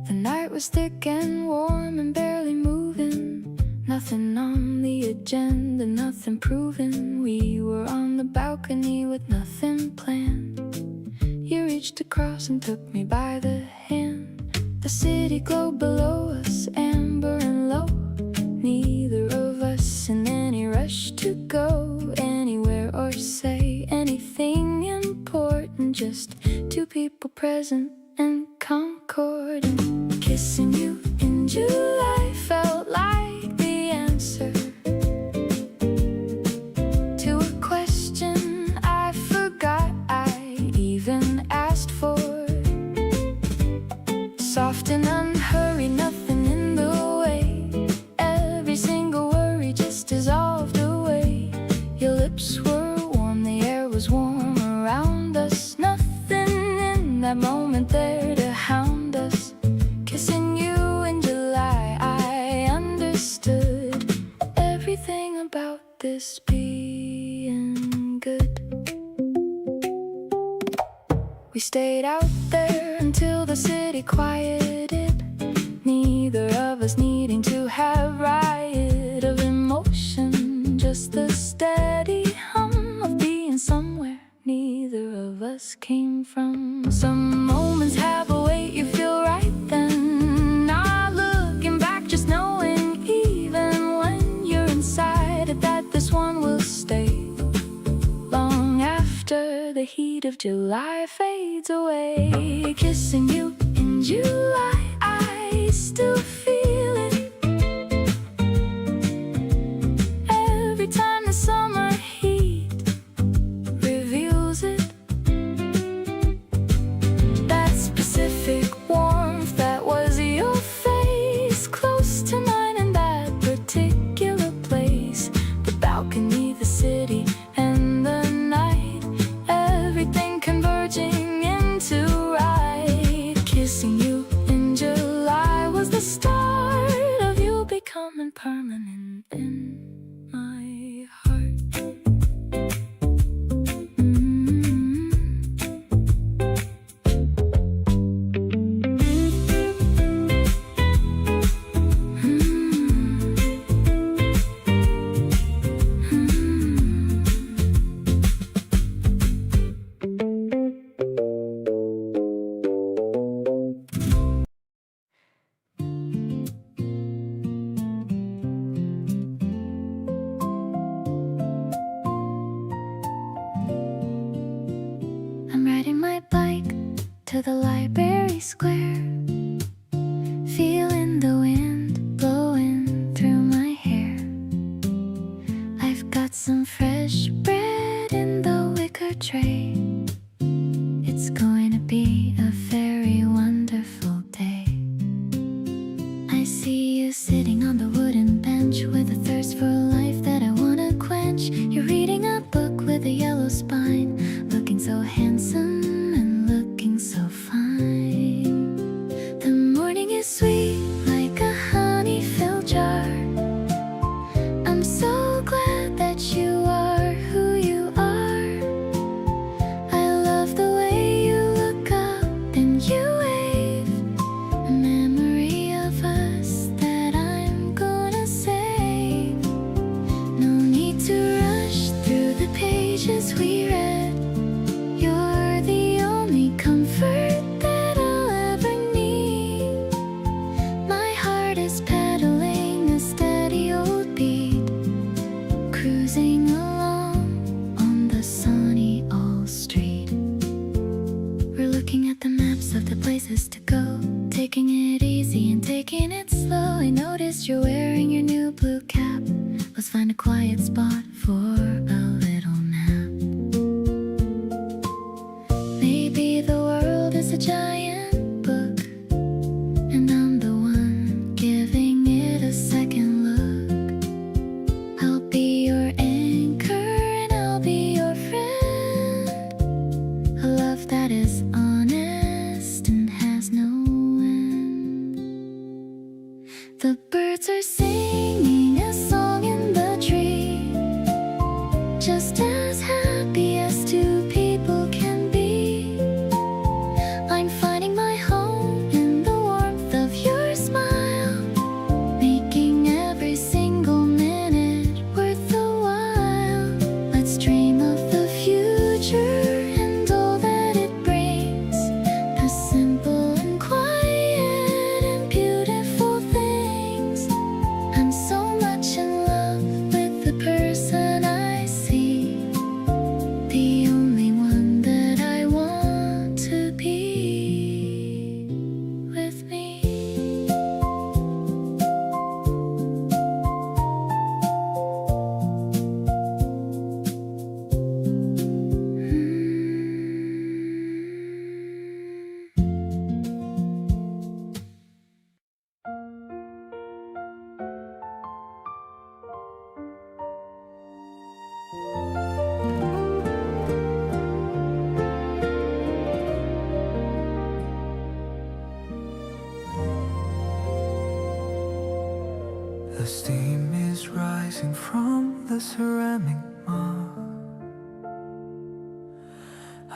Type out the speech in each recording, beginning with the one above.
The night was thick and warm and barely moving. Nothing on the agenda, nothing proven. We were on the balcony with nothing planned. You reached across and took me by the hand. The city glowed below us, amber and low. Neither of us in any rush to go anywhere or say anything important. Just two people present and concord. And kissing you in July felt like the answer to a question I forgot I even asked for. Soft and unhurried, nothing in the way. Every single worry just dissolved away. Your lips were warm, the air was warm around us. Nothing in that moment there to hound us. Kissing you in July, I understood everything about this being good. We stayed out there until the city quieted. Neither of us needing to have riot of emotion, just the steady hum of being somewhere neither of us came from. Some moments have a weight, you feel right then. Not looking back, just knowing even when you're inside it, that this one will stay long after the heat of July fades away. Kissing you in July, I still feel it. Every time the summer heat reveals it. That specific warmth that was your face, close to mine in that particular place. The balcony, the city, and the night, everything converging into right. Kissing you in July was the start of you becoming permanent in my heart. I'm riding my bike to the library square, feeling the wind blowing through my hair. I've got some fresh bread in the wicker tray. It's going to be a very wonderful day. I see you sitting on the wooden bench with a thirst for life that I want to quench. You're reading a book with a yellow spine, looking so handsome and looking so fine. The morning is sweet like a honey-filled jar. I'm so glad that you are who you are. I love the way you look up and you wave, a memory of us that I'm gonna save. No need to rush through the pages we read. You're the only comfort that I'll ever need. My heart is pedaling a steady old beat, cruising along on the sunny old street. We're looking at the maps of the places to go, taking it easy and taking it slow. I noticed you're wearing your new blue cap. Let's find a quiet spot for a little nap. Maybe the world is a giant book, and I'm the one giving it a second look. I'll be your anchor and I'll be your friend. A love that is honest and has no end. The birds are singing a song in the tree. steam is rising from the ceramic mug.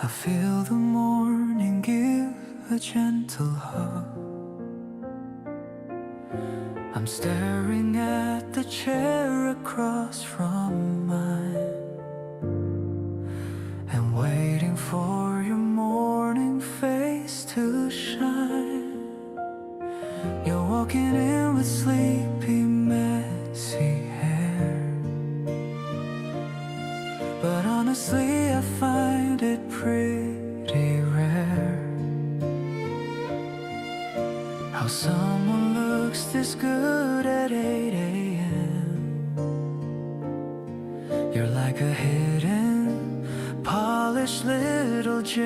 I feel the morning give a gentle hug. I'm staring at the chair across from mine and waiting for your morning face to shine. You're walking in with sleepy, messy hair, but honestly I find it pretty rare how someone looks this good at 8 a.m. You're like a hidden, polished little gem.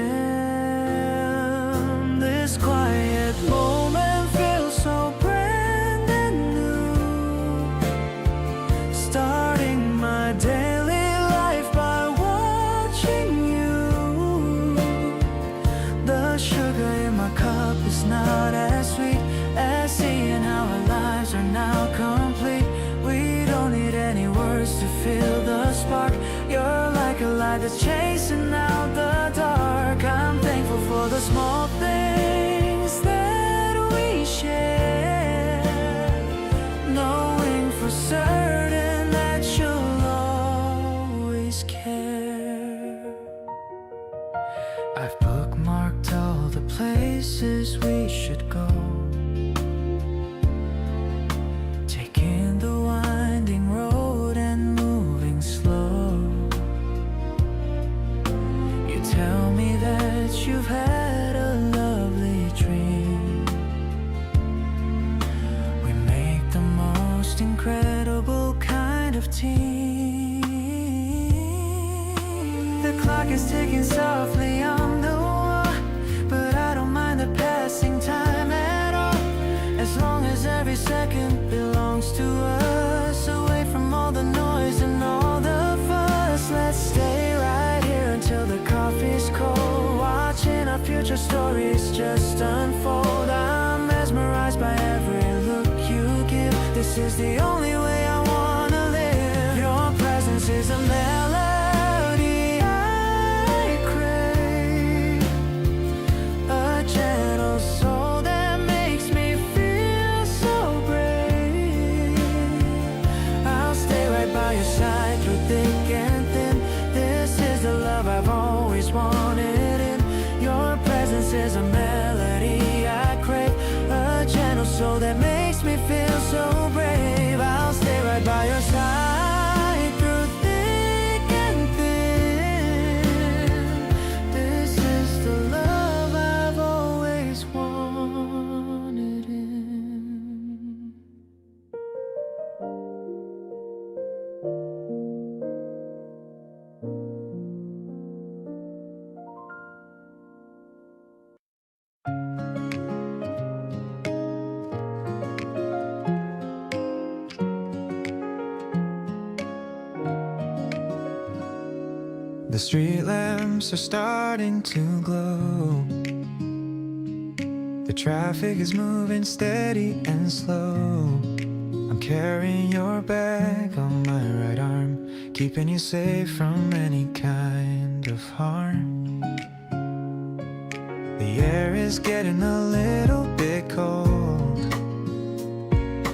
This quiet moment feels so brand new, starting my daily life by watching you. The sugar in my cup is not as sweet as seeing how our lives are now complete. We don't need any words to feel the spark. You're like a light that's chasing out the dark. I'm thankful for the small things that we share, knowing for certain that you'll always care. I've bookmarked all the places we should go, taking the winding road and moving slow. You tell me that you've had a lovely dream. We make the most incredible kind of team. The clock is ticking softly on the wall, but I don't mind the passing time at all, as long as every second belongs to us. Away from all the noise and all the fuss, let's stay right here until the coffee's cold, watching our future stories just unfold. I'm mesmerized by every look you give. This is the only way I wanna live. Your presence is a melody I crave, a gentle soul that makes me feel so brave. I'll stay right by your side through thick and thin. This is the love I've always wanted in. Your presence is a melody I crave, a gentle soul that makes me feel so brave. I'll stay right by your side through thick and thin. This is the love I've always wanted in. The street lamps are starting to glow. The traffic is moving steady and slow. I'm carrying your bag on my right arm, keeping you safe from any kind of harm. The air is getting a little bit cold.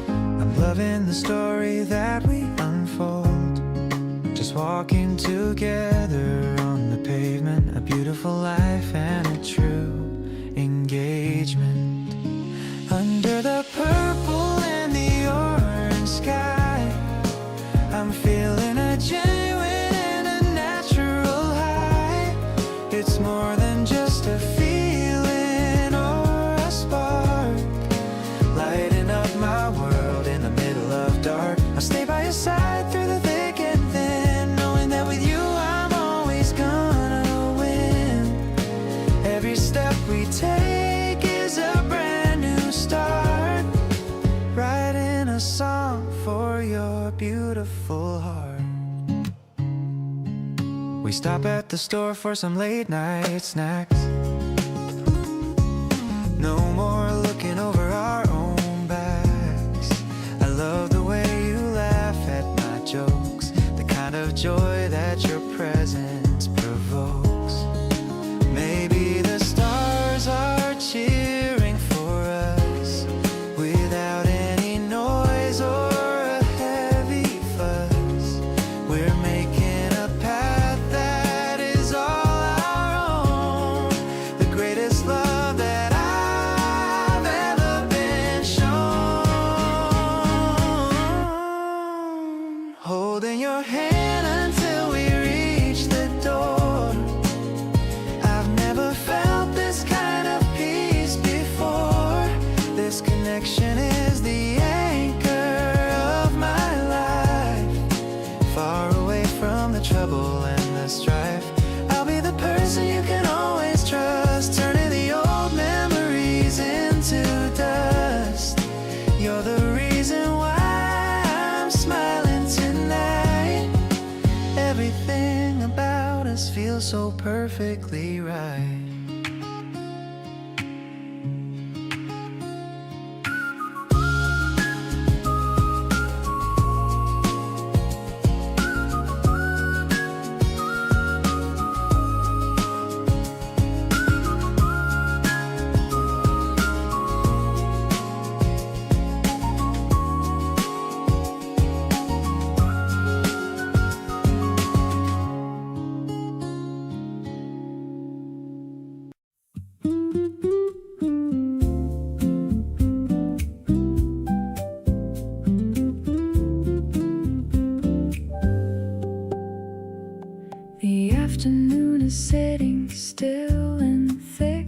I'm loving the story that we unfold, just walking together on the pavement. A beautiful life and a true engagement. Under the purple and the orange sky, I'm feeling a genuine and a natural high. It's more than just a feeling or a spark, lighting up my world in the middle of dark. I'll stay by your side through the thick and thin, knowing that with you I'm always gonna win. Every step we take is a brand new start, writing a song for your beautiful heart. We stop at the store for some late night snacks. No more looking over our own backs. I love the way you holding your hand until we reach the door. I've never felt this kind of peace before. This connection is the anchor of my life. Far away from the trouble and the strife, I'll be the person you can always trust, turning the old memories into dust. You're the reason why I'm smiling tonight. Everything about us feels so perfectly right. The afternoon is sitting still and thick.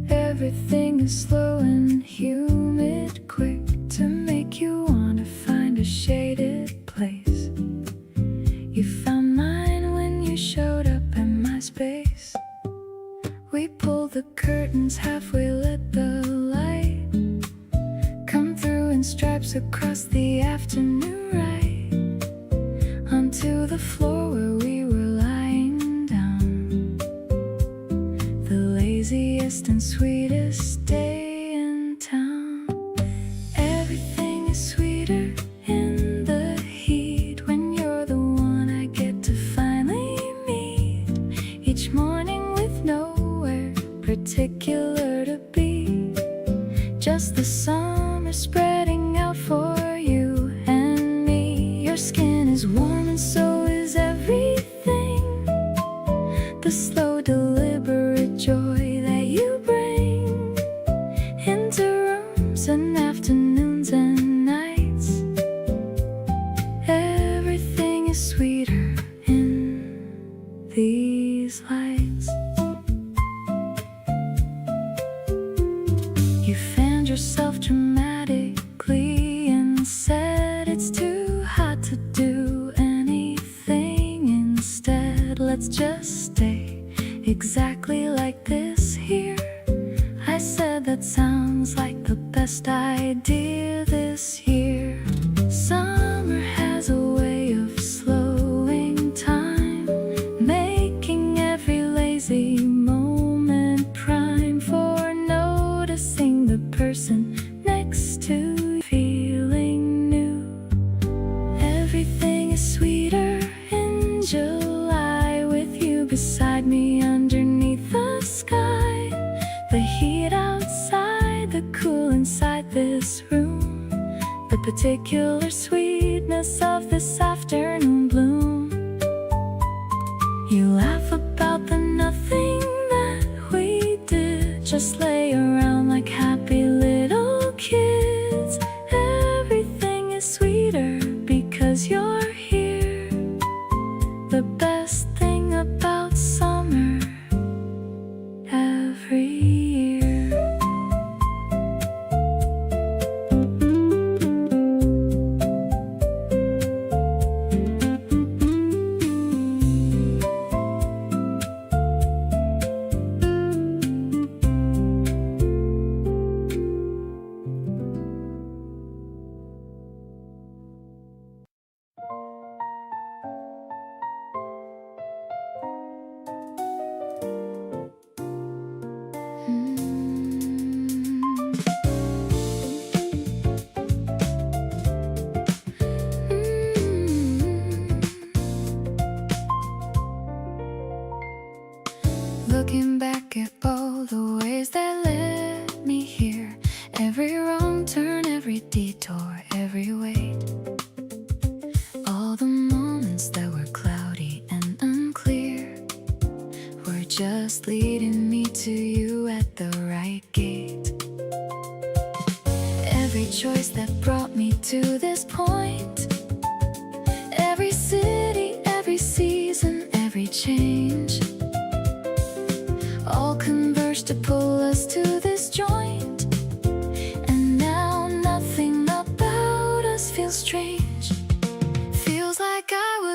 Everything is slow and humid, quick to make you wanna find a shaded place. You found mine when you showed up in my space. We pulled the curtains, halfway lit the light. Come through in stripes across the afternoon right onto the floor where we were lying down. The laziest and sweetest day in town. Everything is sweeter in the heat when you're the one I get to finally meet. Each morning with nowhere particular to be, just the summer spreading out for you and me. Your skin is warm and so is everything. The slow deliberate joy that you bring into rooms and afternoons and nights. Everything is sweeter in these lights. You fanned yourself dramatically and said it's too hot to do anything. Instead, let's just stay exactly like this here. I said that sounds like the best idea this year. Summer has a way of slowing time, making every lazy moment prime for noticing the person next to you, feeling new. Everything is sweeter in July with you beside me underneath the sky. The heat outside, the cool inside this room, the particular sweetness of this afternoon bloom. You laugh about the nothing that we did, just lay around like happy little kids. Everything is sweeter because you're here. The best thing about summer every year. Looking back at all the ways that led me here, every wrong turn, every detour, every wait, all the moments that were cloudy and unclear were just leading me to you at the right gate. Every choice that brought me to this point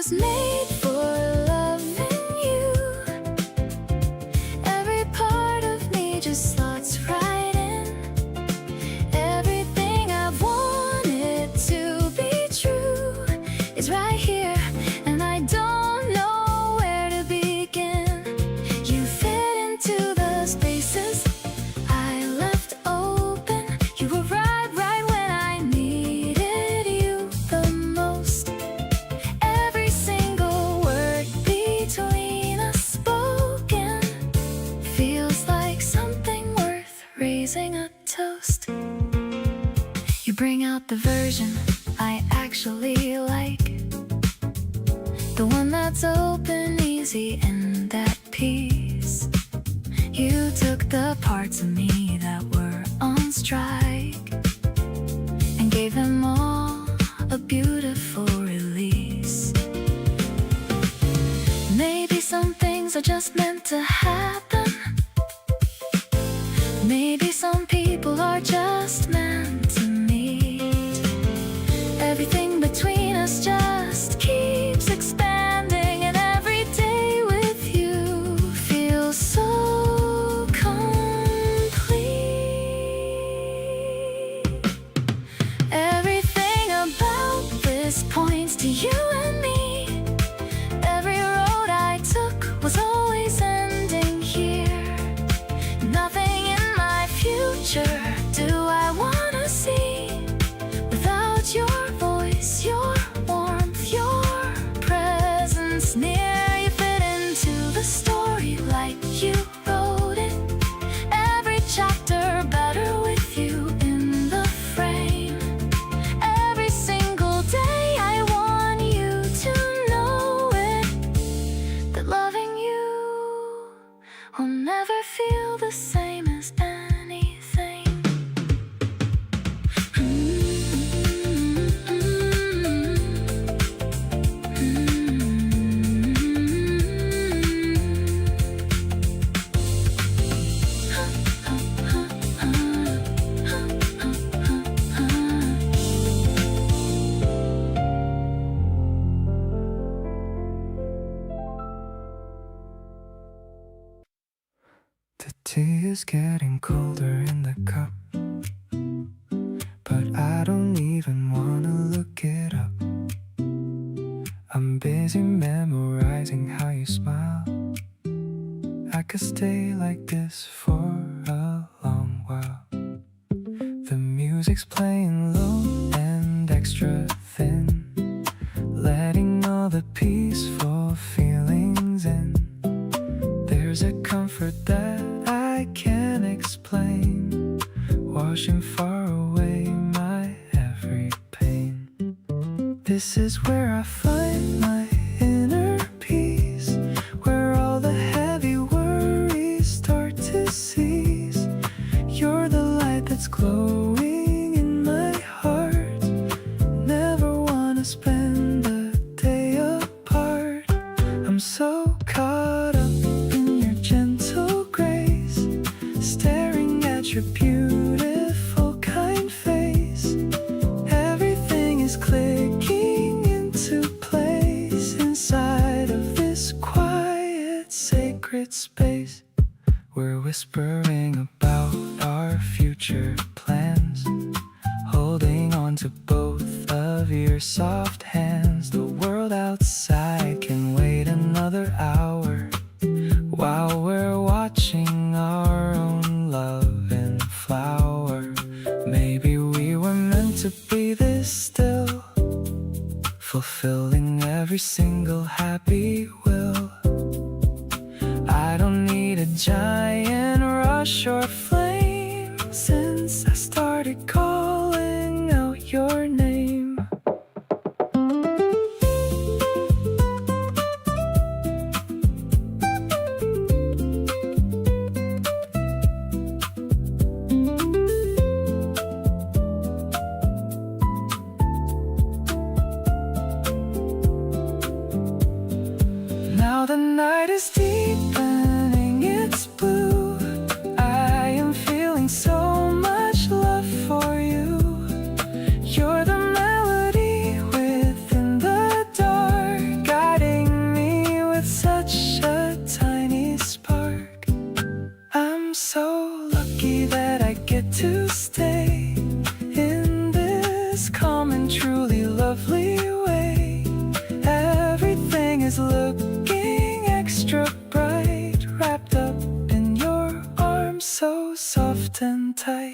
was made for loving you. Every part of me just slots right in. Everything I've wanted to be true is right here, and I don't know where to begin. You fit into the spaces I left open. You were right when I needed you the most. Every single word between us spoken feels like something worth raising a toast. You bring out the version I actually like, the one that's open, easy, and at peace. You took the parts of me that were on strike and gave them all a beautiful release. Maybe some things are just meant to happen. Maybe some people are just meant to meet. Everything between us just keeps expanding, and every day with you feels so complete. Everything about this points to you and me. Every road I took was always ending here. Nothing in my future do I wanna see without your voice, your warmth, your presence near. You fit into the story like you wrote it. Every chapter better with you in the frame. Every single day I want you to know it, that loving you will never feel the same as anything. The tea is getting colder in the cup, but I don't even wanna look it up. I'm busy memorizing how you smile. I could stay like this for a long while. The music's playing low and extra thin, letting all the peaceful feelings in. There's a comfort that I can't explain, washing far away my every pain. This is where I find my inner peace, where all the heavy worries start to cease. You're the light that's glowing in my heart. Never wanna spend a day apart. I'm so caught up in your gentle grace, staring at your beautiful kind face. Everything is clicking into place inside of this quiet, sacred space. We're whispering about our future plans, holding on to both of your soft hands. The world outside can wait another hour, while we're watching our own love in flower. Maybe we were meant to be this still, fulfilling every single happy will. I don't need a giant rush or flame, since I started calling out your name. Now the night is deepening its blue. I am feeling so much love for you. You're the melody within the dark. soft and tight.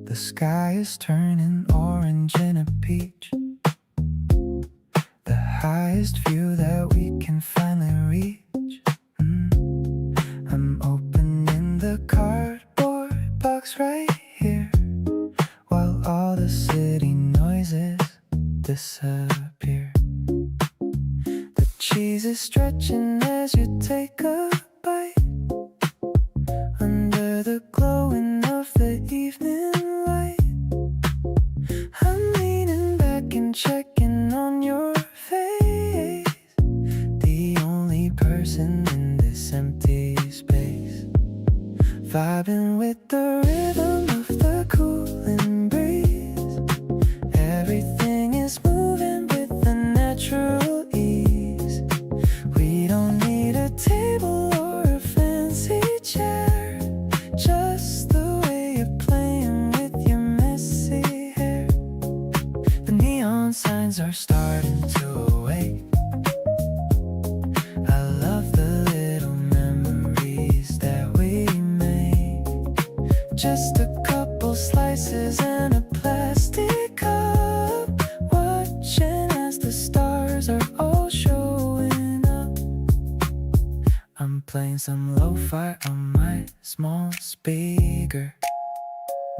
The sky is turning orange and a peach. The highest view that we can finally reach. I'm opening the cardboard box right here, while all the city noises disappear. The cheese is stretching as you take a bite, under the glowing of the evening light. I'm leaning back and checking on your face, the only person in this empty space, vibing with the rhythm of the cooling breeze. Everything is moving with a natural ease. We don't need a table or a fancy chair, just the way you're playing with your messy hair. The neon signs are starting to awake. I love the little memories that we make. Just a couple slices and a plastic cup, watching as the stars are all showing up. I'm playing some lo-fi on my small speaker,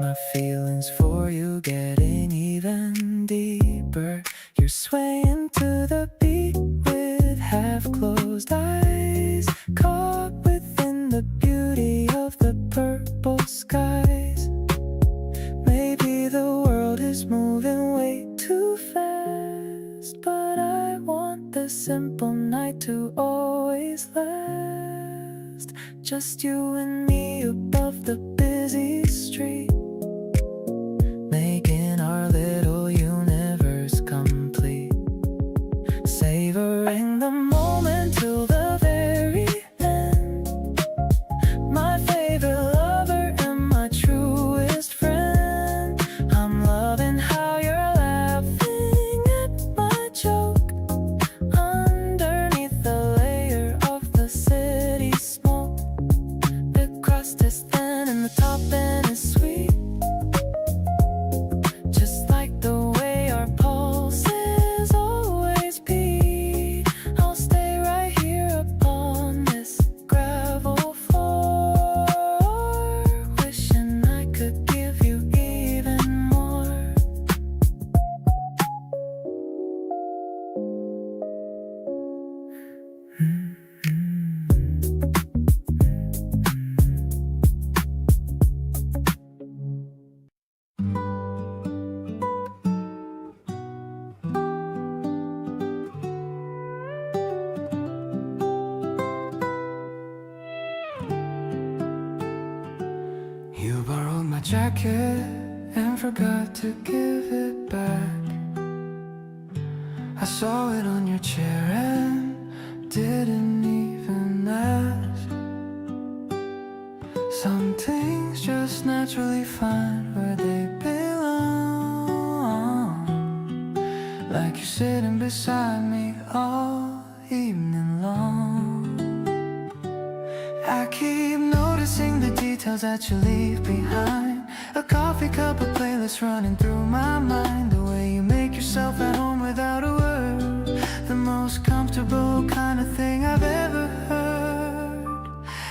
my feelings for you getting even deeper. You're swaying to the beat with half-closed eyes, caught within the beauty of the purple skies. Maybe the world is moving way too fast, but I want the simple night to always last. Just you and me above the busy street, making our little universe complete. Savoring the moment till the very end. My favorite lover and my truest friend. I'm loving how you're laughing at my joke, underneath the layer of the city smoke. The crust is thin and the top end is sweet, just like the way our pulses always beat. I'll stay right here upon this gravel floor, wishing I could give you even more. You borrowed my jacket and forgot to give it back. I saw it on your chair and didn't even ask. Some things just naturally find where they belong, like you're sitting beside me all evening long. I keep noticing the details that you leave behind. A coffee cup, a playlist running through my mind. The way you make yourself at home without a word, the most comfortable kind of thing I've ever heard.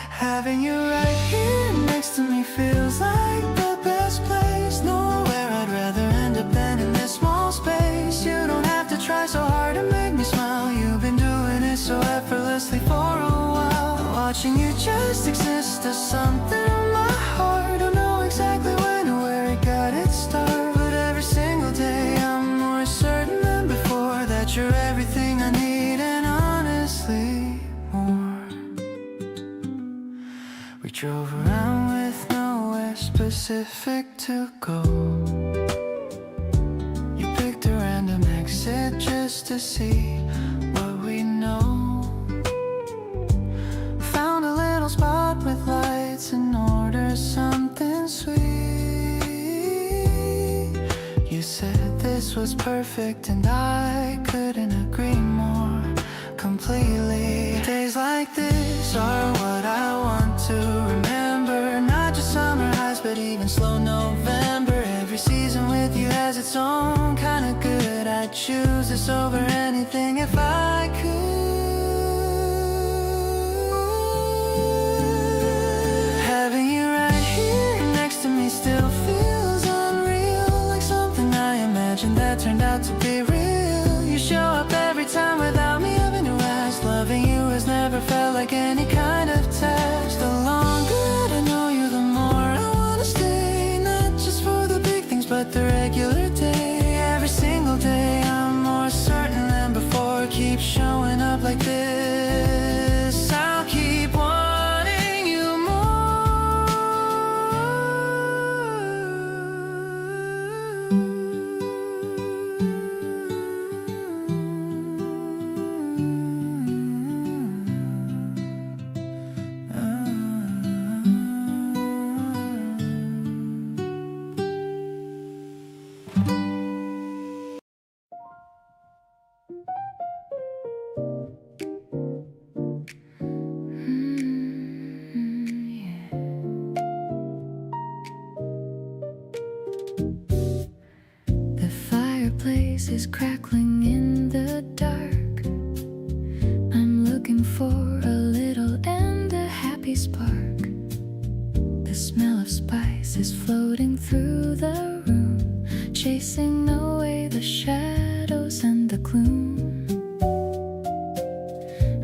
Having you right here next to me feels like the best place. Nowhere I'd rather end up than in this small space. You don't have to try so hard to make me smile. You've been doing it so effortlessly for a while. Watching you just exist as something in my heart. Don't know exactly when or where it got its start, but every single day I'm more certain than before that you're everything I need, and honestly more. Pacific to go. You picked a random exit just to see what we know. Found a little spot with lights and ordered something sweet. You said this was perfect and I couldn't agree more completely. Days like this are what I want to remember. Not just summer highs but even slow November. Every season with you has its own kind of good. I'd choose this over anything if I could. Having you right here next to me still feels unreal. Like something I imagined that turned out to be real. You show up every time without me having to ask. Loving you has never felt like any kind of test. The longer I know you, the more I wanna stay. Not just for the big things but the regular day. Every single day I'm more certain than before. Keep showing up like this. I'll keep wanting you The fireplace is crackling in the dark. I'm looking for a little and a happy spark. The smell of spice is floating through the room, chasing away the shadows and the gloom.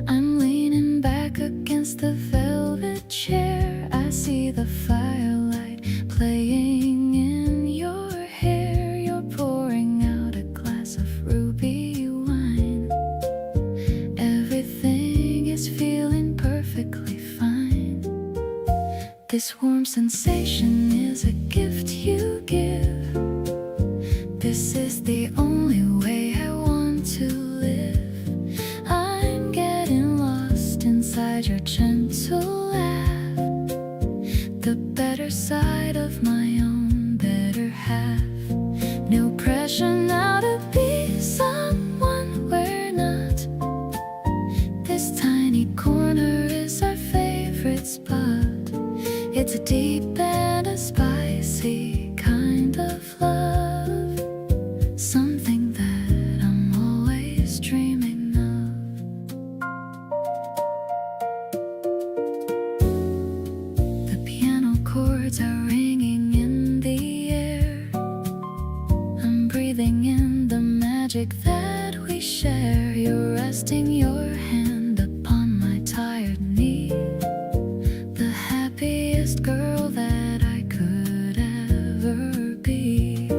I'm leaning back against the velvet chair. I see the firelight playing in your hair. You're pouring out a glass of ruby wine. Everything is feeling perfectly fine. This warm sensation is a gift you give. This is the only way I want to live. I'm getting lost inside your gentle laugh. The better side of my own better half. No pressure now to be someone we're not. This tiny corner is our favorite spot. It's a deep and a spicy kind of love. Something that I'm always dreaming of. The piano chords are ringing in the air. I'm breathing in the magic that we share. You're resting your hand upon my tired knee. The happiest girl that I could ever be.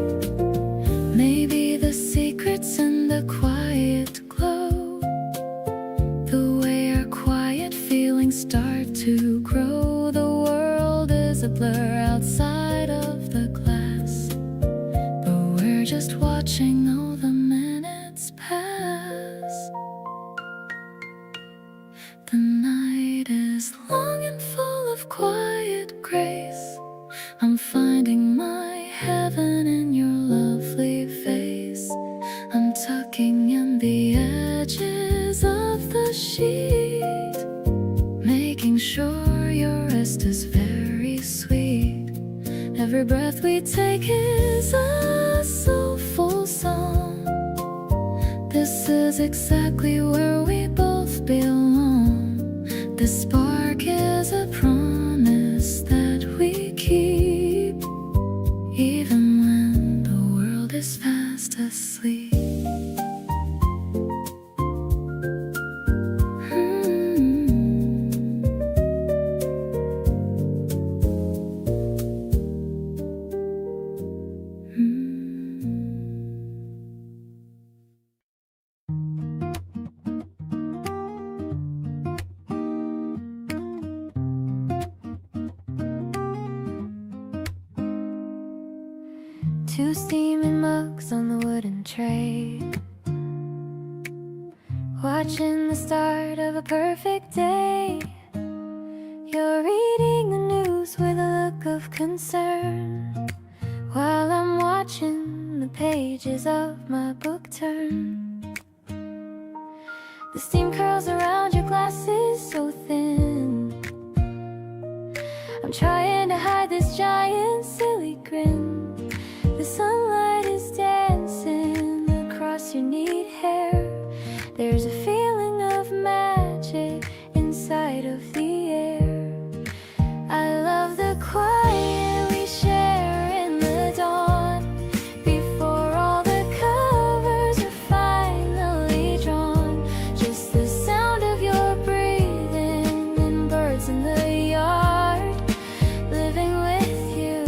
Maybe the secret's in the quiet glow. The way our quiet feelings start to grow. The world is a blur outside of the glass, but we're just watching all the minutes pass. The night is long and full of quiet grace. I'm finding my heaven in your lovely face. I'm tucking in the edges of the sheet, making sure your rest is very sweet. Every breath we take is a soulful song. This is exactly where we both belong. This spark is a promise that we keep, even when the world is fast asleep. Two steaming mugs on the wooden tray, watching the start of a perfect day. You're reading the news with a look of concern, while I'm watching the pages of my book turn. The steam curls around your glasses so thin. I'm trying to hide this giant silly grin. The sunlight is dancing across your neat hair. There's a feeling of magic inside of the air. I love the quiet we share in the dawn, before all the covers are finally drawn. Just the sound of your breathing and birds in the yard. Living with you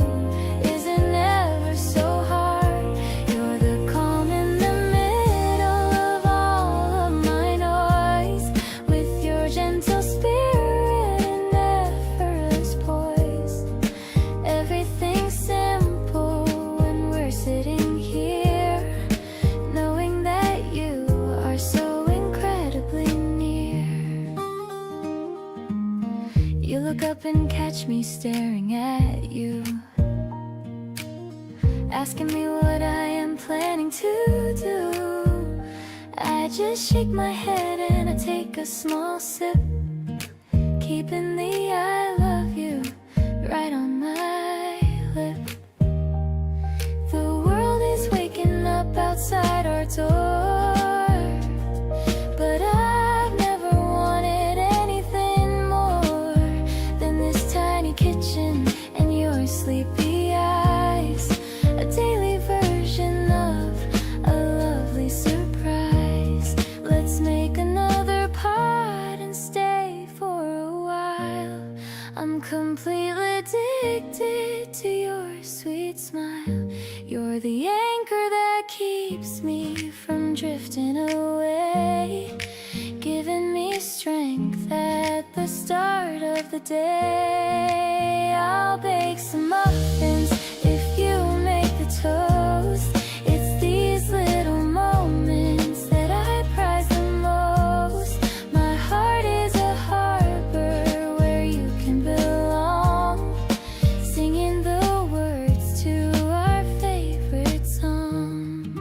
isn't ever so hard. You're the calm in the middle of all of my noise, with your gentle spirit and effortless poise. Everything's simple when we're sitting here, knowing that you are so incredibly near. You look up and catch me staring at you, asking me what I am planning to do. I just shake my head and I take a small sip, keeping the I love you right on my lip. The world is waking up outside our door, but I've never wanted anything more than this tiny kitchen and your sleepy eyes. A daily version of a lovely surprise. Let's make another pot and stay for a while. I'm completely addicted to your sweet smile. You're the anchor that keeps me from drifting away, giving me strength at the start of the day. I'll bake some muffins if you make the toast. It's these little moments that I prize the most. My heart is a harbor where you can belong, singing the words to our favorite song.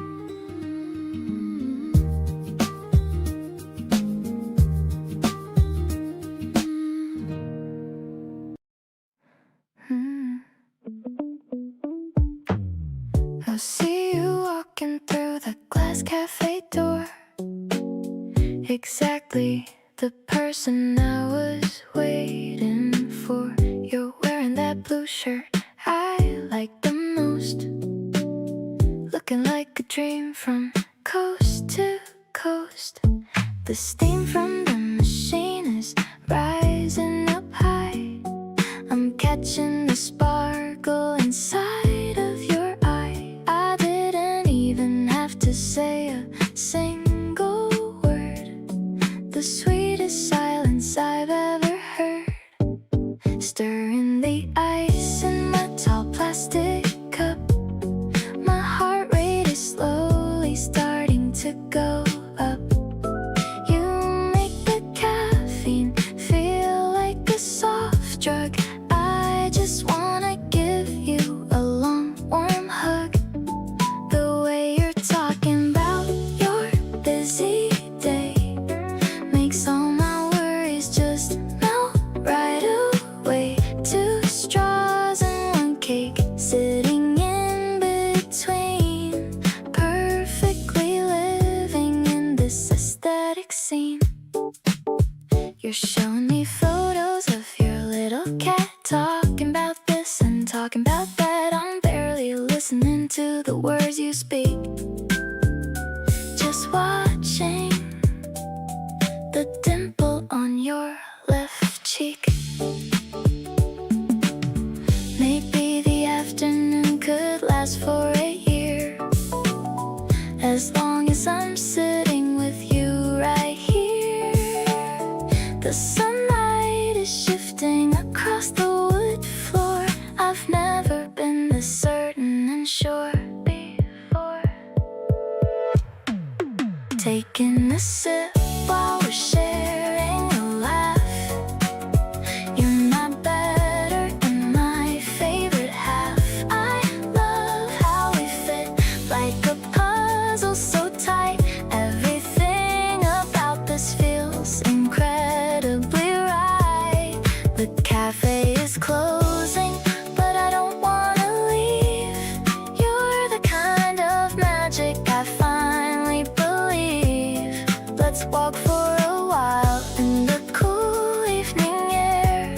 I'll see you walking through the glass cafe door, exactly the person I was waiting for. You're wearing that blue shirt I like the most, looking like a dream from coast to coast. The steam from the machine is rising up high. I'm catching the sparkle inside of your eye. I didn't even have to say a single word. The sweetest silence I've ever heard. Stirring the ice in my tall plastic cup. My heart rate is slowly starting to go up. You make the caffeine feel like a soft drug. I just wanna give you a long, warm hug. The way you're talking about your busy day makes all my worries just melt right away. Two straws and one cake sitting in between, perfectly living in this aesthetic scene. You're showing me photos of your little cat, talking about this and talking about that. I'm barely listening to the words you speak, just watching the dimple on your left cheek. Maybe the afternoon could last for a year, as long as I'm sitting with you right here. The sunlight is shifting across the wood floor. I've never been this certain and sure. taking a sip while we're sharing a laugh. You're my better and my favorite half. I love how we fit like a puzzle so tight. Everything about this feels incredibly right. The cafe is closing, but I don't wanna leave. You're the kind of magic I finally believe. Let's walk for a while in the cool evening air.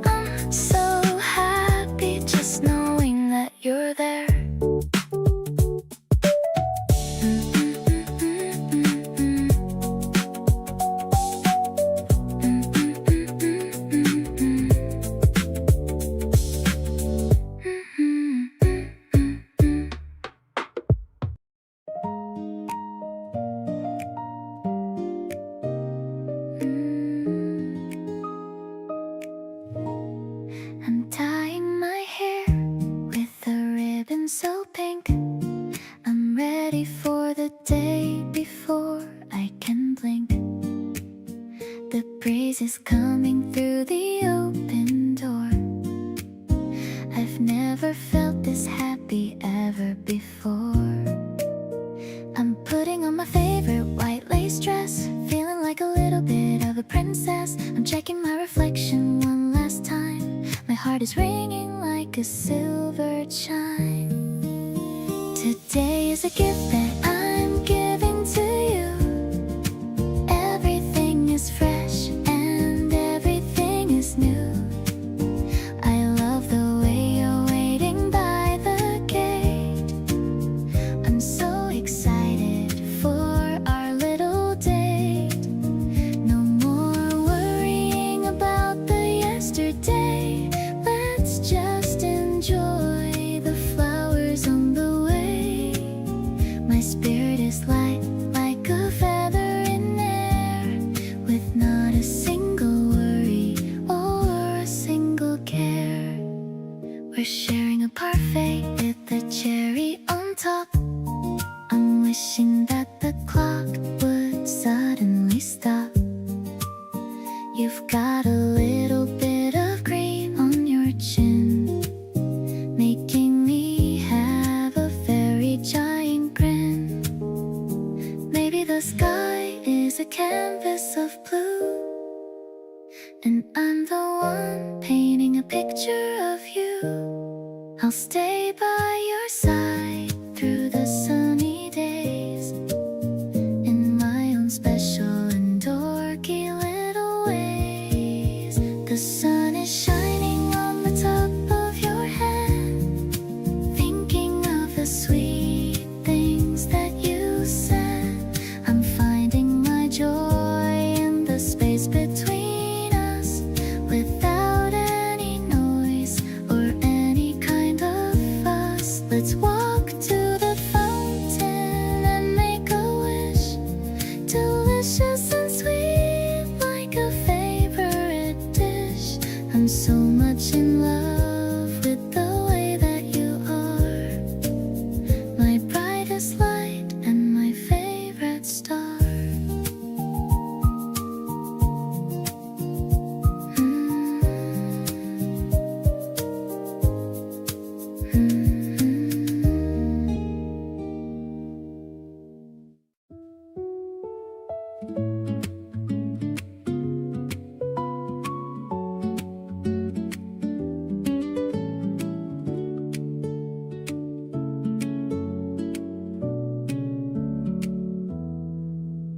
I'm so happy just knowing that you're there. I'm tying my hair with a ribbon so pink. I'm ready for the day before I can blink. The breeze is coming through the open door. I've never felt this happy ever before. I'm putting on my favorite white lace dress, feeling like a little bit of a princess. I'm checking my reflection one last time. My heart is ringing like a silver chime. Today is a gift that I'm giving to you. Everything is fresh and everything is new. I love the way you're waiting by the gate. I'm so excited for our little date. No more worrying about the yesterday. Let's just enjoy the flowers on the way. My spirit is light like a feather in air, with not a single worry or a single care. We're sharing a parfait with the cherry on top. I'm wishing that the clock would suddenly stop. You've got a little bit of green on your chin, making me have a very giant grin. Maybe the sky is a canvas of blue, and I'm the one painting a picture of you. I'll stay by your side through the sunny days, in my own special and dorky little ways. The sun is shining on the top of your head, thinking of the sweet things that you said. I'm finding my joy in the space between us, without any noise or any kind of fuss. Let's walk to the fountain and make a wish, delicious and sweet like a favorite dish. I'm so much in love with the way that you are, my brightest light and my favorite star.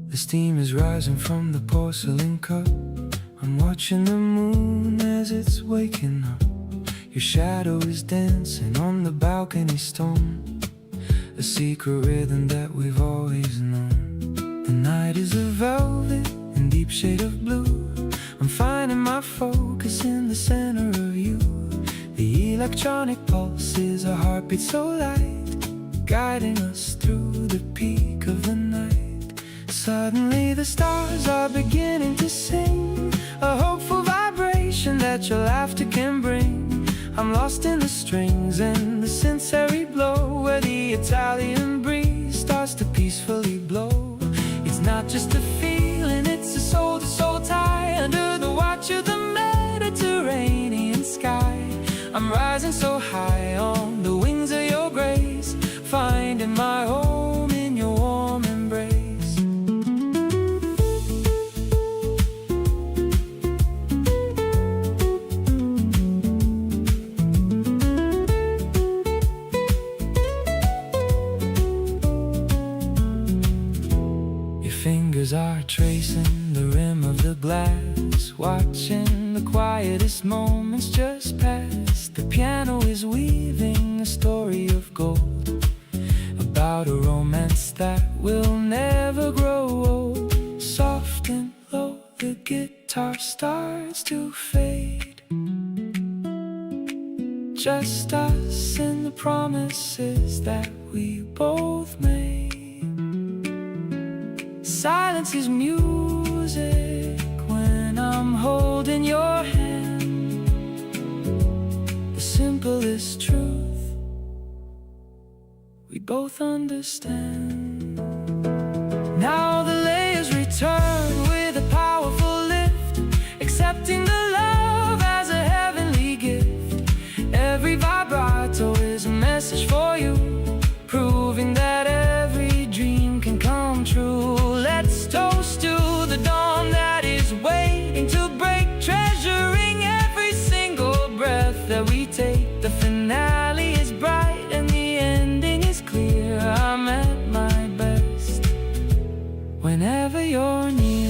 The steam is rising from the porcelain cup. I'm watching the moon as it's waking up. Your shadow is dancing on the balcony stone, a secret rhythm that we've always known. The night is a velvet and deep shade of blue. I'm finding my focus in the center of you. The electronic pulse is a heartbeat so light, guiding us through the peak of the night. Suddenly the stars are beginning to sing, a hopeful vibration that your laughter can bring. I'm lost in the strings and the sensory blow, where the Italian breeze starts to peacefully blow. just a feeling. It's a soul to soul tie under the watch of the Mediterranean sky. I'm rising so high on the wings of your grace, finding my home in your warm embrace. Your fingers are tracing the rim of the glass, watching the quietest moments just pass. The piano is weaving a story of gold, about a romance that will never grow old. Soft and low, the guitar starts to fade, just us and the promises that we both made. Silence is music when I'm holding your hand. The simplest truth we both understand. Now the layers return with a powerful lift, accepting the love as a heavenly gift. Every vibrato is a message for you, proving that every dream can come true. Let's toast to the dawn that is waiting to break, treasuring every single breath that we take. The finale is bright and the ending is clear. I'm at my best whenever you're near.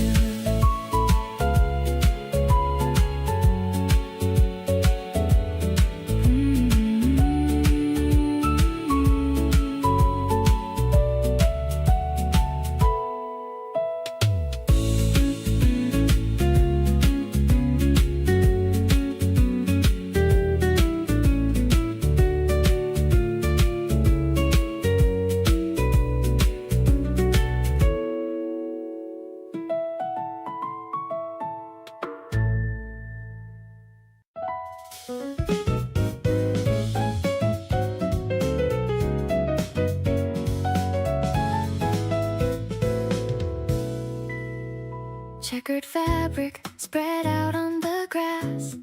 Checkered fabric spread out on the grass,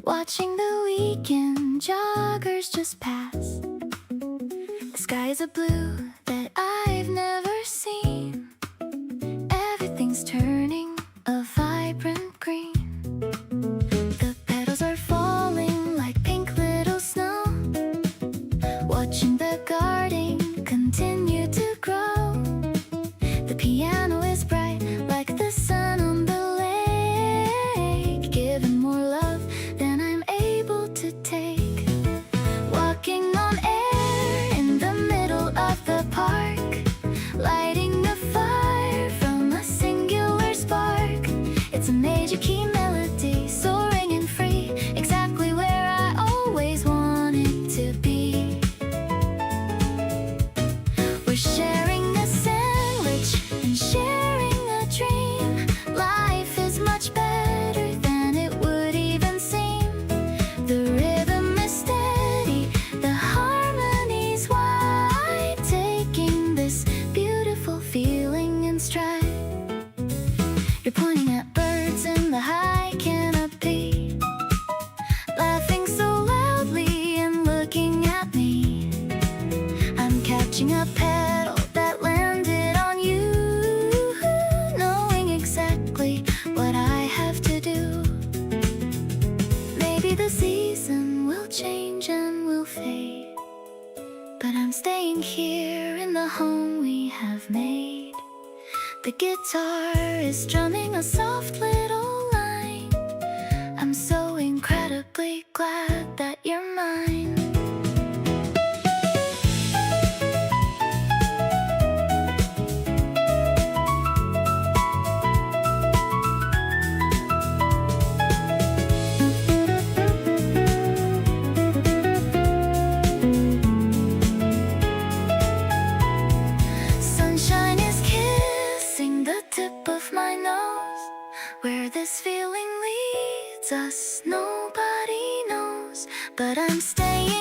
watching the weekend joggers just pass. The sky is a blue that I've never seen. Everything's turning a vibrant green. The petals are falling like pink little snow, watching the garden continue to grow. The piano is bright like the sun on the lake, giving more love than I'm able to take. Walking on air in the middle of the park, lighting a fire from a singular spark. It's a major key melody, soaring and free, exactly where I always wanted to be. We're sharing a sandwich and sharing a dream. Life is much better than it would even seem. The rhythm is steady, the harmony's wide, taking this beautiful feeling in stride. You're pointing at birds in the high canopy, laughing so loudly and looking at me. I'm catching a petal that landed on you, knowing exactly what I have to do. Maybe the season will change and will fade, but I'm staying here in the home we have made. The guitar is strumming a soft little line. I'm so incredibly glad that you're mine. Sunshine is kissing the tip of my nose. Where this feeling leads us, nobody knows. But I'm staying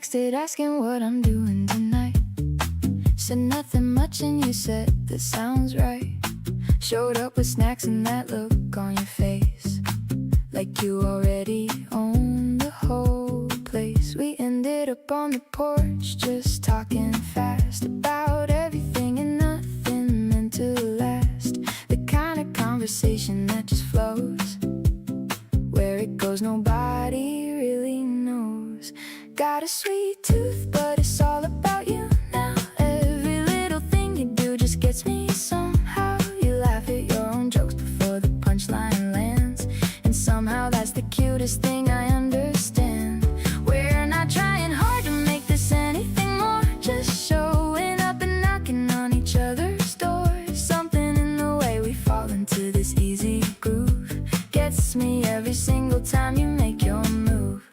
texted asking what I'm doing tonight. Said nothing much and you said that sounds right. Showed up with snacks and that look on your face, like you already own the whole place. We ended up on the porch just talking fast about everything and nothing meant to last. The kind of conversation that just flows, where it goes nobody really knows. Got a sweet tooth but it's all about you now. Every little thing you do just gets me somehow. You laugh at your own jokes before the punchline lands, and somehow that's the cutest thing I understand. We're not trying hard to make this anything more, just showing up and knocking on each other's doors. Something in the way we fall into this easy groove gets me every single time you make your move.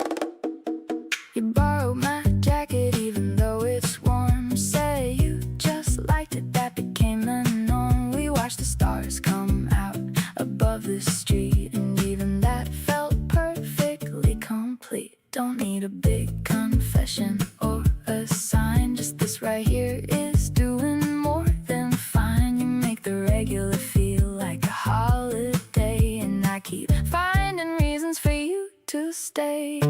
You borrowed my jacket even though it's warm. Say you just liked it, that became the norm. We watched the stars come out above the street, and even that felt perfectly complete. Don't need a big confession or a sign, just this right here is doing more than fine. You make the regular feel like a holiday, and I keep finding reasons for you to stay.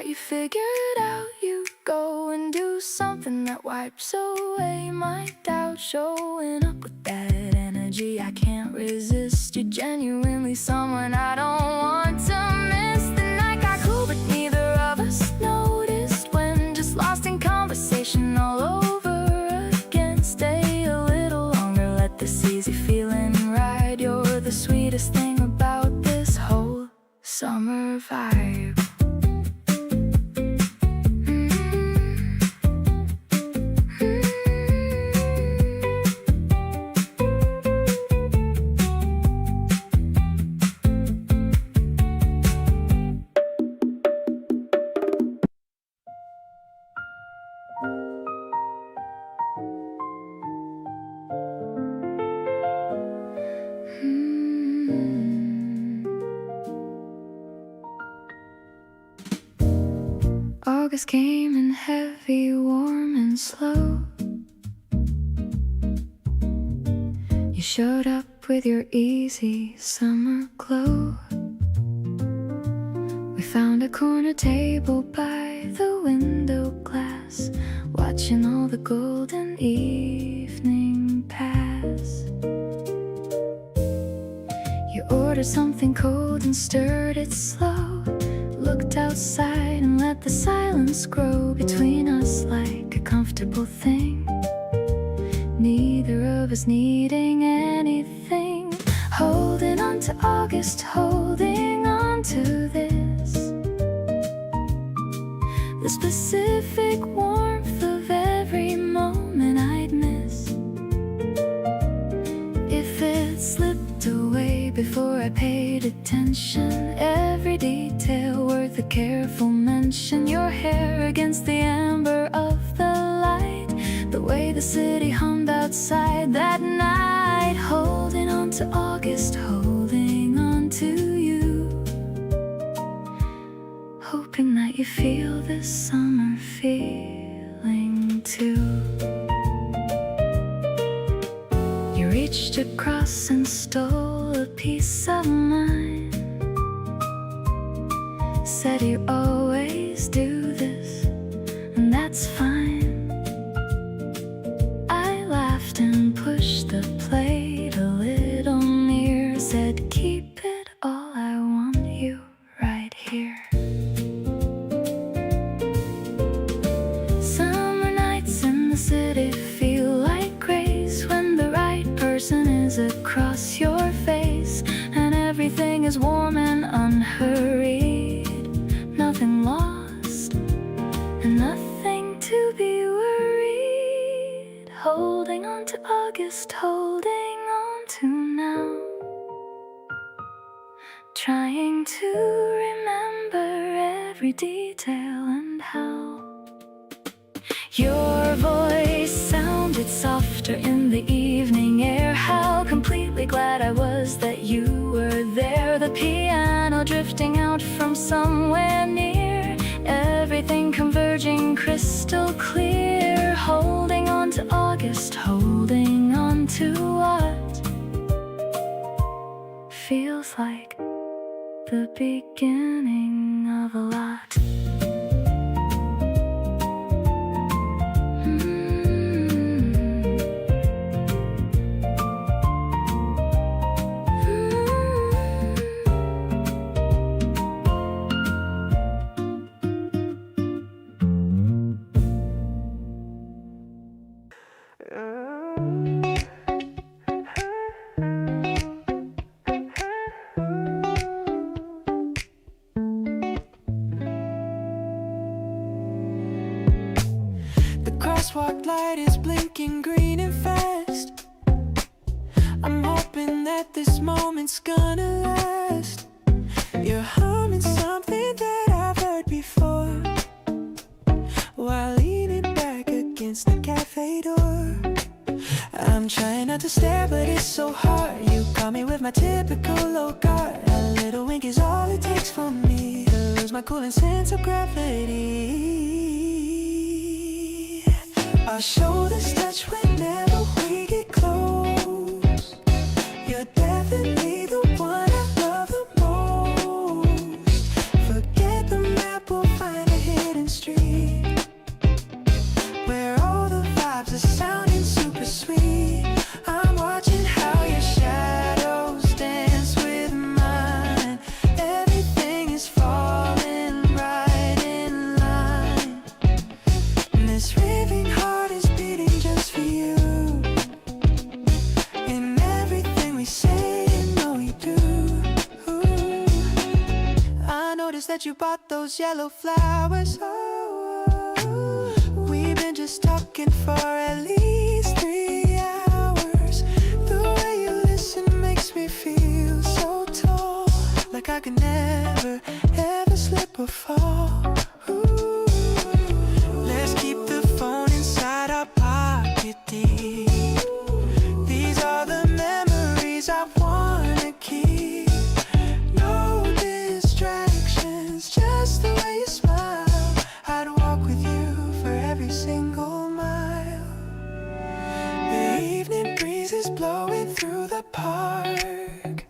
You figured out, you go and do something that wipes away my doubt. Showing up with that energy I can't resist. You're genuinely someone I don't want to miss. The night got cool but neither of us noticed, when just lost in conversation all over again. Stay a little longer, let this easy feeling ride. You're the sweetest thing about this whole summer vibe. August came in heavy, warm and slow. You showed up with your easy summer glow. We found a corner table by the window glass, watching all the golden evening pass. You ordered something cold and stirred it slow, looked outside and let the silence grow between us like a comfortable thing, neither of us needing anything. Holding on to August, holding on to this, the specific warmth of every moment I'd miss. If it slipped away before I paid attention, every detail worth a careful mention. Your hair against the amber of the light, the way the city hummed outside that night. Holding on to August, holding on to you, hoping that you feel this summer feeling too. You reached across and stole a piece of mine, said you always do this, and that's fine. I laughed and pushed the plate a little near, said keep it all, I want you right here. Summer nights in the city feel like grace, when the right person is across your face, and everything is warm and unhurried. Nothing lost and nothing to be worried. Holding on to August, holding on to now, trying to remember every detail and how Your voice sounded softer in the evening air. How completely glad I was that you were there. The piano drifting out from somewhere near, everything converging crystal clear. Holding on to August, holding on to what feels like the beginning of a lot. Crosswalk light is blinking green and fast. I'm hoping that this moment's gonna last. You're humming something that I've heard before, while leaning back against the cafe door. I'm trying not to stare, but it's so hard. You caught me with my typical low guard. A little wink is all it takes for me to lose my cool and sense of gravity. Our shoulders touch whenever we get close. You're definitely the one I love the most. Forget the map, we'll find a hidden street where all the vibes are sounding super sweet. I'm watching how your shadows dance with mine. Everything is falling right in line. And this raving heart is beating just for you. In everything we say, you know we do. I noticed that you bought those yellow flowers. Oh, we've been just talking for at least 3 hours. The way you listen makes me feel so tall, like I could never, ever slip or fall. Ooh. Let's keep the phone inside our pocket deep. These are the memories I wanna keep. No distractions, just the way you smile. I'd walk with you for every single mile. The evening breeze is blowing through the park.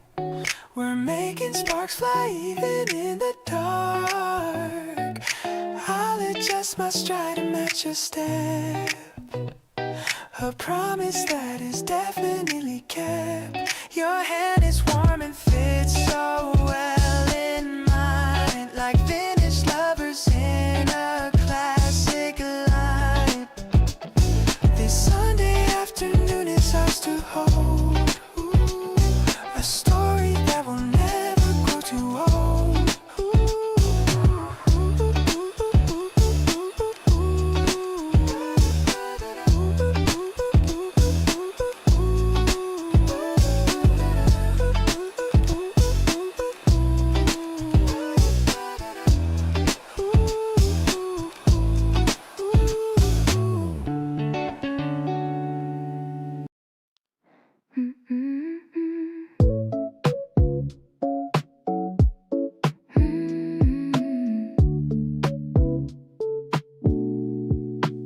We're making sparks fly even in the dark. I'll adjust my stride to match your step, a promise that is definitely kept. Your hand is warm and fits so well in mine, like finished lovers in a classic line. This Sunday afternoon is ours to hold. Ooh, a story that will never grow too old.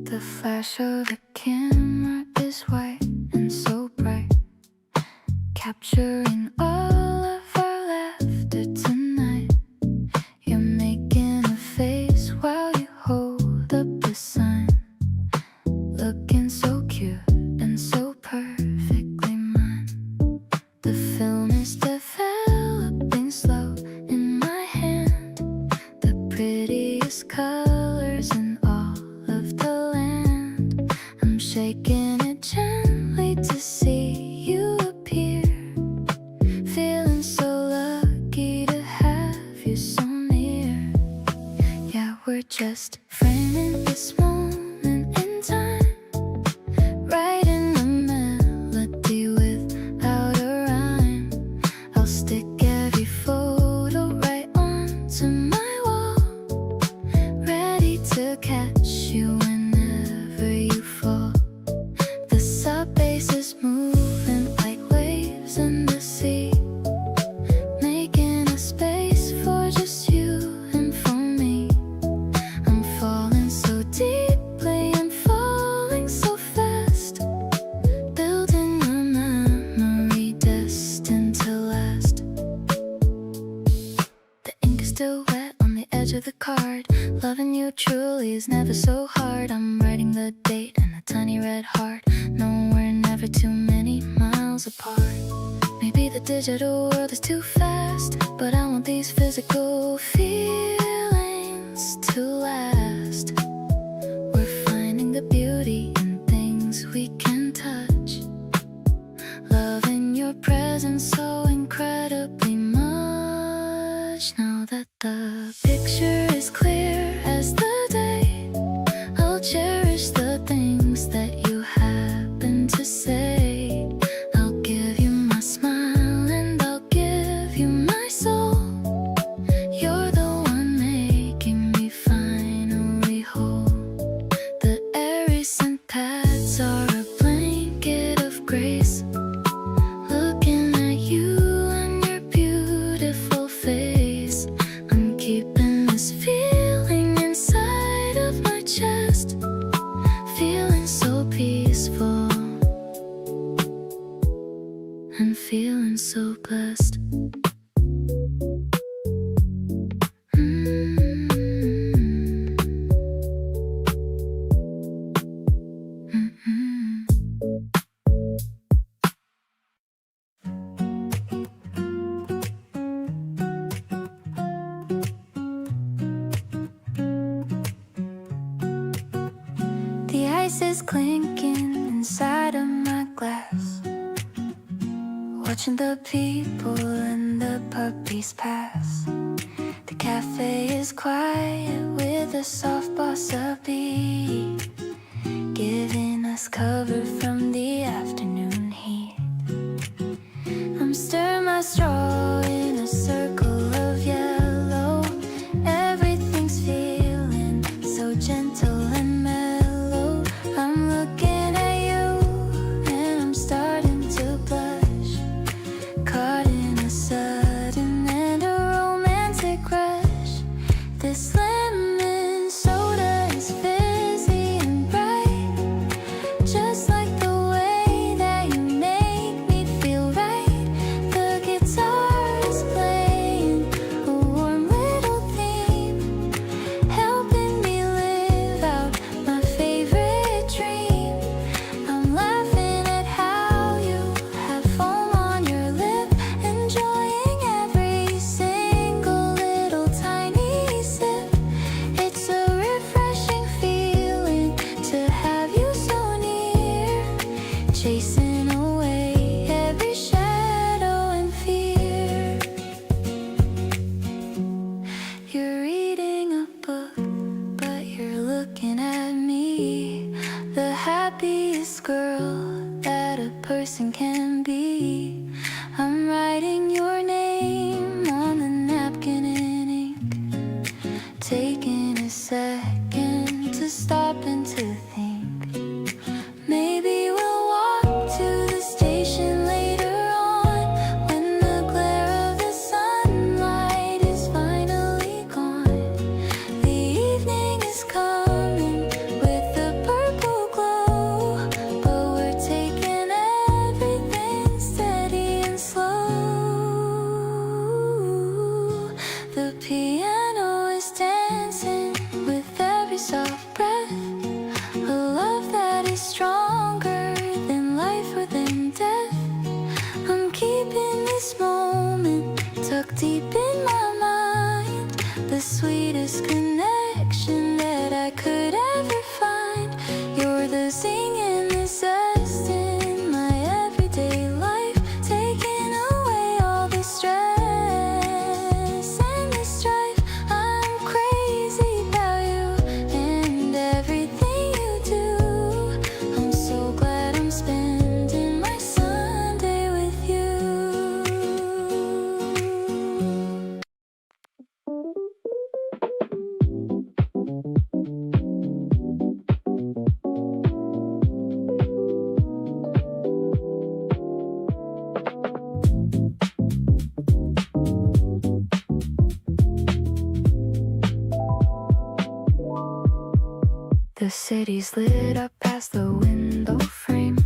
The flash of the camera is white and so bright, capturing all of our laughter tonight. You're making a face while you hold up the sign, looking so cute and so perfectly mine. The film is developing slow in my hand, the prettiest colors in all of the land. I'm shaking it gently to see you appear, feeling so lucky to have you so near. Yeah, we're just framing this moment in time, writing a melody without a rhyme. I'll stick every photo right onto my wall, ready to catch you whenever day is never so hard. I'm writing the date and a tiny red heart. No, we're never too many miles apart. Maybe the digital world is too fast, but I want these physical feelings to last. We're finding the beauty in things we can touch. Loving your presence so incredibly much. Now that the picture is clear as the day, I'll cherish the things that you happen to say. I'll give you my smile and I'll give you my soul. You're the one making me finally whole. The airy scent pads are a blanket of grace. Looking at you and your beautiful face, I'm keeping this feeling inside of my chest. Feeling so peaceful and feeling so blessed. The ice is clinking inside of my glass. Watching the people and the puppies pass. The cafe is quiet with a soft bossa beat, giving us cover from the afternoon heat. I'm stirring my straw in a circle of yellow. Everything's feeling so gentle and mellow. I'm looking at you and I'm starting to blush, caught in a sudden and a romantic rush. This lemon soda is fizzy and bright, just like the way that you make me feel right. The guitar is playing a warm little theme, helping me live out my favorite dream. I'm laughing at how you have foam on your lip, enjoying every single little tiny sip. It's a refreshing feeling to have you so near, chasing away every shadow and fear. You're reading a book, but you're looking at me, the happiest girl that a person can be. I'm writing your name on the napkin in ink, taking a second to stop and to think. Maybe we'll walk to the station later on, when the glare of the sunlight is finally gone. The evening is coming with a purple glow, but we're taking everything steady and slow. The piano is dancing with every soft breath, a love that is stronger than life or than death. I'm keeping this moment tucked deep in my mind, the sweetest connection that I could ever find. You're the singing, the zest in my everyday life, taking away all the stress and the strife. I'm crazy about you and everything you do. I'm so glad I'm spending my Sunday with you. The city's lit up past the window frame.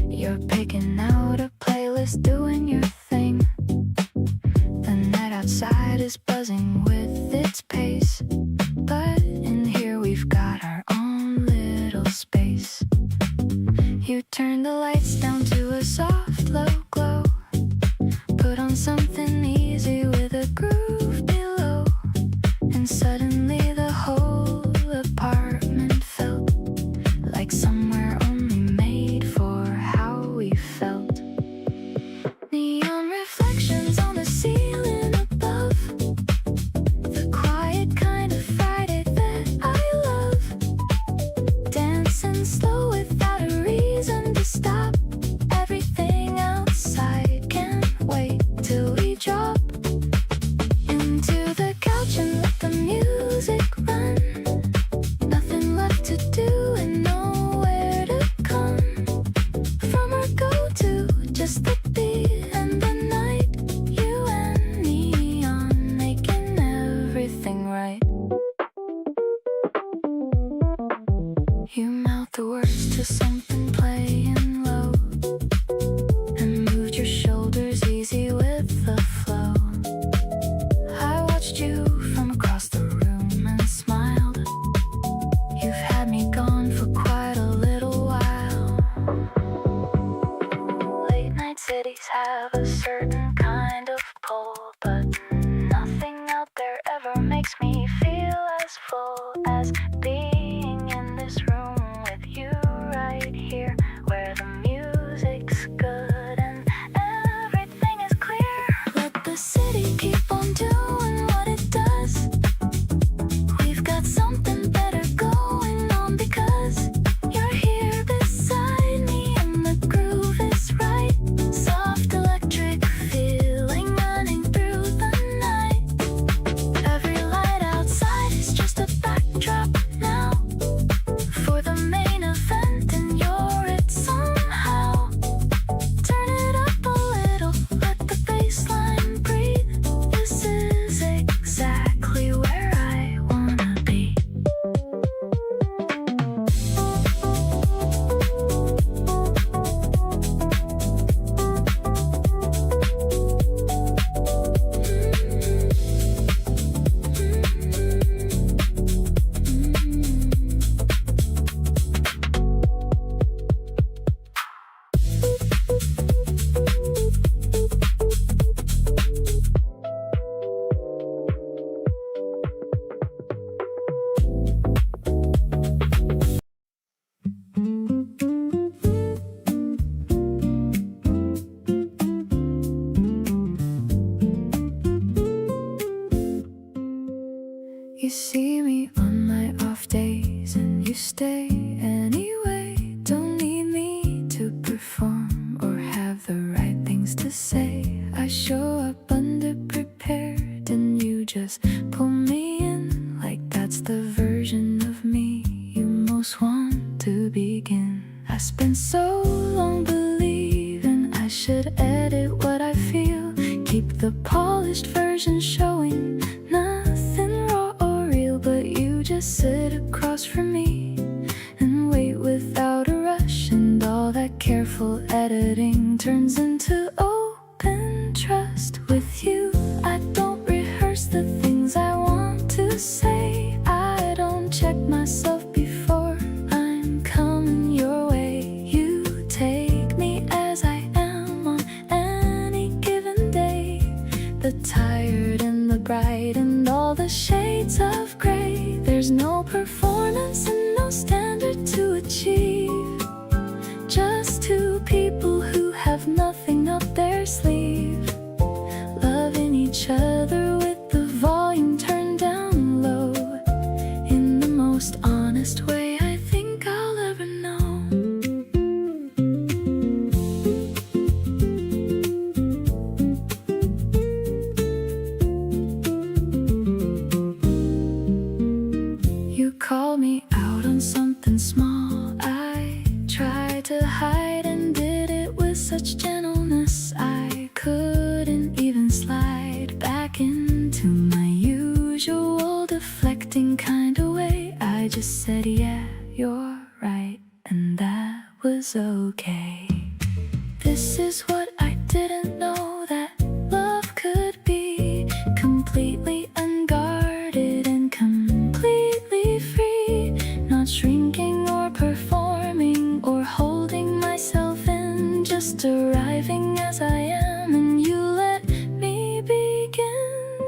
You're picking out a playlist, doing your thing. The night outside is buzzing with its pace, but in here lights down to a soft low glow. Put on something easy with a groove below, and suddenly the whole apartment felt like somewhere only made for how we felt. Neon reflections on the ceiling above, the quiet kind of Friday that I love. Dancing slow without a reason to stop. Everything outside can't wait till we drop into the couch and let the music run. Nothing left to do and nowhere to come from our go-to, just the beat and the night. You and me on making everything right. You mouth the words to something playing low, and moved your shoulders easy with the flow. I watched you from across the room and smiled. You've had me gone for quite a little while. Late night cities have a certain kind of pull, but nothing out there ever makes me feel as full as being in this room with you right here, where the music's good and everything is clear. Let the city keep on doing what it does. We've got something better going on because you're here beside me and the groove is right. Soft electric feeling running through the night. Every light outside is just a backdrop now for the main event, and you're it somehow. Turn it up a little, let the bass line breathe. This is exactly where I wanna be. You see me on my off days and you stay anyway. Don't need me to perform or have the right things to say. I show up underprepared and you just pull me in like that's the version of me you most want to begin. I spent so long believing I should edit what I feel, keep the polished version showing nothing raw or real, but you just sit across from me and wait without a rush, and all that careful editing turns into open trust. With you I don't rehearse the things I want to say. I don't check myself before I'm coming your way. You take me as I am on any given day, the tired and the bright and all the shades of gray. There's no performance and no standard to achieve, just two people who have nothing up their sleeve, loving each other with the volume turned down low, in the most honest way I think I'll ever know. You call me out on something small I tried to hide, and did it with such gentleness I couldn't even slide back into my usual deflecting kind of way. I just said, yeah, you're right, and that was okay. This is what I didn't know, that love could be completely unguarded and completely free, not shrinking or performing or holding myself in. just arriving as I am, and you let me begin.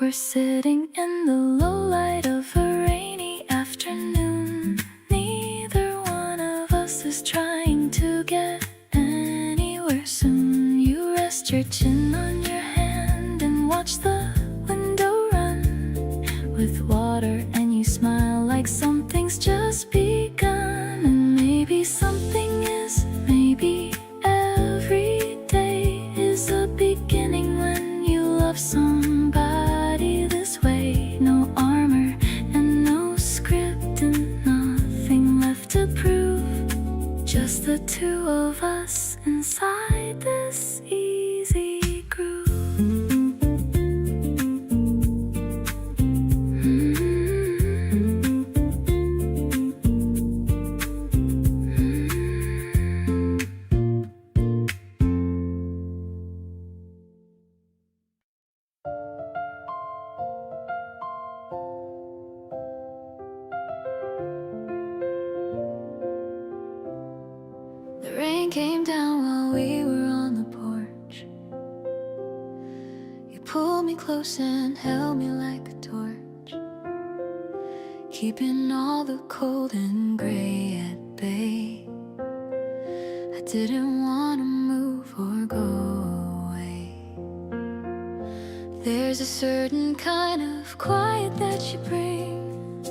We're sitting in the low light of a rainy afternoon. Neither one of us is trying to get anywhere soon. You rest your chin on your hand and watch the window run with water, and you smile like something's just begun. And maybe something is, maybe every day is a beginning when you love somebody this way. No armor and no script and nothing left to prove, just the two of us inside this easy groove. The rain came down while we were on the porch. You pulled me close and held me like a torch, keeping all the cold and gray at bay. I didn't want to move or go away. There's a certain kind of quiet that you bring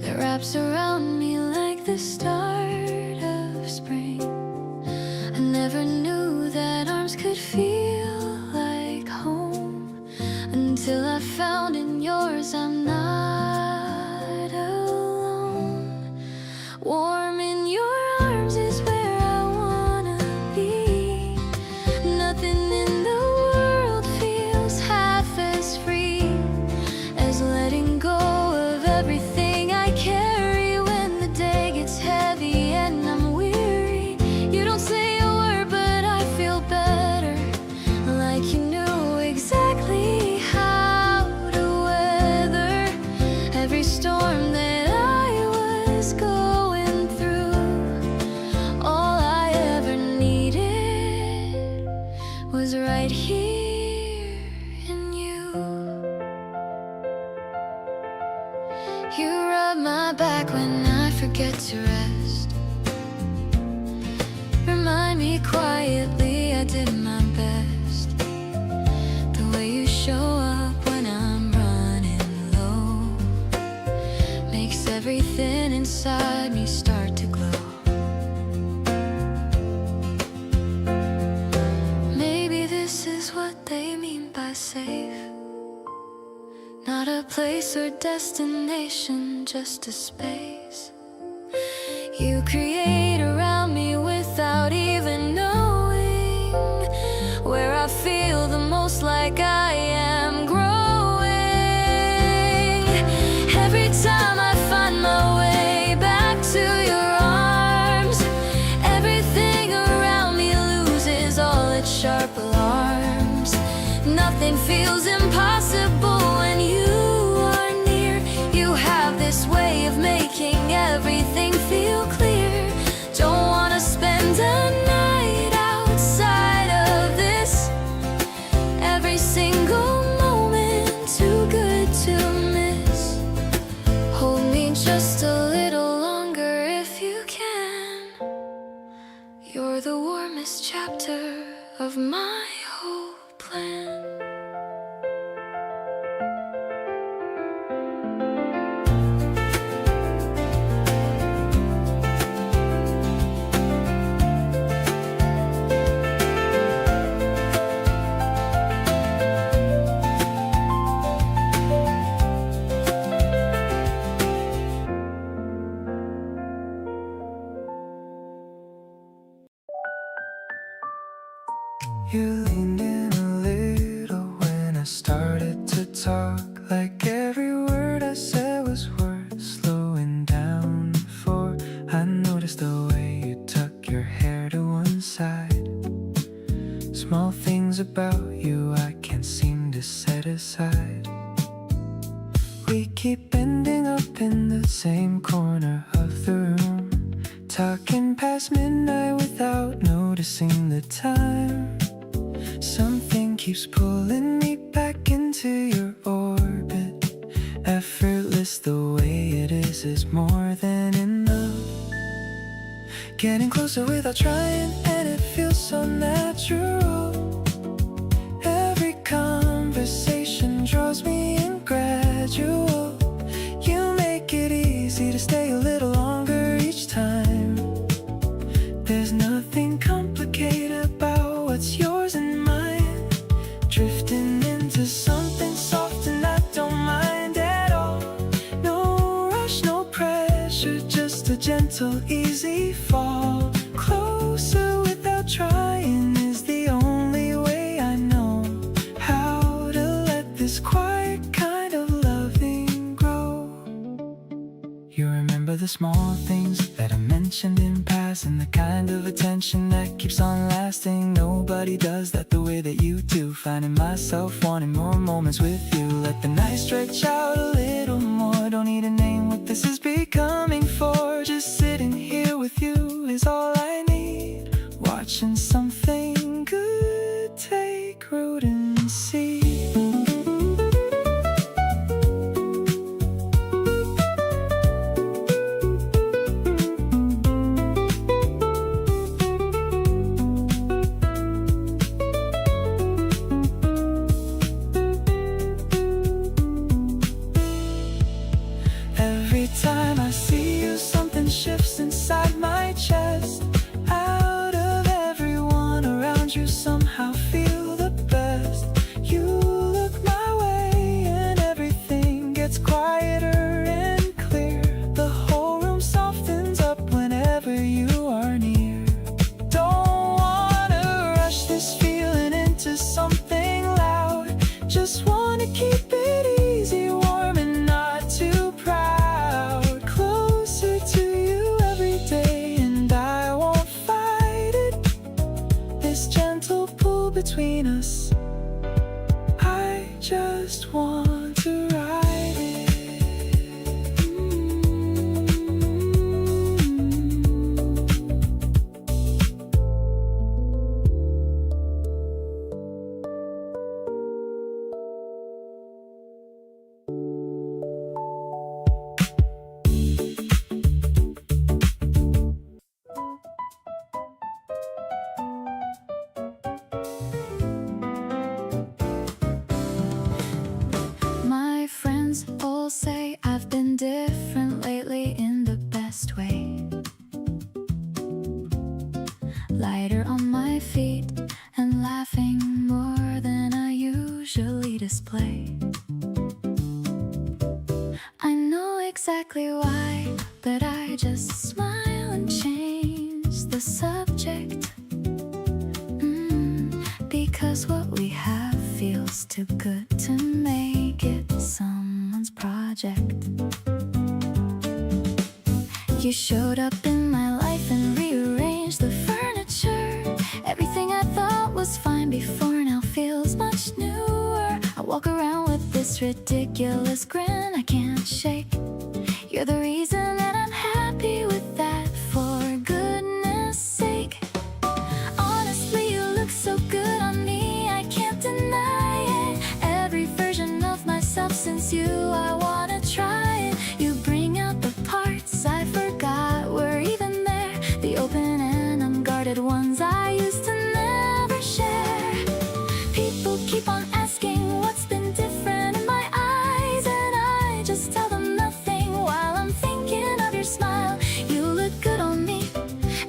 that wraps around me like the start of spring. I never knew that arms could feel like home until I found in yours I'm not alone. Warm in your arms is where I wanna be. Nothing in the world feels half as free as letting go of everything I carry when the day gets heavy and I'm weary. You don't say a word, but I feel better, like you knew exactly how to weather every storm that I was going through. All I ever needed was right here in you. You rub my back when I forget to rest. Remind me quietly I did my best. The way you show up when I'm running low makes everything inside me start to glow. Maybe this is what they mean by safe. Not a place or destination, just a space you create around me without even knowing, where I feel the most like I am growing. Every time I find my way back to your arms, everything around me loses all its sharp alarms. Nothing feels impossible when you are near. You have this way of making everything feel clear. Don't wanna spend a night outside of this. Every single moment too good to miss. Hold me just a little longer if you can. You're the warmest chapter of my whole plan. You leaned in a little when I started to talk, like every word I said was worth slowing down for. I noticed the way you tuck your hair to one side. Small things about you I can't seem to set aside. We keep ending up in the same corner of the room, talking past midnight with without noticing the time. Something keeps pulling me back into your orbit. Effortless, the way it is more than enough. Getting closer without trying, and it feels so natural. Every conversation draws me in gradual. You make it easy to stay a little longer each time. There's nothing complicated about what's yours and mine. Drifting into something soft and I don't mind at all. No rush, no pressure, just a gentle, easy fall. Closer without trying is the only way I know how to let this quiet kind of loving grow. You remember the small things that I mentioned in passing, the kind of attention that keeps on lasting. Nobody does that the way that you do. Finding myself wanting more moments with you. Let the night stretch out a little more. Don't need a name what this is becoming for. Just sitting here with you is all I need. Watching something good take root and seed. Every time I see you, something shifts inside my chest. Out of everyone around you, somehow feel the best. You look my way and everything gets quieter and clear. The whole room softens up whenever you are near. Don't wanna rush this feeling into something loud. Just wanna keep it easy, warm and not too proud. Closer to you every day and I won't fight it. This gentle pull between us, I just want to ride it. My friends all say I've been different lately in the best way. Lighter on my feet and laughing more than I usually display. I know exactly why, but I just smile and change the subject. Because what we have feels too good to make it someone's project. You showed up in my life and rearranged the furniture. Everything I thought was fine before now feels much newer. I walk around with this ridiculous grin I can't shake. You're the reason that I'm happy with that, for goodness sake. Honestly, you look so good on me, I can't deny it. Every version of myself since you, I wanna try it. You bring out the parts I forgot were even there, the open and unguarded ones I used to never share. People keep on asking what's been different in my eyes, and I just tell them nothing while I'm thinking of your smile. You look good on me,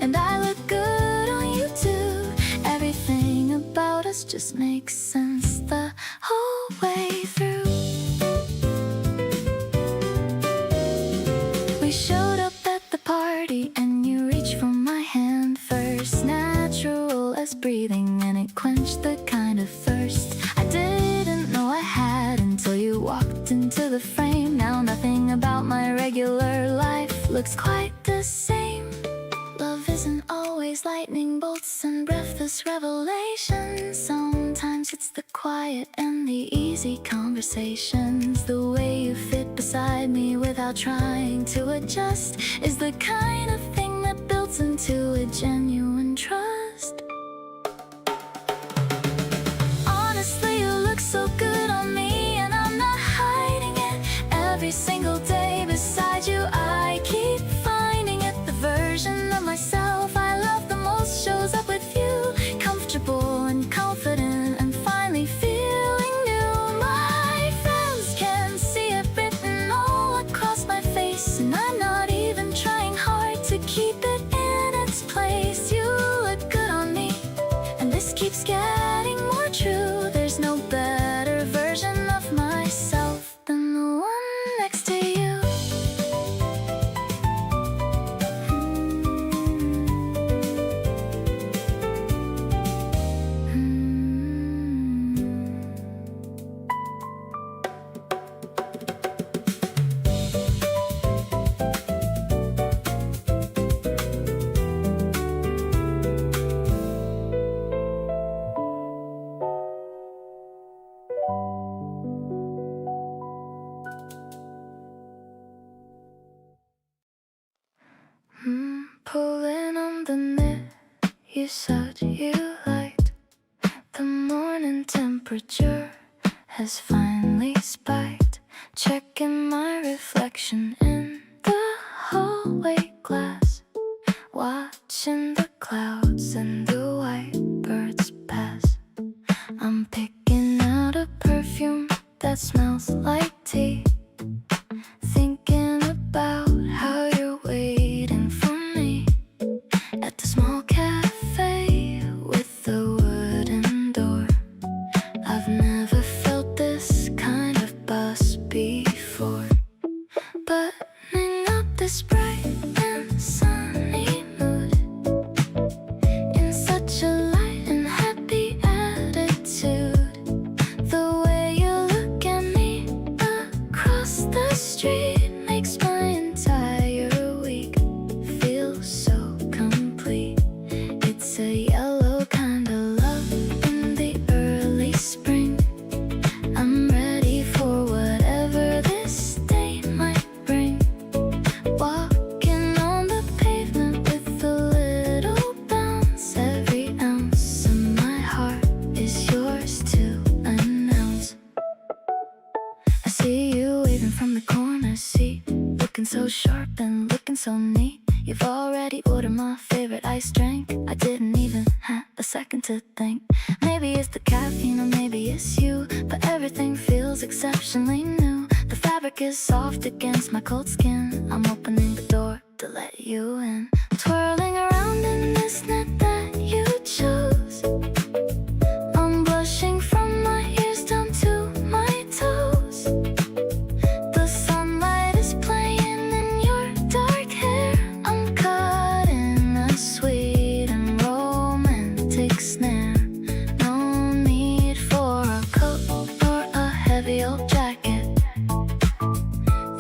and I look good on you too. Everything about us just makes sense the whole way through. We showed up at the party and you reached for my hand first. Natural as breathing and it quenched the kind of thirst I didn't know I had until you walked into the frame. Now nothing about my regular life looks quite the same. Love isn't always lightning bolts and breathless revelations. Sometimes it's the quiet and the easy conversations. The way you fit beside me without trying to adjust is the kind of thing that builds into a genuine trust. keeps getting more true. There's no better version of myself than the one next to you. Pulling on the knit you said you liked. The morning temperature has finally spiked. Checking my reflection in the hallway glass, watching the clouds and the white birds pass. I'm picking out a perfume that smells like tea, thinking about how you're waiting for me at the small cafe with the wooden door. I've never felt this kind of buzz before, buttoning up this bright and sunny mood in such a light and happy attitude. The way you look at me across the street makes my entire week feel so complete. It's a yellow kind of love in the early spring. I'm ready for whatever this day might bring. Walking on the pavement with a little bounce. Every ounce of my heart is yours to announce. I see you waving from the corner seat, looking so sharp and looking so neat. You've already ordered my favorite iced drink. I didn't even have a second to think. Maybe it's the caffeine or maybe it's you, but everything feels exceptionally new. The fabric is soft against my cold skin. I'm opening the door to let you in. Twirling around in this net that you chose, I'm blushing from my ears down to my toes. The sunlight is playing in your dark hair. I'm caught in a sweet and romantic snare. No need for a coat or a heavy old jacket.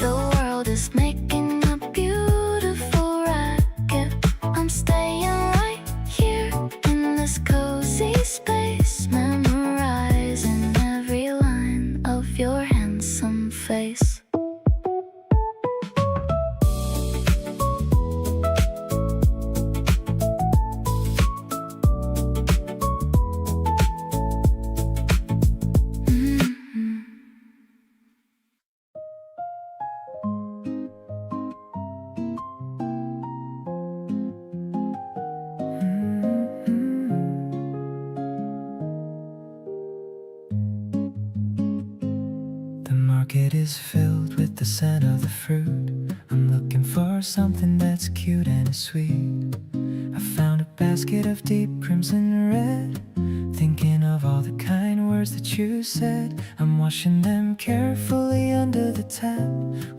The world is making a beautiful racket. I'm staying right here in this cozy space, memorizing every line of your handsome face. The market is filled with the scent of the fruit. I'm looking for something that's cute and sweet. I found a basket of deep crimson red, thinking of all the kind words that you said. I'm washing them carefully under the tap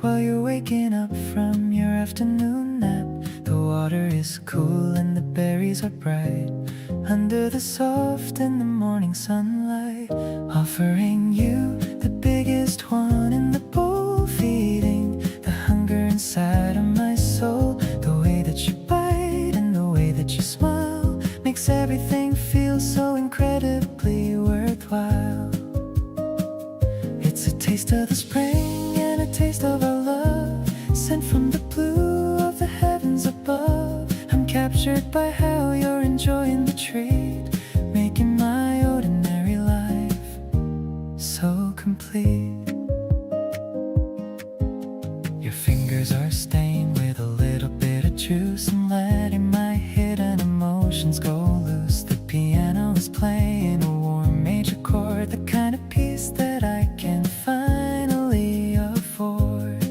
while you're waking up from your afternoon nap. The water is cool and the berries are bright under the soft and the morning sunlight, offering you the biggest one in the bowl, feeding the hunger inside of my soul. The way that you bite and the way that you smile makes everything feel so incredibly worthwhile. It's a taste of the spring and a taste of our love, sent from the blue of the heavens above. I'm captured by how you're enjoying the treat, making my ordinary life so complete. Your fingers are stained with a little bit of juice, and letting my hidden emotions go loose. The piano is playing a warm major chord, the kind of peace that I can finally afford.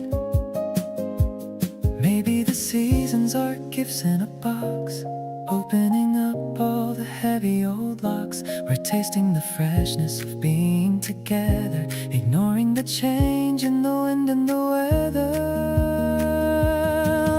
Maybe the seasons are gifts in a box, opening up all the heavy old locks. We're tasting the freshness of being together, ignoring the change in the wind and the weather.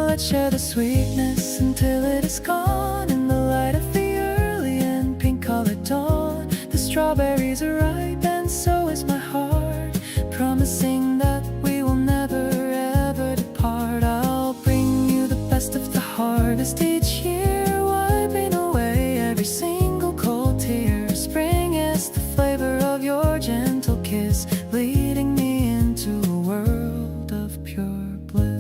Let's share the sweetness until it is gone in the light of the early and pink-colored dawn. The strawberries are ripe and so is my heart, promising that we will never ever depart. I'll bring you the best of the harvest each year, wiping away every single cold tear. Spring is the flavor of your gentle kiss, leading me into a world of pure bliss.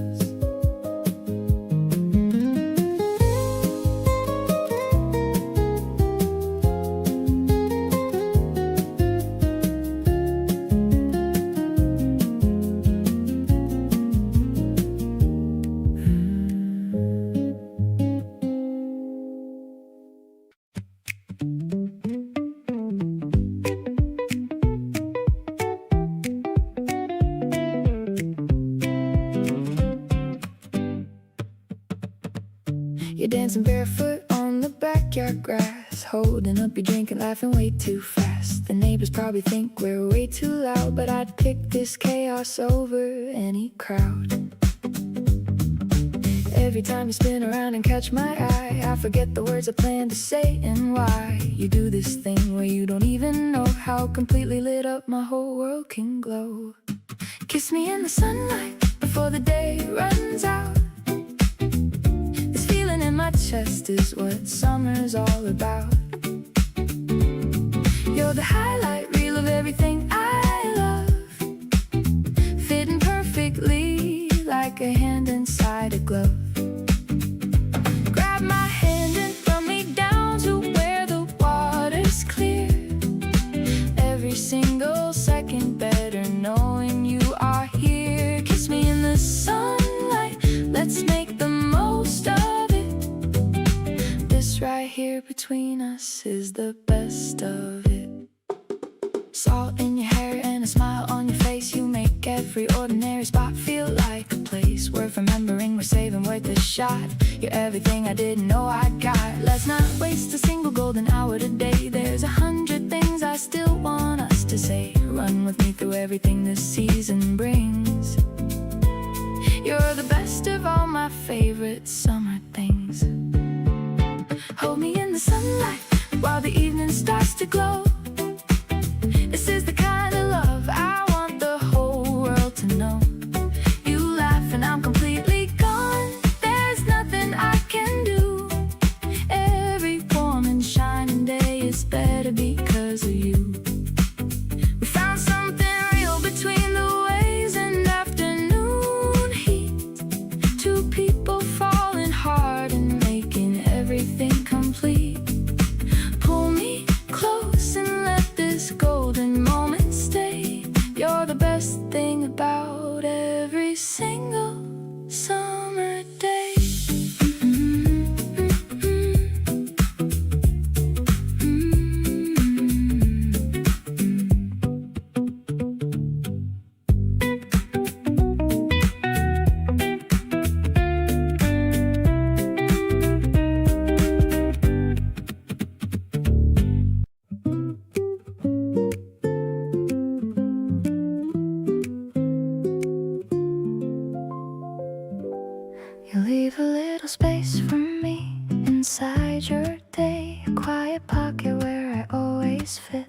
You're dancing barefoot on the backyard grass, holding up your drink and laughing way too fast. The neighbors probably think we're way too loud, but I'd pick this chaos over any crowd. Every time you spin around and catch my eye, I forget the words I plan to say and why. You do this thing where you don't even know how completely lit up my whole world can glow. Kiss me in the sunlight before the day runs out. This feeling in my chest is what summer's all about. You're the highlight reel of everything I love, fitting perfectly like a hand inside a glove. Grab my hand and throw me down to where the water's clear. Every single second better knowing you are here. Kiss me in the sunlight, let's make the most of it. This right here between us is the best of it. Salt in your hair and a smile on your face, you make every ordinary spot feel like a place worth remembering, we're saving, worth a shot. You're everything I didn't know I got. Let's not waste a single golden hour today. There's 100 things I still want us to say. Run with me through everything this season brings. You're the best of all my favorite summer things. Hold me in the sunlight while the evening starts to glow. This is the kind of love I want the whole world to know. You laugh and I'm completely gone, there's nothing I can do. Every warm and shining day is better because of you. We found something real between the waves and afternoon heat. Two people falling hard and making everything complete. Pull me close and let this golden moment stay. You're the best thing about every single summer day. You leave a little space for me inside your day, a quiet pocket where I always fit.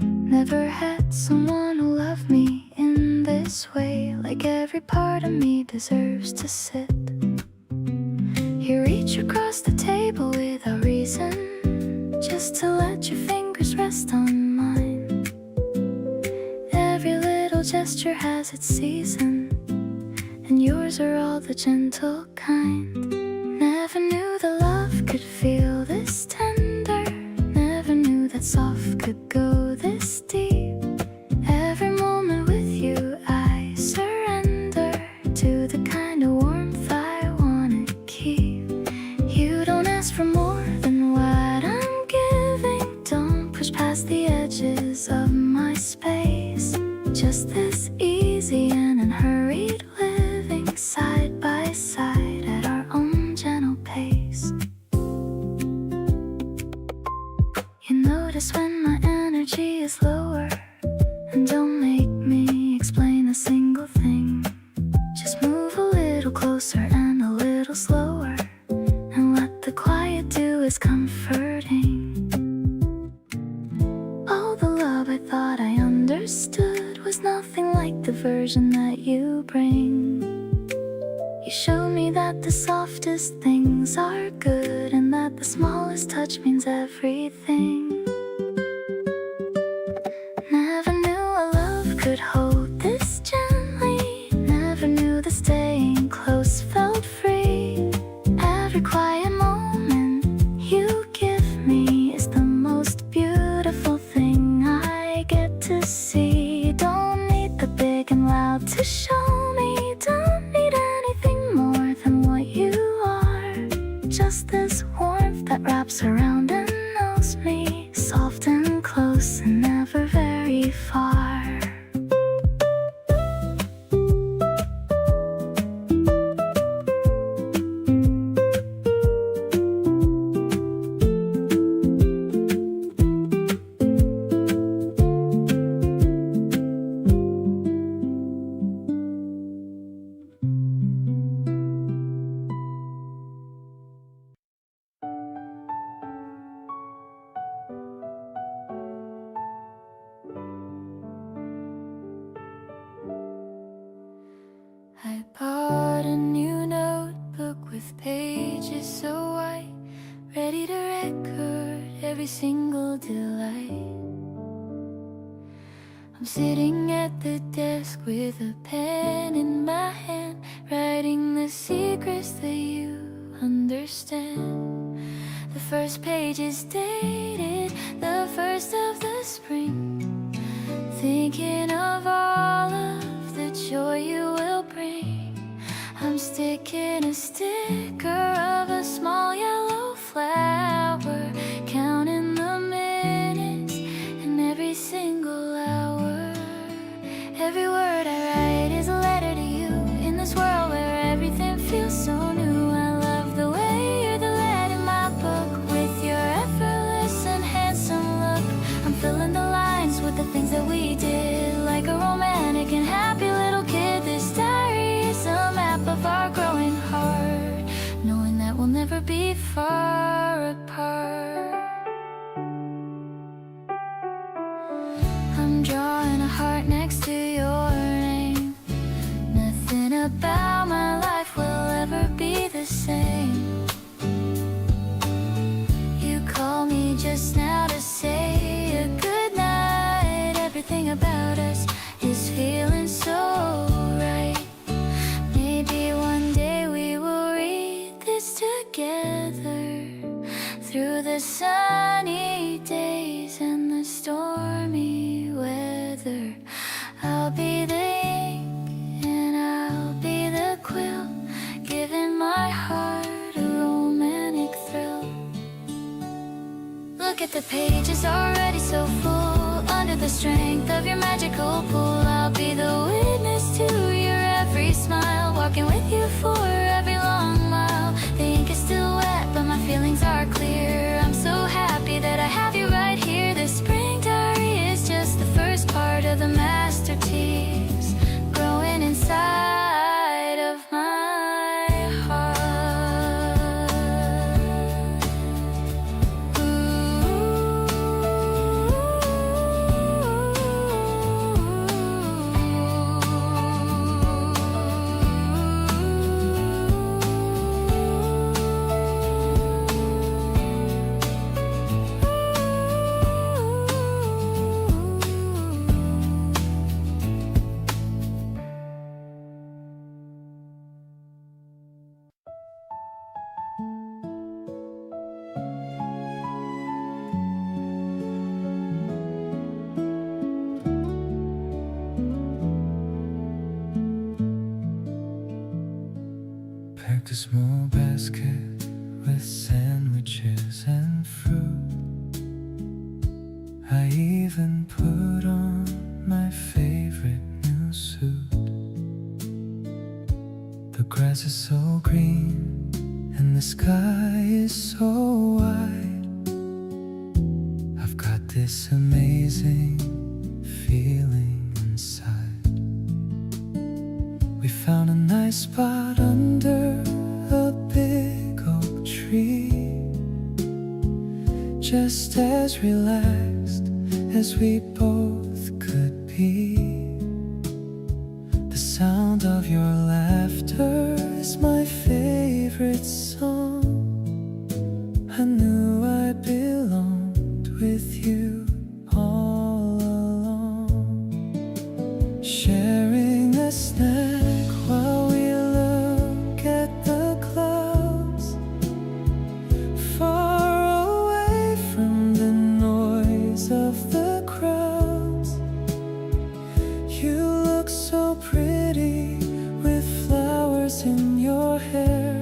Never had someone who loved me in this way, like every part of me deserves to sit. You reach across the table without reason, just to let your fingers rest on mine. Every little gesture has its season, and yours are all the gentle kind. Never knew that love could feel this tender, never knew that soft could go this deep. Every moment with you I surrender to the kind of warmth I wanna keep. You don't ask for more than what I'm giving, don't push past the edges of my space. Just this easy and unhurried living, side by side at our own gentle pace. You notice when my energy is lower, and don't make me explain a single thing. Just move a little closer and a little slower, and what the quiet do is comforting. All the love I thought I understood was nothing like the version that you bring. You showed me that the softest things are good, and that the smallest touch means everything. Never knew a love could hold this gently. Never knew that staying close felt free. Every quiet moment you give me is the most beautiful thing I get to see. Don't need the big and loud to show me. Don't need anything more than what you are. Just this warmth that wraps around and knows me. Soft and close and never very far. I bought a new notebook with pages so white, ready to record every single delight. I'm sitting at the desk with a pen in my hand, writing the secrets that you understand. The first page is dated, the first of the spring, thinking of all of the joy you will bring. I'm sticking a sticker of a small yellow flower, counting the minutes and every single hour. Every word I write is a letter to you, in this world where everything feels so new. I love the way you're the lead in my book, with your effortless and handsome look. I'm filling the lines with the things that we did, like a romantic and happy little kid. This diary is a map of our growing heart, knowing that we'll never be far apart. I'm drawing a heart next to your name. Nothing about my life will ever be the same. You called me just now to say a good night. Everything about us is feeling so right. Maybe one day we will read this together, through the sunny days and the stormy weather. I'll be the ink and I'll be the quill, giving my heart a romantic thrill. Look at the pages already so full, under the strength of your magical pull. I'll be the witness to your every smile, walking with you for every long mile. The ink is still wet, but my feelings are clear. I'm so happy that I have you right here. This spring diary is just the first part of the masterpiece, growing inside of my heart. this amazing feeling inside. We found a nice spot under a big oak tree, just as relaxed as we both could be. The sound of your laughter is my favorite song. I knew I belonged with you all along, sharing a snack while we look at the clouds, far away from the noise of the crowds. You look so pretty with flowers in your hair.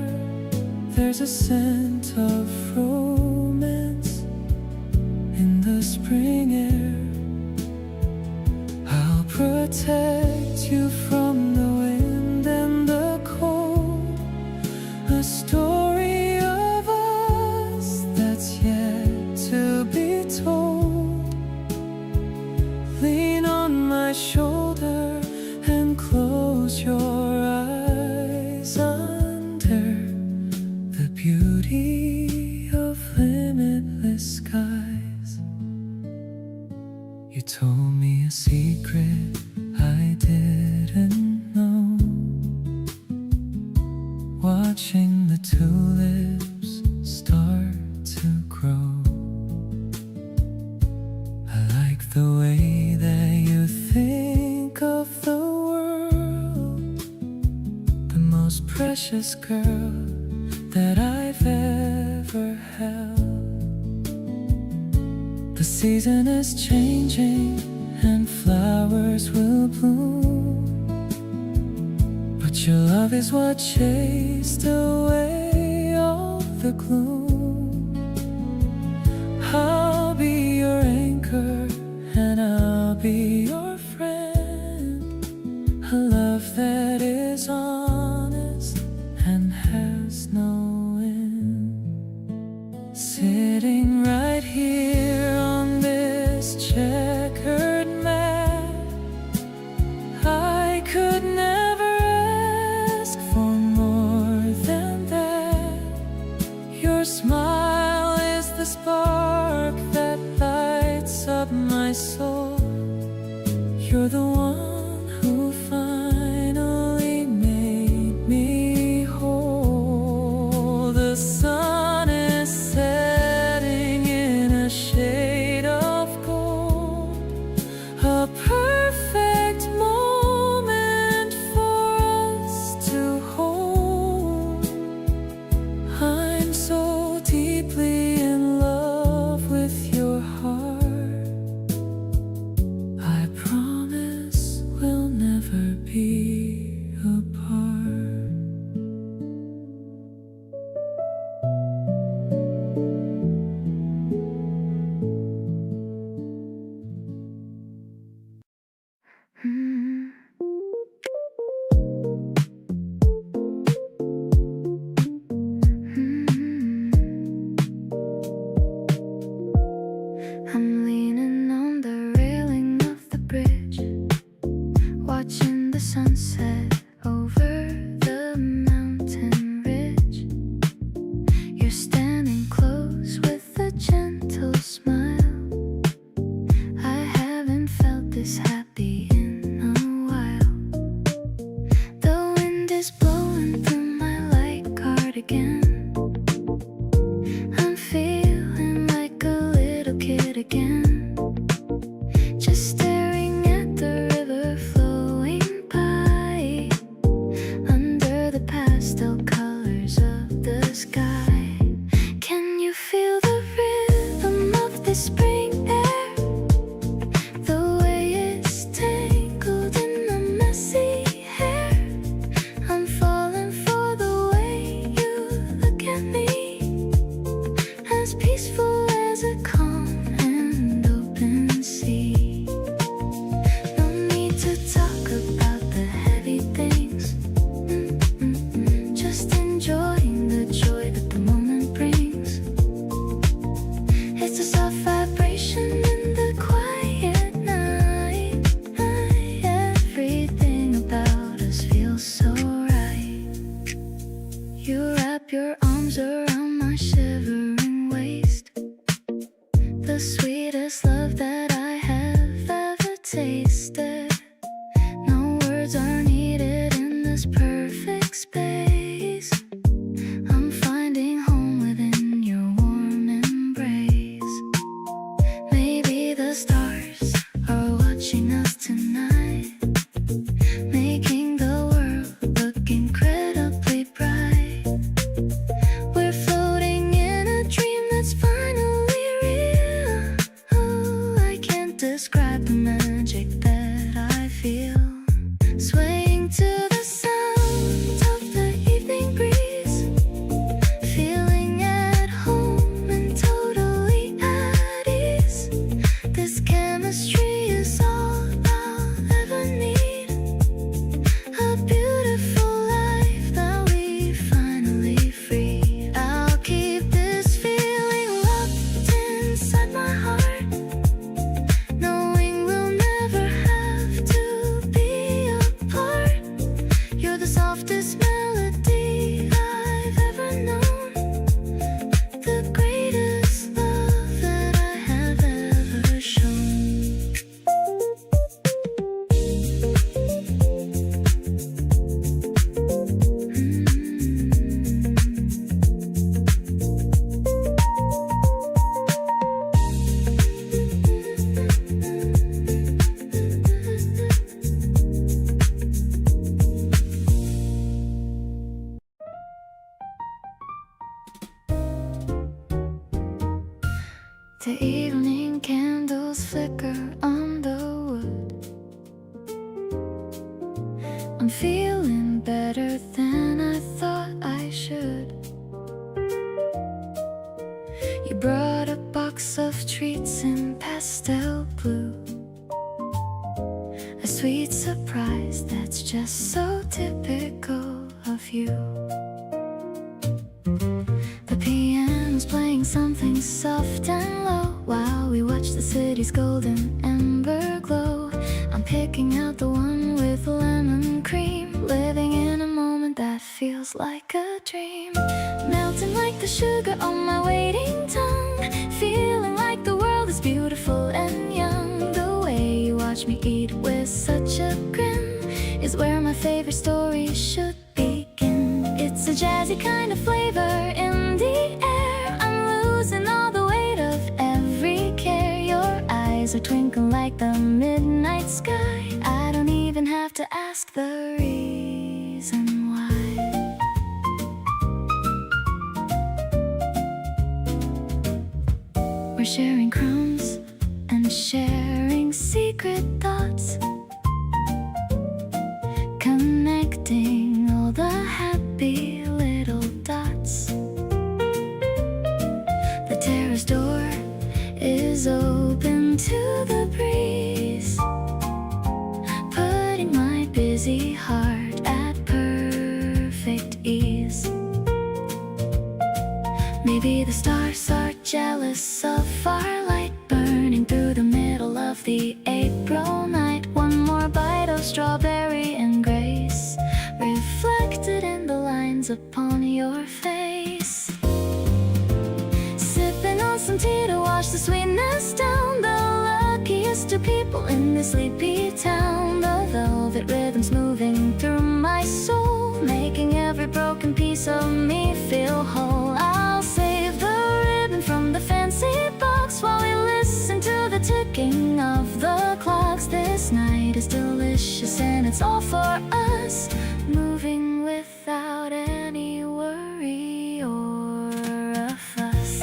There's a scent of romance in the spring air. I'll protect you from the wind and the cold, a story of us that's yet to be told. Lean on my shoulder and close your eyes under the beauty of limitless skies. You told me a secret I didn't know, watching the tulips start to grow. I like the way that you think of the world, the most precious girl that I've ever held. The season is changing and flowers will bloom, but your love is what chased away all the gloom. I'll be your anchor and I'll be your friend, a love that is honest and has no end. Sitting right here on this checkered mat, I could never ask for more than that. Your smile is the spark that lights up my soul. You're the one who finally made me whole. The sun is setting in a shade of gold, a perfect moment for us to hold. I'm so deeply in love with your heart. I promise we'll never be apart. I'm leaning on the railing of the bridge, watching the sunset over the mountain ridge. You're standing close with a gentle smile. I haven't felt this happy in a while. The wind is blowing through my light cardigan. I'm feeling like a little kid again, just staring at the river flowing by, under the pastel colors of the sky. Can you feel the rhythm of the spring air? The way it's tangled in the messy hair. I'm falling for the way you look at me, as peaceful as a calm and open sea. No need to talk about the heavy things, just enjoying the joy that the moment brings. It's a soft vibration in the sweetest love that I have ever tasted. No words are needed in this perfect space. I'm finding home within your warm embrace. Maybe the stars are watching us tonight, making the world look incredibly bright. We're floating in a dream that's finally real. Oh, I can't describe the magic that I feel. Swaying to the sound of the evening breeze, feeling at home and totally at ease. This chemistry is all I'll ever need. A beautiful life that we finally free. I'll keep this feeling locked inside my heart, knowing we'll never have to be apart. You're the softest melody I've ever known, the greatest love that I have ever shown. The evening candles flicker on the wood. I'm feeling better than I thought I should. You brought a box of treats in pastel blue, a sweet surprise that's just so typical of you. The piano's playing something soft and low while we watch the city's golden ember glow. I'm picking out the one with lemon cream, living in a moment that feels like a dream. Melting like the sugar on my waiting tongue, feeling like the world is beautiful and young. The way you watch me eat with such a grin is where my favorite story should begin. It's a jazzy kind of flavor in the air. I'm losing all the weight of every care. Your eyes are twinkling like the midnight sky. I don't even have to ask the reason why. We're sharing crumbs and sharing secret thoughts, connecting all the happy little dots. The terrace door is open to the breeze, putting my busy heart at perfect ease. Maybe the stars are jealous of our light burning through the middle of the April night. One more bite of strawberry and grace, reflected in the lines upon your face. Sipping on some tea to wash the sweetness down. The luckiest of people in this sleepy town. The velvet rhythms moving through my soul, making every broken piece of me feel whole. I'll save the ribbon from the fancy box while we listen to the ticking of the clocks. This night is delicious and it's all for us, moving without any worry or a fuss.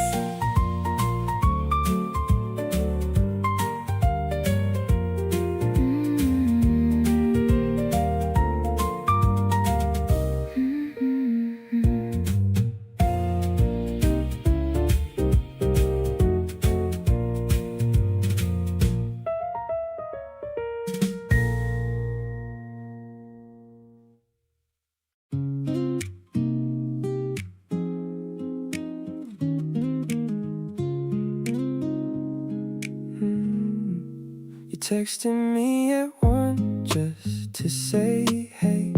Texted me at 1 just to say hey.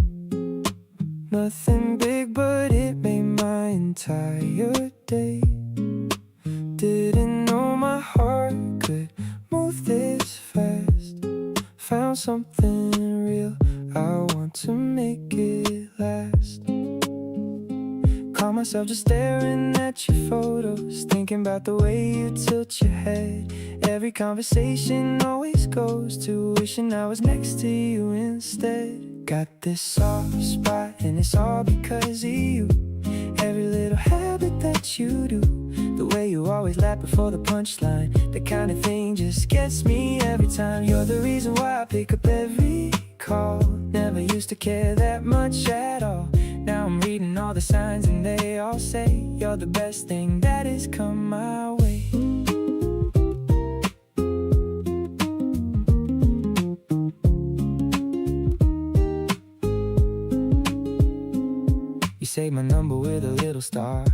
Nothing big, but it made my entire day. Didn't know my heart myself just staring at your photos, thinking about the way you tilt your head. Every conversation always goes to wishing I was next to you instead. Got this soft spot and it's all because of you. Every little habit that you do, the way you always laugh before the punchline, the kind of thing just gets me every time. You're the reason why I pick up every call. Never used to care that much at all. Now I'm reading all the signs and they all say you're the best thing that has come my way. You saved my number with a little star.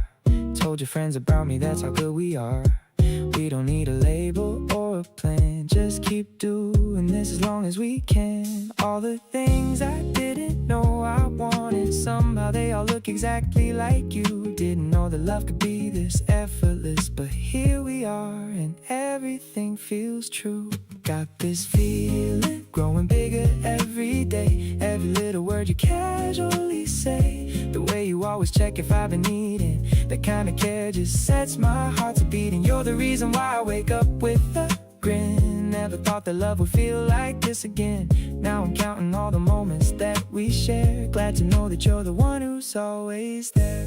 Told your friends about me, that's how good we are. We don't need a label or a plan, just keep doing this as long as we can. All the things I didn't know I wanted, somehow they all look exactly like you. Didn't know that love could be this effortless, but here we are and everything feels true. Got this feeling growing bigger every day. Every little word you casually say, the way you always check if I've been eating, that kind of care just sets my heart to beating. You're the reason why I wake up with a grin. Never thought that love would feel like this again. Now I'm counting all the moments that we share. Glad to know that you're the one who's always there.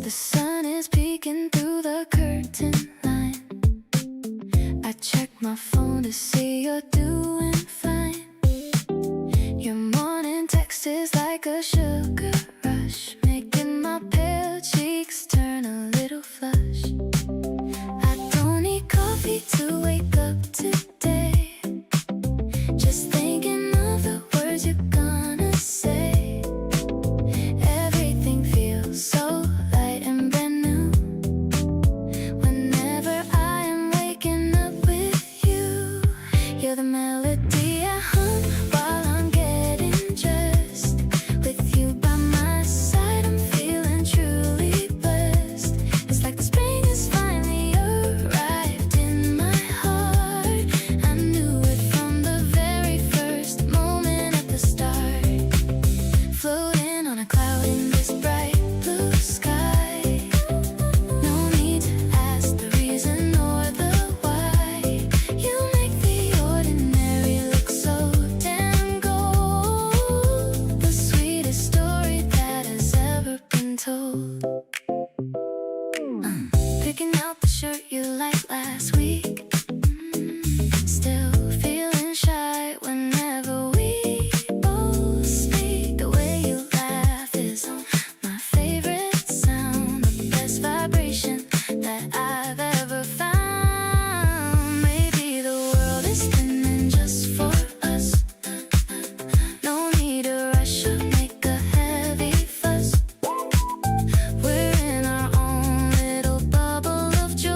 The sun is peeking through the curtain line. I check my phone to see you're doing fine. Your morning text is like a sugar rush, making my pale cheeks turn a little flush. I don't need coffee to wake up today, just thinking of the words you're gonna say. Everything feels so light and brand new whenever I am waking up with you. You're the melody I hum while I'm getting dressed. With you by my side, I'm feeling truly blessed. It's like the spring has finally arrived in my heart. I knew it from the very first moment at the start. Floating on a cloud in this bright blue sky. No need to ask the reason or the why. You make the ordinary look so damn gold. The sweetest story that has ever been told. Picking out the shirt you liked last week. Still feeling shy whenever we both speak. The way you laugh is my favorite sound, the best vibration that I've ever found. Maybe the world is spinning just for us. No need to rush or make a heavy fuss. We're in our own little bubble of joy,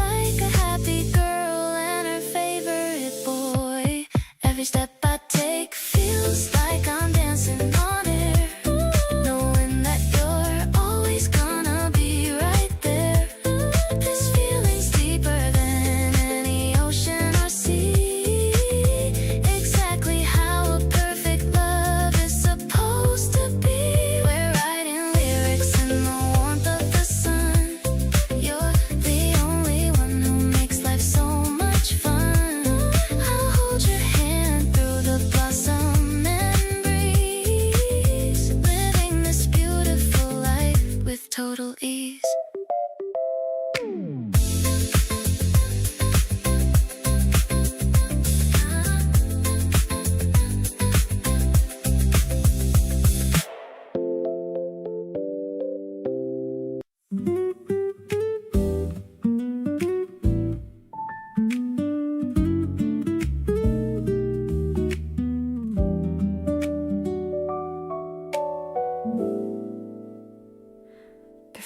like a happy girl and her favorite boy. Every step I take feels like I'm dancing on air, knowing that you're always gonna be right there. This feeling's deeper than any ocean or sea, exactly how a perfect love is supposed to be. We're writing lyrics in the warmth of the sun. You're the only one who makes life so much fun. I'll hold your hand through the blossom and breeze, living this beautiful life with total ease.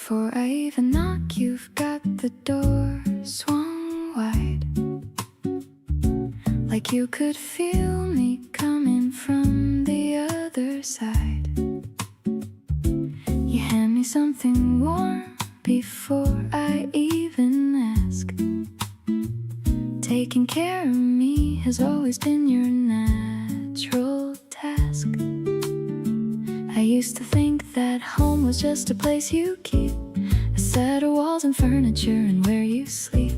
Before I even knock, you've got the door swung wide, like you could feel me coming from the other side. You hand me something warm before I even ask. Taking care of me has always been your natural task. I used to think that home was just a place you keep, a set of walls and furniture and where you sleep.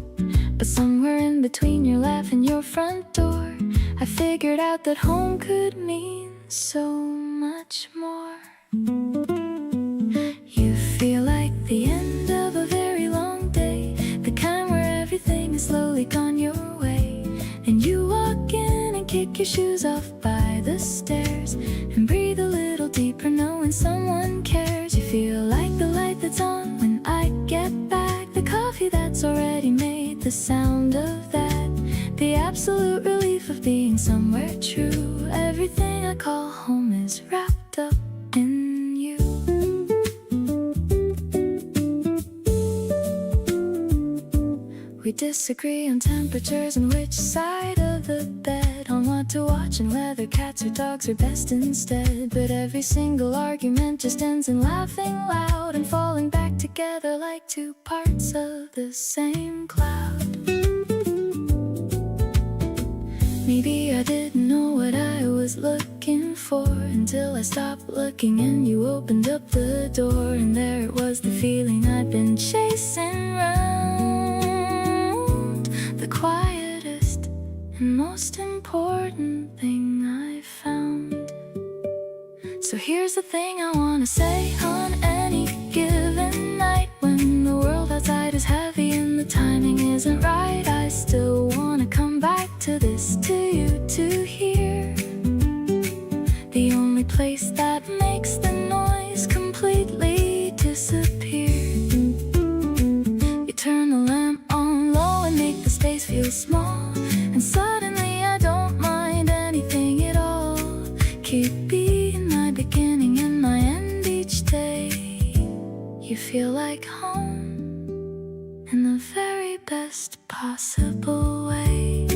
But somewhere in between your laugh and your front door, I figured out that home could mean so much more. You feel like the end of a very long day, the kind where everything is slowly gone your way, and you walk in and kick your shoes off by the stairs and breathe a little deeper knowing someone cares. You feel like the light that's on when I get back, the coffee that's already made, the sound of that, the absolute relief of being somewhere true. Everything I call home is wrapped up in you. We disagree on temperatures and which side of the bed, on what to watch and whether cats or dogs are best instead. But every single argument just ends in laughing loud and falling back together like two parts of the same cloud. Maybe I didn't know what I was looking for until I stopped looking and you opened up the door, and there it was, the feeling I'd been chasing round, the quietest and most important thing I found. So here's the thing I wanna say on any given night, when the world outside is heavy and the timing isn't right, I still wanna come back to this, to you, to here, the only place that makes the noise completely disappear. You turn the lamp on low and make the space feel small, and suddenly I don't mind anything at all. Keep being my beginning and my end each day. You feel like home in the very best possible way.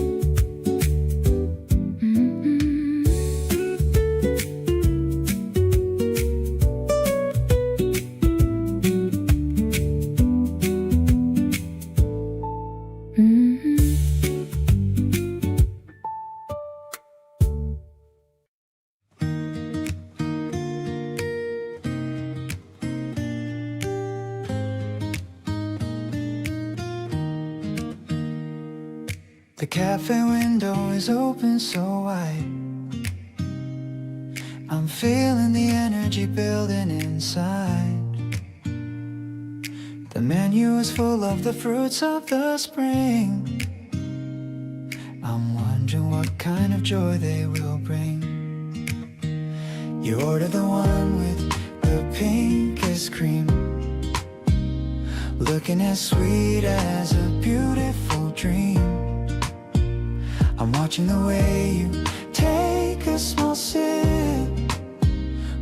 The cafe window is open so wide, I'm feeling the energy building inside. The menu is full of the fruits of the spring, I'm wondering what kind of joy they will bring. You order the one with the pinkest cream, looking as sweet as a beautiful dream. I'm watching the way you take a small sip,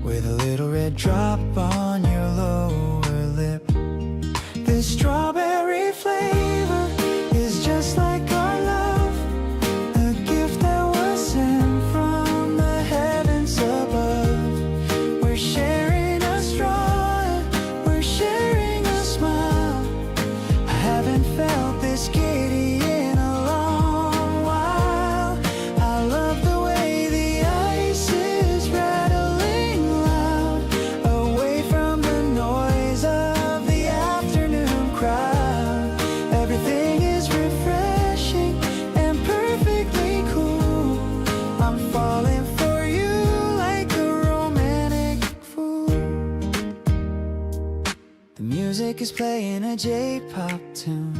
with a little red drop on your lower lip. This strawberry flavor is just like our love, a gift that was sent from the heavens above. We're sharing a straw, we're sharing a smile. I haven't felt this giddy in a long while. I love the way the ice is rattling loud, away from the noise of the afternoon crowd. Everything is refreshing and perfectly cool. I'm falling for you like a romantic fool. The music is playing a J-pop tune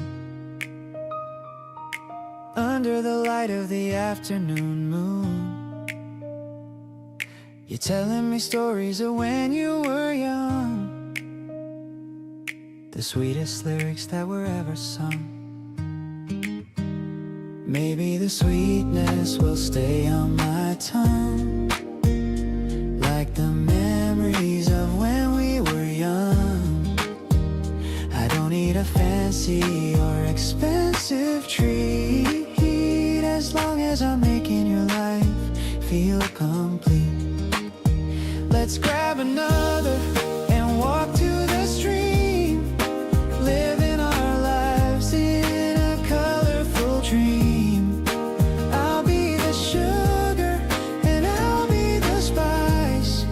under the light of the afternoon moon. You're telling me stories of when you were young, the sweetest lyrics that were ever sung. Maybe the sweetness will stay on my tongue, like the memories of when we were young. fancy or expensive treat, as long as I'm making your life feel complete. Let's grab another and walk to the stream, living our lives in a colorful dream. I'll be the sugar and I'll be the spice.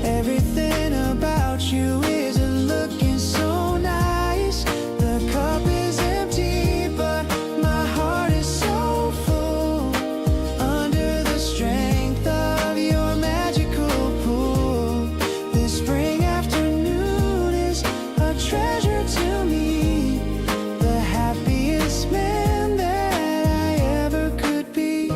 Everything about you isn't looking so nice. The cup is empty, but my heart is so full. Under the strength of your magical pull, this spring afternoon is a treasure to me. The happiest man that I ever could be.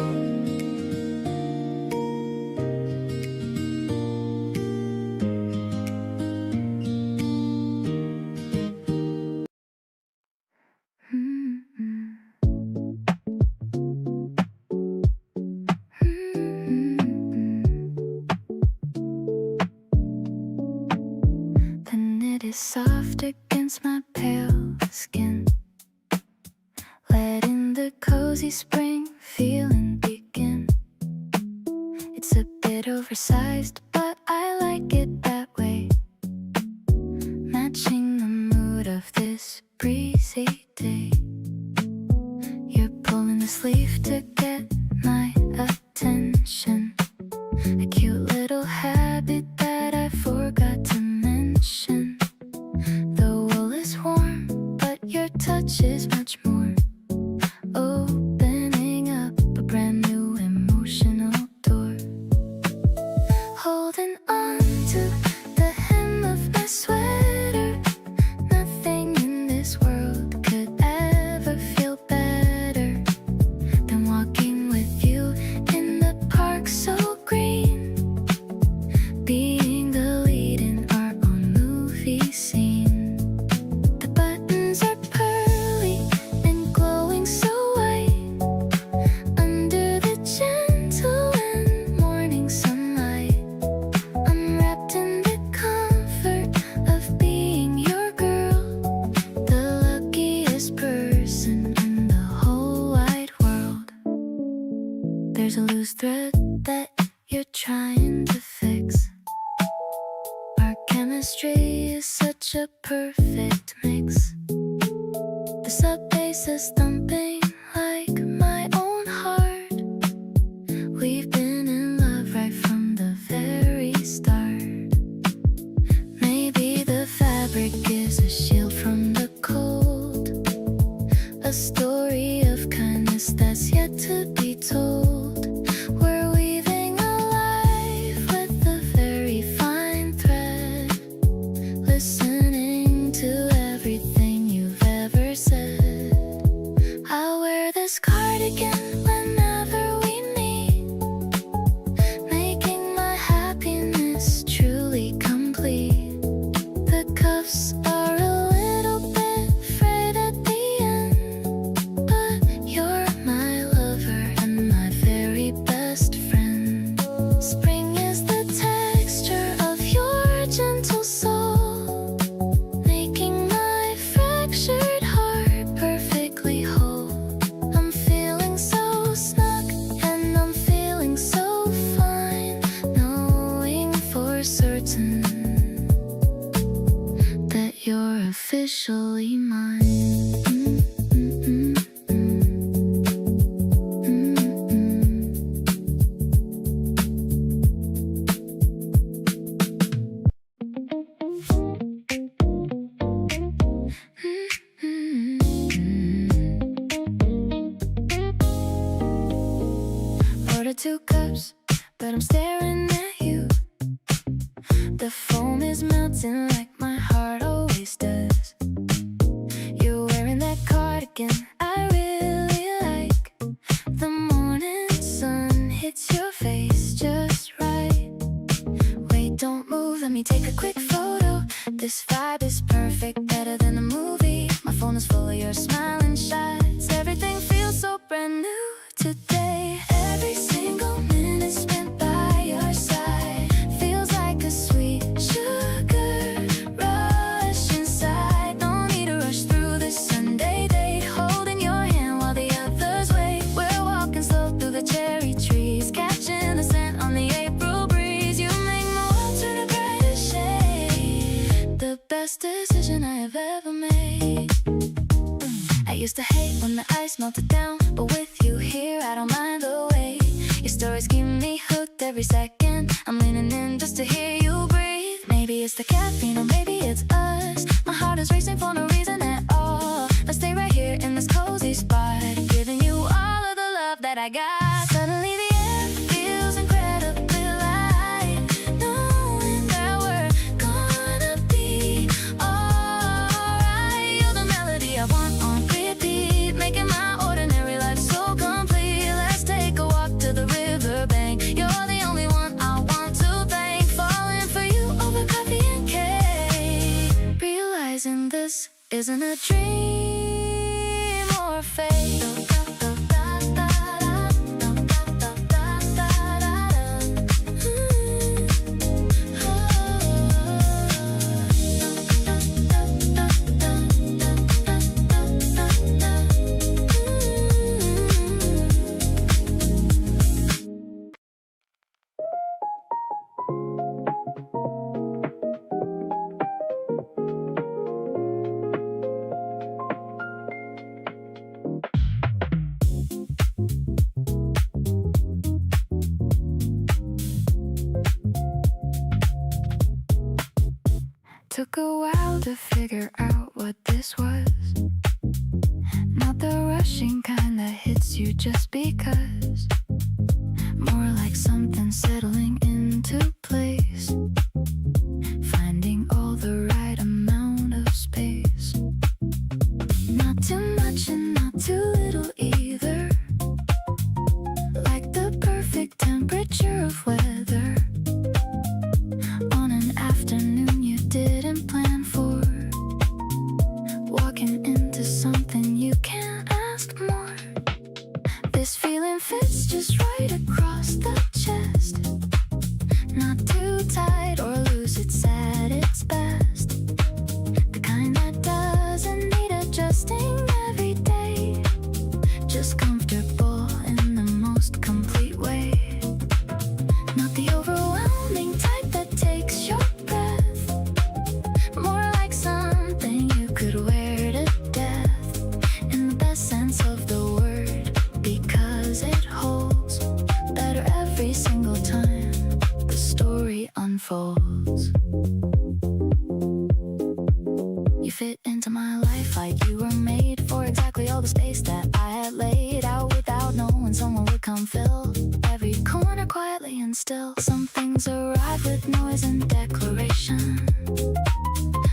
The knit is soft against my pale skin, letting the cozy spring feeling begin. It's a bit oversized, but I like it that way, matching the mood of this breezy day. You're pulling the sleeve to get my attention, a cute little habit that I forgot to mention. The wool is warm, but your touch is much more, opening up a brand new emotional door. Holding on to the hem of my sweater, nothing in this world could ever feel better than walking with you in the park so green, being the lead in our own movie scene. The buttons are pearly and glowing so white under the gentle and morning sunlight. I'm wrapped in the comfort of being your girl, the luckiest person in the whole wide world. There's a loose thread that you're trying to fix. Our chemistry is such a perfect mix. The sub bass is thumping like my own heart. We've been in love right from the very start. Maybe the fabric is a shield from the cold, a story of kindness that's yet to be told. We're weaving a life with a very fine thread, listening to everything you've ever said. I'll wear this cardigan whenever we meet, making my happiness truly complete. The cuffs are a little bit frayed at the end, but you're my lover and my very best friend. Spring is the texture of your gentle soul, making my fractured heart perfectly whole. I'm feeling so snug and I'm feeling so fine, knowing for certain that you're officially mine. Order 2 cups, but I'm staring at you. The foam is melting like my heart always does. You're wearing that cardigan I really like. The morning sun hits your face just right. Wait, don't move, let me take a quick photo. This vibe is perfect, better than a movie. My phone is full of your smiling shots. Everything feels so brand new today. Every single minute spent by your side feels like a sweet sugar rush inside. No need to rush through the sun. best decision I have ever made. I used to hate when the ice melted down, but with you here I don't mind the wait. Your stories keep me hooked every second. I'm leaning in just to hear you breathe. Maybe it's the caffeine or maybe it's us. My heart is racing for no reason at all. Let's stay right here in this cozy spot, giving you all of the love that I got. Suddenly the air feels incredibly light, knowing that we're gonna be alright. You're the melody I want on repeat, making my ordinary life so complete. Let's take a walk to the riverbank. You're the only one I want to thank. Falling for you over coffee and cake. Realizing this isn't a dream or a fate. Took a while to figure out what this was. Not the rushing kind that hits you just because. More like something settling into place, finding all the right amount of space. Not too much and not too little either. Like the perfect temperature of weather on an afternoon you didn't plan for. Walking into something you can't ask more. This feeling fits just right across the chest. Not too tight or loose, it's at its best. The kind that doesn't need adjusting every day. Just comfortable in the most complete way. Not the overwhelming type that takes your breath. More like something you could wear to death, in the best sense of the word, because it holds better every single time the story unfolds. You fit into my life like you were made for exactly all the space that I had laid out without knowing someone would come fill every corner quietly and still. Some things arrive with noise and declaration.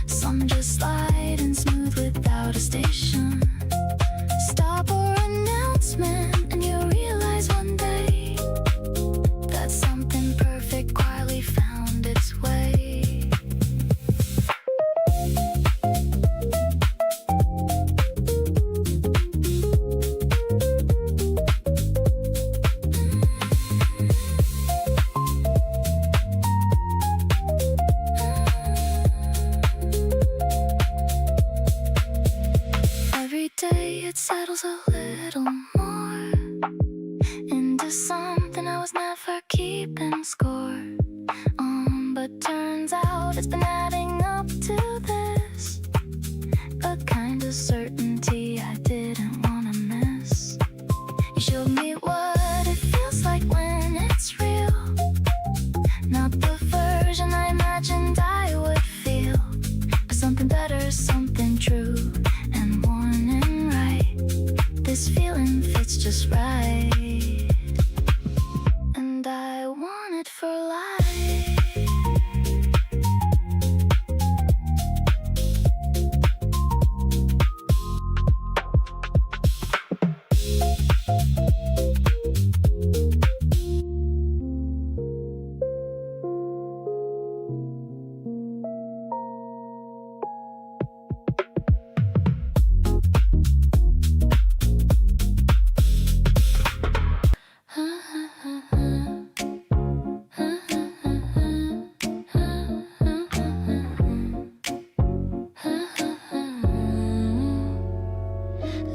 Some just slide and smooth without a station. Stop or announcement and you realize one day that something perfect quietly found its way. Every day it settles a little more into something I was never keeping score on. But turns out it's been adding up to this, a kind of certainty I didn't want to miss. You showed me what it feels like when it's real, not the version I imagined I would feel, but something better, something true and one and right. This feeling fits just right, and I want it for life.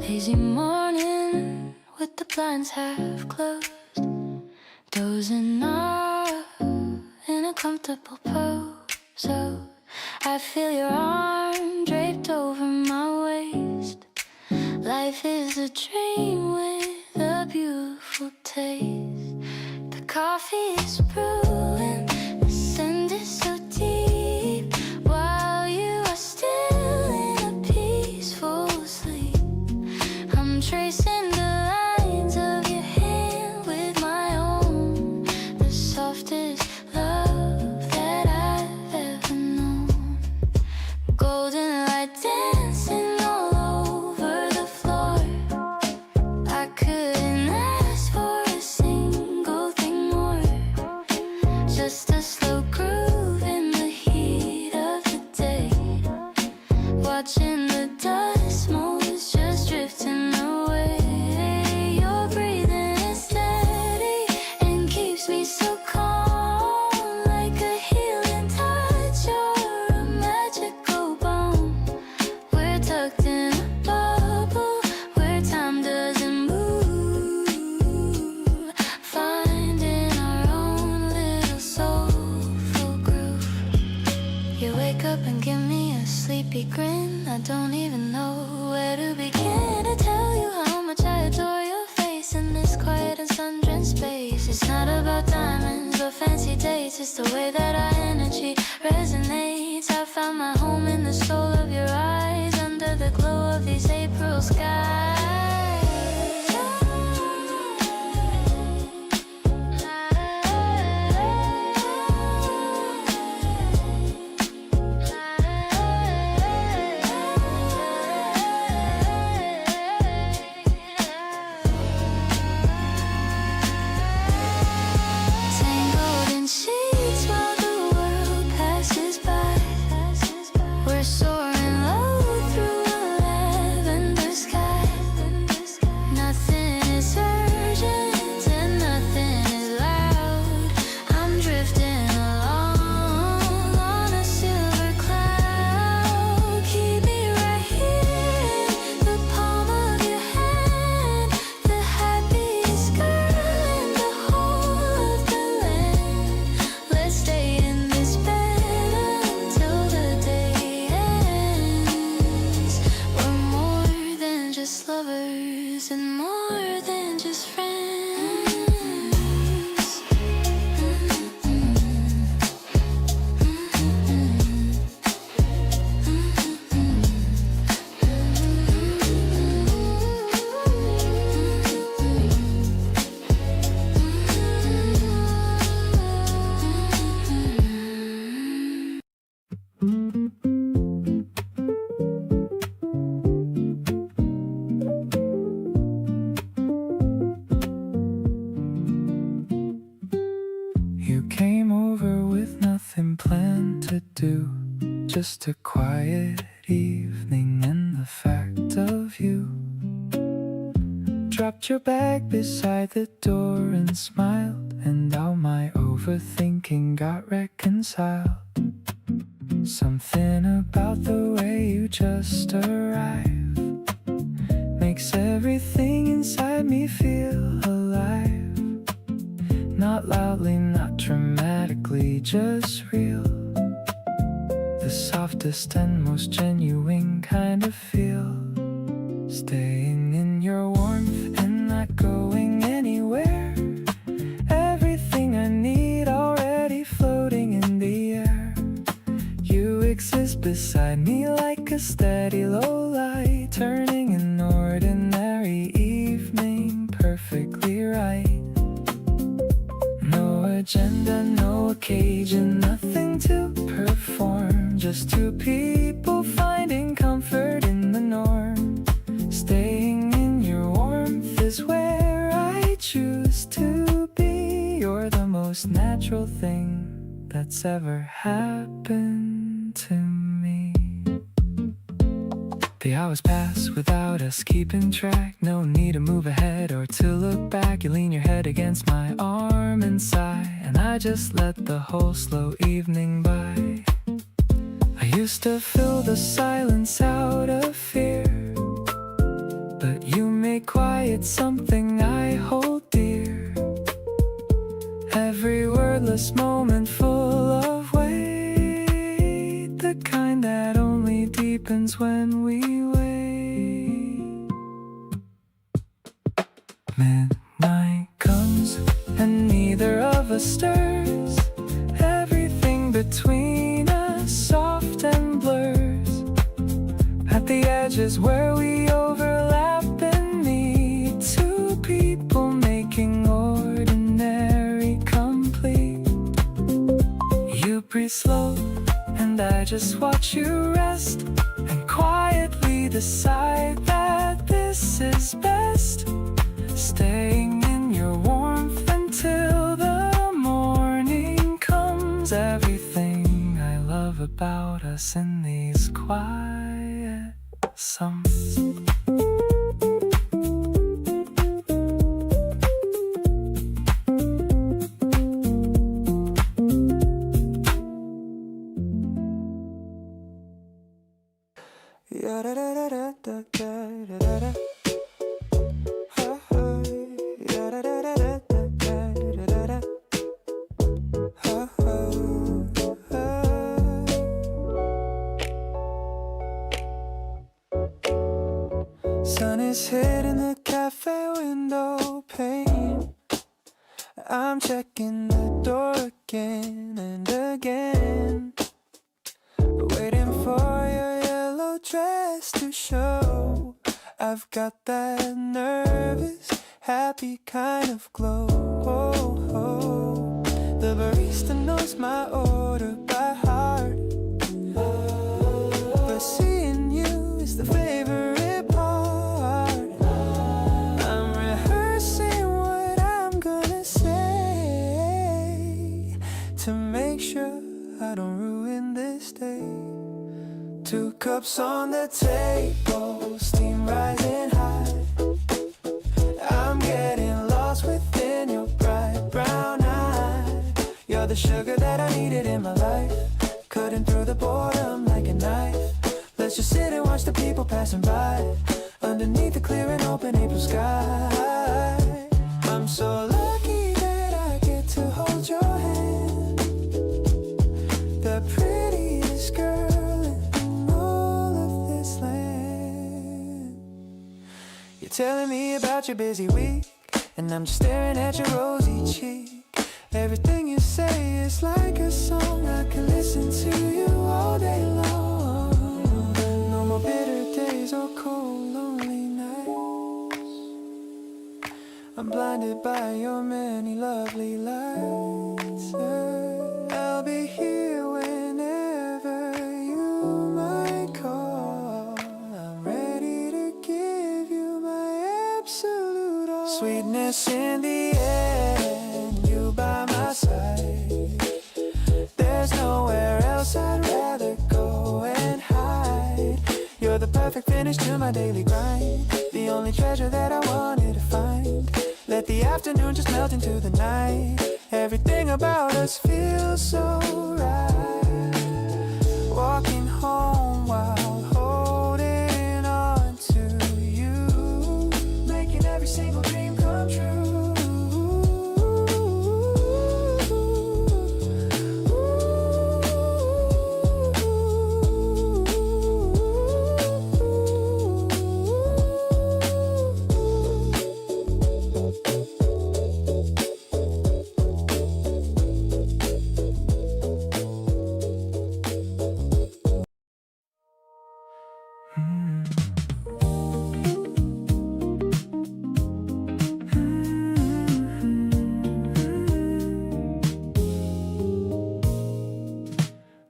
Lazy morning with the blinds half closed, dozing off in a comfortable pose. So I feel your arm draped over my waist. Life is a dream with a beautiful taste. The coffee is brewing, the scent is so deep, while you are still in a peaceful sleep. I'm tracing the lines of your hand with my own, the softest love that I've ever known. Golden light dancing all over the floor. I couldn't ask for a single thing more. Just a slow groove in the heat of the day. Watching the dust motes just drifting away. Your breathing is steady and keeps me so calm, like a healing touch or a magical balm. We're tucked in a bubble where time doesn't move, finding our own little soulful groove. You wake up and give me a sleepy grin. I don't even know where to begin to tell you how much I adore your face in this quiet and sun-drenched space. It's not about diamonds or fancy dates, it's the way that our energy resonates. I found my home in the soul of your eyes, under the glow of these April skies. Tangled in sheets while the world passes by. We're soaring low through a lavender sky. Nothing is urgent and nothing is loud. I'm drifting along on a silver cloud. Keep me right here in the palm of your hand, the happiest girl in the whole of the land. Let's stay in this bed until the day ends. We're more than just lovers and more than just friends. You came over with nothing planned to do, just a quiet evening and the fact of you. Dropped your bag beside the door and smiled, and all my overthinking got reconciled. Something about the way you just arrived makes everything inside me feel alive. Not loudly, not dramatically, just real. The softest and most genuine kind of feel. Staying in your warmth and not going anywhere. Everything I need already floating in the air. You exist beside me like a steady low light, turning an ordinary evening perfectly right. No agenda, no occasion, nothing to perform. Just two people finding comfort in the norm. Staying in your warmth is where I choose to be. You're the most natural thing that's ever happened to me. The hours pass without us keeping track. No need to move ahead or to look back. You lean your head against my arm and sigh, and I just let the whole slow evening by. I used to fill the silence out of fear, but you make quiet something I hold dear. Every wordless moment full of weight, the kind happens when we wait. Midnight comes and neither of us stirs. Everything between us soft and blurs. At the edges where we overlap and meet, two people making ordinary complete. You breathe slow and I just watch you rest, and quietly decide that this is best. Staying in your warmth until the morning comes. Everything I love about us in these quiet summers. Sun is hitting the cafe window pane. I'm checking the door again and again, waiting for your yellow dress to show. I've got that nervous, happy kind of glow. The barista knows my order by heart, but seeing you is the favorite part. I'm rehearsing what I'm gonna say to make sure I don't ruin this day. 2 cups on the table, steam rising high. I'm getting lost within your bright brown eye. You're the sugar that I needed in my life, cutting through the boredom like a knife. Let's just sit and watch the people passing by, underneath the clear and open April sky. I'm so lucky that I get to hold your hand, the prettiest girl in all of this land. You're telling me about your busy week, and I'm just staring at your rosy cheek. Everything you say is like a song, I can listen to you all day long. No more bitter days or cold, lonely nights. I'm blinded by your many lovely lights. I'll be here whenever you might call. I'm ready to give you my absolute all. Sweetness in the air, and you by my side. There's nowhere else I'd rather go and hide. You're the perfect finish to my daily grind, the only treasure that I wanted to find. Let the afternoon just melt into the night. Everything about us feels so right. Walking home while holding on to you, making every single dream come true.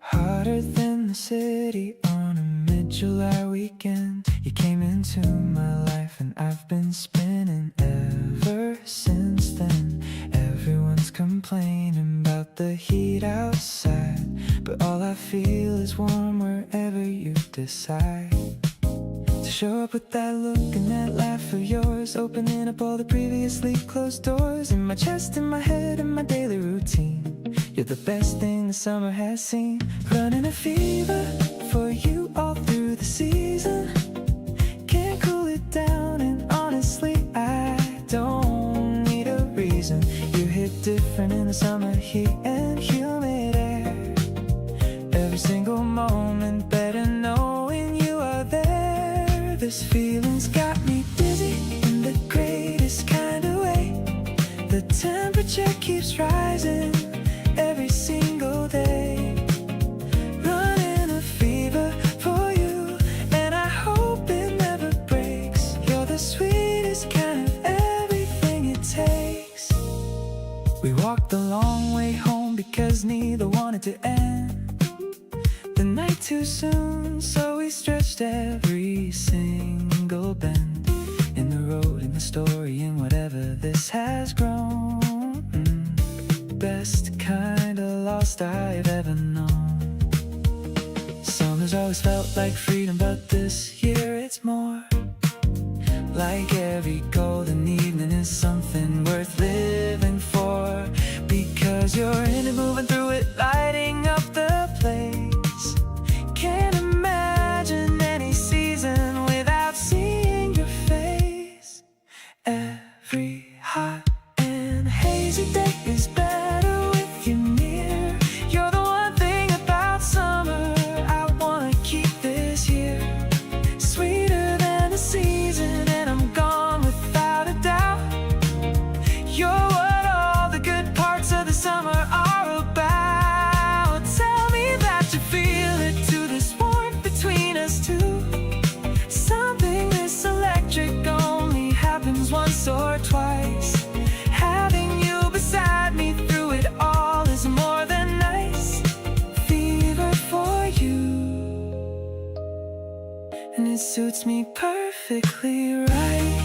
Hotter than the city on a mid-July weekend. You came into my life and I've been spinning ever since then. Everyone's complaining about the heat outside, but all I feel is warm wherever you decide to show up with that look and that laugh of yours, opening up all the previously closed doors in my chest, in my head, in my daily routine. You're the best thing the summer has seen. Running a fever for you all through the season. Can't cool it down, and honestly I don't need a reason. You hit different in the summer heat and humid air. Every single moment better knowing you are keeps rising every single day. Running a fever for you, and I hope it never breaks. You're the sweetest kind of everything it takes. We walked the long way home because neither wanted to end the night too soon, so we stretched every single bend in the road, in the story, in whatever this has grown. Best kind of lost I've ever known. Summer's always felt like freedom, but this year it's more like every golden evening is something worth living for. Because you're in it, moving through it, lighting up the place. Can't imagine any season without seeing your face. Every hot and hazy day is better with you near. You're the one thing about summer I wanna keep this year. Sweeter than the season, and I'm gone without a doubt. You're what all the good parts of the summer are about. Tell me that you feel it too, this warmth between us two. Something this electric only happens once or twice. Having you beside me through it all is more than nice. Fever for you, and it suits me perfectly right.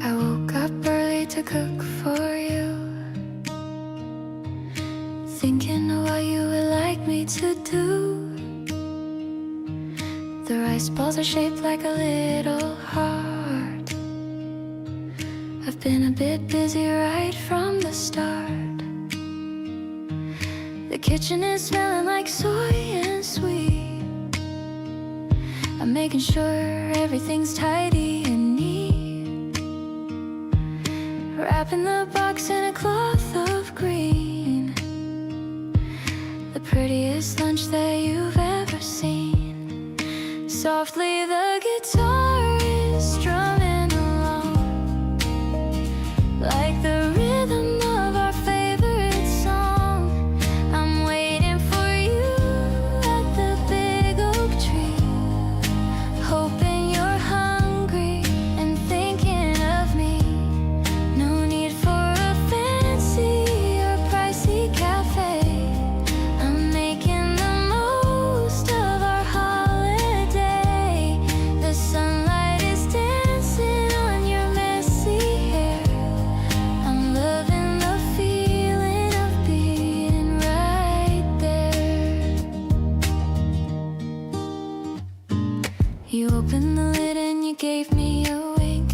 I woke up early to cook for you, thinking of what you would like me to do. The rice balls are shaped like a little heart. I've been a bit busy right from the start. The kitchen is smelling like soy and sweet. I'm making sure everything's tidy and neat, wrapping the box in a cloth of green, the prettiest lunch that you've ever seen. Softly the guitar is strumming along, like the rhythm of our favorite song. I'm waiting for you at the big oak tree, hoping you're hungry and thinking of me. No need for a fancy or pricey cafe. I'm making the most of our holiday. The sunlight is dancing on your messy hair. I'm loving the feeling of being right there. You opened the lid and you gave me a wink.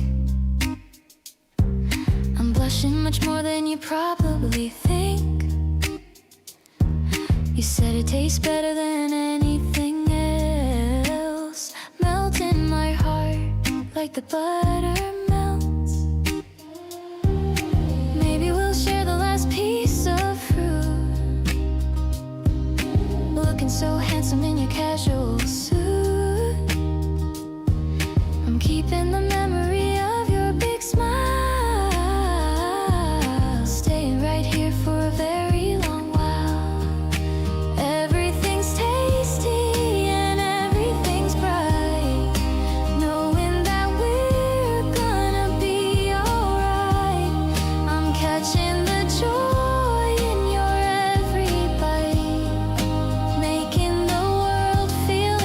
I'm blushing much more than you probably think. You said it tastes better than anything else. Melt in my heart like the butter melts. Maybe we'll share the last piece of fruit. Looking so handsome in your casual suit. I'm keeping the memory of your big smile, staying right here for a very long while. Everything's tasty and everything's bright, knowing that we're gonna be alright. I'm catching the joy in your every bite, making the world feel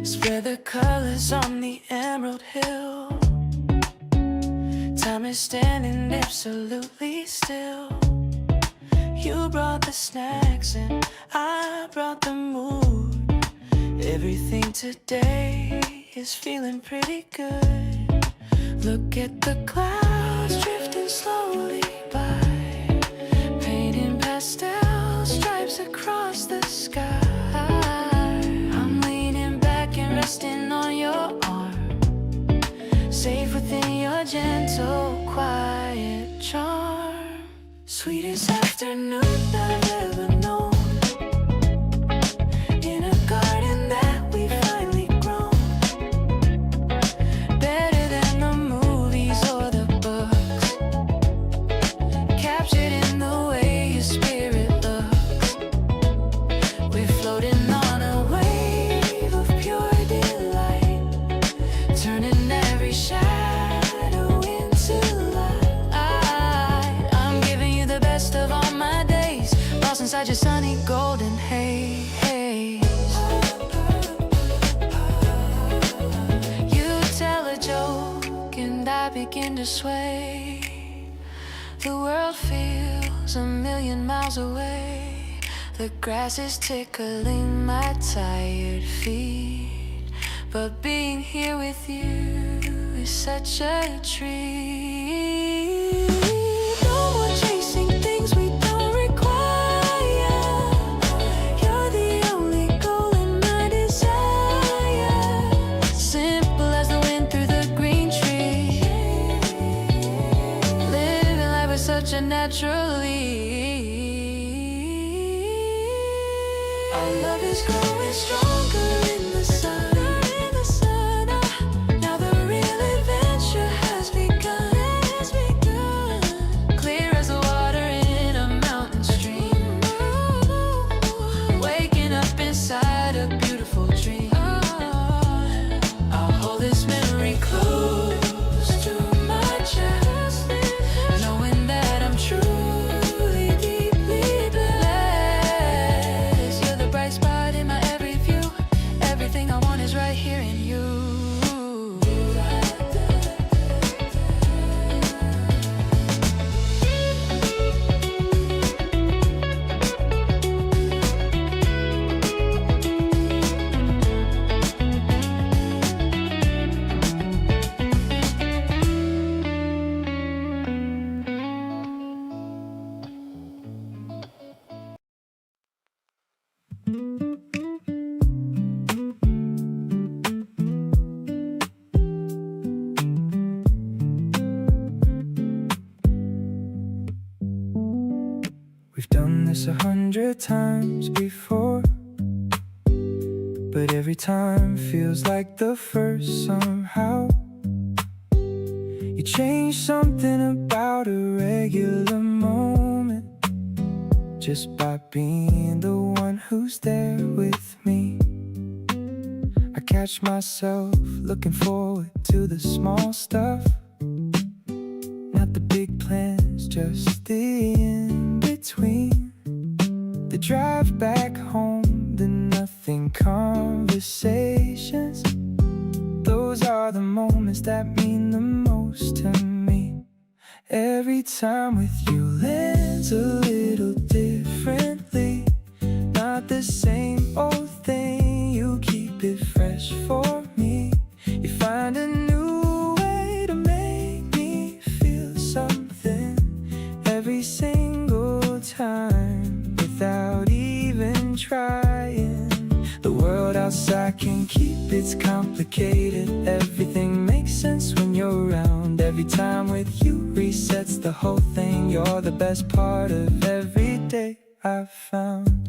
Spread the colors on the emerald hill. Time is standing absolutely still. You brought the snacks and I brought the mood. Everything today is feeling pretty good. Look at the clouds drifting slowly by, painting pastel stripes across the sky. I'm leaning back and resting on your arm, safe within your gentle, quiet charm. Sweetest afternoon I've ever known, in a garden that we finally grown. Better than the movies or the books, captured in the way your spirit looks. We're floating on a wave of pure delight, turning every shadow into light. I'm giving you the best of all my days, lost inside your sunny golden haze. You tell a joke and I begin to sway. The world feels a million miles away. The grass is tickling my tired feet, but being here with you is such a treat. No more chasing things we don't require. You're the only goal in my desire. Simple as the wind through the green tree, living life with such a natural ease. Our love is growing stronger in the sun. Now the real adventure has begun. Clear as the water in a mountain stream, waking up inside a beautiful dream. I'll hold this memory close to my chest, knowing that I'm truly, deeply blessed. You're the bright spot in my every view. Everything I want is right here in you. We've done this 100 times before, but every time feels like the first somehow. You change something about a regular moment, just by being the one who's there with me. I catch myself looking forward to the small stuff, not the big plans, just the in-between. The drive back home, the nothing conversations. Those are the moments that mean the most to me. Every time with you lands a little differently, not the same old thing. You keep it fresh for me. You find a new way to make me feel something every single time, without even trying. The world outside can keep its complicated. Everything makes sense when you're around. Every time with you resets the whole thing. You're the best part of every day I've found.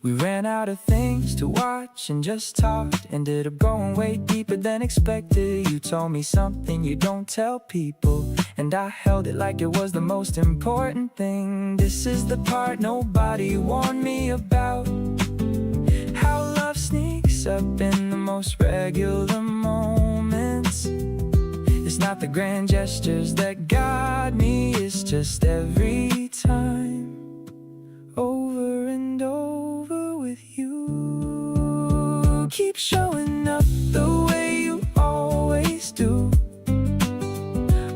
We ran out of things to watch and just talked. Ended up going way deeper than expected. You told me something you don't tell people, and I held it like it was the most important thing. This is the part nobody warned me about, how love sneaks up in the most regular moments. It's not the grand gestures that got me, it's just every time, over and over with you. keep showing up the way you always do.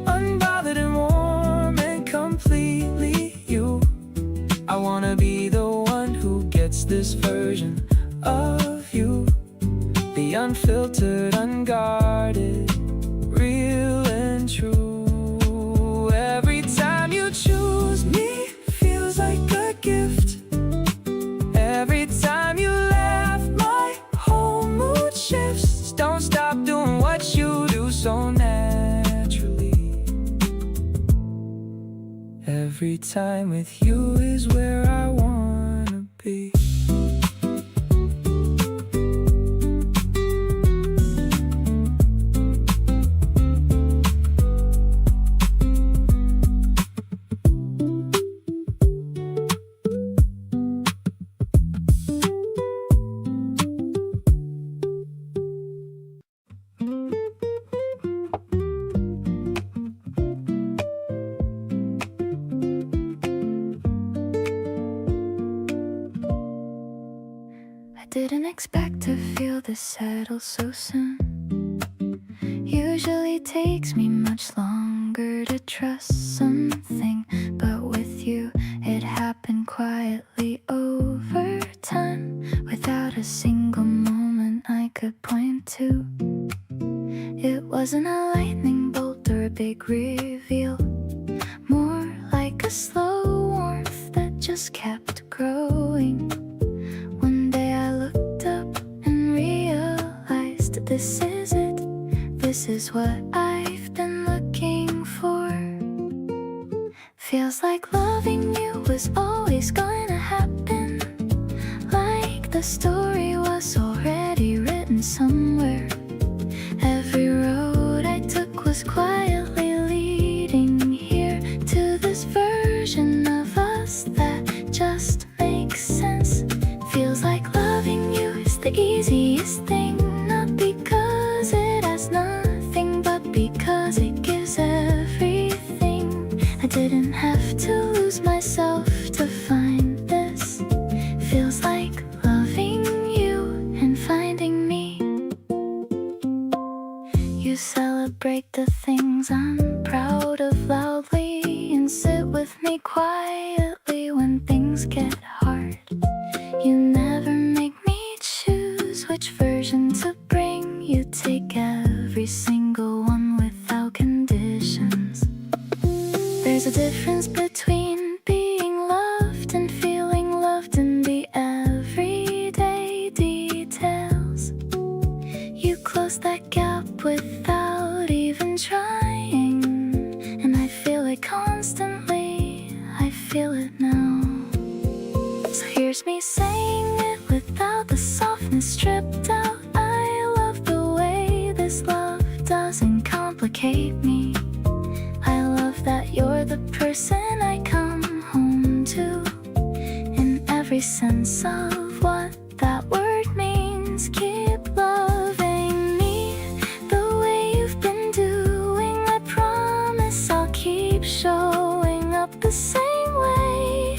Unbothered and warm and completely you. I wanna be the one who gets this version of you. The unfiltered, unguarded, real and true. Every time you choose me feels like a gift. Every time you laugh, my whole mood shifts. Don't stop doing what you do so naturally. Every time with you is where I wanna be. Didn't expect to feel this settle so soon. Usually takes me much longer to trust something, but with you it happened quietly over time, without a single moment I could point to. It wasn't a lightning bolt or a big reveal, more like a slow warmth that just kept growing. This is it, this is what I've been looking for. Feels like loving you was always gonna happen, like the story was already written somewhere. Every road I took was quietly leading here, to this version of us that just makes sense. Feels like loving you is the easiest thing, not because it has nothing, but because it gives everything. I didn't have to lose myself to find this. Feels like loving you and finding me. You celebrate the things I'm proud of loudly, and sit with me quietly when things get hard. You never make me choose which version to bring. You take every single one without conditions. There's a difference between being loved and feeling loved in the everyday details. You close that gap without even trying, and I feel it constantly, I feel it now. So here's me saying it without the softness stripped out. I love the way this love doesn't complicate me. I love that you're the person I come home to, in every sense of what that word means. Keep loving me the way you've been doing. I promise I'll keep showing up the same way.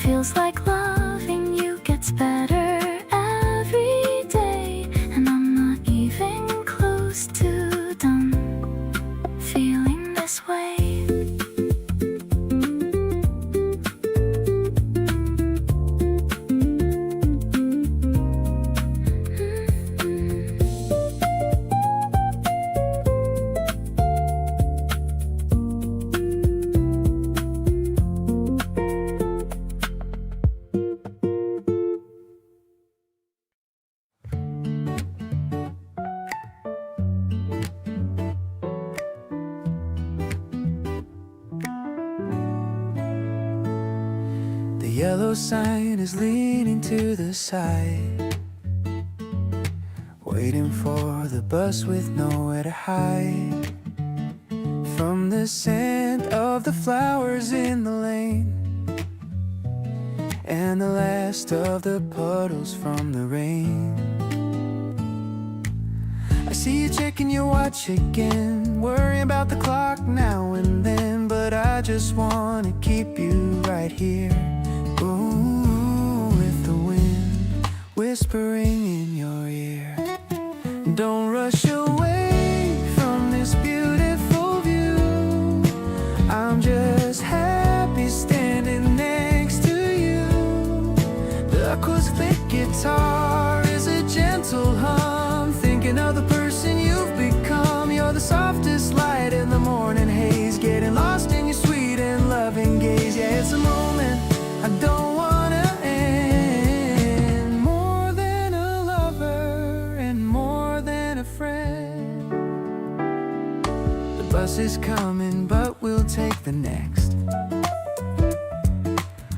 Feels like loving you gets better every day, and I'm not even close to done feeling this way. The yellow sign is leaning to the side, waiting for the bus with nowhere to hide. From the scent of the flowers in the lane, and the last of the puddles from the rain. I see you checking your watch again, worrying about the clock now and then, but I just wanna keep you right here. Ooh, with the wind whispering in your ear. acoustic guitar is a gentle hum. Thinking of the person you've become. You're the softest light in the morning haze. Getting lost in your sweet and loving gaze. Yeah, it's a moment I don't wanna end. More than a lover and more than a friend. The bus is coming, but we'll take the next.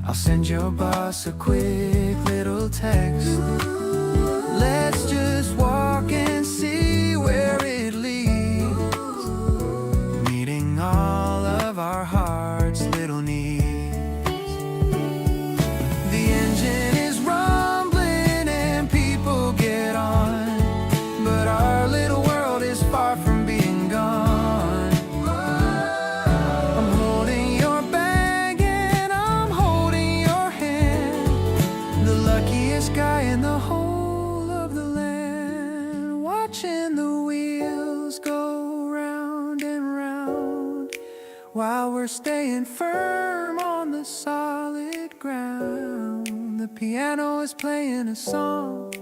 I'll send your boss a quick little text. Let's just walk and see where it leads. Meeting all of our hearts' little needs. The engine is rumbling and people get on, but our little world is far from being gone. I'm holding your bag and I'm holding your hand. The luckiest guy in the whole of the land. Watching the wheels go round and round, while we're staying firm on the solid ground. The piano is playing a song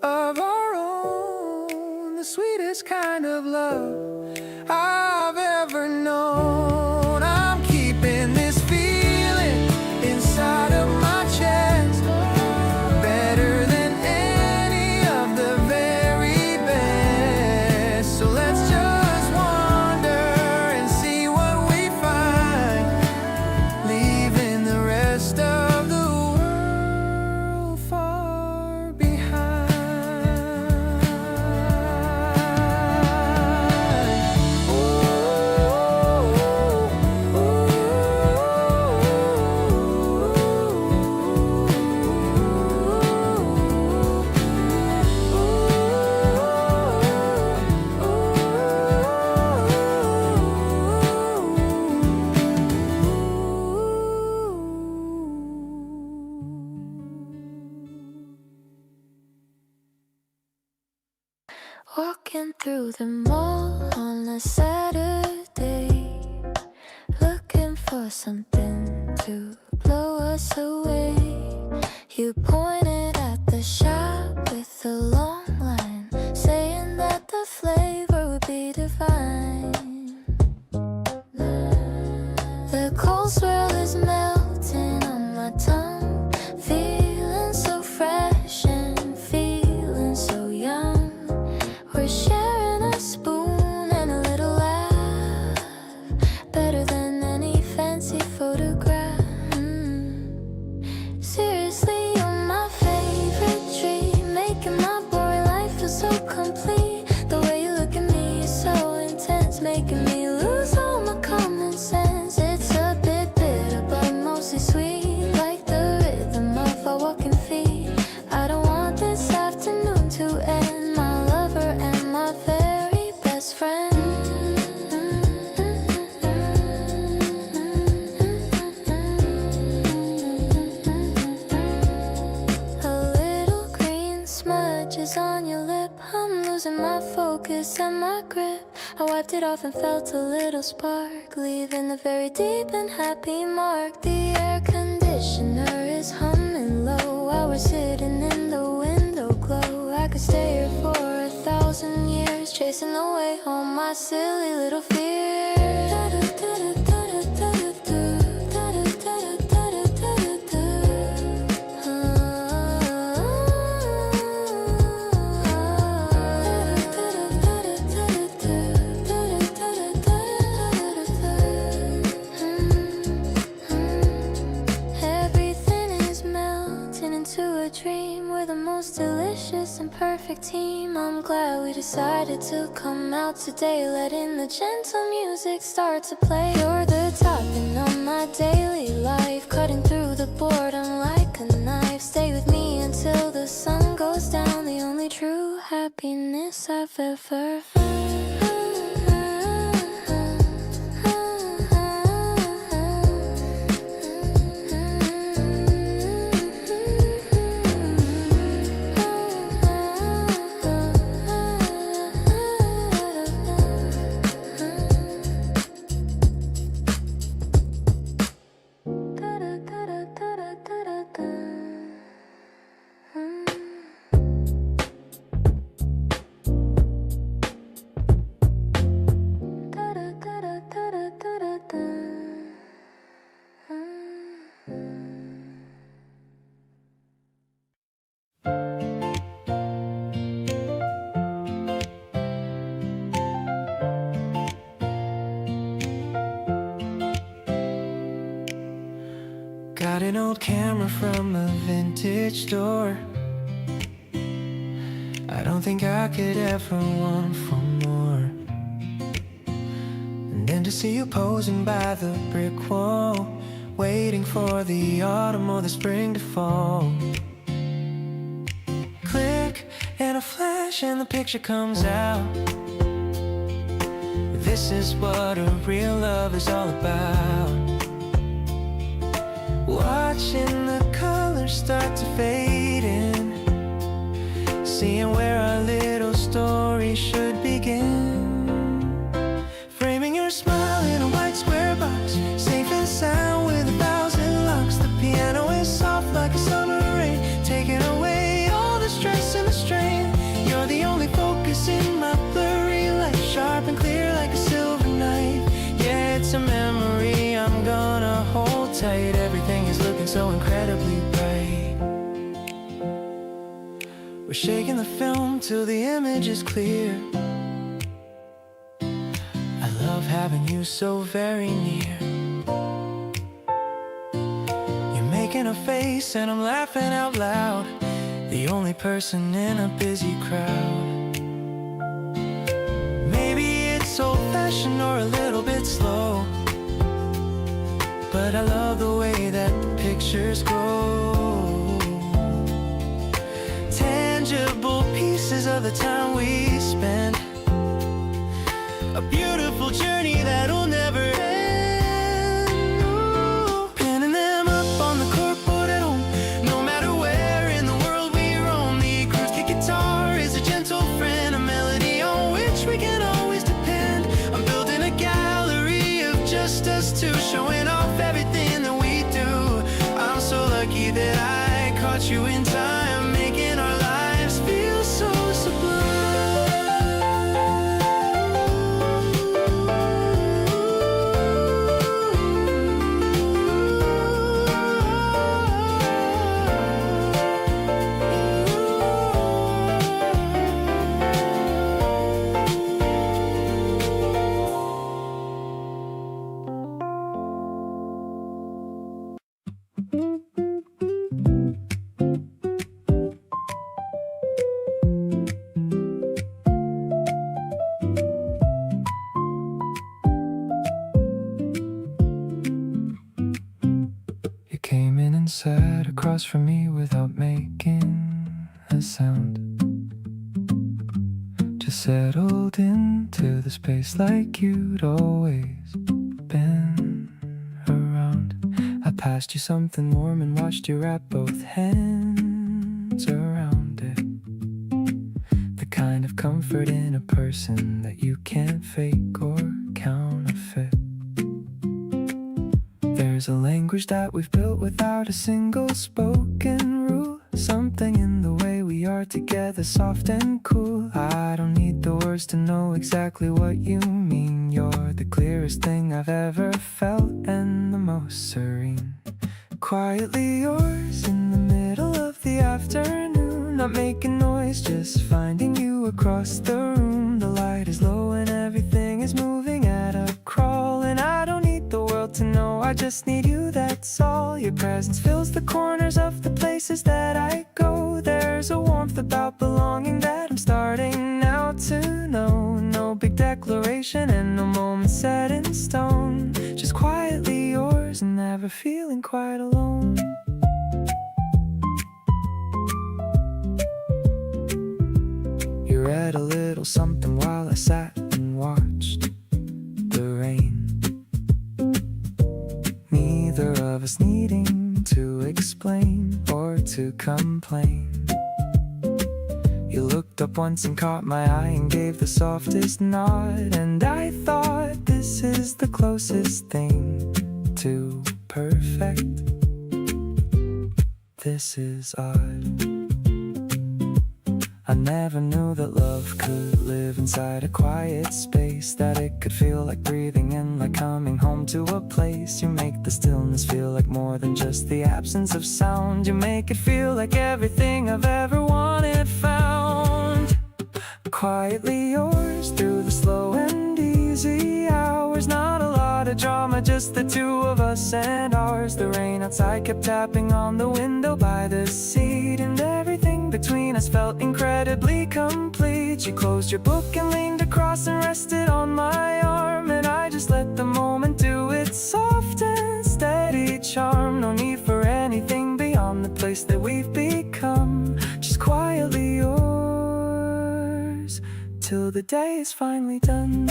of our own, the sweetest kind of love I've ever known. I'm keeping this feeling inside of my chest, better than any of the very best. So let's just wander and see what we find, leaving the rest of the world far behind. Walking through the mall on a Saturday, looking for something to blow us away. You pointed at the shop with the long line, saying that the flavor would be divine. The cold swirl is melting on my tongue, feeling so fresh and feeling so young. We're sharing a spoon and a little laugh, better than any fancy photograph. Seriously, you're my favorite dream, making my boring life feel so complete. The way you look at me is so intense, making me lose all my common sense. It's a bit bitter, but mostly sweet, like the rhythm of our walking feet. I don't want this afternoon to end, my lover and my very best friend. A little green smudge is on your lip, I'm losing my focus and my grip. I wiped it off and felt a little spark, leaving a very deep and happy mark. The air conditioner is humming low while we're sitting in the window glow. I could stay here for 1,000 years, chasing away all my silly little fears. Everything is melting into a dream. We're the most delicious and perfect team. I'm glad we decided to come out today, letting the gentle music start to play. You're the topping on my daily life, cutting through the boredom like a knife. Stay with me until the sun goes down, the only true happiness I've ever found. an old camera from a vintage store. I don't think I could ever want for more. And then to see you posing by the brick wall, waiting for the autumn or the spring to fall. Click and a flash and the picture comes out. This is what a real love is all about. Watching the colors start to fade in, seeing where our little story should begin. Framing your smile in a white square box, safe and sound with 1,000 locks. The piano is soft like a summer rain, taking away all the stress and the strain. You're the only focus in my blurry life, sharp and clear like a silver knife. Yeah, it's a memory I'm gonna hold tight. Everything is looking so incredibly bright. We're shaking the film till the image is clear. I love having you so very near. You're making a face and I'm laughing out loud, the only person in a busy crowd. Maybe it's old-fashioned or a little bit slow, but I love the way that the pictures grow. Tangible pieces of the time we spent, a beautiful journey that'll never end. Ooh. Pinning them up on the corkboard at home, no matter where in the world we roam. The acoustic guitar is a gentle friend, a melody on which we can always depend. I'm building a gallery of just us two, showing off everything that we do. I'm so lucky that I caught you in time, making our lives feel so sublime. You came in and sat across from me without making a sound. Just settled into the space like you'd always been around. I passed you something warm and watched you wrap both hands around it. The kind of comfort in a person that you can't fake or counterfeit. There's a language that we've built without a single spoken rule. Something in the way we are together, soft and cool. I don't need the words to know exactly what you mean. You're the clearest thing I've ever felt and the most serene. Quietly yours in the middle of the afternoon. Not making noise, just finding you across the room. The light is low and everything is moving at a crawl. And I don't need the world to know, I just need you, that's all. Your presence fills the corners of the places that I go. There's a warmth about belonging that I'm starting now to know. No big declaration and no moment set in stone. Just quietly yours and never feeling quite alone. You read a little something while I sat and watched the rain. Neither of us needing to explain or to complain. You looked up once and caught my eye and gave the softest nod. And I thought, this is the closest thing to perfect. This is odd. I never knew that love could live inside a quiet space, that it could feel like breathing in, like coming home to a place. You make the stillness feel like more than just the absence of sound. You make it feel like everything I've ever wanted found. Quietly yours through the slow and easy hours. Not a lot of drama, just just the two of us and ours. The rain outside kept tapping on the window by the seat, and everything between us felt incredibly complete. You closed your book and leaned across and rested on my arm, and I just let the moment do its soft and steady charm. No need for anything beyond the place that we've become, just quietly yours till the day is finally done.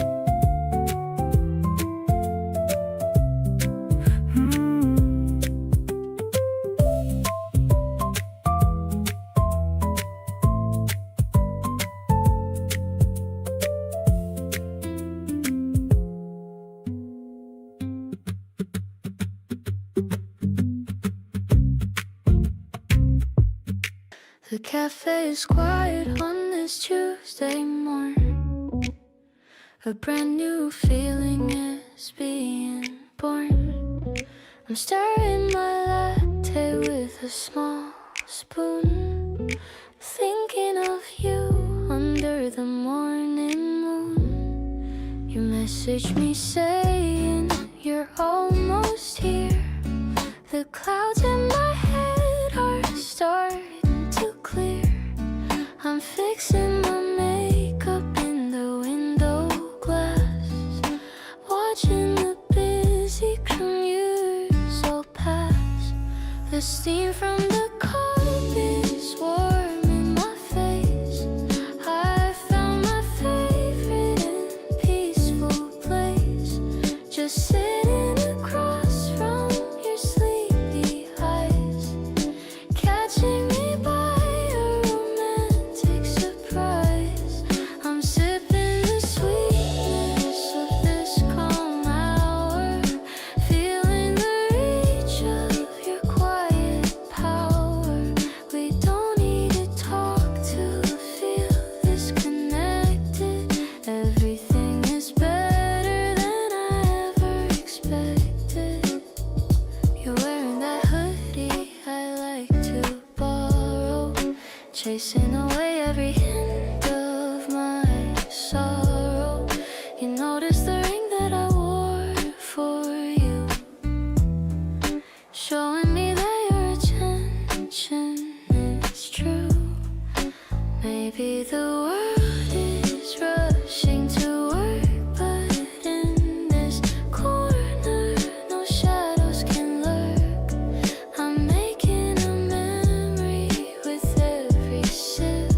The cafe is quiet on this Tuesday morn. A brand new feeling is being born. I'm stirring my latte with a small spoon, thinking of you under the morning moon. You message me saying you're almost here. The clouds in my head are starting to clear. I'm fixing my makeup in the window glass, watching the busy commuters all pass. The steam from the coffee is warming my face. I found my favorite and peaceful place, just sitting across from your sleepy eyes, catching me by a romantic surprise. I'm sipping the sweetness of this calm hour, feeling the reach of your quiet power. We don't need to talk to feel this connected. Everything is better than I ever expected. You're wearing that hoodie I like to borrow, chasing away every hint of my sorrow. You notice the ring that I wore for you, showing me that your attention is true. Maybe the world is rushing to work, but in this corner no shadows can lurk. I'm making a memory with every sip,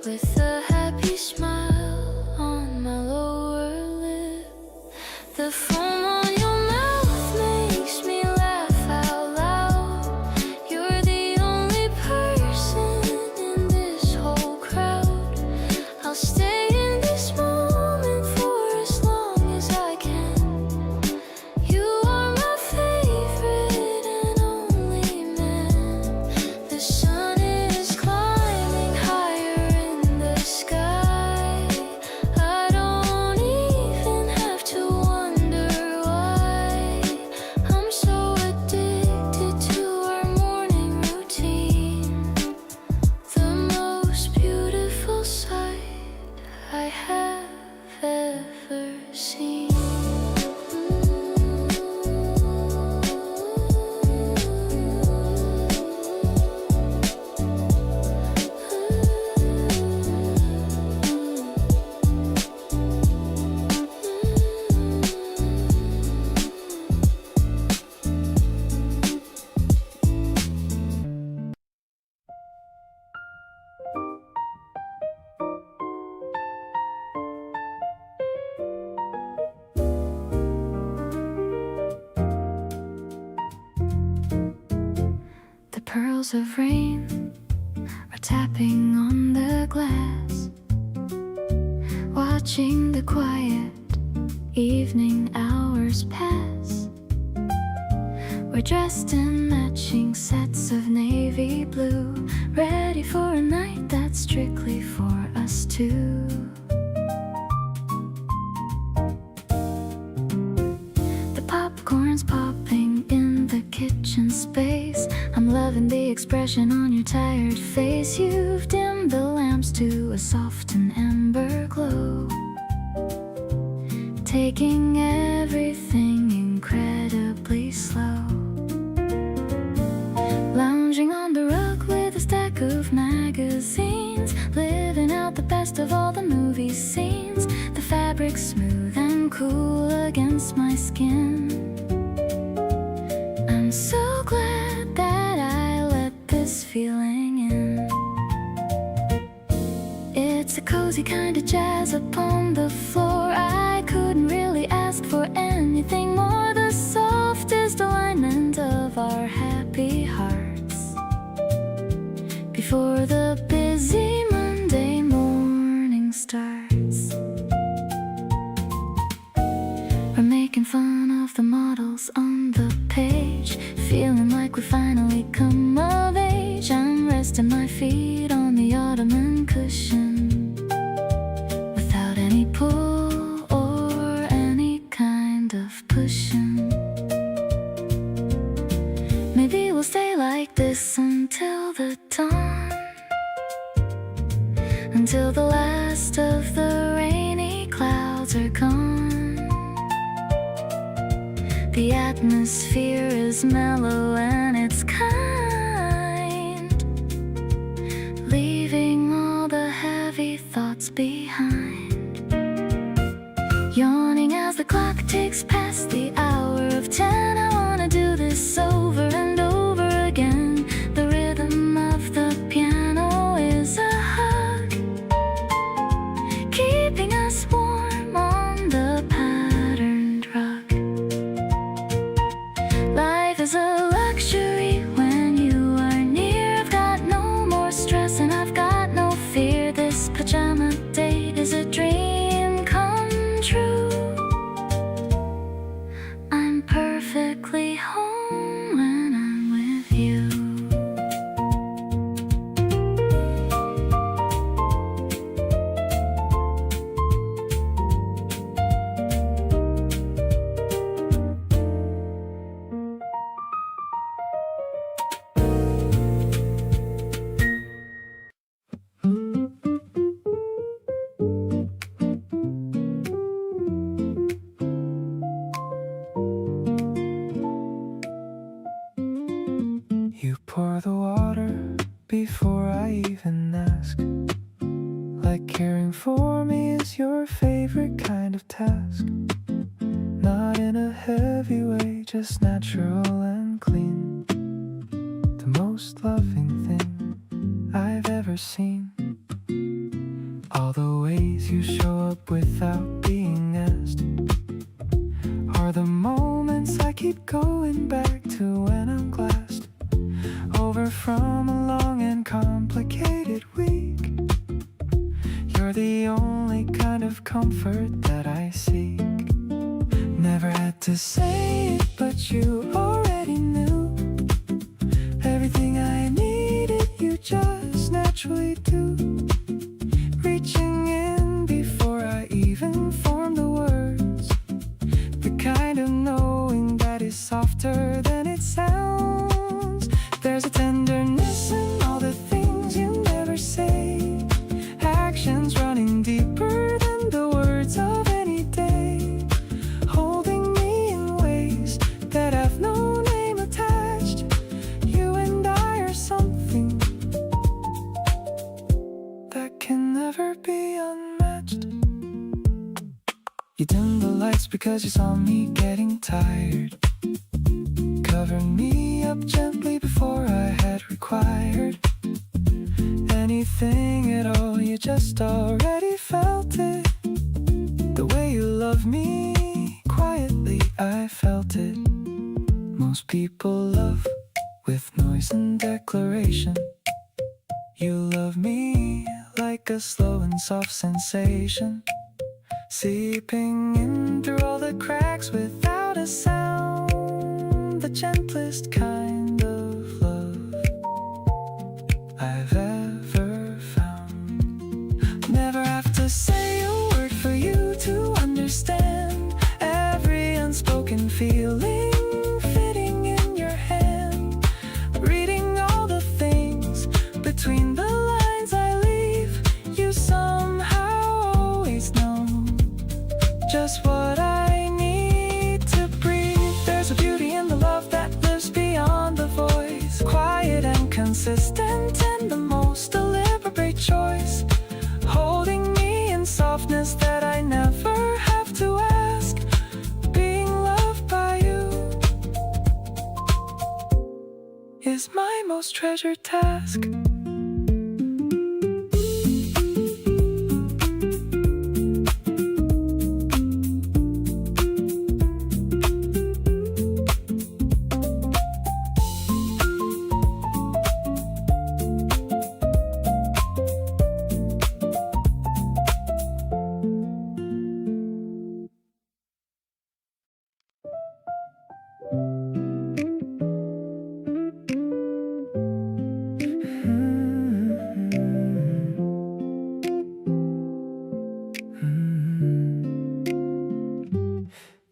with a happy smile on my lower lip. The foam on your mouth makes me laugh out loud. You're the only person in this whole crowd. I'll stay in this moment for as long as I can. You are my favorite and only man. The sun is climbing higher in the sky. I don't even have to wonder why. I'm so addicted to our morning routine, the most beautiful sight I have ever seen. The pearls of rain are tapping on the glass, watching the quiet evening hours pass. We're dressed in matching sets of navy blue, ready for a night that's strictly for us two. The popcorn's popping in the kitchen space. I'm loving the expression on your tired face. You've dimmed the lamps to a soft and amber glow, taking everything incredible of magazines, living out the best of all the movie scenes. The fabric smooth and cool against my skin. I'm so glad that I let this feeling in. It's a cozy kind of jazz upon the floor. I couldn't really ask for anything more. The softest alignment of our happy hearts before the busy Monday morning starts. We're making fun of the models on the page, feeling like we finally come of age. I'm resting my feet on the ottoman cushion without any pull or any kind of pushing. Maybe we'll stay like this until the dawn, until the last of the rainy clouds are gone. The atmosphere is mellow and it's kind, leaving all the heavy thoughts behind. Yawning as the clock ticks past the hour of 10. I wanna do this over and over again. The rhythm of the piano is a hug, keeping us warm on the patterned rug. Life is a luxury when you are near. I've got no more stress and I've got no fear. This pajama date is a dream come true. I'm perfectly home when I'm with you. You pour the water before I even ask, like caring for me is your favorite kind of task. Not in a heavy way, just natural and clean. The most loving thing I've ever seen. All the ways you show up without being asked are the moments I keep going back to when I'm glassed over from a long and complicated week. You're the only kind of comfort that I seek. Never had to say it, but you already knew. Everything I needed, you just naturally do. Reaching in before I even formed the words. The kind of knowing that is softer than it sounds. There's a tenderness in all the things you never say. Actions running deeper than the words of any day. Holding me in ways that have no name attached. You and I are something that can never be unmatched. You dimmed the lights because you saw me getting tired. Covered me up gently before I had required anything at all. You just already felt it. The way you love me, quietly I felt it. Most people love with noise and declaration. You love me like a slow and soft sensation, seeping in through all the cracks without a sound. The gentlest kind of love I've ever found. Never have to say a word for you to understand. Every unspoken feeling fitting in your hand. Reading all the things between the lines I leave. You somehow always know just what I need to breathe. There's a beauty in the love that lives beyond the voice. most treasured task.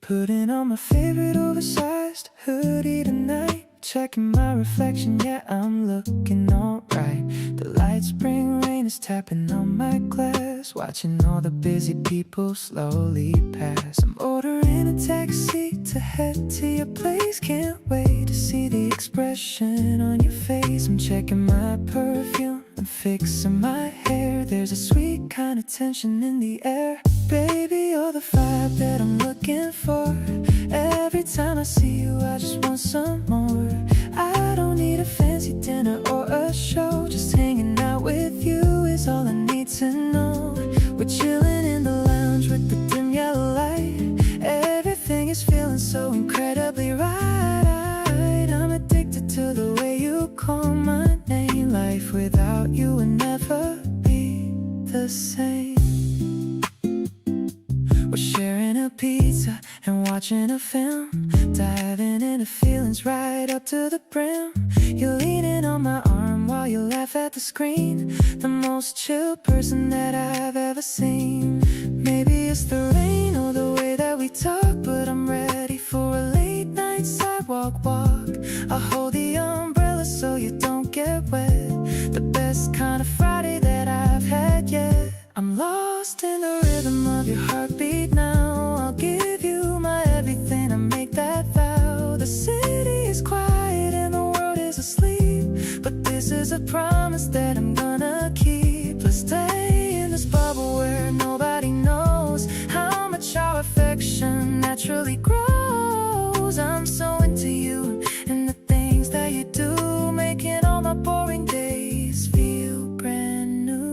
Putting on my favorite oversized hoodie tonight. Checking my reflection, yeah, I'm looking alright. The light spring rain is tapping on my glass. Watching all the busy people slowly pass. I'm ordering a taxi to head to your place. Can't wait to see the expression on your face. I'm checking my perfume and fixing my hair. There's a sweet kind of tension in the air. Baby, you're the vibe that I'm looking for. Every time I see you, I just want some more. I don't need a fancy dinner or a show. Just hanging out with you is all I need to know. We're chilling in the lounge with the dim yellow light. Everything is feeling so incredibly right. I'm addicted to the way you call my name. Life without you would never be the same. We're sharing a pizza and watching a film, diving into feelings right up to the brim. You're leaning on my arm while you laugh at the screen. The most chill person that I've ever seen. Maybe it's the rain or the way that we talk, but I'm ready for a late night sidewalk walk. I'll hold the umbrella so you don't get wet. The best kind of Friday that I've had yet. I'm lost in the rhythm of your heartbeat now. I'll give you my everything, I make that vow. The city is quiet and the world is asleep, but this is a promise that I'm gonna keep. Let's stay in this bubble where nobody knows how much our affection naturally grows. I'm so into you and the things that you do, making all my boring days feel brand new.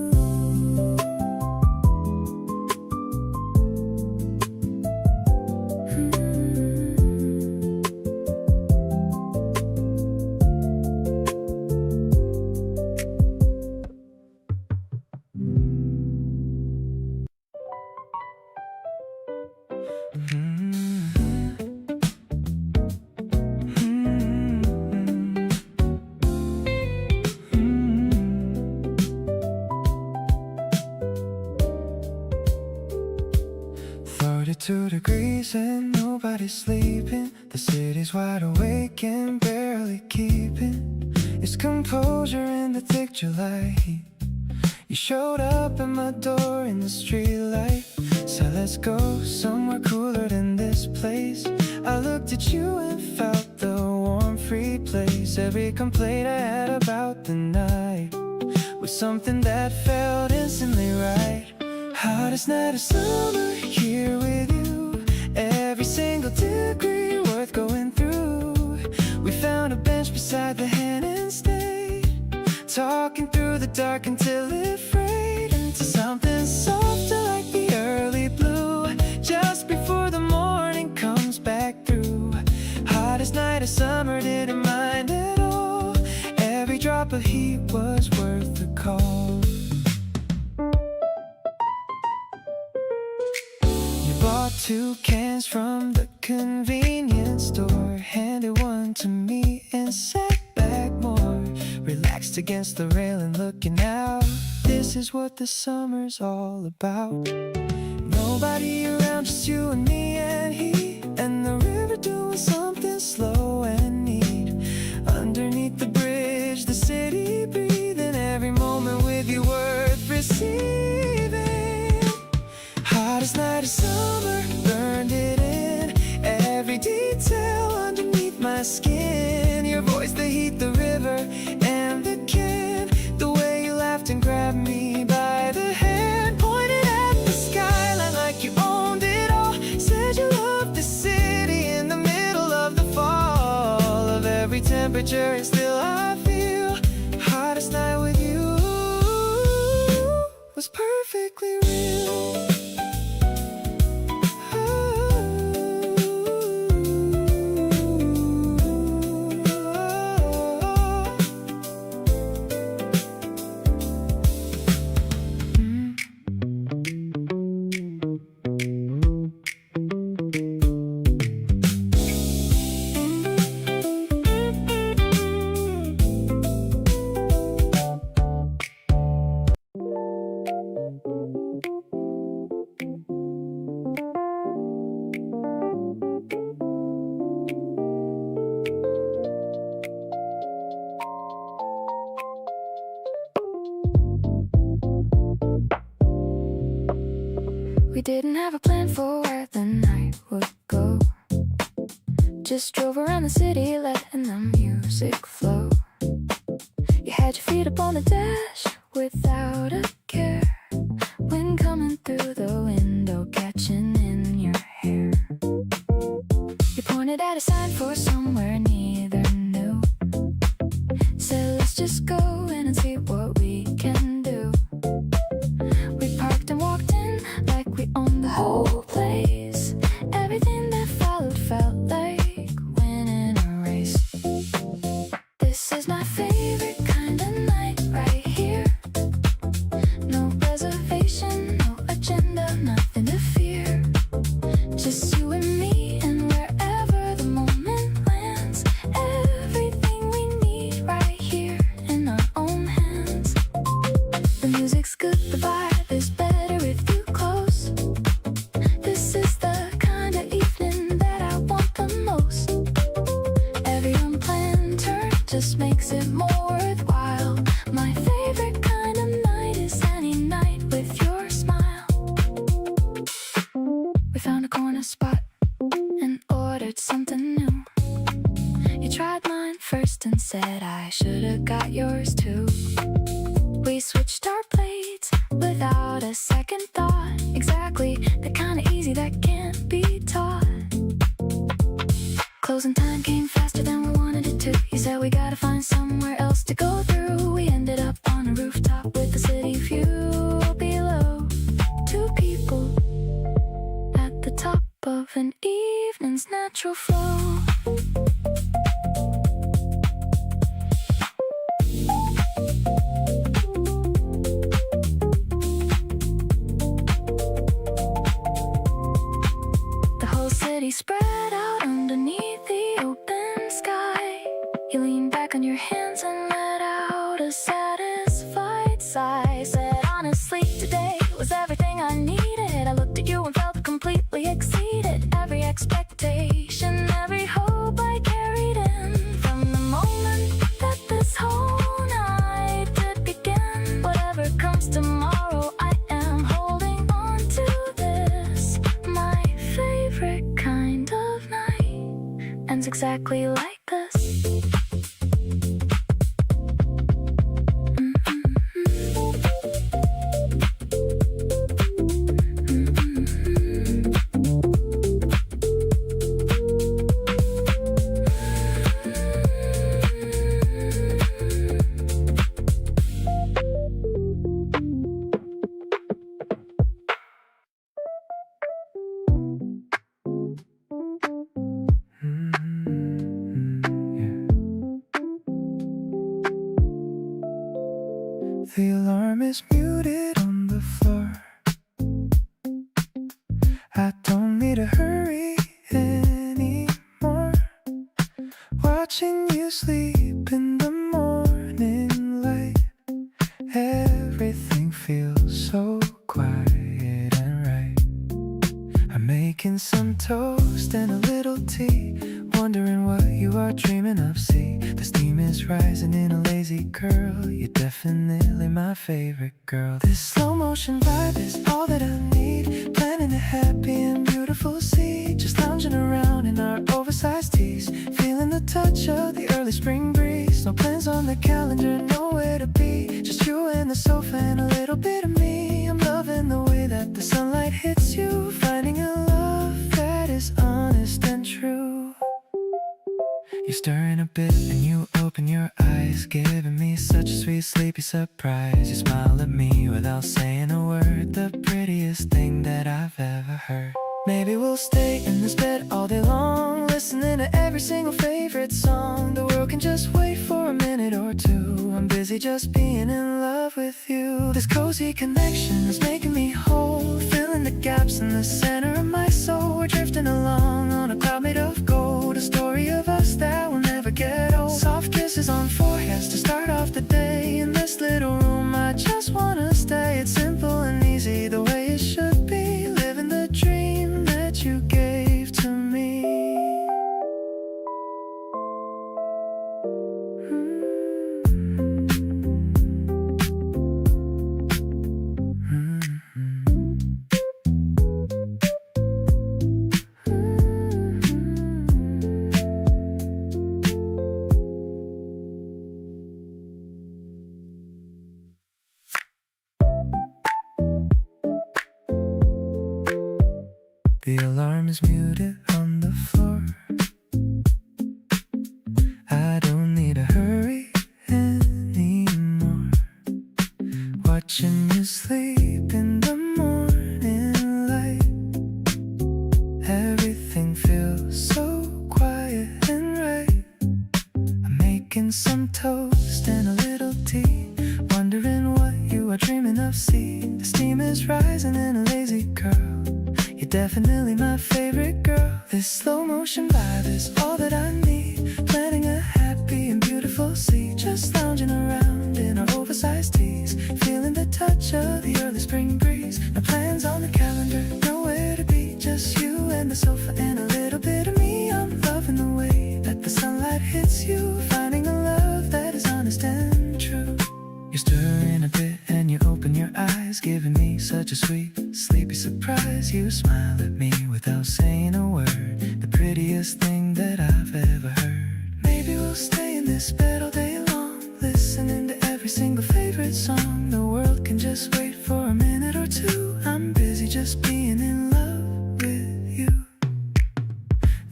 Degrees and nobody's sleeping. The city's wide awake and barely keeping its composure in the thick July heat. You showed up at my door in the streetlight. Said let's go somewhere cooler than this place. I looked at you and felt the warm free place. Every complaint I had about the night was something that felt instantly right. Hottest night of summer here with you. Every single degree worth going through. We found a bench beside the hen and stayed, talking through the dark until it frayed into something softer like the early blue, just before the morning comes back through. Hottest night of summer, didn't mind at all. Every drop of heat was worth the call. Bought 2 cans from the convenience store, handed one to me and sat back more relaxed against the railing looking out. This is what the summer's all about. Nobody around, just you and me and he, and the river doing something slow and neat. Underneath the bridge, the city breathing, every moment with you worth receiving. Hottest night of summer, burned it in. Every detail underneath my skin. Your voice, the heat, the river, and the can. The way you laughed and grabbed me by the hand, pointed at the skyline like you owned it all. Said you loved the city in the middle of the fall of every temperature, and still I feel We didn't have a plan for where the night would go. Just drove around the city, letting the music flow. You had your feet up on the dash without a care. Wind coming through the window, catching in your hair. You pointed at a sign for somewhere neither knew. Said let's just go in and see what we can do. We parked and walked in like we owned the whole place. Everything that followed felt like winning a race. This is my favorite kind of night right here. No reservation, no agenda, nothing to fear. Just you and me and wherever the moment lands. Everything we need right here in our own hands. The music's good, the vibe is better with you close. This is the kind of evening that I want the most. Every unplanned turn just makes it more worthwhile. My favorite kind of night is any night with your smile. We found a corner spot and ordered something new. You tried mine first and said I should've got yours too. We switched our plates without a second thought. Exactly the kind of easy that can't be taught. Closing time came faster than we wanted it to. You said we gotta find somewhere else to go through. We ended up on a rooftop with the city view below. Two people at the top of an evening's natural flow. The whole city spread out underneath the open sky. You leaned back on your hands and let out a satisfied sigh. Said honestly, today was everything I needed. I looked at you and felt completely exceeded. Every expectation, every hope I carried in. From the moment that this whole night did begin. Whatever comes tomorrow, I am holding on to this. My favorite kind of night ends exactly like this. The alarm is muted on the floor. I don't need to hurry anymore. Watching you sleep in the morning light. Everything feels so quiet and right. I'm making some toast and a little tea, wondering what you are dreaming of. See, the steam is rising in a lazy curl. You're definitely my favorite girl. This slow motion vibe is all that I need. Planning a happy and beautiful scene. Just lounging around in our oversized tees, feeling the touch of the early spring breeze. No plans on the calendar, nowhere to be. Just you and the sofa and a little bit of me. I'm loving the way that the sunlight hits you. Finding a love that is honest and true. You're stirring a bit and you open your eyes, giving me such a sweet sleepy surprise. You smile at me without saying a word, the prettiest thing that I've ever heard. Maybe we'll stay in this bed all day long, listening to every single favorite song. The world can just wait for a minute or two. I'm busy just being in love with you. This cozy connection is making me whole, filling the gaps in the center of my soul. We're drifting along on a cloud made of gold, a story of us that will never get old. Soft kisses on foreheads to start off the day. In this little room I just wanna stay. It's simple and easy, the way it should be. Living the dream that you gave to me. The alarm is muted on the floor. I don't need to hurry anymore. Watching you sleep in the morning light. Everything feels so quiet and right. I'm making some toast and a little tea, wondering what you are dreaming of. See, the steam is rising in a lazy curl. You're definitely my favorite girl. This slow motion vibe is all that I need. Planning a happy and beautiful scene, just lounging around in our oversized tees, feeling the touch of the early spring breeze. No plans on the calendar, nowhere to be, just you and the sofa and a little bit of me. I'm loving the way that the sunlight hits you, finding a love that is honest and true. You're stirring a bit and you open your eyes, giving me such a sweet, sleepy surprise. You smile at me without saying a word, the prettiest thing that I've ever heard. Maybe we'll stay in this bed all day long, listening to every single favorite song. The world can just wait for a minute or two. I'm busy just being in love with you.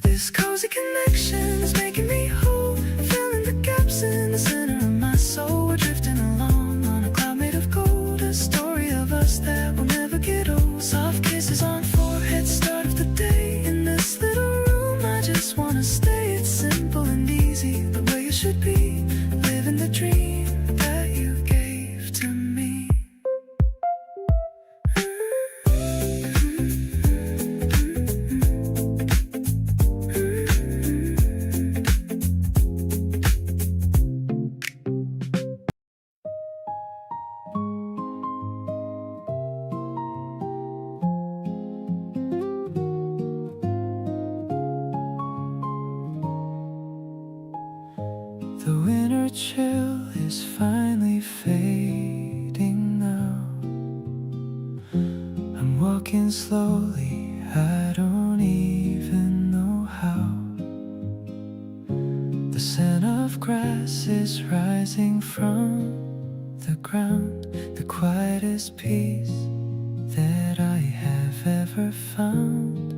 This cozy connection is making me whole, filling the gaps in the center of my soul. We're drifting along on a cloud made of gold, a story of us that will never get old. Soft kisses on forehead, start of the day. In this little room I just wanna stay. It's simple and easy, the way it should be, living the dream that you gave to me. The winter chill is finally fading now. I'm walking slowly, I don't even know how. The scent of grass is rising from the ground, the quietest peace that I have ever found.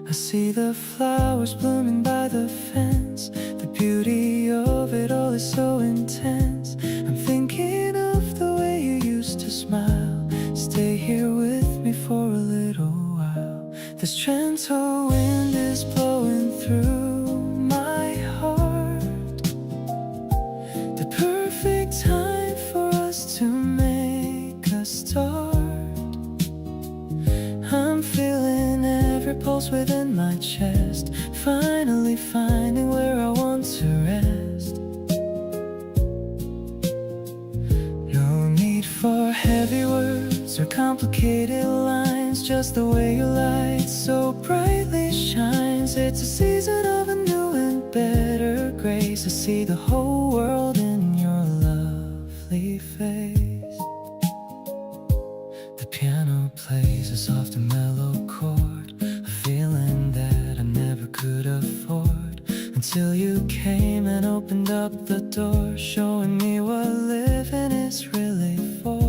I see the flowers blooming by the fence. The beauty of it all is so intense. I'm thinking of the way you used to smile. Stay here with me for a little while. This gentle wind is blowing through my heart. The perfect time for us to make a start. I'm feeling every pulse within my chest, finally finding where I want to rest. No need for heavy words or complicated lines, just the way your light so brightly shines. It's a season of a new and better grace. I see the whole world in your lovely face. The piano plays a soft and mellow chord, a feeling that I never could afford, until you came and opened up the door, showing me what living is really for.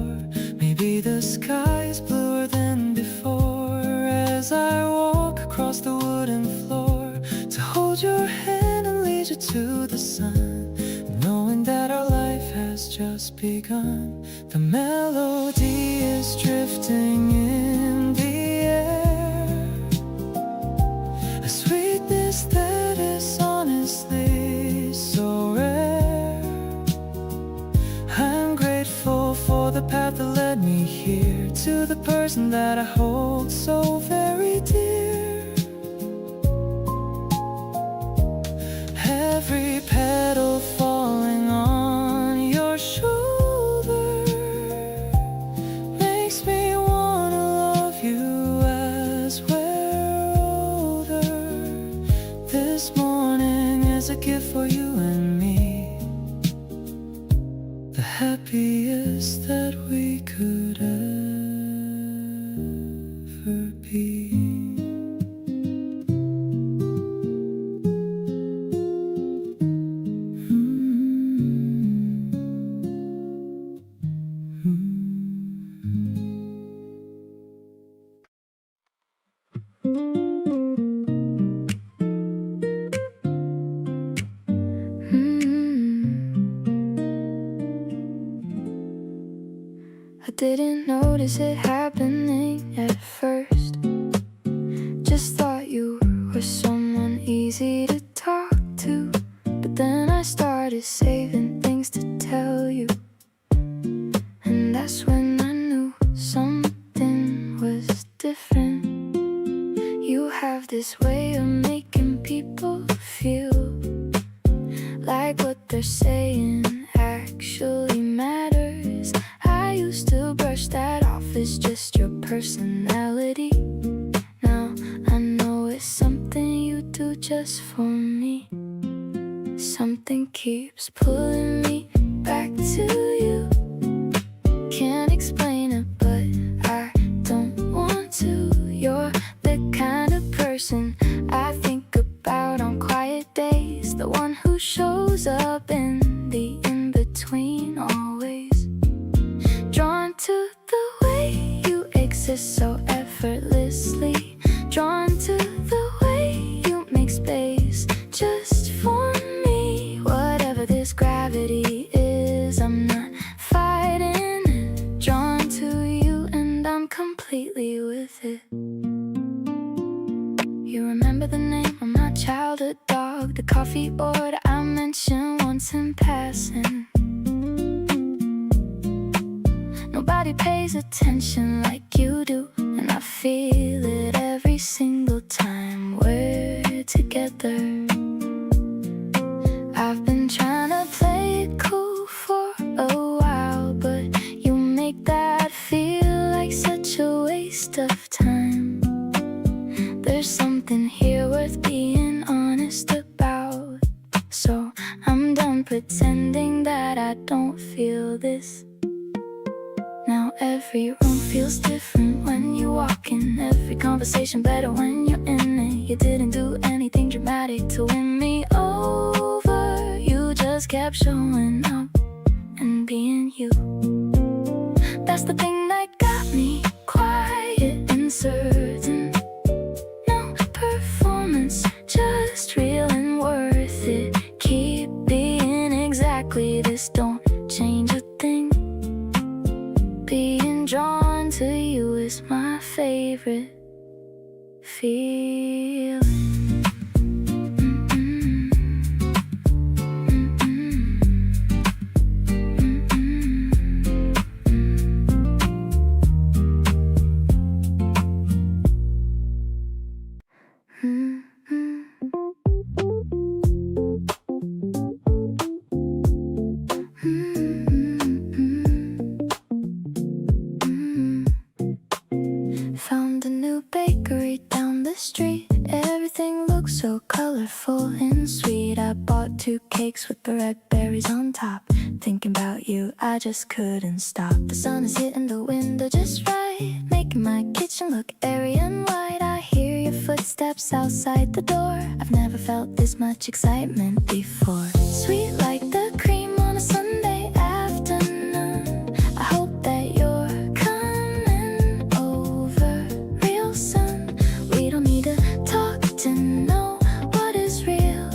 Maybe the sky is bluer than before, as I walk across the wooden floor to hold your hand and lead you to the sun, knowing that our life has just begun. The melody is drifting in the air, a sweetness that is honestly so rare. I'm grateful for the path that led me here, to the person that I hold so very dear. Every petal falling on your shoulder makes me wanna love you as we're older. This morning is a gift for you and me, the happiest that we could ever be. I didn't notice it happening at first. Just thought you were someone easy to talk to. But then I started saving things to tell you. And that's when I knew something was different. You have this way of making people feel like what they're saying actually matters. I used to brush that off as just your personality. Now I know it's something you do just for me. Something keeps pulling me back to you. Can't explain it, but I don't want to. You're the kind of person I think about on quiet days. The one who shows up in the in-between always. Drawn to the way you exist so effortlessly. Drawn to the way you make space just for me. Whatever this gravity is, I'm not fighting it. Drawn to you and I'm completely with it. You remember the name of my childhood dog, the coffee order I mentioned once in passing. Nobody pays attention like you do, and I feel it every single time we're together. I've been trying to play it cool for a while, but you make that feel like such a waste of time. There's something here worth being honest about. So I'm done pretending that I don't feel this. Now every room feels different when you walk in. Every conversation better when you're in it. You didn't do anything dramatic to win me over. You just kept showing up and being you. That's the thing that got me quiet and certain. No performance, just real and worth it. Keep being exactly this, don't change a thing. Being drawn to you is my favorite feeling. Found a new bakery down the street. Everything looks so colorful and sweet. I bought 2 cakes with the red berries on top. Thinking about you, I just couldn't stop. The sun is hitting the window just right, making my kitchen look airy and wide. I hear your footsteps outside the door. I've never felt this much excitement before. Sweet like the cream on a Sunday afternoon. I hope that you're coming over real soon. We don't need to talk to know what is real.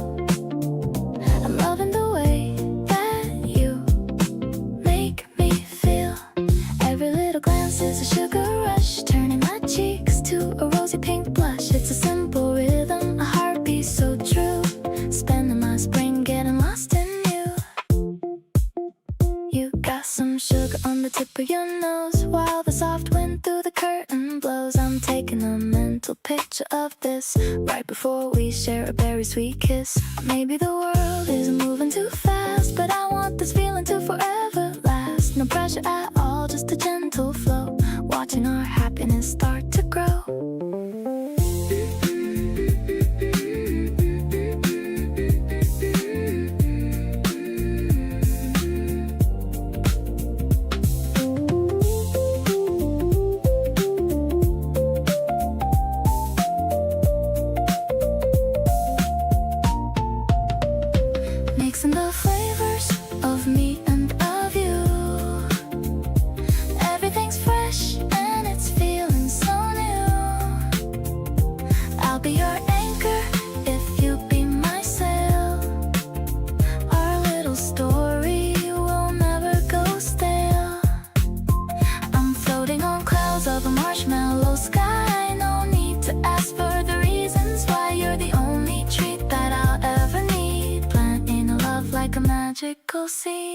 I'm loving the way that you make me feel. Every little glance is a sugar rush, turning my cheeks to a rosy pink blush. It's a simple rhythm, a heartbeat so true. Spending my spring getting lost in you. You got some sugar on the tip of your nose, while the soft wind through the curtain blows. I'm taking a mental picture of this right before we share a very sweet kiss. Maybe the world is moving too fast, but I want this feeling to forever last. No pressure at all, just a gentle flow, watching our happiness start to grow. Mixing the flavors of me and of you. Everything's fresh and it's feeling so new. you'll see.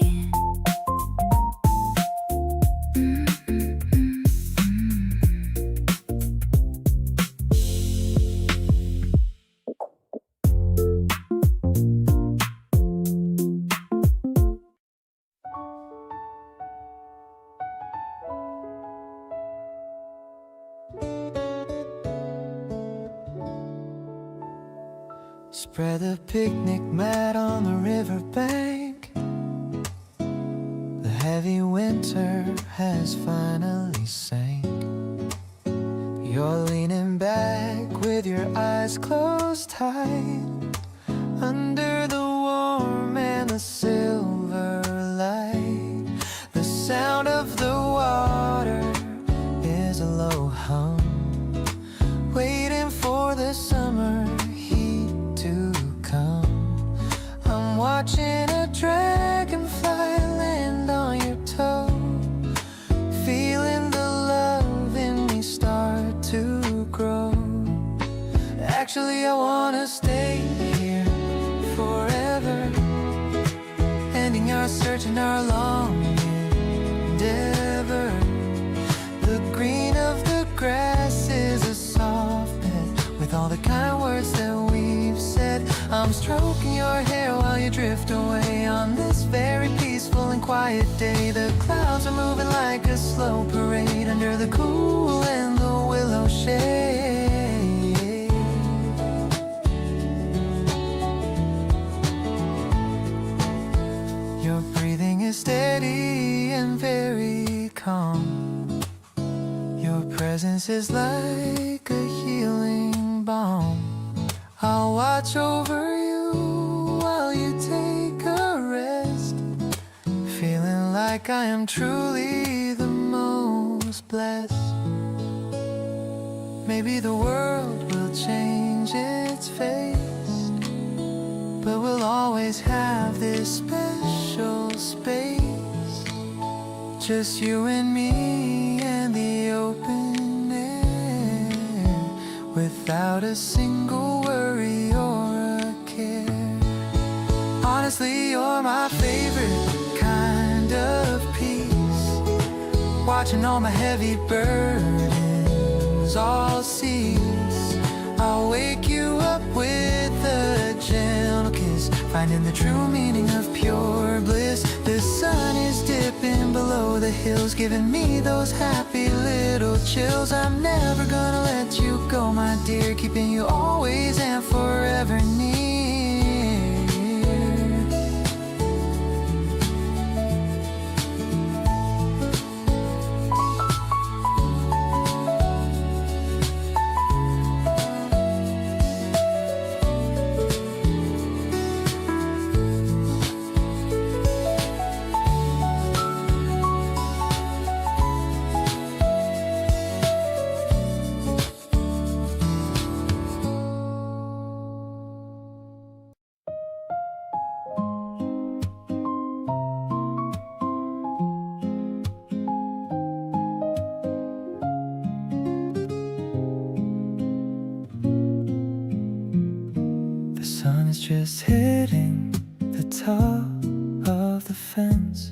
Spread a picnic mat on the riverbank. The heavy winter has finally sank. You're leaning back with your eyes closed tight under the warm and the silver light. The sound of the water is a low hum, waiting for the summer to come. I'm watching a dragonfly land on your toe, feeling the love in me start to grow. Actually, I wanna stay here forever, ending our search and our long endeavor. The green of the grass is a soft bed with all the kind words that we've said. I'm stroking your hair while you drift away on this very peaceful and quiet day. The clouds are moving like a slow parade under the cool and the willow shade. Your breathing is steady and very calm. Your presence is like a healing balm. I'll watch over you while you take a rest, feeling like I am truly the most blessed. Maybe the world will change its face, but we'll always have this special space, just you and me and the open air, without a single worry or a care. Honestly, you're my favorite kind of peace, watching all my heavy burdens all cease. I'll wake you up with a gentle kiss, finding the true meaning of pure bliss. The sun is dipping below the hills, giving me those happy little chills. I'm never gonna let you go, my dear, keeping you always and forever near. The sun is just hitting the top of the fence.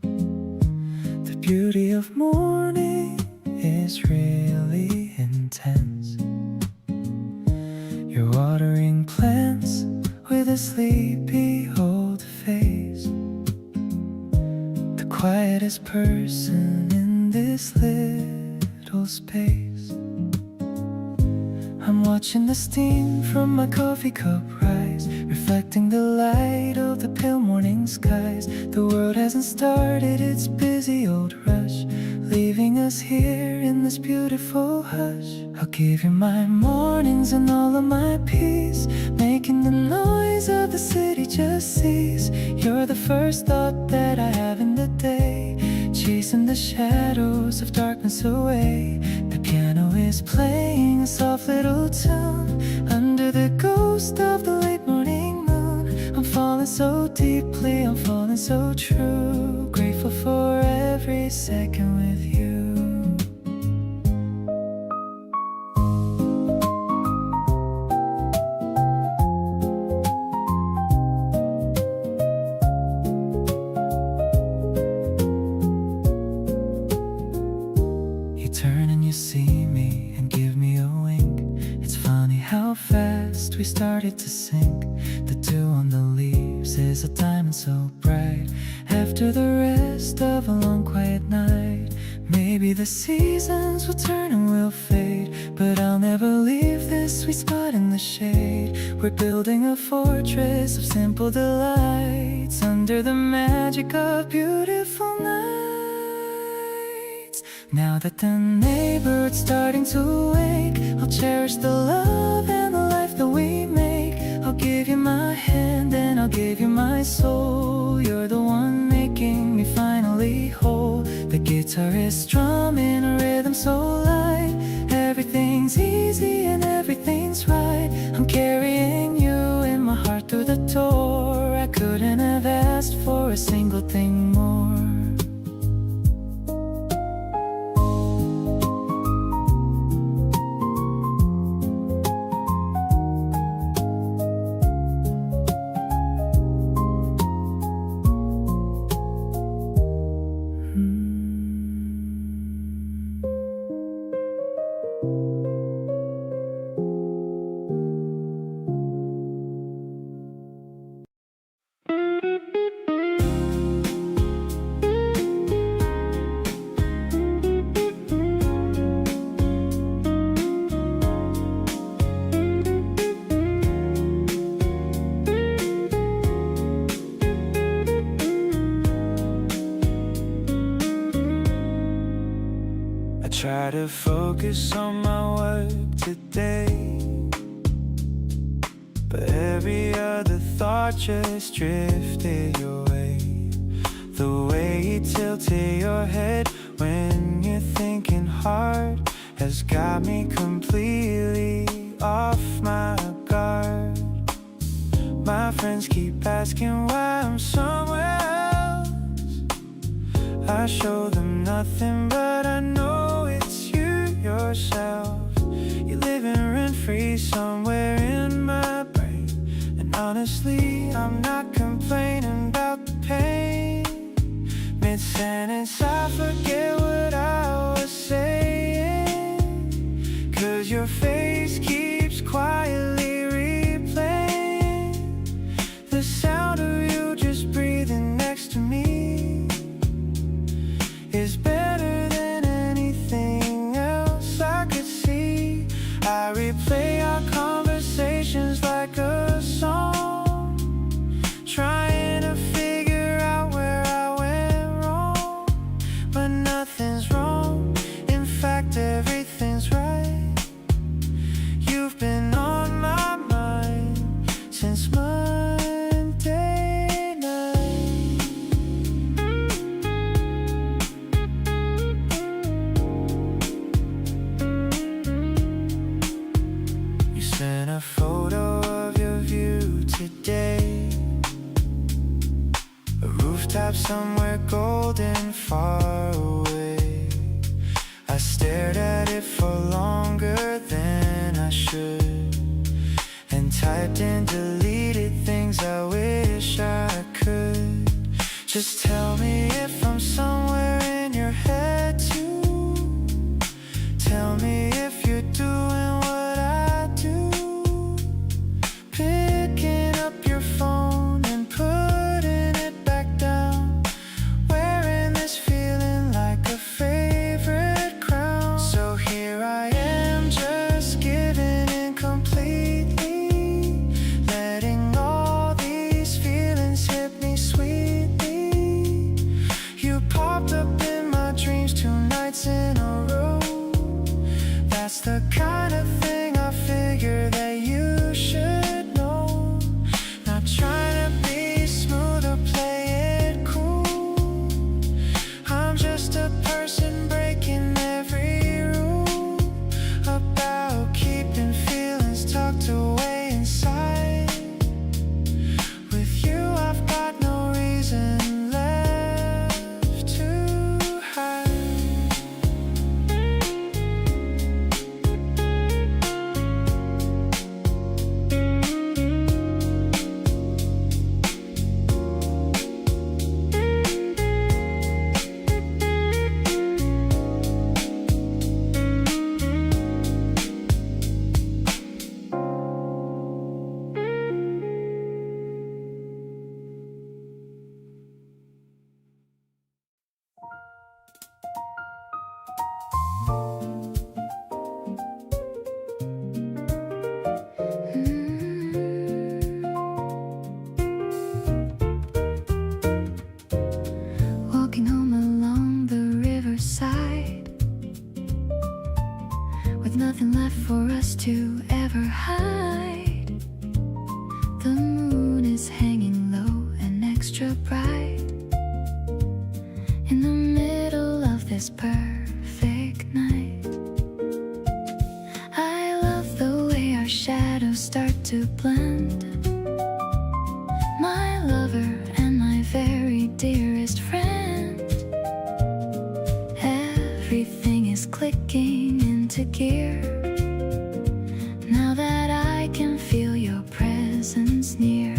The beauty of morning is really intense. You're watering plants with a sleepy old face, the quietest person in this little space. I'm watching the steam from my coffee cup rise, reflecting the light of the pale morning skies. The world hasn't started its busy old rush, leaving us here in this beautiful hush. I'll give you my mornings and all of my peace, making the noise of the city just cease. You're the first thought that I have in the day, chasing the shadows of darkness away. The piano is playing a soft little tune under the ghost of the late morning moon. I'm falling so deeply, I'm falling so true, grateful for every second with you. you see me and give me a wink. It's funny how fast we started to sink. The dew on the leaves is a diamond so bright. After the rest of a long quiet night, maybe the seasons will turn and we'll fade, but I'll never leave this sweet spot in the shade. We're building a fortress of simple delights under the magic of beautiful nights. Now that the neighborhood's starting to wake, I'll cherish the love and the life that we make. I'll give you my hand and I'll give you my soul. You're the one making me finally whole. The guitar is strumming a rhythm so light. Everything's easy and everything's right. I'm carrying you in my heart through the door. I couldn't have asked for a single thing more. Try to focus on my work today, but every other thought just drifted your way. The way you tilted your head when you're thinking hard has got me completely off my guard. My friends keep asking why I'm somewhere else. I show them nothing, but I know it's you yourself. You're living rent-free somewhere in my brain. And honestly, I'm not complaining about the pain. Mid-sentence, I forget what I was saying, 'cause your face keeps quietly replaying the sound of you just breathing next to me is better than anything else I could see. I replay our conversations like a song, trying to figure out where I went wrong, but nothing's wrong. In fact, everything's right. You've been on my mind since Monday night. You sent a photo of your view today, a rooftop somewhere golden far away. I stared at it for longer than I should, and typed and deleted things I wish I could. Just tell me if I'm somewhere in your head too. Tell me if you're doing what I do, picking up your phone and putting it back down, wearing this feeling like a favorite crown. So here I am, just giving in completely, letting all these feelings hit me sweetly. You popped up in my dreams 2 nights in a row. That's the kind of thing I figure that you should know. Not trying to be smooth or play it cool. I'm just a person breaking every rule about keeping feelings tucked away inside. With you, I've got no reason left to hide. with nothing left for us to ever hide. The moon is hanging low and extra bright in the middle of this perfect night. I love the way our shadows start to blend. My lover and my very dearest friend. Everything is clicking into gear now that I can feel your presence near.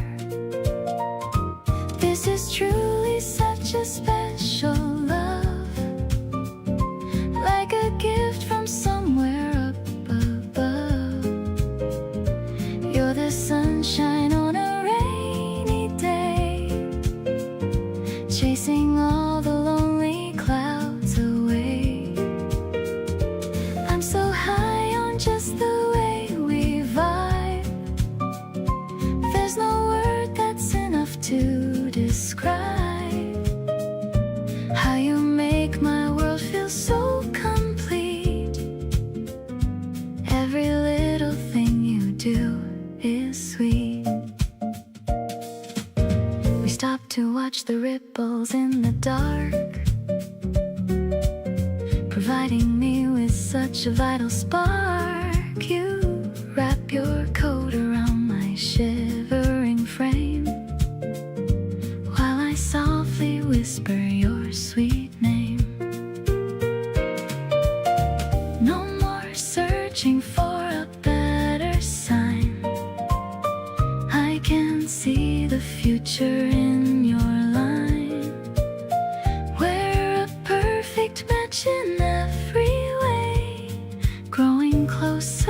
This is truly such a special love, like a gift from somewhere up above. You're the sunshine on a rainy day, chasing all the lonely clouds away. I'm so high on just the way we vibe. There's no word that's enough to describe how you make my world feel so complete. Every little thing you do is sweet. We stop to watch the ripples in the dark, providing me with such a vital spark. You wrap your coat around my shivering frame while I softly whisper your sweet name. No more searching for a better sign. I can see the future in your line. We're a perfect match in every way, growing closer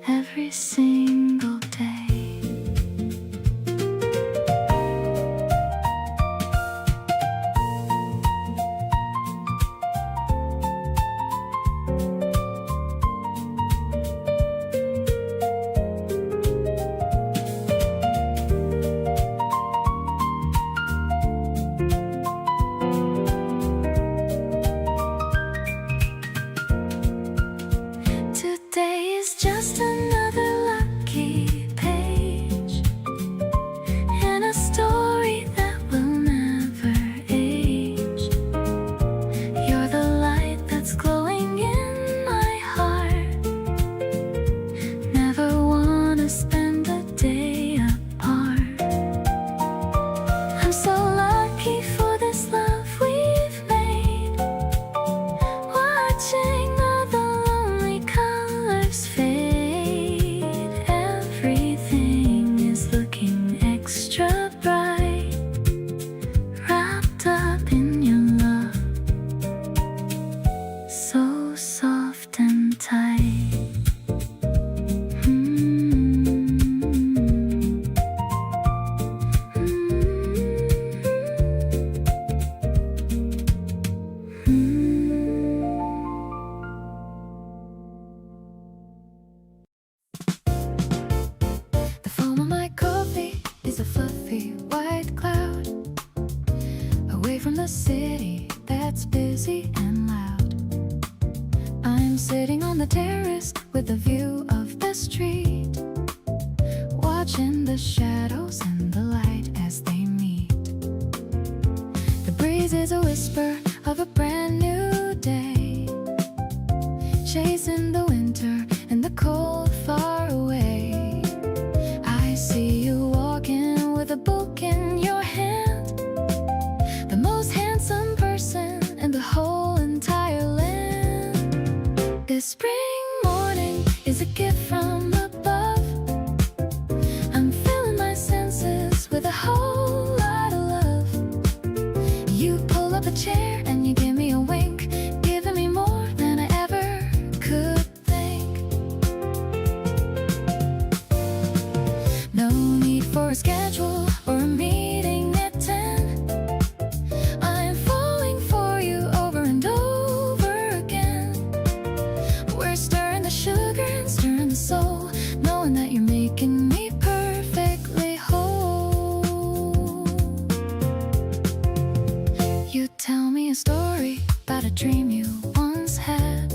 every single day. Today is just another lucky page in a story that will never age. You're the light that's glowing in my heart. Never wanna spend a day apart. I'm so lucky for this love we've made, watching all the lonely colors fade. Everything is looking extra bright, wrapped up in your love, so soft and tight. The foam of my coffee is a fluffy white cloud, away from the city that's busy and loud. I'm sitting on the terrace with a view of the street, watching the shadows and the light as they meet. The breeze is a whisper of a brand new day, chasing the winter and the cold far away. I see you walking with a book in your hand, the most handsome person in the whole entire land. This spring morning is a gift from above. I'm filling my senses with a whole lot of love. You pull up a chair and you give me a wink, giving me more than I ever could think. No need for a schedule or a meeting at 10. I'm falling for you over and over again. We're stirring the sugar and stirring the soul, knowing that you're making me perfectly whole. You tell me a story about a dream you once once had,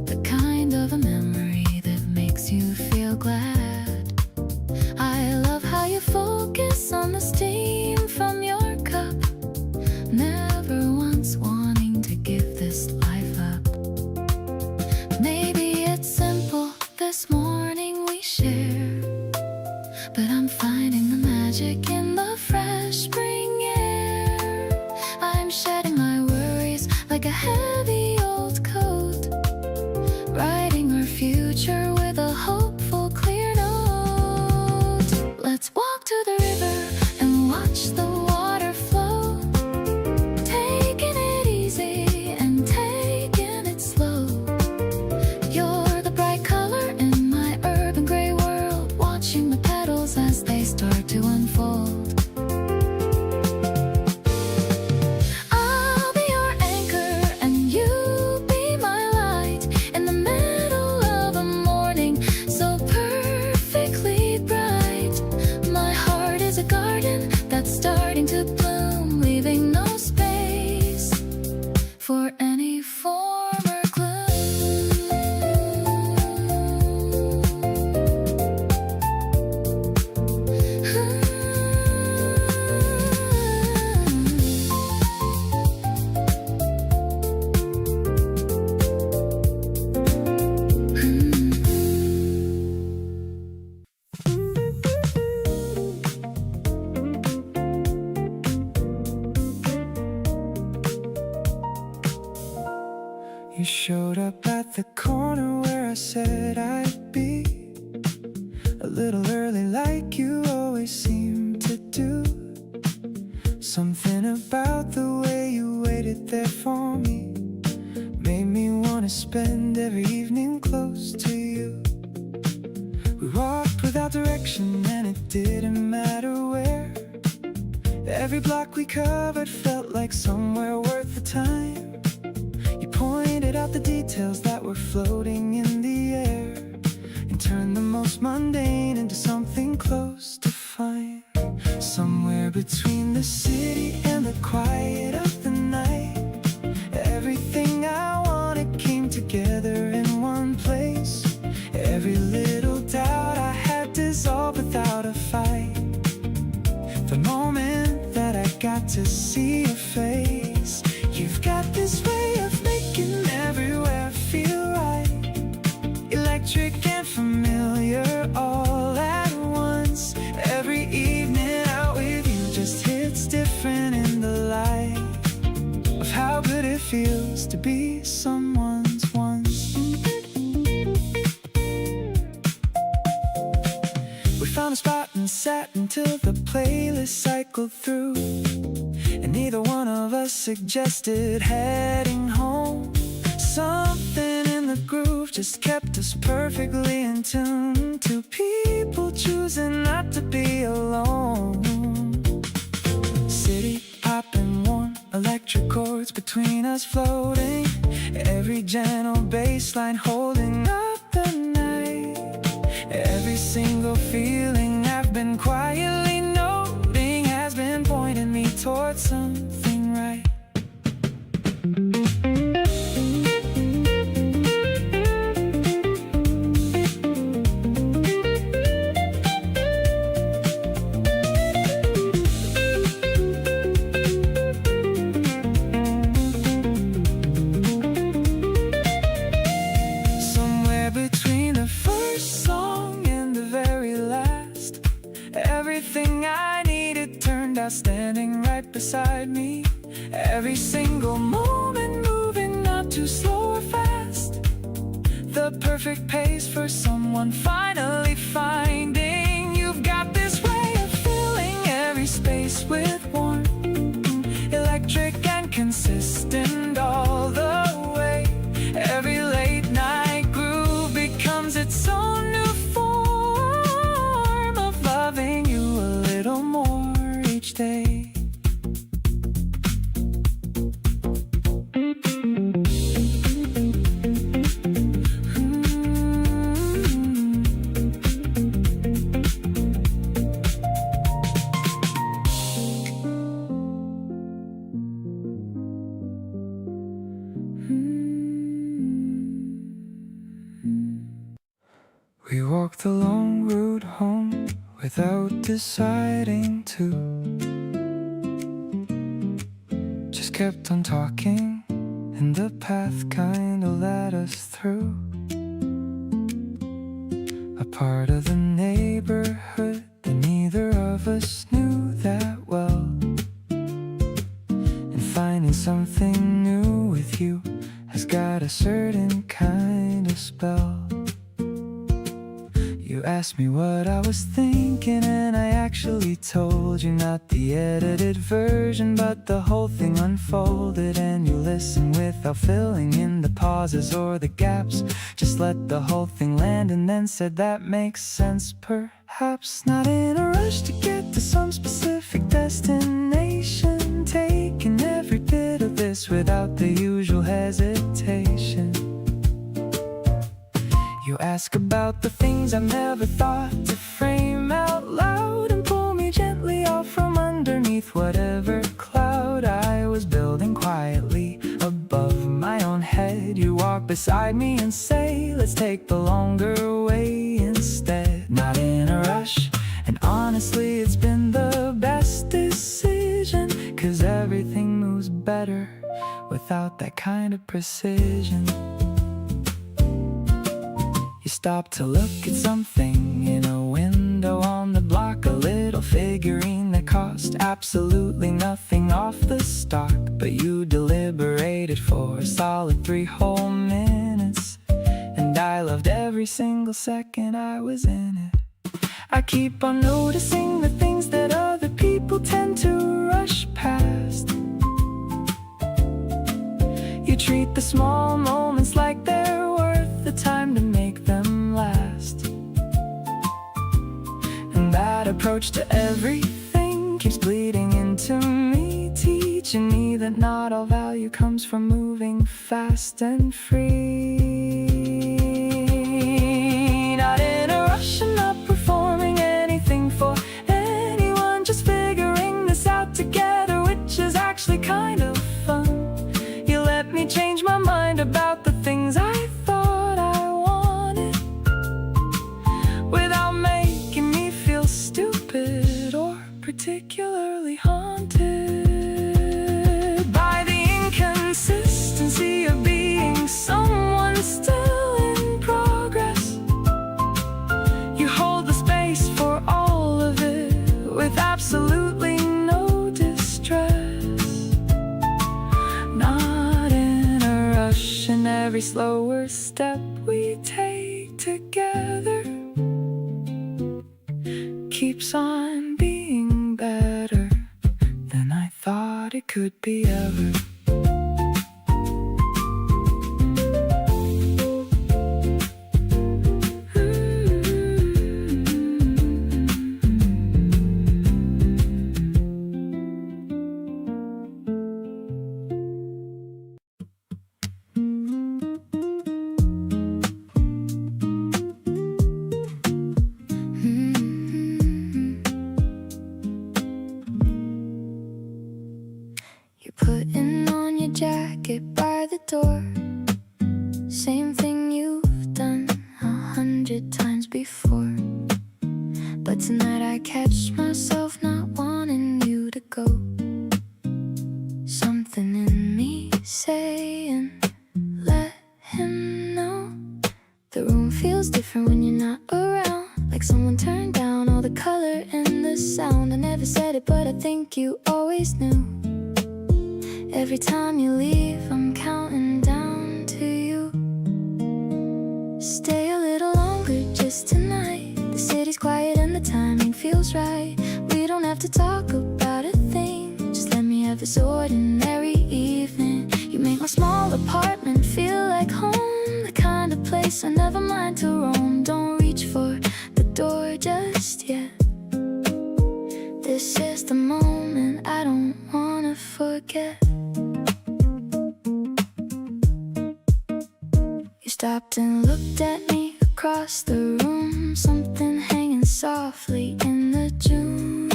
the kind of a memory that makes you feel glad. I love how you focus on the steam from your cup, never once wanting to give this life up. Maybe it's simple this morning we share, but I'm finding the magic in the fresh spring air. I'm shedding my worries like a heavy old coat, writing our future with a hopeful clear note. Let's walk to the river and watch the water flow, taking it easy and taking it slow. You're the bright color in my urban gray world, watching the petals as they start to unfold. I'll be your anchor and you be my light in the middle of a morning so perfectly bright. My heart is a garden that's starting to bloom, leaving no space for any former gloom. You showed up at the corner where I said I'd be, a little early like you always seem to do. Something about the way you waited there for me made me want to spend every evening close to you. We walked without direction and it didn't matter where. Every block we covered felt like somewhere worth the time. You pointed out the details that were floating in the air and turned the most mundane into something close to fine. Somewhere between the city and the quiet of the night, everything I wanted came together in one place. Every little doubt I had dissolved without a fight. The moment that I got to see your face, you've got this way of making everywhere feel right, electric and familiar all at once. Every evening out with you just hits different in the light of how good it feels to be someone's once. We found a spot and sat until the playlist cycled through, and neither one of us suggested heading home. Something in the groove just kept us perfectly in tune to people choosing not to be alone. City pop and warm electric chords between us floating, every gentle bass line holding up the night. Every single feeling I've been quietly noting has been pointing me towards something right. Somewhere between the first song and the very last, everything I needed turned out standing right beside me. Every single moment moving not too slow or fast, the perfect pace for someone finally finding. You've got this way of filling every space with warmth, electric and consistent all the way. Every late night groove becomes its own new form of loving you a little more each day. We walked the long route home without deciding to. Just kept on talking, and the path kinda led us through a part of the neighborhood that neither of us knew that well. And finding something new with you has got a certain kind of spell. You asked me what I was thinking, and I actually told you not the edited version, but the whole thing unfolded. And you listened without filling in the pauses or the gaps, just let the whole thing land and then said that makes sense. Perhaps not in a rush to get to some specific destination, taking every bit of this without the usual hesitation. You ask about the things I've never thought to frame out loud, and pull me gently out from underneath whatever cloud I was building quietly above my own head. You walk beside me and say, let's take the longer way instead. Not in a rush, and honestly it's been the best decision, 'cause everything moves better without that kind of precision. You stop to look at something in a window on the block, a little figurine that cost absolutely nothing off the stock, but you deliberated for a solid 3 whole minutes, and I loved every single second I was in it. I keep on noticing the things that other people tend to rush past. You treat the small moments like they're worth the time to make them last. And that approach to everything keeps bleeding into me, teaching me that not all value comes from moving fast and free. Not in a rush and not performing anything for anyone, just figuring this out together, which is actually kind of fun. You let me change my mind about the things I thought I wanted, without making me feel stupid or particularly haunted by the inconsistency of being someone still in progress. You hold the space for all of it with absolutely no distress. Not in a rush, and every slower step we take together keeps on being better than I thought it could be ever. You're putting on your jacket by the door, same thing you've done 100 times before. But tonight I catch myself not wanting you to go. Something in me saying, let him know. The room feels different when you're not around, like someone turned down all the color and the sound. I never said it, but I think you always knew. Every time you leave, I'm counting down to you. Stay a little longer just tonight. The city's quiet and the timing feels right. We don't have to talk about a thing, just let me have this ordinary evening. You make my small apartment feel like home, the kind of place I never mind to roam. Don't reach for the door just yet. This is the moment I don't wanna forget. You stopped and looked at me across the room, something hanging softly in the June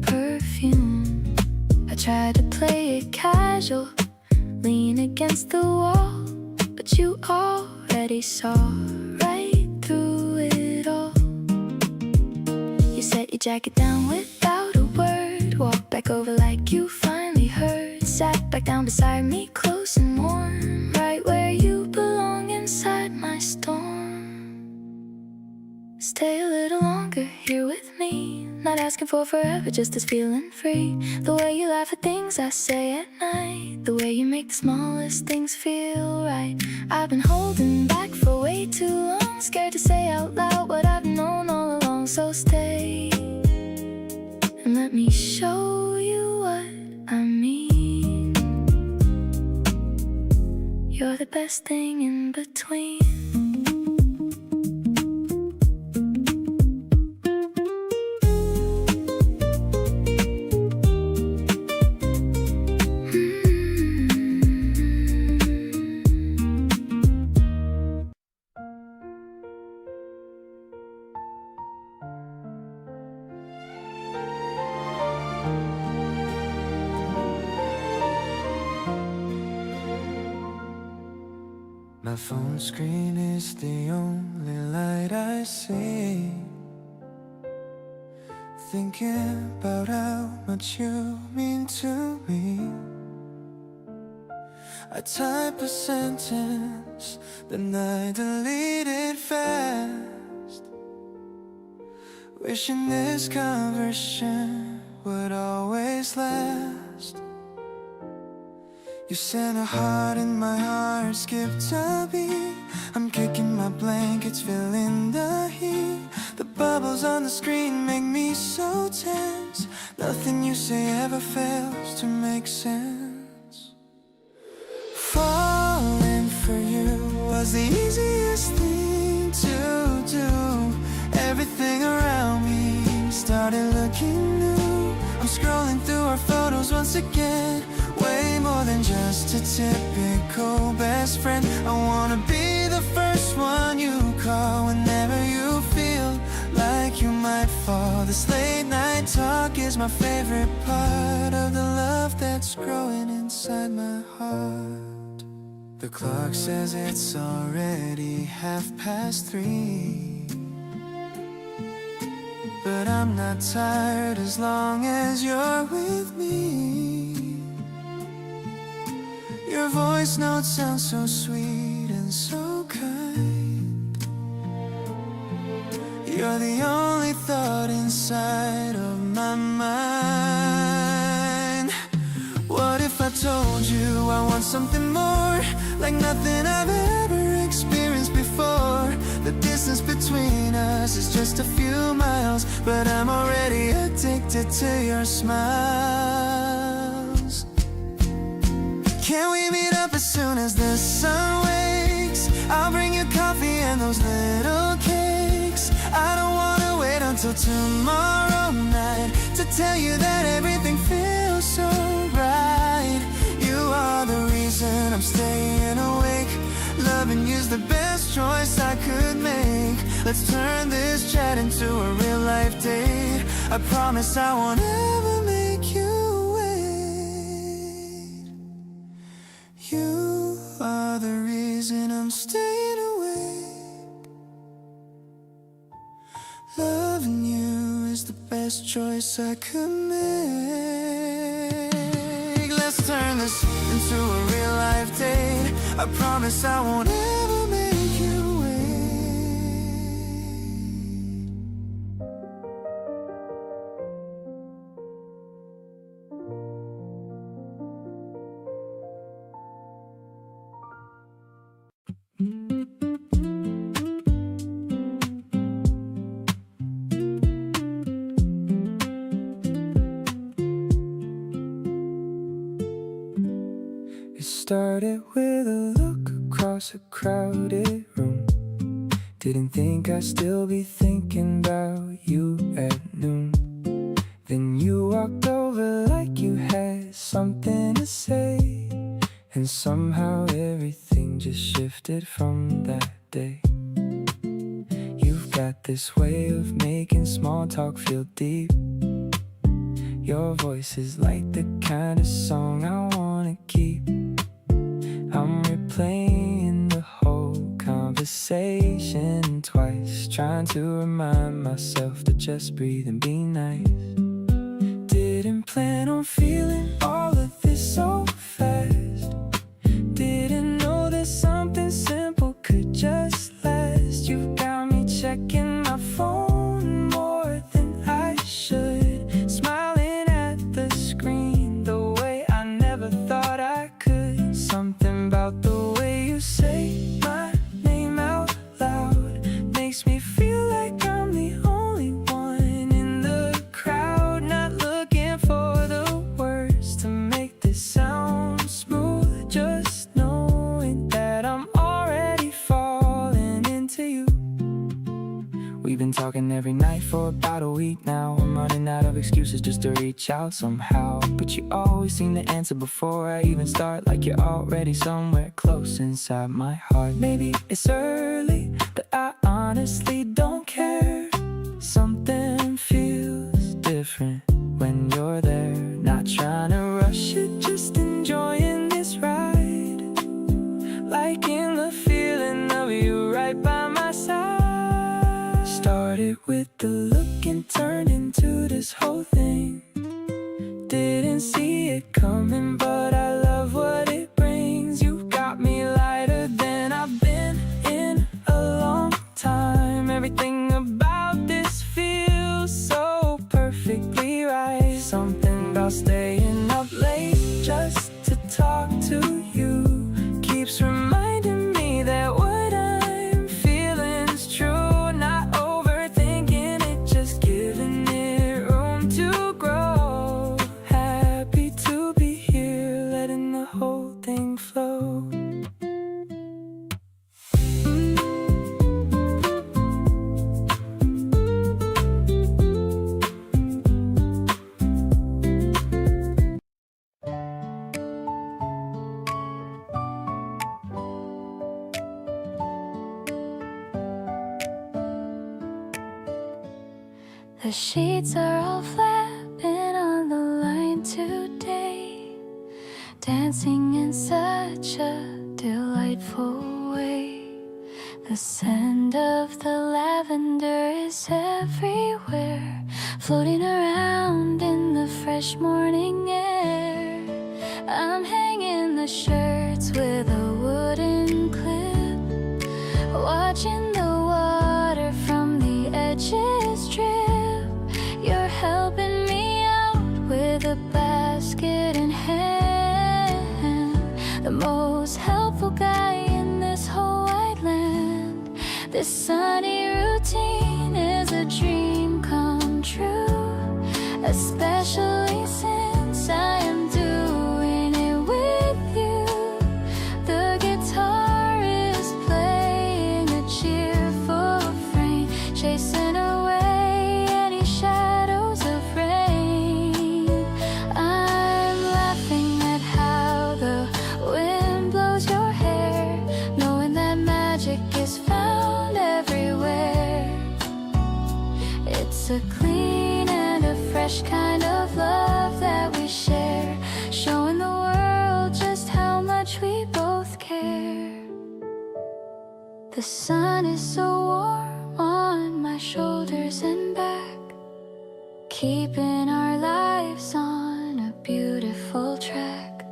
perfume. I tried to play it casual, lean against the wall, but you already saw right through your jacket down without a word. Walk back over like you finally heard. Sat back down beside me, close and warm, right where you belong inside my storm. Stay a little longer here with me. Not asking for forever, just as feeling free. The way you laugh at things I say at night. The way you make the smallest things feel right. I've been holding back for way too long. Scared to say out loud what I've known all along. So stay and let me show you what I mean. You're the best thing in between. My phone screen is the only light I see. Thinking about how much you mean to me. I type a sentence, then I delete it fast. Wishing this conversation would always last. You sent a heart and my heart skipped a beat. I'm kicking my blankets, feeling the heat. The bubbles on the screen make me so tense. Nothing you say ever fails to make sense. Falling for you was the easiest thing to do. Everything around me started looking new. I'm scrolling through our photos once again. Way more than just a typical best friend. I wanna be the first one you call whenever you feel like you might fall. This late night talk is my favorite part of the love that's growing inside my heart. The clock says it's already 3:30. But I'm not tired as long as you're with me. Your voice notes sound so sweet and so kind. You're the only thought inside of my mind. What if I told you I want something more, like nothing I've ever experienced before? The distance between us is just a few miles, but I'm already addicted to your smiles. Can we meet up as soon as the sun wakes? I'll bring you coffee and those little cakes. I don't wanna wait until tomorrow night to tell you that everything feels so right. You are the reason I'm staying awake. Loving you's the best choice I could make. Let's turn this chat into a real life date. I promise I won't ever make you wait. You are the reason I'm staying awake. Loving you is the best choice I could make. Let's turn this into a real life date. I promise I won't ever make you wait. It started with a look across a crowded room. Didn't think I'd still be thinking about you at noon. Then you walked over like you had something to say, and somehow everything just shifted from that day. You've got this way of making small talk feel deep. Your voice is like the kind of song I wanna keep. I'm replaying the whole conversation conversation twice, trying to remind myself to just breathe and be nice. Didn't plan on feeling all of this so fast. Didn't know that something simple could just last. You've got me checking my phone more than I should, smiling at the screen the way I never thought I could. Something about the way you say my name out loud makes me feel like I'm the only one in the crowd. Not looking for the words to make this sound smooth, just knowing that I'm already falling into you. We've been talking every night for about a week now. I'm running out of excuses just to reach out somehow, but you always seem to answer before I even start, like you're already somewhere close inside my heart. Maybe it's early, but I honestly don't care. Something feels different when you're there. Not trying to rush it, just enjoying this ride, liking the feeling of you right by my side. Started with the look and turned into this whole thing. Didn't see it coming, but I love what it brings. You got me lighter than I've been in a long time. Everything about this feels so perfectly right. Something about staying up late just to talk to you keeps reminding me that what I'm feeling's true. Not overthinking it, just giving it room to grow. Happy to be here, letting the whole thing flow. The sheets are all flapping on the line today, dancing in such a delightful way. The scent of the lavender is everywhere, floating around in the fresh morning air. I'm hanging the shirts with a wooden clip, watching the water from the edges drip. You're helping me out with a basket in hand, the most helpful guy in this whole wide land. This sunny routine is a dream come true, especially since I am doing it with you. The guitar is playing a cheerful refrain, chasing away any shadows of rain. I'm laughing at how the wind blows your hair, knowing that magic is found everywhere. It's a clean and a fresh kind of love that we share, showing the world just how much we both care. The sun is so warm on my shoulders and back, keeping our lives on a beautiful track.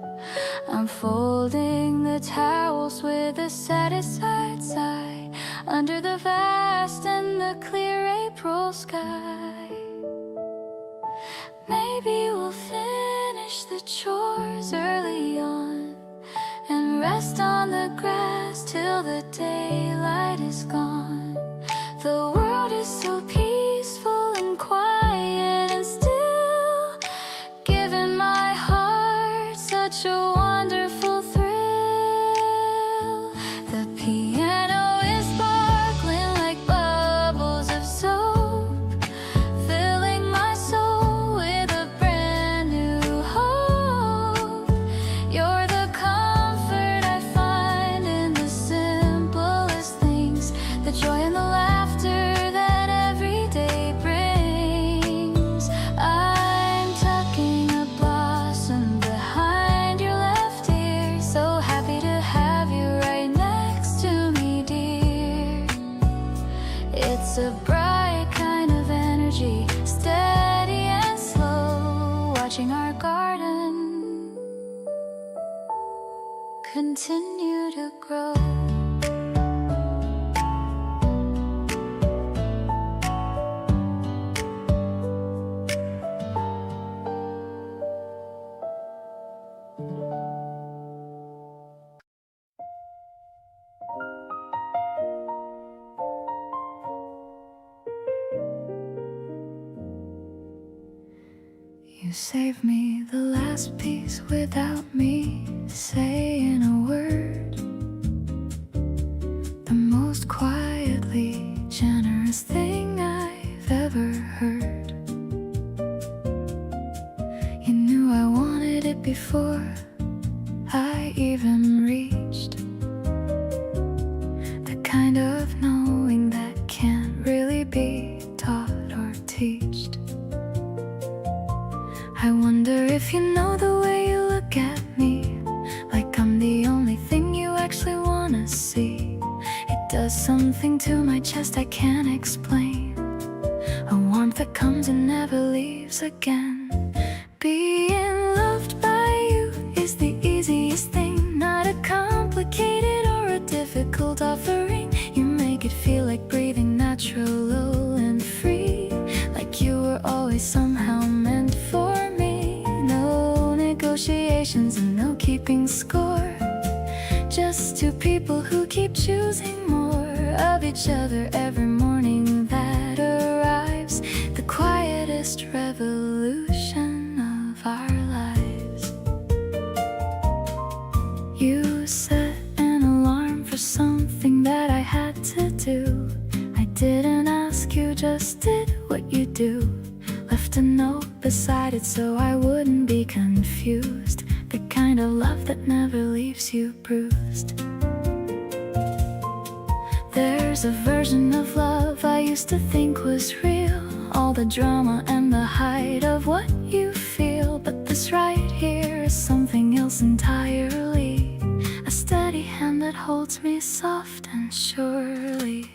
I'm folding the towels with a satisfied sigh, under the vast and the clear April sky. Maybe we'll finish the chores early on and rest on the grass till the daylight is gone. The world is so peaceful and quiet and still, giving my heart such a wonderful thrill. The piano is sparkling like bubbles of soap, filling my soul with a brand new hope. You're the comfort I find in the simplest things continue to grow. You saved me the last piece without me saying a word. The most quietly generous thing I've ever heard. You knew I wanted it before I even reached. The kind of knowing that can't really be taught or teached. I wonder if you know the way you look at me, like I'm the only thing you actually wanna see. It does something to my chest I can't explain, a warmth that comes and never leaves again. Being loved by you is the easiest thing, not a complicated or a difficult offering. You make it feel like breathing natural and free, like you were always somehow meant for me. No negotiations and no keeping score, just two people who keep choosing more of each other every morning that arrives. The quietest revolution of our lives. You set an alarm for something that I had to do. I didn't ask, you just did what you do. Left a note beside it so I wouldn't be confused. The kind of love that never leaves you bruised. There's a version of love I used to think was real, all the drama and the height of what you feel. But this right here is something else entirely, a steady hand that holds me soft and surely.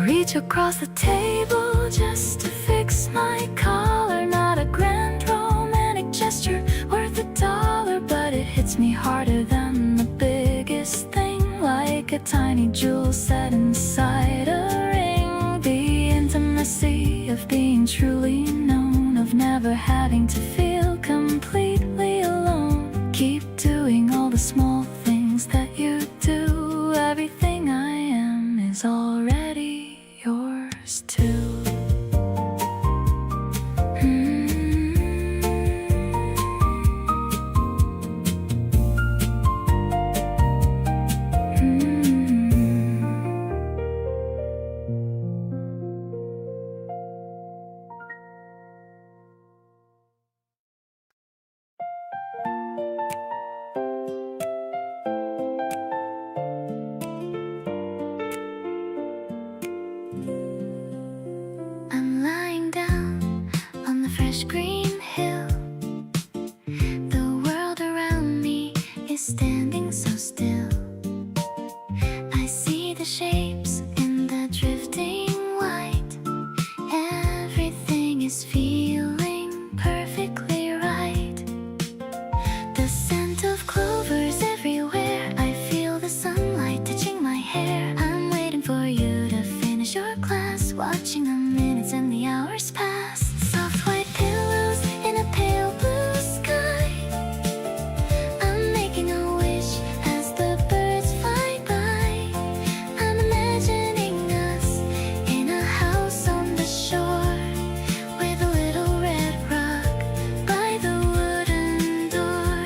Reach across the table just to fix my collar. Not a grand romantic gesture worth $1, but it hits me harder than the biggest thing, like a tiny jewel set inside a ring. The intimacy of being truly known, of never having to feel completely alone. Keep doing all the small things that you do. Everything I am is already yours too. I'm lying down on the fresh green hill. The world around me is standing so still. I see the shapes in the drifting white. Everything is feeling perfectly right. The scent of clovers everywhere. I feel the sunlight touching my hair. I'm waiting for you to finish your class, watching the minutes and the hours pass. Soft white pillows in a pale blue sky. I'm making a wish as the birds fly by. I'm imagining us in a house on the shore, with a little red rug by the wooden door.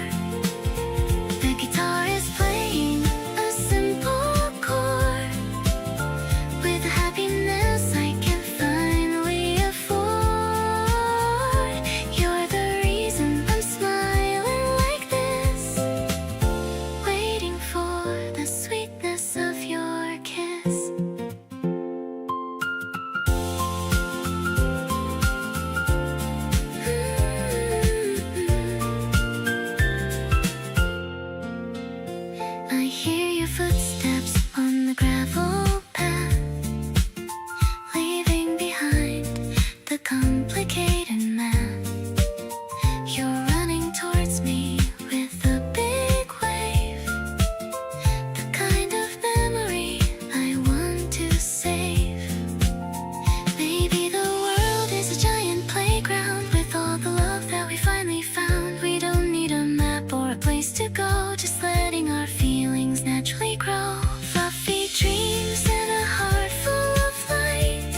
to go, just letting our feelings naturally grow. Fluffy dreams and a heart full of light.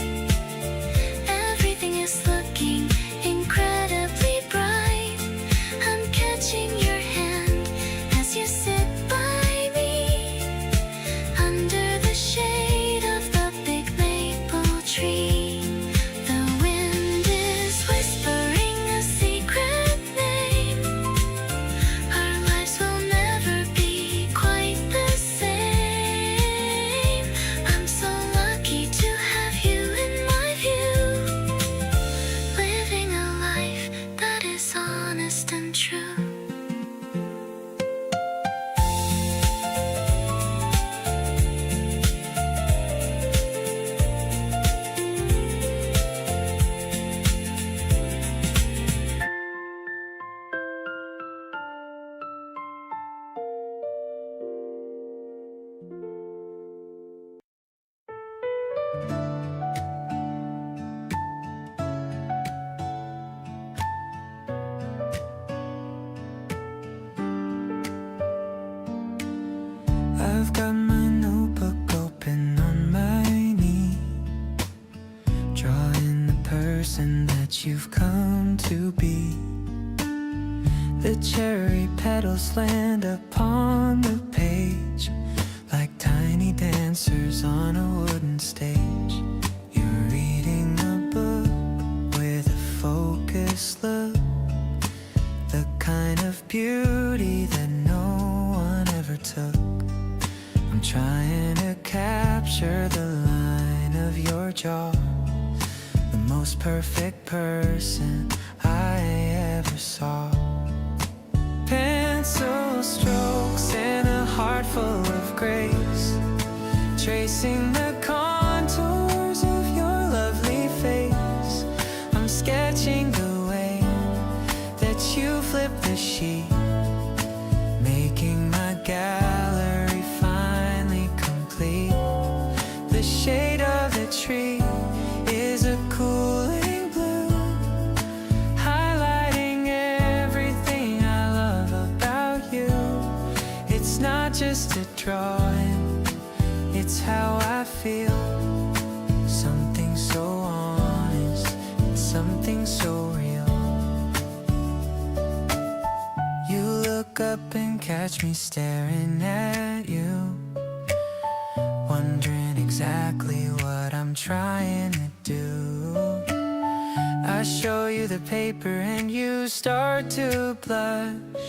Everything is looking incredibly bright. I'm catching your hand as you sit by me under the shade of the big maple tree. The wind is whispering a secret name. Our lives will never be quite the same. I'm so lucky to have you in my view, living a life that is honest and true. I've got my notebook open on my knee, drawing the person that you've come to be. The cherry petals land upon the page like tiny dancers on a wooden stage. You're reading a book with a focused look, the kind of beauty that no one ever took. I'm trying to capture the line of your jaw, the most perfect person I ever saw. Pencil strokes and a heart full of grace, tracing the contours of your lovely face. I'm sketching the way that you flip the sheet, making my gallery finally complete. The shade of the tree is a cooling blue, highlighting everything I love about you. It's not just a drawing, it's how I feel. Something so honest and something so real. You look up and catch me staring at you, wondering exactly what I'm trying to do. I show you the paper and you start to blush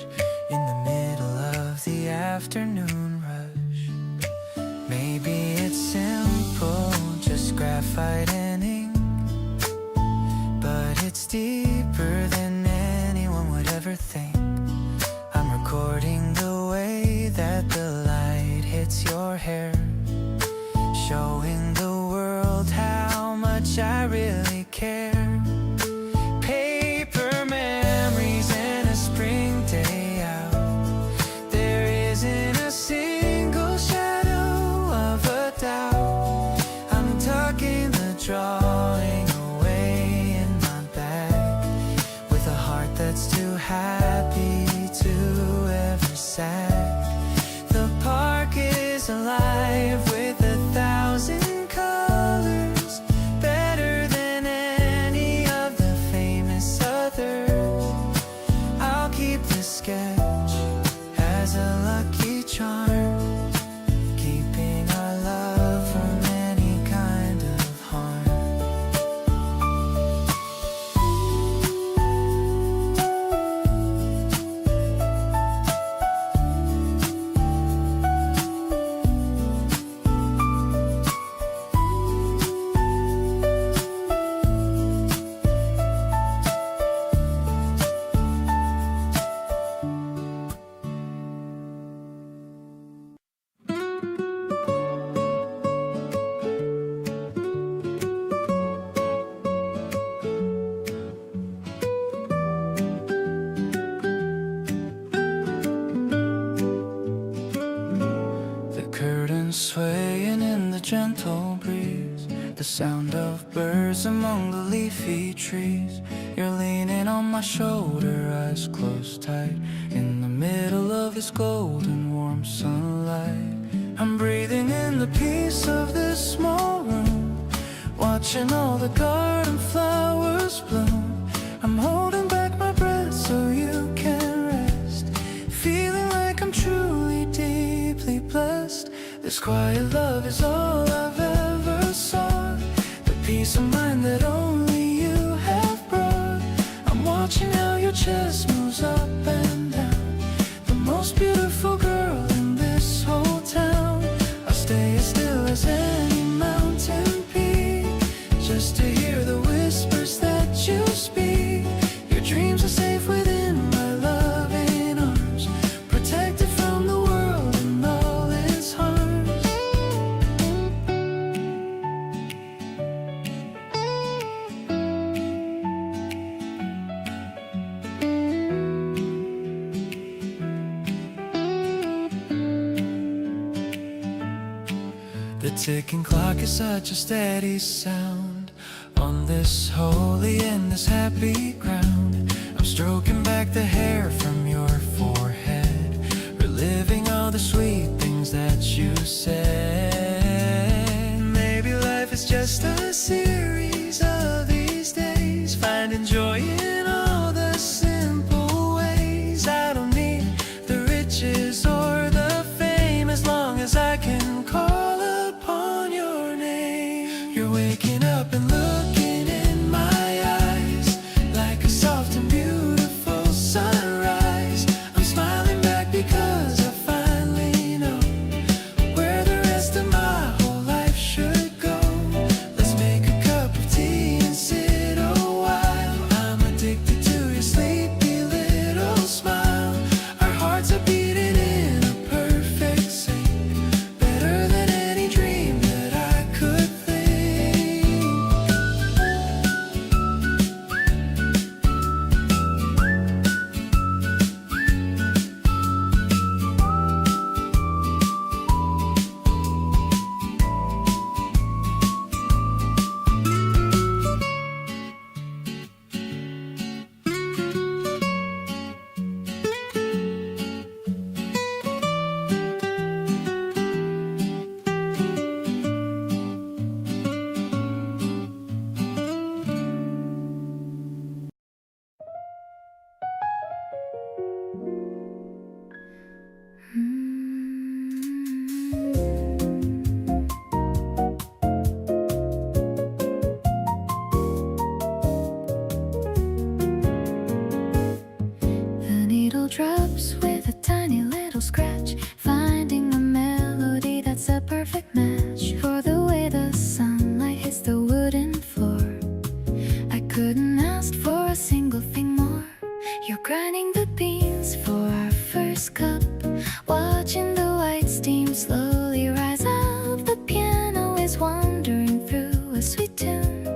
in the middle of the afternoon rush. Maybe it's simple, just graphite and ink, but it's deeper than anyone would ever think. I'm recording the way that the light hits your hair, showing the world how much I really care. Paper memories and a spring day out, there isn't a single shadow of a doubt. I'm tucking the drawing away in my bag, with a heart that's too happy to ever sag. The park is alive with 1,000 colors, better than any of the famous others. I'll keep the sketch as a lucky charm, keeping our love from any kind of harm. Swaying in the gentle breeze, the sound of birds among the leafy trees. You're leaning on my shoulder, eyes closed tight, in the middle of this golden warm sunlight. I'm breathing in the peace of this small room, watching all the garden flowers bloom. I'm holding back my breath so you can rest, feeling like I'm truly deeply blessed. This quiet love is all I've ever sought, the peace of mind that only you have brought. I'm watching how your chest moves up and down, the most beautiful girl in this whole town. I'll stay as still as any mountain peak, just to hear the whispers that you speak. Your dreams are safe within my loving arms, protected from the world and all its harms. The ticking clock is such a steady sound on this holy and this happy ground. I'm stroking back the hair from your forehead, reliving all the sweet things that you said. Maybe life is just a series of these days, finding joy in all the simple ways. I don't need the riches or the fame, as long as I can call upon your name. You're waking up and looking in my eyes like a soft and beautiful sunrise. I'm smiling back because I finally know where the rest of my whole life should go. Let's make a cup of tea and sit a while. I'm addicted to your sleepy little smile. Our hearts are beating in a perfect sync, better than any dream that I could think. The needle drops with a tiny little scratch, finding the melody that's a perfect match for the way the sunlight hits the wooden floor. I couldn't ask for a single thing more. You're grinding the beans for our first cup, watching the white steam slowly rise up. The piano is wandering through a sweet tune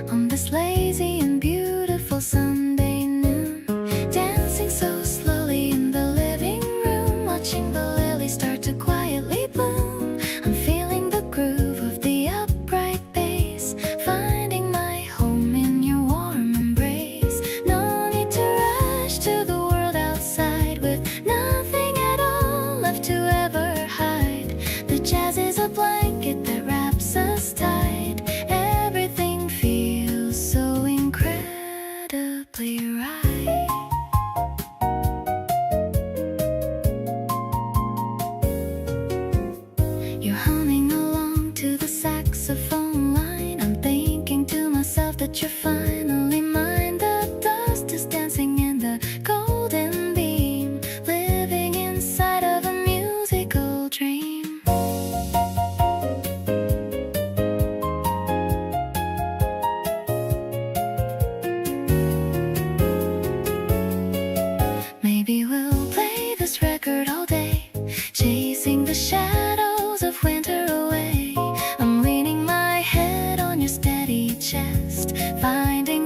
on this lazy and beautiful Sunday noon, dancing so slowly in the living room, watching the lilies start to quietly bloom. I'm feeling the groove of the upright bass, finding my home in your warm embrace. No need to rush to the world outside with nothing at all left to ever hide. The jazz is a blanket that wraps us tight. Everything feels so incredibly right. You're humming along to the saxophone line. I'm thinking to myself that you're finally mine. The dust is dancing in the golden beam, living inside of a musical dream. Maybe we'll play this record all day, chasing the shadows of winter away. I'm leaning my head on your steady chest, finding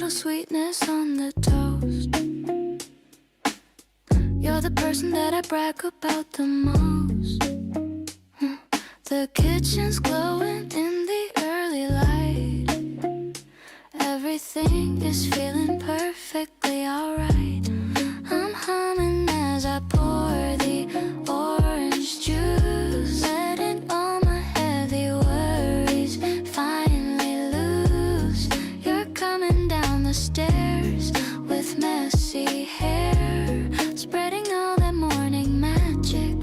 little sweetness on the toast. You're the person that I brag about the most. The kitchen's glowing in the early light. Everything is feeling perfectly alright. I'm humming as I pour the orange juice, letting all my heavy worries finally loose. You're coming down the stairs with messy hair, spreading all that morning magic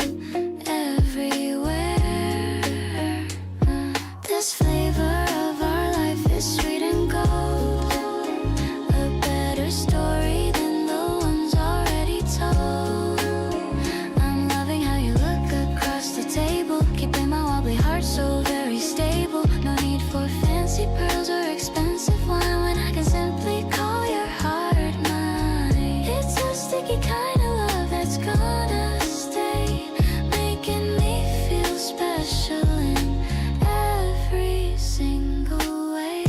everywhere. This flavor of our life is sweet and gold, a better story than the ones already told. I'm loving how you look across the table, keeping my wobbly heart so very stable. No need for fancy pearls or expensive wine when I can simply call your heart mine. It's a sticky kind of love that's gonna stay, making me feel special in every single way.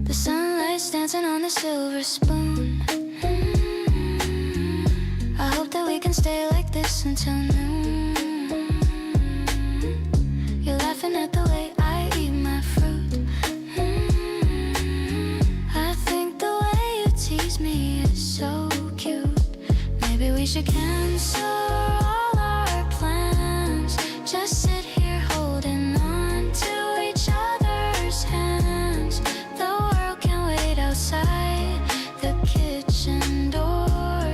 The sunlight's dancing on the silver spoon. I hope that we can stay like this until noon. You're laughing at the way I eat my fruit. I think the way you tease me is so cute. Maybe we should cancel all our plans. Just sit here holding on to each other's hands. The world can wait outside the kitchen door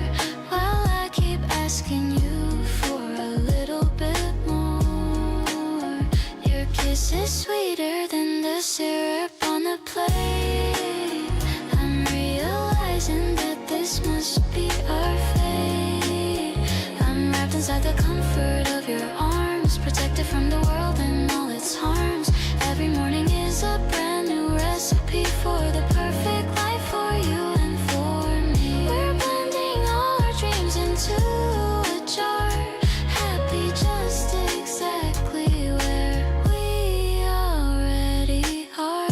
while I keep asking you for a little bit more. Your kiss is sweeter than the syrup on the plate. I'm realizing that this must be our fate. I'm wrapped inside the comfort of your arms, protected from the world and all its harms. Every morning is a brand new recipe for the perfect life for you and for me. We're blending all our dreams into a jar, happy just exactly where we already are.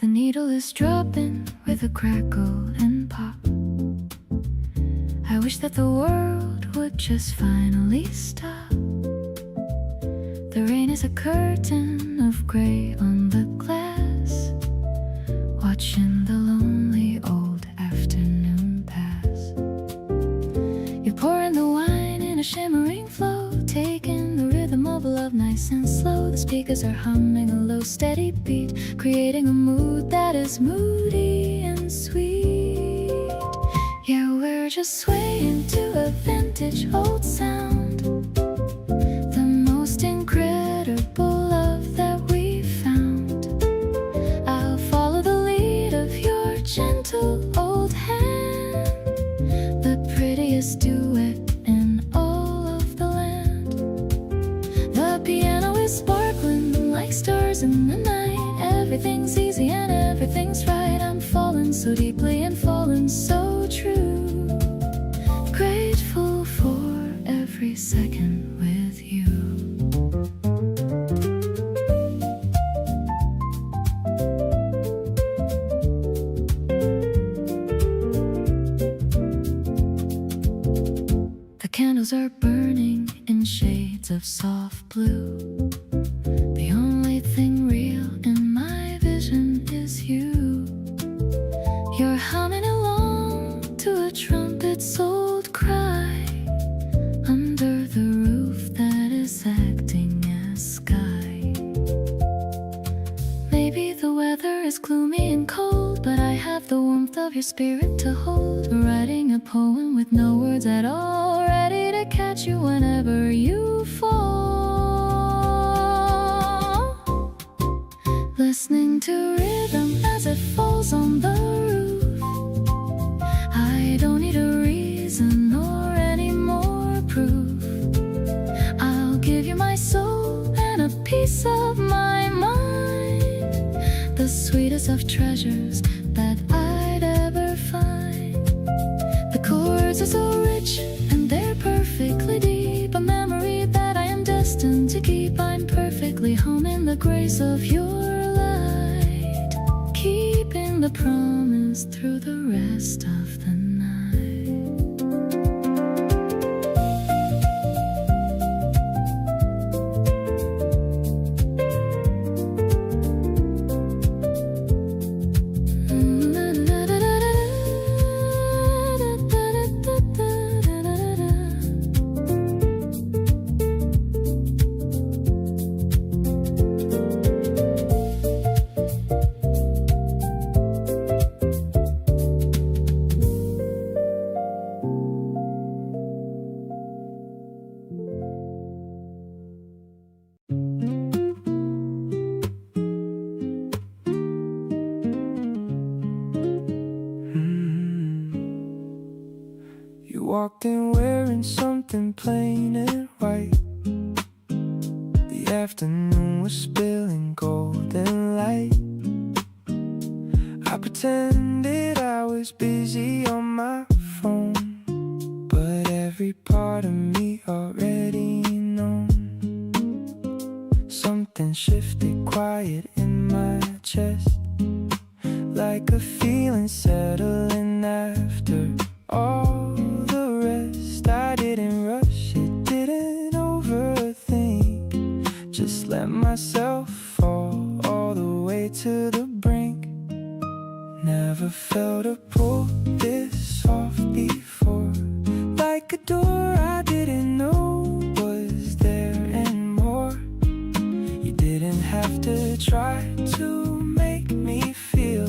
The needle is dropping with a crackle and pop. I wish that the world would just finally stop. The rain is a curtain of gray on the glass, watching the lonely old afternoon pass. You pour in the wine in a shimmering flow, taking the rhythm of love nice and slow. The speakers are humming a low steady beat, creating a mood that is moody and sweet. Yeah, we're just swaying to a vintage old sound, the most incredible love that we found. I'll follow the lead of your gentle old hand, the prettiest duet in all of the land. The piano is sparkling like stars in the night. Everything's easy and everything's right. I'm falling so deeply and falling so true, grateful for every second with you. The candles are burning in shades of soft blue. The only thing real in my vision is you. You're humming along to a trumpet's old cry, under the roof that is acting as sky. Maybe the weather is gloomy and cold, but I have the warmth of your spirit to hold. Right poem with no words at all, ready to catch you whenever you fall. Listening to rhythm as it falls on the roof. I don't need a reason or any more proof. I'll give you my soul and a piece of my mind, the sweetest of treasures that I'd ever find. The chords are so rich and they're perfectly deep, a memory that I am destined to keep. I'm perfectly home in the grace of your light, keeping the promise through the rest of the night. Walked in wearing something plain and white. The afternoon was spilling golden light. I pretended I was busy on my phone, but every part of me already known. Something shifted quiet in my chest, like a feeling settling after all. I didn't rush it, didn't overthink, just let myself fall all the way to the brink. Never felt a pull this soft before, like a door I didn't know was there and more. You didn't have to try to make me feel.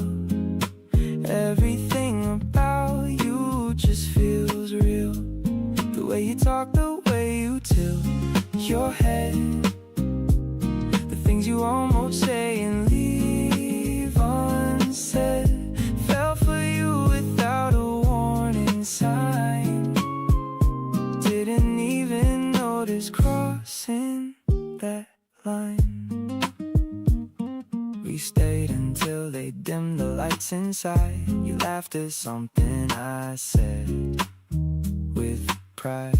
Everything about you just feels real. The way you talk, the way you tilt your head, the things you almost say and leave unsaid. Fell for you without a warning sign. Didn't even notice crossing that line. We stayed until they dimmed the lights inside. You laughed at something I said with pride.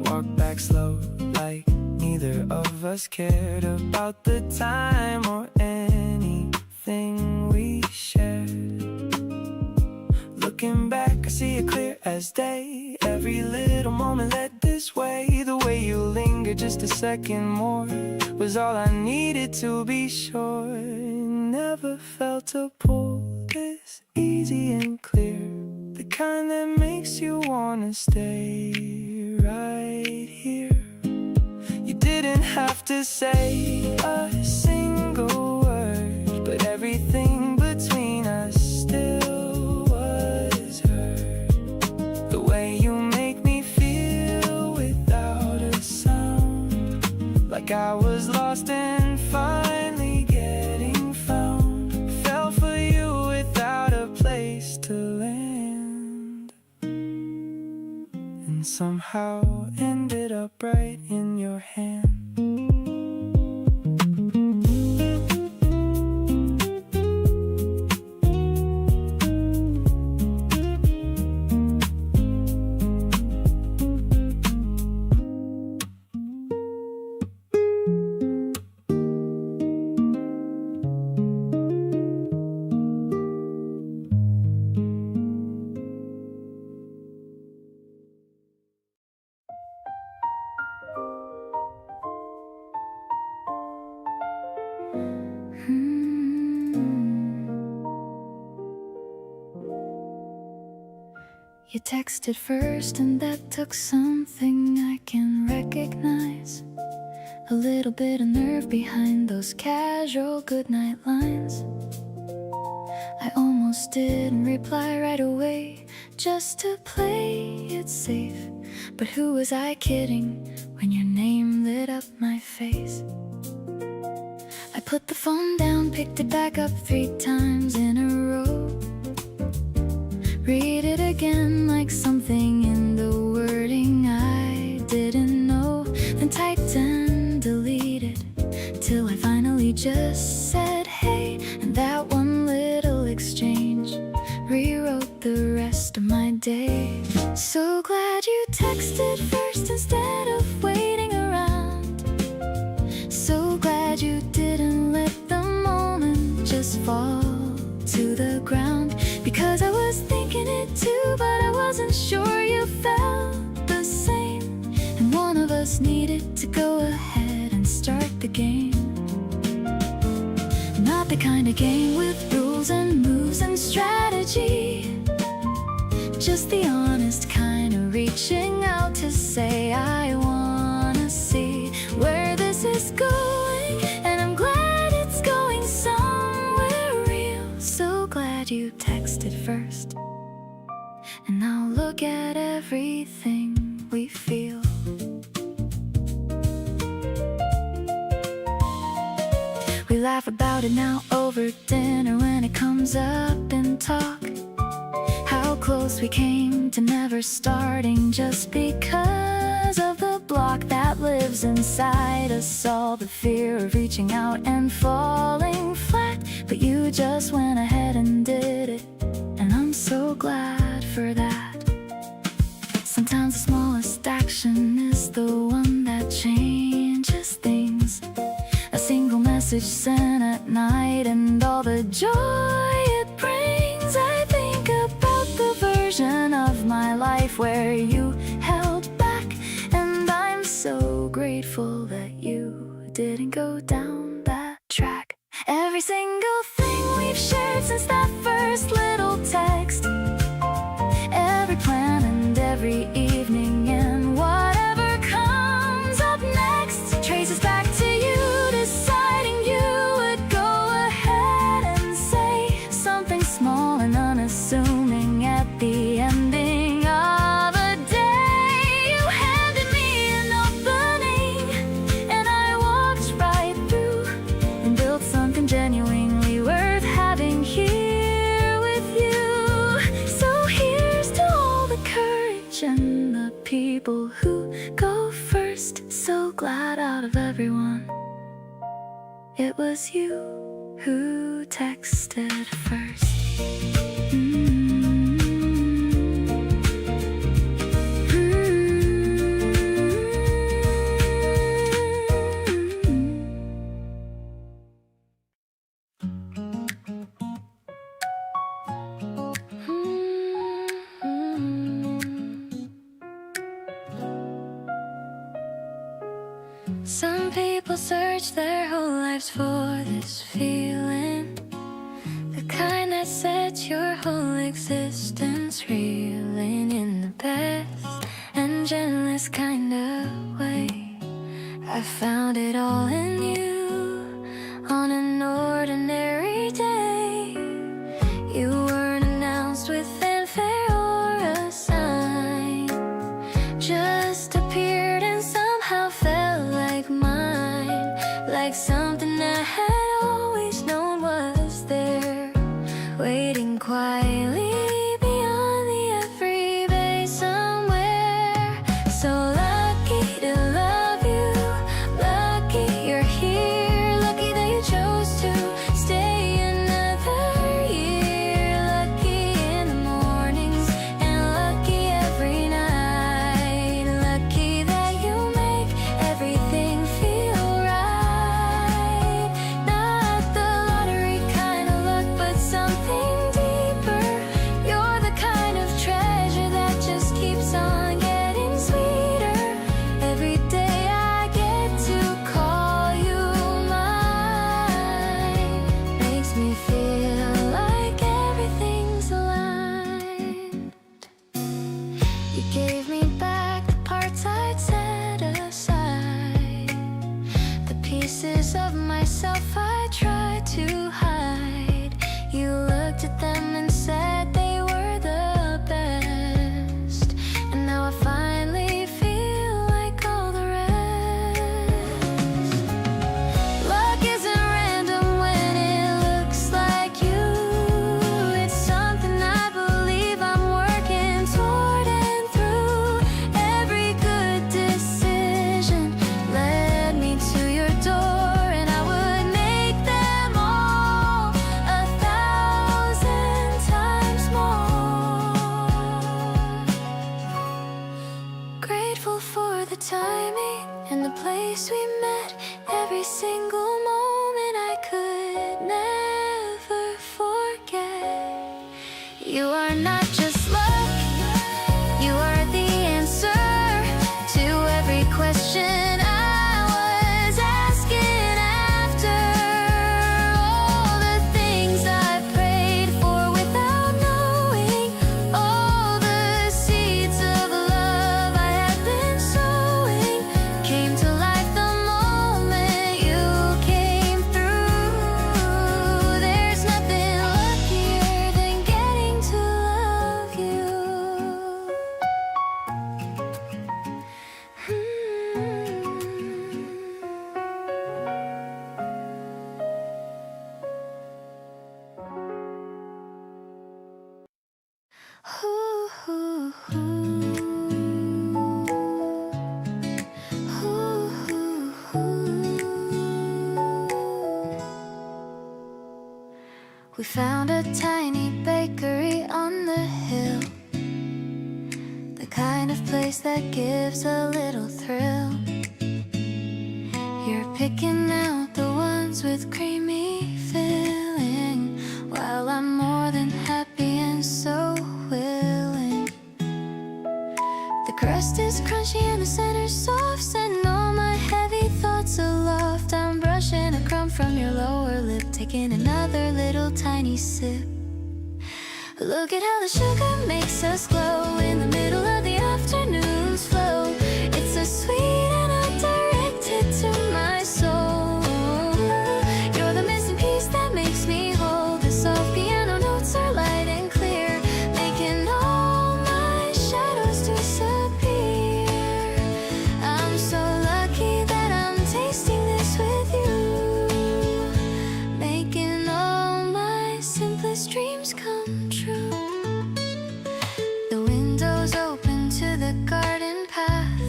Walk back slow like neither of us cared about the time or anything we shared. Looking back, I see it clear as day. Every little moment led this way. The way you lingered just a second more was all I needed to be sure. Never felt a pull this easy and clear, the kind that makes you wanna stay right here. You didn't have to say a single word, but everything between us still was heard. The way you make me feel without a sound, like I was lost and finally getting found. Fell for you without a place to land, and somehow ended up right in your hand. You texted first and that took something I can recognize. A little bit of nerve behind those casual goodnight lines. I almost didn't reply right away, just to play it safe. But who was I kidding when your name lit up my face? I put the phone down, picked it back up 3 times in a row. Read it again like something in the wording I didn't know. Then typed and deleted till I finally just said hey. And that one little exchange rewrote the rest of my day. So glad you texted first instead of waiting around. So glad you didn't let the moment just fall to the ground. Because I was thinking it too, but I wasn't sure you felt the same. And one of us needed to go ahead and start the game. Not the kind of game with rules and moves and strategy. Just the honest kind of reaching out to say I wanna see where this is going. And I'm glad it's going somewhere real. So glad you texted first. And now look at everything we feel. We laugh about it now over dinner when it comes up in talk. How close we came to never starting just because of the block that lives inside us all. The fear of reaching out and falling flat. But you just went ahead and did it, and I'm so glad for that. Sometimes the smallest action is the one that changes things. A single message sent at night and all the joy it brings. I think about the version of my life where you held back, and I'm so grateful that you didn't go down that track. Every single thing we've shared since that first little text, every plan and every evening, and whatever comes up next traces back to you deciding you would go ahead and say something small and unassuming at the ending of a day. You handed me an opening, and I walked right through and built something genuinely worth having here with you. So here's to all the courage and the people who go first. So glad out of everyone it was you who texted first. Some people search their whole lives for this feeling, the kind that sets your whole existence reeling in the best and gentlest kind of way. I found it all in you on an ordinary day. You weren't announced with fanfare or a sign, just appeared and somehow felt like mine, like something I had always known was there, waiting quietly beyond the everyday somewhere. So lucky to love you, lucky you're here, lucky that you chose You are not just luck, you are the answer to every question I was asking after all the things I prayed for without knowing, all the seeds of love I had been sowing came to life the moment you came through. There's nothing luckier than getting to love you. We found a tiny bakery on the hill, the kind of place that gives a little thrill. You're picking out the ones with creamy filling, while I'm more than happy and so willing. The crust is crunchy and the center's soft, sending all my heavy thoughts aloft. I'm brushing a crumb from your lower lip, taking another little tiny sip. Look at how the sugar makes us glow in the middle of the afternoon's flow. It's so sweet and I'm directed to my soul. You're the missing piece that makes me whole. The soft piano notes are light and clear, making all my shadows disappear. I'm so lucky that I'm tasting this with you, making all my simplest dreams come true. The window's open to the garden path,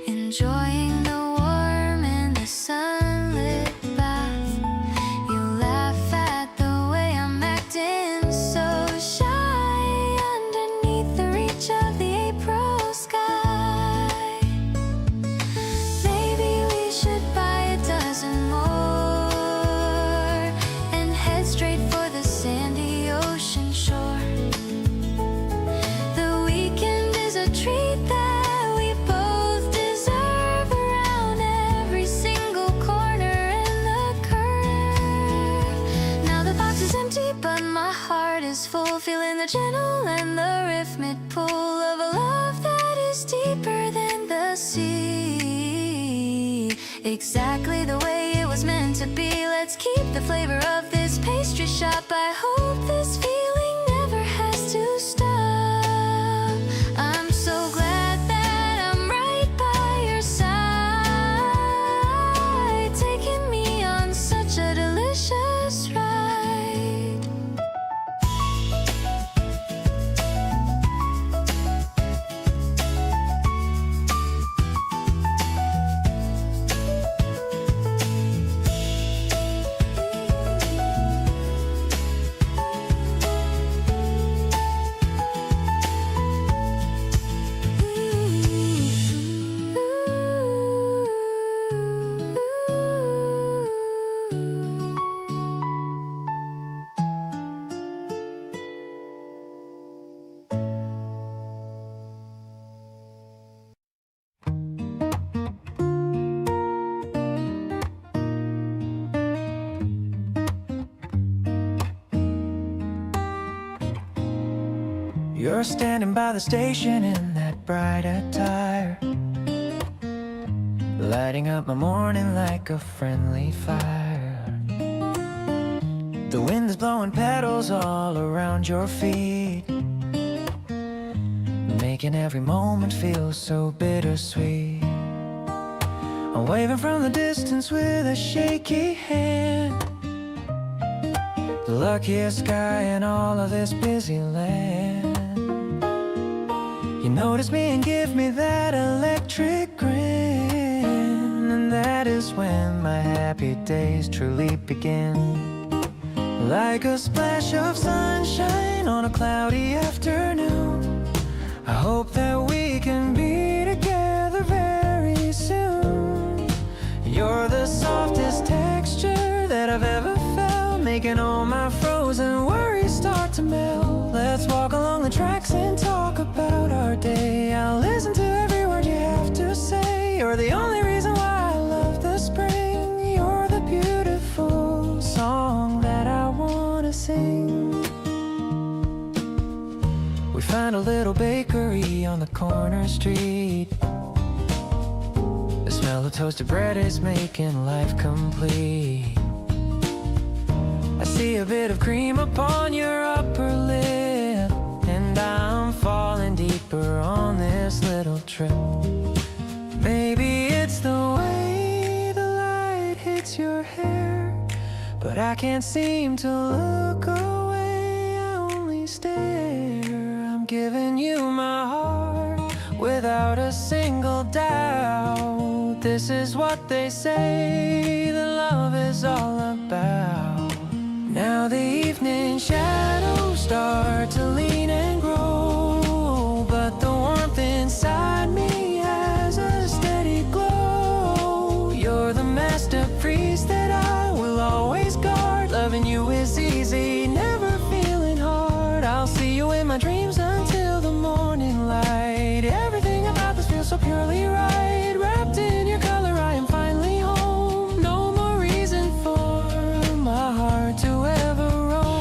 enjoying the warm and the sunlit bath. You laugh at the way I'm acting so shy underneath the reach of the April sky. Maybe we should buy a dozen more and head straight for the sandy ocean shore. The weekend is a treat that we both deserve, around every single corner and the curve. Now the box is empty, but my heart is full, feeling the gentle and the rhythmic pull of a love that is deeper than the sea. Exactly the way it was meant to be. Let's keep the flavor of this pastry shop. I hope this feeling never has to stop. I'm so glad that I'm right by your side, taking me on such a delicious ride. You're standing by the station in that bright attire, lighting up my morning like a friendly fire. The wind is blowing petals all around your feet, making every moment feel so bittersweet. I'm waving from the distance with a shaky hand, the luckiest guy in all of this busy land. You notice me and give me that electric grin, and that is when my happy days truly begin. Like a splash of sunshine on a cloudy afternoon, I hope that we can be together very soon. You're the softest texture that I've ever felt, making all my frozen worries start to melt. Let's walk along the tracks and talk about our day. I'll listen to every word you have to say. You're the only reason why I love the spring. You're the beautiful song that I wanna sing. We find a little bakery on the corner street. The smell of toasted bread is making life complete. I see a bit of cream upon your upper lip, and I'm falling deeper on this little trip. Maybe it's the way the light hits your hair, but I can't seem to look away, I only stare. I'm giving you my heart without a single doubt. This is what they say that love is all about. Now the evening shadows start to lean and grow, but the warmth inside me has a steady glow. You're the masterpiece that I will always guard. Loving you is easy, never feeling hard. I'll see you in my dreams until the morning light. Everything about this feels so purely right. Wrapped in your color, I am finally home. No more reason for my heart to ever roam.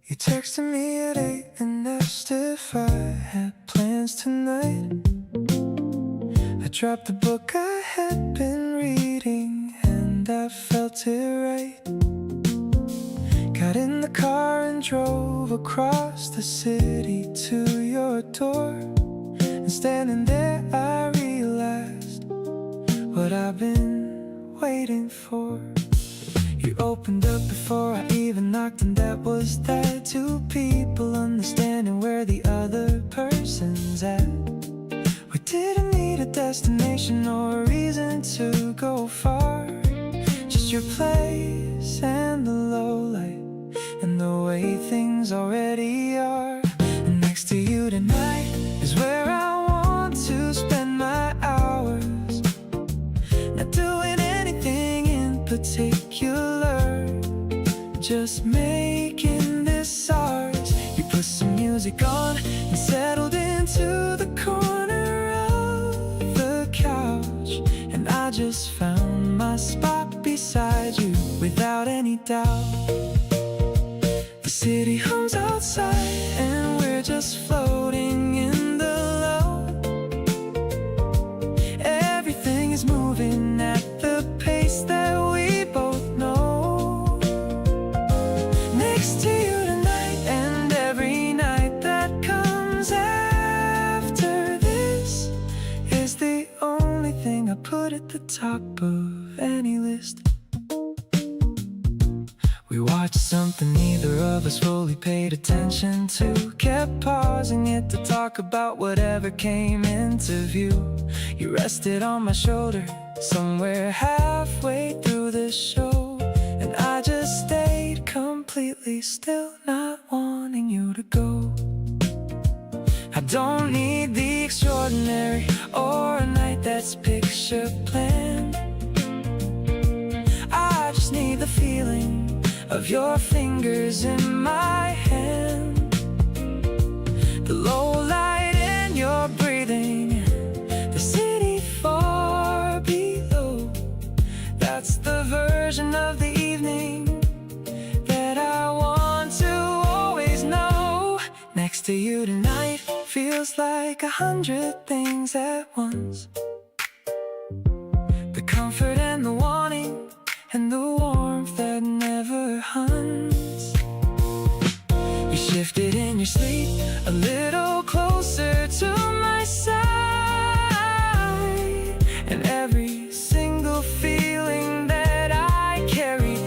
You texted me at 8 and asked if I had plans tonight. I dropped the book I had been reading and I felt it right. Got in the car and drove across the city to your door. And standing there I realized what I've been waiting for. You opened up before I even knocked, and that was that. Two people understanding where the other person's at. We didn't need a destination or a reason to go far. Just your place and the low light and the way things already are. And next to you tonight is where I want to spend my hours. Not doing anything in particular, just making this ours. You put some music on and settled into the corner of the couch, and I just found my spot beside you without any doubt. The city hums outside and we're just floating in the low. Everything is moving at the pace that we both know. Next to you tonight and every night that comes after this is the only thing I put at the top of any list. We watched something neither of us fully paid attention to. Kept pausing it to talk about whatever came into view. You rested on my shoulder somewhere halfway through the show, and I just stayed completely still, not wanting you to go. I don't need the extraordinary or a night that's picture planned. I just need the feeling of your fingers in my hand, the low light in your breathing, the city far below. That's the version of the evening that I want to always know. Next to you tonight feels like 100 things at once. The comfort and the wanting and the warmth that never hunts. You shifted in your sleep a little closer to my side, and every single feeling that I carried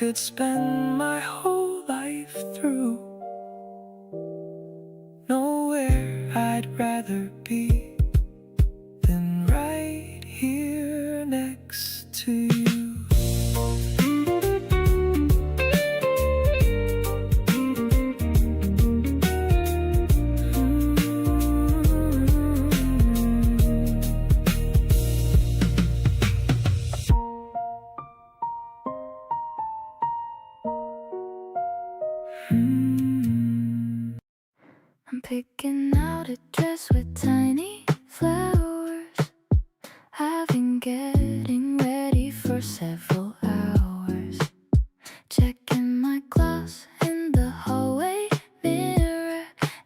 could spend my whole life through. Nowhere I'd rather be than right here next to you. I'm picking out a dress with tiny flowers. I've been getting ready for several hours. Checking my gloss in the hallway mirror.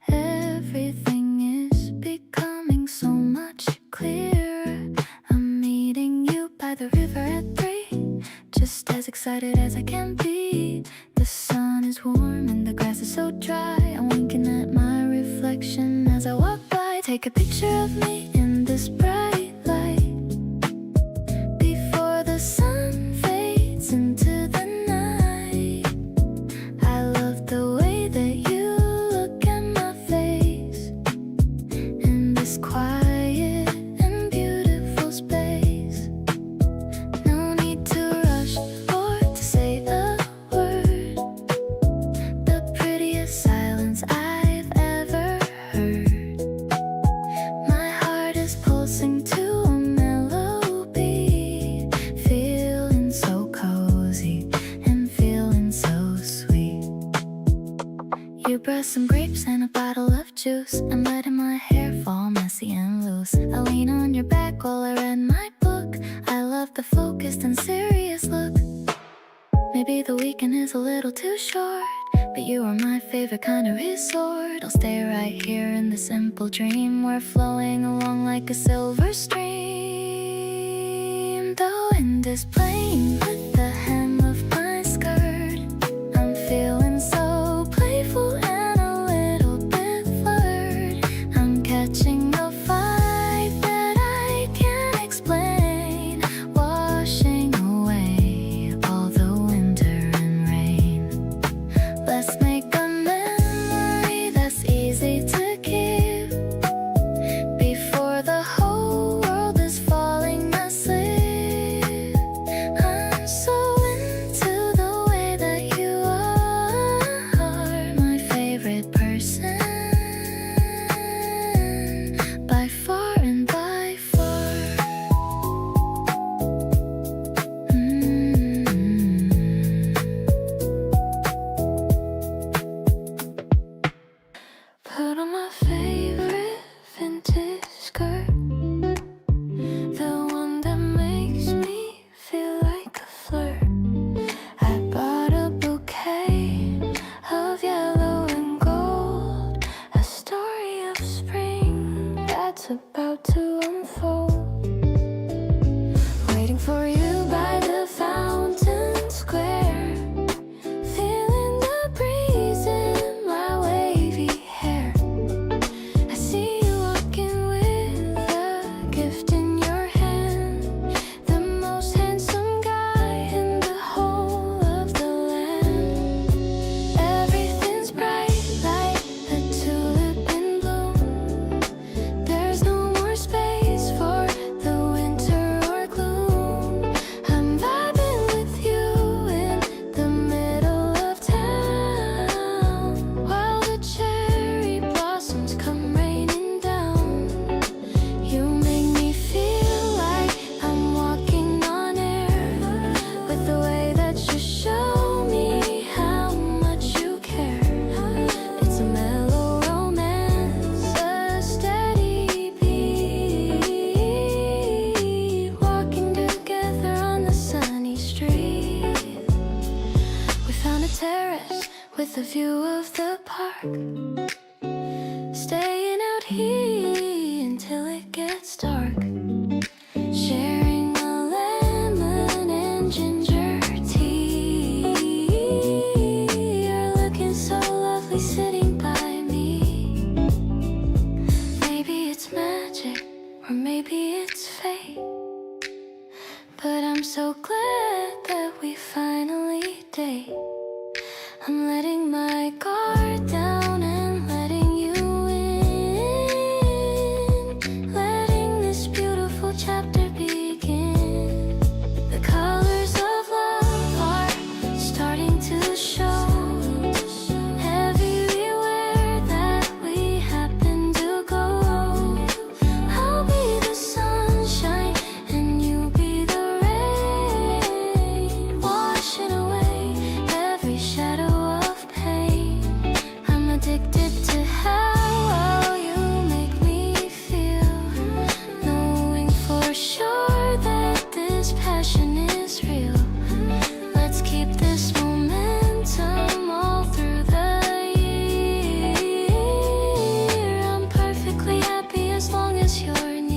Everything is becoming so much clearer. I'm meeting you by the river at 3, just as excited as I can be. The sun is warm and the grass is so dry. I'm winking at my reflection as I walk by. Take a picture of me in this bright light before the sun fades into the night. I love the way that you look at my face in this quiet and beautiful space. No need to rush or to say a word. The prettiest silence I've ever heard. My heart is pulsing to a melody, feeling so cozy and feeling so sweet. You brought some grapes and a bottle of juice. I'm letting my hair fall messy and loose. I lean on your back while I read my book. I love the focused and serious look. Maybe the weekend is a little too short, but you are my favorite kind of resort. I'll stay right here in the simple dream. We're flowing along like a silver stream. The wind is playing with the hem of my skirt. I'm feeling so playful and a little bit flirt. I'm catching a vibe that I can't explain, washing away all the winter and rain. Let's make a memory that's easy to keep before the whole world is falling asleep. I'm so into the way that you are, my favorite person by far and by far. Put on my favorite vintage skirt, the one that makes me feel like a flirt. I bought a bouquet of yellow and gold, a story of spring that's about to unfold. Waiting for you by the fountain square, feeling the breeze in my wavy hair. I see you walking with a gift in your hand, the most handsome guy in the whole of the land. Everything's bright like a tulip in bloom. There's no more space for the winter or gloom. I'm vibing with you in the middle of town, while the cherry blossoms come raining down. You make me feel like I'm walking on air, with the way that you show me how much you care. It's a mellow romance, a steady beat, walking together on the sunny street. We found a terrace with a view of the park, staying out here until it gets dark, sharing a lemon and ginger tea. You're looking so lovely sitting by me. Maybe it's magic, or maybe it's fate, but I'm so glad that we finally day. I'm letting my guard down and letting you in, letting this beautiful chapter begin. The colors of love are starting to show. Everywhere that we happen to go, I'll be the sunshine and you'll be the rain, washing away every shadow of pain. I'm addicted to how you make me feel, knowing for sure that this passion is real. Let's keep this momentum all through the year. I'm perfectly happy as long as you're near.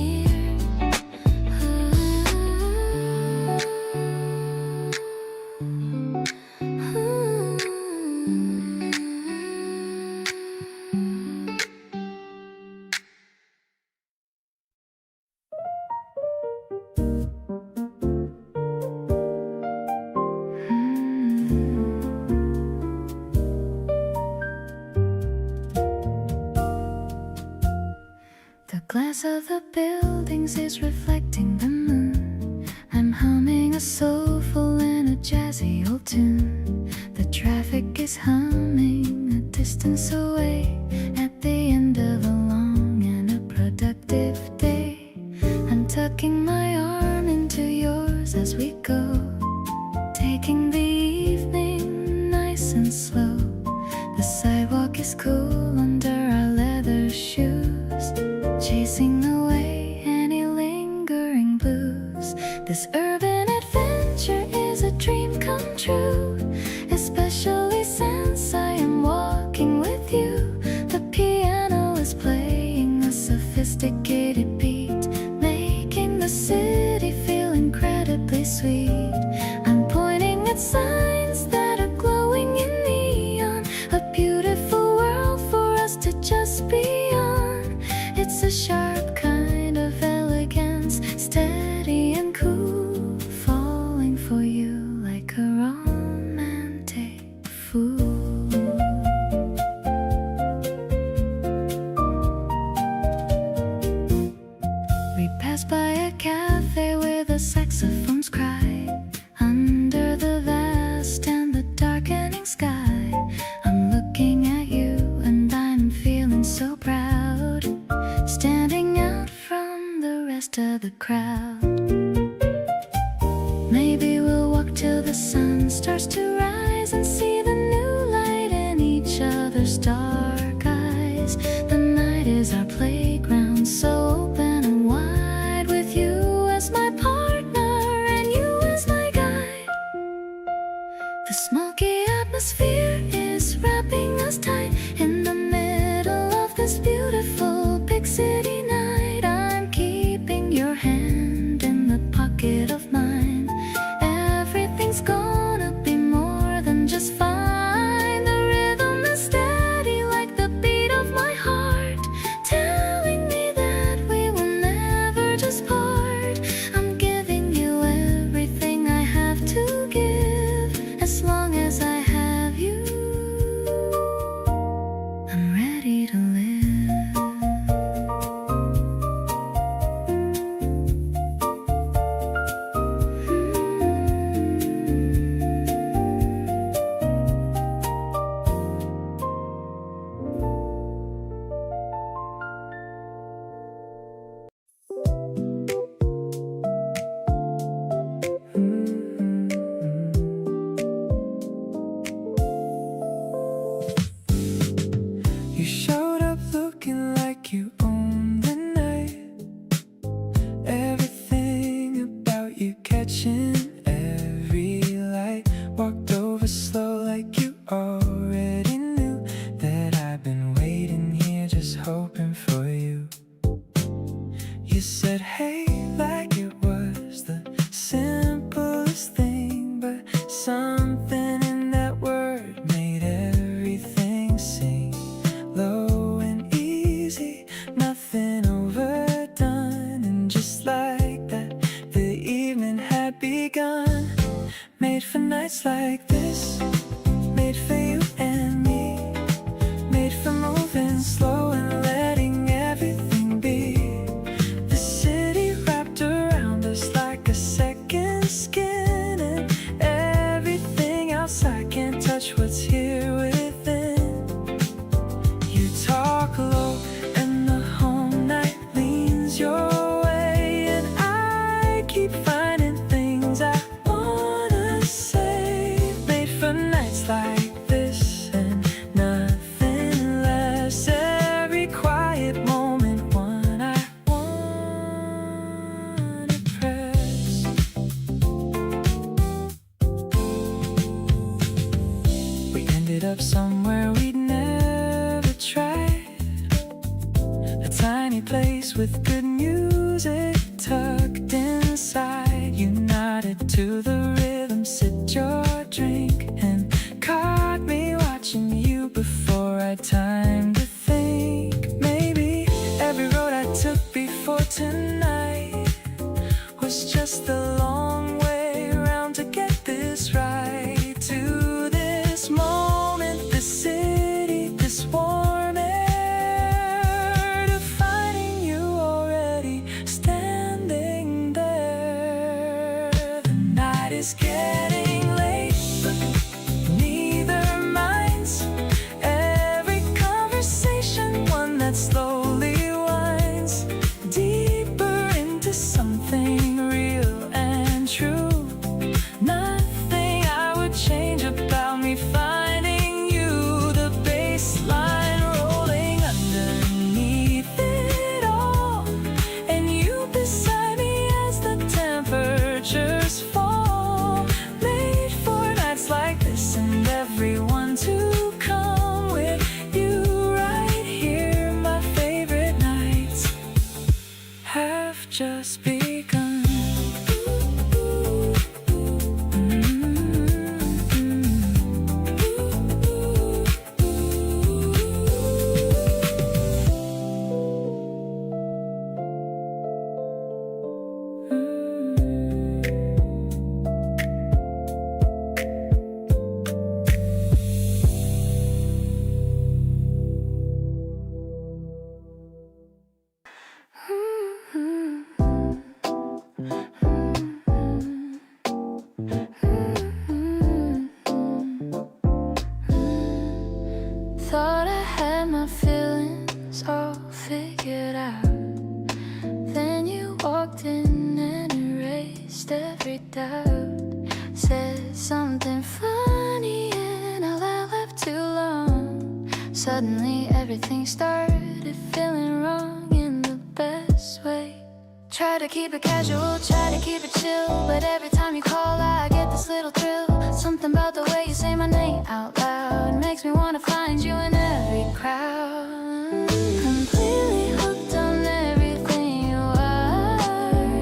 The glass of the buildings is reflecting the moon. I'm humming a soulful and a jazzy old tune. The traffic is humming a distance away at the end of a long and a productive day. I'm tucking my arm into yours as we go, taking the evening nice and slow. The sidewalk is cool under our leather shoes, chasing away any lingering blues. This urban adventure is a dream come true, especially since I am walking with you. The piano is playing a sophisticated beat, making the city feel incredibly sweet. I'm pointing at signs that are glowing in neon, a beautiful world for us to just be on. It's a sharp kind of elegance, steady and cool, falling for you like a romantic fool. We pass by a cafe where the saxophones cry under the vast and the darkening sky. I'm looking at you and I'm feeling so proud, standing out from the rest of the crowd. Maybe we'll walk till the sun starts to rise and see the new light in each other's dark eyes. The night is our playground, so open and wide, with you as my partner and you as my guide. The smoky atmosphere is wrapping us tight in the middle of this beautiful big city night. I'm keeping your hand in the pocket of mine. Everything's gonna be more than just fine. The rhythm is steady like the beat of my heart, telling me that we will never just part. I'm giving you everything I have to give. As long as I have you, I'm ready to live. You showed up looking like you owned the night. Everything about you catching every light. Walked over slow like you already knew that I've been waiting here just hoping for you. You said hey like it was the simplest thing, but something in that word made everything sing. Low and easy, nothing overdone, and just like that the evening had begun. Made for nights like this, made for you and me, made for moving slow and letting everything be. The city wrapped around us like a second skin, and everything outside can't touch what's here within. You talk low and the whole night leans your way, and I keep finding things I wanna say. Made for nights like this and nothing less. Every quiet moment, one I wanna press. We ended up somewhere we'd never tried, a tiny place with good music tucked inside. You nodded to the rhythm, sipped your drink, and caught me watching you before I had time to think. Maybe every road I took before tonight was just a long way around to get this right. To this moment, this city, this warm air, to finding you already standing there. The night is getting late, but neither minds. Every conversation, one that slowly winds deeper into something real and true. Nothing I would change about me finding you. The bass line rolling underneath it all, and you beside me as the temperatures fall. Made for nights like this and everyone to come with you right here. My favorite nights have just begun. Thought I had my feelings all figured out. Then you walked in and erased every doubt. Said something funny and I laughed too long. Suddenly everything started feeling wrong in the best way. Try to keep it casual, try to keep it chill, but every time you call I get this little thrill. Something about the way you say my name out loud makes me wanna find you in every crowd. Completely hooked on everything you are.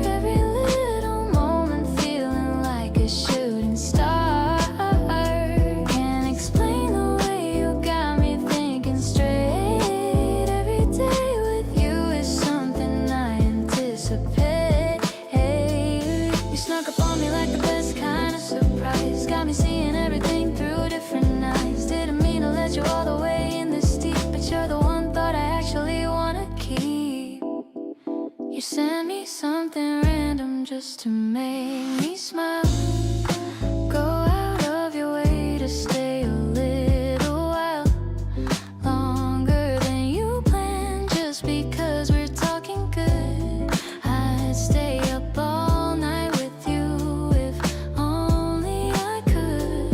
Every little moment feeling like a shooting star. Can't explain the way you got me thinking straight. Every day with you is something I anticipate. You snuck up on me like the best kind of surprise. Got me seeing everything through different eyes. Didn't mean to let you all the way in this deep, but you're the one thought I actually wanna keep. You sent me something random just to make me smile. Go out of your way to stay a little while longer than you planned, just because we're talking good. I'd stay up all night with you if only I could.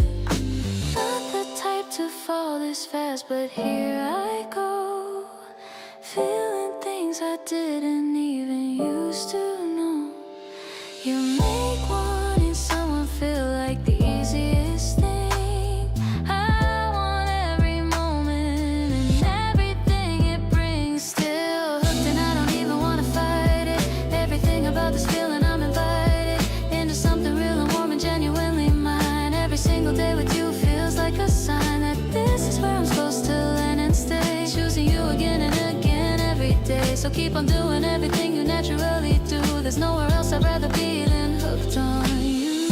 Not the type to fall this fast, but here I go, feeling things I didn't even used to know. You make wanting someone feel like the easiest thing. I want every moment and everything it brings. Still hooked and I don't even wanna fight it. Everything about this feeling, I'm invited into something real and warm and genuinely mine. Every single day with you feels like a sign that this is where I'm supposed to land and stay. Choosing you again and again every day. So keep on doing everything you naturally do. There's nowhere else I'd rather be than hooked on you.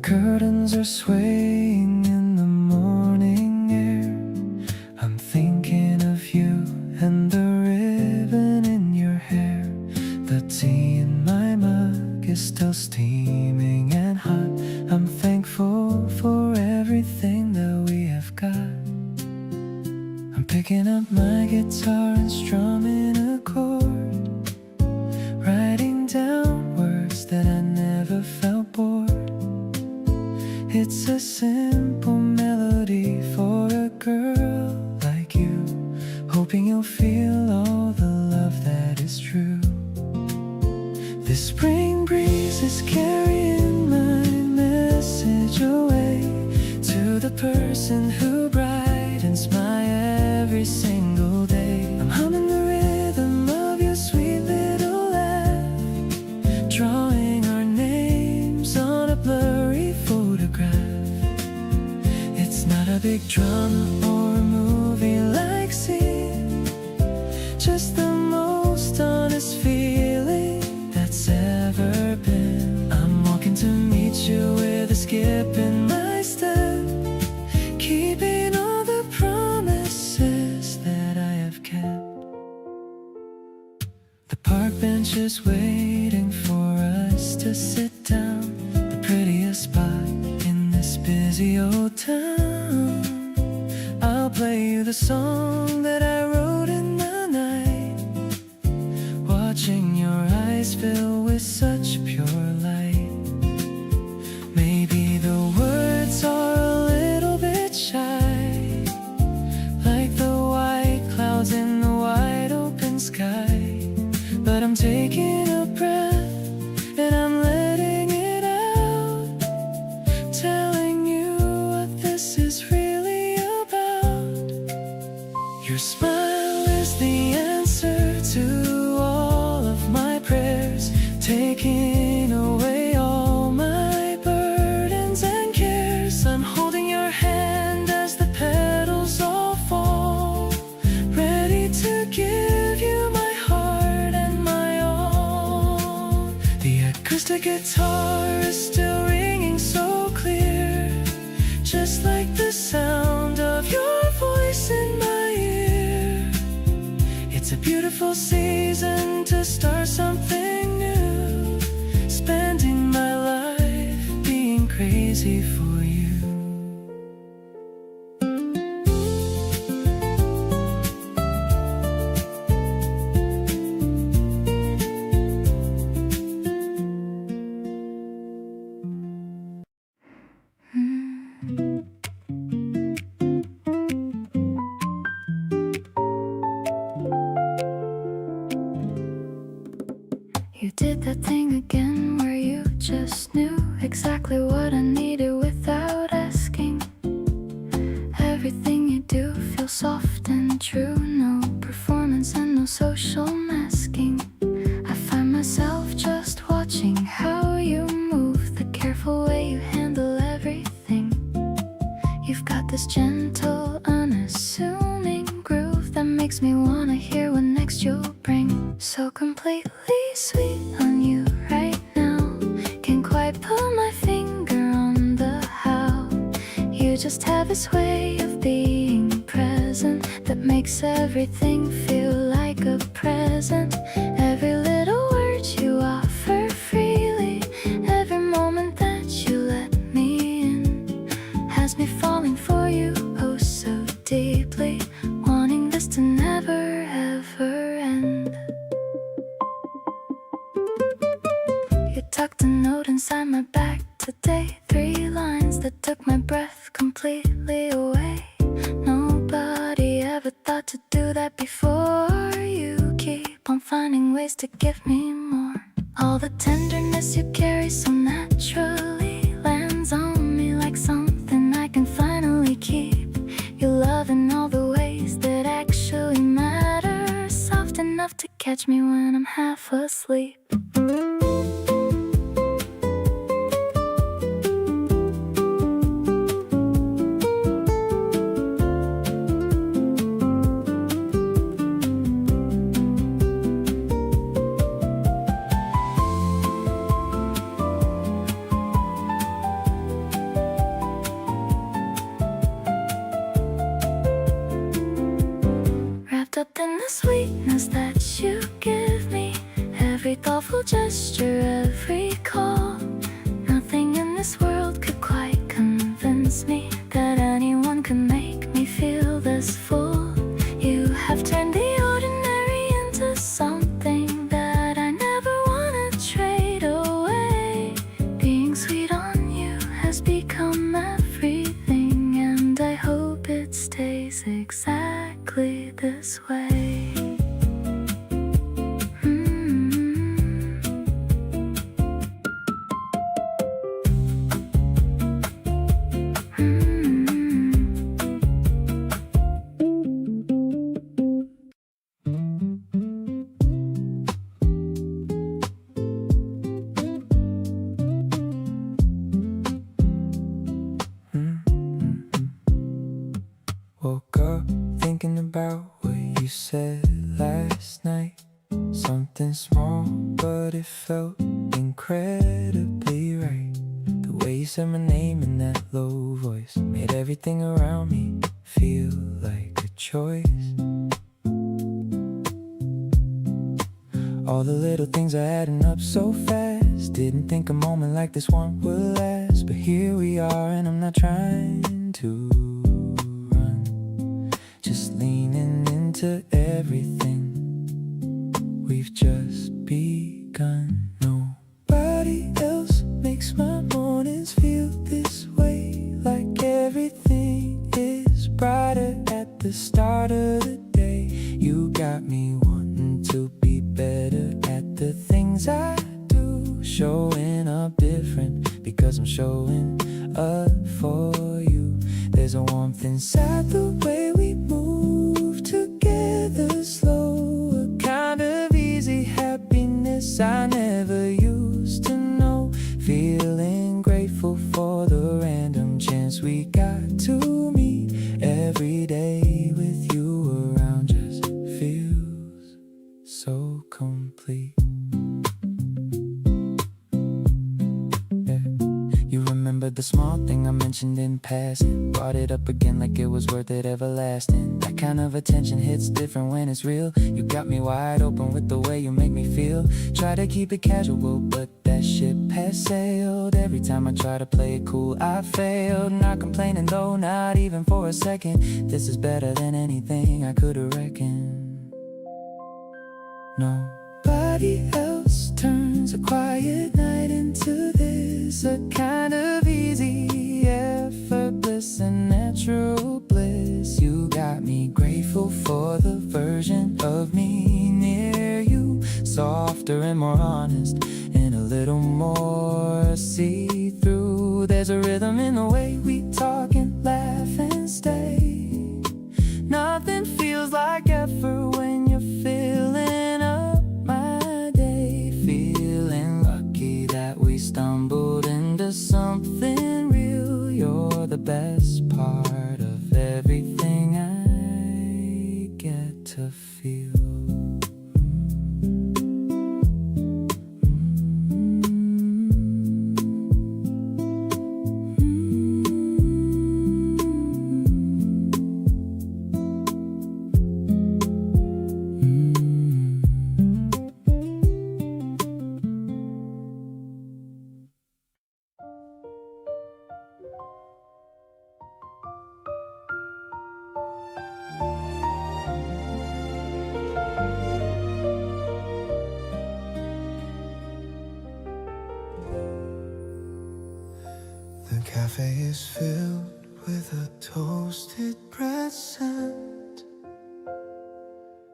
curtains are swaying in the morning air. I'm thinking of you and the ribbon in your hair. The tea in my mug is still steaming and hot. I'm thankful for everything that we have got. I'm picking up my guitar and strumming a chord, writing down words that I never felt bored. It's a simple melody for a girl like you, hoping you'll feel all the love that is true. The spring breeze is carrying my message away to the person who brightens my every single day. I'm humming the rhythm of your sweet little laugh, drawing our names on a blurry photograph. It's not a big drama or a movie like scene, just the most honest feeling that's ever been. I'm walking to meet you with a skip in my step, keeping all the promises that I have kept. The park bench is waiting for us to sit down, the prettiest spot in this busy old town. I'll play you the song that I wrote in the night, watching your eyes fill with such pure light. Maybe the words are a little bit shy, like the white clouds in the wide open sky, but I'm taking a breath and I'm letting it out, telling you what this is really about. Your smile is the answer to all of my prayers, taking away all my burdens and cares. I'm holding your hand as the petals all fall, ready to give you my heart and my all. The acoustic guitar is still ringing so clear, just like the sound of your voice in my ear. It's a beautiful season to start something new, spending my life being crazy for you. You did that thing again where you just knew exactly what I needed without asking. Everything you do feels soft and true, no performance and no social masking. I find myself just watching how you move, the careful way you handle everything. You've got this gentle, unassuming groove that makes me wanna hear what next you'll bring. So completely sweet on you right now, can't quite put my finger on the how. You just have this way of being present that makes everything feel like a present. Every little word you offer freely, every moment that you let me in, has me falling for you oh so deeply, wanting this to never ever end. You tucked a note inside my back today, 3 lines that took my breath completely away. Nobody ever thought to do that before. You keep on finding ways to give me more. All the tenderness you carry so naturally lands on me like something I can finally keep. Your love in all the ways that actually matter, soft enough to catch me when I'm half asleep. from everything, and I hope it stays exactly this way. Woke up thinking about what you said last night. Something small, but it felt incredibly right. The way you said my name in that low voice made everything around me feel like a choice. All the little things are adding up so fast. Didn't think a moment like this one would last, but here we are and I'm not trying to run, just leaning into everything. We've just begun. Nobody else makes my mornings feel this way, like everything is brighter at the start of the day. You got me wanting to be better at the things I do, showing up different because I'm showing up for you. There's a warmth inside the way we move together, slow, a kind of easy happiness I never used to know. Feeling grateful for the random chance we got to meet. Every day with you around just feels so complete. You remember the small thing I mentioned in passing, brought it up again like it was worth it everlasting. That kind of attention hits different when it's real. You got me wide open with the way you make me feel. Try to keep it casual, but that ship has sailed. Every time I try to play it cool, I failed. Not complaining though, not even for a second. This is better than anything I could have reckoned. Nobody else turns a quiet night into this, a kind of easy, effortless and natural bliss. You got me grateful for the version of me near you, softer and more honest and a little more see-through. There's a rhythm in the way we talk and laugh and stay. Nothing feels like effort when you're filling up my day. Feeling lucky that we stumbled into something real. You're the best part of everything I get to feel. The cafe is filled with a toasted bread scent,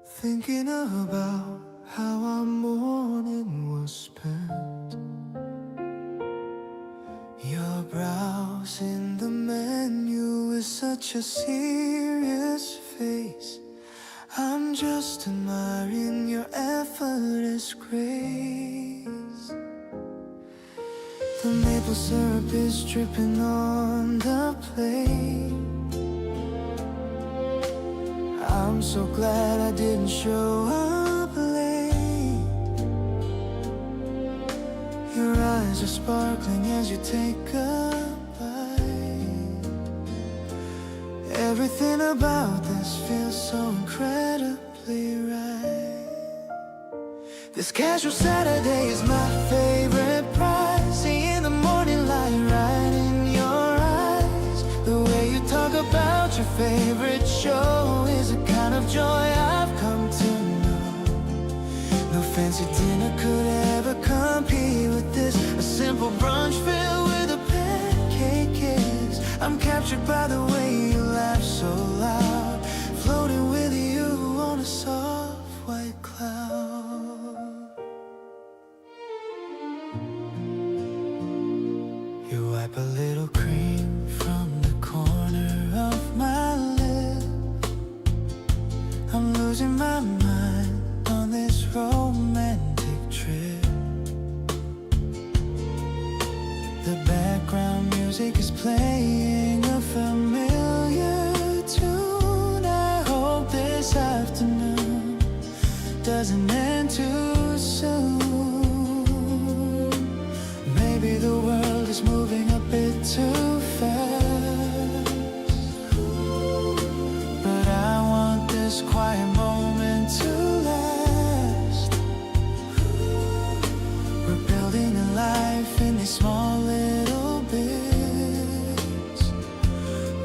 thinking about how our morning was spent. You're browsing the menu with such a serious face. I'm just admiring your effortless grace. The maple syrup is dripping on the plate. I'm so glad I didn't show up late. Your eyes are sparkling as you take a bite. Everything about this feels so incredibly right. This casual Saturday is my favorite prize. Seeing the morning light right in your eyes. The way you talk about your favorite show is a kind of joy I've come to know. No fancy dinner could ever compete with this. A simple brunch filled with a pancake kiss. I'm captured by the way you laugh so loud, floating with you on a soft white cloud. You wipe a little cream from the corner of my lip. I'm losing my mind on this romantic trip. The background music is playing a familiar tune. I hope this afternoon doesn't end too soon. Maybe the world is moving a bit too fast, but I want this quiet moment to last. We're building a life in these small little bits,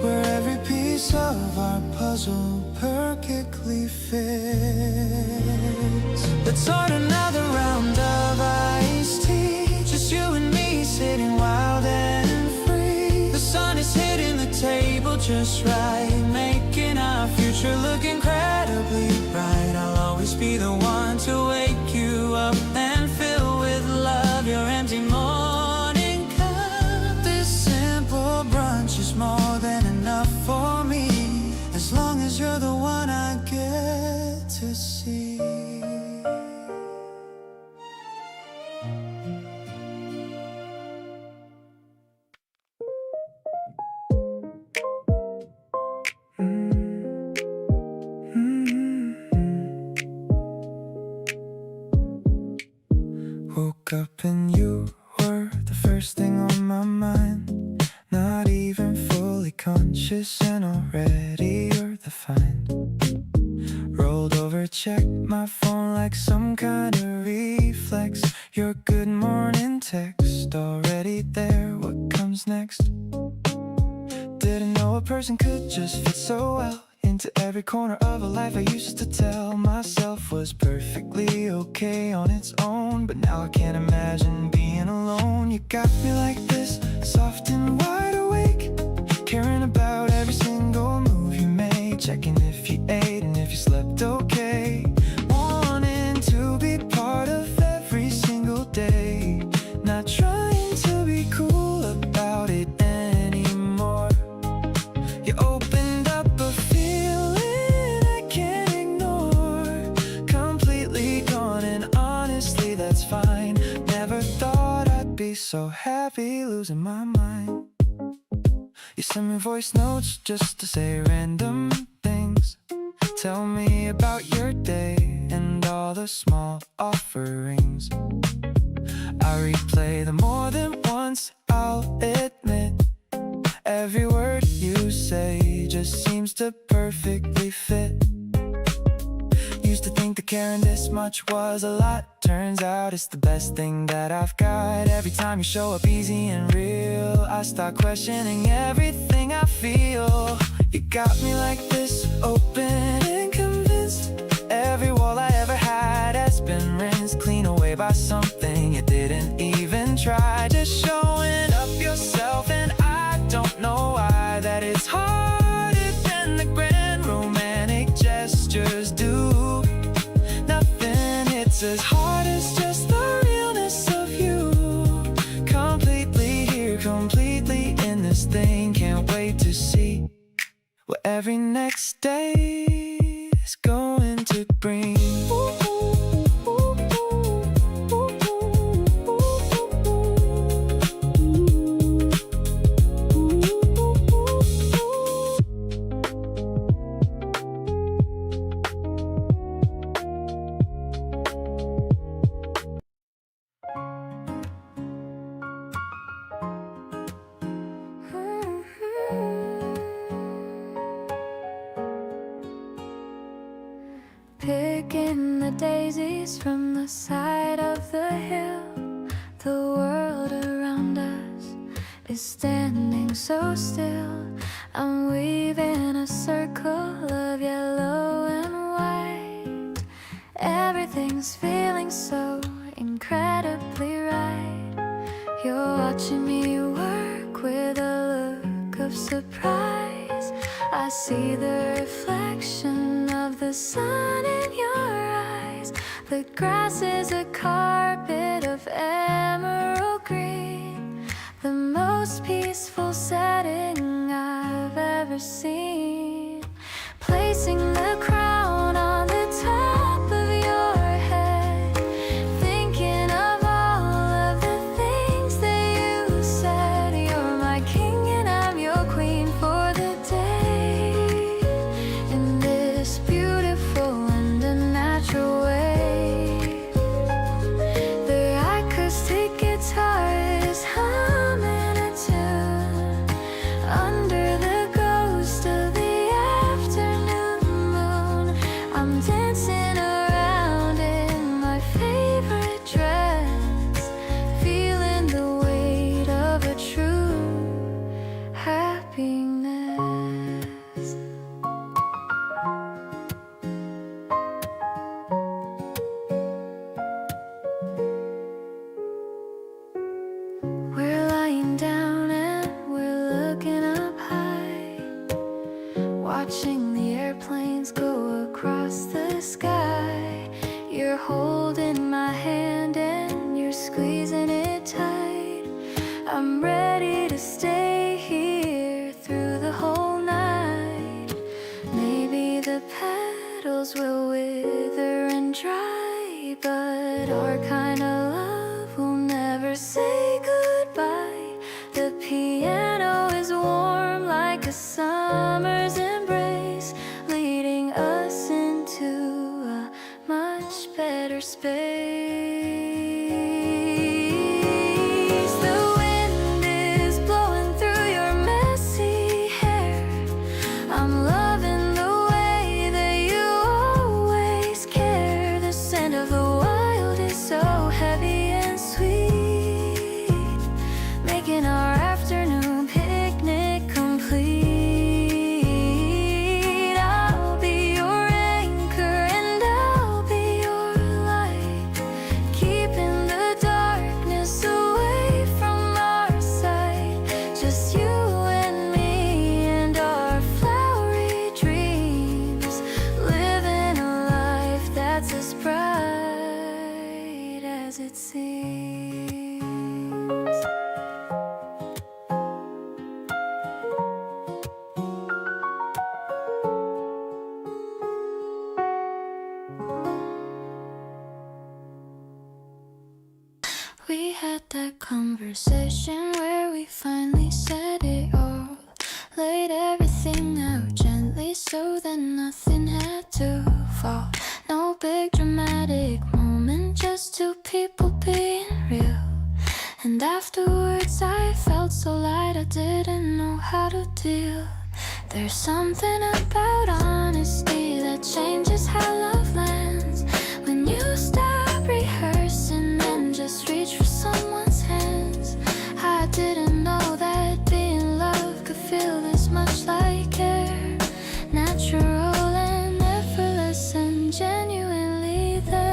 where every piece of our puzzle perfectly fits. Let's order another round of iced tea, just you and me sitting wild and free. The sun is hitting the table just right, making our future look incredibly bright. I'll always be the one to wake you up and fill with love your empty morning cup. This simple brunch is more than enough for me, as long as you're the one I get to see. Woke up and you were the first thing on my mind. Not even fully conscious and already you're the find. Rolled over, checked my phone like some kind of reflex. Your good morning text already there, what comes next? Didn't know a person could just fit so well into every corner of a life I used to tell myself was perfectly okay on its own. But now I can't imagine being alone. You got me like this, soft and wide awake, caring about every single move you made, checking if you ate and if you slept okay, wanting to be part of every single day, not trying to be cool about it anymore. You opened up a feeling I can't ignore, completely gone, and honestly that's fine. Never thought I'd be so happy, losing my mind. You send me voice notes just to say random things, tell me about your day and all the small offerings. I replay them more than once, I'll admit. Every word you say just seems to perfectly fit. Used to think that caring this much was a lot, turns out it's the best thing that I've got. Every time you show up easy and real, I start questioning everything I feel. You got me like this, open and convinced. Every wall I ever had has been rinsed clean away by something you didn't even try. Just showing up yourself, and I don't know why that it's harder than the grand romantic gestures do. Nothing hits as hard as just the realness of you. Completely here, completely in this thing. Can't wait to see what every next day is going to bring. Picking the daisies from the side of the hill. The world around us is standing so still. I'm weaving a circle of yellow and white. Everything's feeling so incredibly right. You're watching me work with a look of surprise. I see the reflection of the sun in your eyes. The grass is a carpet of emerald green, the most peaceful setting I've ever seen. Placing the crown on the top of your head, thinking of all of the things that you said. You're my king and I'm your queen for the day, in this beautiful and unnatural way. The acoustic guitar is humming a tune under the ghost of the afternoon moon. I'm dancing around in my favorite dress, feeling the weight of a true happiness. We're lying down and we're looking up high, watching the airplanes go across the sky. You're holding my hand and you're squeezing it tight. I'm ready to stay here through the whole night. Maybe the petals will wither and dry, but our kind of love will never say goodbye. The piano is warm like a summer's embrace, leading us into a much better space. The wind is blowing through your messy hair. I'm loving the way that you always care. The scent of the wild is so heavy and sweet, making our afternoon picnic complete. I'll be your anchor and I'll be your light, keeping the darkness away from our sight. Just you and me and our flowery dreams, living a life that's as bright as it seems. We had that conversation where we finally said it all, laid everything out gently so that nothing had to fall. No big dramatic moment, just two people being real. And afterwards I felt so light I didn't know how to deal. There's something about honesty that changes how love lands. When you stop rehearsing and just reach for someone's hands. I didn't know that being loved could feel this much like care. Natural and effortless and genuinely there.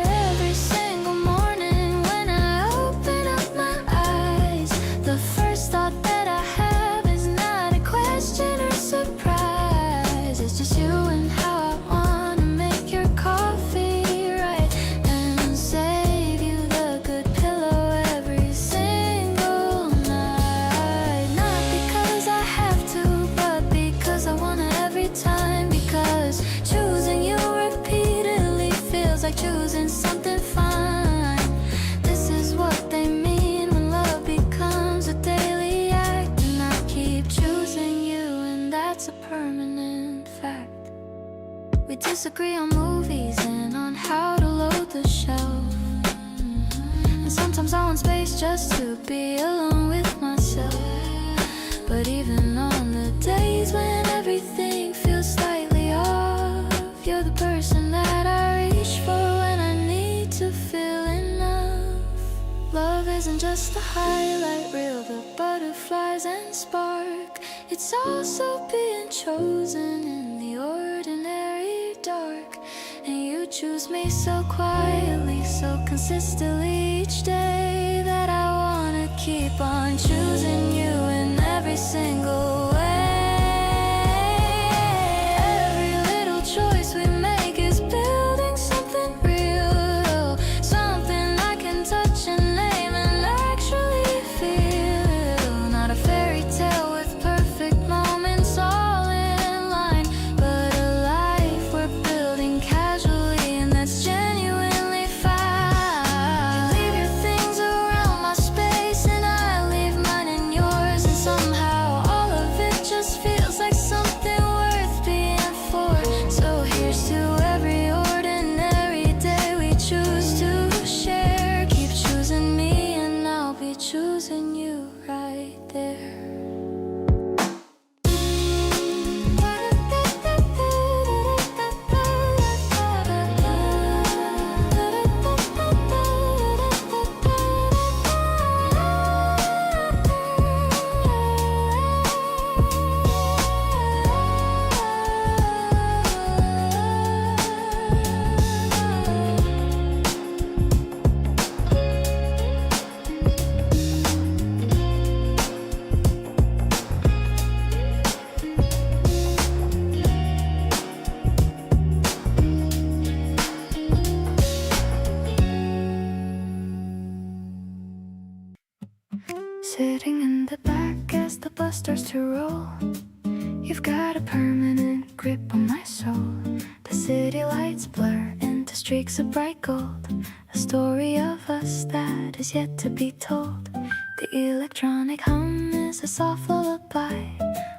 Every single morning when I open up my eyes, the first thought that I have is not a question or surprise. It's just you and how I wanna make your coffee right and save you the good pillow every single night. Not because I have to, but because I wanna every time. Because choosing you repeatedly feels like choosing something fine. This is what they mean when love becomes a daily act. And I keep choosing you, and that's a permanent fact. We disagree on movies and on how to load the shelf. And sometimes I want space just to be alone with myself. But even on the days when everything feels slightly off, you're the person that I reach for when I need to feel enough. Love isn't just the highlight reel, the butterflies and spark. It's also being chosen in the ordinary dark. And you choose me so quietly, so consistently each day, that I wanna keep on choosing you. Sitting in the back as the bus starts to roll. You've got a permanent grip on my soul. The city lights blur into streaks of bright gold. A story of us that is yet to be told. The electronic hum is a soft lullaby.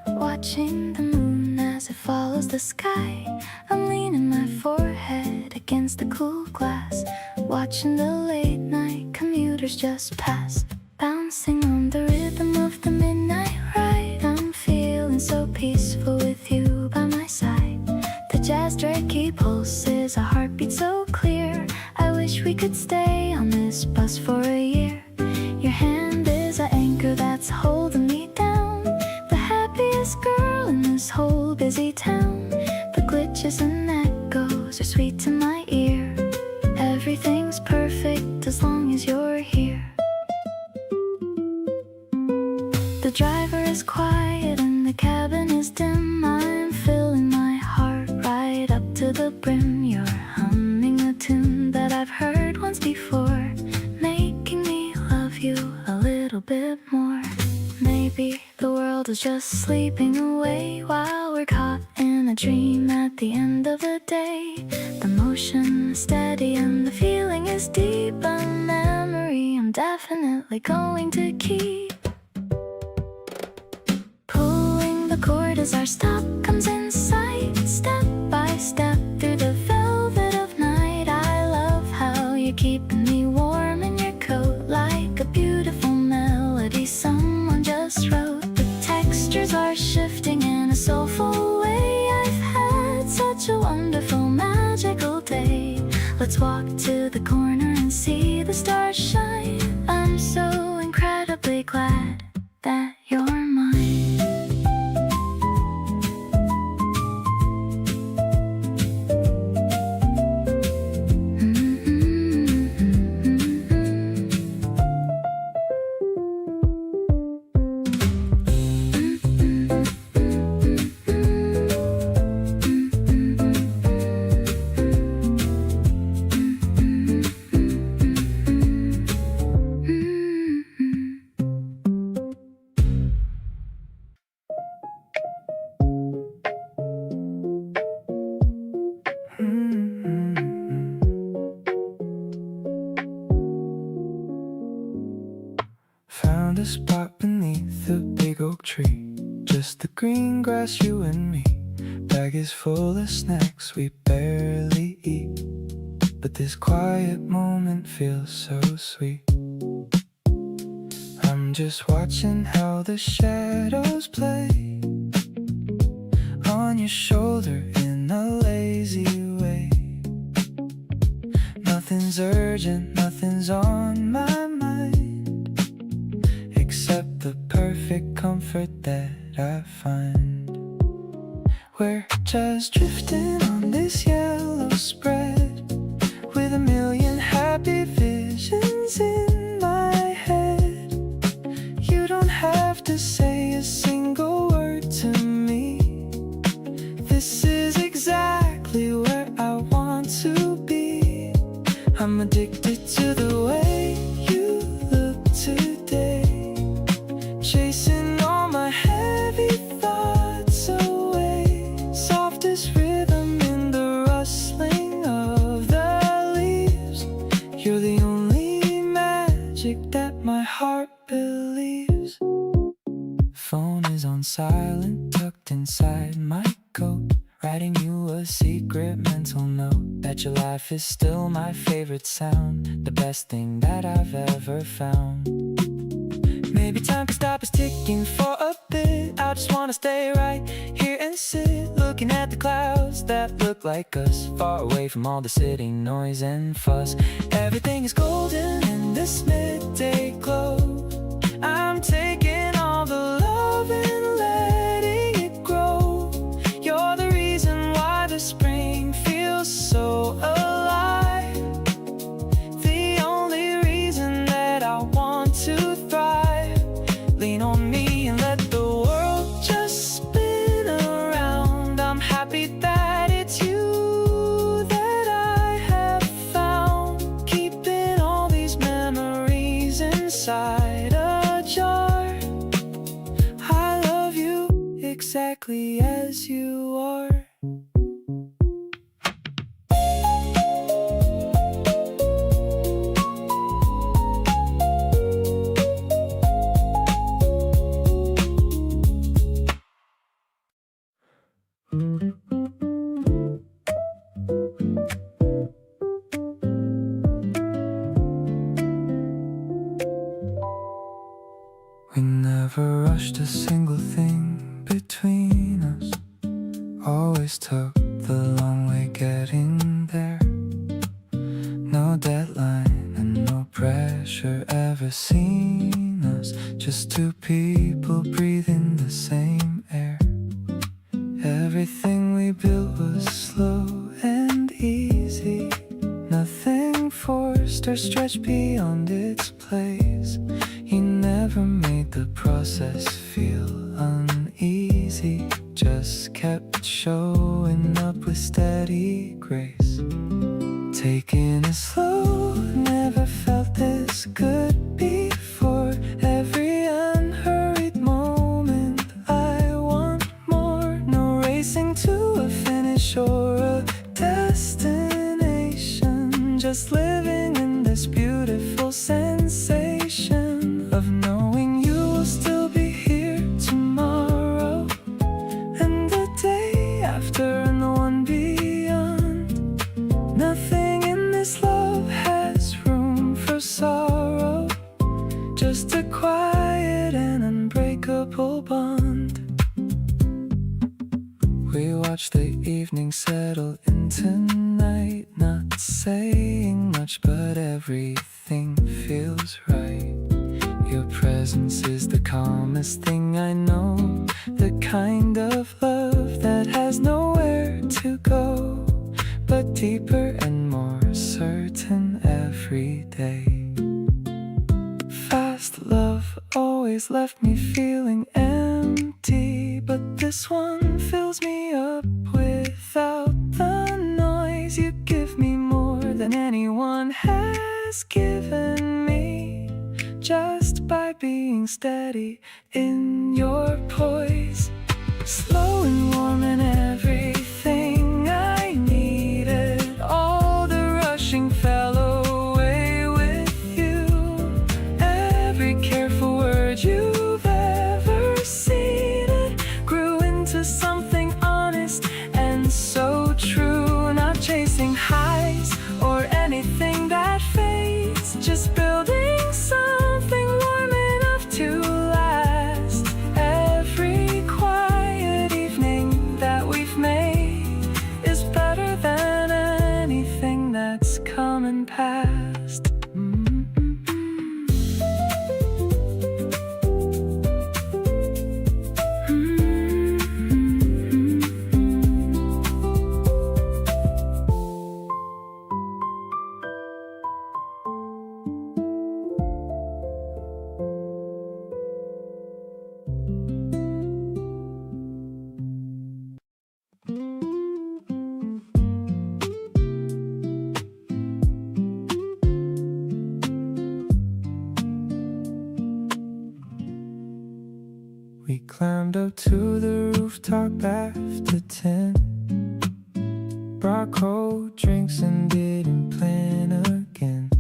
Watching the moon as it follows the sky. I'm leaning my forehead against the cool glass. Watching the late night commuters just pass. Bouncing on the rhythm of the midnight ride. I'm feeling so peaceful with you by my side. The jazz jerky pulses, a heartbeat so clear. I wish we could stay on this bus for a year. Your hand is an anchor that's holding me down. The happiest girl in this whole busy town. The glitches and echoes are sweet to my ear. Everything's perfect as long as you're here. The driver is quiet and the cabin is dim. I'm filling my heart right up to the brim. You're humming a tune that I've heard once before, making me love you a little bit more. Maybe the world is just sleeping away while we're caught in a dream at the end of the day. The motion is steady and the feeling is deep. A memory I'm definitely going to keep. Pulling the cord as our stop comes in sight. Step by step through the velvet of night. I love how you're keeping me warm in your coat, like a beautiful melody someone just wrote. The textures are shifting in a soulful way. I've had such a wonderful magical day. Let's walk to the corner and see the stars shine. I'm so incredibly glad that you're mine. Found a spot beneath a big oak tree. Just the green grass, you and me. Bag is full of snacks we barely eat, but this quiet moment feels so sweet. I'm just watching how the shadows play on your shoulder in a lazy way. Nothing's urgent, nothing's on my mind, except the perfect comfort that I find. We're just drifting on this yellow spread, with a million happy visions in my head. You don't have to say a single word to me. This is exactly where I want to be. I'm addicted to the way you look today, chasing all my heavy thoughts away. Softest rhythm in the rustling of the leaves. You're the only magic that my heart believes. Phone is on silent, tucked inside my coat, writing you a secret mental note that your laugh is still my favorite sound, the best thing that I've ever found. Maybe time can stop us ticking for a bit. I just wanna stay right here and sit, looking at the clouds that look like us, far away from all the city noise and fuss. Everything is golden in this midday glow. I'm taking all the love and letting it grow. You're the reason why the spring feels so alive, the only reason that I want to thrive. Lean on me and let the world just spin around. I'm happy that it's you that I have found, keeping all these memories inside a jar. exactly as you are. We never rushed a single thing between us. Always took the long way getting there. No deadline and no pressure ever seen us. Just two people breathing the same air. Everything we built was slow and easy. Nothing forced or stretched beyond its place. You never made the process feel uneasy. Just kept showing up with steady grace. Taking it slow, never felt this good before. Every unhurried moment, I want more. No racing to a finish or a destination. Just living in this beautiful sensation of knowing you will still be here tomorrow, and the day after, and the one beyond. Nothing in this love has room for sorrow. Just a quiet and unbreakable bond. We watch the evening settle into night, not saying much, but everything feels right. Your presence is the calmest thing I know. The kind of love that has nowhere to go, but deeper and more certain every day. Fast love always left me feeling empty, but this one fills me up without the noise. You give me more than anyone has given me, just by being steady in your poise. Slow and warm and everything I needed. All the rushing fell away with you. Every careful word you've ever seeded grew into something honest and so true. Not chasing highs or anything that fades, just building something warm enough to last. Every quiet evening that we've made is better than anything that's come and passed. We climbed up to the rooftop after 10, brought cold drinks and didn't plan again.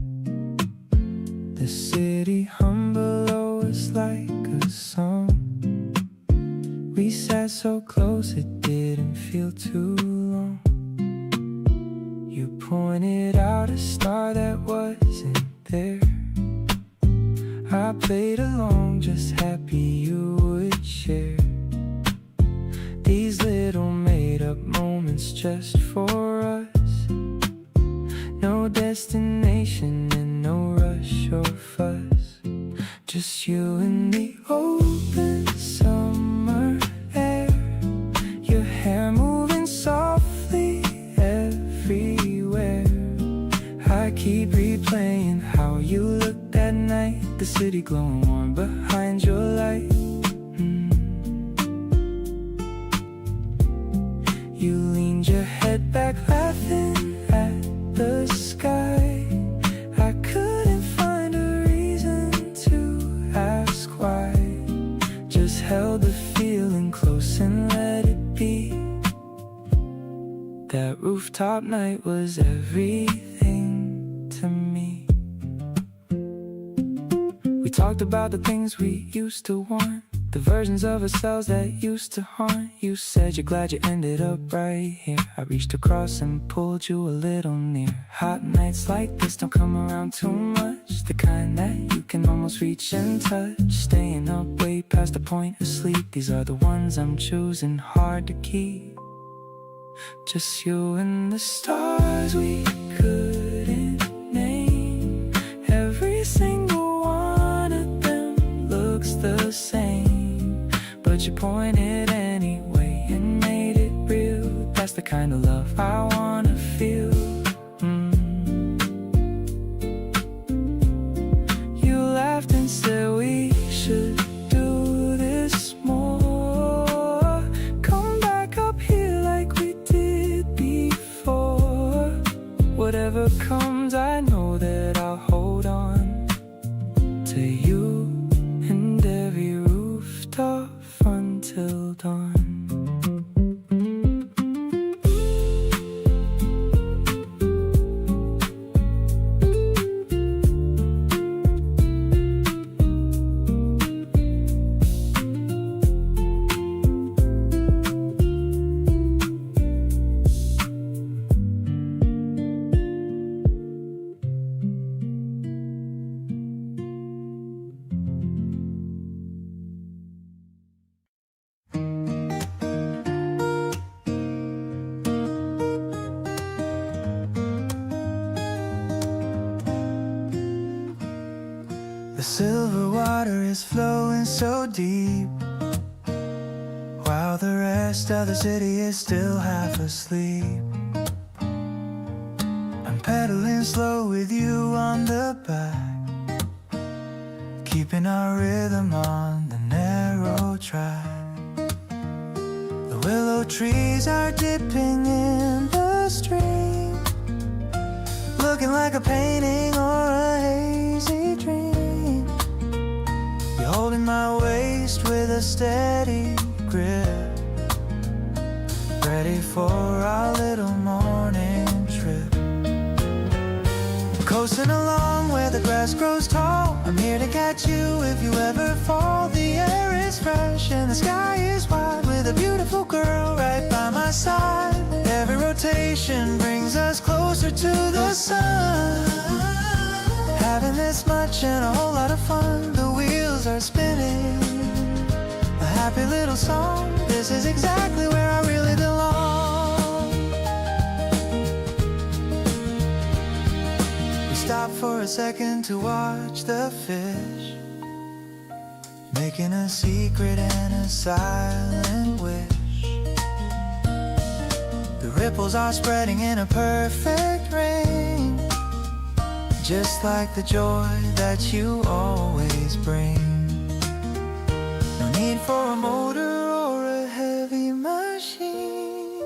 The city hum below us like a song. We sat so close it didn't feel too long. You pointed out a star that wasn't there. I played along, just happy you would share these little made-up moments just for us. No destination and no rush or fuss, just you and the open summer air. Your hair moving softly everywhere. I keep replaying how you looked that night, the city glowing warm behind your light. That rooftop night was everything to me. We talked about the things we used to want, the versions of ourselves that used to haunt. You said you're glad you ended up right here. I reached across and pulled you a little near. Hot nights like this don't come around too much, the kind that you can almost reach and touch. Staying up way past the point of sleep, these are the ones I'm choosing, hard to keep. Just you and the stars we couldn't name. Every single one of them looks the same, but you pointed anyway and made it real. That's the kind of love I wanna feel. You laughed and said we should do this more. Come back up here like we did before. Whatever comes, I know that I'll hold on to you and every rooftop until dawn. The silver water is flowing so deep, while the rest of the city is still half asleep. I'm pedaling slow with you on the back, keeping our rhythm on the narrow track. The willow trees are dipping in the stream, looking like a painting or a hazy dream. You're holding my waist with a steady grip, ready for our little morning trip. Coasting along where the grass grows tall, I'm here to catch you if you ever fall. The air is fresh and the sky is wide, with a beautiful girl right by my side. Every rotation brings us closer to the sun. Having this much and a whole lot of fun, the wheels are spinning, a happy little song. This is exactly where I really belong. We stop for a second to watch the fish, making a secret and a silent wish. The ripples are spreading in a perfect ring, just like the joy that you always bring. No need for a motor or a heavy machine,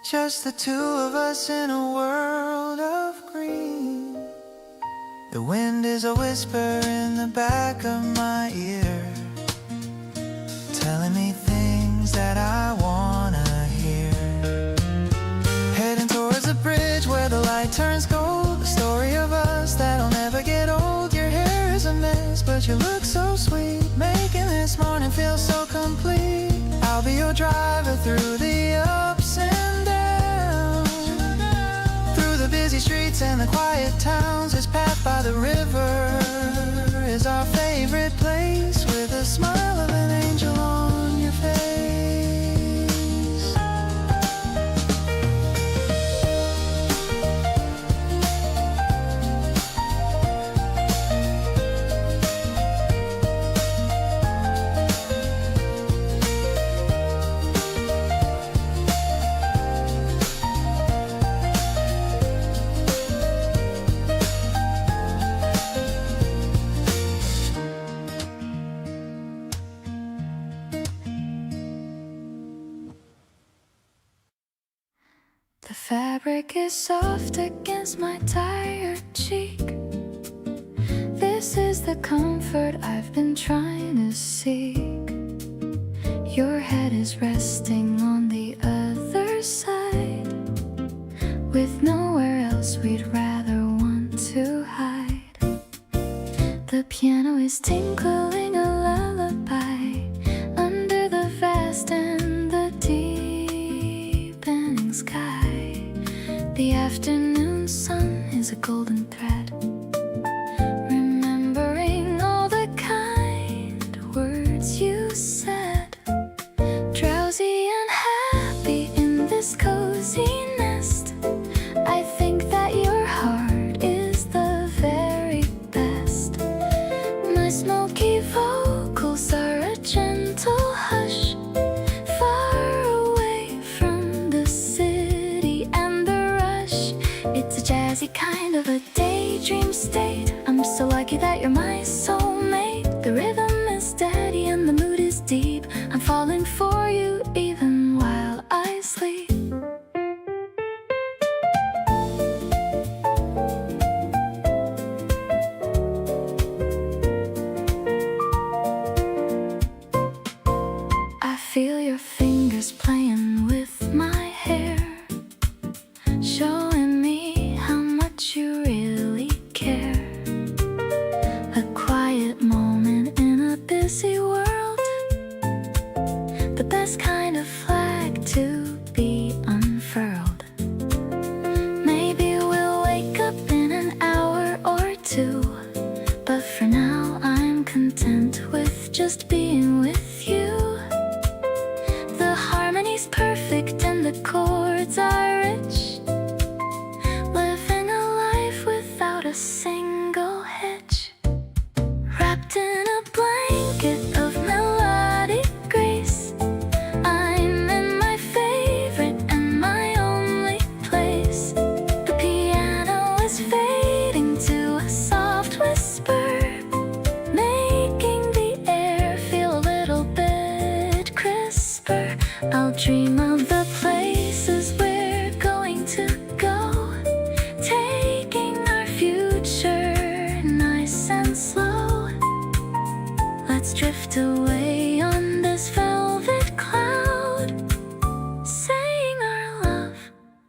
just the two of us in a world of green. The wind is a whisper in the back of my ear, telling me things that I wanna hear. Heading towards the bridge where the light turns gold, the story of us that'll never get old. Your hair is a mess, but you look so sweet, making this morning feel so complete. I'll be your driver through the ups and downs, through the busy streets and the quiet towns. This path by the river is our favorite place, with a smile of an angel on your face. The fabric is soft against my tired cheek. This is the comfort I've been trying to seek. Your head is resting on the other side, with nowhere else we'd rather want to hide. The piano is tinkling a lullaby under the vast and the deepening sky. The afternoon sun is a golden thread, remembering all the kind words you said. Drowsy and happy in this cozy nest, I think that your heart is the very best. My smoky vocals are a gentle hush, far away from the city and the rush. It's a jazzy kind of a daydream state. I'm so lucky that you're my soulmate. The rhythm is steady and the mood is deep. I'm falling for you even while I sleep. I feel your fingers playing with my hair, showing me how much you really care. A quiet moment in a busy world, the best kind of flag to be unfurled. Maybe we'll wake up in an hour or two, but for now I'm content with just being with you. The harmony's perfect and the chords are rich, living a life without a single hitch. Wrapped in a blanket of melodic grace, I'm in my favorite and my only place. The piano is fading to a soft whisper, making the air feel a little bit crisper. I'll dream of the places we're going to go, taking our future nice and slow. Let's drift away on this velvet cloud, saying our love,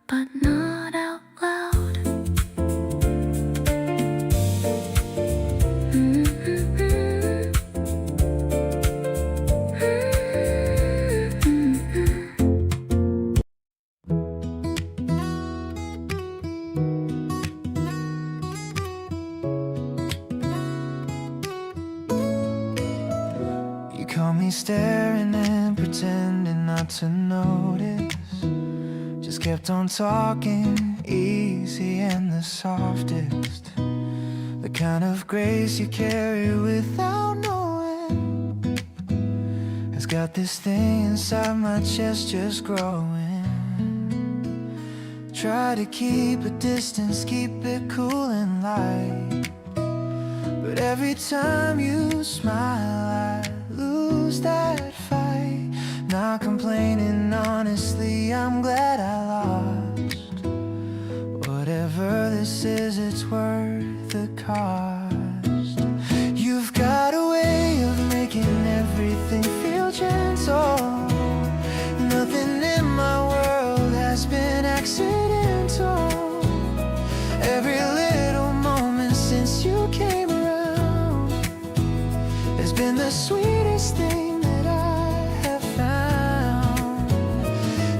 but not out loud. You caught me staring and pretending not to notice. Just kept on talking, easy and the softest. The kind of grace you carry without knowing has got this thing inside my chest just growing. Try to keep a distance, keep it cool and light, but every time you smile I lose that fight. Not complaining, honestly, I'm glad I lost. Whatever this is, it's worth the cost. You've got a way of making everything feel gentle. Nothing in my world has been accidental. Every little moment since you came around has been the sweetest thing that I have found.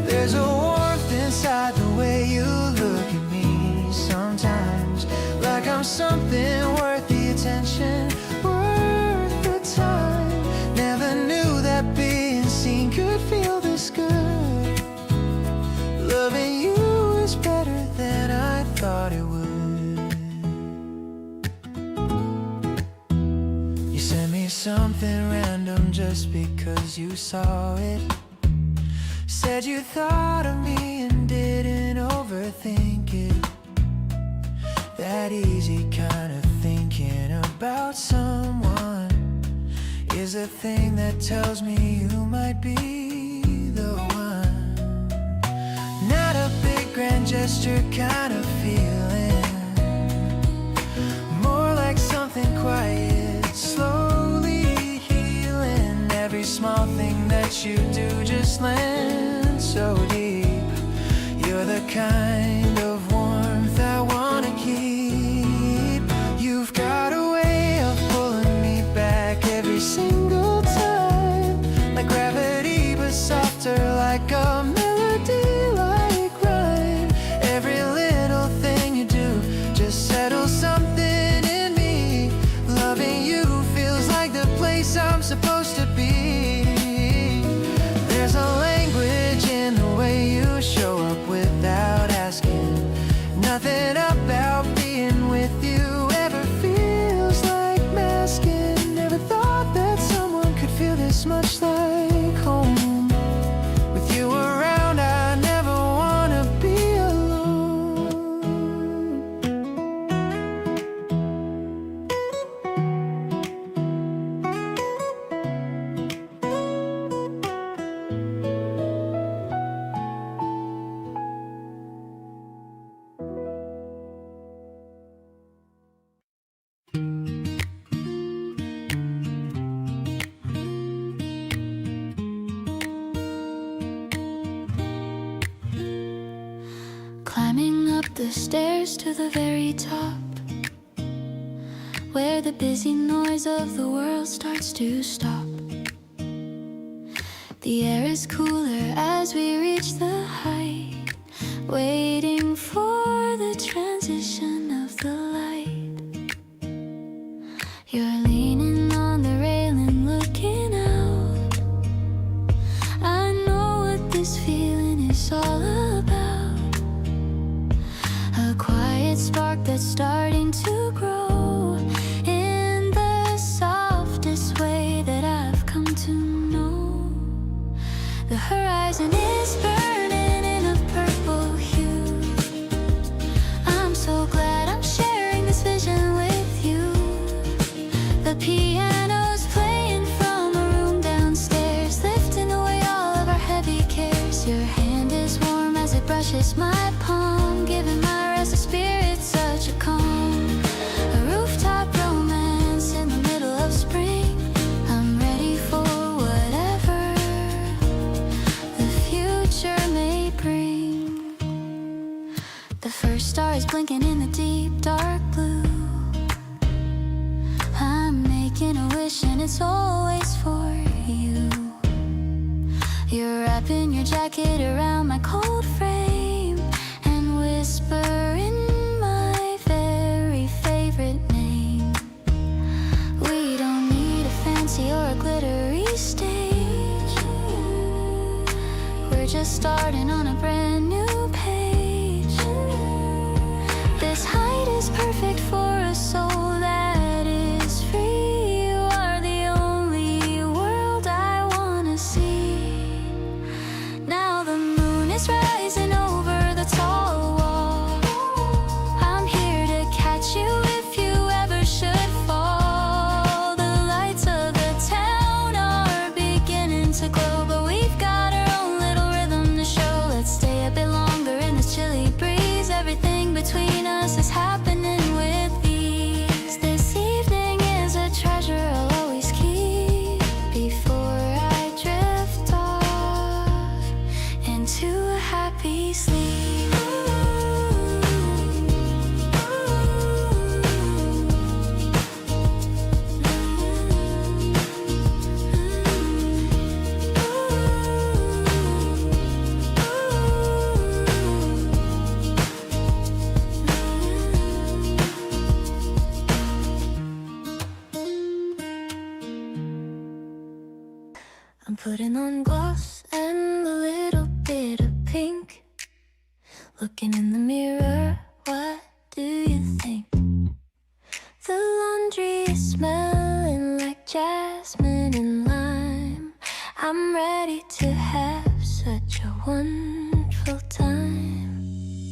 There's a warmth inside the way you look at me sometimes, like I'm something worth the attention, worth the time. Never knew that being seen could feel this good. Loving you is better than I thought it would. You sent me something random just because you saw it. Said you thought of me and didn't overthink it. That easy kind of thinking about someone is a thing that tells me you might be the one. Not a big grand gesture kind of feeling, more like something quiet, slowly healing. Every small thing that you do just lands so deep. You're the kind of like a melody, like rhyme. Every little thing you do just settles something in me. Loving you feels like the place I'm supposed to be. There's a language in the way you show up without asking. Nothing about being with you ever feels like masking. Never thought that someone could feel this much like home. With you around, I never wanna be alone. Climbing up the stairs to the very top, where the busy noise of the world starts to stop. The air is cooler as we reach the height, waiting for the transition of the light. You're leaning on the railing, looking out. I know what this feeling is all about. A quiet spark that's starting to grow in the softest way that I've come to know. The horizon is burning in a purple hue. I'm so glad I'm sharing this vision with you. The piano's playing from a room downstairs, lifting away all of our heavy cares. Your hand is warm as it brushes my palm, giving my restless spirit such a calm. A rooftop romance in the middle of spring. I'm ready for whatever the future may bring. The first star is blinking in the deep dark blue. I'm making a wish and it's always for you. You're wrapping your jacket around my cold frame and whispering my very favorite name. We don't need a fancy or a glittery stage. We're just starting on a brand new page. This height is perfect for a soul that is free. You are the only world I wanna see. Now the moon is rising over the tall wall. I'm here to catch you if you ever should fall. The lights of the town are beginning to glow, but we've got our own little rhythm to show. Let's stay a bit longer in this chilly breeze. Everything between us is happening with ease. This evening is a treasure I'll always keep before I drift off into a happy sleep. I'm putting on gloss and a little bit of pink. Looking in the mirror, what do you think? The laundry is smelling like jasmine and lime. I'm ready to have such a wonderful time.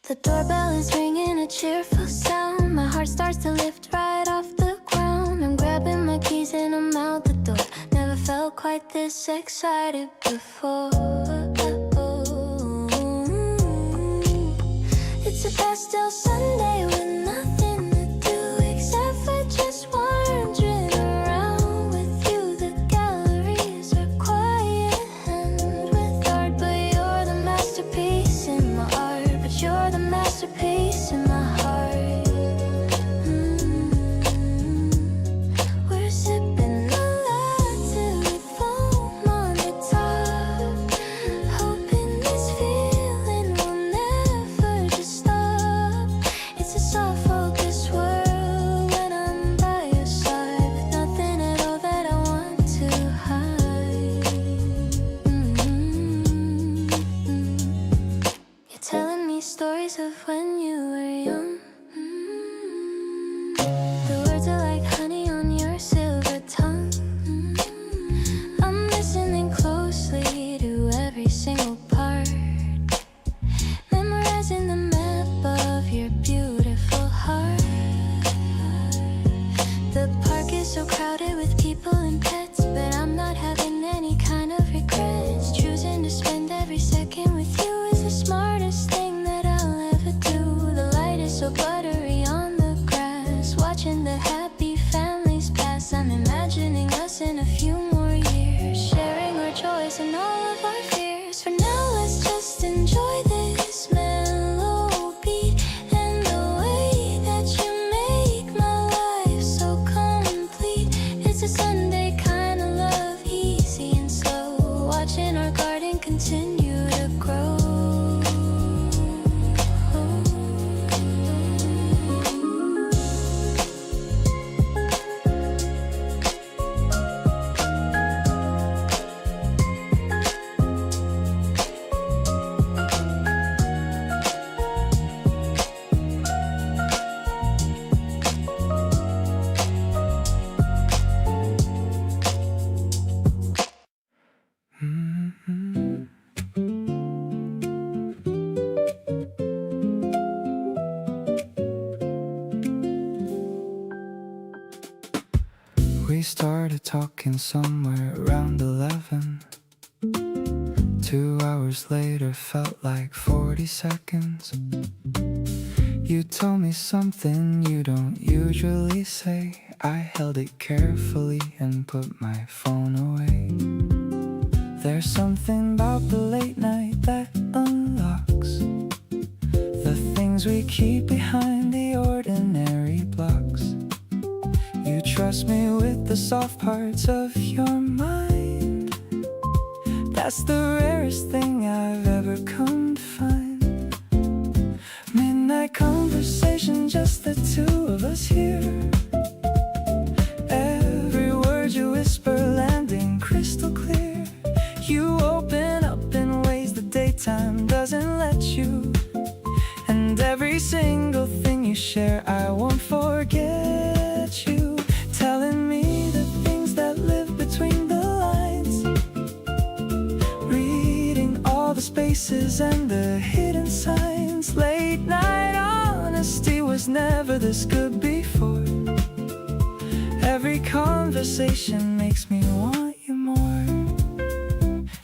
The doorbell is ringing, a cheerful sound. My heart starts to lift right off the ground. I'm grabbing my keys and I'm out the door. Never felt quite this excited before. It's a pastel Sunday with nothing to do except for just wandering around with you. The galleries are quiet and with art, but you're the masterpiece in my art. But you're the masterpiece in my heart. We're sipping a latte with foam on the top. desires and all of our fears. For now, let's just enjoy this mellow beat and the way that you make my life so complete. It's a Sunday kind of love, easy and slow, watching our garden continue to grow. We started talking somewhere around 11. 2 hours later felt like 40 seconds. You told me something you don't usually say. I held it carefully and put my phone away. There's something about the late night that unlocks the things we keep behind the ordinary blocks. You trust me with the soft parts of your mind. That's the rarest thing I've ever come to find. Midnight conversation, just the two of us here. Every word you whisper landing crystal clear. You open up in ways the daytime doesn't let you. And every single thing you share I won't forget you. Telling me the things that live between the lines. Reading all the spaces and the hidden signs. Late night honesty was never this good before. Every conversation makes me want you more.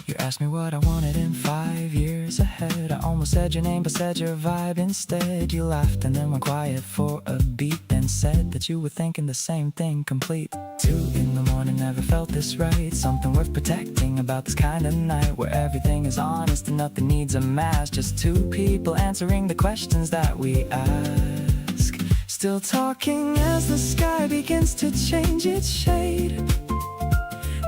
You asked me what I wanted in 5 years ahead. I almost said your name but said your vibe instead. You laughed and then went quiet for a beat, then said that you were thinking the same thing, complete. 2 in the morning, never felt this right. Something worth protecting about this kind of night, where everything is honest and nothing needs a mask. Just 2 people answering the questions that we ask. Still talking as the sky begins to change its shade.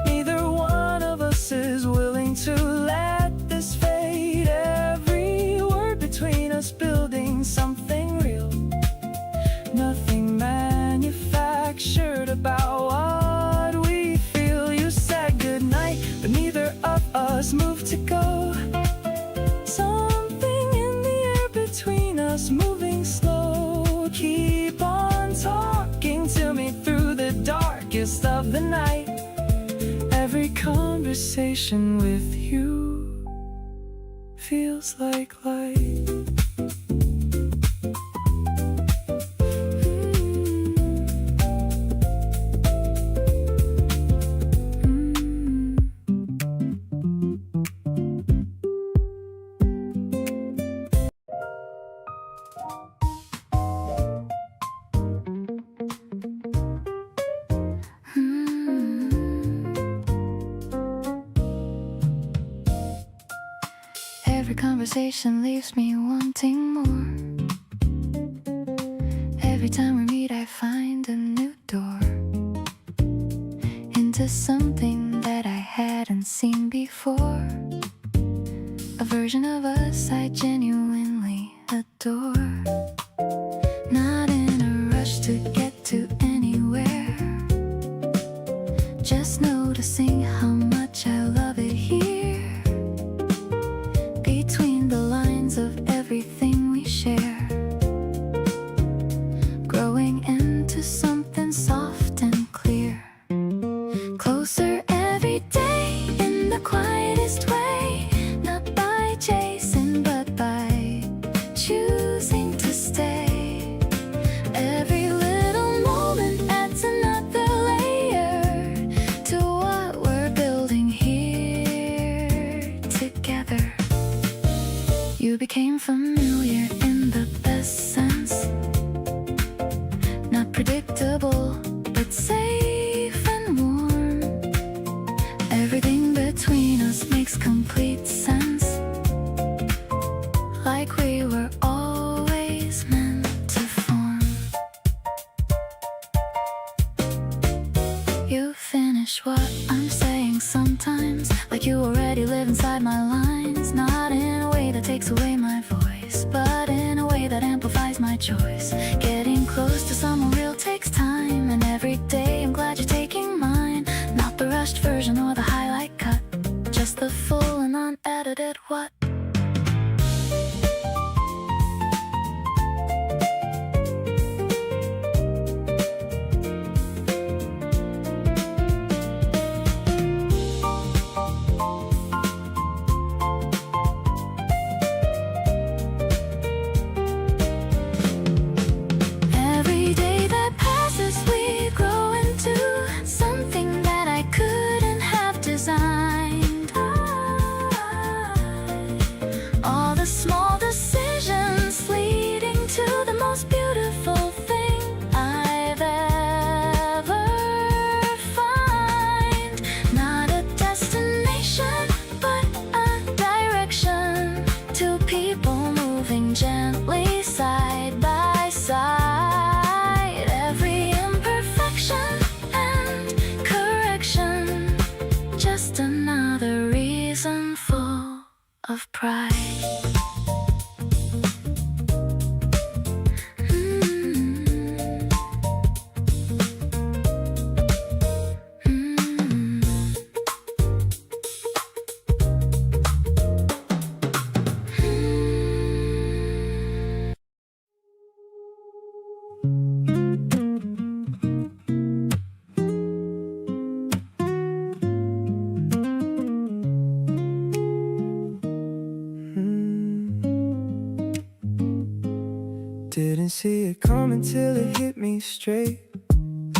Neither one of us is willing to let this fade. Every word between us building something real. Nothing manufactured about what we feel. You said goodnight, but neither of us moved to go. Something in the air between us moving slow. Keep on talking to me through the darkest of the night. Every conversation with you feels like light. Every conversation leaves me wanting more. Every time we meet I find a new door into something that I hadn't seen before. A version of us I genuinely adore. Not in a rush to get to anywhere, just noticing how much I love it here. Between the lines of everything we share, growing into something soft and clear. Closer every day in the quietest way, not by chasing but by choosing to stay. Every little moment adds another layer to what we're building here together. You became familiar in the best sense, not predictable but safe and warm. complete sense, like we were always meant to form. You finish what I'm saying sometimes, like you already live inside my lines, not in a way that takes away my voice, but in a way that amplifies my choice. Getting close to someone real takes time, and every day I'm glad you're taking mine. Not the rushed version or the highlight cut, just the full and unedited what. Every day that passes we grow into something that I couldn't have designed. All the small decisions leading to the most beautiful thing I've ever find. Not a destination, but a direction. Two people moving gently side by side. Every imperfection and correction, just another reason full of pride. Didn't see it coming till it hit me straight.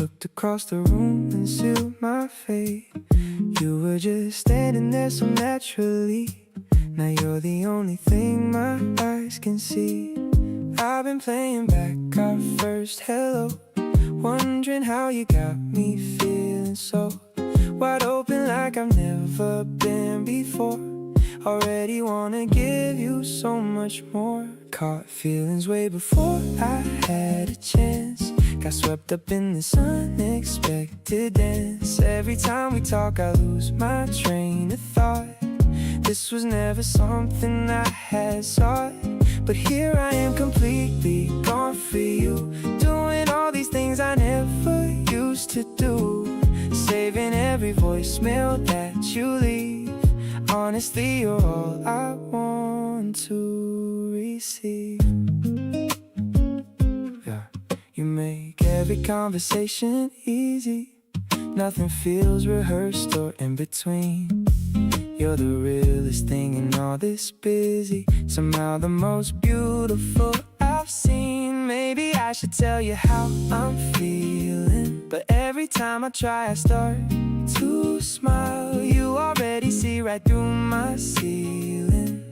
Looked across the room and sealed my fate. You were just standing there so naturally. Now you're the only thing my eyes can see. I've been playing back our first hello, wondering how you got me feeling so wide open like I've never been before. Already wanna give you so much more. Caught feelings way before I had a chance. Got swept up in this unexpected dance. Every time we talk I lose my train of thought. This was never something I had sought, but here I am completely gone for you. Doing all these things I never used to do. Saving every voicemail that you leave. Honestly, you're all I want to receive. Yeah, you make every conversation easy. Nothing feels rehearsed or in between. You're the realest thing in all this busy. Somehow the most beautiful I've seen. Maybe I should tell you how I'm feeling, but every time I try I start to smile. You already see right through my ceiling.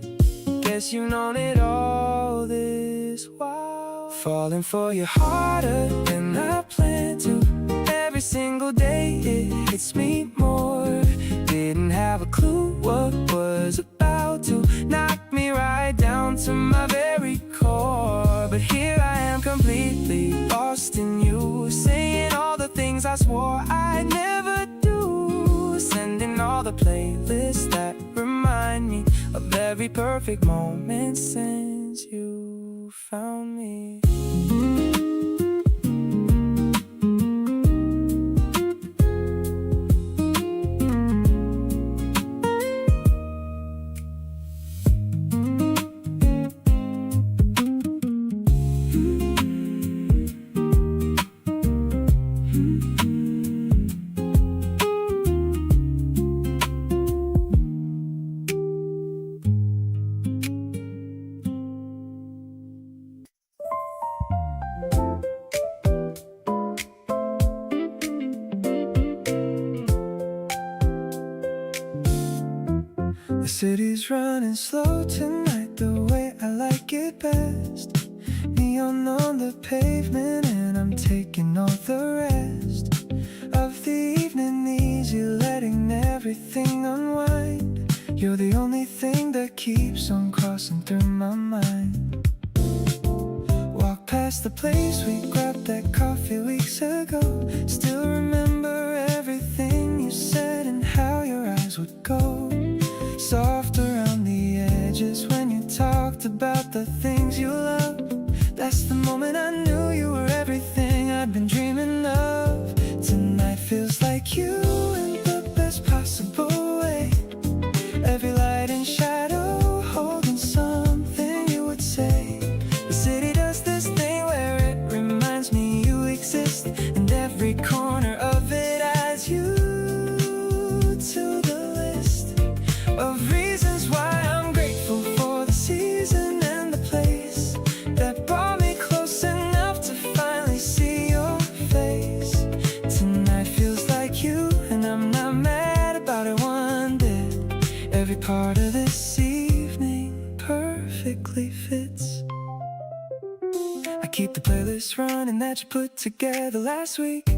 Guess you've known it all this while. Falling for you harder than I planned to. Every single day it hits me more. Didn't have a clue what was about to knock me right down to my very core. But here I am completely lost in you, saying all the things I swore I'd never do. Sending all the playlists that remind me of every perfect moment since you found me. The city's running slow tonight, the way I like it best. Neon on the pavement and I'm taking all the rest of the evening easy, letting everything unwind. You're the only thing that keeps on crossing through my mind. Walk past the place we grabbed that coffee weeks ago. Still remember everything you said and how your eyes would go soft around the edges when you talked about the things you love. That's the moment I knew you were everything I'd been dreaming of. Tonight feels like you in the best possible way. Every light and shadow holding something you would say. The city does this thing where it reminds me you exist, and every corner of it adds you to the list of reasons why I'm grateful for the season and the place that brought me close enough to finally see your face. Tonight feels like you, and I'm not mad about it one bit. Every part of this evening perfectly fits. I keep the playlist running that you put together last week.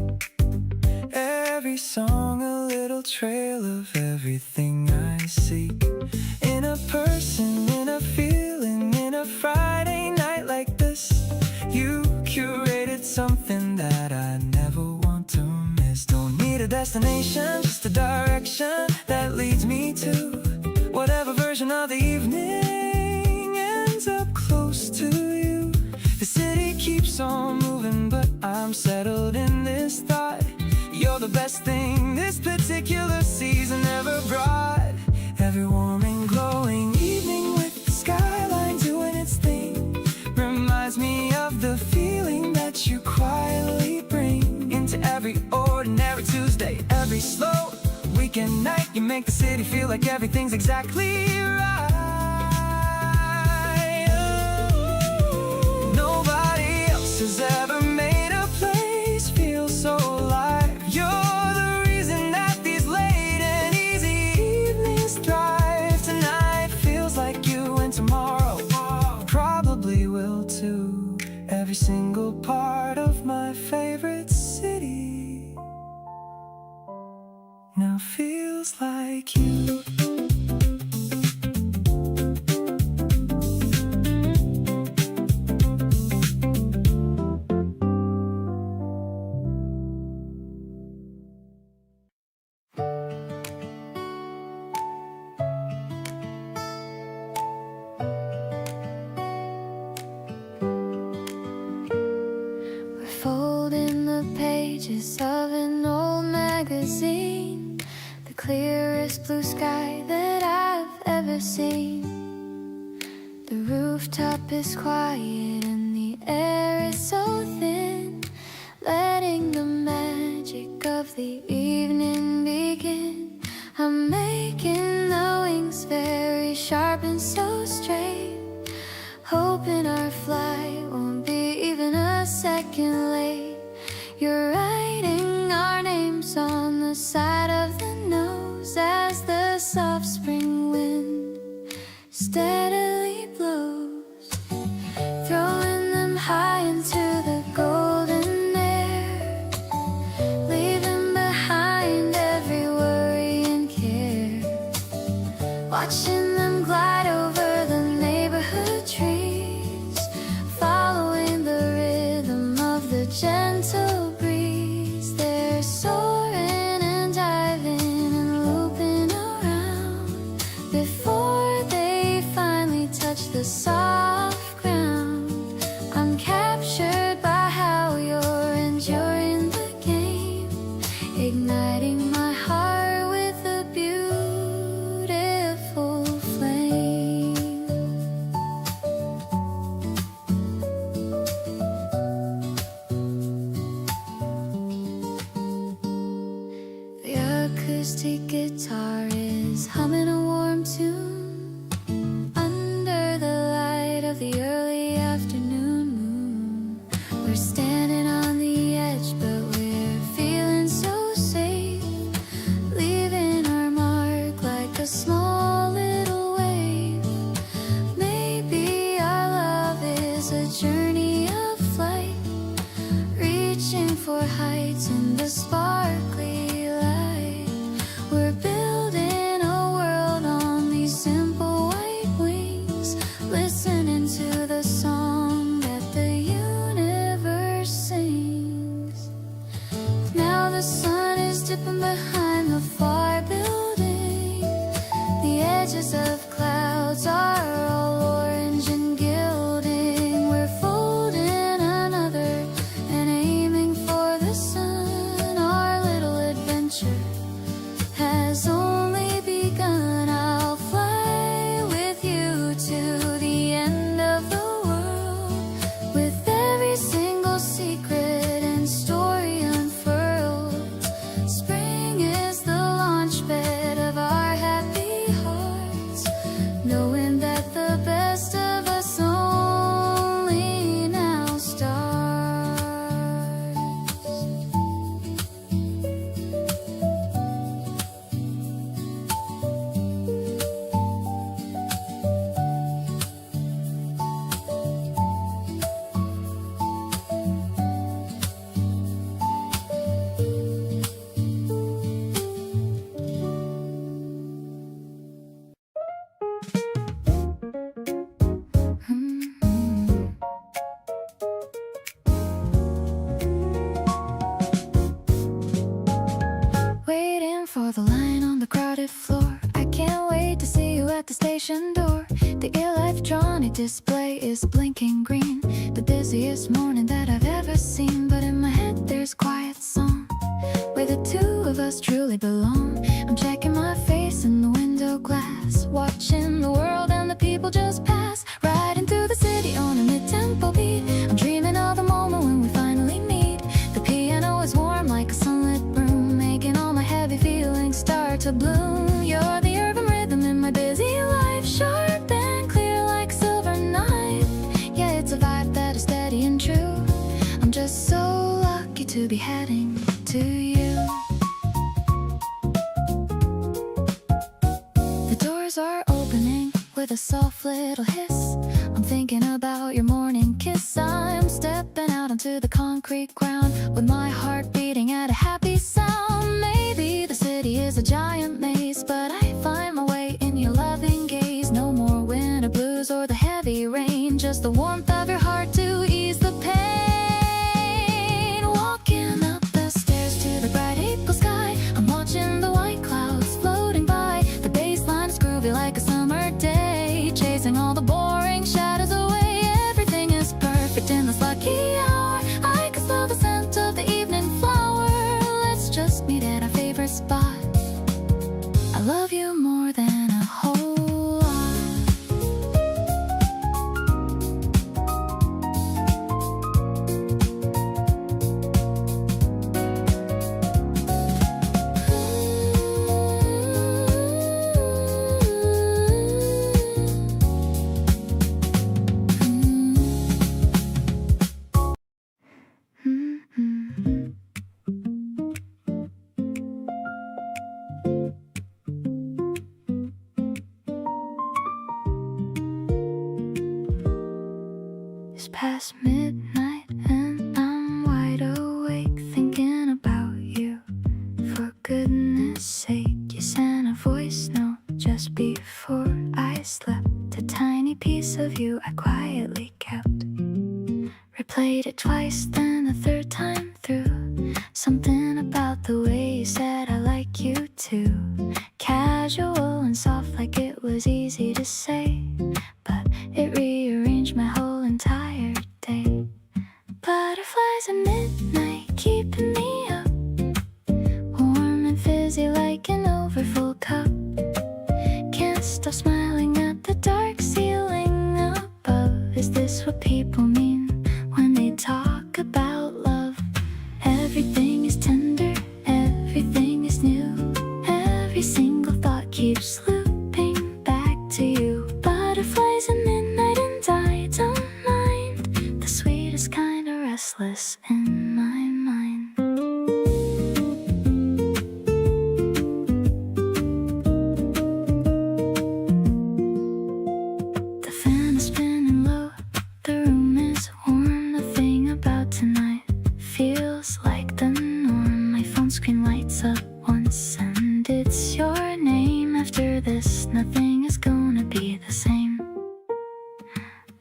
Every song a little trail of everything I seek. In a person, in a feeling, in a Friday night like this, you curated something that I never want to miss. Don't need a destination, just a direction that leads me to whatever version of the evening ends up close to you. The city keeps on moving, but I'm settled in this thought. You're the best thing this particular season ever brought. Every warm and glowing evening with the skyline doing its thing reminds me of the feeling that you quietly bring into every ordinary Tuesday, every slow weekend night. You make the city feel like everything's exactly right. Nobody else has ever made a place feel so alive. You're the reason that these late and easy evenings thrive. Tonight feels like you, and tomorrow probably will too. Every single part of my favorite city now feels like you. We're folding the pages of an old magazine, the clearest blue sky that I've ever seen. The rooftop is quiet and the air is so thin, letting the magic of the evening begin. I'm making the wings very sharp and so straight, hoping our flight won't be even a second late. You're writing our names on the side of the nose as the soft spring wind steadily blows, throwing them high into the golden air, leaving behind every worry and care, watching them glide over the neighborhood trees, following the rhythm of the gentle breeze. They're soaring and diving and looping around before they finally touch the soft ground. I'm captured by how you're enjoying the game, igniting my heart with a beautiful flame. The acoustic guitar is humming a warm tune under the light of the early afternoon moon. We're standing on the edge, but we're feeling so safe, leaving our mark like a small little wave. Maybe our love is a journey of flight, reaching for heights in the sparkly light. We're building a world the crowded floor. I can't wait to see you at the station door. The electronic display is blinking green. The busiest morning that I've ever seen. But in my head there's a quiet song where the two of us truly belong. I'm checking my face in the window glass, watching the world and the people just pass. Riding through the city on a mid-tempo beat. I'm dreaming of the moment when we finally meet. The piano is warm like a sunlit room, making all my heavy feelings start to bloom. You're the urban rhythm in my busy life, sharp and clear like a silver knife. Yeah, it's a vibe that is steady and true. I'm just so lucky to be heading to you. The doors are opening with a soft little hiss. I'm thinking about your morning kiss. I'm stepping out onto the concrete ground with my heart beating at a happy sound. Maybe the city is a giant maze, but I find my way in your loving gaze. No more winter blues or the heavy rain, just the warmth of your heart to ease the pain. Walking up the stairs to the bright April sky, I'm watching the white clouds floating by. The baseline is groovy like a summer day, chasing all the boring shadows away. Everything is perfect in this lucky hour. I can smell the scent of the evening flower. Let's just meet at our favorite spot. I love you more than a whole lot. It's past midnight and I'm wide awake, thinking about you. For goodness sake, you sent a voice note just before I slept. A tiny piece of you I quietly kept. Replayed it twice, then a third time through. Something about the way you said I like you too. Casual and soft, like it was easy to say, but it rearranged my whole entire day. Butterflies at midnight keeping me up, warm and fizzy like an overfull cup. Can't stop smiling at the dark ceiling above. Is this what people mean when they talk about love? Everything is tender, everything is new. Every single thought keeps looping back to you. Butterflies at midnight and I don't mind. The sweetest kind of restless in my mind. The fan is spinning low, the room is warm. The thing about tonight feels like the norm. My phone screen lights up once and it's your name. After this, nothing is gonna be the same.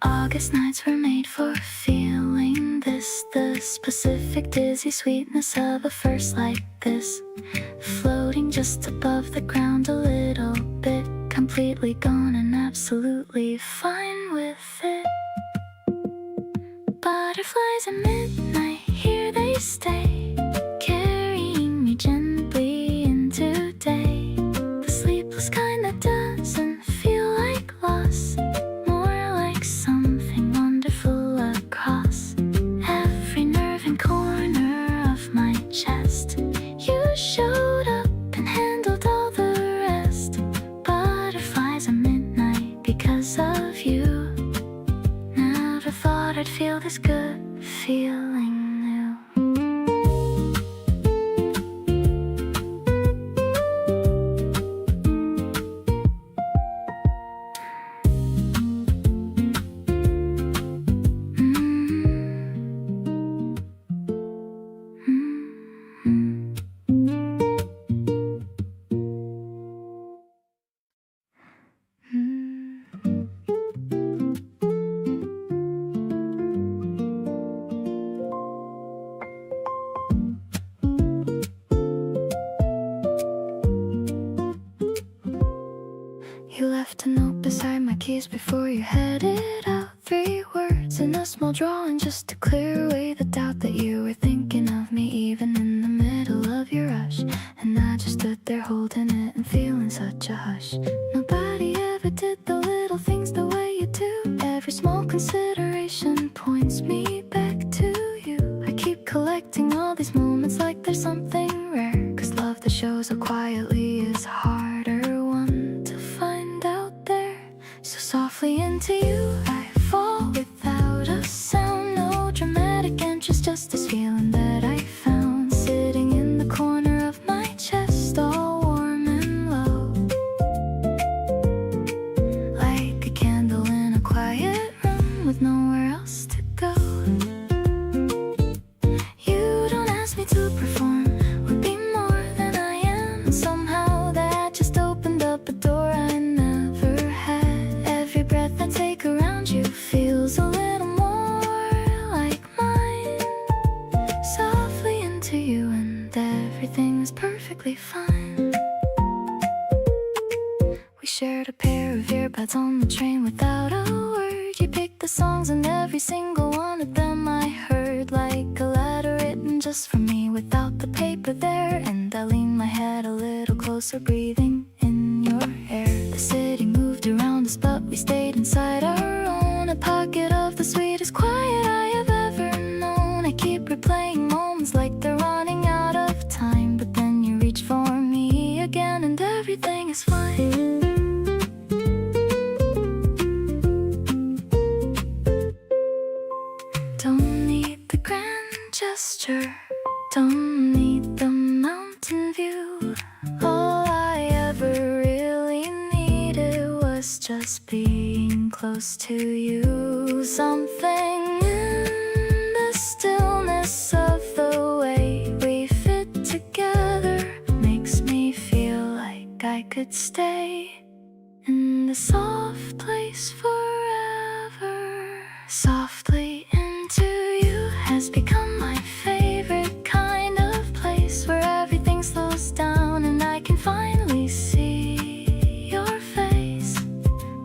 August nights were made for feeling this, the specific dizzy sweetness of a first like this. Floating just above the ground a little bit, completely gone and absolutely fine with it. Butterflies at midnight, here they stay, carrying me gently into day. The sleepless kind that doesn't feel like loss, more like something wonderful across every nerve and corner of my chest. You showed up and handled all the rest. Butterflies at midnight because of you. Never thought I'd feel this good feeling new. beside my keys before you headed out. 3 words in a small drawing just to clear away the doubt that you were thinking of me, even in the middle of your rush. And I just stood there holding it and feeling such a hush. Nobody ever did the little things the way you do. Every small consideration points me back to you. I keep collecting all these moments like there's something rare, 'cause love that shows up quietly is a harder one to find out there. So softly into you I fall without a sound. No dramatic entrance, just this feeling that I found sitting in the corner of my chest, all warm and low, like a candle in a quiet room with nowhere else to go. You don't ask me to perform or be more than I am, and somehow that just opened up a door I never had. Every breath I take around you feels a little more like mine. Softly into you and everything is perfectly fine. We shared a pair of earbuds on the train without a word. You picked the songs and every single one of them I heard, like a letter written just for me without the paper there. And I leaned my head a little closer, breathing in your hair. The city moved around us but we stayed inside our own, a pocket of the sweetest quiet I have ever known. I keep replaying moments like they're running out of time, but then you reach for me again and everything is fine. Don't need the grand gesture, don't need the mountain view. All I ever really needed was just being close to you. Something in the stillness of the way we fit together makes me feel like I could stay in the soft place forever. Softly into you has become my favorite kind of place, where everything slows down and I can finally see your face.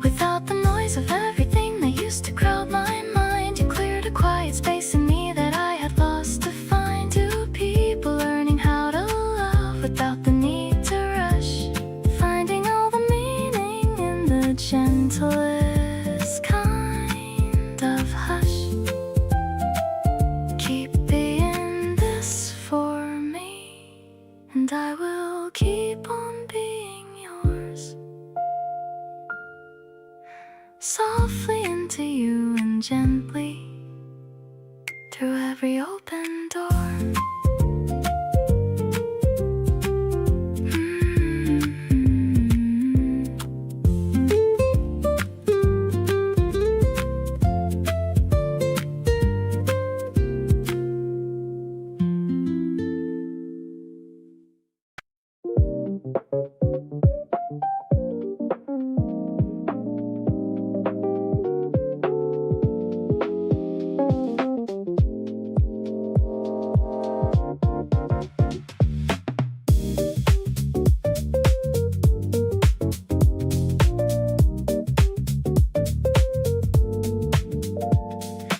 Without the noise of everything that used to crowd my mind, you cleared a quiet space in me that I had lost to find. 2 people learning how to love without the need to rush, finding all the meaning in the gentlest kind of hush. Keep being this for me, and I will keep on being yours. Softly into you and gently through every open door.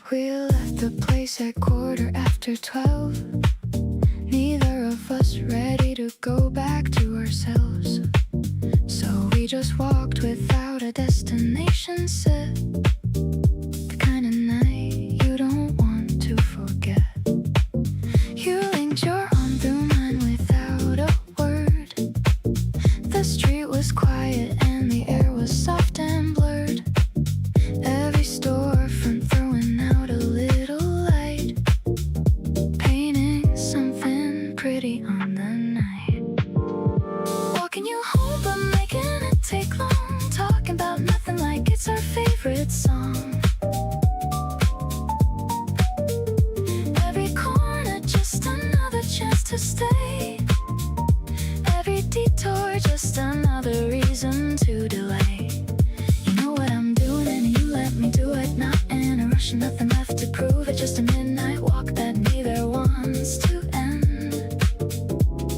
We left the place at 12:15. Neither of us ready to go back to ourselves, so we just walked without a destination set. The kind of night you don't want to forget. You linked your arm through mine without a word. The street was quiet and the air was soft and blurred. Every storefront throwing out a little light, painting something pretty on the night. Walking you home but making it take long, talking about nothing like it's our favorite song. Every corner just another chance to stay, every detour just another reason to delay. You know what I'm doing and you let me do it, not in a rush, nothing left to prove. It's just a midnight walk that neither wants to end.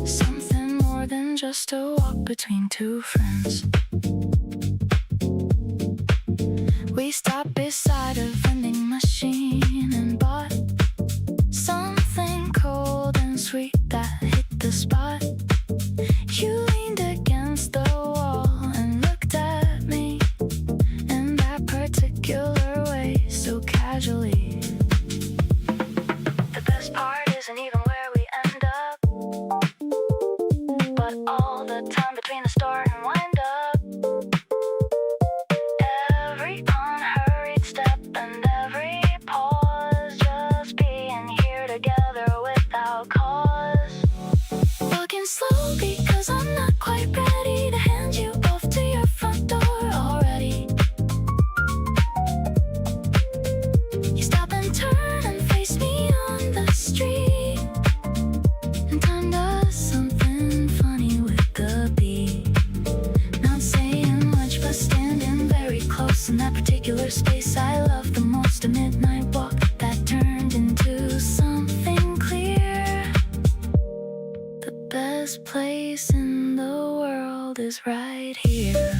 Something more than just a walk between 2 friends. We stopped beside a vending machine and bought something cold and sweet that hit the spot. You leaned against the wall and looked at me in that particular way, so casually. The best part isn't even where we end up, but all the time between the start and wind up. Every unhurried step and every pause, just being here together without cause. Walking slowly, cause I'm not quite ready to hand you off to your front door already. You stop and turn and face me on the street, and time does something funny with the beat. Not saying much, but standing very close in that particular space I love the most. A midnight walk that turned into something clear. The best place in the world is right here.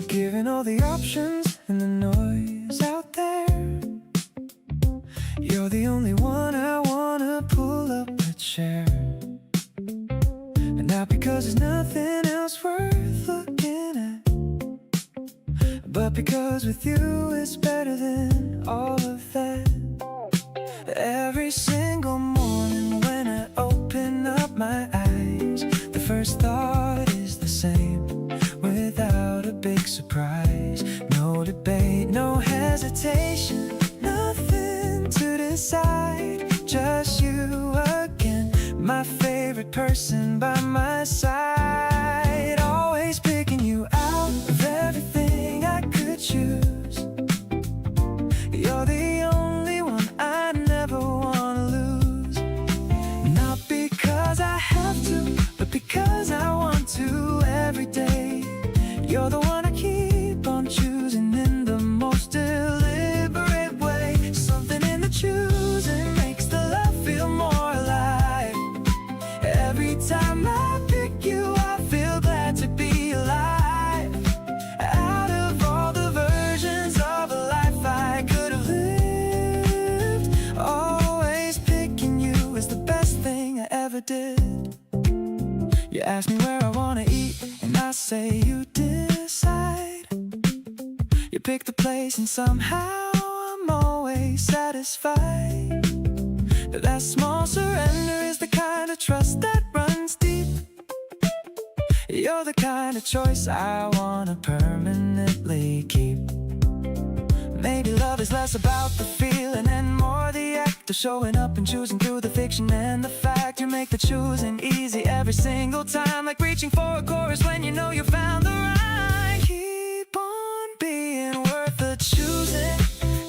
Given all the options and the noise out there, you're the only one I wanna pull up a chair. And not because there's nothing else worth looking at, but because with you it's better than all of that. Every single morning when I open up my eyes, the first thought is the same, without a big surprise. No debate, no hesitation, nothing to decide. Just you again, my favorite person by my side. Always picking you out of everything I could choose. You're the only one I never wanna lose. Not because I have to, but because I want to every day. You're the one I keep on choosing in the most deliberate way. Something in the choosing makes the love feel more alive. Every time I pick you, I feel glad to be alive. Out of all the versions of a life I could have lived, always picking you is the best thing I ever did. You ask me where I wanna eat, and I say you decide. You pick the place, and somehow I'm always satisfied. That small surrender is the kind of trust that runs deep. You're the kind of choice I wanna permanently keep. Maybe love is less about the feeling and more the act of showing up and choosing through the fiction and the fact. You make the choosing easy every single time, like reaching for a chorus when you know you found the rhyme. Keep on being worth the choosing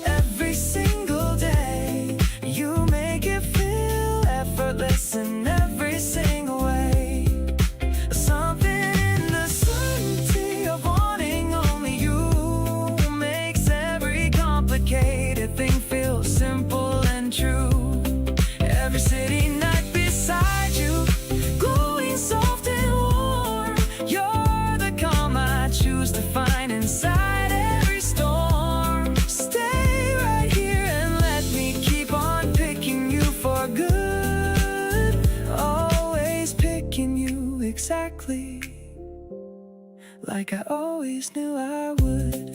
every single day. You make it feel effortless in every single way. Something in the certainty of wanting only you makes every complicated thing feel simple and true. Every city night beside you, glowing soft and warm. You're the calm I choose to find inside every storm. Stay right here and let me keep on picking you for good. Always picking you exactly like I always knew I would.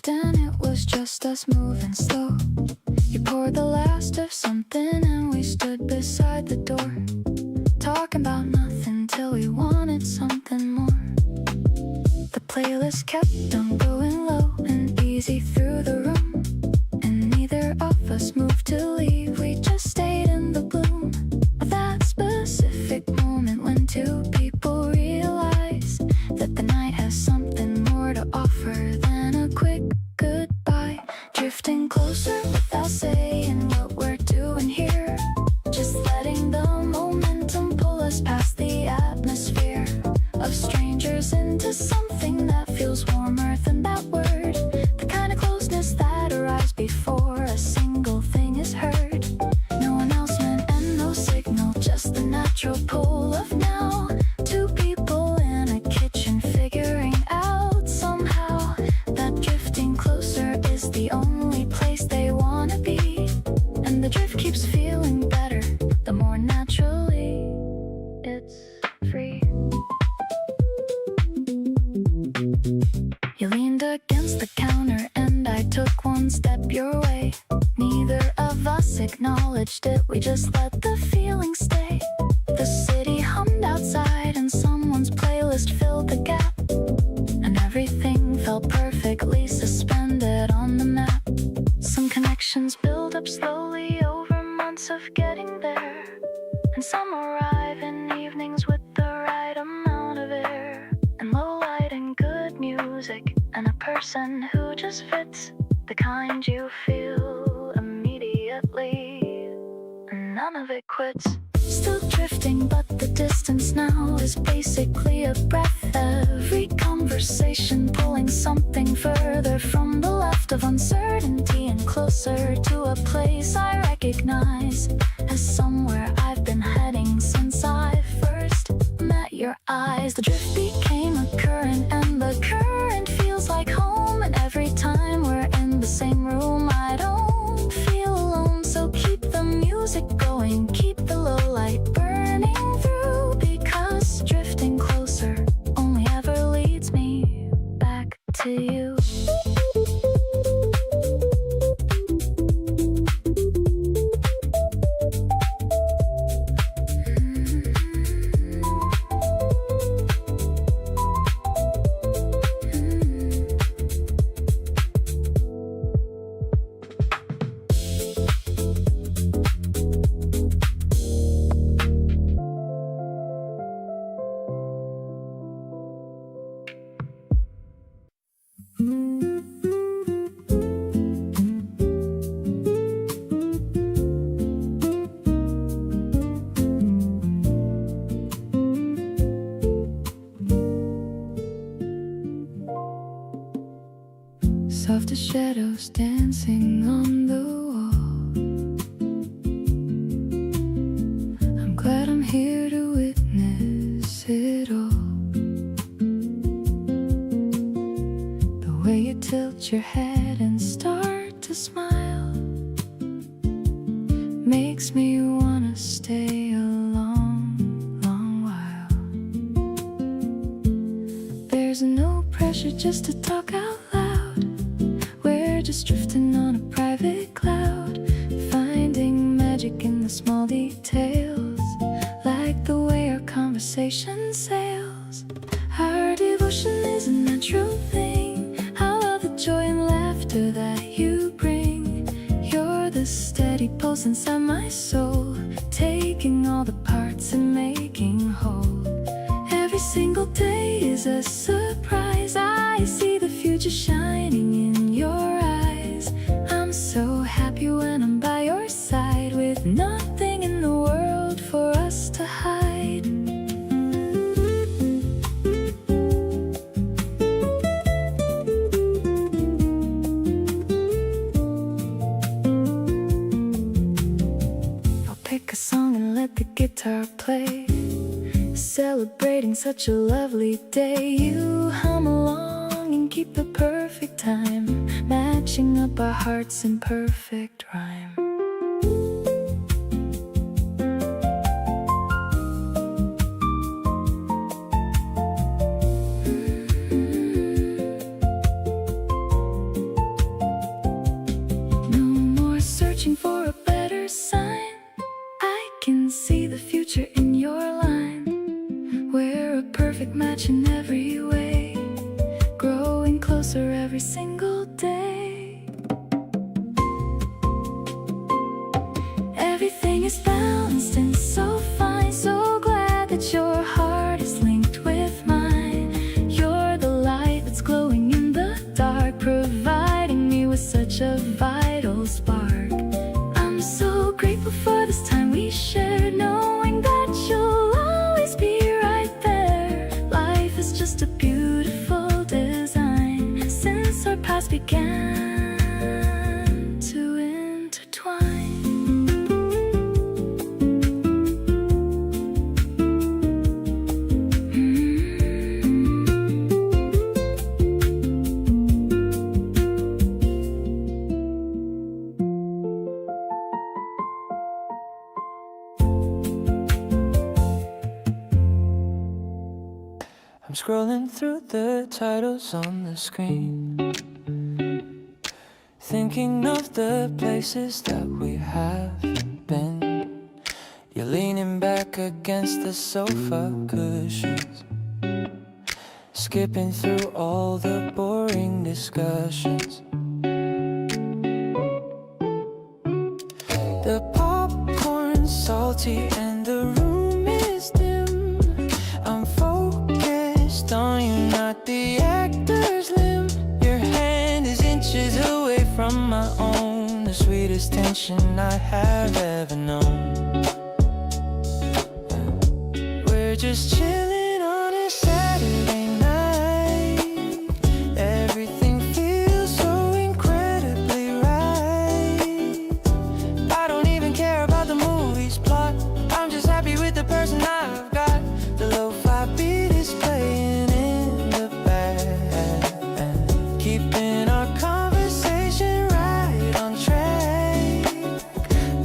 left and it was just us moving slow. You poured the last of something and we stood beside the door, talking about nothing till we wanted something more. The playlist kept on going low and easy through the room, and neither of us moved to leave, we just stayed in the gloom of that specific moment when two people realize that the night has something more to offer than a quick goodbye. Drifting closer without saying what we're doing here, just letting the momentum pull us past the atmosphere of strangers into something that feels warmer than that word, the kind of closeness that arrives before a single thing is heard. No announcement and no signal, just the natural pull of now. Two people in a kitchen figuring out somehow that drifting closer is the only place they wanna be, and the drift keeps feeling better the more naturally it's free. You leaned against the counter and I took one step your way. Neither of us acknowledged it, we just let the feeling stay. The city hummed outside and someone's playlist filled the gap, and everything felt perfectly suspended on the map. Some connections build up slowly over months of getting there, and some arrive in evenings with the right amount of air, and low light and good music, and a person who just fits, the kind you feel immediately, and none of it quits. Still drifting, but the distance now is basically a breath. Every conversation pulling something further from the left of uncertainty and closer to a place I recognize as somewhere I've been heading since I first met your eyes. The drift became a current and the current feels like home, and every time we're in the same room I don't feel alone. So keep the music going, keep the low light burning through, because drifting closer only ever leads me back to you. Soft as shadows dancing on the wall, I'm glad I'm here to witness it all. The way you tilt your head and start to smile makes me wanna stay a long, long while. There's no pressure just to talk out loud, just drifting on a private cloud, finding magic in the small details, like the way our conversation sails. Our devotion is a natural thing. I love the joy and laughter that you bring. You're the steady pulse inside my soul, taking all the parts and making whole. Every single day is a surprise. I see the future shining in your eyes. I'm so happy when I'm by your side, with nothing in the world for us to hide. I'll pick a song and let the guitar play, celebrating such a lovely day. You hum along and keep the perfect time, matching up our hearts in perfect rhyme. single day. Everything is balanced and so fine. So glad that your heart is linked with mine. You're the light that's glowing in the dark, providing me with such a vital spark. I'm so grateful for this time we shared, knowing that you'll always be right there. Life is just a beautiful design since our paths began to intertwine. I'm scrolling through the titles on the screen, thinking of the places that we haven't been. You're leaning back against the sofa cushions, skipping through all the boring discussions. The popcorn's salty and the room is dim. I'm focused on you, not the actor's limb. Your hand is inches away from my own, the sweetest tension I have ever known. We're just chilling on a Saturday night. Everything feels so incredibly right. I don't even care about the movie's plot, I'm just happy with the person I've got. The lo-fi beat is playing in the back, keeping our conversation right on track.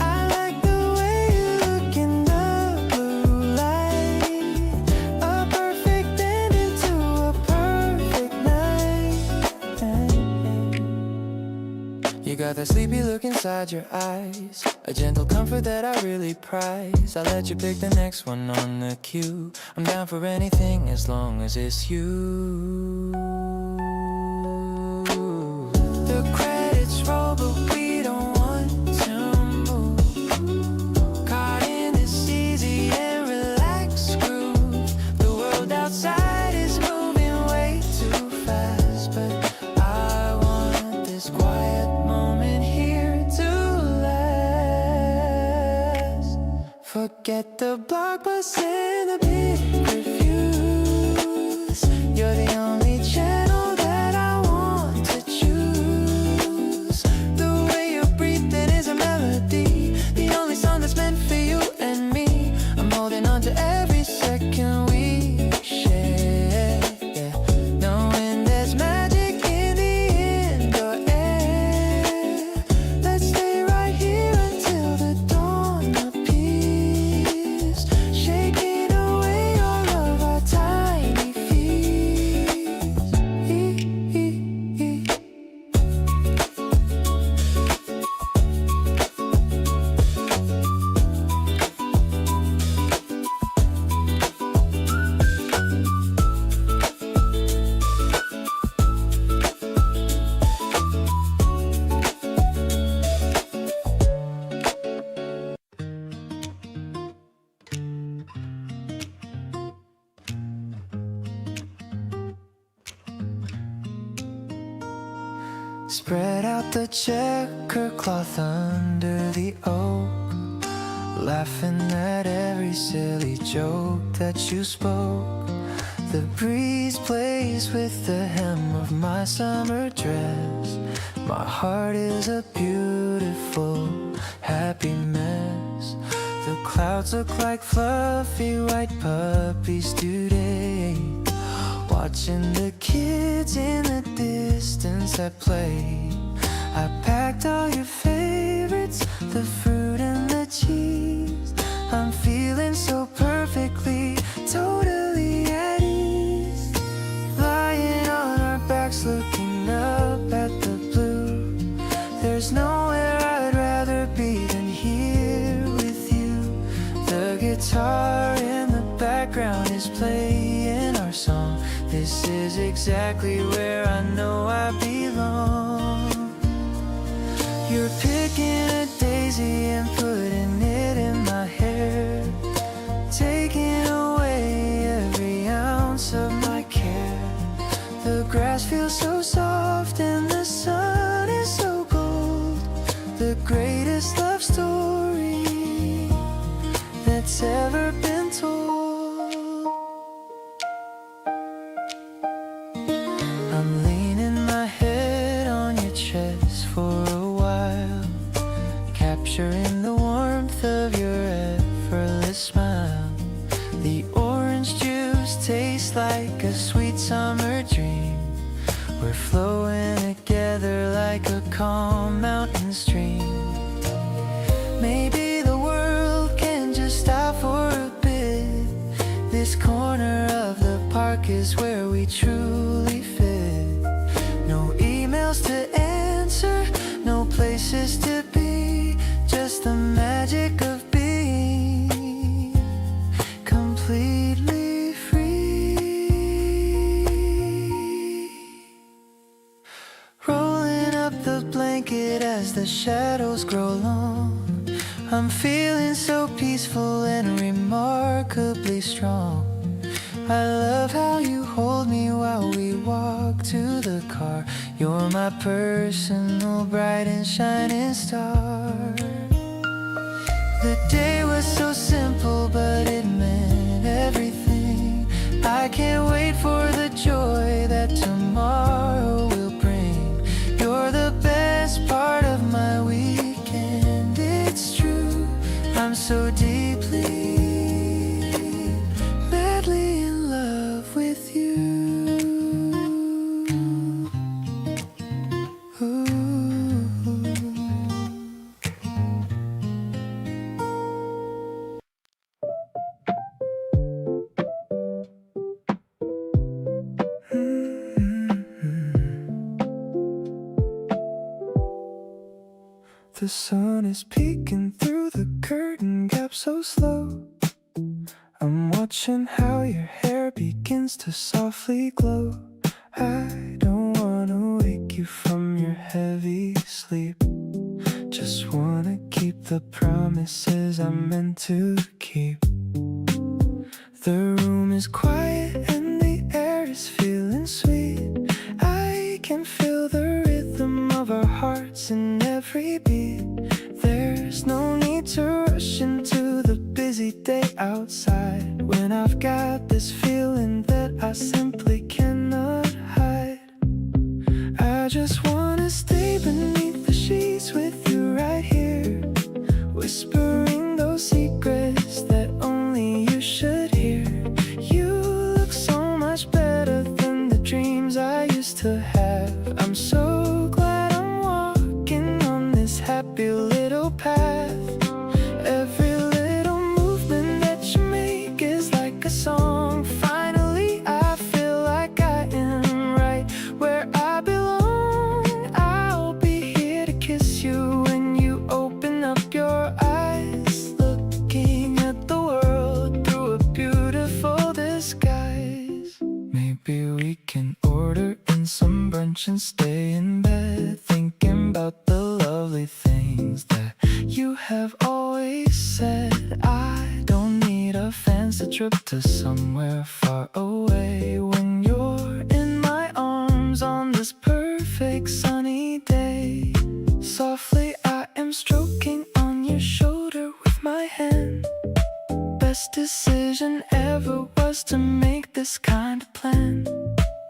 I like the way you look in the blue light, a perfect ending to a perfect night. You got that sleepy look inside your eyes, a gentle comfort that I really prize. I'll let you pick the next one on the queue. I'm down for anything as long as it's you. The credits roll, but we don't want to move. Caught in this easy and relaxed groove. The world outside is moving way too fast, but I want this quiet moment here to last. Forget the blockbuster and the big reviews. You're the only channel that I want to choose. The way you're breathing is a melody, the only song that's meant for you and me. I'm holding on to every second we share, yeah. Knowing there's magic in the indoor air. Let's stay right here until the dawn appears, shaking away all of our tiny fears. Spread out the checker cloth under the oak, laughing at every silly joke that you spoke. The breeze plays with the hem of my summer dress. My heart is a beautiful, happy mess. The clouds look like fluffy white puppies today, watching the kids in the distance at play. I packed all your favorites, the fruit and the cheese. I'm feeling so perfectly, totally at ease. Lying on our backs looking up at the blue. There's nowhere I'd rather be than here with you. The guitar in the background is playing our song. This is exactly where I know I belong. calm mountain stream. Maybe the world can just stop for a bit. This corner of the park is where we truly fit. No emails to answer, no places to be, just the magic of being completely free. Rolling up the blanket as the shadows grow long, I'm feeling so peaceful and remarkably strong. I love how you hold me while we walk to the car. You're my personal bright and shining star. The day was so simple, but it meant everything. I can't wait for the joy that tomorrow will bring. You're the best part of my weekend, it's true. I'm so deeply, madly in love with you. Ooh. The sun is peeking through the curtain gap so slow. I'm watching how your hair begins to softly glow. I don't wanna wake you from your heavy sleep. Just wanna keep the promises I'm meant to keep. The room is quiet and the air is feeling sweet. I can feel the rhythm of our hearts in every beat. There's no need to rush into the busy day outside, when I've got this feeling that I simply cannot hide. I just wanna stay beneath the sheets with you right here, whispering those secrets that only you should hear. You look so much better than the dreams I used to have. I'm so glad I'm walking on this happy little path. Every little movement that you make is like a song. Finally, I feel like I am right where I belong. I'll be here to kiss you when you open up your eyes, looking at the world through a beautiful disguise. Maybe we can order in some brunch and stay in bed, thinking about the lovely things that you have always said. I don't need a fancy trip to somewhere far away, when you're in my arms on this perfect sunny day. Softly I am stroking on your shoulder with my hand. Best decision ever was to make this kind of plan.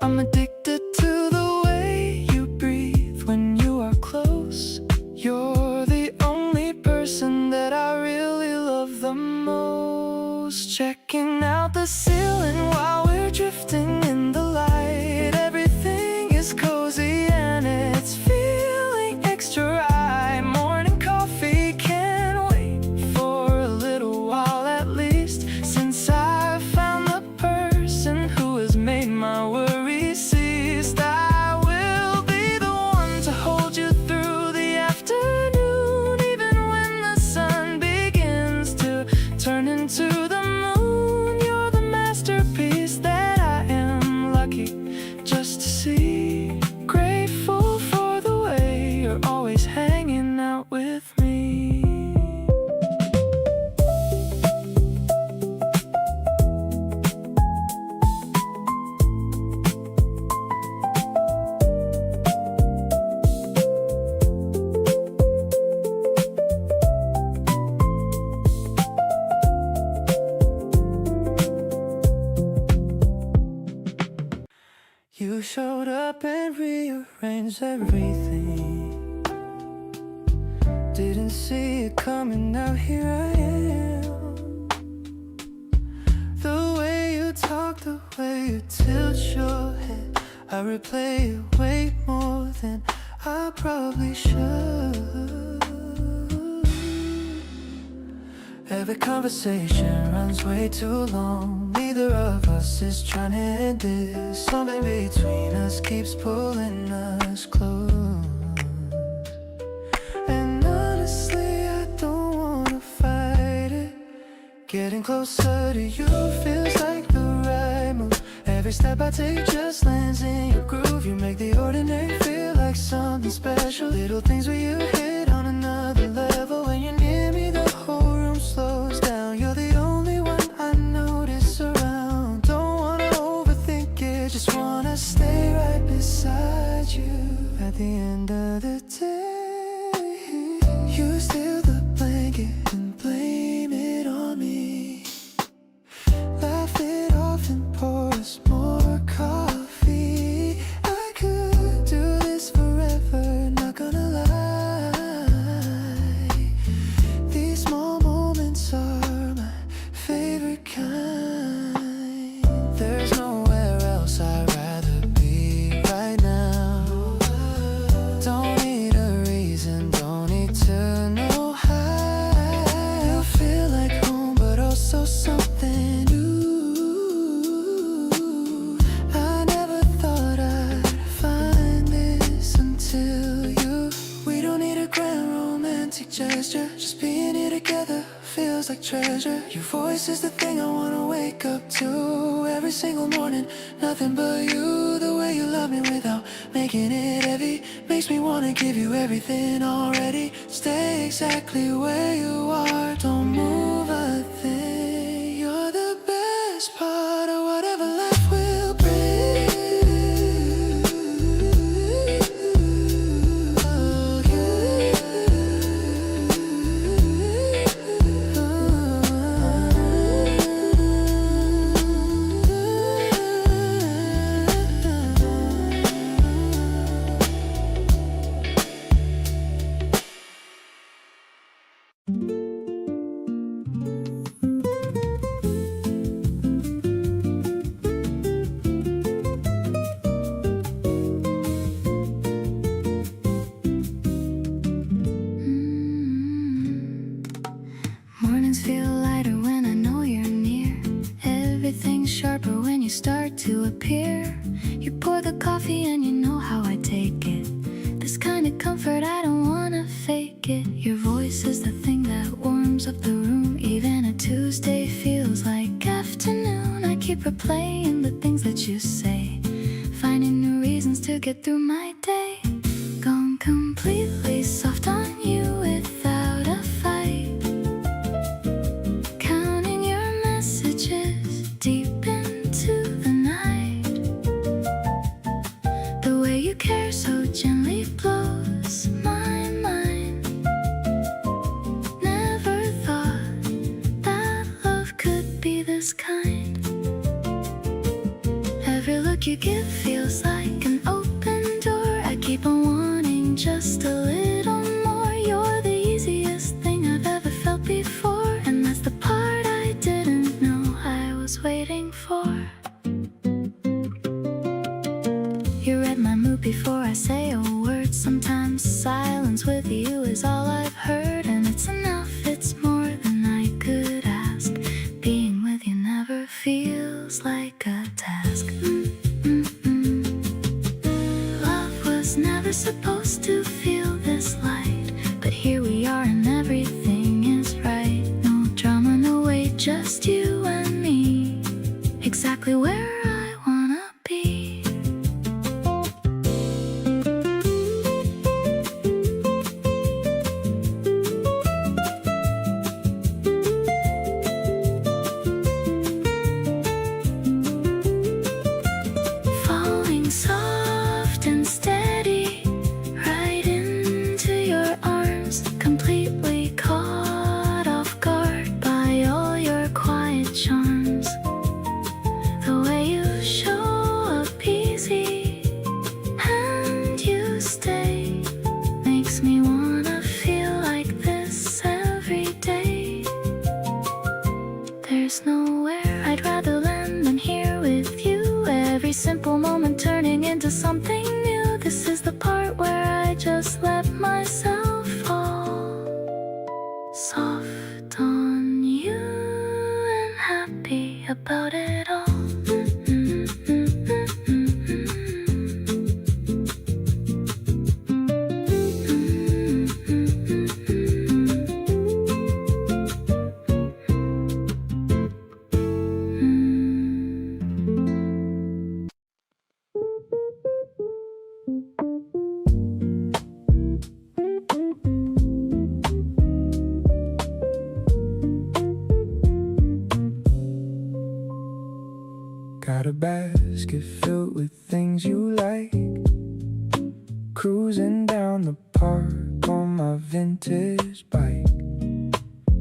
I'm addicted to the way you breathe when you are close. You're the only person that I really love the most. Checking out the ceiling while we're drifting in the light. Everything is cozy and it's feeling extra right. Morning coffee can't wait for a little while at least, since I found the person who has made my worries cease. I will be the one to hold you through the afternoon, even when the sun begins to turn into the moon. You're the masterpiece that I am lucky just to see. Grateful for the way you're always hanging out with me. You showed up and rearranged everything. Didn't see it coming, now here I am. The way you talk, the way you tilt your head, I replay it way more than I probably should. Every conversation runs way too long. Neither of us is trying to end this. Something between us keeps pulling us close. And honestly, I don't wanna fight it. Getting closer to you feels like the right move. Every step I take just lands in your groove. You make the ordinary feel like something special. Little things where you hit on another level. When you're near me, the whole room slows down. You're the only one I notice around. Don't wanna overthink it, just wanna stay right beside you. At the end of the day, you steal the blanket and blame it on me. Laugh it off and pour us more coffee. I could do this forever, not gonna lie. These small moments are my favorite kind. There's nowhere else I'd rather be right now. Don't need a reason, don't need to know how. You feel like home, but also something new. I never thought I'd find this until you. We don't need a grand romantic gesture, just being here together feels like treasure. Your voice is the thing I wanna wake up to every single morning. Nothing but you, the way you love me without making it heavy makes me wanna give you everything already. Stay exactly where you are, don't move a thing. You're the best part of whatever life will bring. Oh, Mornings feel lighter when I know you're near. Everything's sharper when you start to appear. You pour the coffee and you know how I take it. This kind of comfort, I don't wanna fake it. Your voice is the thing that warms up the room. Even a Tuesday feels like afternoon. I keep replaying the things that you say, finding new reasons to get through my day. Gone completely soft on you without a fight. Counting your messages deep into the night. The way you care so gently blows my mind. Never thought that love could be this kind. Every look you give feels like an open door. I keep on wanting just a little more. You're the easiest thing I've ever felt before, and that's the part I didn't know I was waiting for. You read my mood before I say a word. Sometimes silence with you is all I've heard, and it's enough, it's more than I could ask. Being with you never feels like a task. Love was never supposed to feel this light, but here we are and everything is right. No drama, no wait, just you and me, exactly where I wanna be. Falling soft and steady right into your arms, completely caught off guard by all your quiet just let myself fall soft on you and happy about it all. Got a basket filled with things you like. Cruising down the park on my vintage bike.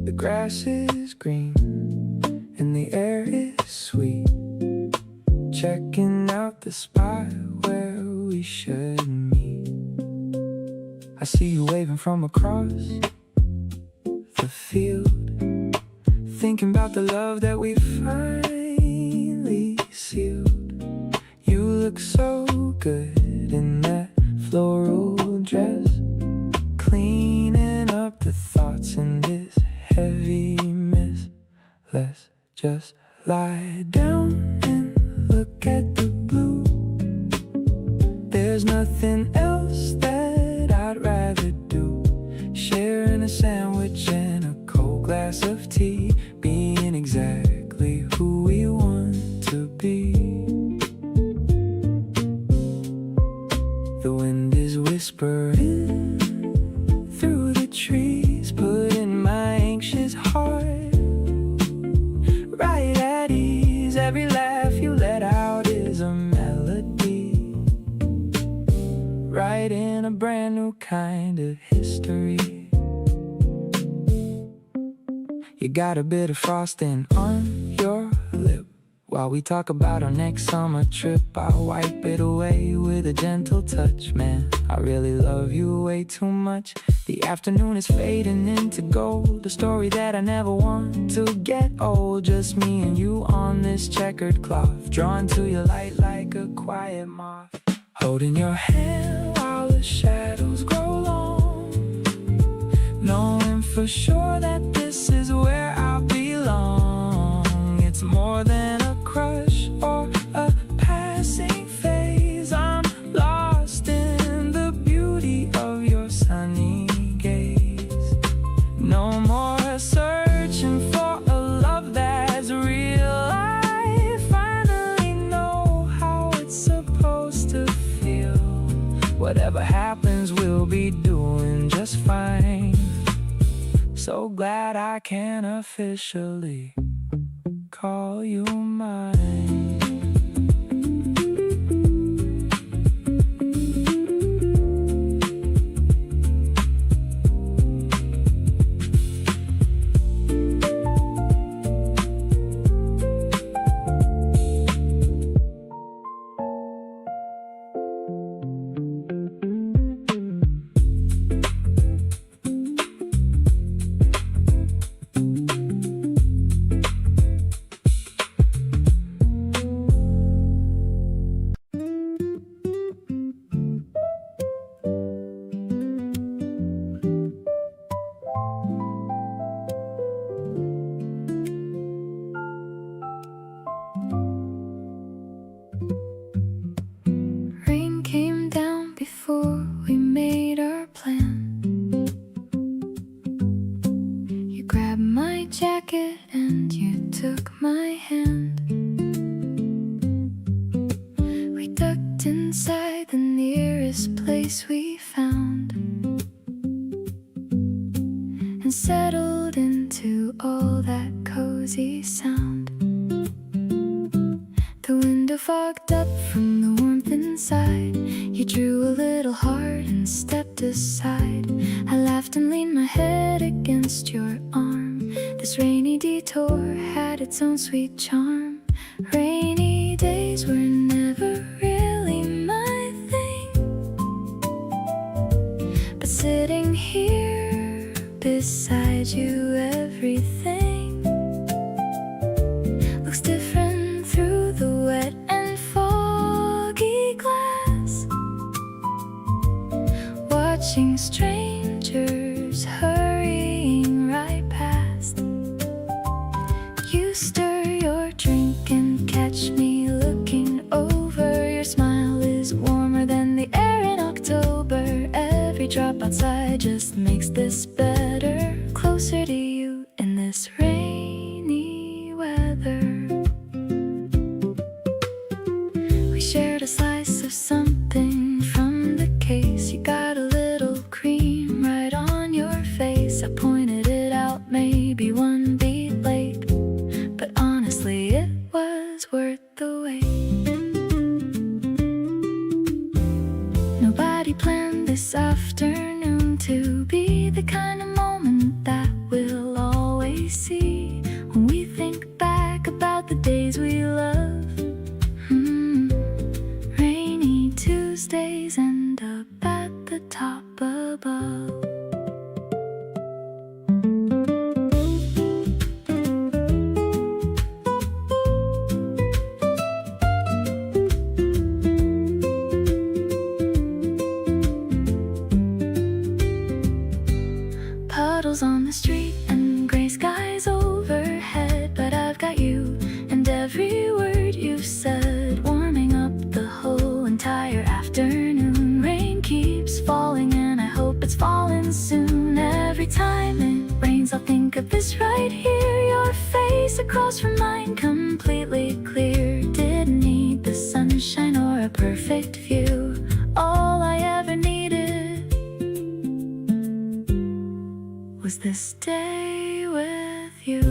The grass is green and the air is sweet. Checking out the spot where we should meet. I see you waving from across the field, thinking about the love that we finally sealed. You look so good in that floral dress, cleaning up the thoughts in this heavy mess. Let's just lie down and look at the blue. There's nothing else that I'd rather do. Sharing a sandwich and a cold glass of tea, being exactly who we want to be. The wind is whispering through the trees, putting my anxious heart right at ease. Every laugh you let out is a melody, writing a brand new kind of history. You got a bit of frosting on your lip. While we talk about our next summer trip, I'll wipe it away with a gentle touch. Man, I really love you way too much. The afternoon is fading into gold, a story that I never want to get old. Just me and you on this checkered cloth, drawn to your light like a quiet moth. Holding your hand while the shadows grow long, knowing for sure that this is where I belong. It's more than a crush or a passing phase. I'm lost in the beauty of your sunny gaze. No more searching for a love that's real. I finally know how it's supposed to feel. Whatever happens, we'll be doing just fine. So glad I can officially call you mine. Rain came down before we made our plan. You grabbed my jacket and you took my hand. We ducked inside the nearest place we found and settled into all that cozy sound. The window fogged up from the warmth inside. You drew a little heart and stepped aside. I laughed and leaned my head against your arm. This rainy detour had its own sweet charm. Rainy days were never really my thing, but sitting here beside you, everything looks different through the wet and foggy glass. watching strangers hurrying right past. You stir your drink and catch me looking over. Your smile is warmer than the air in October. Every drop outside just makes this better. Closer to you in this rainy weather. We shared a slice of something from the case. You got a little cream right on your face. I pointed it out, maybe one beat late, but honestly it was worth the wait. Nobody planned this afternoon to be the kind of moment that we'll always see when we think back about the days we love. Rainy Tuesdays end up at the top above. Puddles on the street and gray skies overhead, but I've got you and every word you've said, warming up the whole entire afternoon. Rain keeps falling and I hope it's falling soon. Every time it rains I'll think of this right here, your face across from mine, completely clear. Didn't need the sunshine or a perfect view. All I ever needed was this day with you.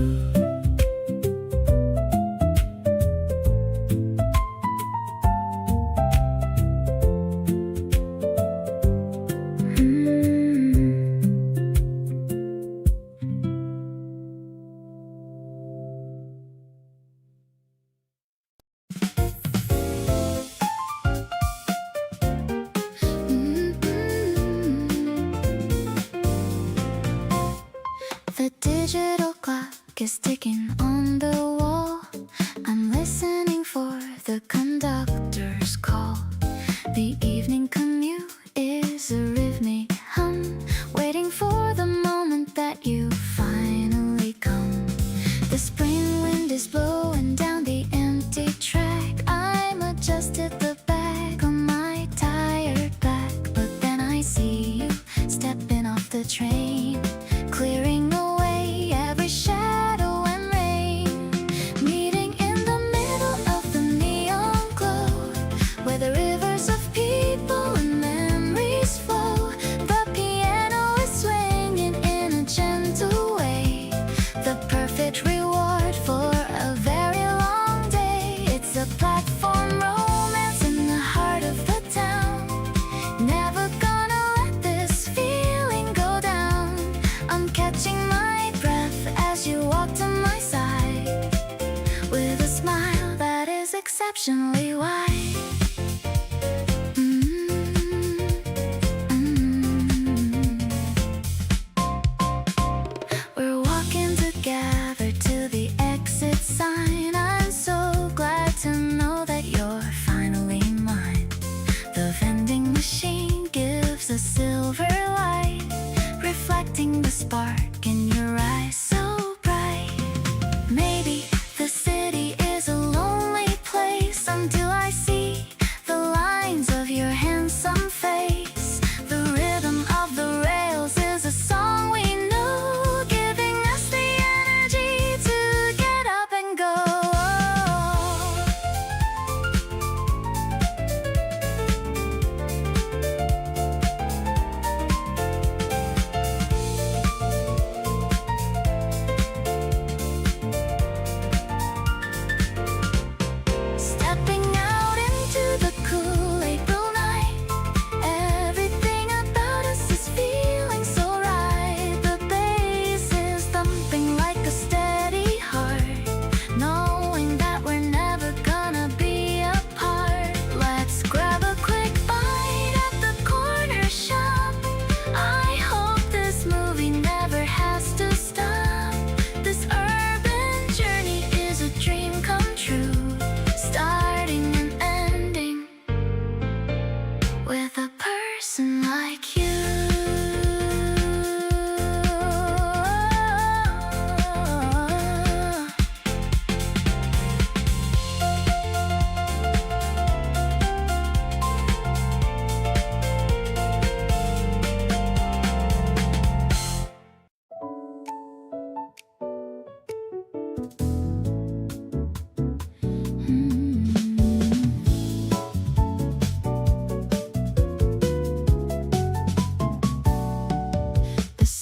The digital clock is ticking on the wall. I'm listening for the conductor's call. The evening commute is a rhythmic hum, waiting for the moment that you finally come. The spring wind is blowing down the empty track. I'm adjusted the bag on my tired back, but then I see you stepping off the train, clearing away every shadow and rain. Meeting in the middle of the neon glow, where the rivers of people and memories flow. The piano is swinging in a gentle way, the perfect reward for a very long day. It's a platform romance in the heart of the town. Never gonna let this feeling go down. I'm catching my breath as you walk to my side, with a smile that is exceptionally wide. We're walking together to the exit sign. I'm so glad to know that you're finally mine. The vending machine gives a silver light, reflecting the spark in your eyes so bright. Maybe the city is a lonely place until I see the lines of your handsome face. The rhythm of the rails is a song we know, giving us the energy to get up and go.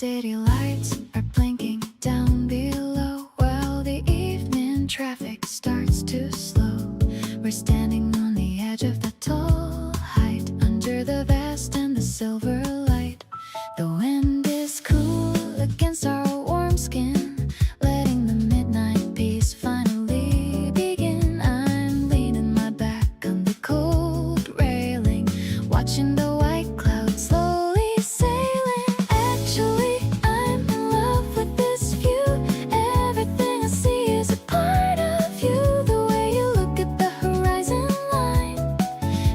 city lights are blinking down below while the evening traffic starts to slow. We're standing on the edge of the tall height under the vast and the silver light. The wind is cool against our warm skin, letting the midnight peace finally begin. I'm leaning my back on the cold railing, watching the white clouds slowly sailing. Actually, I'm in love with this view. Everything I see is a part of you. The way you look at the horizon line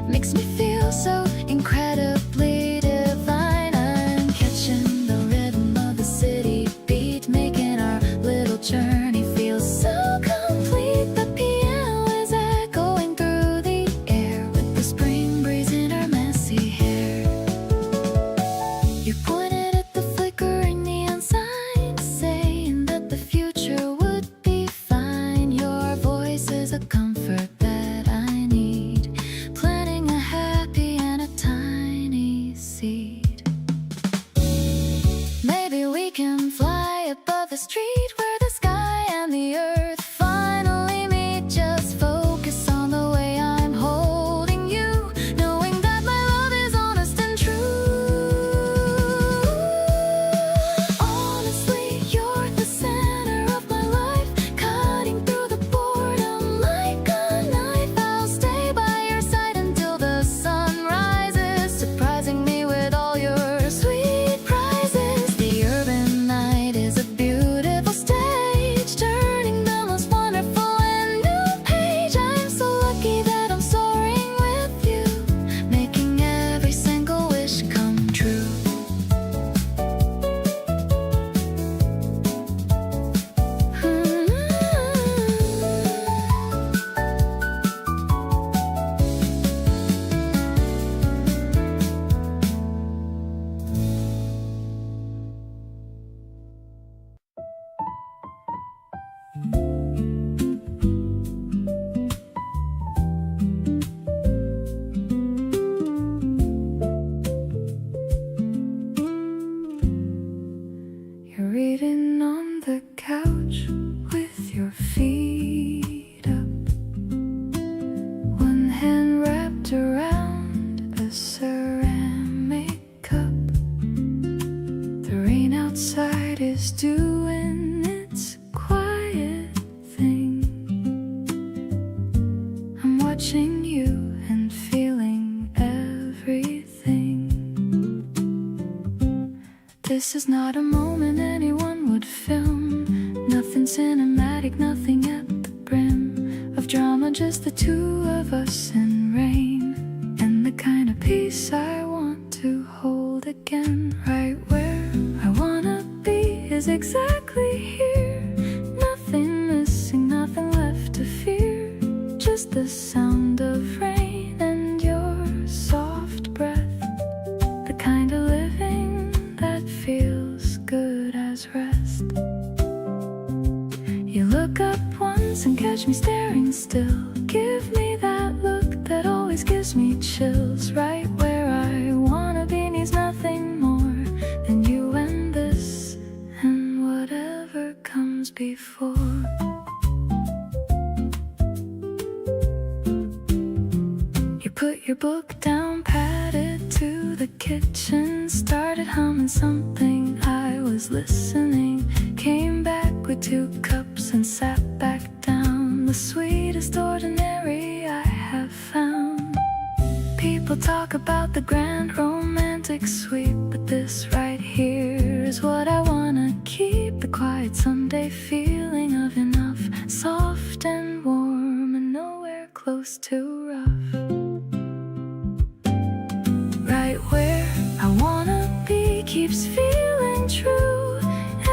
makes me feel so incredibly divine. I'm catching the rhythm of the city beat, making our little journey feel so complete. The piano is echoing through the air with the spring breeze in our messy hair. You pointed at the flickering neon sign, saying that the future would be fine. Your voice is a comfort that I need, planting a happy and a tiny seed. Maybe we can fly above the street where the sky and the earth finally meet. Just focus on the way I'm holding you, knowing that my love is honest and true. Honestly, you're the center of my life, cutting through the boredom like a knife. I'll stay by your side until the sun rises, surprising me with all your sweet prizes. The urban night is a beautiful stage, turning the most wonderful and new page. I'm so lucky that I'm soaring with you, making every single wish come true. You're reading on the couch with your feet up, one hand wrapped around a ceramic cup. The rain outside is doing its quiet thing. I'm watching you and feeling everything. This is not a moment anyone would film. Nothing cinematic, nothing at the brim of drama, just the two of us in rain. And the kind of peace I want to hold again. Right where I wanna be is exactly here. Nothing missing, nothing left to fear. Just the sound of rain and your soft breath. The kind of living that feels good as rest. You look up once and catch me staring still. Give me that look that always gives me chills. Right where I wanna be needs nothing more than you and this, and whatever comes before. You put your book down, padded to the kitchen, started humming something. I was listening, came back with 2 cups and sat back down. The sweetest ordinary I have found. People talk about the grand romantic sweep, but this right here is what I wanna keep. The quiet Sunday feeling of enough, soft and warm and nowhere close to rough. Right where I wanna be keeps feeling true.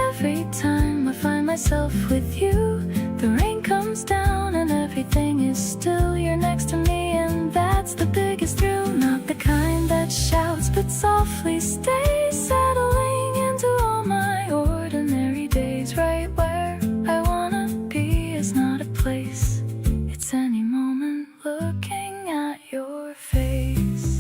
Every time I find myself with you, the rain comes down and everything is still. You're next to me and that's the biggest thrill. Not the kind that shouts but softly stays, settling into all my ordinary days. Right where I wanna be is not a place, it's any moment looking at your face.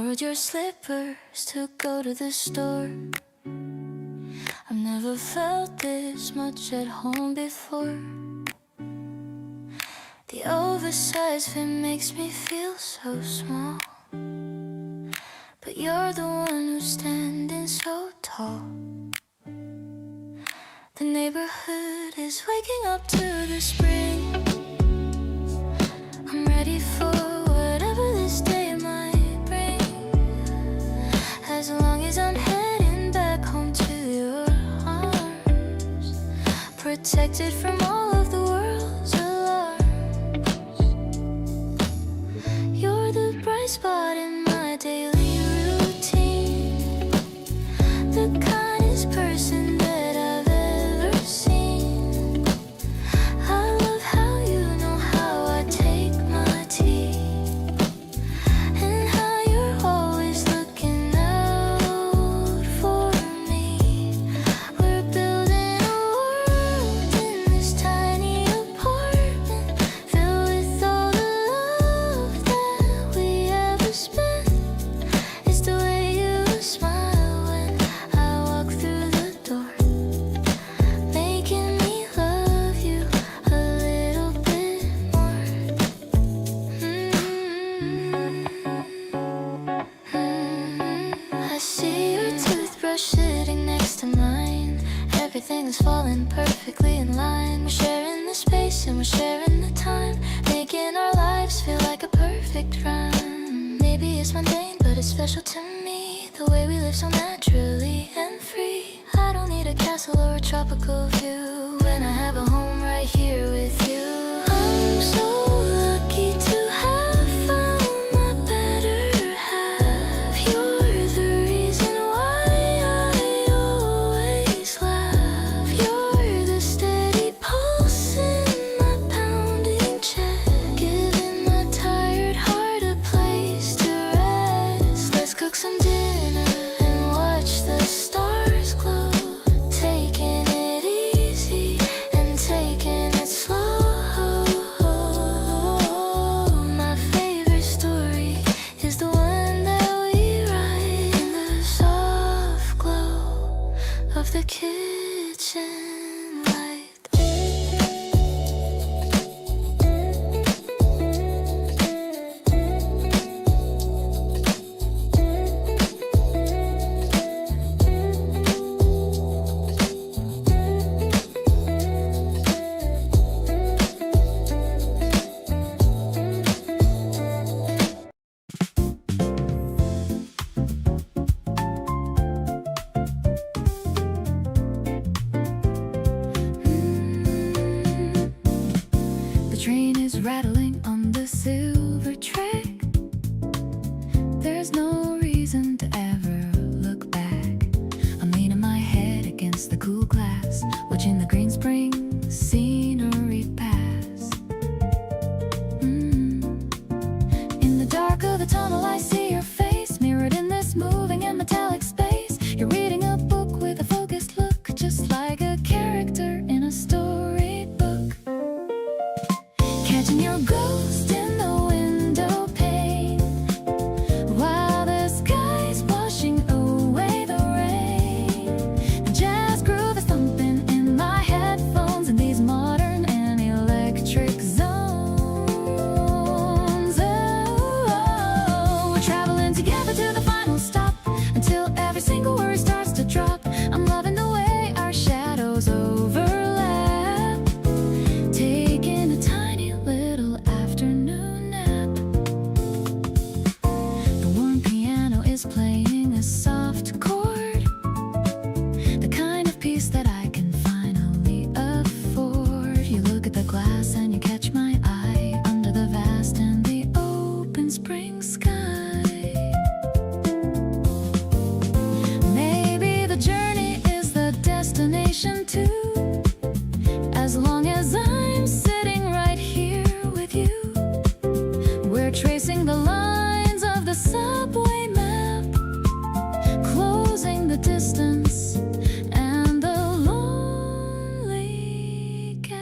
borrowed your slippers to go to the store. I've never felt this much at home before. The oversized fit makes me feel so small, but you're the one who's standing so tall. The neighborhood is waking up to the spring. I'm ready for whatever this day might bring, as long as I'm heading back home to your arms, protected from all of the world's alarms. You're the bright spot in my daily routine, the kindest person that I've ever seen. I love how you know how I take my tea, and how you're always looking out for me. We're building a world in this tiny apartment, filled with all the love that we ever spent. It's the way you smile when I walk through the door, making me love you a little bit more. I see your toothbrush sitting next to mine. Everything is falling perfectly in line. We're sharing the space and we're sharing the time, making our lives feel like a perfect rhyme. Maybe it's mundane, but it's special to me, the way we live so naturally and free. I don't need a castle or a tropical view when I have a home right here with you. I'm so lucky to have found my better half. You're the reason why I always laugh. You're the steady pulse in my pounding chest, giving my tired heart a place to rest. Let's cook some dinner and watch the stars glow, taking it easy and taking it slow. My favorite story is the one that we write in the soft glow of the kitchen light. The train is rattling on the silver track. There's no reason to ever look back. I'm leaning my head against the cool glass, watching the green spring scenery pass. In the dark of the tunnel I see your face, mirrored in this moving and metallic space. You're reading a book with a focused look, just like a character in a storybook. Catching your ghost in the window pane, while the sky's washing away the rain. The jazz groove is thumping in my headphones in these modern and electric zones. Oh, we're traveling together to the final stop, until every single word starts to drop. I'm loving the way our shadows overlap, taking a tiny little afternoon nap. The warm piano is playing a soft chord, the kind of peace that I can finally afford. You look at the glass and you catch my eye, under the vast and the open spring sky. Maybe the journey is the destination too, as long as I'm sitting right here with you. We're tracing the lines of the subway map, closing the distance and the lonely gap.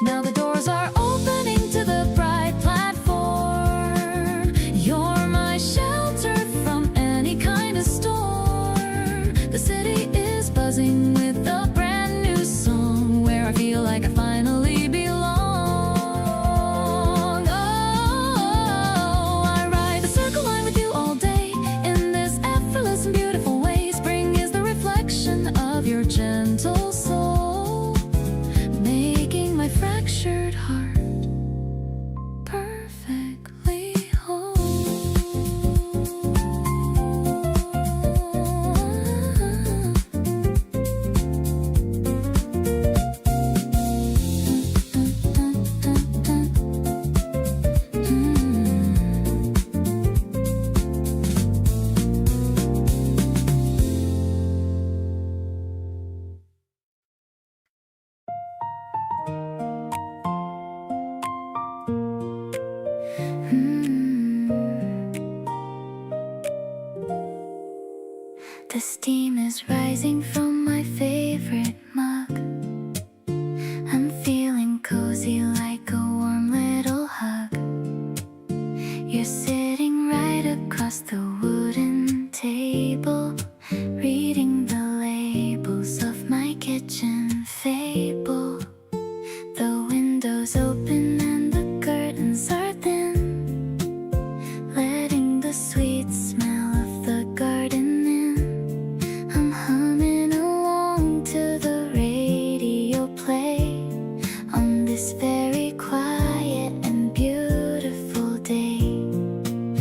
Now the doors are opening to the bright platform. You're my shelter The steam is rising from my favorite mug. I'm feeling cozy like a warm little hug. You're sitting right across the wooden table, reading the labels of my kitchen fable. The windows open and the curtains are thin, letting the sweet smell of the garden in. I'm humming along to the radio play on this very quiet and beautiful day,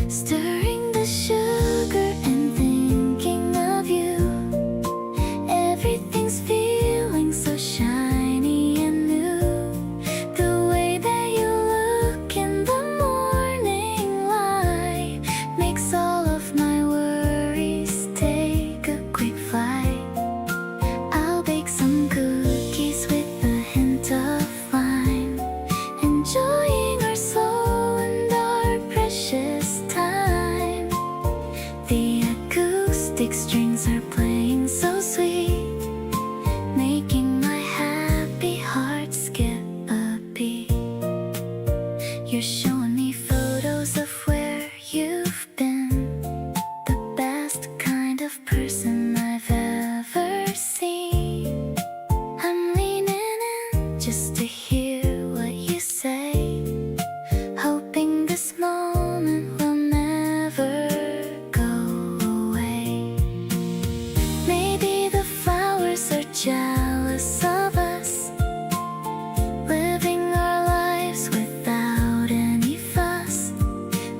stirring the sugar and thinking of you. Everything's feeling so shiny and new. The way that you look in the morning light makes all of my worries take a quick flight. I'll bake some cookies with a hint of lime, enjoying our slow and our precious time. The acoustic strings are playing so sweet, making my happy heart skip a beat. You're showing me photos of where you've been, the best kind of person I've ever seen. I'm leaning in just to hear what you say, hoping this moment will never go away. Maybe the flowers are jealous of us, living our lives without any fuss.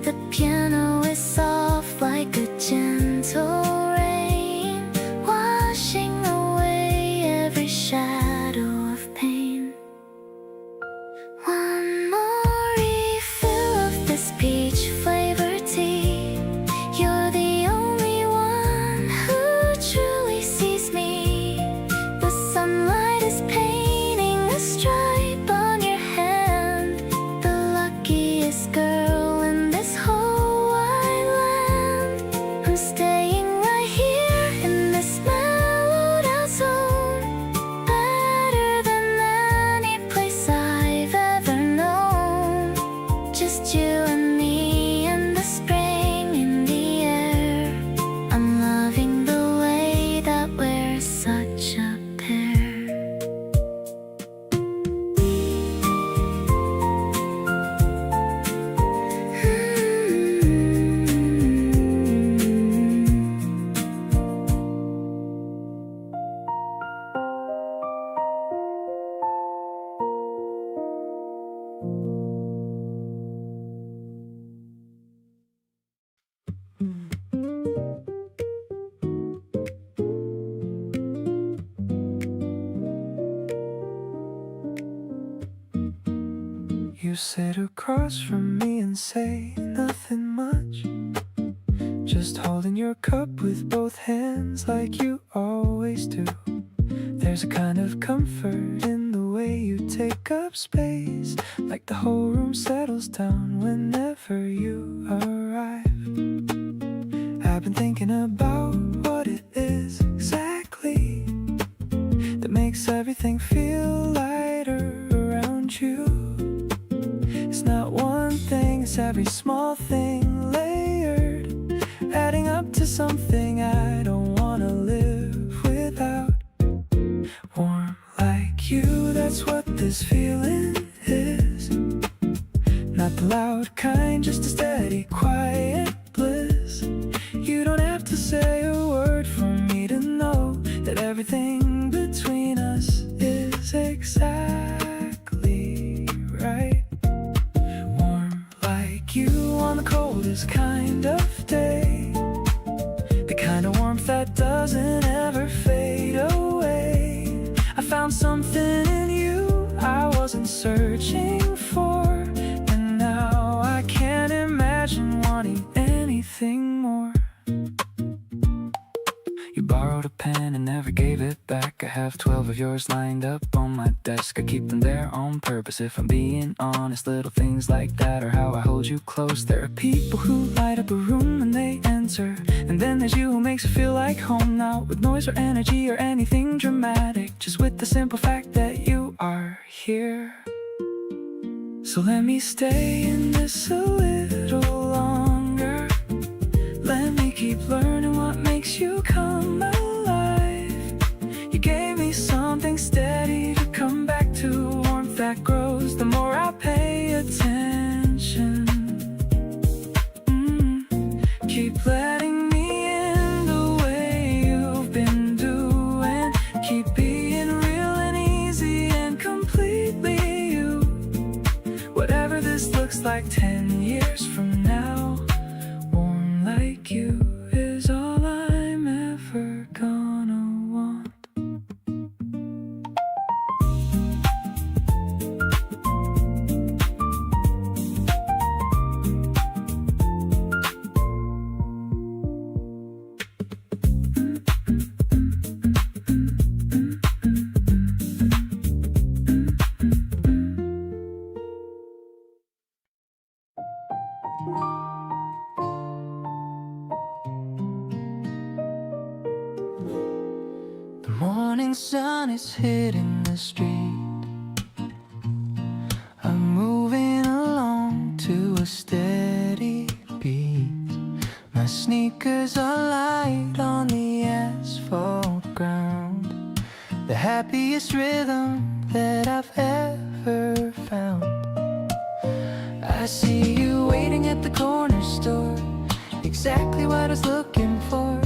The piano is soft like a gentle rain, washing away every shadow of pain. One more refill of this peach flavored tea. You're the only one who truly sees me. The sunlight is painting a stripe on your hand, the luckiest girl in this whole wide land. I'm staying right here in this mellowed out zone, better than any place I've ever known. Just you and me and the spring in the air. I'm loving the way that we're such a pair. You sit across from me and say nothing much, just holding your cup with both hands like you always do. There's a kind of comfort in the way you take up space, like the whole room settles down whenever you arrive. I've been thinking about what it is exactly that makes everything feel lighter around you. It's not one thing, it's every small thing layered, adding up to something I don't wanna live without. Warm like you, that's what this feeling is. Not the loud kind, just a steady, quiet bliss. You don't have to say a word for me to know that everything between us is exactly right. Warm like you on the coldest kind of day, the kind of warmth that doesn't ever fade away. I found something in you I wasn't searching for, and now I can't imagine wanting anything more. You borrowed a pen and never gave it back. I have 12 of yours lined up on my desk. I keep them there on purpose, if I'm being honest. Little things like that are how I hold you close. There are people who light up a room when they enter, and And then there's you who makes it feel like home, not with noise or energy or anything dramatic, just with the simple fact that you are here. So let me stay in this a little longer. Let me keep learning what makes you come alive. You gave me something steady to come back to, warmth that grows the more I pay attention. Keep letting me in the way you've been doing. Keep being real and easy and completely you. Whatever this looks like 10 years from now, warm like you is all I'm ever gonna want. The morning sun is hitting the street. I'm moving along to a steady beat. My sneakers are light on the asphalt ground, the happiest rhythm that I've ever found. I see you waiting at the corner store, exactly what I was looking for.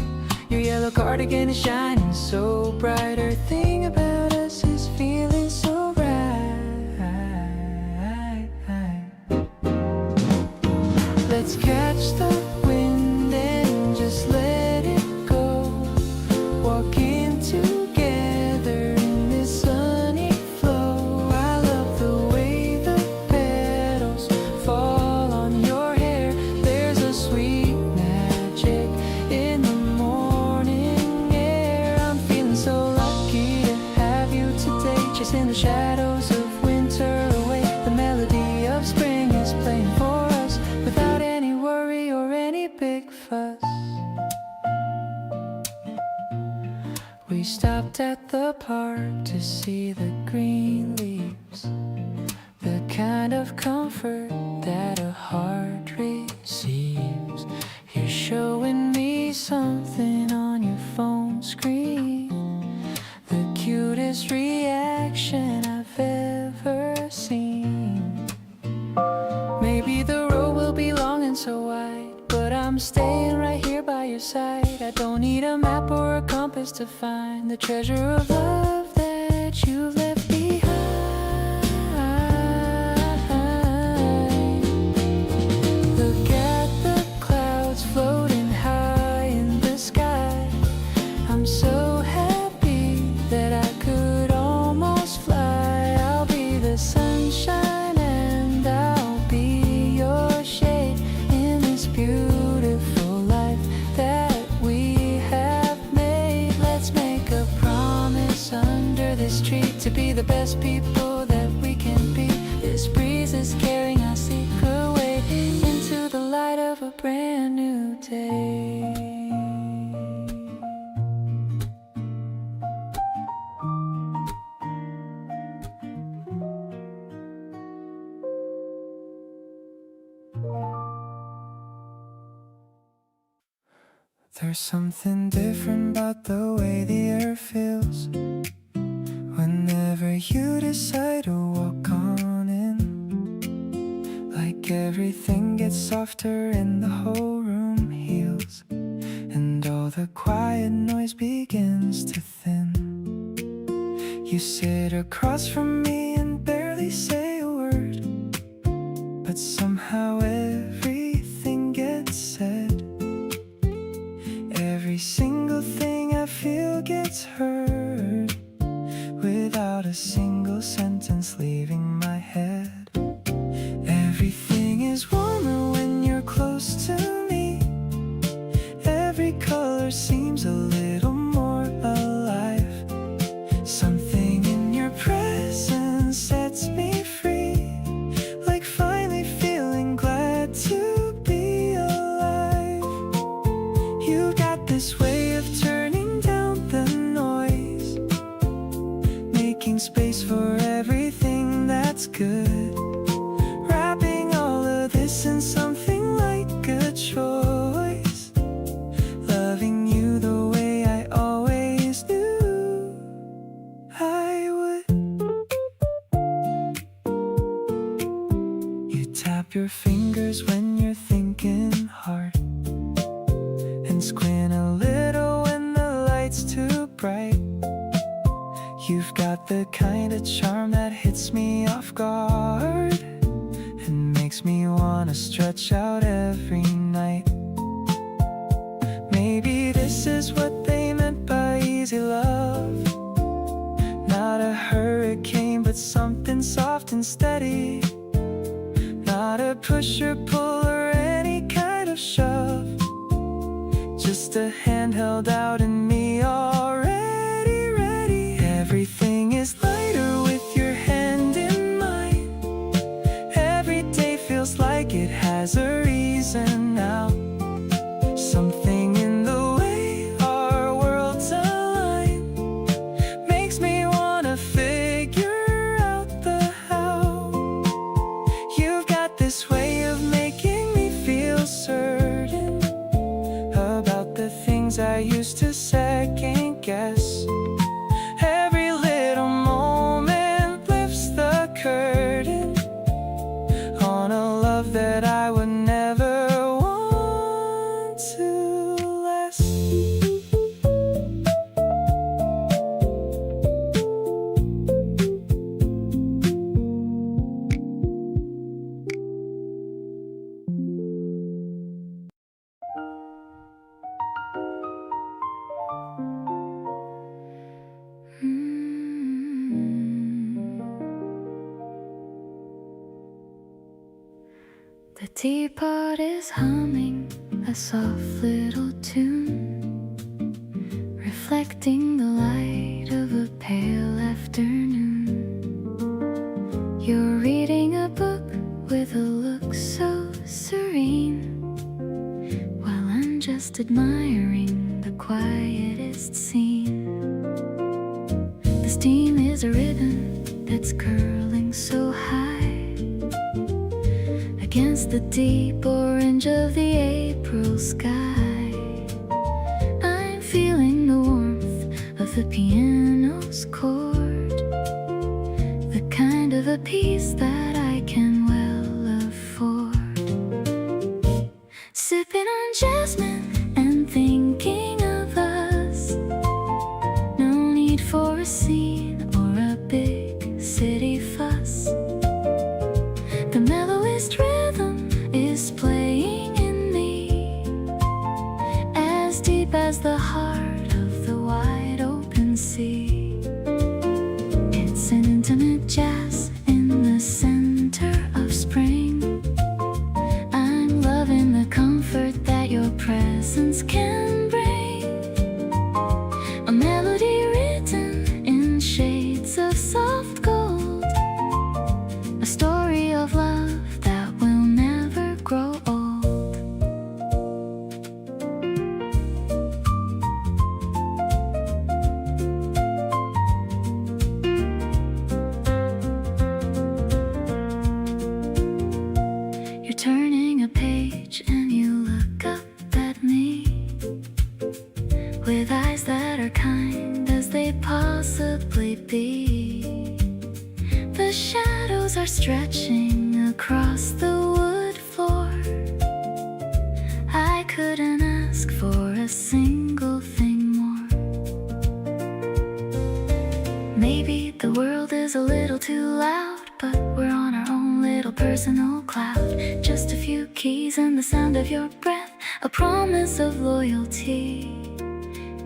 Your yellow cardigan is shining so bright. Everything about us is feeling so right. Let's catch the wind and just let it go. Walking together in this sunny flow. I love the way the petals fall on your hair. There's a sweet magic in the morning air. I'm feeling so lucky to have you today, chasing the shadows of winter away. The melody of spring is playing for us without any worry or any big fuss. We stopped at the park to see the green leaves, the kind of comfort that a heart receives. You're showing me something on your phone screen, the cutest reaction I've ever seen. Maybe the road will be long and so wide, but I'm staying right here by your side. I don't need a map or a compass to find the treasure of love that you've left behind. Look at the clouds floating high in the sky. I'm so happy that I could almost fly. I'll be the sunshine and I'll be your shade in this beautiful life that we have made. Let's make a promise under this tree to be the best people that we can be. This breeze is carrying our secret way into the light of a brand new day. There's something different about the way the air feels whenever you decide to walk on in. Like everything gets softer and the whole room heals, and all the quiet noise begins to thin. You sit across from me and barely say a word, but somehow everything gets said. Every single thing I feel gets heard, without a single sentence leaving my head. Everything is warmer when you're close to me. Every color seems a little more alive. Something in your presence sets me free, like finally feeling glad to be alive. You got this way of turning down the noise, making space for everything that's good, wrapping all of this in something like a choice, loving you the way I always knew I would. You tap your fingers when you're thinking hard, and squint a little when the light's too bright. You've got the kind of charm that hits me off guard and makes me wanna stretch out every night. Maybe this is what they meant by easy love, not a hurricane but something soft and steady, not a push or pull or any kind of shove, just a hand held out and me already ready. Everything is lighter with your hand in mine. Every day feels like it has a reason now. Something in the way our worlds align makes me wanna figure out the how. You've got this way of making me feel certain about the things I used to second guess. Every little moment lifts the curtain on a love that I would never want to last. The teapot is humming a soft little tune, reflecting the light of a pale afternoon. You're reading a book with a look so serene, while I'm just admiring the quietest scene. The steam is a ribbon that's curling so high against the deep orange of the April sky. I'm feeling the warmth of the piano's chord, the kind of a piece that I can well afford. Sipping on jasmine and thinking of us, no need for a scene or a big city fuss. The mellowest rhythm is playing in me, as deep as the heart of the wide open sea. It's an intimate jazz in the center of spring. I'm loving the comfort that your presence can bring. A melody written in shades of soft gold, a story of love that will never grow old. You're turning a page and you look up at me with eyes that are kind as they possibly be. The shadows are stretching across the wood floor. I couldn't ask for a single thing more. Maybe the world is a little too loud, but we're on our own little personal cloud. Just a few keys and the sound of your breath, a promise of loyalty,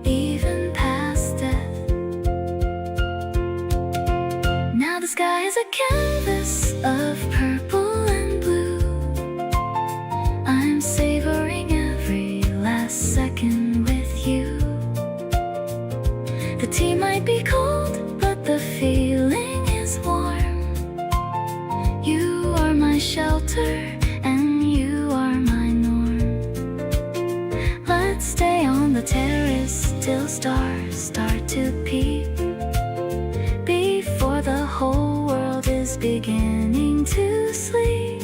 even past death. Now the sky is a canvas of purple and blue. I'm savoring every last second with you. The tea might be cold, but the feeling is warm. You are my shelter and you are my norm. Let's day on the terrace, still stars start to peep before the whole world is beginning to sleep.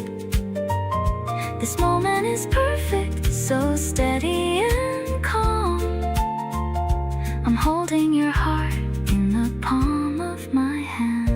This moment is perfect, so steady and calm. I'm holding your heart in the palm of my hand.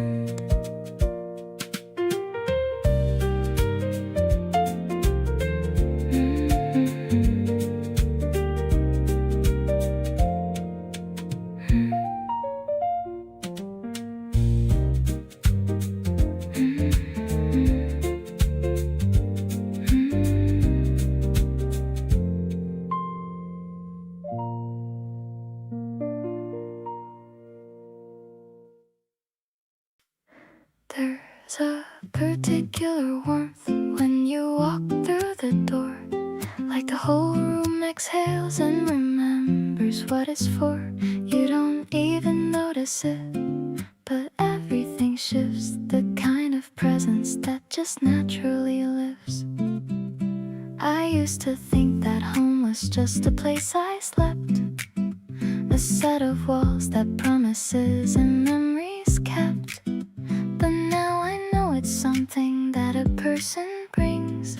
There's a particular warmth when you walk through the door, like the whole room exhales and remembers what it's for. You don't even notice it, but everything shifts, the kind of presence that just naturally lives. I used to think that home was just a place I slept, a set of walls that promises and memories kept. But now I know it's something that a person brings.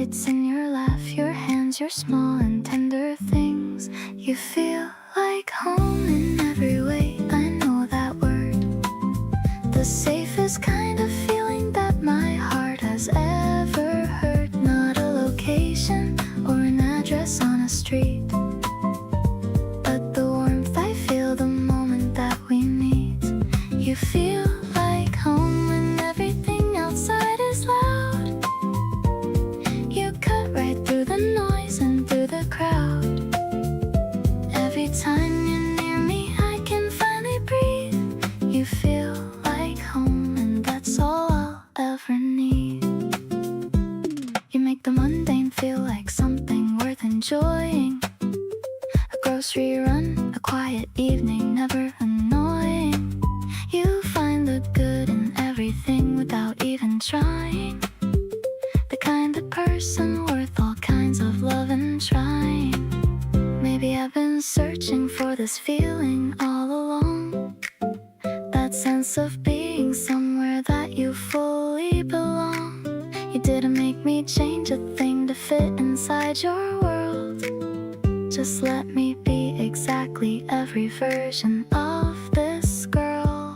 It's in your laugh, your hands, your small and tender things. You feel like home in every way, I know that word. The safest kind of feeling that my heart has ever heard. Not a location or an address on a street, but the warmth I feel the moment that we meet. You feel like home when everything outside is loud. You cut right through the noise and through the crowd. Every time you're near me, I can finally breathe. You feel like home, and that's all I'll ever need. You make the mundane feel like something worth enjoying. A grocery run, a quiet evening, never annoying. You find the good in everything without even trying. The kind of person worth all kinds of love and trying. Maybe I've been searching for this feeling all along, that sense of being somewhere that you fully belong. You didn't make me change a thing to fit inside your world. Just let me be exactly every version of this girl.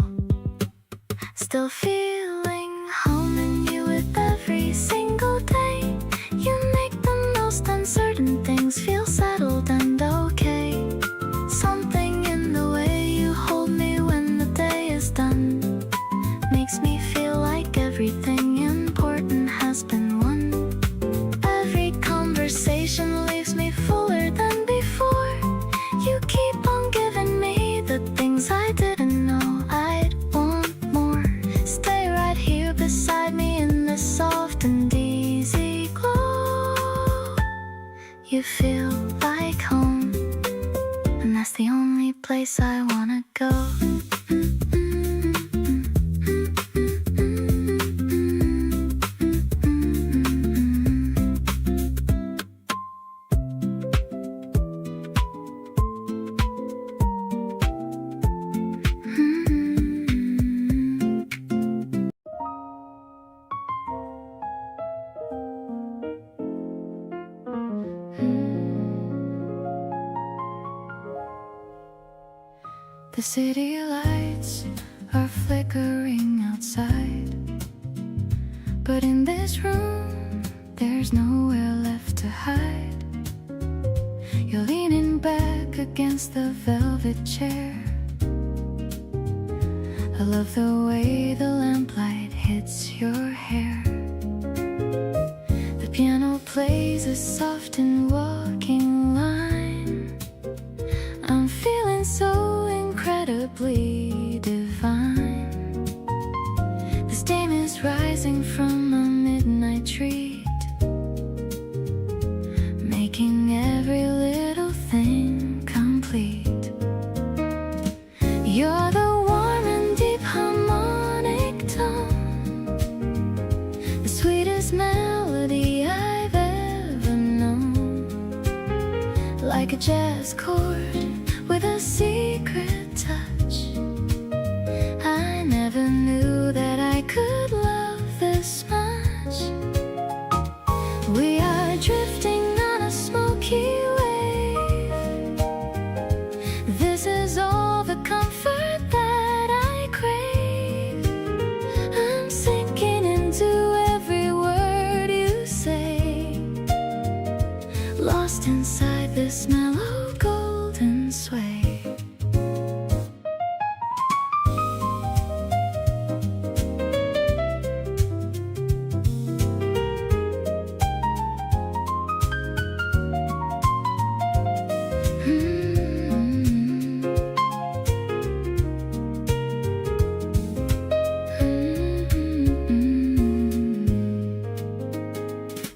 Still feeling home in you with every single day. You make the most uncertain things feel settled and okay. Something in the way you hold me when the day is done makes me feel like everything important has been won. Every conversation leaves me fuller than before. You keep on giving me the things I didn't know I'd want more. Stay right here beside me in this soft and easy glow. You feel like home, and that's the only place I wanna go. The city lights are flickering outside, but in this room there's nowhere left to hide. You're leaning back against the velvet chair. I love the way the lamplight hits your hair. The piano plays a soft and walking line. I'm feeling so incredibly divine. The steam is rising from a midnight treat, making every little thing complete. You're the warm and deep harmonic tone, the sweetest melody I've ever known. Like like a jazz chord with a secret touch. I never knew that I could love this much. We are drifting on a smoky wave. This is all the comfort that I crave. I'm sinking into every word you say, lost inside this mellow golden sway.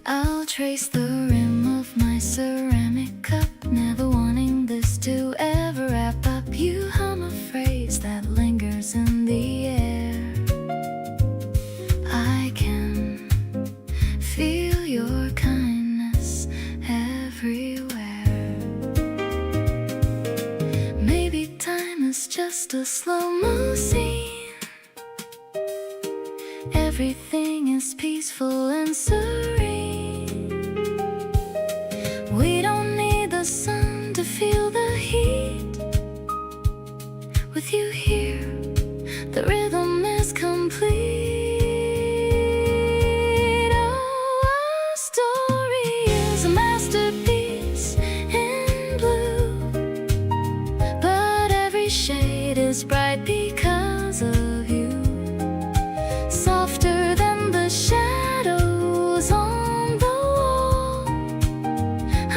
I'll trace the rim of my ceramic cup, never wanting this to ever wrap up. You hum a phrase that lingers in the air. I can feel your kindness everywhere. Maybe time is just a slow-mo scene. Everything is peaceful and serene. We don't need the sun to feel the heat. With you here, the rhythm is complete. Oh, our story is a masterpiece in blue, but every shade is bright because of you. Softer than the shadows on the wall,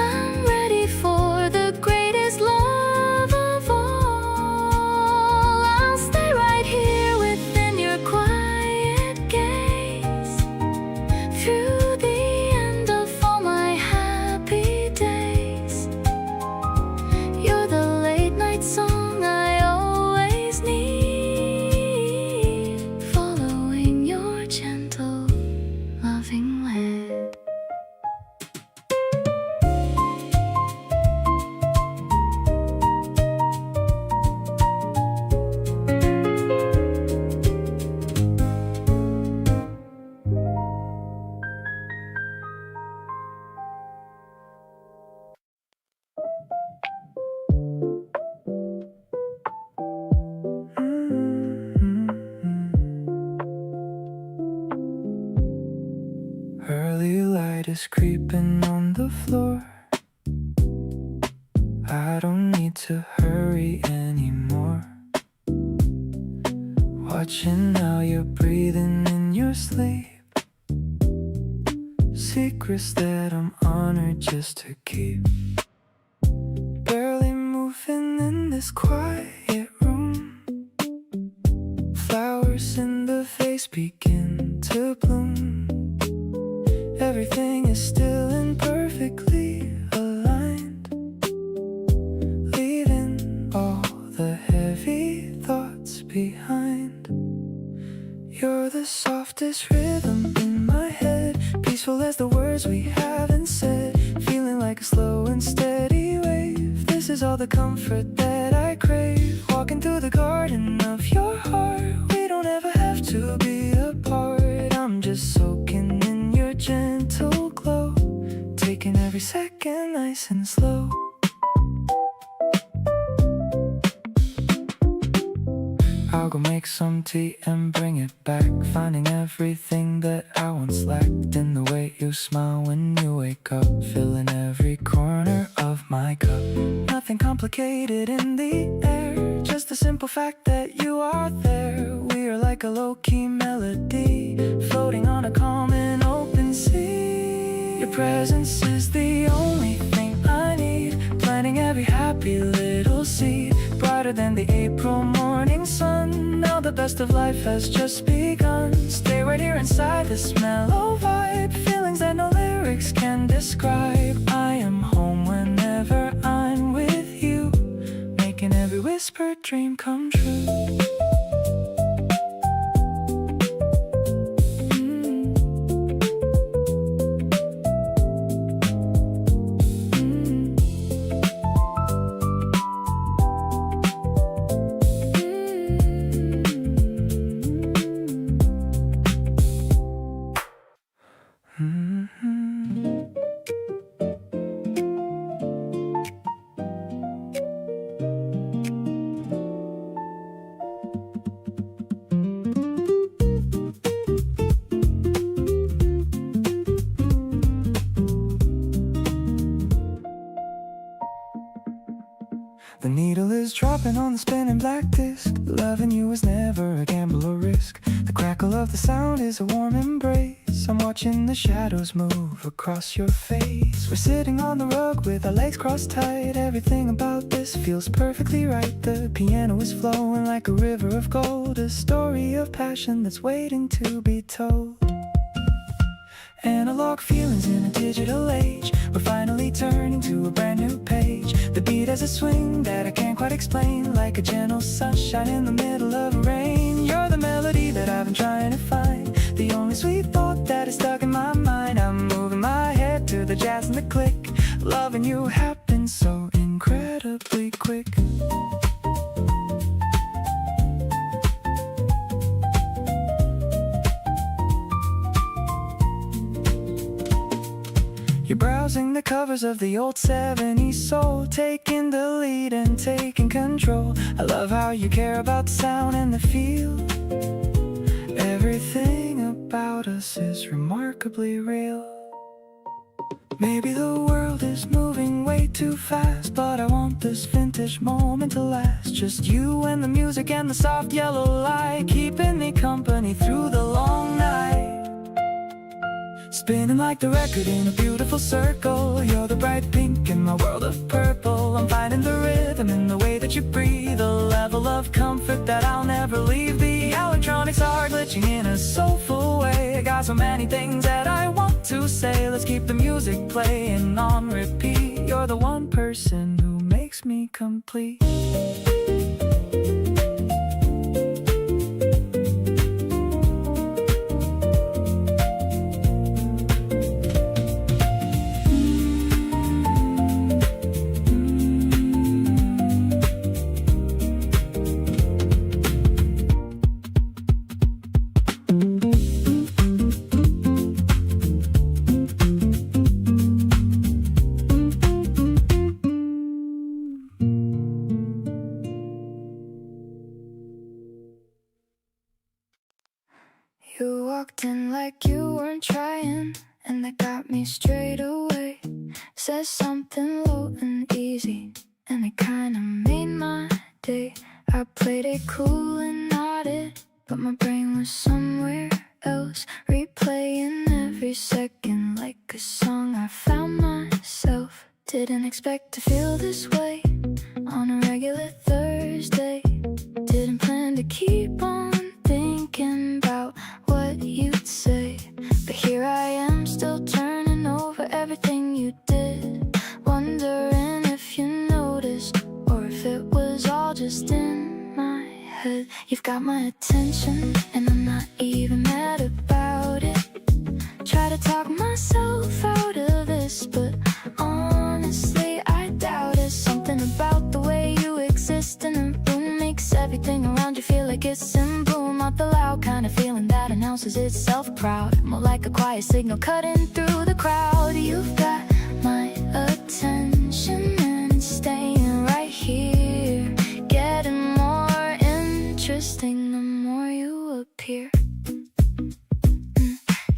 I'm ready for the greatest love of all. I'll stay right here within your quiet gaze, through the end of all my happy days. You're the late night song I always need, following your gentle, loving lead. Early light is creeping on the floor. I don't need to hurry anymore. Watching how you're breathing in your sleep. Secrets that I'm honored just to keep. Barely moving in this quiet room. Flowers in the vase begin to bloom. Everything is still and perfectly aligned, leaving all the heavy thoughts behind. You're the softest rhythm in my head, peaceful as the words we haven't said, feeling like a slow and steady wave. This is all the comfort that I crave, walking through the garden of your heart. We don't ever have to be apart. I'm just soaking in your gentle glow, taking every second nice and slow. I'll go make some tea and bring it back, finding everything that I once lacked in the way you smile when you wake up, filling every corner of my cup. Nothing complicated in the air, just the simple fact that you are there. We are like a low-key melody, floating on a calm and open sea. Your presence is the only thing I need, planting every happy little seed, brighter than the April morning sun. Now the best of life has just begun. Stay right here inside this mellow vibe, feelings that no lyrics can describe. I am home whenever I'm with you, making every whispered dream come true. The needle is dropping on the spinning black disc. Loving you is never a gamble or risk. The crackle of the sound is a warm embrace. I'm watching the shadows move across your face. We're sitting on the rug with our legs crossed tight. Everything about this feels perfectly right. The piano is flowing like a river of gold. A story of passion that's waiting to be told. Analog feelings in a digital age. We're finally turning to a brand new page. The beat has a swing that I can't quite explain. Like a gentle sunshine in the middle of rain. You're the melody that I've been trying to find. The only sweet thought that is stuck in my mind. I'm moving my head to the jazz and the click. Loving you happened so incredibly quick. You're browsing the covers of the old 70s soul, taking the lead and taking control. I love how you care about the sound and the feel. Everything about us is remarkably real. Maybe the world is moving way too fast, but I want this vintage moment to last. Just you and the music and the soft yellow light, keeping me company through the long night. Spinning like the record in a beautiful circle. You're the bright pink in my world of purple. I'm finding the rhythm in the way that you breathe. A level of comfort that I'll never leave. The electronics are glitching in a soulful way. I got so many things that I want to say. Let's keep the music playing on repeat. You're the one person who makes me complete. You walked in like you weren't trying, and that got me straight away. Said something low and easy, and it kinda made my day. I played it cool and nodded, but my brain was somewhere else, replaying every second like a song I found myself. Didn't expect to feel this way on a regular Thursday. Didn't plan to keep on thinking about what you'd say, but here I am still turning over everything you did, wondering if you noticed or if it was all just in my head. You've got my attention and I'm not even mad about it. Try to talk myself out of this, but honestly I doubt it. Something about the way you exist in a room makes everything around you feel like it's in bloom. Not the loud kind of feeling that announces itself proud, more like a quiet signal cutting through the crowd. You've got my attention and it's staying right here, getting more interesting the more you appear.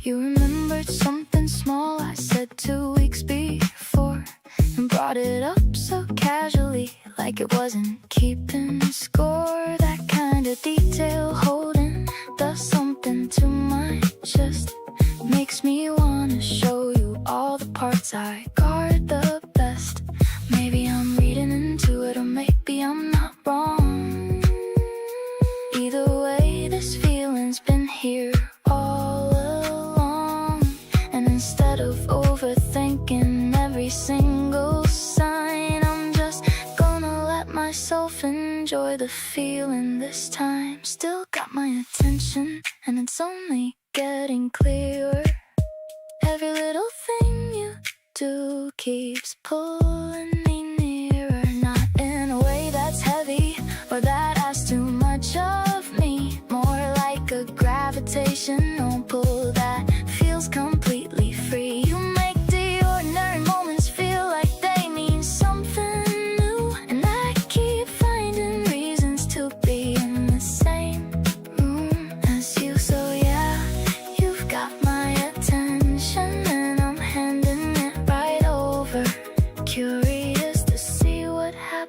You remembered something small I said 2 weeks before, and brought it up so casually, like it wasn't keeping score. That kind of detail holding the something to my chest makes me wanna show you all the parts I guard the best. Maybe I'm reading into it, or maybe I'm not wrong. Either way, this feeling's been here all along, and instead of overthinking every single sign, I'm just gonna let myself enjoy the feeling this time. Still got my attention and it's only getting clearer. Every little thing you do keeps pulling me nearer, not in a way that's heavy or that asks too much of me, more like a gravitational pull that feels completely free. You make the ordinary moments feel like they mean something new, and I keep finding reasons to be in the same room as you. So yeah, you've got my attention and I'm handing it right over. Curious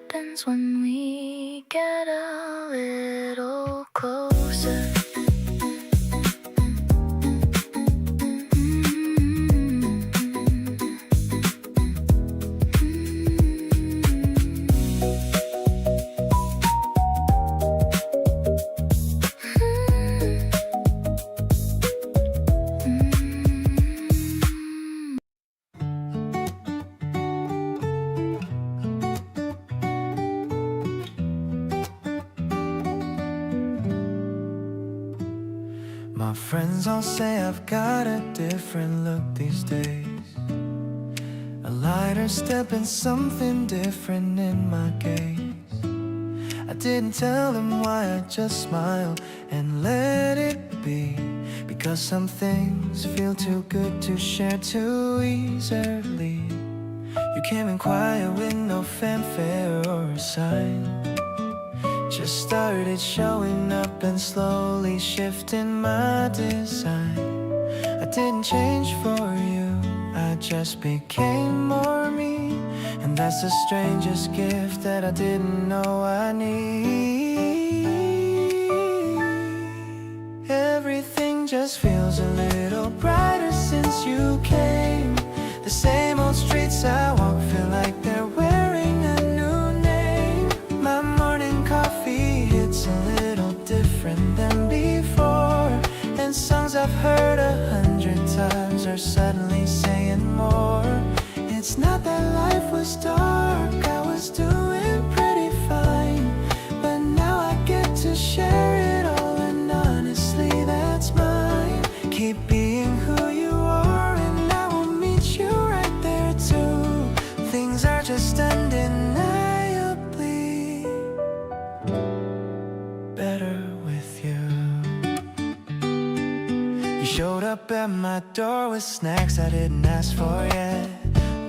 happens when we get a little closer. My friends all say I've got a different look these days. A lighter step and something different in my gaze. I didn't tell them why, I just smiled and let it be. Because some things feel too good to share too easily. You came in quiet with no fanfare or a sign. Just started showing up and slowly shifting my design. I didn't change for you, I just became more me. And that's the strangest gift that I didn't know I need. Everything just feels a little brighter since you came. The same old streets I walk feel like they're wearing a new name. My morning coffee hits a little different than before. And songs I've heard 100 times are suddenly saying more. It's not that life was dark, I was doing pretty fine. But now I get to share it all, and honestly that's mine. Keep being who you are and I will meet you right there too. Things are just undeniably better with you. You showed up at my door with snacks I didn't ask for yet.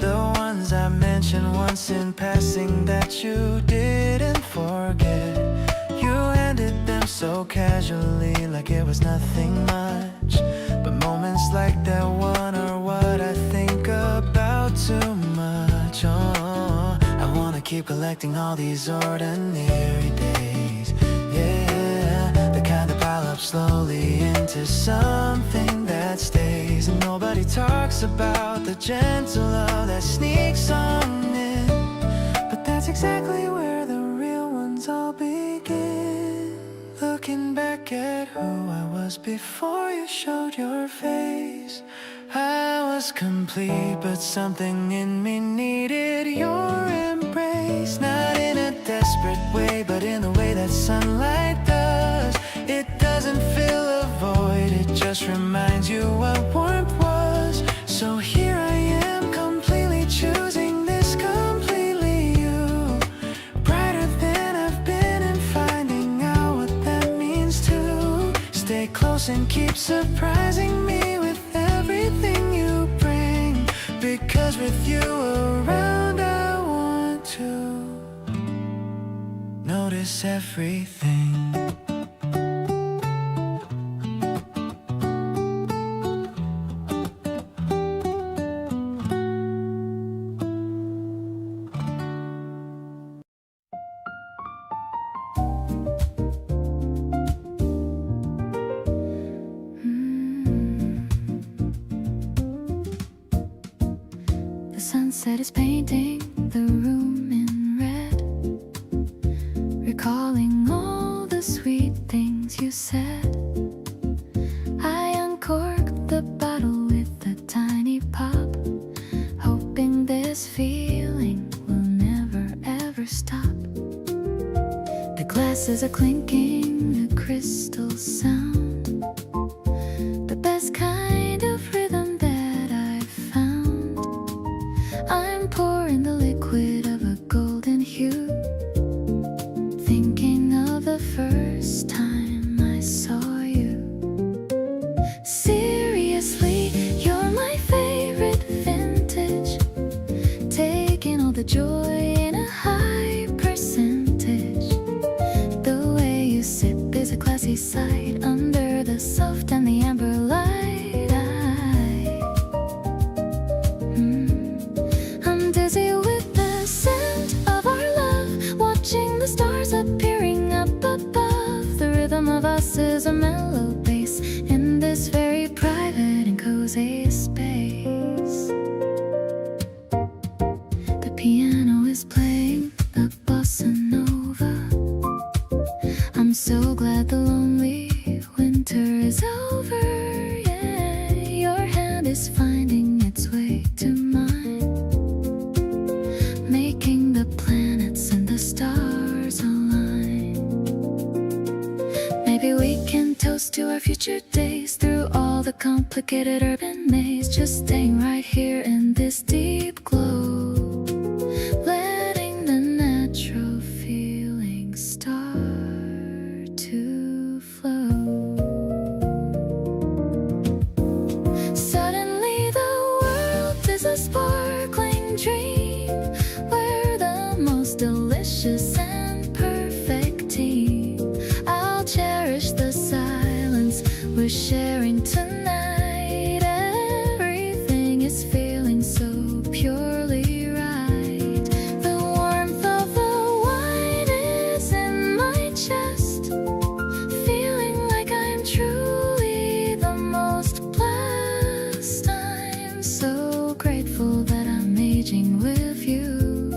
The ones I mentioned once in passing that you didn't forget. You handed them so casually like it was nothing much. But moments like that one are what I think about too much. Oh, I wanna keep collecting all these ordinary days. Yeah, the kind that pile up slowly into something that stays. And nobody talks about the gentle love that sneaks on in. But that's exactly where the real ones all begin. Looking back at who I was before you showed your face, I was complete, but something in me needed your embrace. Not in a desperate way, but in the way that sunlight does. It doesn't fill a void, it just reminds you what warmth was. So here I am, completely choosing this, completely you. Brighter than I've been, and finding out what that means too. Stay close and keep surprising me with everything you bring. Because with you around I want to notice everything. The sunset is painting the room in red, recalling all the sweet things you said. I uncorked the bottle with a tiny pop, hoping this feeling will never ever stop. The glasses are clinking, the crystals sound, the best kind of rhythm that I've found. I'm pouring the liquid of a golden hue, thinking of the first time I saw you. Seriously, you're my favorite vintage, taking all the joy in a high percentage. The way you sip is a classy sight under the soft and the amber light. I'm dizzy with the scent of our love, the stars appearing up above. The rhythm of us is a mellow bass in this very private and cozy space. The piano is playing the bossa nova. I'm so glad the lonely winter is over. Yeah, your hand is finding its way to mine, making the planets and the stars align. Maybe we can toast to our future days through all the complicated urban maze, just staying right here in this deep glow, letting the natural feelings start to flow. Suddenly the world is a sparkling dream, we're the most delicious and perfect team. I'll cherish the silence we're sharing tonight. Everything is feeling so purely right. The warmth of the wine is in my chest, feeling like I'm truly the most blessed. I'm so grateful that I'm aging with you,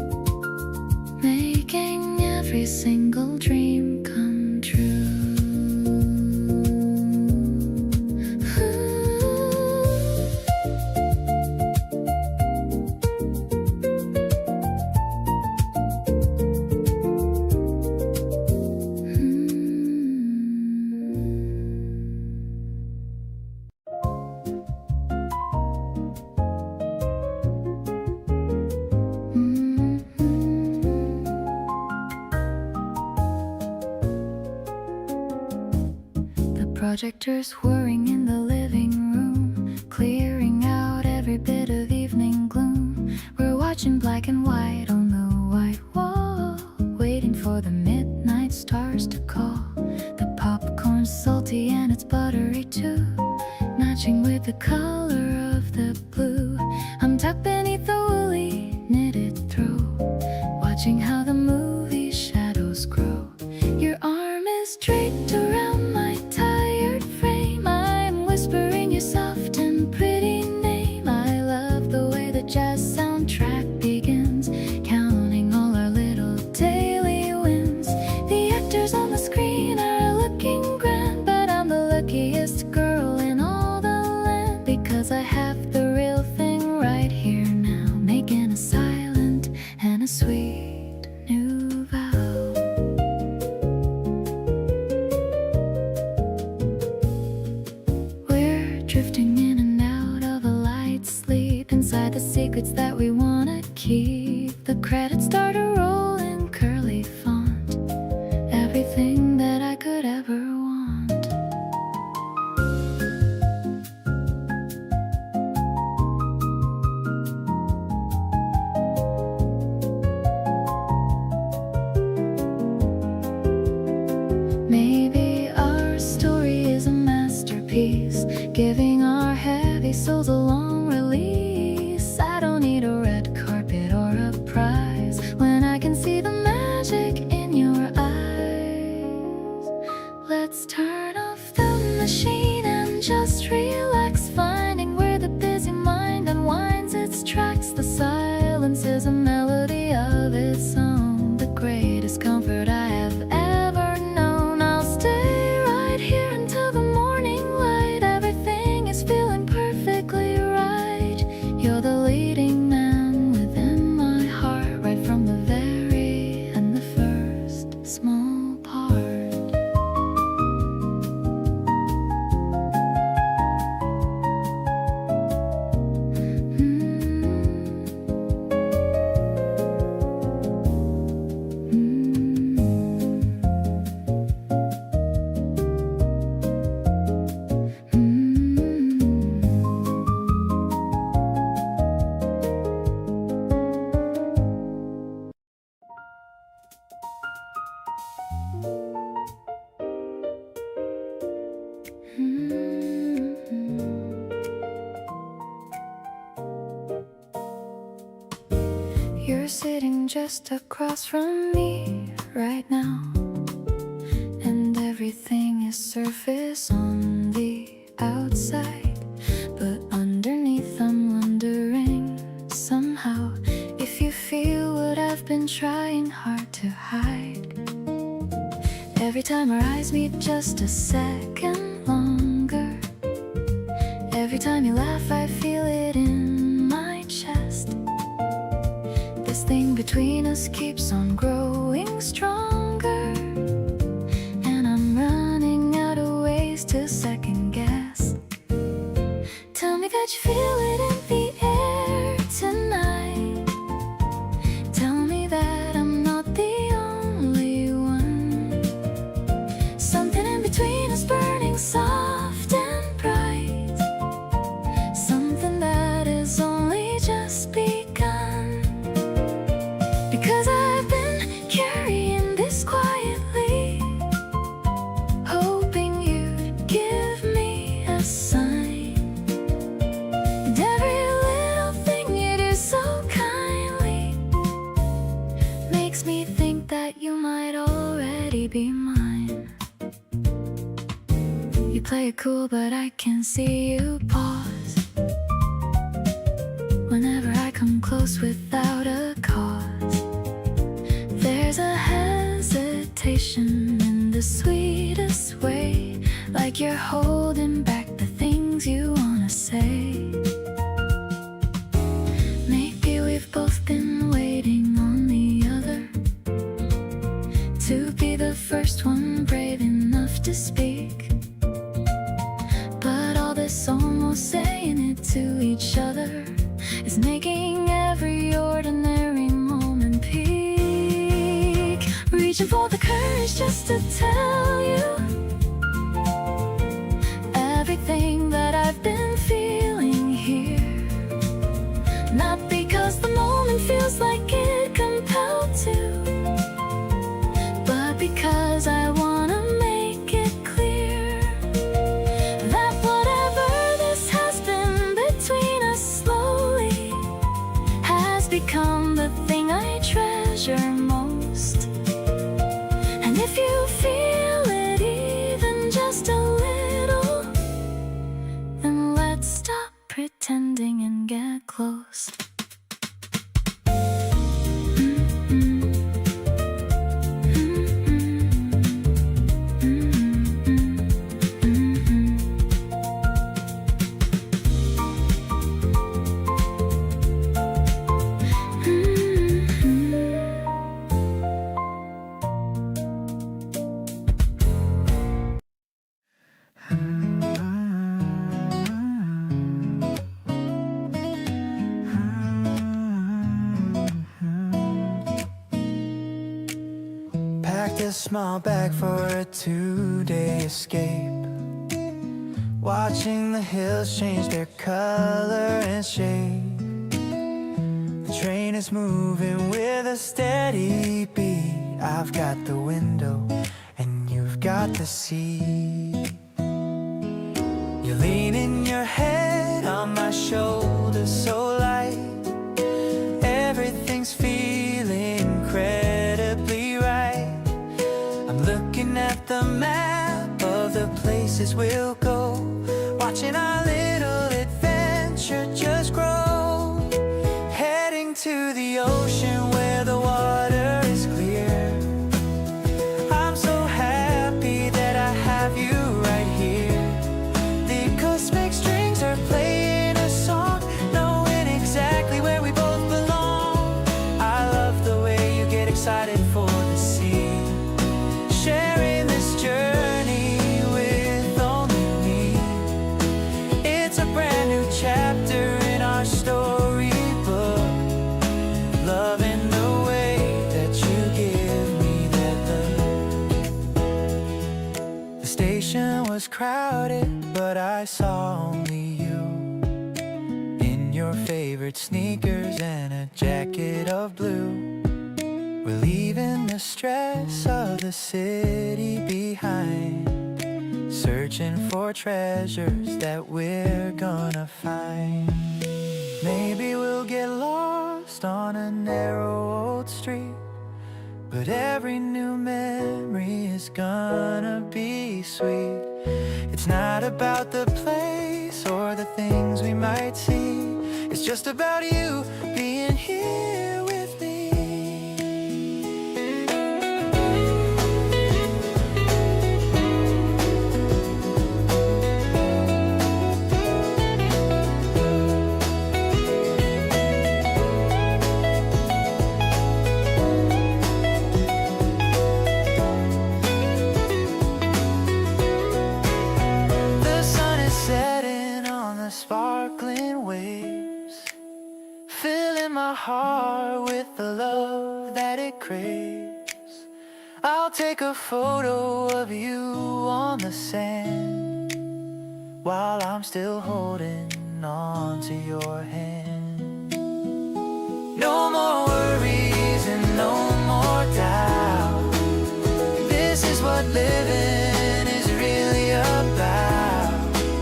making every single dream come true. Projectors whirring in the living room, clearing out every bit of evening gloom. We're watching black and white on the white wall, waiting for the midnight stars to call. The popcorn's salty and it's buttery too, matching with the color of the blue. I'm tucked beneath the woolly knitted throw, watching how the movie shadows grow. Your arm is draped around my tired frame. I'm whispering your soft and pretty name. I love the way the jazz soundtrack begins, counting all our little daily wins. The actors on the screen are looking grand, but I'm the luckiest girl in all the land, because I have the real thing right here now, making a silent and a sweet new vow. We're drifting in and out of a light sleep, inside the secrets that we wanna keep. The credits start to roll in curly font, everything that I could ever want. Maybe our story is a masterpiece, giving our heavy souls a long release. I don't need a red carpet or a prize when I can see the magic in your eyes. Let's turn off the machine and just relax, finding where the busy mind unwinds its tracks. The silence is a melody of its own, the greatest comfort I have ever known. I'll stay right here until the morning light. Everything is feeling perfectly right. You're the leading man within my heart, right from the very and the first small part. You're sitting just across from me, right now, and everything is surface on the outside, but underneath I'm wondering somehow if you feel what I've been trying hard to hide. Every time our eyes meet just a second longer, every time you laugh I feel it in my chest. This thing between us keeps on growing stronger, and I'm running out of ways to second guess. Tell me that you feel it in the air tonight. Tell me that I'm not the only one. Something in between us burning soft and bright, something that has only just begun. Because I've been carrying this quietly, hoping you'd give me a sign. And every little thing you do so kindly makes me think that you might already be mine. You play it cool, but I can see you pause whenever I come close without a cause. There's a hesitation in the sweetest way, like you're holding back the things you wanna say. Maybe we've both been waiting on the other to be the first one brave enough to speak. But all this almost saying it to each other is making every ordinary moment peak. Reaching for the courage just to tell you everything that I've been feeling here. Not because the moment feels like it compelled to, but because I wanna make it clear that whatever this has been between us slowly has become the thing I treasure most. And if you feel it even just a little, then let's stop pretending and get close. Packed a small bag for a 2-day escape, watching the hills change their color and shape. The train is moving with a steady beat. I've got the window and you've got the seat. You're leaning your head on my shoulder so light. Everything's feeling incredibly right. I'm looking at the map of the places we'll go, watching our little adventure just grow. Heading to the ocean where the water is clear. I'm so happy that I have you right here. The cosmic strings are playing a song, knowing exactly where we both belong. I love the way you get excited for the sea, sharing this journey with only me. It's a brand new chapter in our storybook, loving the way that you give me that look. The station was crowded, but I saw only you, in your favorite sneakers and a jacket of blue. We're leaving the stress of the city behind, searching for treasures that we're gonna find. Maybe we'll get lost on a narrow old street, but every new memory is gonna be sweet. It's not about the place or the things we might see. It's just about you being here with me. The sun is setting on the sparkling waves, filling my heart with the love that it craves. I'll take a photo of you on the sand while I'm still holding on to your hand. No more worries and no more doubt. This is what living is really about.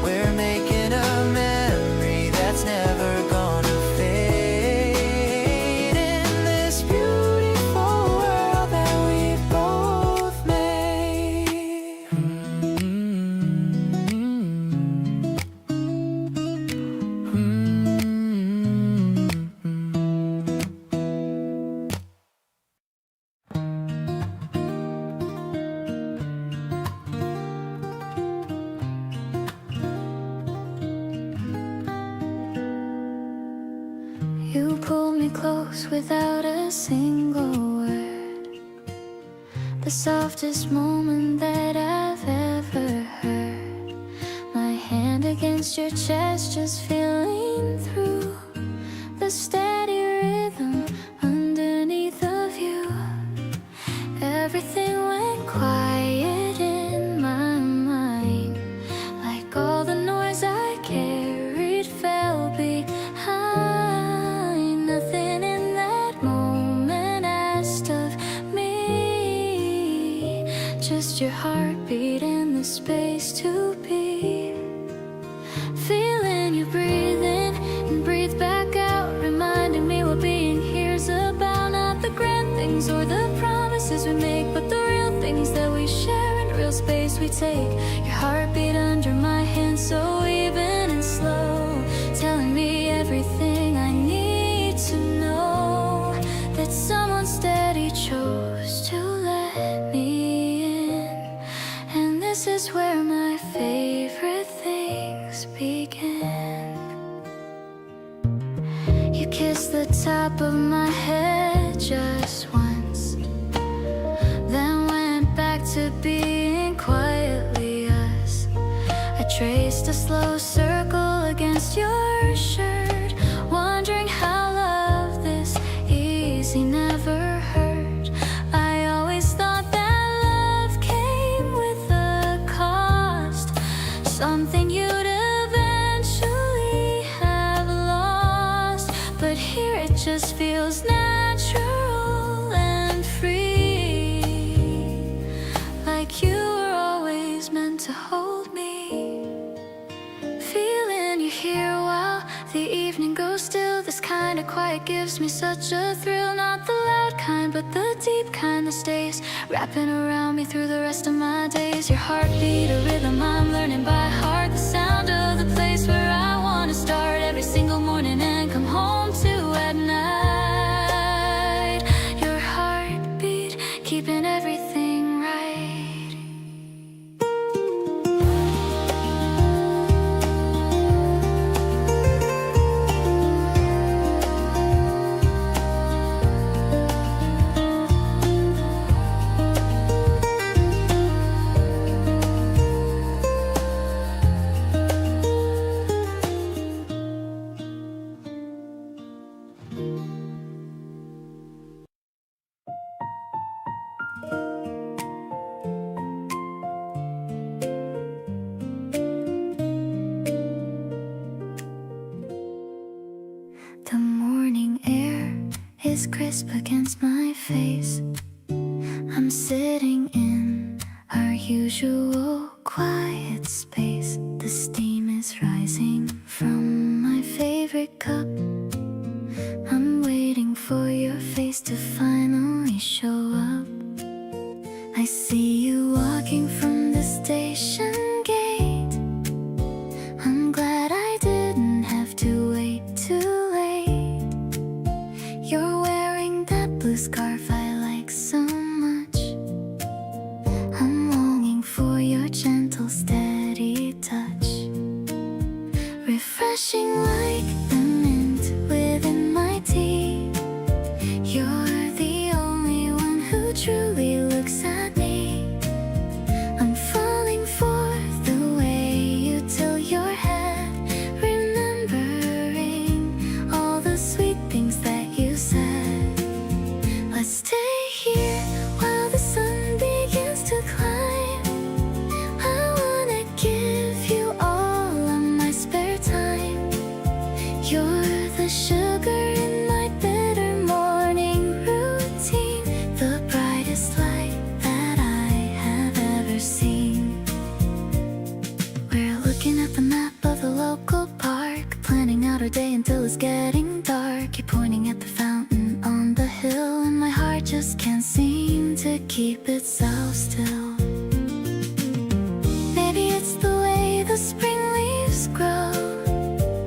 We're making a memory that's never gonna fade in this beautiful world that we both made. You pulled me close without a single word, the softest moment that I've ever heard. My hand against your chest, just feeling through the steady rhythm underneath of you. Everything went quiet in my mind, like all the noise I carried fell behind. Nothing in that moment asked of me, just your heartbeat and the space to be. Feeling you breathe in and breathe back out, reminding me what being here's about. Not the grand things or the promises we make, but the real things that we share and real space we take. Your heartbeat under my hand, so even and slow, telling me everything I need to know. That someone steady chose to let me in, and this is where my favorite things begin. You kissed the top of my head just once, then went back to being quietly us. I traced a slow circle against your shirt, wondering how love this easy never hurt. I always thought that love came with a cost, something you'd eventually have lost. But here it just feels natural and free, like you were always meant to hold me. Feeling you here while the evening goes still. This kind of quiet gives me such a thrill. Not the loud kind, but the deep kind that stays, wrapping around me through the rest of my days. Your heartbeat, a rhythm I'm learning by heart, the sound of the place where I want to start every single morning and come home to at night. Your heartbeat, keeping everything right. The morning air is crisp against my face. I'm sitting in our usual quiet space. The steam is rising from my favorite cup. I'm waiting for your face to finally show up. I see you walking from the station gate. I'm glad I didn't have to wait too late. You're wearing that blue scarf I like so much. I'm longing for your gentle, steady touch. Refreshing like the mint within my tea. You're the only one who truly looks at me. I'm falling for the way you tilt your head, remembering all the sweet things that you said. Let's stay here while the sun begins to climb. I wanna give you all of my spare time. You're the sugar in my bitter morning routine, the brightest light that I have ever seen. We're looking at the map of the local park, planning out our day until it's getting dark. You're pointing at the fountain on the hill, and my heart just can't seem to keep itself still. Maybe it's the way the spring leaves grow,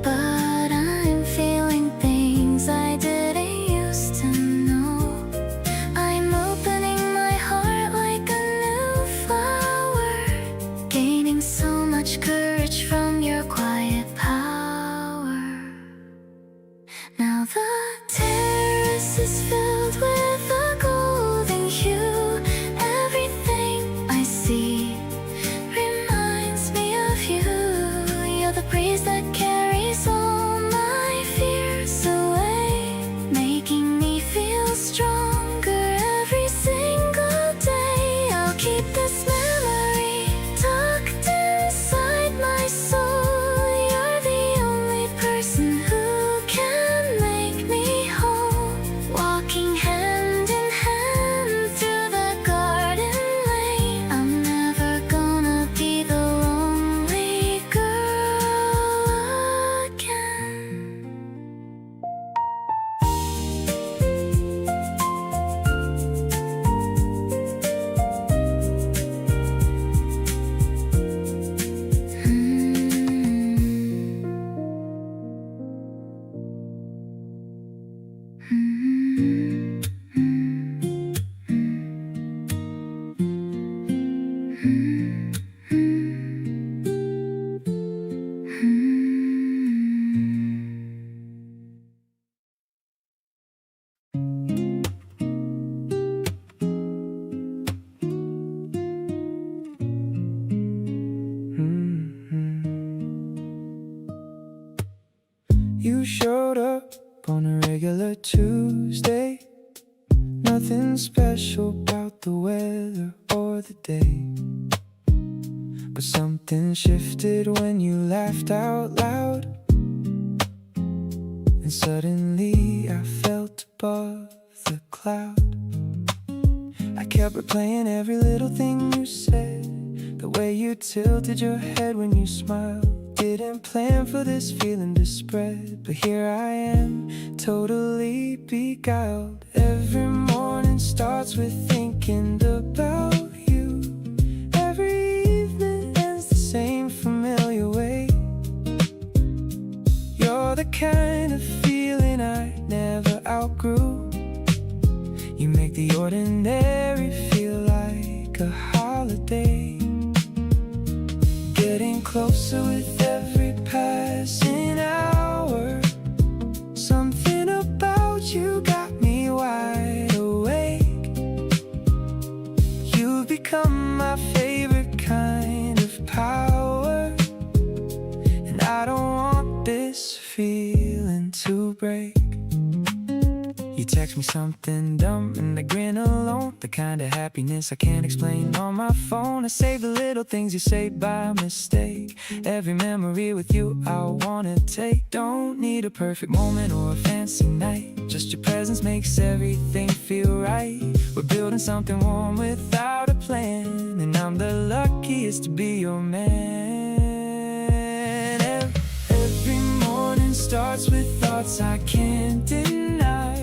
but I'm feeling things I didn't used to know. I'm opening my heart like a new flower, gaining so much courage from your quiet power. Now the terrace is filled with a golden hue. Everything I see reminds me of you. You're the breeze that carries all my fears away, making me feel stronger every single day. I'll keep this memory tucked inside my soul. You're the only person who can make me whole, walking hand in hand through the garden lane. I'm never gonna be the lonely girl again. You showed up on a regular Tuesday. Nothing special about the weather or the day, but something shifted when you laughed out loud, and suddenly I felt above the cloud. I kept replaying every little thing you said, the way you tilted your head when you smiled. Didn't plan for this feeling to spread, but here I am, totally beguiled. Every morning starts with thinking about you. Every evening ends the same familiar way. You're the kind of feeling I never outgrew. You make the ordinary feel like a holiday. Getting closer with every passing hour. Something about you got me wide awake. You've become my favorite kind of power, and I don't want this feeling to break. You text me something dumb and I grin alone, the kind of happiness I can't explain on my phone. I save the little things you say by mistake. Every memory with you I wanna take. Don't need a perfect moment or a fancy night, just your presence makes everything feel right. We're building something warm without a plan, and I'm the luckiest to be your man. Every morning starts with thoughts I can't deny.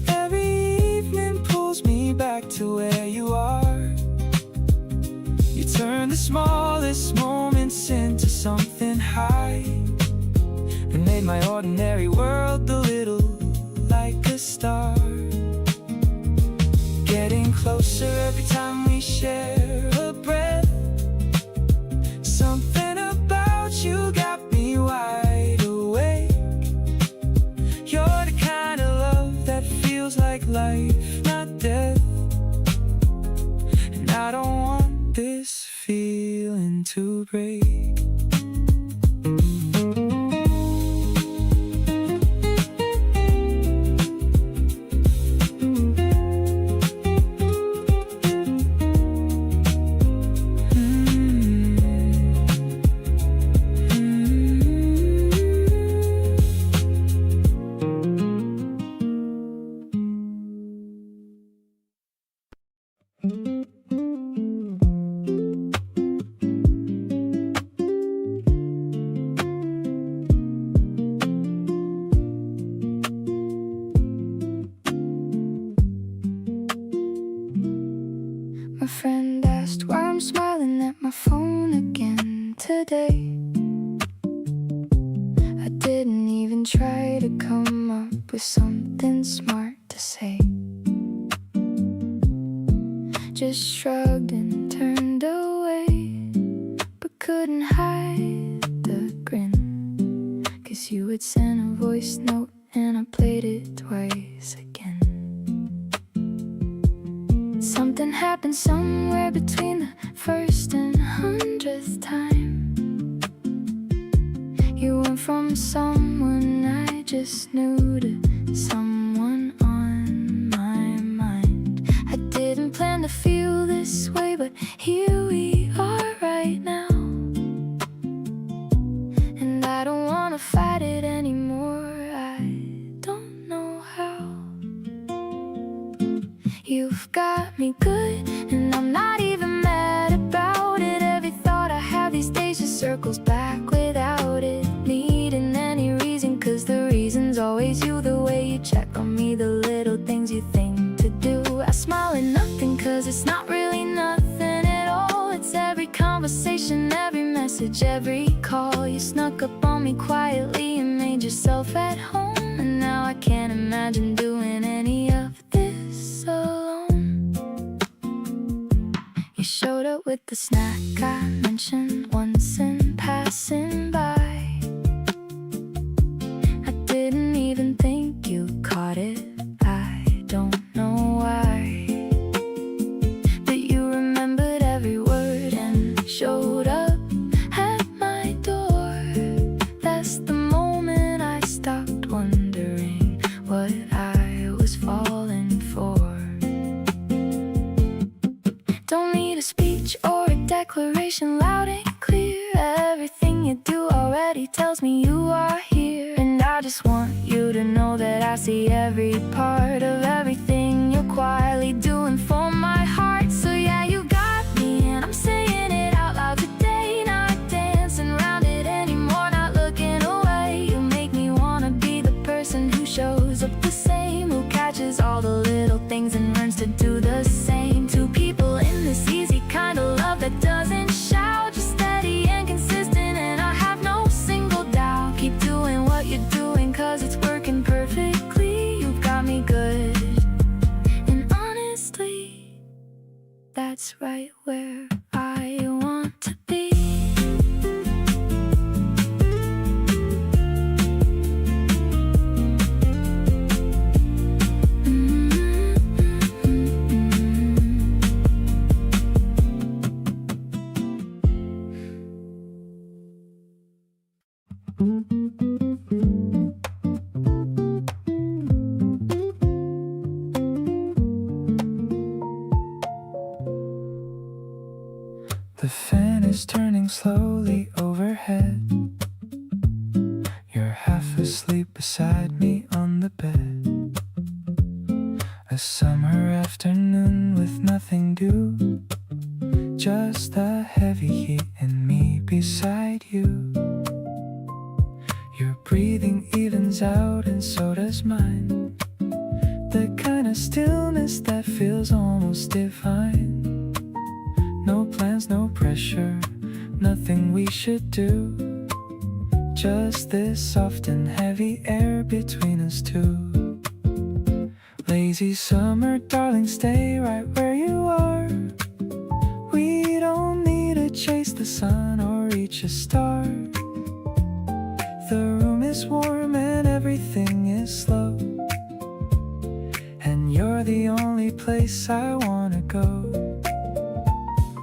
Every evening pulls me back to where you are. smallest moments into something high, and made my ordinary world a little like a star. Getting closer every time we share a breath. Something about you got me wide awake. You're the kind of love that feels like life, not death. And I don't want this feeling to break. My friend asked why I'm smiling at my phone again today. I didn't even try to come up with something smart to say. Just shrugged and turned away, but couldn't hide the grin. 'Cause you had sent a voice note and I played it twice again. Something happened somewhere between the first and 100th time. You went from someone I just knew to someone on my mind. I didn't plan to feel this way, but here we are right now. And I don't wanna fight it anymore, I don't know how. You've got me good, and I'm not even mad about it. Every thought I have these days just circles back without it needing any reason. 'Cause the reason's always you, the way you check on me, the little things you think to do. I smile at nothing 'cause it's not really nothing at all. It's every conversation, every message, every call. You snuck up on me quietly and made yourself at home. And now I can't imagine doing any of this alone. You showed up with the snack I mentioned once in passing by. I didn't even think you caught it, I don't know why. But you remembered every word and showed up at my door. That's the moment I stopped wondering what I was falling for. Don't need a speech or a declaration loud and clear. Everything you do already tells me you are here. And I just want you to know that I see every part of everything you're quietly doing for my heart. So yeah, you got me, and I'm saying it out loud today. Not dancing around it anymore, not looking away. You make me wanna be the person who shows up the same, who catches all the little things and learns to do the same. Two people in this easy kind of love that doesn't shout, just steady and consistent, and I have no single doubt. Keep doing what you're doing 'cause it's working perfectly. You've got me good, and honestly, that's right where I want to be. The fan is turning slowly overhead. You're half asleep beside me on the bed. A summer afternoon with nothing due, just the heavy heat and me beside you. Your breathing evens out and so does mine. The kind of stillness that feels almost divine. No plans, no pressure. pressure, nothing we should do. Just this soft and heavy air between us two. Lazy summer, darling, stay right where you are. We don't need to chase the sun or reach a star. The room is warm and everything is slow, and you're the only place I wanna go.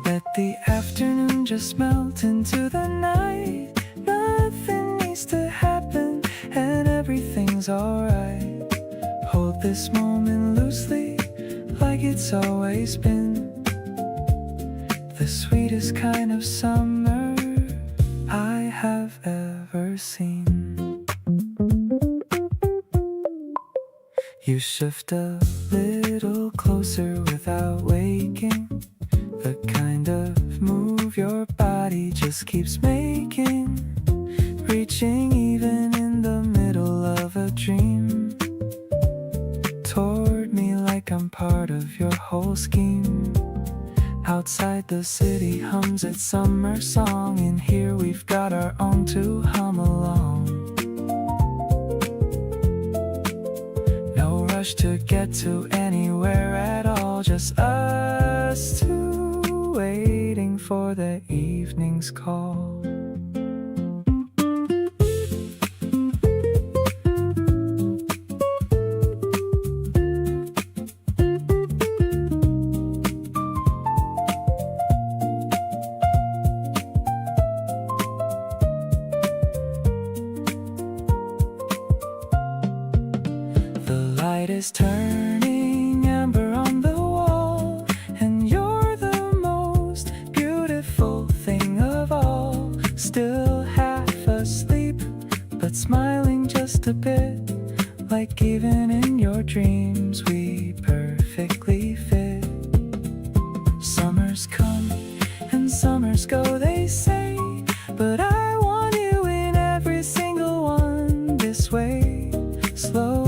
Let the afternoon just melt into the night. Nothing needs to happen and everything's alright. Hold this moment loosely like it's always been the sweetest kind of summer I have ever seen. You shift a little closer without waking, the kind of move your body just keeps making, reaching even in the middle of a dream, toward me like I'm part of your whole scheme. Outside the city hums its summer song, and here we've got our own to hum along. No rush to get to anywhere at all, just us two waiting for the evening's call. Is turning amber on the wall, and you're the most beautiful thing of all. Still half asleep, but smiling just a bit, like even in your dreams we perfectly fit. Summers come and summers go, they say, but I want you in every single one this way. Slow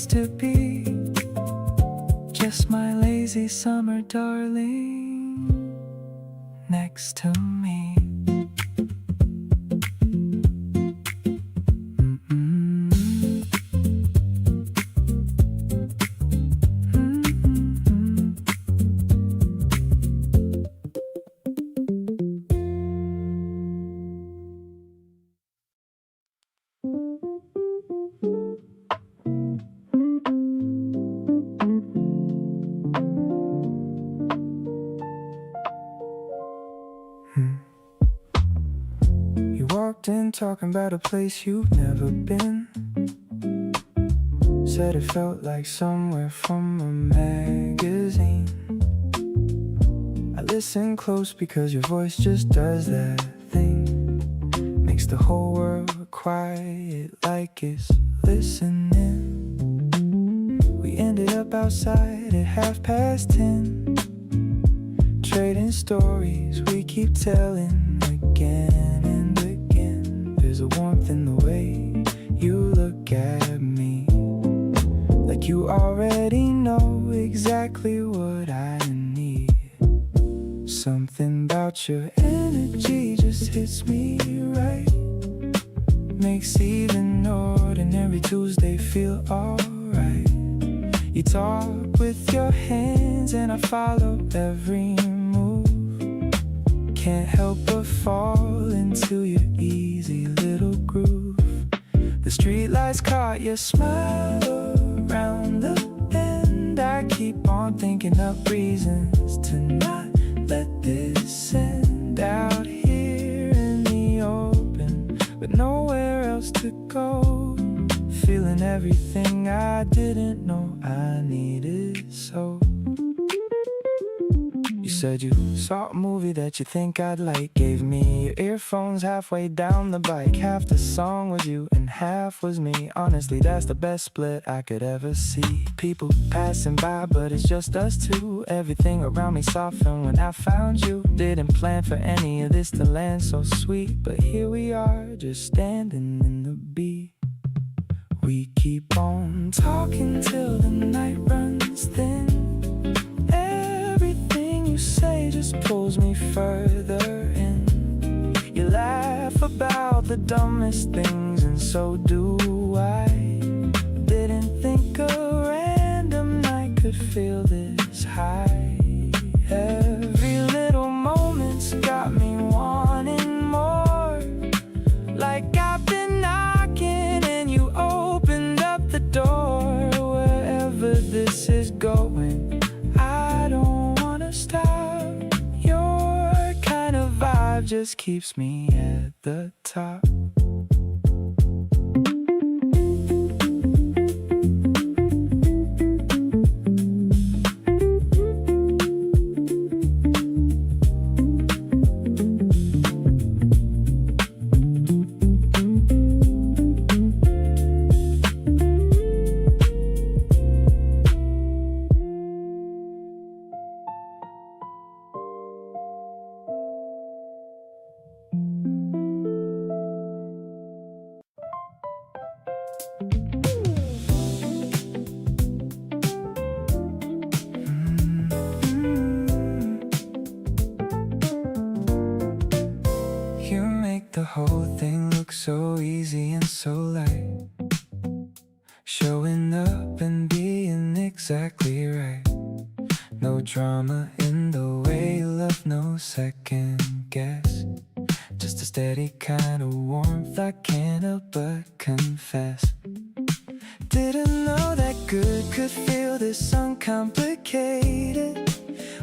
to be just my lazy summer darling next to me. And talking about a place you've never been. Said it felt like somewhere from a magazine. I listen close because your voice just does that thing. Makes the whole world quiet like it's listening. We ended up outside at 10:30, trading stories we keep telling again and again. There's a warmth in the way you look at me, like you already know exactly what I need. Something about your energy just hits me right, makes even ordinary Tuesday feel alright. You talk with your hands and I follow every move. Can't help but fall into your easy little groove. The streetlights caught your smile around the bend. I keep on thinking up reasons to not let this end out here in the open, with nowhere else to go. Feeling everything I didn't know I needed so. You said you saw a movie that you think I'd like. Gave me your earphones halfway down the bike. Half the song was you and half was me. Honestly, that's the best split I could ever see. People passing by, but it's just us two. Everything around me softened when I found you. Didn't plan for any of this to land so sweet, but here we are, just standing in the beat. We keep on talking till the night runs thin. Everything you the dumbest things, and so do I. Didn't think a random night could feel this high. Every little moment's got me wanting more. Like I've been knocking and you opened up the door. Wherever this is going, I don't wanna stop. Your kind of vibe just keeps me at the top. The whole thing looks so easy and so light. Showing up and being exactly right. No drama in the way you love, no second guess. Just a steady kind of warmth I can't help but confess. Didn't know that good could feel this uncomplicated.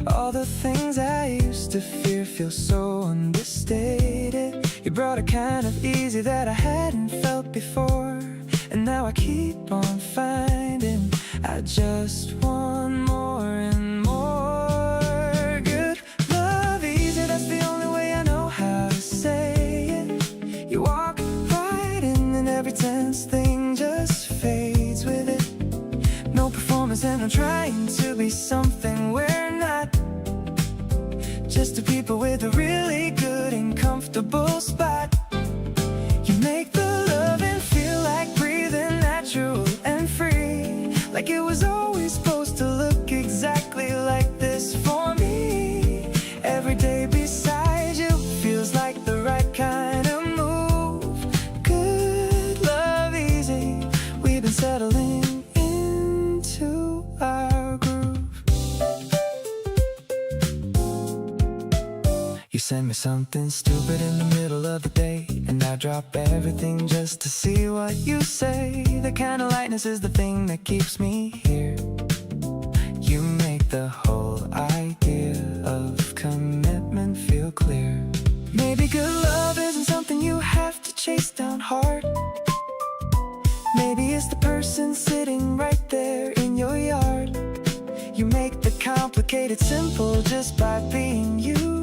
All the things I used to fear feel so understated. You brought a kind of easy that I hadn't felt before, and now I keep on finding I just want more and more. Good love easy, that's the only way I know how to say it. You walk right in and every tense thing just fades with it. No performance and I'm trying to be something we're not. Just two people with a really good and comfortable spot. You make the loving feel like breathing natural and free. Like it was always supposed to look exactly like this for me. Every day beside you feels like the right kind of move. Good love easy, we've been settling into our groove. You send me something stupid in the middle of the day, and I drop everything just to see what you say. The kind of lightness is the thing that keeps me here. You make the whole idea of commitment feel clear. Maybe good love isn't something you have to chase down hard. Maybe it's the person sitting right there in your yard. You make the complicated simple just by being you.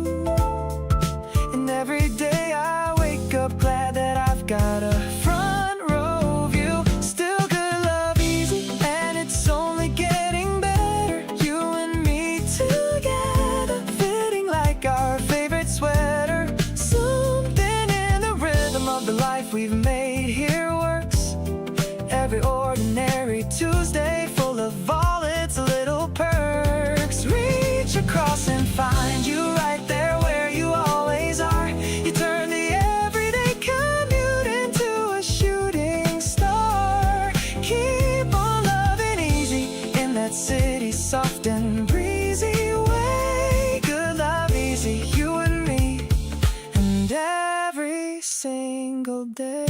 Every day I wake up glad that I've got a front row view. Still good love easy, and it's only getting better. You and me together, fitting like our favorite sweater. Something in the rhythm of the life we've made here works. Every ordinary Tuesday full of all its little perks. Reach across and find you right there where you always are. You turn the everyday commute into a shooting star. Keep on loving easy in that city, soft and breezy way. Good love easy, you and me, and every single day.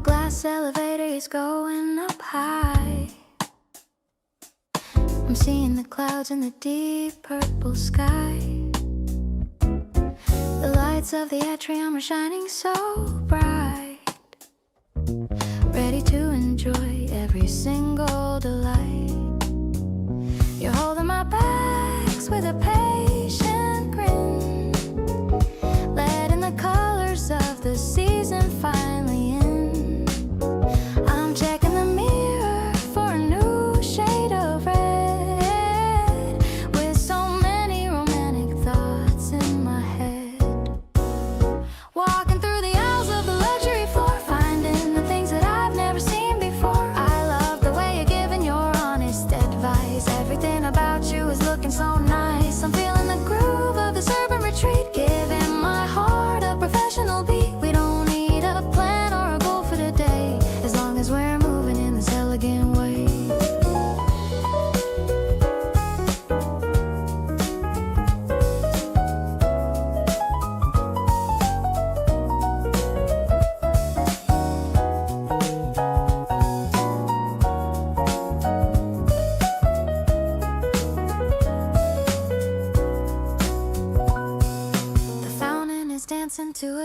Glass elevator is going up high. I'm seeing the clouds in the deep purple sky. The lights of the atrium are shining so bright, ready to enjoy every single delight. You're holding my bags with a patience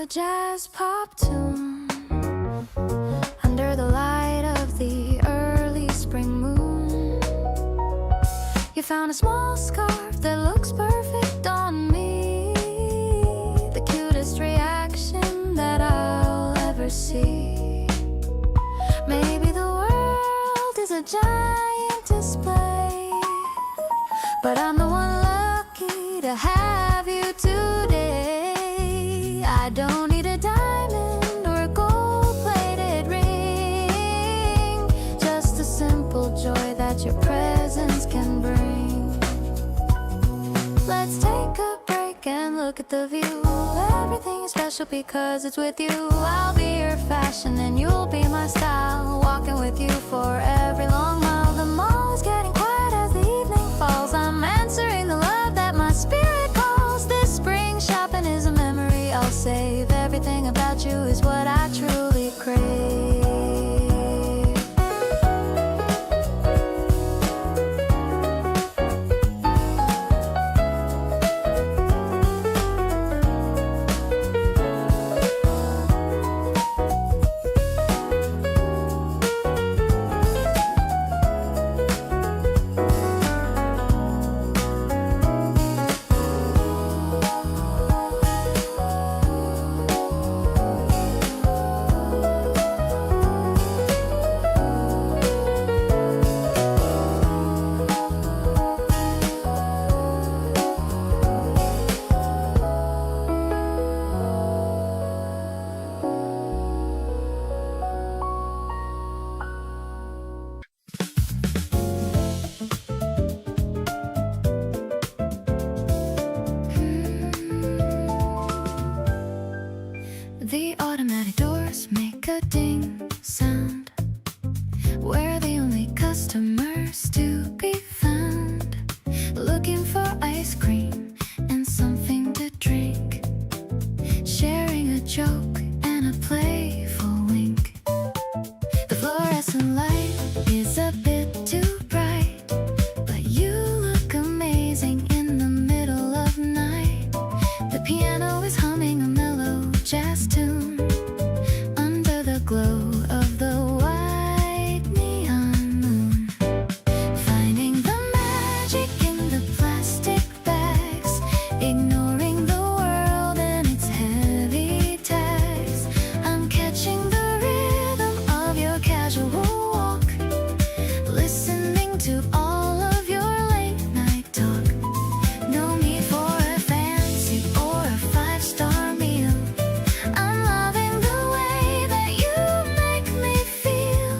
jazz pop tune under the light of the early spring moon. You found a small scarf that looks perfect on me, the cutest reaction that I'll ever see. Maybe the world is a giant display, but I'm the one lucky to have you today. I don't need a diamond or a gold-plated ring, just a simple joy that your presence can bring. Let's take a break and look at the view. Everything is special because it's with you. I'll be your fashion and you'll be my style, walking with you for every long mile. The mall is getting quiet as the evening falls. I'm answering the love that my spirit calls. This spring shopping is a memory I'll save. Everything about you is what I truly crave. The automatic doors make a ding sound. We're the only customers to be found, looking for ice cream and something to drink, sharing a joke and a playful wink. The fluorescent light is a bit too bright, but you look amazing in the middle of night. The piano is humming a mellow jazz tune under the glow of the white neon moon. Finding the magic in the plastic bags, ignoring the world and its heavy tags. I'm catching the rhythm of your casual walk, listening to all of your late night talk. No need for a fancy or a five-star meal. I'm loving the way that you make me feel.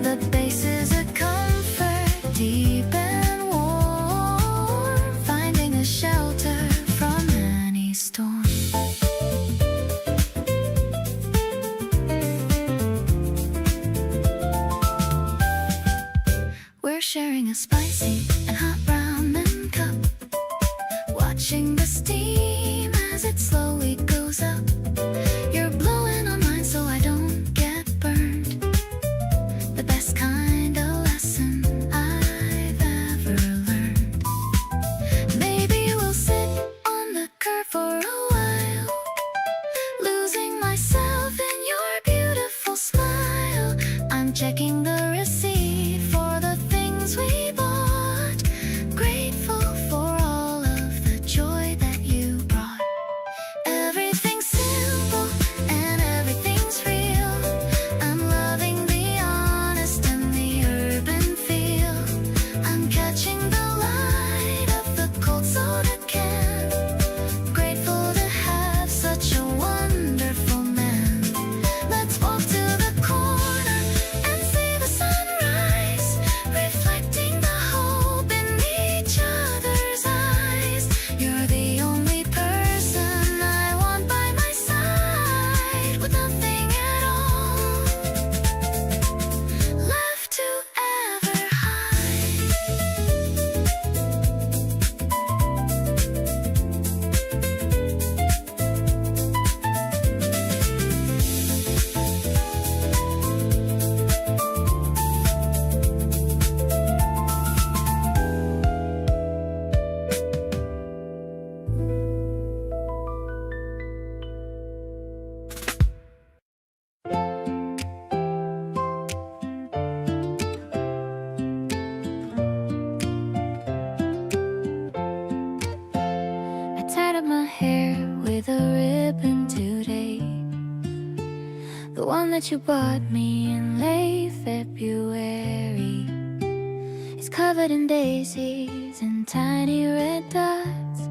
The bass is a comfort, deep and warm, finding a shelter from any storm. We're sharing a spicy and hot ramen cup, watching the steam as it slowly goes up. You're blowing on mine so I don't get burned. The best kind of lesson I've ever learned. Maybe we'll sit on the curb for a while, losing myself in your beautiful smile. I'm checking the receipt for the things we bought, grateful for all of the joy that you that you bought me in late February is covered in daisies and tiny red dots,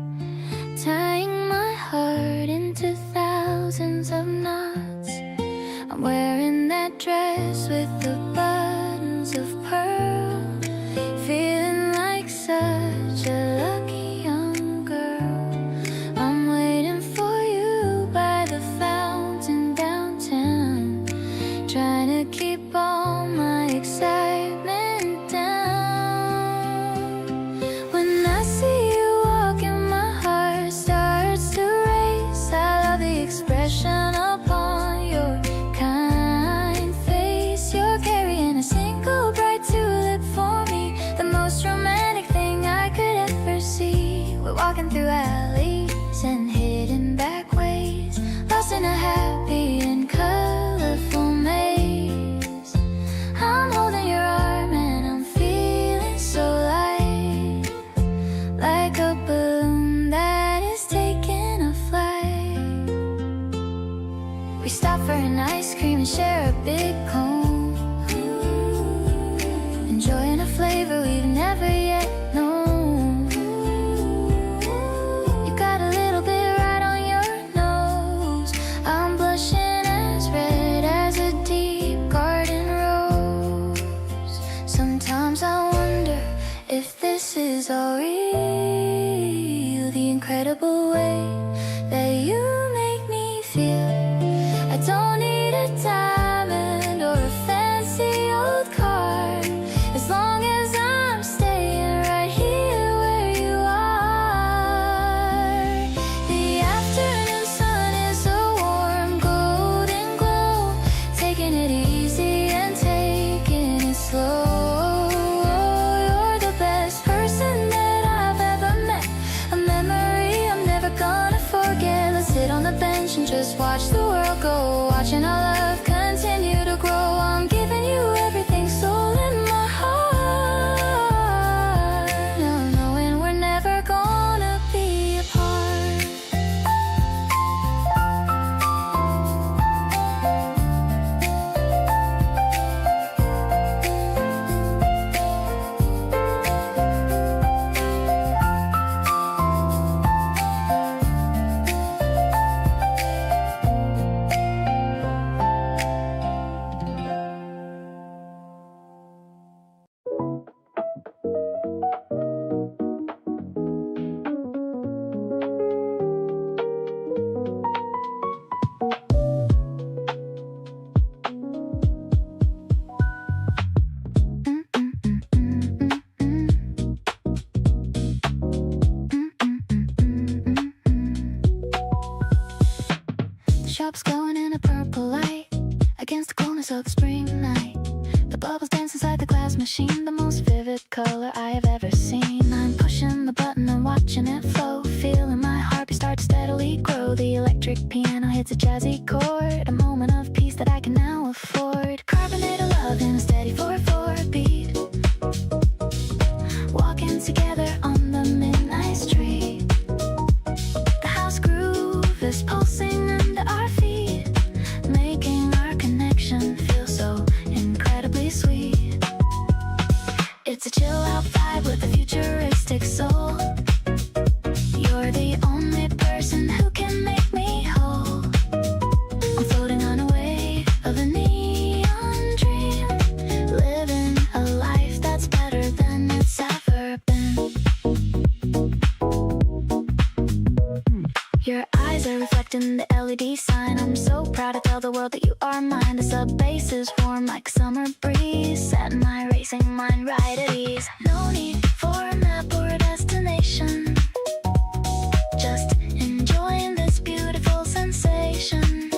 tying my heart into thousands of knots. I'm wearing that dress with the buttons of pearl, feeling like such a lucky young girl. I'm waiting for you by the fountain downtown, trying to keep all my excitement down. When I see you walking, my heart starts to race. I love the expression upon your kind face. You're carrying a single bright tulip for me, the most romantic thing I could ever see. We're walking through alleys and hidden back ways, lost in a happy and colorful maze. I'm holding your arm and I'm feeling so light, like a balloon that is taking a flight. We stop for an ice cream and share a big cone, enjoying a flavor we've never yet known. You got a little bit right on your nose. I'm blushing as red as a deep garden rose. Sometimes I wonder if this is all real, the incredible way that you make me feel. I don't need a diamond or a fancy old car, as long as I'm staying right here where you are. The afternoon sun is a warm golden glow, taking it easy and taking it slow. You're the best person that I've ever met, a memory I'm never gonna forget. Let's sit on the bench and just watch the world go, watching our love continue to grow. I'm giving you everything, soul in my heart, now knowing we're never gonna be apart. The shop's glowing in a purple light against the coolness of the spring night. The bubbles dance inside the glass machine, the most vivid color I have ever seen. I'm pushing the button and watching it flow, feeling my heartbeat start to steadily grow. The electric piano hits a jazzy chord, a moment of peace that I can now afford. Carbonated love in a steady 4/4 beat, walking together on the midnight street. The house groove is pulsing under our feet, making our connection feel so incredibly sweet. It's a chill out vibe with a futuristic soul. You're the only person who can make me whole. I'm floating on a wave of a neon dream, living a life that's better than it's ever been. Your eyes are reflecting the LED sign. I'm so proud to tell the world that you are mine. The sub bass is warm like a summer breeze, setting my racing mind right at ease. No need for a map or a destination, just enjoying this beautiful sensation.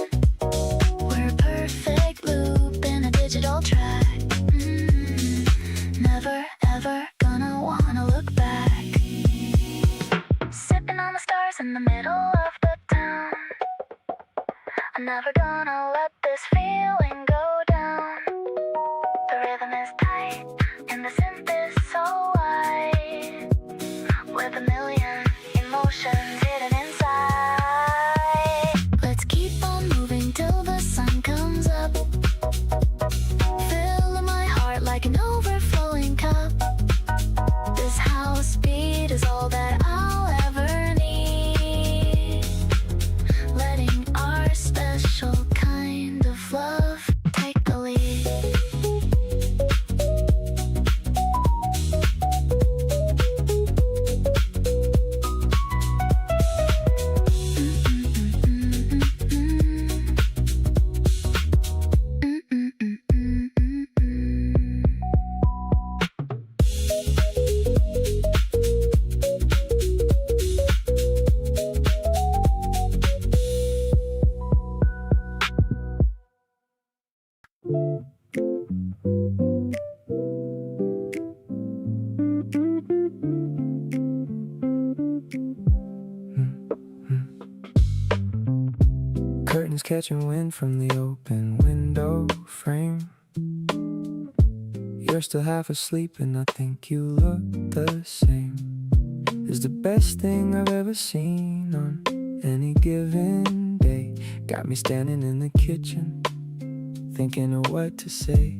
We're a perfect loop in a digital track. Never ever gonna wanna look back. Sipping on the stars in the middle of the town, I'm never gonna let this feeling go down. The rhythm is tight and the synth is so wide, with a million emotions hidden inside. Let's keep on moving till the sun comes up. like an overflowing cup. This house speed is all that I'll ever need. Letting our special kind of love take the lead. Curtains catching wind from the open window frame. You're still half asleep and I think you look the same. It's the best thing I've ever seen on any given day. Got me standing in the kitchen, thinking of what to say.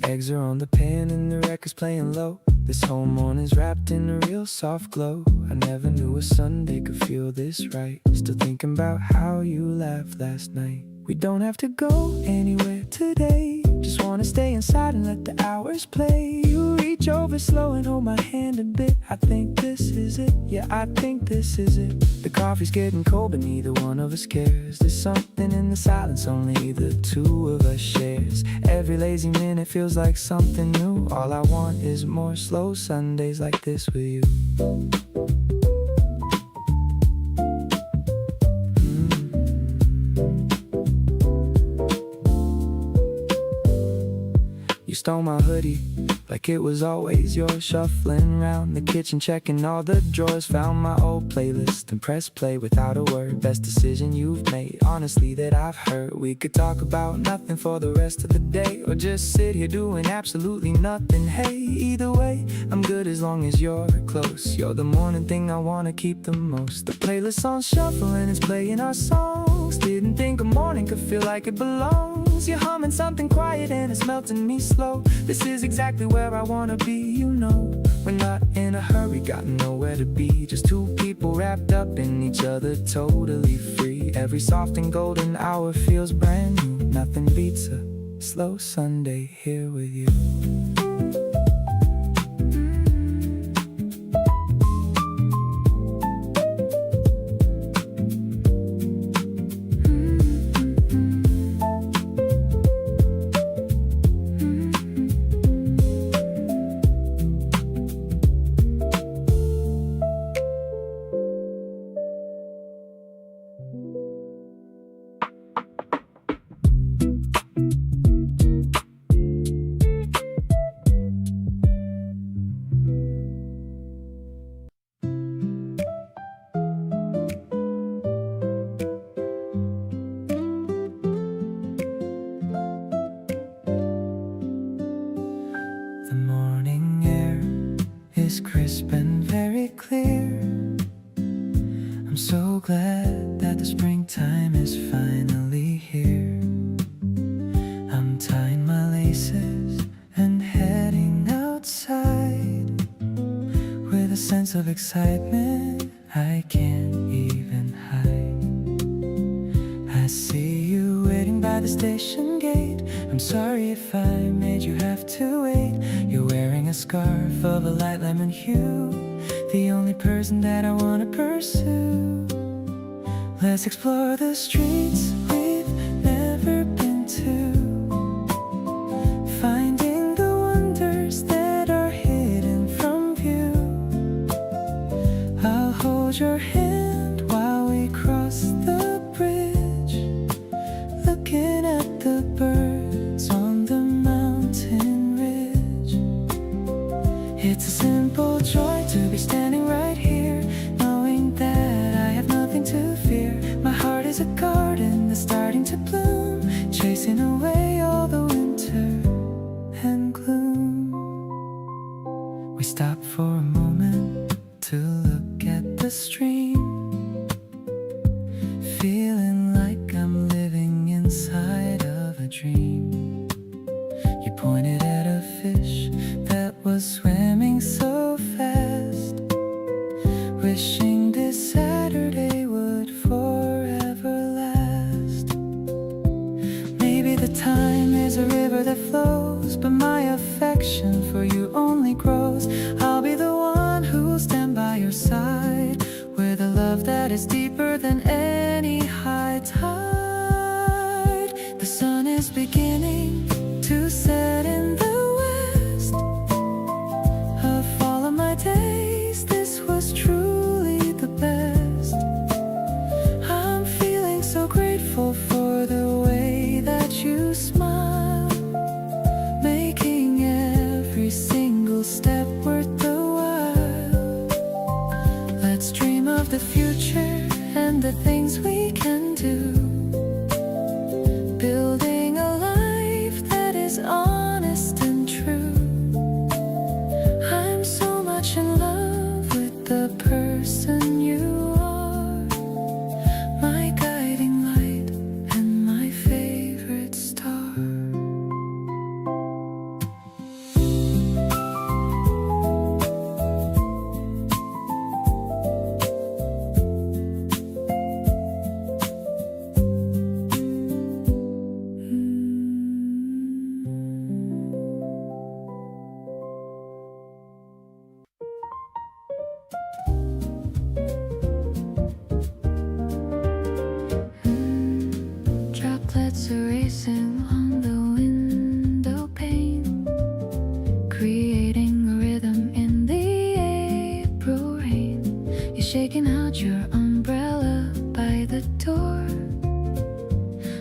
Eggs are on the pan and the record's playing low. This whole morning's wrapped in a real soft glow. I never knew a Sunday could feel this right. Still thinking about how you laughed last night. We don't have to go anywhere today. Just wanna stay inside and let the hours play. You reach over slow and hold my hand a bit. I think this is it, yeah, I think this is it. The coffee's getting cold but neither one of us cares. There's something in the silence only the two of us shares. Every lazy minute feels like something new. All I want is more slow Sundays like this with you. You stole my hoodie like it was always yours. Shuffling round the kitchen, checking all the drawers. Found my old playlist and pressed play without a word. Best decision you've made, honestly, that I've heard. We could talk about nothing for the rest of the day, or just sit here doing absolutely nothing. Hey, either way, I'm good as long as you're close. You're the morning thing I wanna keep the most. The playlist's on shuffle and it's playing our songs. Didn't think a morning could feel like it belongs. You're humming something quiet and it's melting me slow. This is exactly where I wanna be, you know. We're not in a hurry, got nowhere to be. Just two people wrapped up in each other, totally free. Every soft and golden hour feels brand new. Nothing beats a slow Sunday here with you. The morning air is crisp and very clear. I'm so glad that the springtime is finally here. I'm tying my laces and heading outside with a sense of excitement I can't even hide. I see you waiting by the station gate. I'm sorry if I made you have to wait. You're wearing a scarf of a light lemon hue, the only person that I wanna pursue. Let's explore the streets we've never been to, finding the wonders that are hidden from view. I'll hold your hand while we cross the bridge, looking at the birds on the mountain ridge. It's a simple joy to be standing right here, knowing that I have nothing to fear. My heart is a garden that's starting to bloom, chasing away all the winter and gloom. We stop for a moment to look at the stream, feeling like I'm living inside of a dream. You pointed at a fish that was swimming so fast, wishing this Saturday would forever last. Maybe the time is a river that flows, but my affection for you only grows. I'll be the one who'll stand by your side, with a love that is deeper than any high tide. The sun is beginning to set in the west. Of all of my days, this was truly the best. I'm feeling so grateful for the way that you smile, making every single step worth the while. Let's dream of the future and the things we can do, building a life that is honest and true. I'm so much in love with the person you are, my guiding light and my favorite star. Droplets are racing on the window pane, creating a rhythm in the April rain. You're shaking out your umbrella by the door,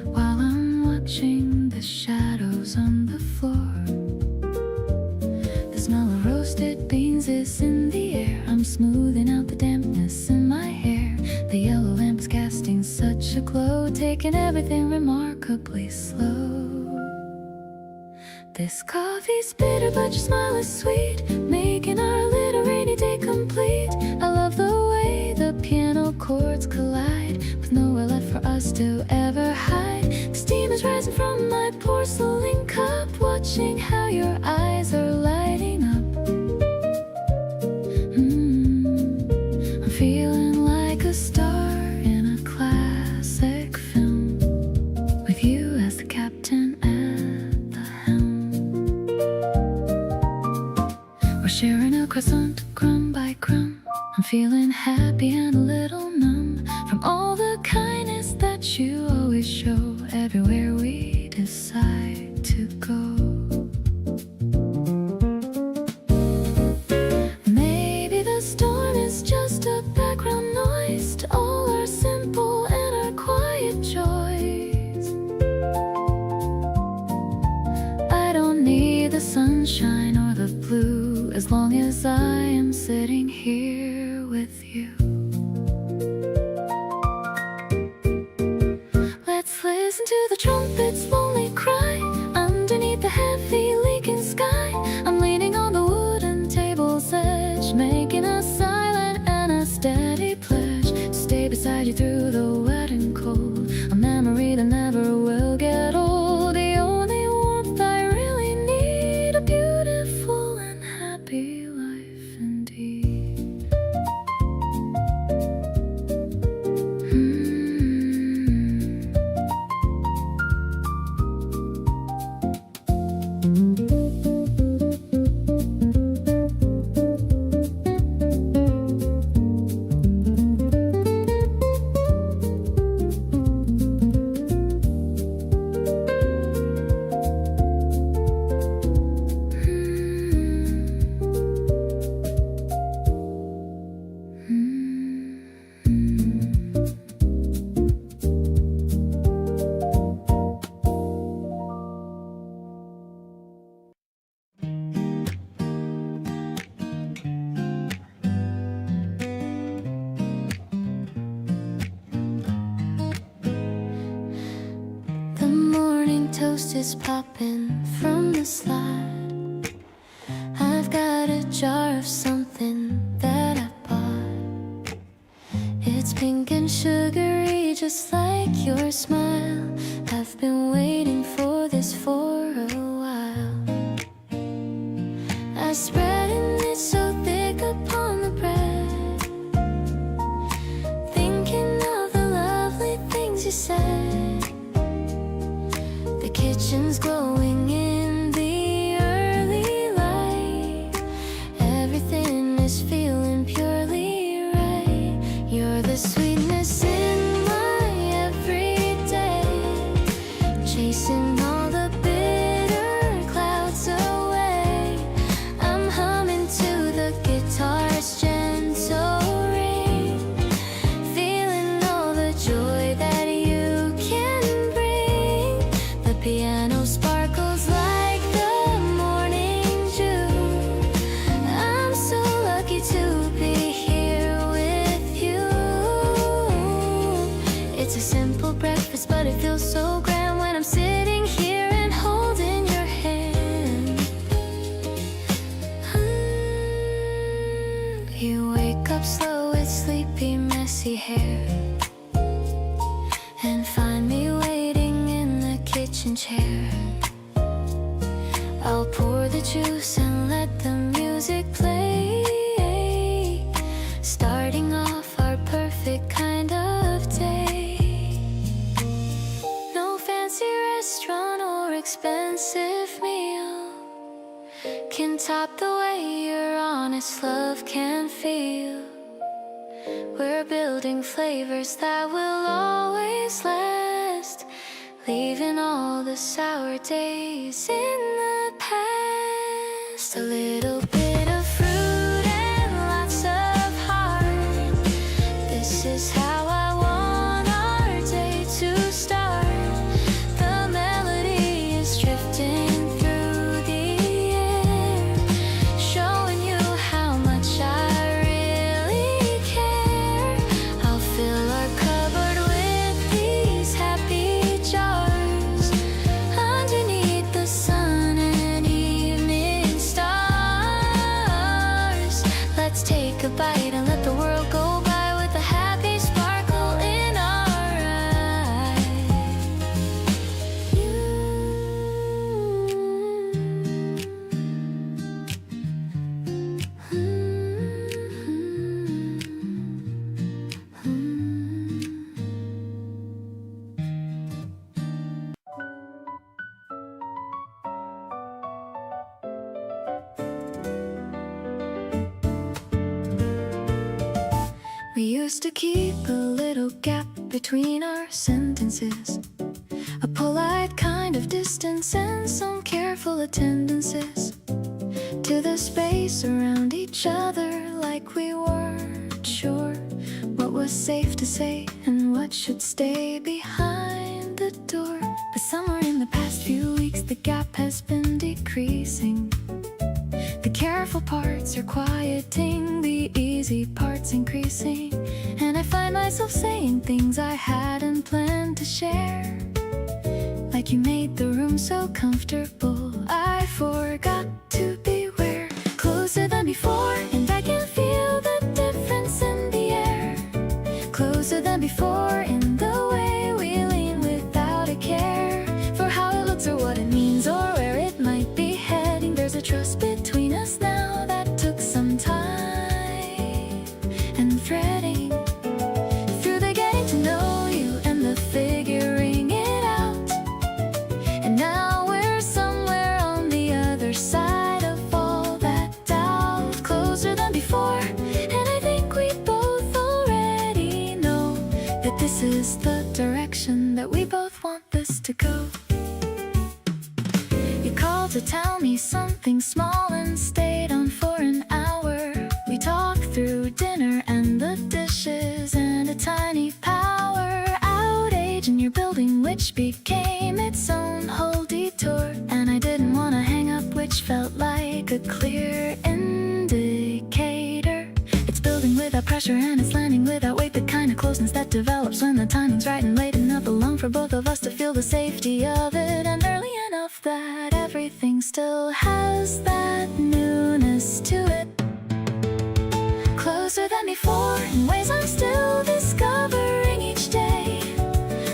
while I'm watching the shadows on the floor. The smell of roasted beans is in the air. I'm smoothing out the dampness in my hair. The yellow lamp is casting such a glow, taking everything remarkably slow. This coffee's bitter, but your smile is sweet, making our little rainy day complete. I love the way the piano chords collide, with nowhere left for us to ever hide. The steam is rising from my porcelain cup, watching how your eyes are lighting up. I'm feeling like a star in a classic film, with you as the captain at the helm. We're sharing a croissant crumb by crumb. I'm feeling happy and a little numb from all the kindness that you always show everywhere we decide to go. Maybe the storm is just a background noise to all our simple and our quiet joys. I don't need the sunshine or the blue, as long as I am sitting here with you. Let's listen to the trumpet's lonely cry underneath the heavy leaking sky. I'm leaning on the wooden table's edge, making a silent and a steady pledge to stay beside you through the wet and cold. A memory that never will get old. The only warmth I really need, a beautiful and happy life indeed. toast is popping from the slide. I've got a jar of something that I bought. It's pink and sugary, just like your smile. I've been waiting for this for a while. I spreading it so thick upon the bread, thinking of the lovely things you said. The kitchen's glowing in the early light. Everything is feeling purely right. You're the sweetness in my everyday, chasing all the bitter clouds away. I'm humming to the guitar's gentle ring, feeling all the joy that you can bring. The piano sparkles like the morning dew. I'm so lucky to be here with you. It's a simple breakfast, but it feels so grand when I'm sitting here and holding your hand. You wake up slow with sleepy, messy hair, and find me waiting in the kitchen chair. I'll pour the juice and let the music play, starting off our perfect kind of day. No fancy restaurant or expensive meal can top the way your honest love can feel. We're building flavors that will always last, leaving all the sour days in the past. A little bit of fruit and lots of heart. This is how I want our day to start. The melody is drifting through the air, showing you how much I really care. I'll fill our cupboard with these happy jars, underneath the sun and evening stars. Let's take a bite and let the world go by with a happy sparkle in our eyes. We used to keep a little gap between our sentences, a polite kind of distance and some careful attendances to the space around each other, like we weren't sure what was safe to say and what should stay behind the door. But somewhere in the past few weeks the gap has been decreasing. The careful parts are quieting, the easy parts increasing, and I find myself saying things I hadn't planned to share. Like you made the room so comfortable, I forgot to beware. Closer than before, and I can feel the difference in the air. Closer than before in the way we lean without a care for how it looks or what it means or where it might be heading. There's a trust between us now that took some time and threading through the getting to know you and the figuring it out. And now we're somewhere on the other side of all that doubt. Closer than before, and I think we both already know that this is the direction that we both want this to go. You called to tell me something small and stayed on for an hour. We talked through dinner and the dishes and a tiny power outage in your building, which became its own whole detour. And I didn't want to hang up, which felt like a clear indicator. It's building without pressure and it's landing without weight, the kind of closeness that develops when the timing's right and late enough along for both of us to feel the safety of it, and early enough that everything still has that newness to it. Closer than before in ways I'm still discovering each day.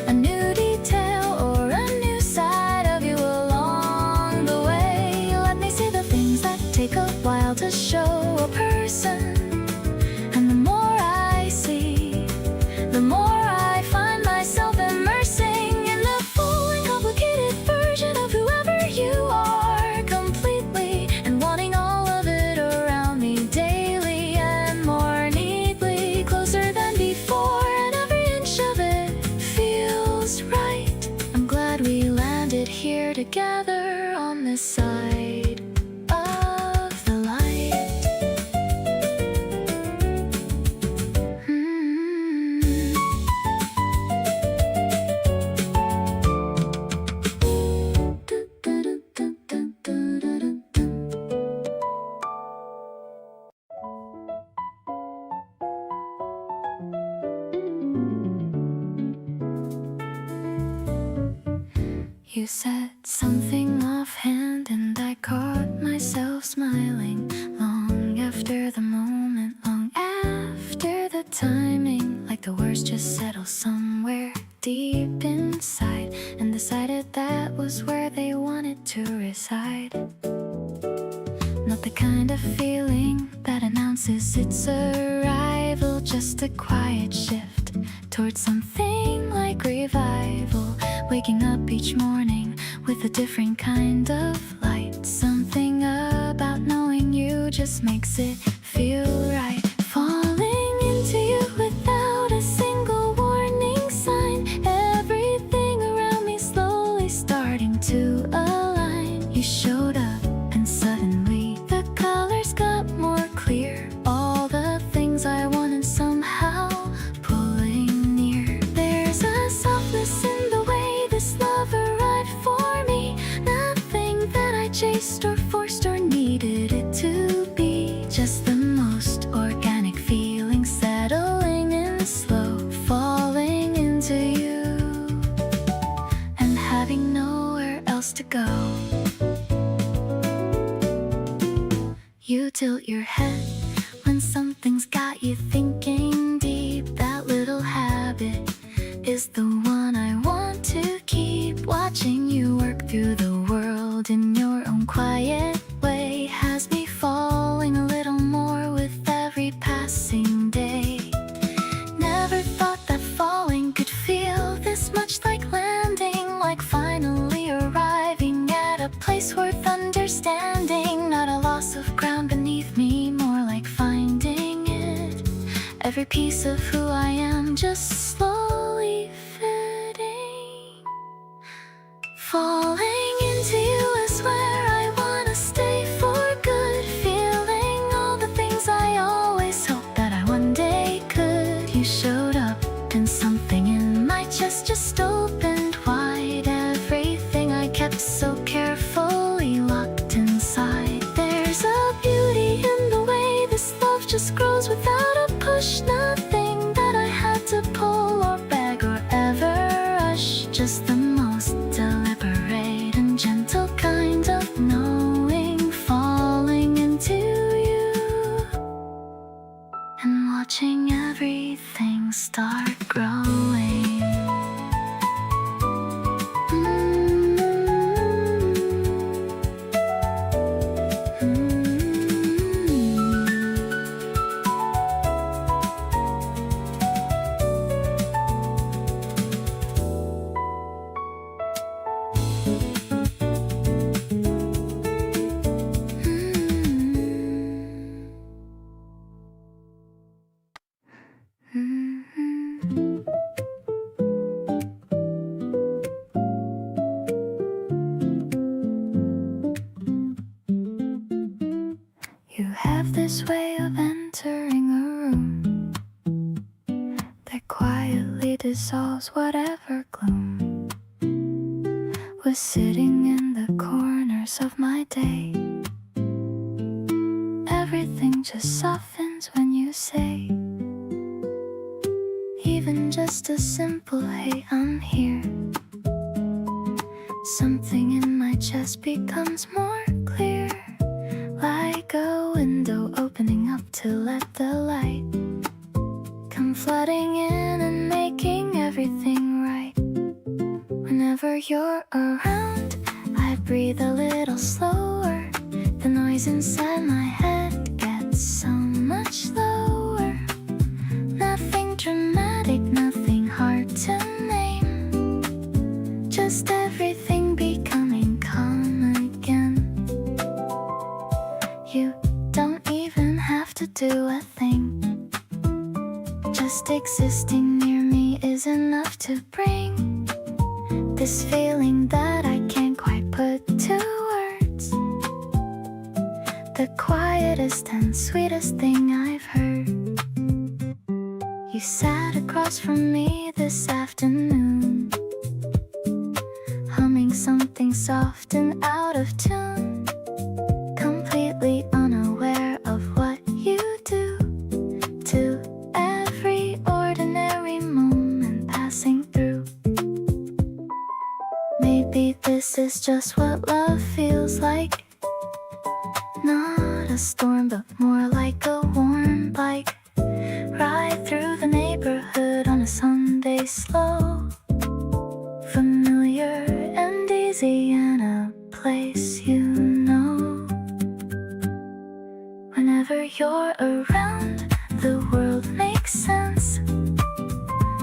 A new detail or a new side of you along the way. Let me see the things that take take a while to show a person. And the more I see, the more I find myself immersing in the full and complicated version of whoever you are, completely, and wanting all of it around me daily and more neatly, closer than before, and every inch of it feels right. I'm glad we landed here together on this side of the light. You said something offhand and I caught myself smiling long after the moment, long after the timing, like the words just settled somewhere deep inside and decided that was where they wanted to reside. Not the kind of feeling that announces its arrival, just a quiet shift towards something like revival. Waking up each morning with a different kind of light. Something about knowing you just makes it feel right. Falling into you without a single warning sign. Everything around me slowly starting to align. You showed up and suddenly the colors got more clear. All the things I wanted somehow pulling near. There's a softness in the way this love arrived for me. Nothing that I chased or forced or needed it to be. Just the most organic feeling settling in slow. Falling into you and having nowhere else to go. You tilt your head when something's got you thinking deep. That little habit is the one I want to keep. Watching you work through the world in your own quiet way has me falling a little more with every passing day. Never thought that falling could feel this much like landing, like finally arriving at a place worth understanding. Not a loss of ground beneath me, more like finding it. Every piece of who I am just slowly fitting. Falling into you is where I wanna stay for good. Feeling all the things I always hoped that I one day could. You showed up and something in my chest just opened wide. Everything I kept so carefully locked inside. There's a beauty in the way this love just grows without a push. Nothing that I had to pull or beg or ever rush. Just the most deliberate and gentle kind of knowing. Falling into you and watching everything start growing. You have this way of entering a room that quietly dissolves whatever gloom was sitting in the corners of my day. Everything just softens when you say, even just a simple hey, I'm here. Something in my chest becomes more clear, like a window opening up to let the light come flooding in and making everything right. Whenever you're around, I breathe a little slower. The noise noise inside my head gets so much lower. Nothing dramatic, nothing hard to name. Just everything becoming calm again. You don't even have to do a thing. Just existing near me is enough to bring this feeling that I can't quite put to words. The quietest and sweetest thing I've heard. You sat across from me this afternoon, humming something soft and out of tune, completely unaware of what you do to every ordinary moment passing through. Maybe this is just what love feels like. Not a storm, but more like a warm bike ride through the neighborhood on a Sunday, slow, familiar and easy, in a place you know. Whenever you're around, the world makes sense.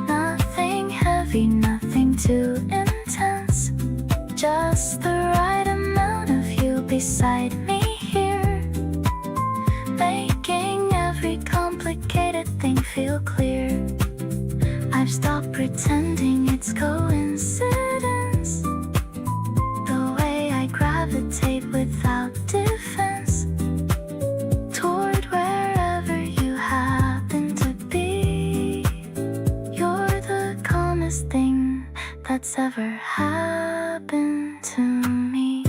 Nothing heavy, nothing too intense. Just the right amount of you beside me here, making every complicated thing feel clear. I've stopped pretending it's coincidence, the way I gravitate without defense toward wherever you happen to be. You're the calmest thing that's ever happened to me.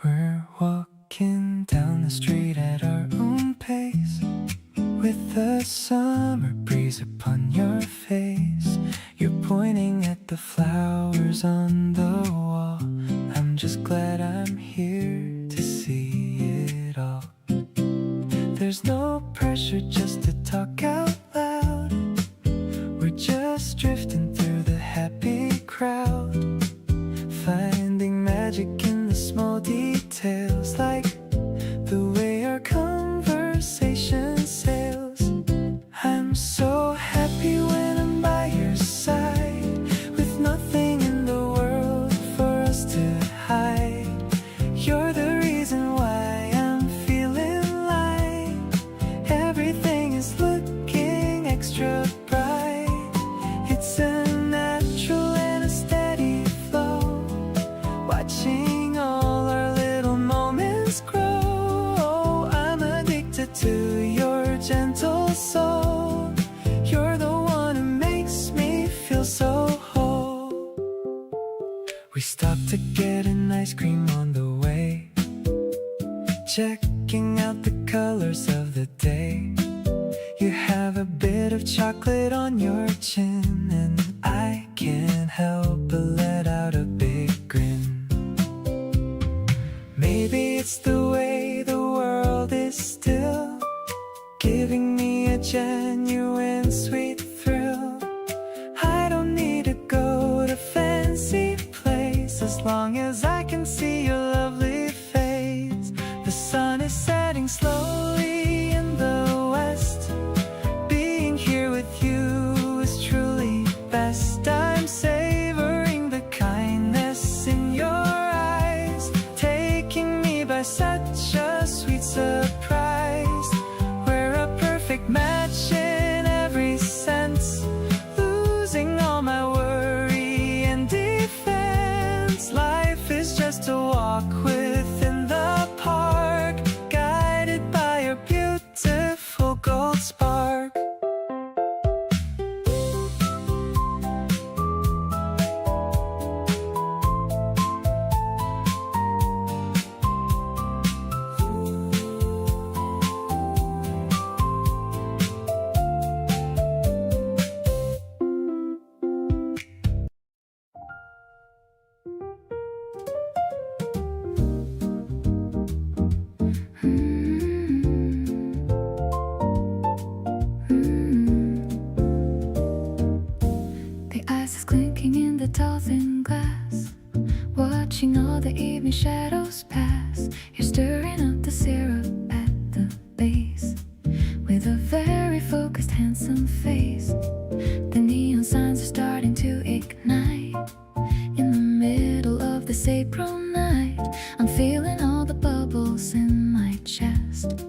We're walking down the street at our own pace, with the summer breeze upon your face. You're pointing at the flowers on the wall. I'm just glad I'm here to see it all. There's no pressure just to talk out loud. We're just drifting through the happy crowd, finding magic in the small details, like the way our conversation sails. I'm so happy when I'm by your side, with nothing in the world for us to hide. You're the reason why I'm feeling like everything is looking extra bright. It's a natural and a steady flow, watching all our little moments grow. I'm addicted to your gentle soul. You're the one who makes me feel so whole. We stopped to get an ice cream on the way, checking out the colors of the day. You have a bit of chocolate on your chin, and I can't help but let out a big grin. Maybe it's the way the world is still, giving me a genuine sweet thrill. I don't need to go to fancy place, as long as I can see your lovely face. The sun is setting slowly in the west. Being here with you is truly best. Sitting in the tall thin glass, watching all the evening shadows pass. You're stirring up the syrup at the base with a very focused, handsome face. The neon signs are starting to ignite. In the middle of this April night, I'm feeling all the bubbles in my chest,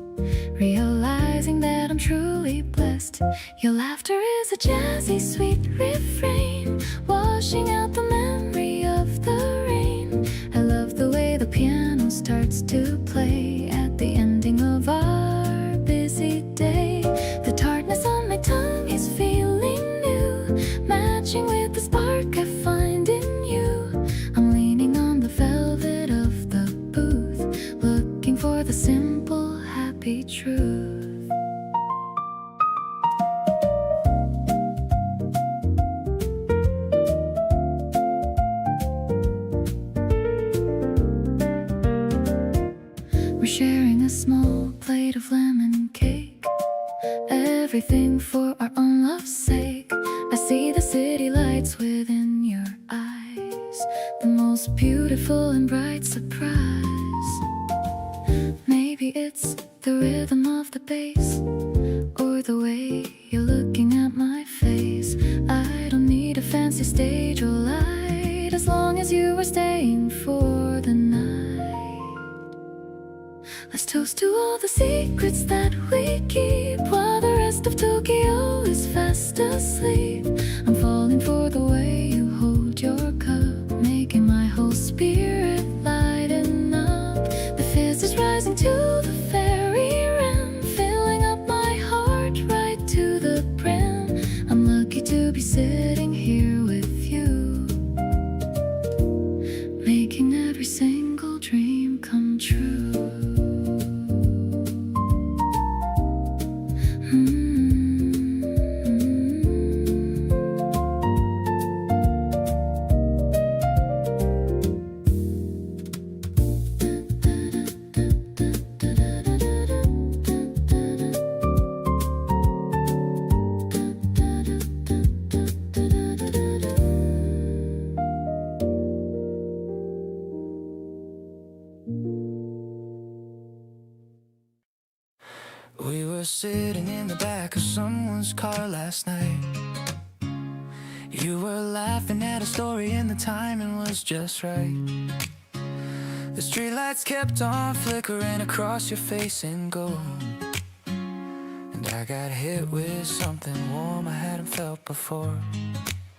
realizing that I'm truly blessed. Your laughter is a jazzy, sweet refrain, washing out the memory of the rain. I love the way the piano starts to play at the ending of our busy day. The tartness on my tongue is feeling new, matching with the spark I find in you. I'm leaning on the velvet of the booth, looking for the simple, happy truth. We're sharing a small plate of lemon cake, everything for our own love's sake. I see the city lights within your eyes, the most beautiful and bright surprise. Maybe it's the rhythm of the bass, or the way you're looking at my face. I don't need a fancy stage or light, as long as you are staying for the night. Let's toast to all the secrets that we keep, while the rest of Tokyo is fast asleep. I'm falling for the way you hold your cup, making my whole spirit lighten up. The fizz is rising to the fairy rim, filling up my heart right to the brim. I'm lucky to be sitting here with you, making every single dream come true. We were sitting in the back of someone's car last night. You were laughing at a story and the timing was just right. The streetlights kept on flickering across your face in gold, and I got hit with something warm I hadn't felt before.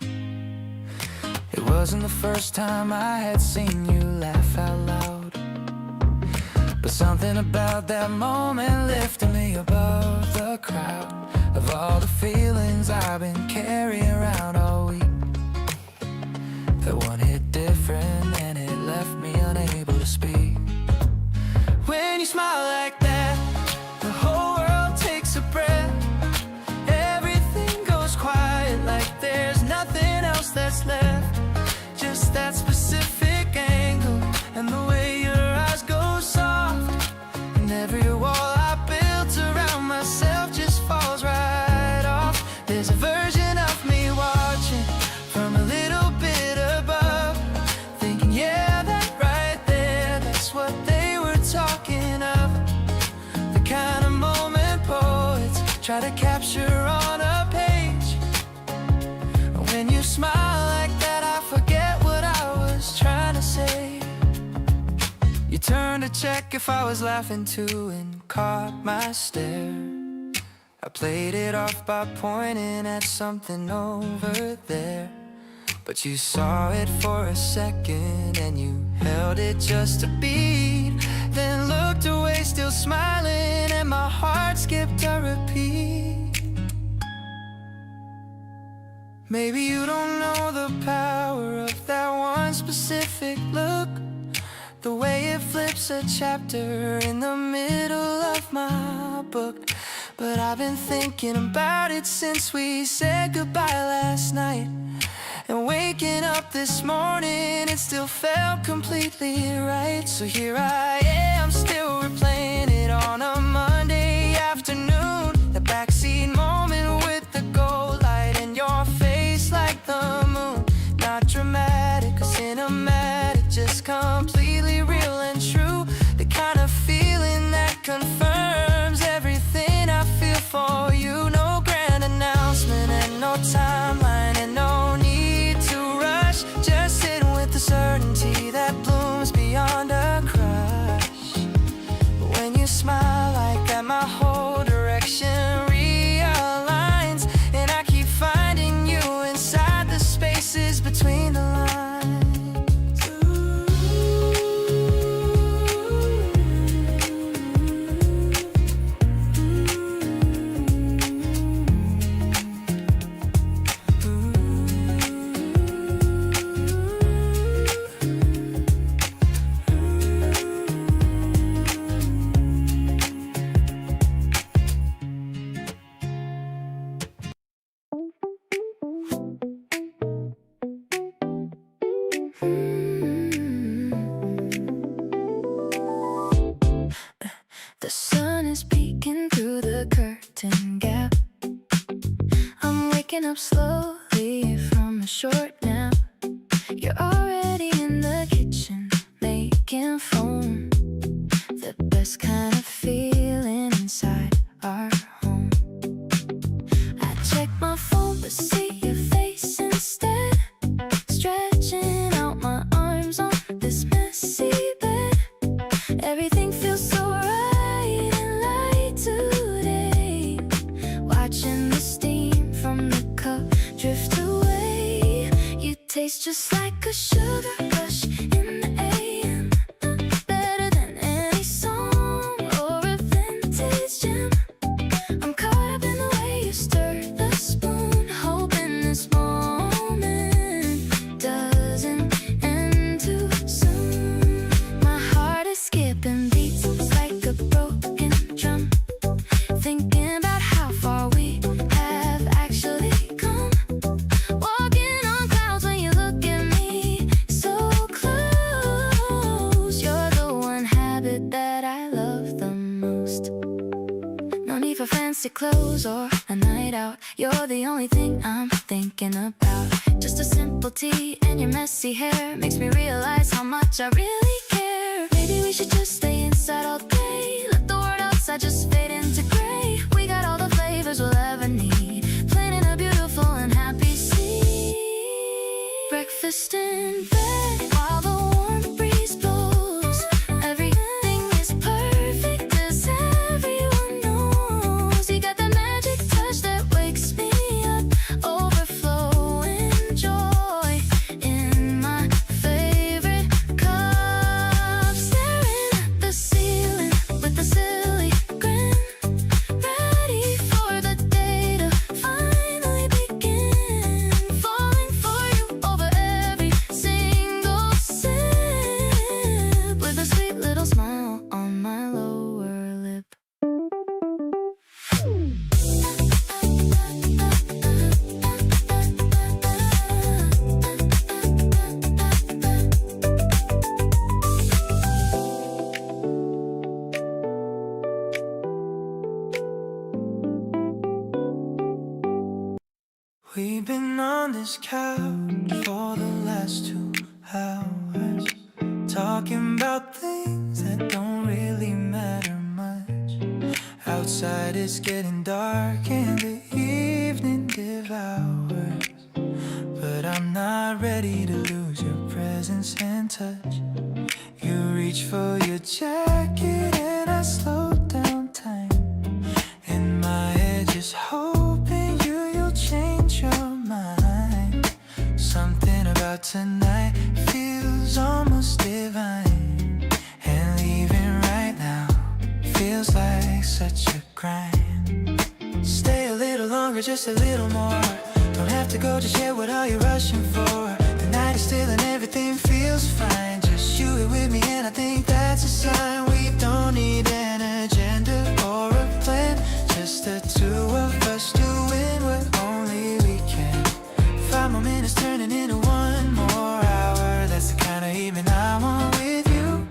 It wasn't the first time I had seen you laugh out loud, but something about that moment lifted me above the crowd of all the feelings I've been carrying around all week. That one hit different and it left me unable to speak. When you smile like that, the whole world takes a breath. Everything goes quiet like there's nothing else that's left. Just that specific angle and the way your eyes go soft, and every wall I built around myself just falls right off. There's a version of me watching from a little bit above, thinking, yeah, that right there, that's what they were talking of. The kind of moment poets try to capture on a page. When you smile like that, I forget what I was trying to say. You turned to check if I was laughing too and caught my stare. I played it off by pointing at something over there, but you saw it for a second and you held it just a beat, then looked away still smiling, and my heart skipped a repeat. Maybe you don't know the power of that one specific look, the way it flips a chapter in the middle of my book. But I've been thinking about it since we said goodbye last night, and waking up this morning, it still felt completely right. So here I am, still replaying it on a Monday afternoon. The backseat moment with the gold light and your face like the moon. Not up slowly from a short nap. You're already in the kitchen making foam. The best kind of feeling inside our home. I check my phone but see your face instead. Stretching out my arms on this messy bed. Everything feels so right and light today. Watching the steam from the cup drift away. You taste just like a sugar rush in the AM. Better than any song or a vintage gem. I'm caught up in the way you stir the spoon, hoping this moment doesn't end too soon. My heart is skipping beats like a broken drum, thinking about how far we have actually come. Walking on clouds when you look at me so close. You're the one habit that I love the most. No need for fancy clothes or a night out. You're the only thing I'm thinking about. Just a simple tea and your messy hair makes me realize how much I really care. Maybe we should just stay inside all day. Let the world outside just fade into gray. We got all the flavors we'll ever need, planting a beautiful and happy seed. Breakfast in bed while the warm breeze blows. Everything is perfect 'cause everyone knows you got that magic touch that wakes me up, overflowing joy in my favorite cup. Staring at the ceiling with a silly grin, ready for the day to finally begin. Falling for you over every single sip, with a sweet little smile on my lower lip. We've been on this couch for the last 2 hours, talking about things that don't really matter much. Outside it's getting dark and the evening devours, but I'm not ready to lose your presence and touch. You reach for your jacket and I slow down time. In my head just hoping you'll change your mind. Something about tonight feels almost divine, and leaving right now feels like such a grind. Stay a little longer, just a little more. Don't have to go just yet, what are you rushing for? The night is still and everything feels fine. Just you here with me and I think that's a sign. We don't need an agenda or a plan, just the two of us doing what only we can. 5 more minutes turning into 1 more hour. That's the kind of evening I want with you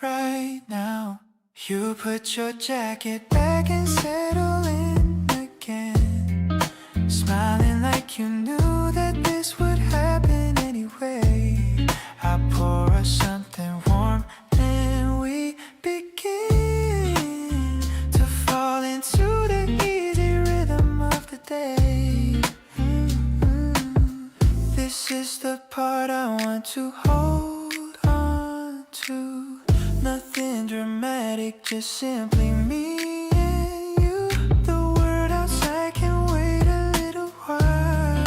right now. You put your jacket back and settle in again, smiling like you knew that this would happen anyway. I pour us something warm and we begin to fall into the easy rhythm of the day. This is the part I want to hold on to. Nothing dramatic, just simply me and you. The world outside can wait a little while.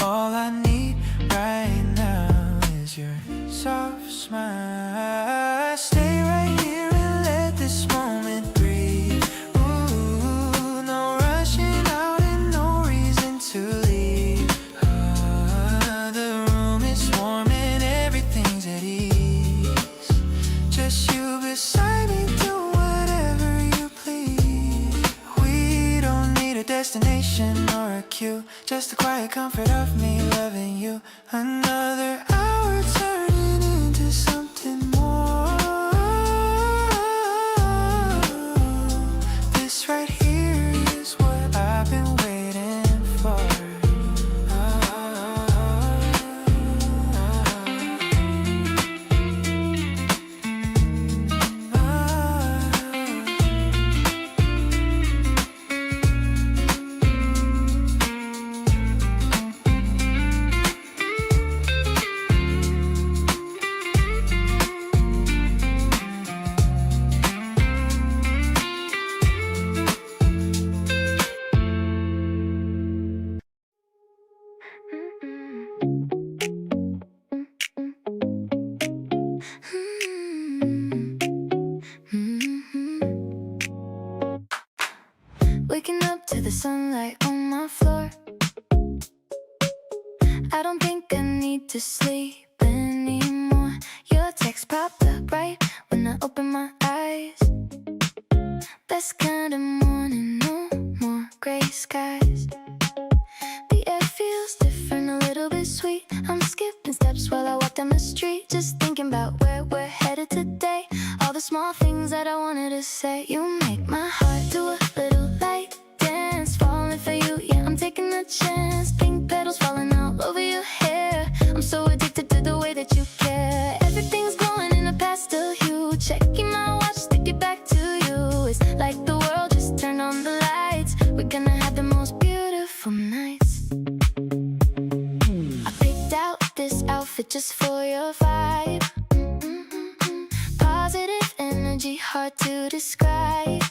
All I need right now is your soft smile. Stay right here and let this moment breathe. Ooh, no rushing out and no reason to leave. The room is warm and everything's at ease. Just you beside me, do whatever you please. We don't need a destination or a cue, just the quiet comfort of me loving you. Another hour turning into something more. This right here is what I've been waiting for. need to sleep anymore. Your text popped up right when I opened my eyes. Best kind of morning, no more gray skies. The air feels different, a little bit sweet. I'm skipping steps while I walk down the street, just thinking about where we're headed today. All the small things that I wanted to say. You make my heart do a little light dance, falling for you, yeah, I'm taking a chance. Pink petals falling all over your hair. I'm so addicted to the way that you care. Everything's glowing in a pastel hue. Checking my watch to get back to you. It's like the world just turned on the lights. We're gonna have the most beautiful nights. I picked out this outfit just for your vibe. Positive energy, hard to describe.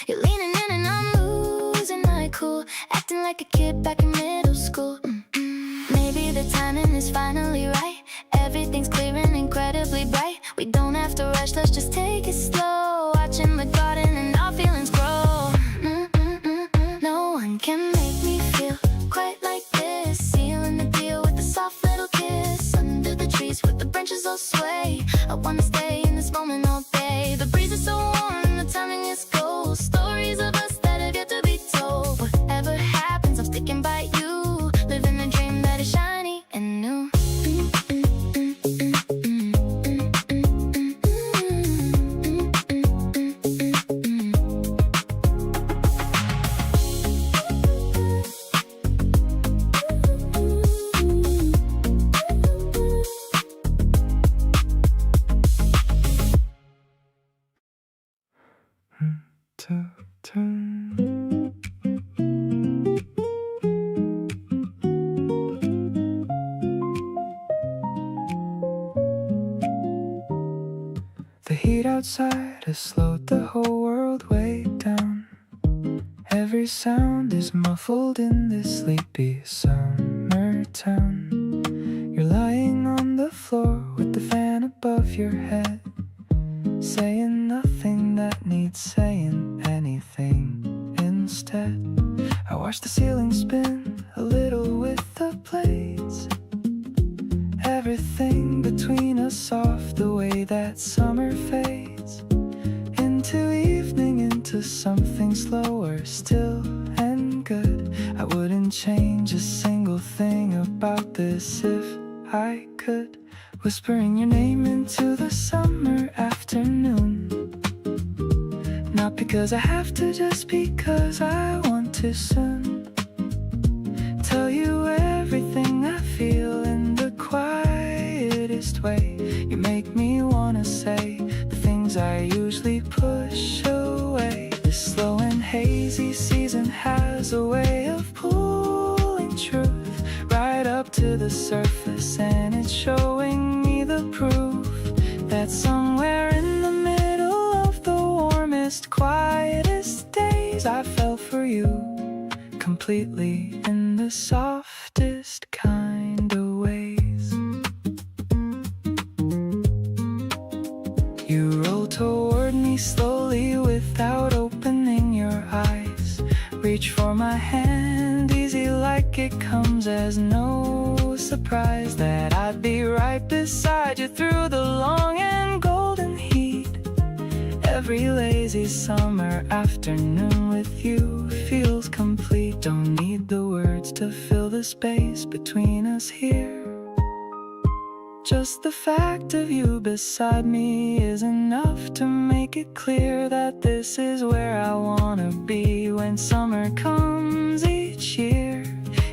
You're leaning in and I'm losing my cool, acting like a kid back in middle school. Maybe the timing is finally right. Everything's clear and incredibly bright. We don't have to rush, let's just take it slow. Watching the garden and our feelings grow. No one can make me feel quite like this. Sealing the deal with a soft little kiss. Under the trees with the branches all sway. I wanna stay in this moment all day. The breeze is so warm, the timing is gold. Stories of us that have yet to be told. Whatever happens, I'm sticking by you. Living a dream that is shiny and new. The heat outside has slowed the whole world way down. Every sound is muffled in this sleepy summer town. You're lying on the floor with the fan above your head, saying nothing that needs saying anything instead. I watch the ceiling spin a little with the blades. Everything between us off, the way that summer fades into evening, into something slower still and good. I wouldn't change a single thing about this if I could. Whispering your name into the summer afternoon, not because I have to, just because I want to soon. Tell you everything I feel in the quietest way. You make me wanna say the things I usually push away. This slow and hazy season has a way of pulling truth right up to the surface, and it's showing me the proof that somewhere in the middle of the warmest, quietest days, I fell for you completely in the softest kind of ways. You roll toward me slowly without opening your eyes. Reach for my hand, easy like it comes as no surprise that I'd be right beside you through the long and golden heat. Every lazy summer afternoon with you feels complete. Don't need the words to fill the space between us here. Just the fact of you beside me is enough to make it clear that this is where I wanna be when summer comes each year.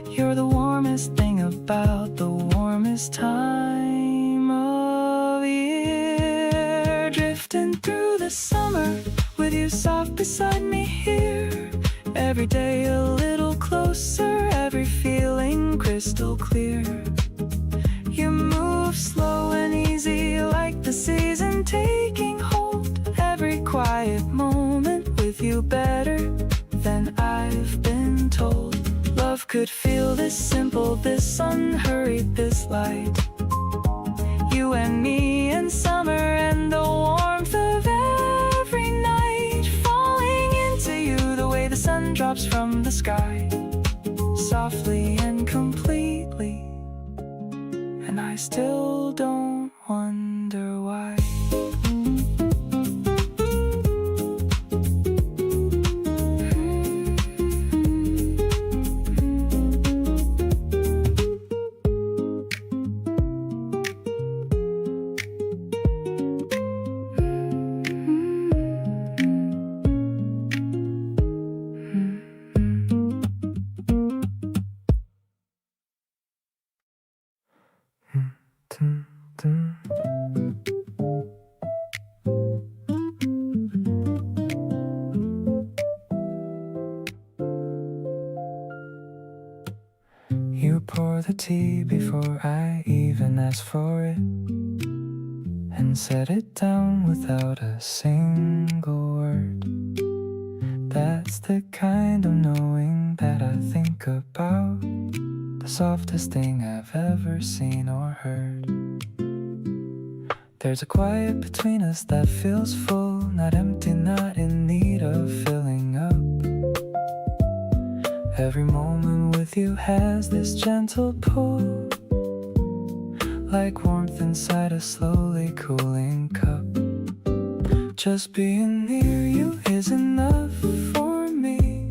You're the warmest thing about the warmest time of year. Drifting through the summer with you soft beside me here. Every day a little closer, every feeling crystal clear. You move slow and easy like the season taking hold. Every quiet moment with you better than I've been told. Love could feel this simple, this unhurried, this light. You and me in summer and the warmth of every night, falling into you the way the sun drops from the sky, softly and completely. and I still don't wonder why. You pour the tea before I even ask for it, and set it down without a single word. That's the kind of knowing that I think about, the softest thing I've ever seen or heard. There's a quiet between us that feels full, not empty, not in need of filling up. Every moment with you has this gentle pull, like warmth inside a slowly cooling cup. Just being near you is enough for me.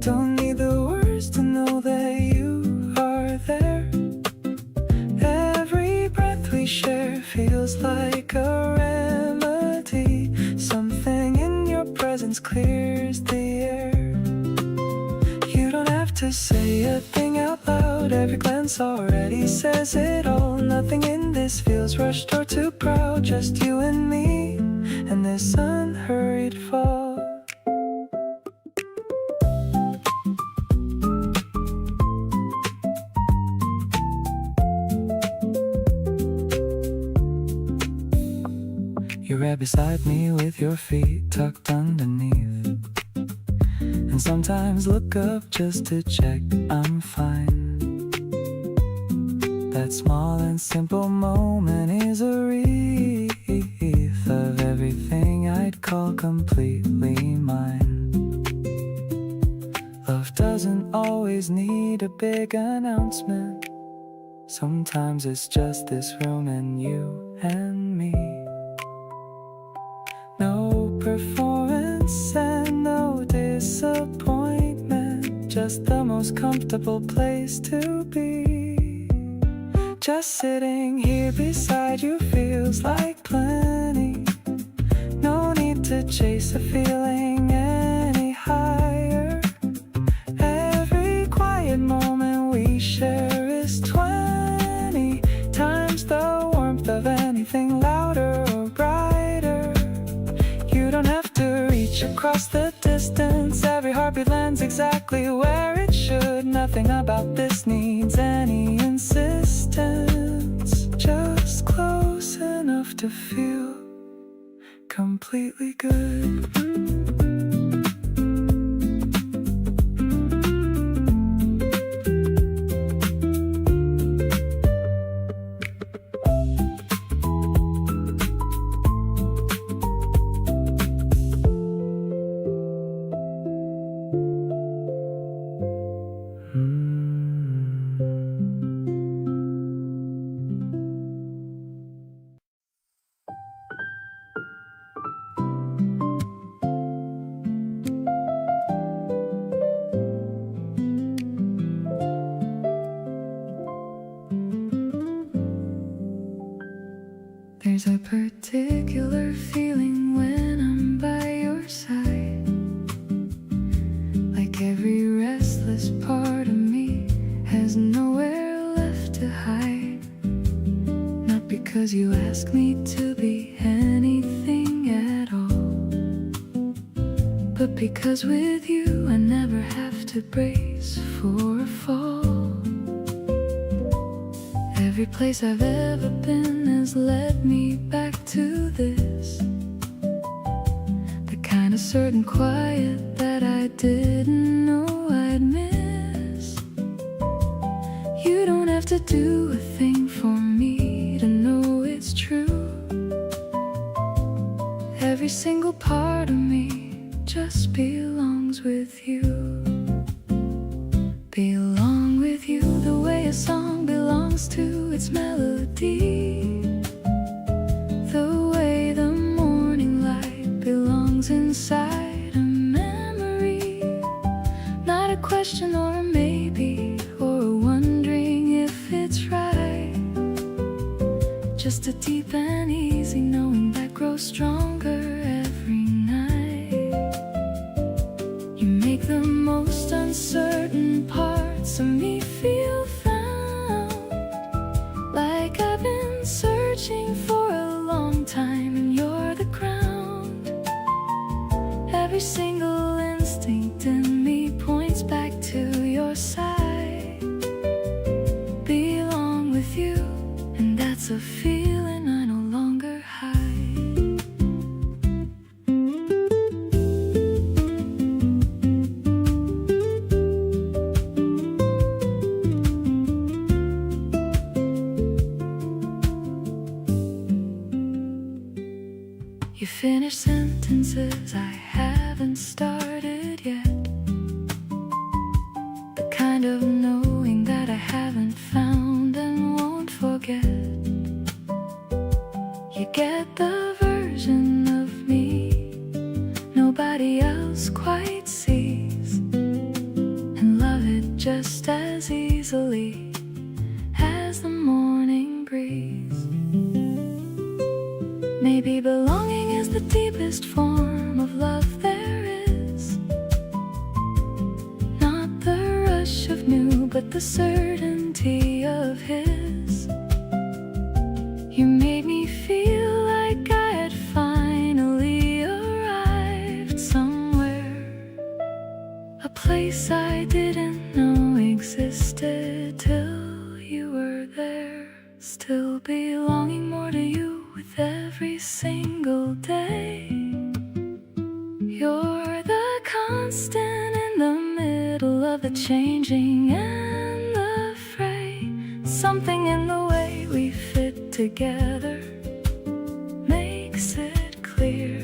Don't need the words to know that you are there. Every breath we share feels like a remedy. Something in your presence clears the air. You don't have to say a thing out loud, every glance already says it all. Nothing in this feels rushed or too proud, just you and me and this unhurried fall. You're right beside me with your feet tucked underneath, and sometimes look up just to check I'm fine. That small and simple moment is a wreath of everything I'd call completely mine. Love doesn't always need a big announcement. Sometimes it's just this room and you and me. No performance and no disappointment, just the most comfortable place to be. Just sitting here beside you feels like plenty. No need to chase a feeling any higher. Every quiet moment we share is 20 times the warmth of anything louder or brighter. You don't have to reach across the distance, every heartbeat lands exactly where it should. Nothing about this needs any insistence, just close enough to feel completely good. There's a particular feeling when I'm by your side, like every restless part of me has nowhere left to hide. Not because you ask me to be anything at all, but because with you I never have to brace for a fall. Every place I've ever been has led me back to this, the kind of certain quiet that I didn't know I'd miss. You don't have to do a thing for me to know it's true. Every single part of me just belongs with you. Belong with you the way a song belongs belongs to its melody, the way the morning light belongs inside a memory. Not a question or a maybe, or a wondering if it's right. Just a deep and easy knowing that grows stronger every night. You make the most uncertain parts of me feel found, like I've been searching for a long time and you're the ground. Every single instinct in me points back to your side. Belong with you, and that's a feeling I no longer hide. You finish sentences I haven't started yet, the kind of knowing that I haven't found and won't forget. You get the version of me nobody else quite sees, and love it just as easily as the morning breeze. Maybe belonging is the deepest form of love there is, not the rush of new, but the certainty of his. You made me feel like I had finally arrived somewhere, a place I didn't know existed till you were there. Still belonging more to you with every single day. You're the constant in the middle of the changing and the fray. Something in the way we fit together makes it clear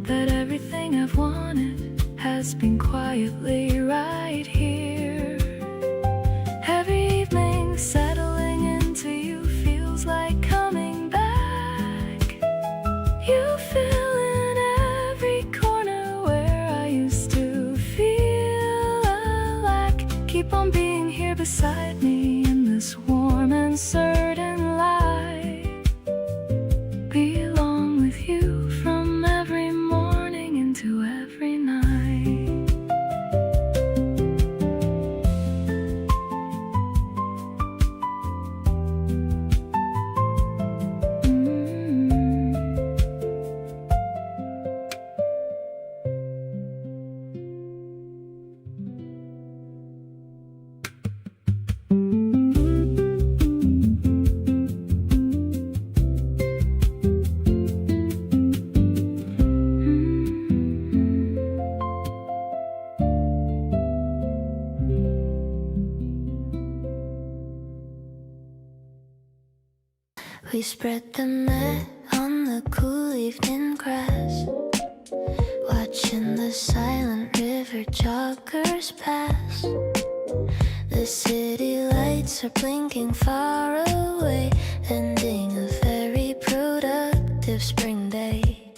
that everything I've wanted has been quietly right here. Every evening settling into you feels like coming back. You fill in every corner where I used to feel a lack. Keep on being here beside me in this warm and certain light. Belong with you from every morning into every night. We spread the mat on the cool evening grass, watching the silent river joggers pass. The city lights are blinking far away, ending a very productive spring day.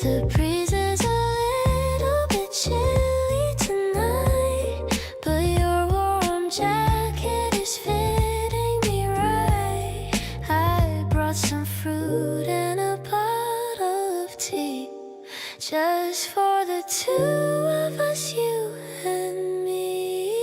The breeze is a little bit chilly tonight, but your warm jacket is fitting me right. I brought some fruit and a bottle of tea, just for the two of us, you and me.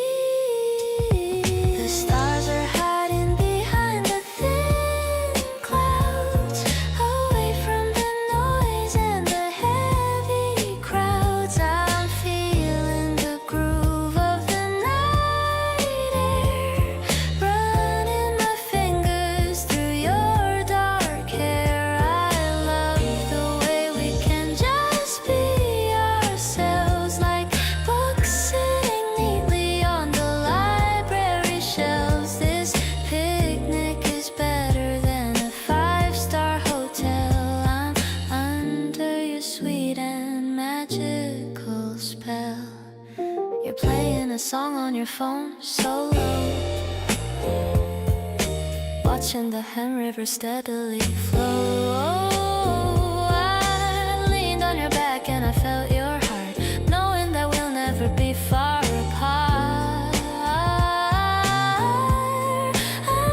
The stars are hiding behind the thin clouds, away from the noise and the heavy crowds. I'm feeling the groove of the night air, running my fingers through your dark hair. I love the way we can just be ourselves, like books sitting neatly on the library shelves. This picnic is better than a five-star hotel. I'm under your sweet and magical spell. You're playing a song on your phone so low, watching the hand river steadily flow. I leaned on your back and I felt your heart, knowing that we'll never be far apart.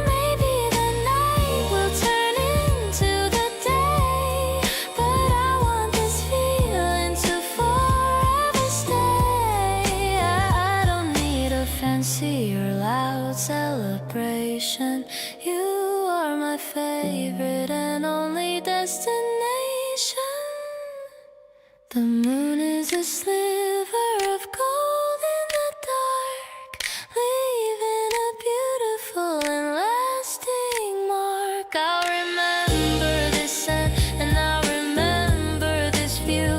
Maybe the night will turn into the day, but I want this feeling to forever stay. I don't need a fancy or loud celebration. You are my favorite and only destination. The moon is a sliver of gold in the dark, leaving a beautiful and lasting mark. I'll remember this scent and I'll remember this view.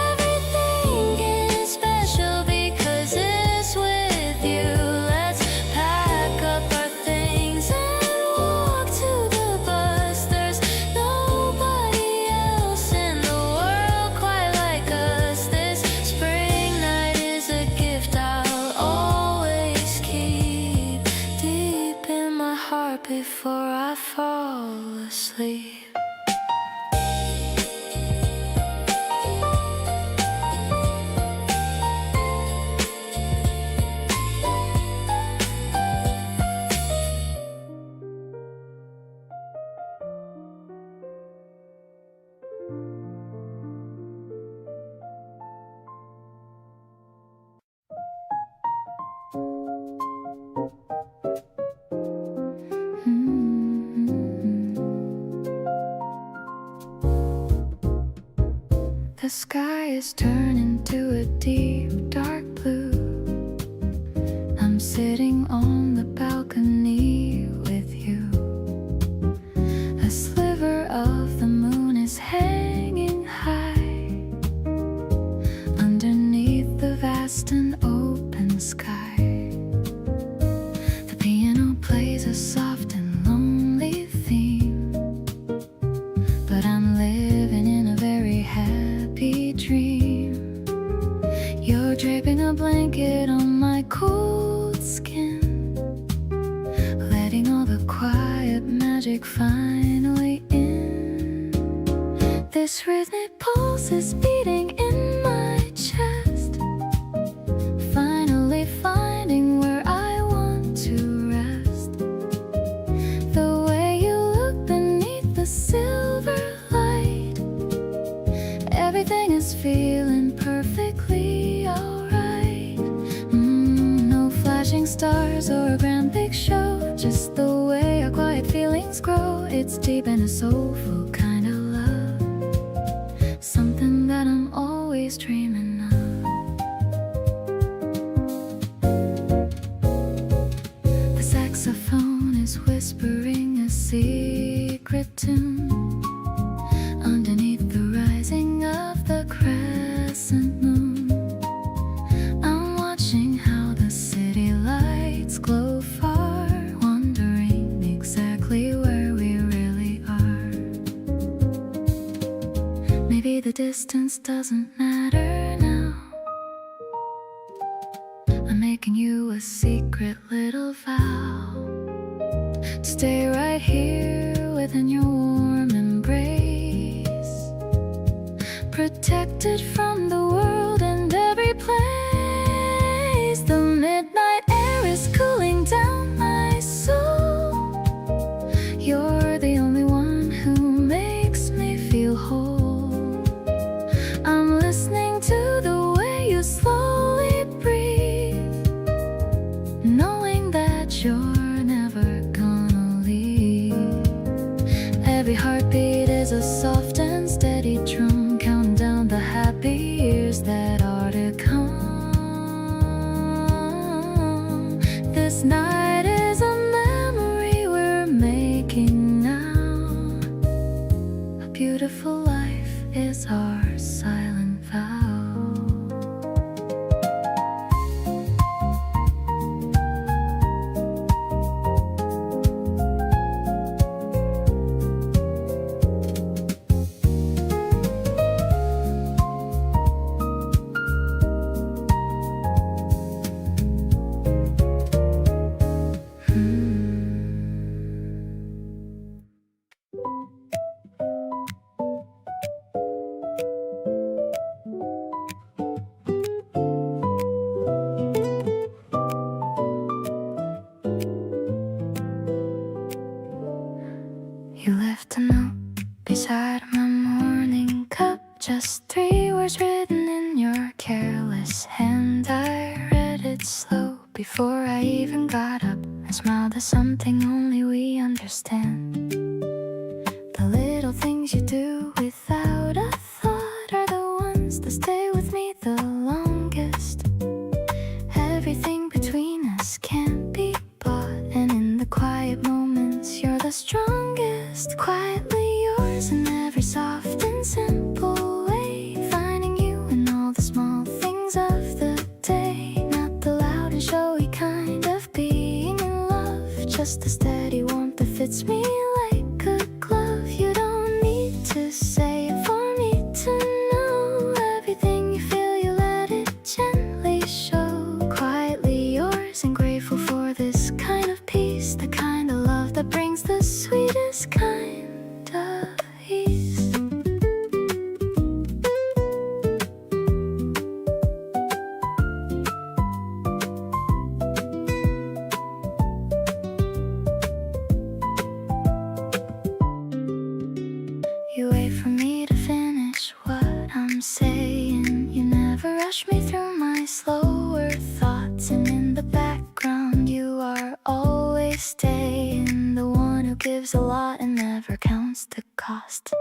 Everything is special because it's with you. Let's pack up our things and walk to the bus. There's nobody else in the world quite like us. This spring night is a gift I'll always keep deep in my heart before I fall asleep. The sky is turning to a deep dark blue. I'm sitting on the balcony with you. A sliver of the moon is hanging high underneath the vast and open sky. The piano plays a soft and lonely theme, but I'm living in a very happy dream. You're draping a blanket on my cold skin, letting all the quiet magic finally in. This rhythmic pulse is beating in my chest, finally finding where I want to rest. The way you look beneath the silver light, everything is feeling perfectly alright. No flashing stars or a grand big show, just the way our quiet feelings grow. It's deep and a soulful kind of love, something that I'm always dreaming of. The saxophone is whispering a secret tune underneath the rising of the crescent moon. I'm watching how the city lights glow far, wondering exactly where we really are. Maybe the distance doesn't matter now. I'm making you a secret little vow to stay right here within your warm embrace, protected from the world and every place. The midnight air is cooling down my soul. You're the only one who makes me feel whole. I'm listening to the way you slowly breathe, knowing that you're never gonna leave. Every heartbeat is a soft and steady drum, counting down the happy years that are to come. This night is a memory we're making now. A beautiful life is our silent vow. You left a note beside my morning cup, just 3 words written in your careless hand. I read it slow before I even got up and smiled at something only we understand. The little things you do without a thought are the ones that stay with me the longest. Everything between us can't be bought, and in the quiet moments you're the strongest. Quietly yours in every soft and simple way, finding you in all the small things of the day. Not the loud and showy kind of being in love, just the steady warmth that fits me like a glove. You don't need to say it for me to know. Everything you feel, you let it gently show. Quietly yours and grateful for this kind of peace, the kind of love that brings the sweetest kind of ease. You wait for me to finish what I'm saying. You never rush me through my slower thoughts, and in the background you are always staying, the one who gives a lot and never counts the cost.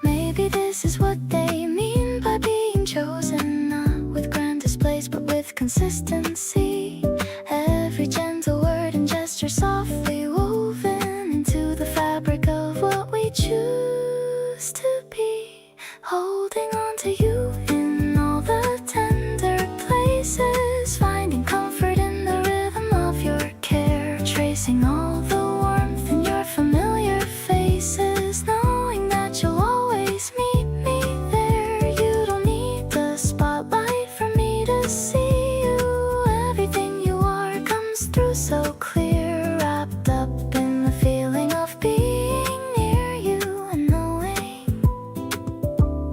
Maybe this is what they mean by being chosen, not with grand displays but with consistency. Every gentle word and gesture softly woven into the fabric of what we choose to be. Holding on to you in all the tender places, finding comfort in the rhythm of your care, tracing all the warmth in your familiar faces, knowing that you'll always meet me there. You don't need the spotlight for me to see you. Everything you are comes through so clear, wrapped up in the feeling of being near you, and knowing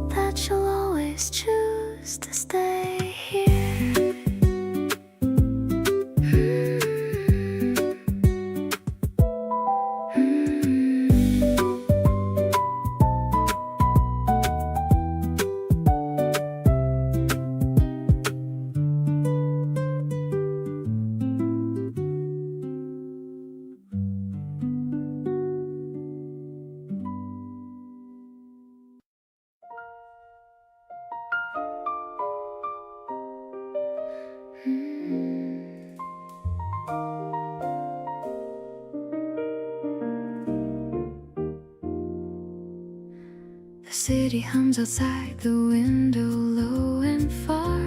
that you'll always choose to stay here. The city hums outside the window, low and far.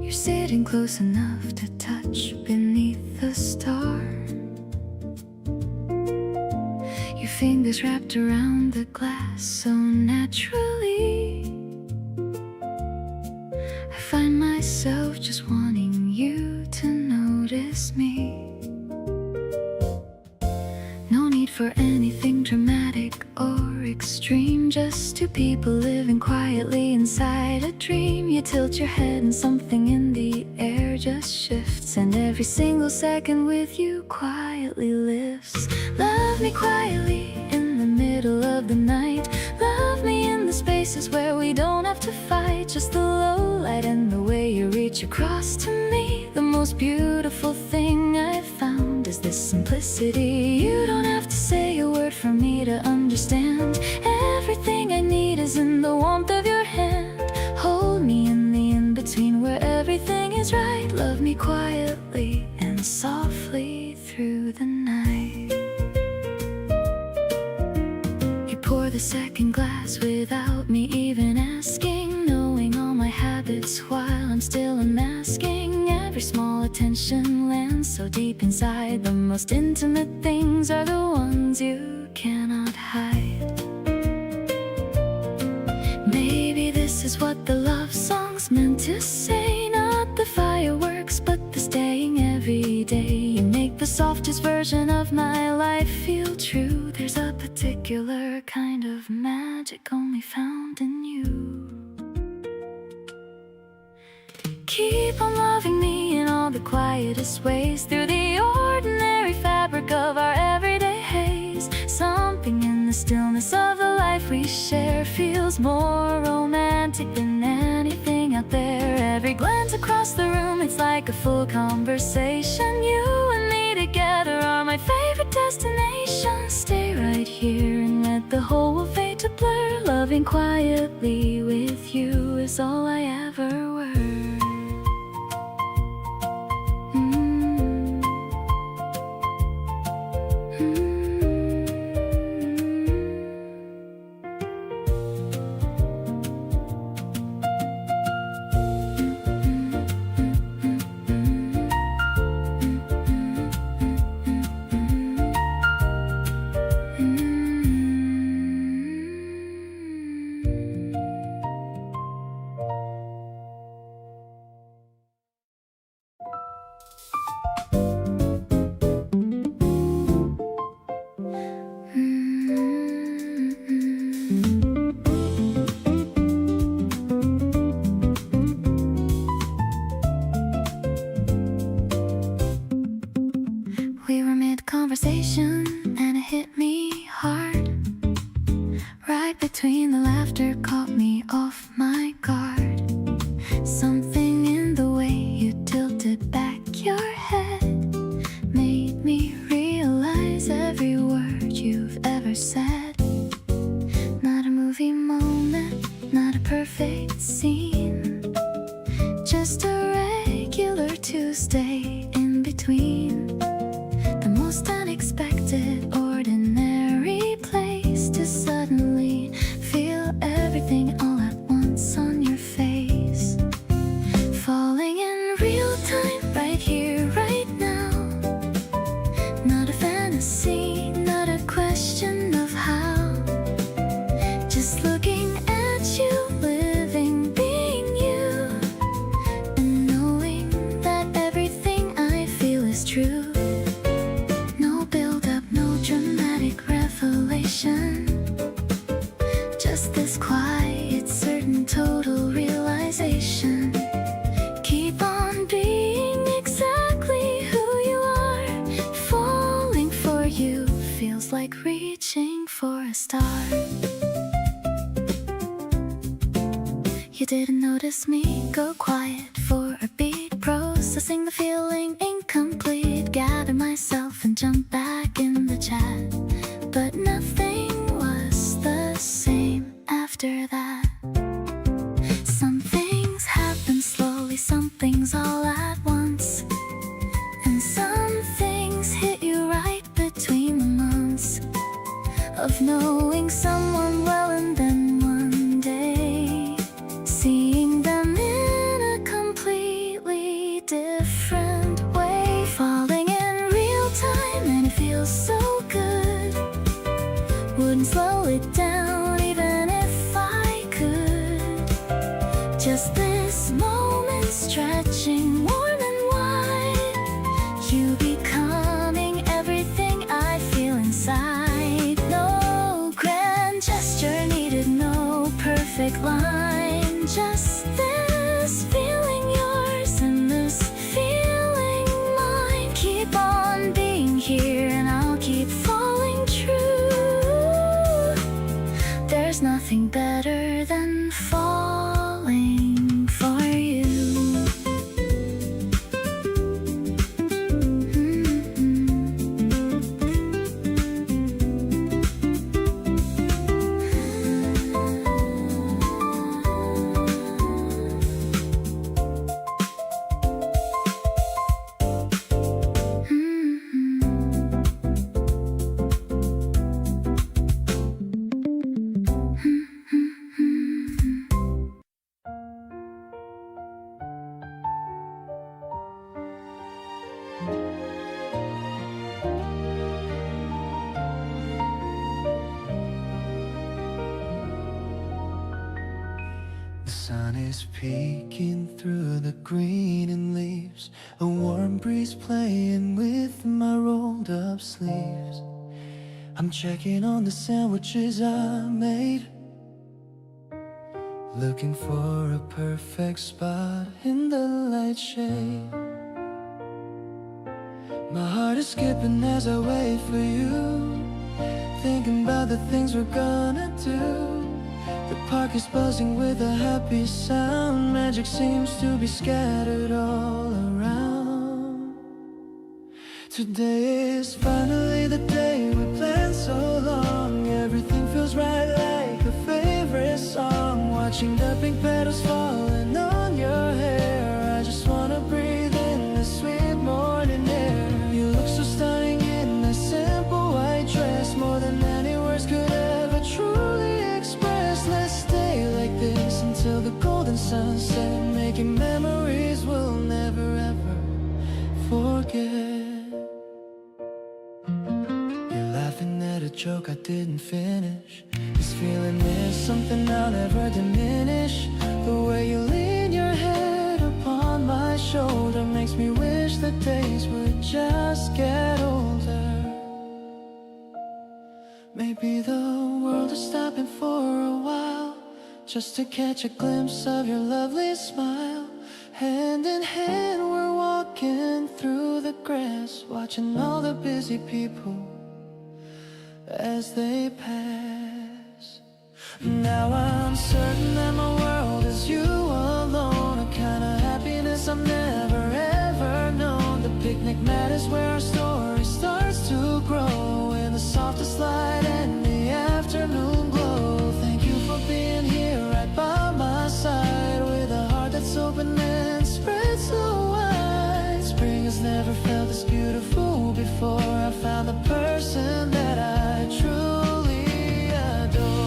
You're sitting close enough to touch beneath the star. Your fingers wrapped around the glass so naturally. I find myself just wanting you to notice me. No need for anything dramatic or extreme, just two people living quietly inside a dream. You tilt your head and something in the air just shifts, and every single second with you quietly lifts. Love me quietly in the middle of the night. Love me in the spaces where we don't have to fight, just the low light and the way you reach across to me. The most beautiful thing I've found is this simplicity. You don't have to say a word for me to understand. Everything I need is in the warmth of your hand. Hold me in the in-between where everything is right. Love me quietly and softly through the night. You pour the second glass without me even asking, knowing all my habits while I'm still unmasking. Every small attention lands so deep inside. The most intimate things are the ones you cannot hide. Maybe this is what the love song's meant to say. Not the fireworks, but the staying every day. You make the softest version of my life feel true. There's a particular kind of magic only found in you. Keep on loving me in all the quietest ways, through the ordinary fabric of our everyday feels more romantic than anything out there. Every glance across the room, it's like a full conversation. You and me together are my favorite destination. Stay right here and let the whole fade to blur. Loving quietly with you is all I ever were. We were mid-conversation and it hit me hard. Right between the laughter caught me off my guard. Something in the way you tilted back your head made me realize every word you've ever said. Not a movie moment, not a perfect scene, just a regular Tuesday in between. The most unexpected, ordinary place to suddenly feel everything all at once on your face. Falling in real time, right here, right now. Not a fantasy, not a question of how. Just looking at you, living, being you, and knowing that everything I feel is true. Just this quiet, certain, total realization. Keep on being exactly who you are. Falling for you feels like reaching for a star. You didn't notice me go quiet for a beat, processing the feeling incomplete. Gather myself and jump back in the chat, but nothing was the same after that. Some things happen slowly, some things all at once, and some things hit you right between the months of knowing someone well, and then one day seeing them in a completely different way. Falling in real time and it feels so good. Wouldn't slow it down even if I could. Just this moment stretching warm and wide. You becoming everything I feel inside. No grand gesture needed, no perfect line. Just this feeling yours and this feeling mine. Keep on being here and I'll keep falling true. There's nothing better than falling for you. The sun is peeking through the green and leaves. A warm breeze playing with my rolled up sleeves. I'm checking on the sandwiches I made, looking for a perfect spot in the light shade. My heart is skipping as I wait for you, thinking about the things we're gonna do. The park is buzzing with a happy sound. Magic seems to be scattered all around. Today is finally the day we planned so long. Everything feels right like a favorite song. Watching the pink petals falling on your hair, I just wanna breathe in the sweet morning air. You look so stunning in that simple white dress, more than any words could ever truly express. Let's stay like this until the golden sunset, making memories we'll never ever forget. You're laughing at a joke I didn't finish. This feeling is something I'll never diminish. The way you lean your head upon my shoulder makes me wish the days would just get older. Maybe the world is stopping for a while, just to catch a glimpse of your lovely smile. Hand in hand we're walking through the grass, watching all the busy people as they pass. Now I'm certain that my world is you alone, a kind of happiness I've never ever known. The picnic mat is where our story starts to grow, in the softest light and the afternoon glow. Thank you for being here right by my side, with a heart that's open and spread so wide. Spring has never felt this beautiful before. I found the person that I truly adore.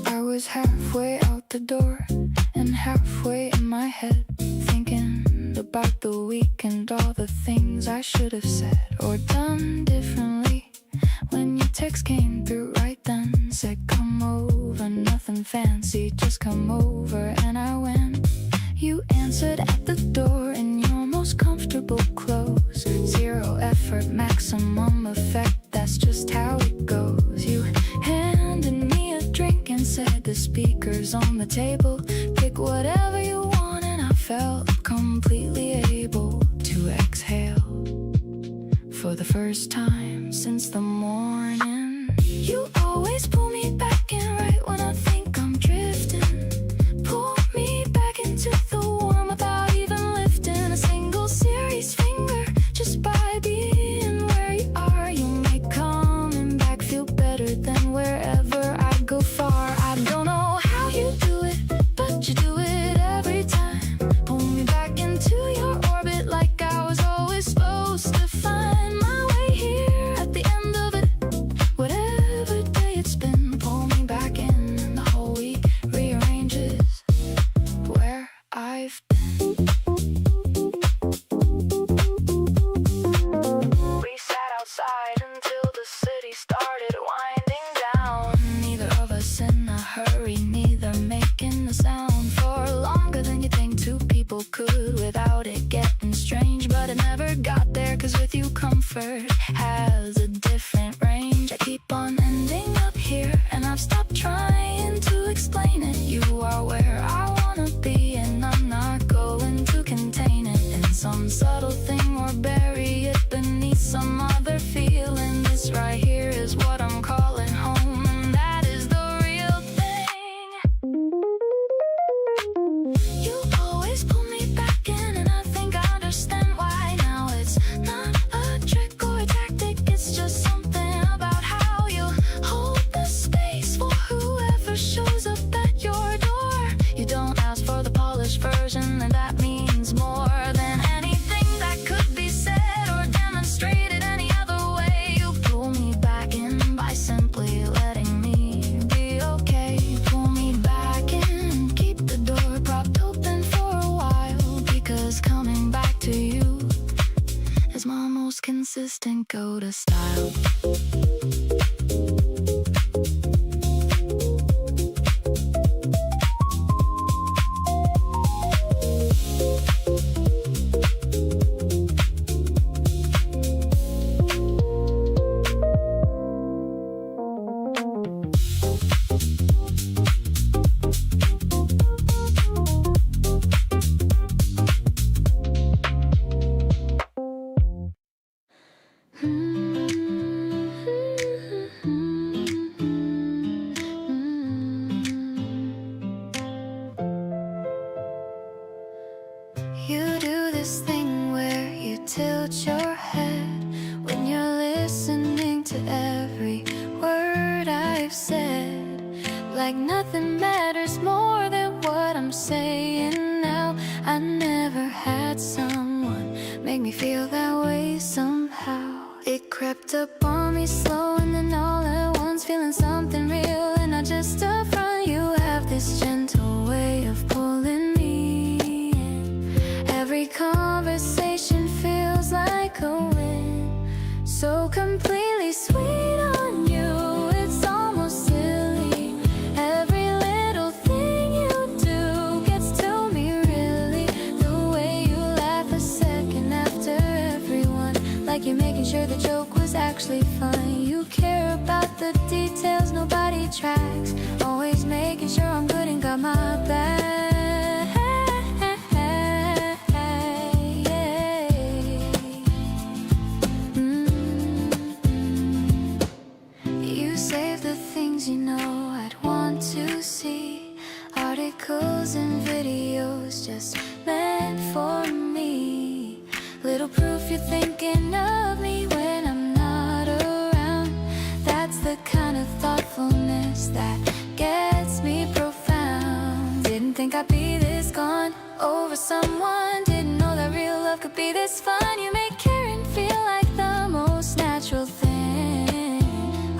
I was halfway out the door and halfway in my head, thinking about the week and all the things I should have said or done differently. When your text came through right then, said come over, nothing fancy, just come over. And I went. You answered at the door in your most comfortable clothes. Zero effort, maximum effect, that's just how it goes. You handed me a drink and said the speaker's on the table, pick whatever you want, and I felt completely able to exhale for the first time since the morning. You always pull me back in right when I think I'm drifting. Pull me back into the warm without even lifting a single serious finger. Just by being where you are, you make coming back feel better than wherever I go far. I don't know how you do it, but you do it every time. Pull me back into your orbit like I was always supposed to find my way here at the end of it. Whatever day it's been, pull me back in. The whole week rearranges where I've been. We sat outside until the city started winding down. Neither of us in a hurry, neither making a sound for longer than you think two people could without it getting strange. But it never got there, cause with you comfort has a different range. I keep on ending up here and I've stopped trying to explain it. You are where I wanna be and I'm not going to contain it in some subtle thing or bury it beneath some other feeling. This right here is what I'm calling home, and that is the real thing. You always pull me back in and I think I understand why now. It's not a trick or a tactic, it's just is my most consistent go-to style. You do this thing where you tilt your head when you're listening to every word I've said. Like nothing matters more than what I'm saying now. I never had someone make me feel that way somehow. It crept up on me slow and then all at once feeling something real. And not just up front, you have this gentle way of pulling me in. Every conversation feels like a win. So completely sweet on you, it's almost silly. Every little thing you do gets to me really. The way you laugh a second after everyone, like you're making sure the joke was actually fun. You care about the details nobody tracks, always making sure I'm good and got my back. You save the things you know I'd want to see, articles and videos just meant for me. Little proof you're thinking of me when I'm not around. That's the kind of thoughtfulness that gets me profound. Didn't think I'd be this gone over someone. Didn't know that real love could be this fun. You make caring feel like the most natural thing.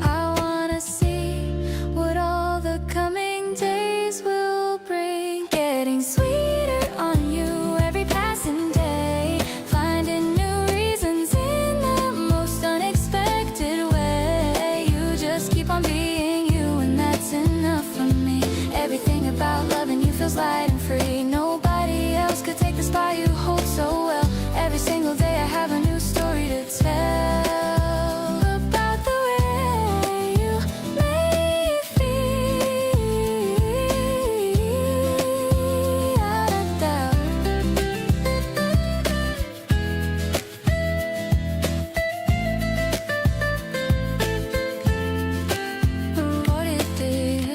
I wanna see what all the coming days will bring. Getting sweeter on you every passing day, finding new reasons in the most unexpected way. You just keep on being you and that's enough for me. Everything about loving you feels light and free. Nobody else could take the spot you hold so well. Every single day I have a new story to tell about the way you make me feel. Out of doubt. What it is.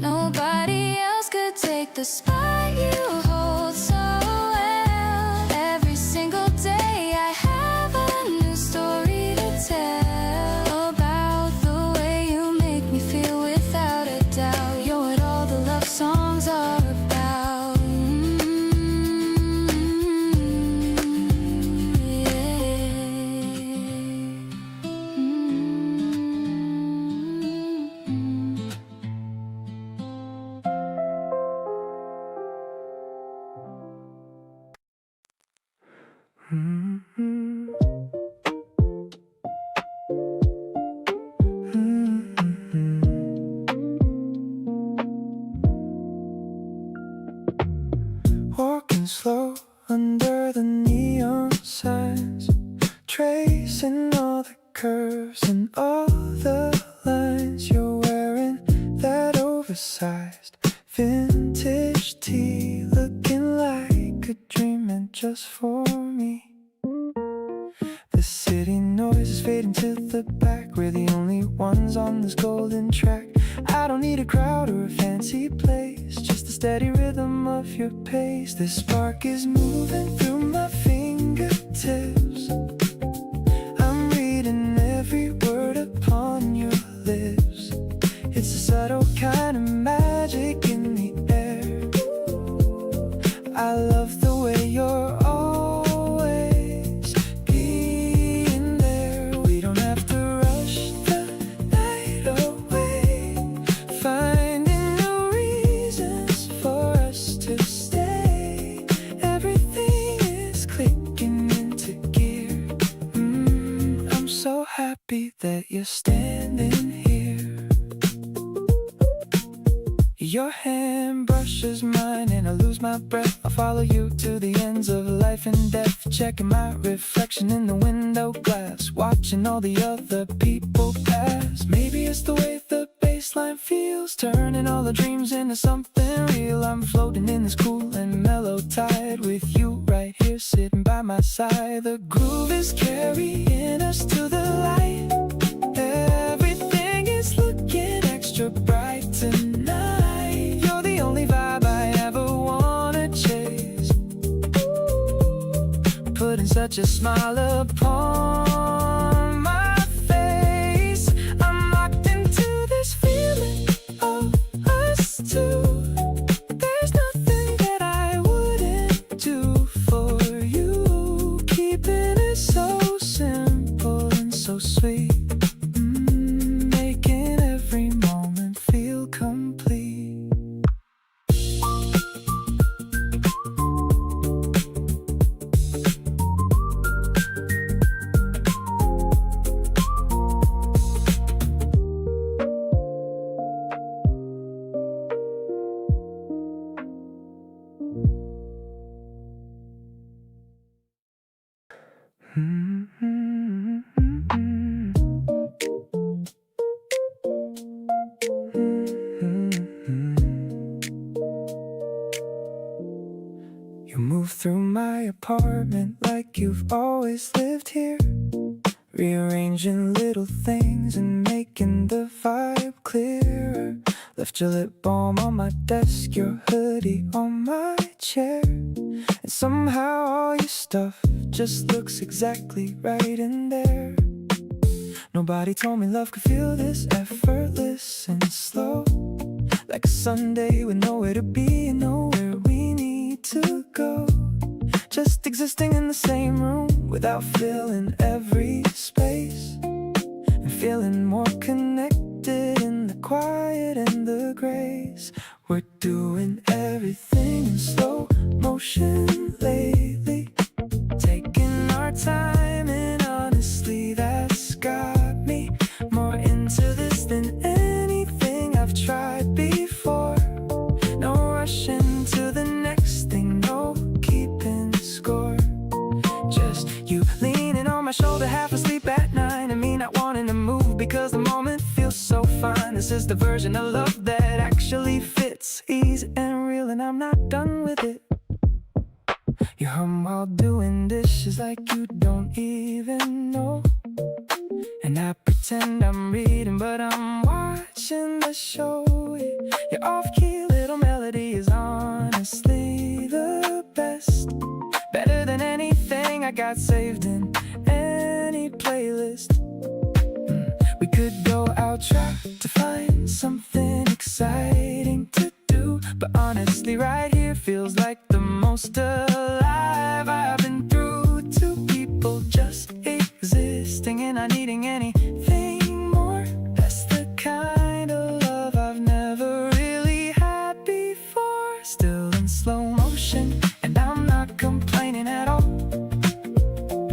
Nobody else could take the spot you hold so well. Every single day I have a new story to tell about the way you make me feel without a doubt. You're what all the love songs are about. Walking slow under the neon signs, tracing all the curves and all the lines. You're wearing that oversized vintage tee, looking like a dream meant just for me. The city noise is fading to the back. We're the only ones on this golden track. I don't need a crowd or a fancy place, just the steady rhythm of your pace. This spark is moving through my fingertips. I'm reading every word upon your lips. It's a subtle kind of magic in the air. I love the way you're always being there. We don't have to rush the night away, finding new reasons hand brushes mine and I lose my breath. I'll follow you to the ends of life and death, checking my reflection in the window glass, watching all the other people pass. Maybe it's the way the baseline feels, turning all the dreams into something real. I'm floating in this cool and mellow tide with you right here sitting by my side. The groove is carrying us to the light. Everything is looking extra bright tonight. You're the only vibe I ever wanna chase, putting such a smile upon my face. I'm locked into this feeling of us two. There's nothing that I wouldn't do for you, keeping it so simple and so sweet. Making every moment feel complete. You move through my apartment like you've always lived here, rearranging little things and making the vibe clearer. Left your lip balm on my desk, your hoodie on my chair, and somehow all your stuff just looks exactly right in there. Nobody told me love could feel this effortless and slow, like a Sunday with nowhere to be and nowhere we need to go. Just existing in the same room without filling every space, and feeling more connected in the quiet and the grace. We're doing everything in slow motion lately, taking our time, and honestly that's got me more into this than anything I've tried before. No rushing to the next thing, no keeping score. Just you leaning on my shoulder, half asleep at night, and me not wanting to move because the moment feels so fine. This is the version of love that actually fits, easy and real, and I'm not done with it. You hum while doing dishes like you don't even know, and I pretend I'm reading but I'm watching the show. Your off-key little melody is honestly the best, better than anything I got saved in any playlist. We could go out, try to find something exciting to do, but honestly right here feels like the most alive I've been through. Two people just existing and not needing anything more. That's the kind of love I've never really had before. Still in slow motion and I'm not complaining at all.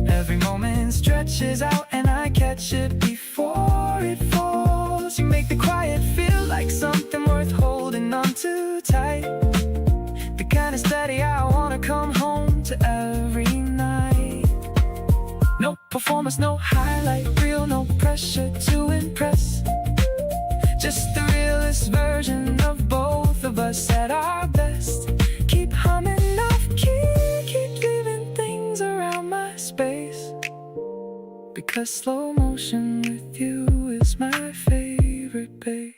Every moment stretches out and I catch it before it falls. You make the quiet feel like something worth holding on to tight, the kind of steady I wanna come home to every night. No performance, no highlight reel, no pressure to impress, just the realest version of both of us at our best. Keep humming off key, keep leaving things around my space, because slow motion with you is my favorite pace.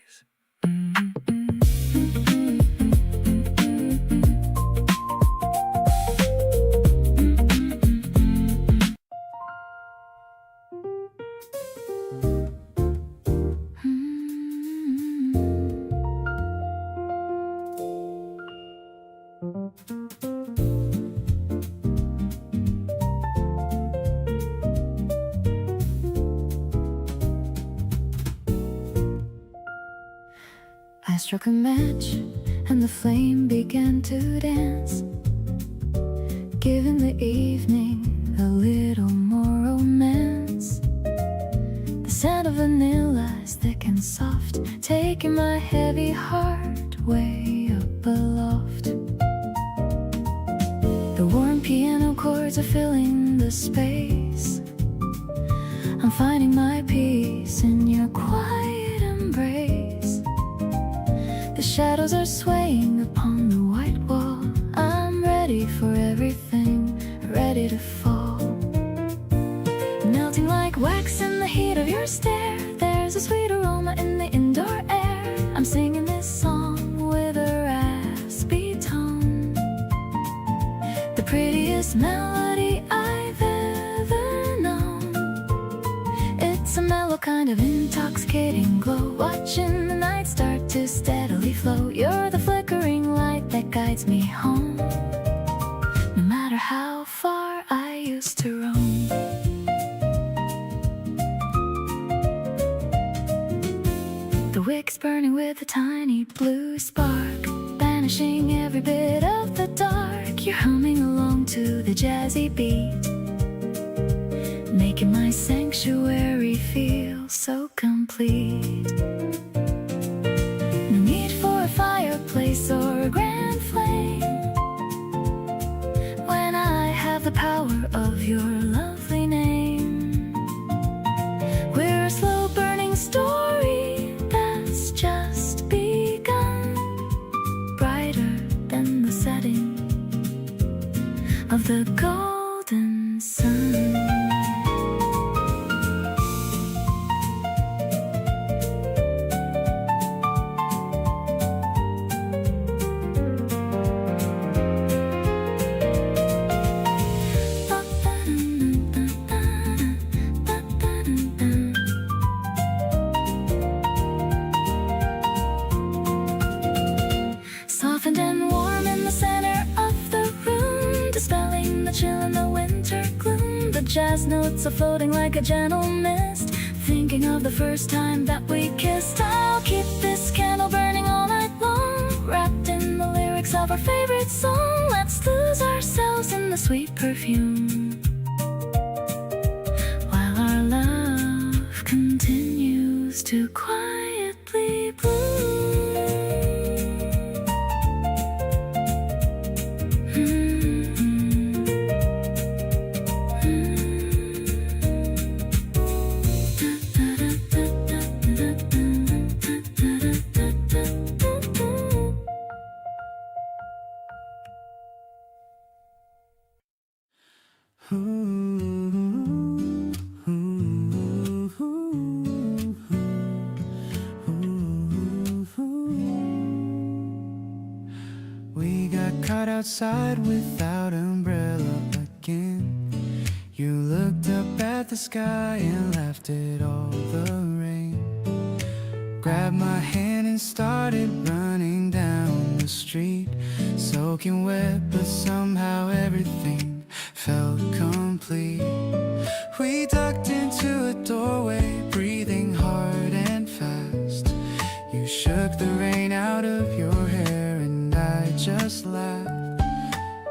I struck a match and the flame began to dance, giving the evening a little more romance. The scent of vanilla is thick and soft, taking my heavy heart way words are filling the space. I'm finding my peace in your quiet embrace. The shadows are swaying upon the white wall. I'm ready for everything, ready to fall. Melting like wax in the heat of your stare. There's a sweet aroma in the indoor air. I'm singing this song with a raspy tone, the prettiest melody I've ever known. It's a mellow kind of intoxicating glow, watching the night start to steadily flow. You're the flickering light that guides me home, no matter how far I used to roam. The wick's burning with a tiny blue spark, banishing every bit of the dark. You're humming along to the jazzy beat, making my sanctuary feel so complete. No need for a fireplace or a grand flame when I have the power of your lovely name. We're a slow burning story that's just begun, brighter than the setting of the golden sun. Softened and warm in the center of the room, dispelling the chill in the winter gloom. The jazz notes are floating like a gentle mist, thinking of the first time that we kissed. I'll keep this candle burning all night long, wrapped in the lyrics of our favorite song. Let's lose ourselves in the sweet perfume, while our love continues to quietly bloom. We got caught outside without umbrella again. You looked up at the sky and laughed at all the rain. Grabbed my hand and started running down the street, soaking wet, but somehow everything felt complete. We ducked into a doorway, breathing hard and fast. You shook the rain out of your hair and I just laughed.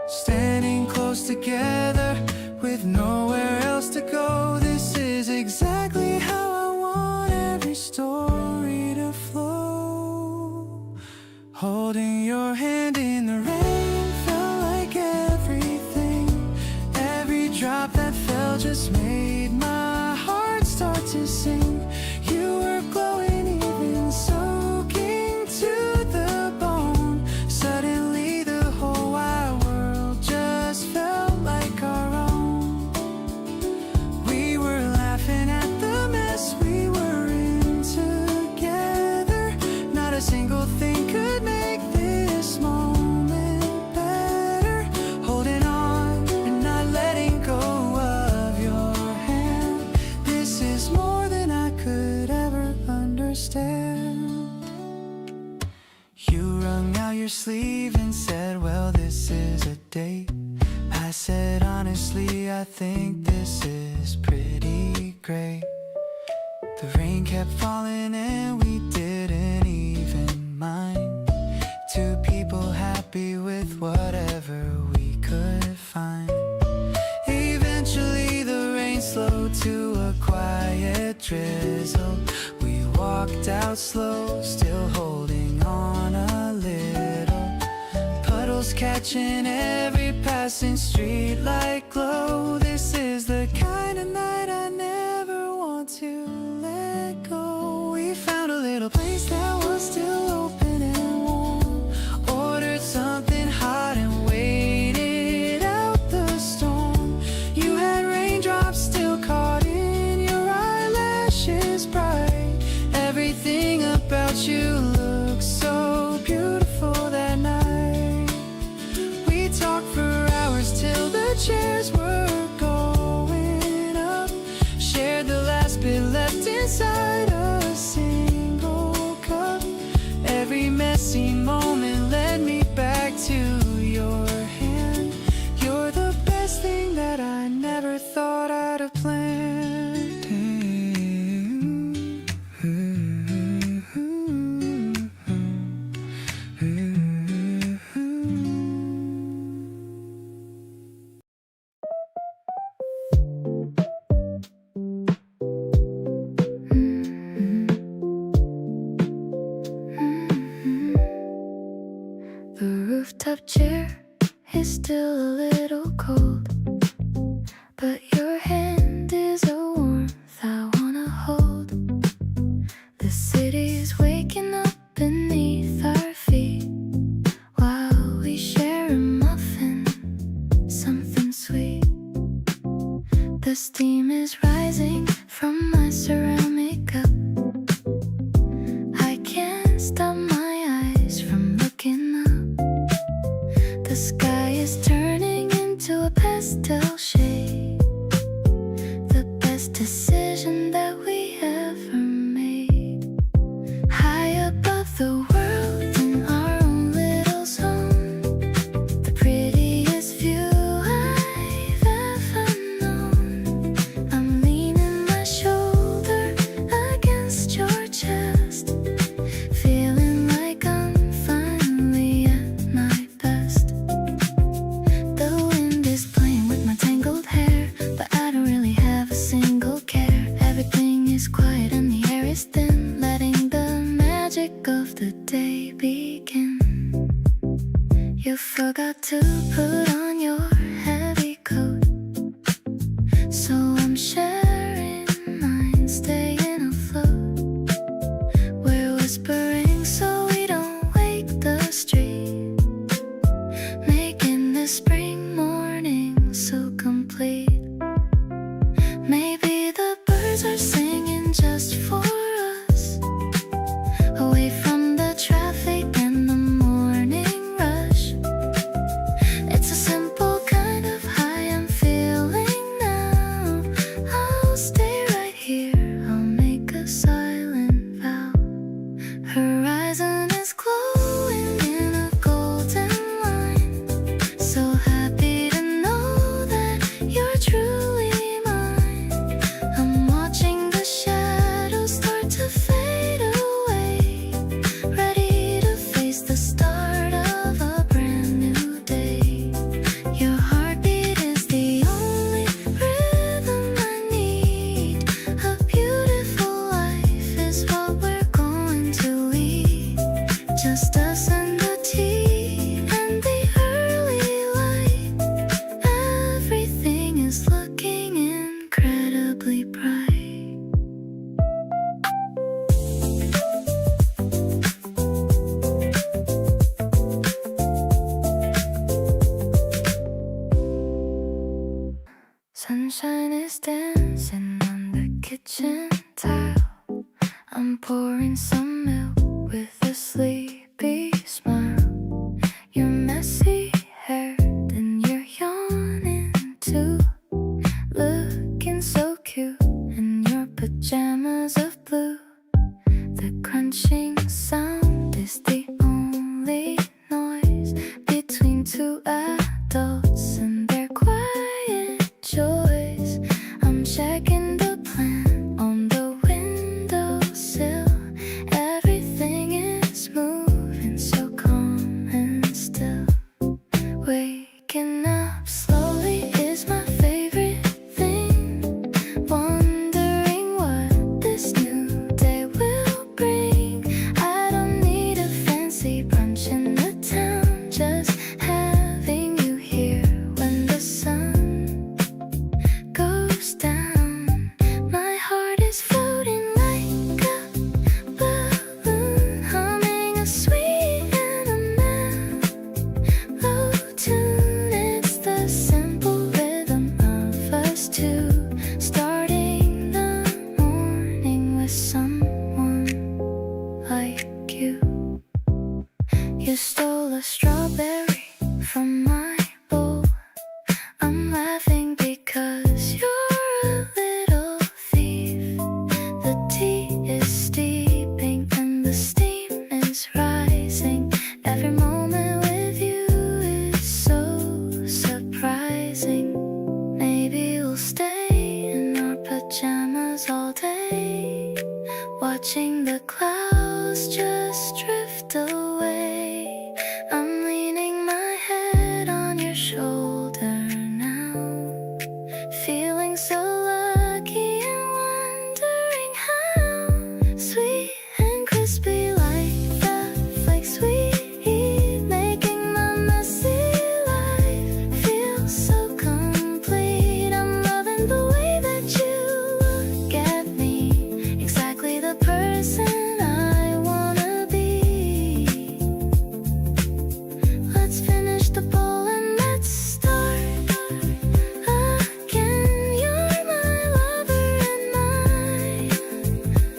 Standing close together with nowhere else to go. This is exactly how I want every story to flow. Holding your hand in the rain felt like everything. Every drop that fell just made my heart start to sing. You were glowing, even soaking to the bone. Suddenly the whole wide world just felt like our own. We were laughing at the mess we were in together. Not a single thing could make this moment better. Holding on and not letting go of your hand. This is more than I could ever understand. You wrung out your sleeve and said, well, this is a date. I said, honestly, I think this is pretty great. The rain kept falling and we didn't even mind. Two people happy with whatever we could find. Eventually the rain slowed to a quiet drizzle. We walked out slow, still holding on a little. Puddles catching every pass passing streetlight glow. This is the kind of night I never want to let go. We found a little place that was still open and warm. Ordered something hot and waited out the storm. You had raindrops still caught in your eyelashes bright. Everything about you looked so beautiful that night. We talked for hours till the chairs were going up. Shared the last bit left inside a single cup. Every messy moment led me back to your hand. You're the best thing that I never thought I'd have planned. The rooftop chair is still a little cold, but your hand is a warmth I wanna hold. The city's waking up beneath our feet while we share a muffin, something sweet. The steam is rising from my ceramic cup. I can't stop my eyes from looking up. The sky is turning into a pastel shade. The best decision that we ever made. High above the world in our own little zone. The prettiest view I've ever known. I'm leaning my shoulder against your chest, feeling like I'm finally at my best. The wind is playing with my tangled hair, but I don't really have a single care. Everything is quiet and the air is thin, letting the magic of the day begin. You forgot to put on your heavy coat, so I'm sharing mine, staying afloat. We're whispering so we don't wake the street, making this spring morning so complete. Maybe the birds are singing just for us, away from the traffic and the morning rush. It's a simple kind from my bowl. I'm laughing because you're a little thief. The tea is steeping and the steam is rising. Every moment with you is so surprising. Maybe we'll stay in our pajamas all day, watching the clouds just drift away. I'm leaning my head on your shoulder now, feeling so lucky and wondering how sweet and crispy like the flakes we eat, making my messy life feel so complete. I'm loving the way that you look at me, exactly the person I wanna be. Let's finish the bowl and let's start again. You're my lover and my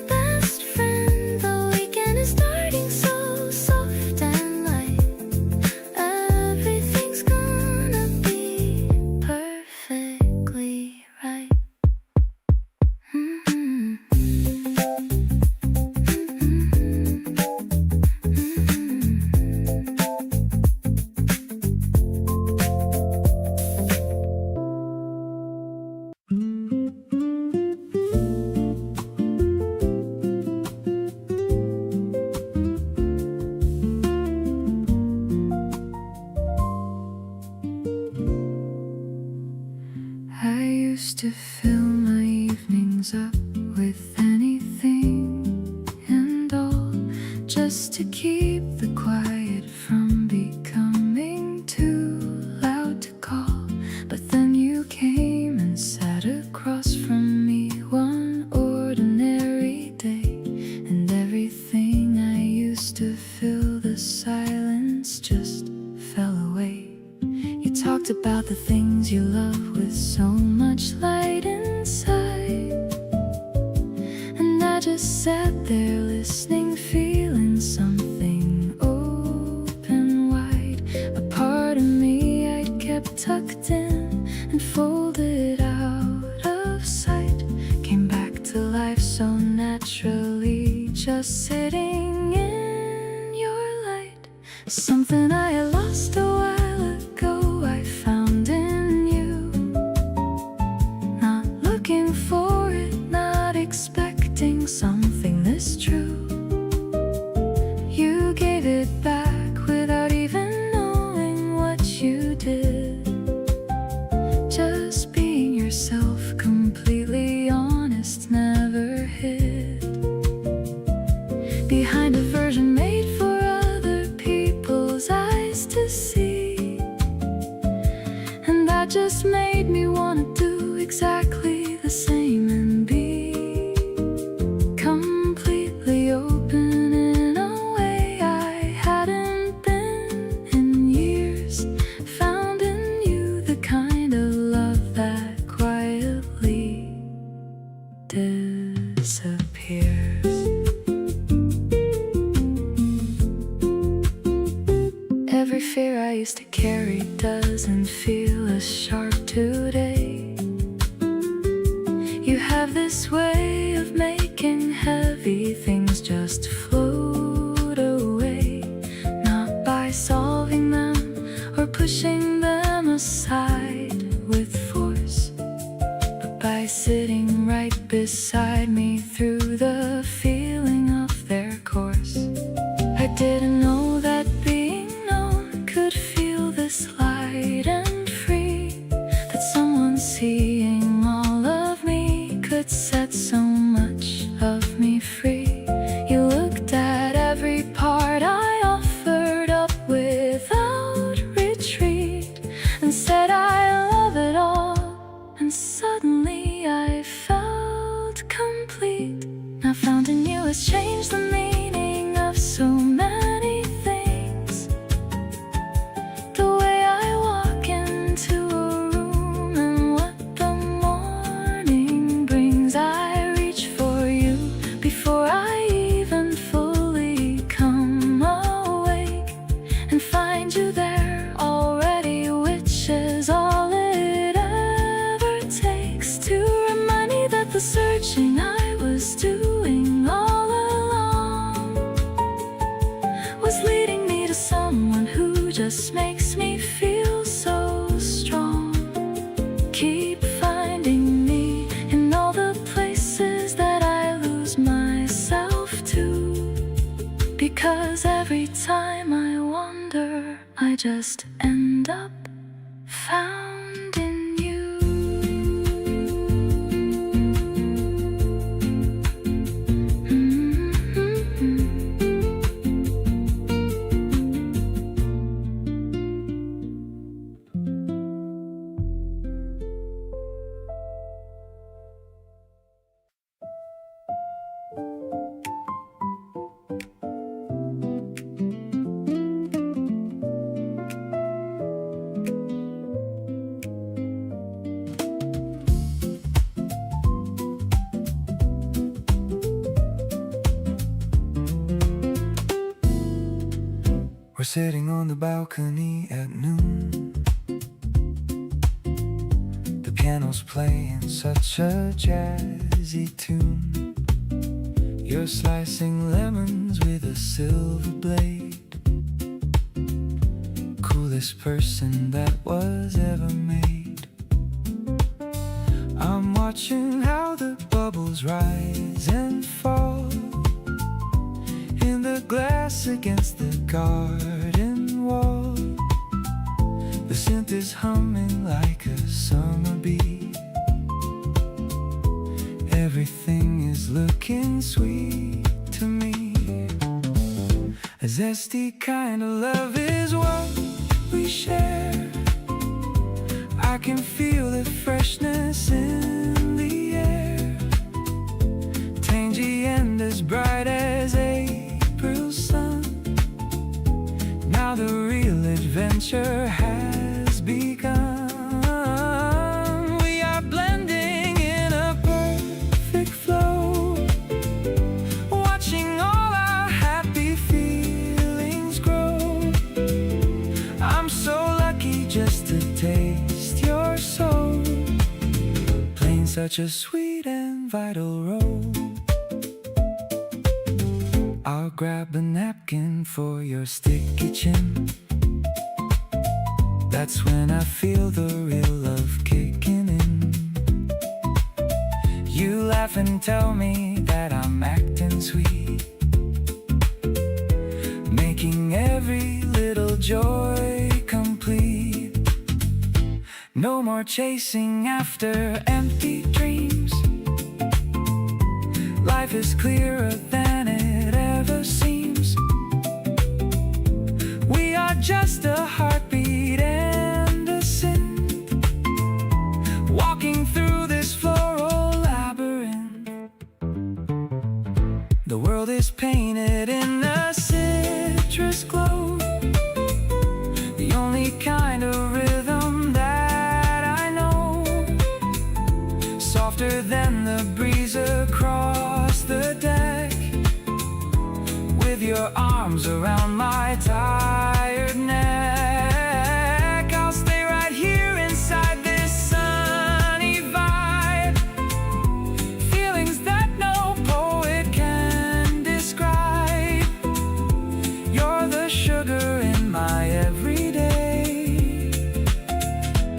best friend. The weekend is starting so soft and light. Everything's gonna be perfectly right. I used to fill my evenings up with anything and all, just to keep the quiet from becoming too loud to call. But then you came and sat across from me one ordinary day, and everything I used to fill the silence just fell away. You talked about the things you love with so much light inside, and I just sat there listening, feeling something open wide. A part of me I'd kept tucked in and folded out of sight came back to life so naturally, just sitting in your light. Something I had lost a while ago I found in you. Not looking for it, not expecting something this true. You gave it back without even knowing what you did. Just being yourself, completely honest, never hid behind a version made for other people's eyes to see. And that just made me wanna do exactly the same and be completely open in a way I hadn't been in years. Found in you the kind of love that quietly disappears. Every fear I used to carry doesn't feel as sharp today. You have this way of making heavy things just float away, not by solving them or pushing them aside with force, but by sitting right beside me through the feeling of their course. I didn't know that being known could feel this light and free, that someone seeing all of me could set so much of me free. You looked at every part I offered up without retreat and said I love it all, and suddenly I felt complete. just makes me feel so strong. Keep finding me in all the places that I lose myself to. Because every time I wander, I just end up found in you. We're sitting on the balcony at noon. The piano's playing such a jazzy tune. You're slicing lemons with a silver blade. Coolest person that was ever made. I'm watching how the bubbles rise and fall in the glass against the garden wall. The synth is humming like a summer bee. Everything is looking sweet to me. A zesty kind of love is what we share. I can feel the freshness in the air, tangy and as bright as April sun. Now the real adventure has begun. We are blending in a perfect flow, watching all our happy feelings grow. I'm so lucky just to taste your soul, playing such a sweet and vital role. I'll grab a napkin for your sticky chin. That's when I feel the real love kicking in. You laugh and tell me that I'm acting sweet, making every little joy complete. No more chasing after empty dreams. Life is clearer than it ever seems. We are just a heartbeat and a synth, walking through this floral labyrinth. The world is painted in a citrus glow, the only kind of rhythm that I know, softer than the breeze across the deck. With your arms around my tired neck, I'll stay right here inside this sunny vibe. Feelings that no poet can describe. You're the sugar in my everyday,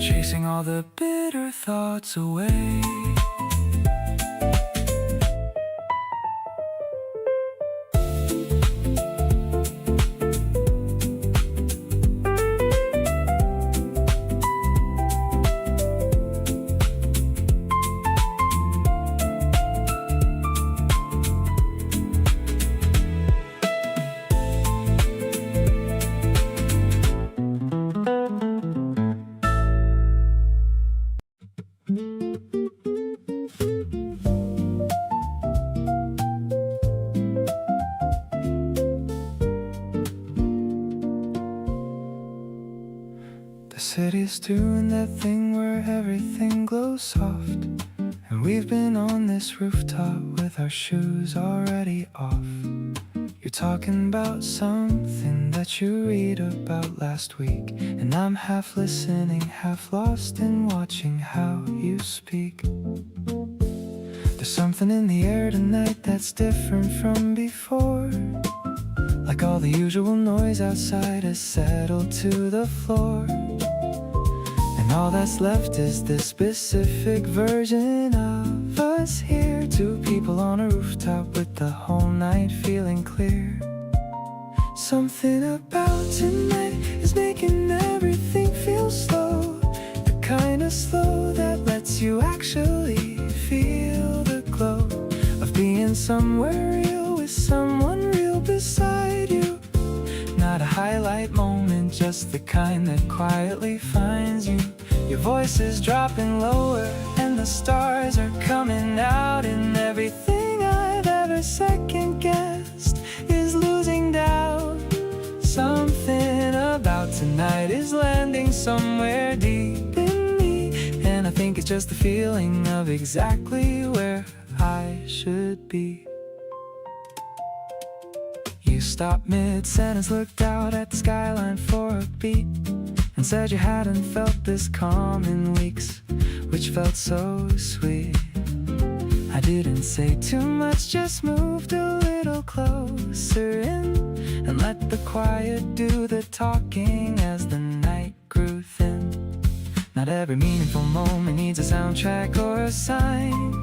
chasing all the bitter thoughts away. The city's doing that thing where everything glows soft, and we've been on this rooftop with our shoes already off. You're talking about something that you read about last week, and I'm half listening, half lost in watching how you speak. There's something in the air tonight that's different from before, like like all the usual noise outside has settled to the floor, and all that's left is this specific version of us here. Two people on a rooftop with the whole night feeling clear. Something about tonight is making everything feel slow, the kind of slow that lets you actually feel the glow of being somewhere real with someone real beside you. Not a highlight moment, just the kind that quietly finds you. Your voice is dropping lower and the stars are coming out, and everything I've ever second guessed is losing doubt. Something about tonight is landing somewhere deep in me, and I think it's just the feeling of exactly where I should be. You stopped mid-sentence, looked out at the skyline for a beat, and said you hadn't felt this calm in weeks, which felt so sweet. I didn't say too much, just moved a little closer in, and let the quiet do the talking as the night grew thin. Not every meaningful moment needs a soundtrack or a sign.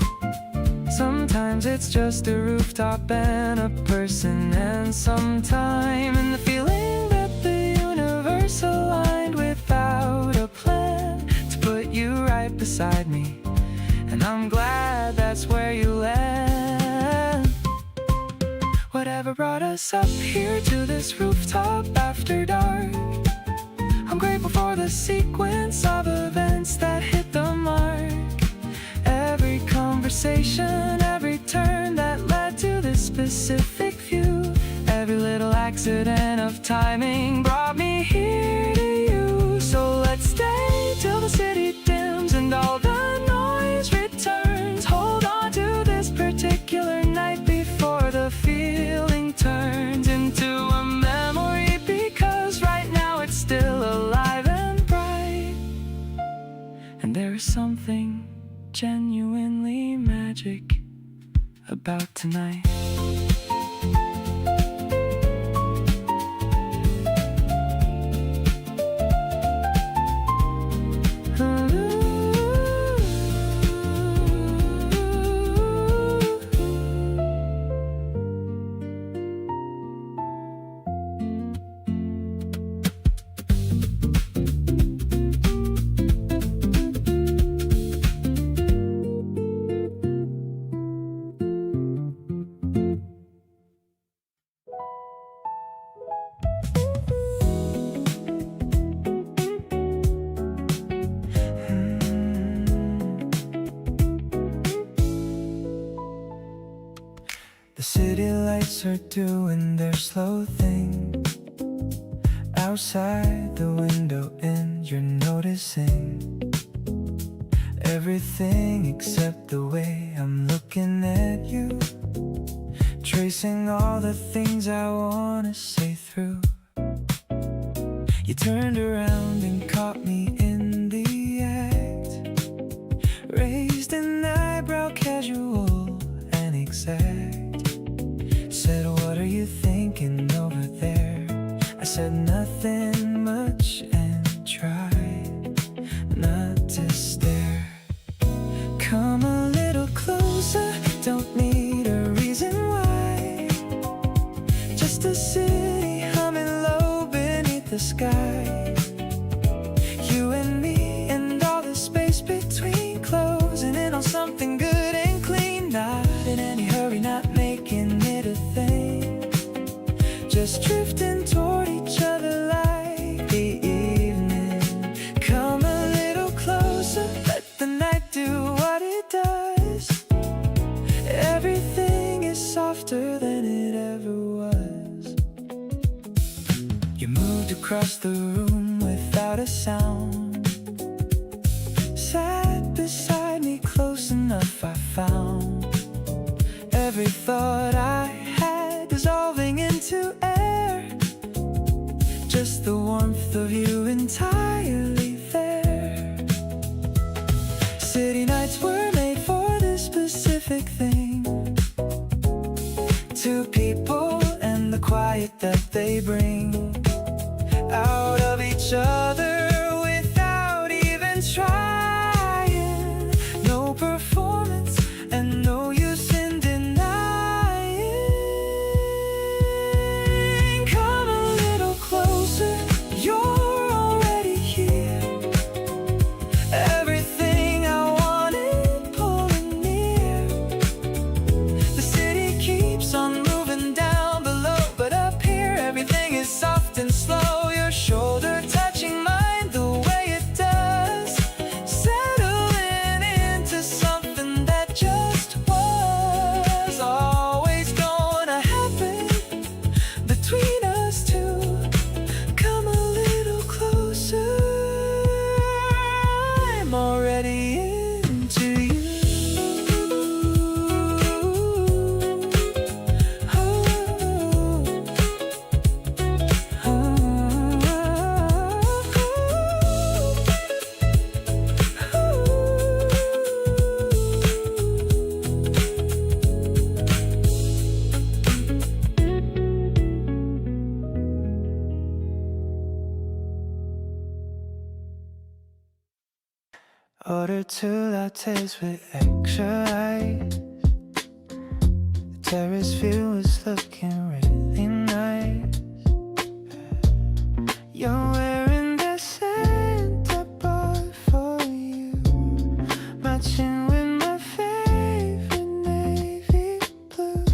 Sometimes it's just a rooftop and a person and some time, and the feeling that the universe aligned without a plan to put you right beside me, and I'm glad that's where you land. Whatever brought us up here to this rooftop after dark, I'm grateful for the sequence of events that hit the mark. Every conversation, every turn that led to this specific view, every little accident of timing brought me here to you. So let's stay till the city dims and all the noise returns. Hold on to this particular night before the feeling turns into a memory, because right now it's still alive and bright, and there is something genuinely magic about tonight. The city lights are doing their slow thing outside the window, and you're noticing everything except the way I'm looking at you, tracing all the things I wanna say through. You turned around and caught me in the act, raised an eyebrow, casual and exact. Said, what are you thinking over there? I said nothing much and tried not to stare. Come a little closer, don't need a reason why, just a city humming low beneath the sky. You and me and all the space between, closing in on something good and clean. Not in any hurry, not making it a thing, just drifting toward each other like the evening. Come a little closer, let the night do what it does. Everything is softer than it ever was. You moved across the room without a sound, sat beside me close enough, I found every thought I had dissolving into air, just the warmth of you entirely there. City nights were made for this specific thing, two people and the quiet that they bring out of each other without even trying. No performance and no use in denying. Come a little closer, you're already here. Everything I wanted pulling near. The city keeps on moving down below, but up here everything is soft and slow. Your shoulder touching mine the way it does, settling into something that just was always gonna happen between us two. Come a little closer, I'm already into you. Order 2 lattes with extra ice. The terrace view is looking really nice. You're wearing the scent I bought for you, matching with my favorite navy blue.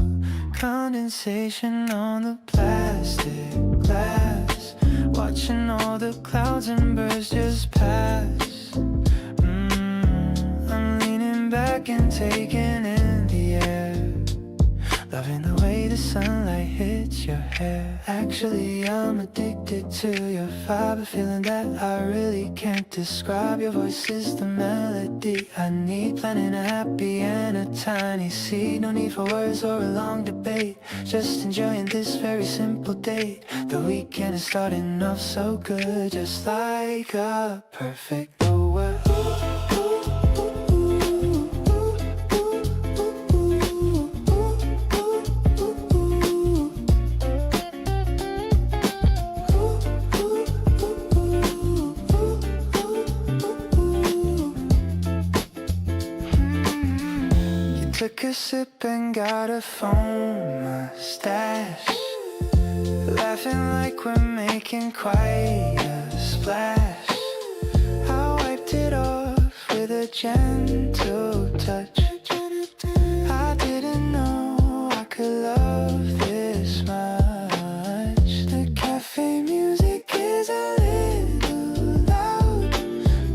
Condensation on the plastic glass, watching all the clouds and birds just pass. I'm leaning back and taking in the air, loving the way the sunlight hits your hair. Actually, I'm addicted to your vibe, a feeling that I really can't describe. Your voice is the melody I need, planting a happy and a tiny seed. No need for words or a long debate, just enjoying this very simple date. The weekend is starting off so good, just like a perfect world. Took a sip and got a foam mustache, laughing like we're making quite a splash. I wiped it off with a gentle touch. I didn't know I could love this much. The cafe music is a little loud,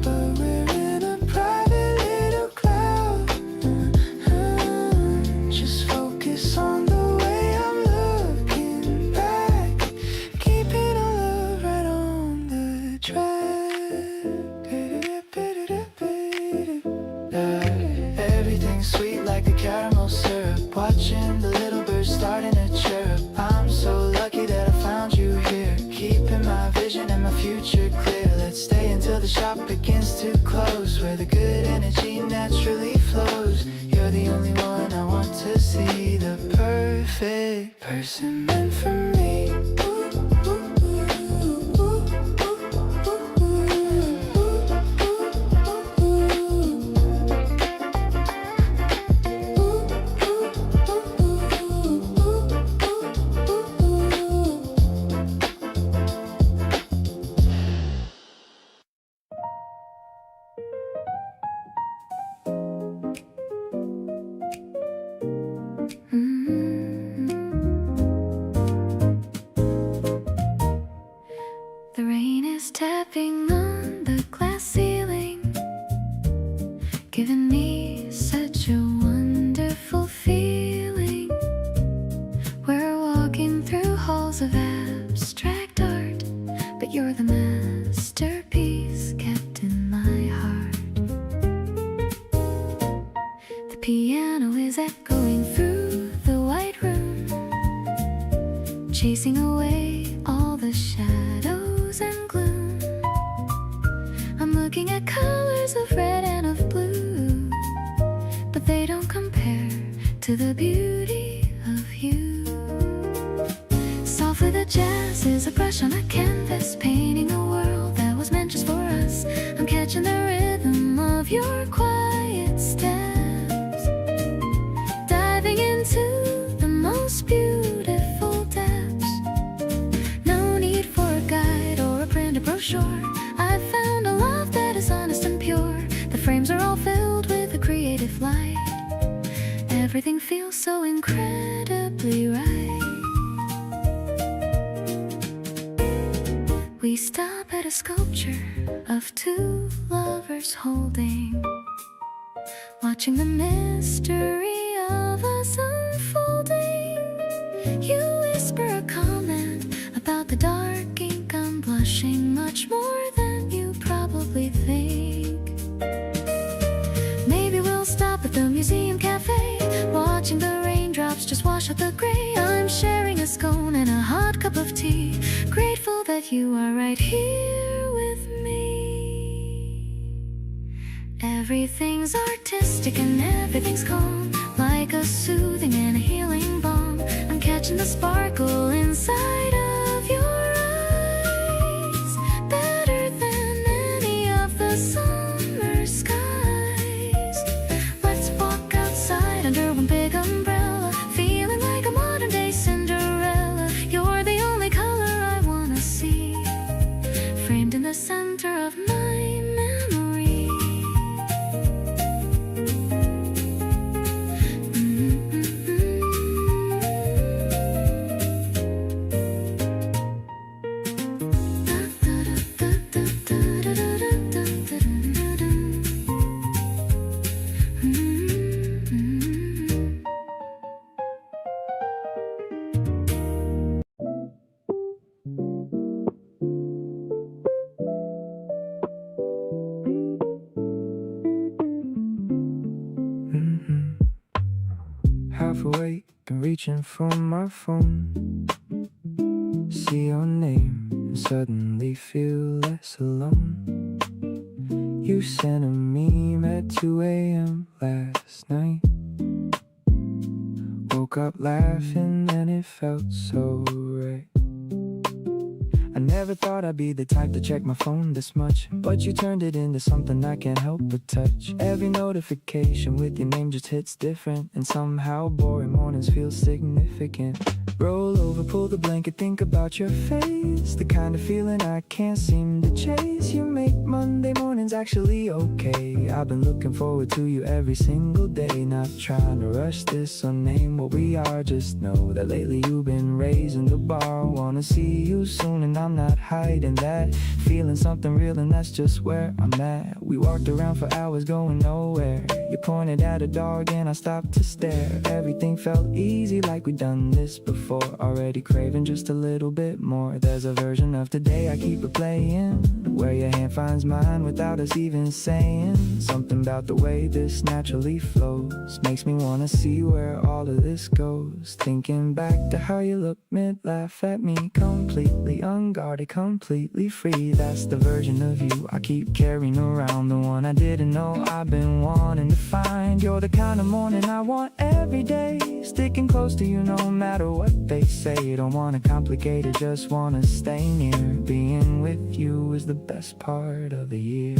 but we're in a private little cloud. Just focus on the way I'm looking back, keeping our love right on the track. Everything's sweet like a caramel syrup, watching the little birds starting to chirp. I'm so lucky that I found you here, keeping my vision and my future clear. Let's stay until the shop begins to close, where the good energy naturally flows. You're the only one I want to see, the perfect person meant for me. The rain is tapping on the glass ceiling, giving me such a wonderful feeling. We're walking through halls of abstract art, but you're the masterpiece kept in my heart. The piano is echoing through the white room, chasing away all the shadows and gloom. I'm looking at colors of red and of blue, but they don't compare to the beauty of you. Softly the This is a brush on a canvas, painting a world that was meant just for us. I'm catching the rhythm of your quiet steps, diving into the most beautiful depths. No need for a guide or a printed brochure. I've found a love that is honest and pure. The frames are all filled with a creative light. Everything feels so incredibly right. We stop at a sculpture of two lovers holding, watching the mystery of us unfolding. You whisper a comment about the dark ink. I'm blushing much more than you probably think. Maybe we'll stop at the museum cafe, watching the raindrops just wash out the gray. I'm sharing a scone and a hot cup of tea, grateful that you are right here with me. Everything's artistic and everything's calm, like a soothing and a healing balm. I'm catching the sparkle inside of your eyes, better than any of the summer skies. Let's walk outside under one big umbrella, feeling like a modern day Cinderella. You're the only color I wanna see, framed in the center of my memory. Half awake and reaching for my phone, see your name and suddenly feel less alone. You sent a meme at 2 a.m. last night. Woke up laughing and it felt so right. I never thought I'd be the type to check my phone this much, but you turned it into something I can't help but touch. Every notification with your name just hits different, and somehow boring mornings feel significant. Roll over, pull the blanket, think about your face, the kind of feeling I can't seem to chase. You make Monday mornings actually okay. I've been looking forward to you every single day, not trying to rush this or name what we are. Just know that lately you've been raising the bar. Wanna see you soon and I'm not hiding that, feeling something real and that's just where I'm at. We walked around for hours going nowhere. You pointed at a dog and I stopped to stare. Everything felt easy like we'd done this before, already craving just a little bit more. There's a version of today I keep replaying, where your hand finds mine without us even saying. Something about the way this naturally flows makes me wanna see where all of this goes. Thinking back to how you look mid-laugh at me, completely unguarded, completely free. That's the version of you I keep carrying around, the one I didn't know I've been wanting to find. You're the kind of morning I want every day, sticking close to you no matter what they say. Don't wanna complicate it, just wanna stay near. Being with you is the best part of the year.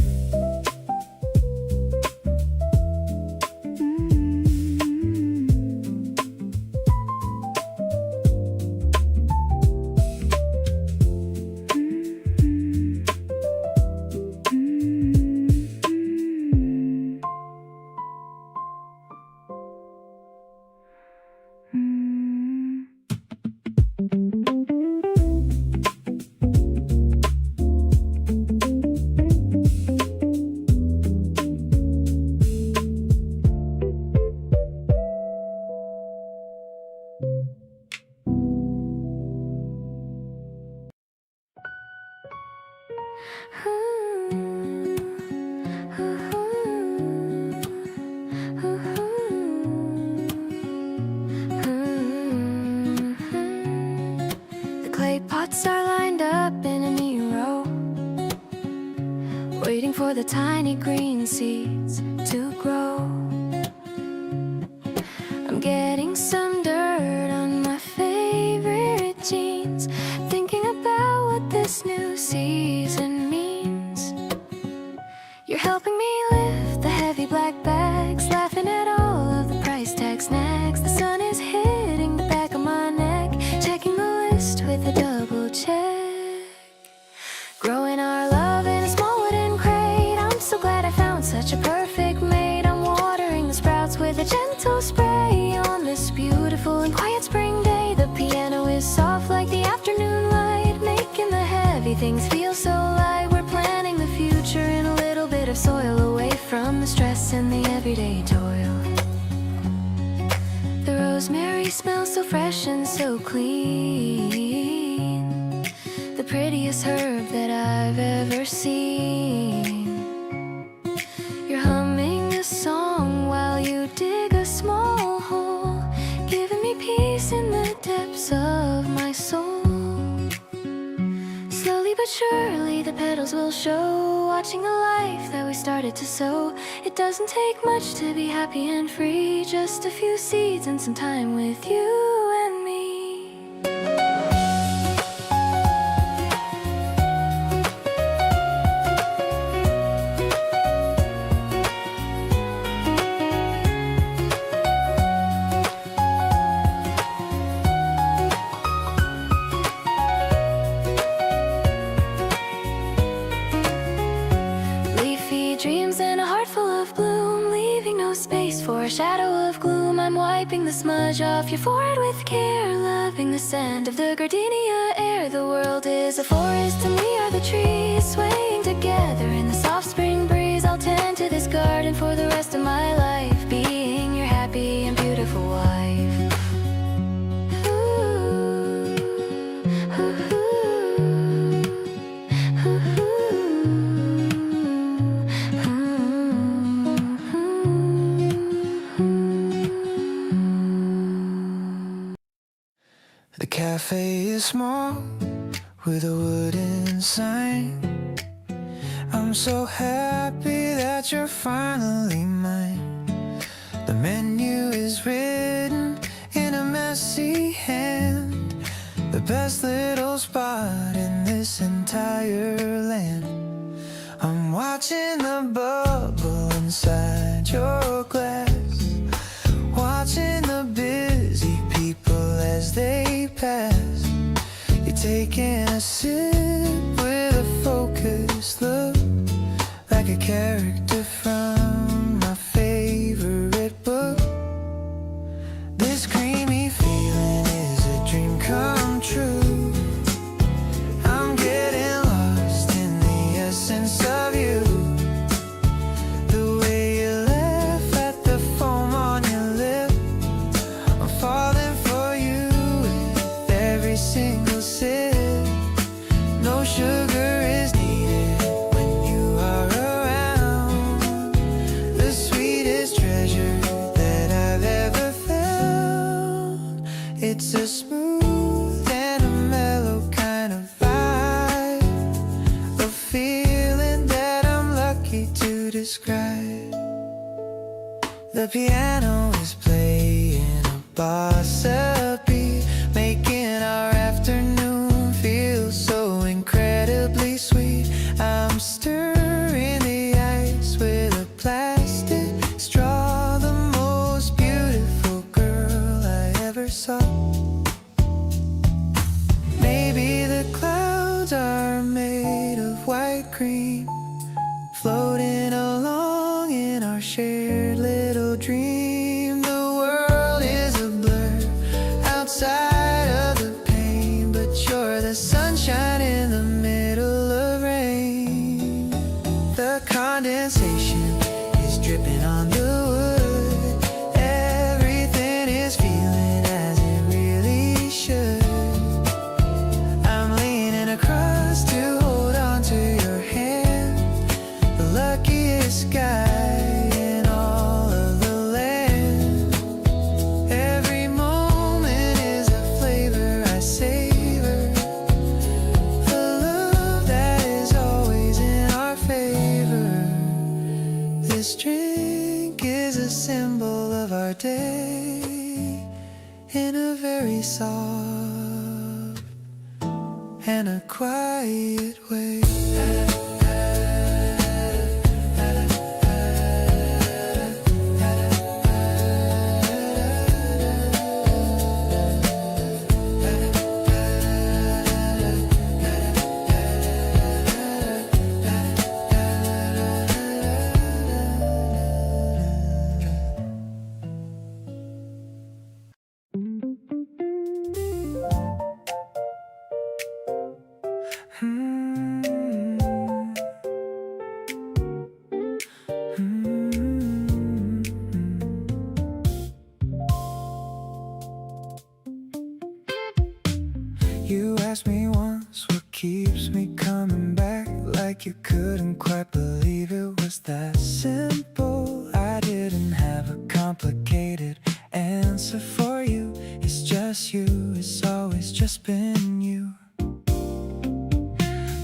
The clay pots are lined up in a neat row, waiting for the tiny green seeds to grow. I'm getting some dirt on my favorite jeans, thinking about things feel so light. We're planning the future in a little bit of soil, away from the stress and the everyday toil. The rosemary smells so fresh and so clean, the prettiest herb that I've ever seen. You're humming a song while you dig a small hole, giving me peace in the depths of my soul. Slowly but surely the petals will show, watching the life that we started to sow. It doesn't take much to be happy and free, just a few seeds and some time with you and me. For a shadow of gloom, I'm wiping the smudge off your forehead with care, loving the scent of the gardenia air. The world is a forest and we are the trees, swaying together in the soft spring breeze. I'll tend to this garden for the rest of my life, being your happy and beautiful wife. The cafe is small with a wooden sign. I'm so happy that you're finally mine. The menu is written in a messy hand, the best little spot in this entire land. I'm watching the bubble inside your glass, watching the busy people as they pass. You're taking a sip with a focused look, like a character from my favorite book. This creamy feeling is a dream come true. I'm getting lost in the essence of you. The way you laugh at the foam on your lip, I'm falling for you with every single sip. No sugar is needed when you are around. The sweetest treasure that I've ever found. It's a smooth and a mellow kind of vibe, a feeling that I'm lucky to describe. The piano is playing a bossa beat, making our afternoon feel so incredibly sweet. I'm stirring the ice with a plastic straw, the most beautiful girl I ever saw. Maybe the clouds are made of white cream, floating along in our shared little dream. The world is a blur outside of the pain, but you're the sunshine in the middle of rain. The condensation is dripping on the wood, everything is feeling as it really should. I'm leaning across to hold on to your hand, the luckiest guy in all of the land. Every moment is a flavor I savor, a love that is always in our favor. This drink is a symbol of our day, in a very soft and a quiet way. asked me once what keeps me coming back, like you couldn't quite believe it was that simple. I didn't have a complicated answer for you. It's just you, it's always just been you.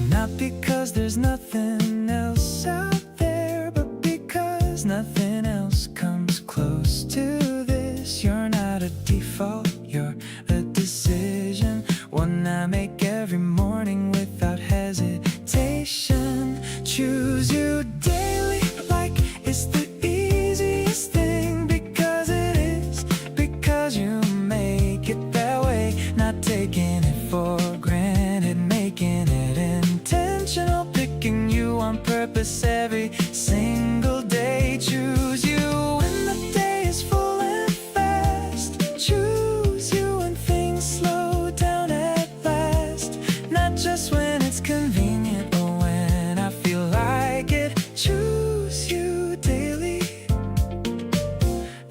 Not because there's nothing else out there, but because nothing else comes close to this. You're not a default, you're a decision, one I make every morning without hesitation. Choose you daily like it's the easiest thing, because it is, because you make it that way. Not taking it for granted, making it intentional, picking you on purpose every single day. Choose you when the day is full and fast. Choose you when things slow down at last. Not just when it's convenient or when I feel like it. Choose you daily.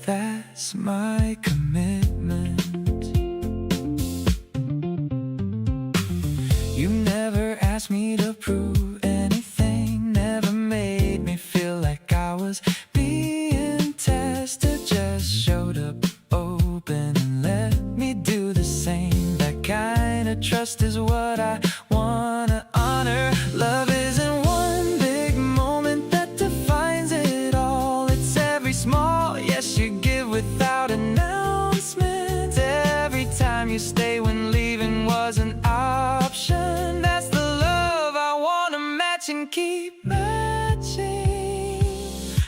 That's my commitment. You never asked me to prove anything, never made me feel like I was being tested. Just showed up open and let me do the same. That kind of trust is what I wanna honor. Love isn't one big moment that defines it all. It's every small yes you give without announcement. Every time you stay when leaving was an option. That's the love I wanna match and keep matching.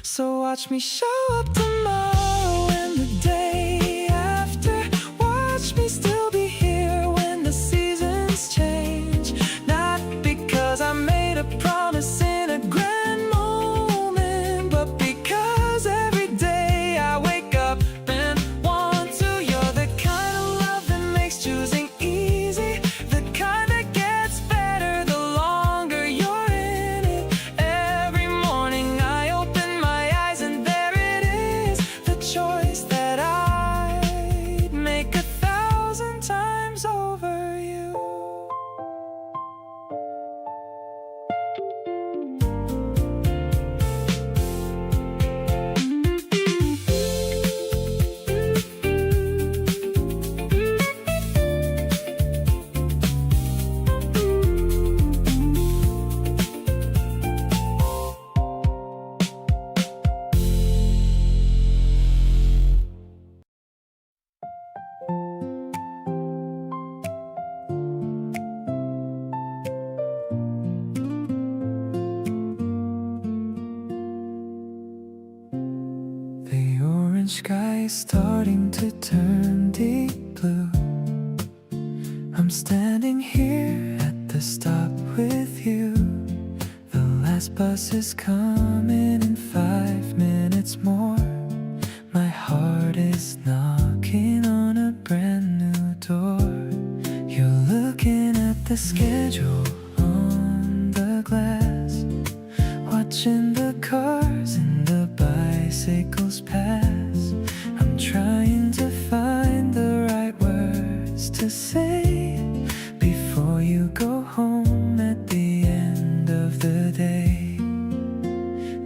So watch me show up tomorrow and the day after. Watch me still be here when the seasons change. Not because I made a promise in a grand moment, but because every day I wake up and want to. You're the kind of love that makes choosing easy, the kind that gets better the longer you're in it. Every morning I open my eyes and there it is, the choice that I'd make 1,000 times over you. The orange sky is starting to turn deep blue. I'm standing here at the stop with you. The last bus is coming in 5 minutes more. My heart is knocking on a brand new door. You're looking at the schedule on the glass, watching the cars and the bicycles pass. I'm trying to find the right words to say before you go home at the end of the day.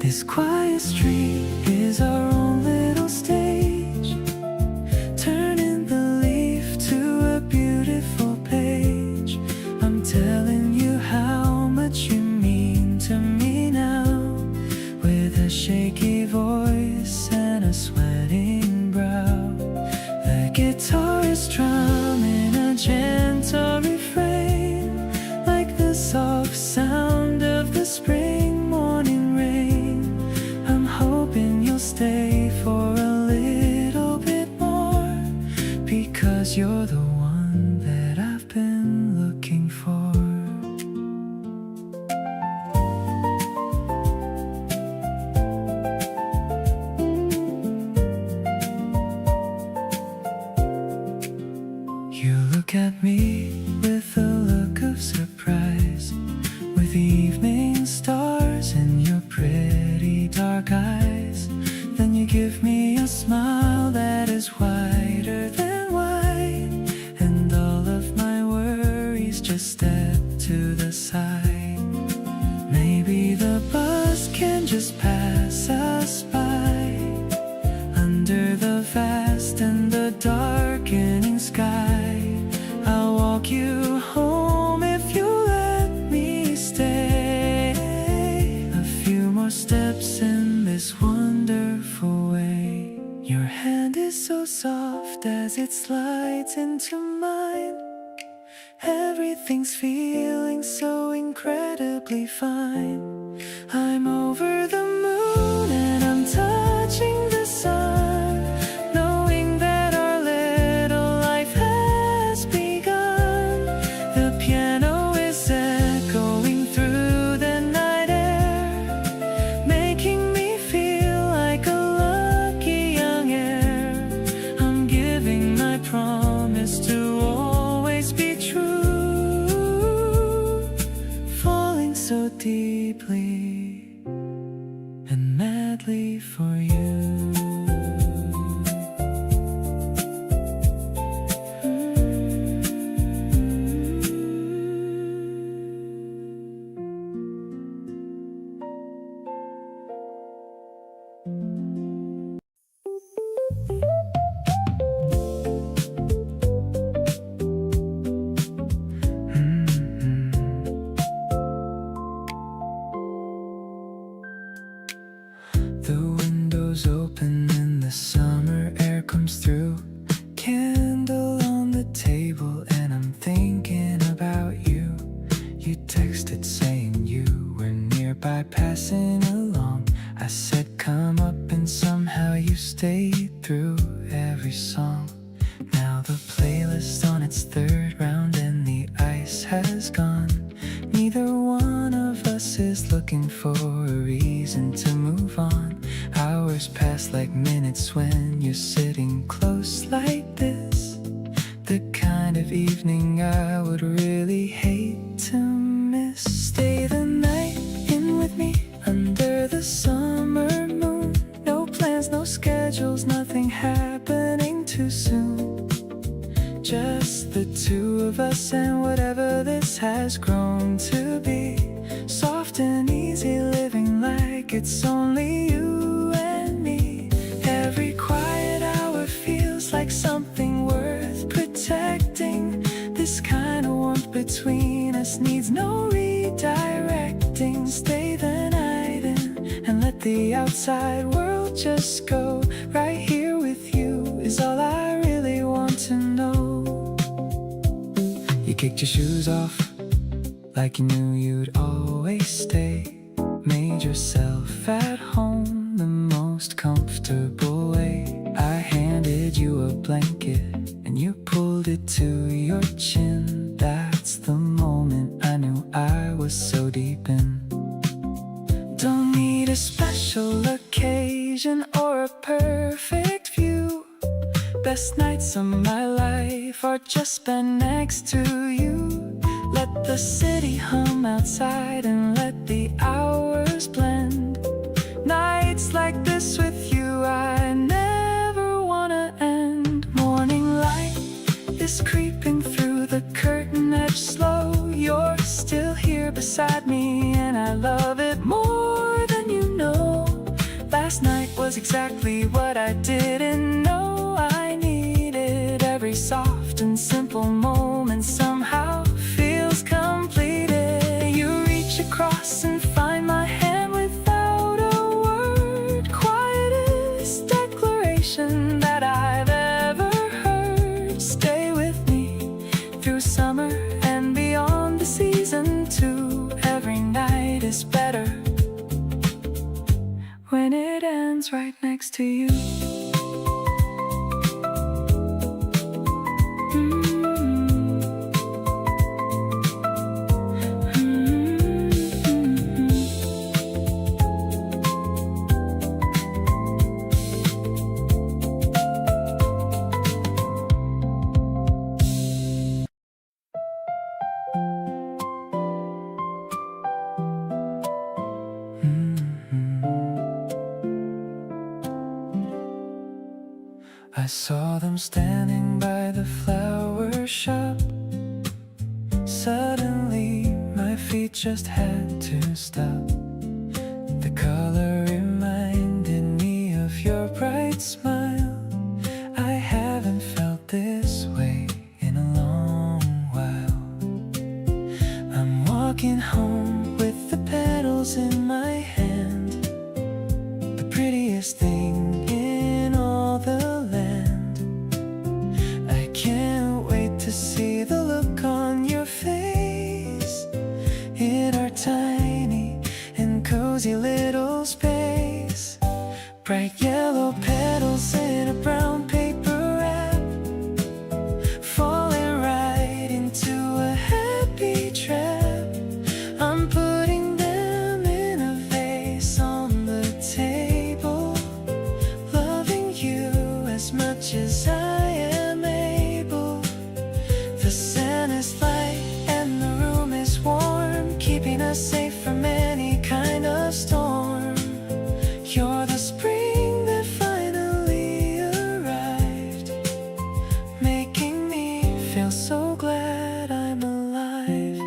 This quiet street is our own little stage, turning the leaf to a beautiful page. I'm telling you how much you mean to me now, with a shaky voice and a sweating brow. The guitar is strumming a gentle refrain, like the soft sound of the spring morning rain. I'm hoping you'll stay soft as it slides into mine. Everything's feeling so incredibly fine. I'm over the moon and I'm touching the sun, knowing that our little life has begun. The piano is echoing through the night air, making me feel like a lucky young heir. I'm giving my promise to always be true, falling so deeply and madly for you. The windows open and the summer air comes through. Candle on the table and I'm thinking about you. You texted saying you were nearby passing along. I said come up and somehow you stayed through every song. Now the playlist on its third round and the ice has gone. Neither one of us is looking for a reason to move on. Hours pass like minutes when you're sitting close like this. The kind of evening I would really hate to miss. Stay the night in with me under the summer moon. No plans, no schedules, nothing happening too soon. Just the two of us and whatever this has grown to be. Soft and easy living like it's only you and me. Every quiet hour feels like something worth protecting. This kind of warmth between us needs no redirecting. Stay the night in and let the outside world just go. Right here with you is all I really want to know. You kicked your shoes off like you knew you'd always stay. Made yourself at home the most comfortable way. I handed you a blanket and you pulled it to your chin. That's the moment I knew I was so deep in. Don't need a special occasion or a perfect view. Best nights of my life are just spent next to you. Let the city hum outside and let the hours blend. Nights like this with you I never wanna end. Morning light is creeping through the curtain edge slow. You're still here beside me and I love it more than you know. Last night was exactly what I didn't know I needed. Every soft and simple moment somehow feels completed. You reach across and find my hand without a word. Quietest declaration that I've ever heard. Stay with me through summer and beyond the season too. Every night is better when it ends right next to you. I saw them standing by the flower shop. Suddenly my feet just had to stop. The color reminded me of your bright smile. I haven't felt this way in a long while. I'm walking home with the petals in my hand, the prettiest thing in all the land. empty little space. Bright yellow petals in a brown paper wrap, falling right into a happy trap. I'm putting them in a vase on the table, loving you as much as I am able. The sun is light and the room is warm, keeping us safe from any kind of storm. You're the spring that finally arrived, making me feel so glad I'm alive.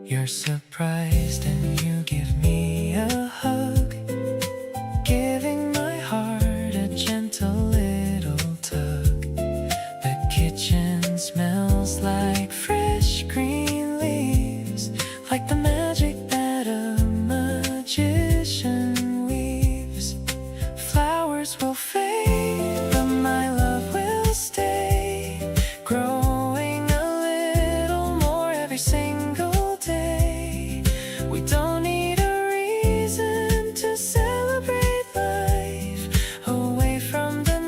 You're surprised and you give me a hug, giving my heart a gentle little tug. The kitchen smells like fresh green leaves, like the magic that a magician weaves. Flowers will fade, but my love will stay, growing a little more every single day. We don't need a reason to celebrate life, away from the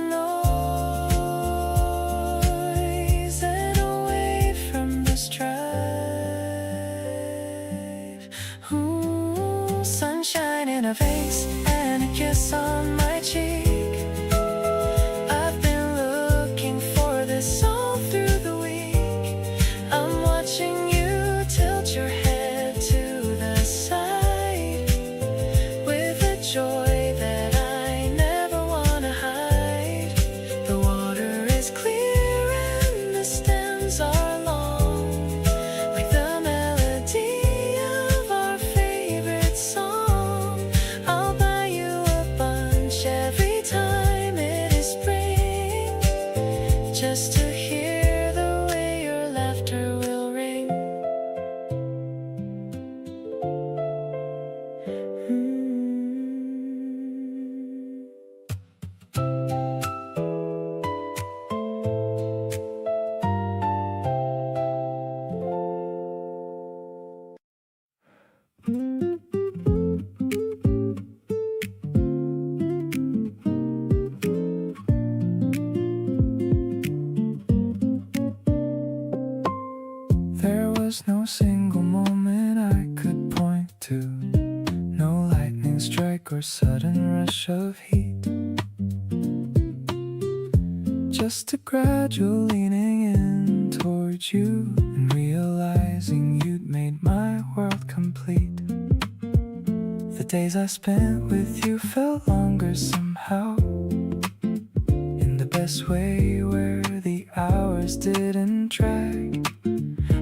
noise and away from the strife. Ooh, sunshine in a vase and a kiss on my cheek. I've been looking for this all through the week. I'm watching you tilt your head to the side with a joy that I never wanna hide. The water is clear and the stems are long, like the melody of our favorite song. I'll buy you a bunch every time it is spring, just to hear the way your laughter will ring. There was no single moment I could point to, no lightning strike or sudden rush of heat, just a gradual leaning in towards you and realizing you'd made my world complete. The days I spent with you felt longer somehow, in the best way where the hours didn't drag.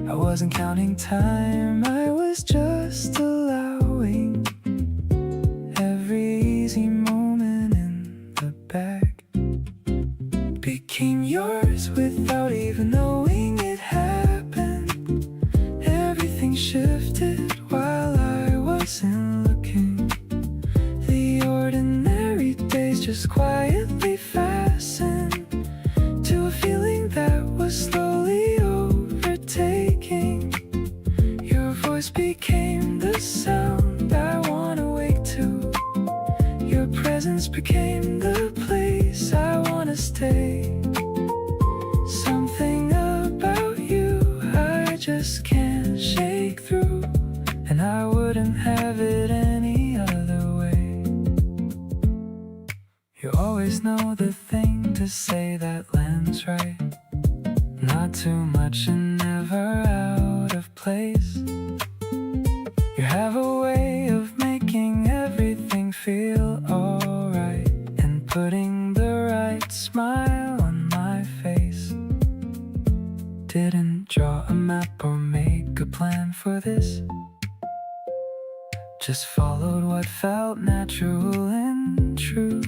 I wasn't counting time, I was just allowing every easy moment in the bag became yours without even knowing it happened. Everything shifted while I wasn't looking. The ordinary days just quietly fastened to a feeling that was slowly overtaking. Your voice became the sound I wanna wake to. Your presence became the place I wanna stay. Something about you I just can't shake through, and I wouldn't have it any other way. You always know the thing to say that lands right, not too much and never out of place. You have a way of making everything feel alright and putting the right smile on my face. Didn't draw a map or make a plan for this, just followed what felt natural and true.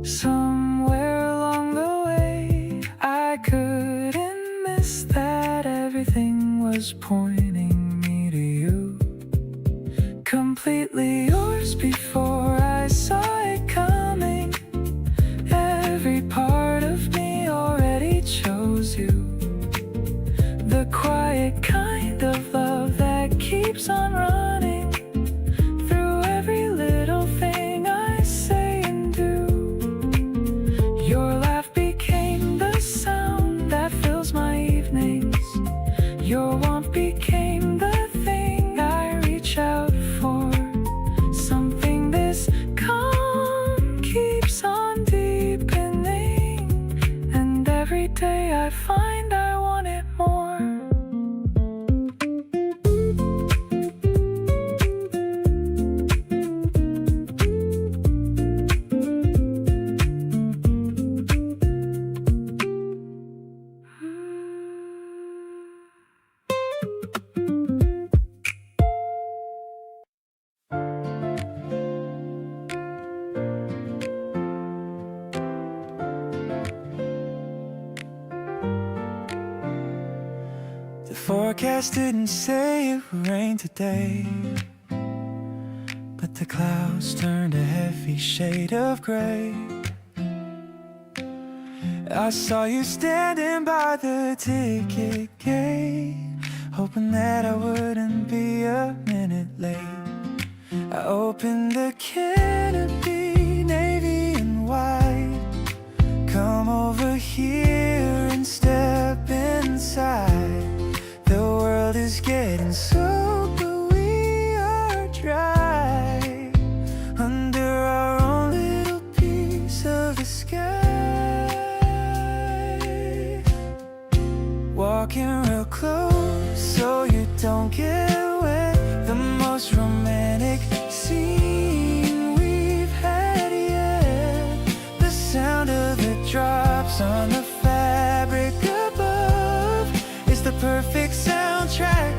Somewhere along the way I couldn't miss that everything was pointing me to you. Completely yours before I saw it coming. Every part of me already chose you. The quiet kind of love that keeps keeps on running through every little thing I say and do. Your laugh became the sound that fills my evenings. Your warmth became the thing I reach out for. Something this calm keeps on deepening, and every day I find I want it more. The forecast didn't say it would rain today, but the clouds turned a heavy shade of gray. I saw you standing by the ticket gate, hoping that I wouldn't be a minute late. I opened the canopy, navy and white. Come over here and step inside. The world is getting soaked, but we are dry under our own little piece of the sky. Walking real close so you don't get wet. The most romantic scene we've had yet. The sound of the drops on the fabric above is the perfect soundtrack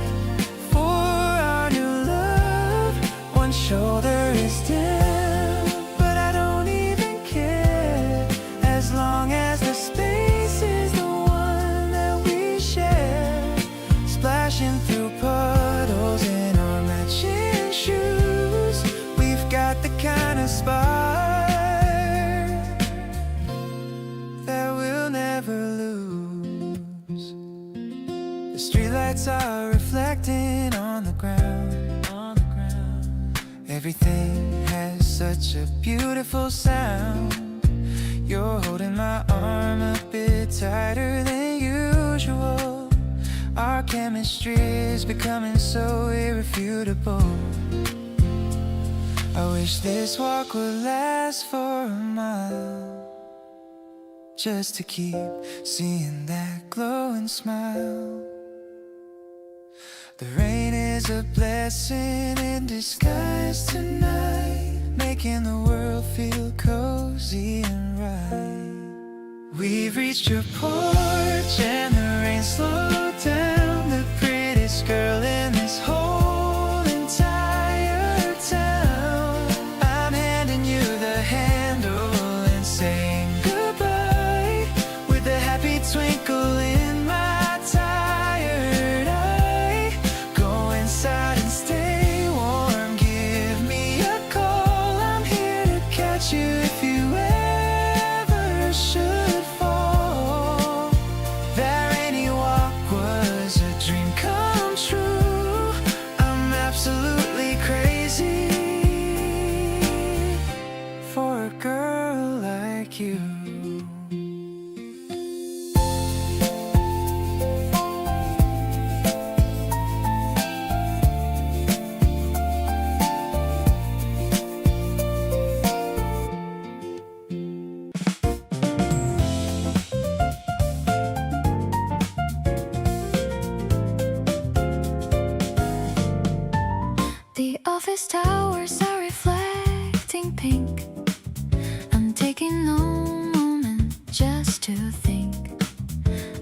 for our new love. One shoulder is down, but I don't even care, as long as the space is the one that we share. Splashing through puddles in our matching shoes, we've got the kind of spark that we'll never lose. The streetlights are reflecting on the ground. Everything has such a beautiful sound. You're holding my arm a bit tighter than usual. Our chemistry is becoming so irrefutable. I wish this walk would last for a mile, just to keep seeing that glowing smile. The rain is a blessing in disguise tonight, making the world feel cozy and right. We've reached your porch and the rain slowed down. The prettiest girl in this whole entire town. I'm handing you the handle and saying goodbye, with a happy twinkle in my tired eye. Go inside and stay warm, give me a call. I'm here to catch you if you ever should fall. That rainy walk was a dream come true. I'm absolutely crazy for a girl like you. The office towers are reflecting pink. I'm taking a moment just to think